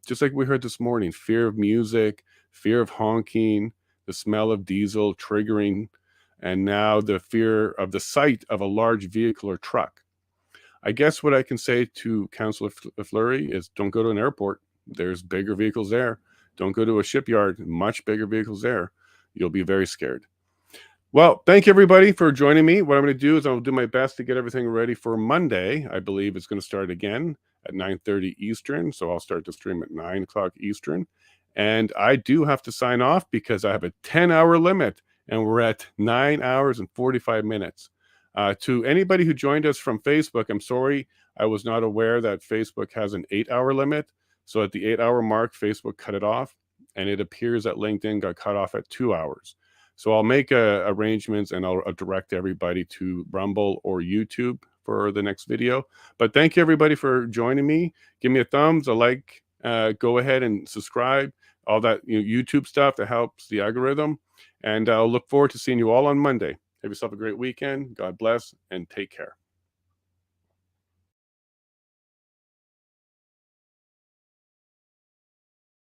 Just like we heard this morning, fear of music, fear of honking, the smell of diesel triggering, and now the fear of the sight of a large vehicle or truck. I guess what I can say to Councillor Fleury is, don't go to an airport. There's bigger vehicles there. Don't go to a shipyard. Much bigger vehicles there. You'll be very scared. Well, thank you, everybody, for joining me. What I'm going to do is I'll do my best to get everything ready for Monday. I believe it's going to start again at 9:30 Eastern. So I'll start the stream at 9 o'clock Eastern. And I do have to sign off because I have a 10-hour limit, and we're at 9 hours and 45 minutes. To anybody who joined us from Facebook, I'm sorry, I was not aware that Facebook has an 8-hour limit. So at the 8-hour mark, Facebook cut it off, and it appears that LinkedIn got cut off at 2 hours. So I'll make arrangements, and I'll direct everybody to Rumble or YouTube for the next video. But thank you, everybody, for joining me. Give me a thumbs, a like, go ahead and subscribe, all that YouTube stuff that helps the algorithm. And I'll look forward to seeing you all on Monday. Have yourself a great weekend. God bless, and take care.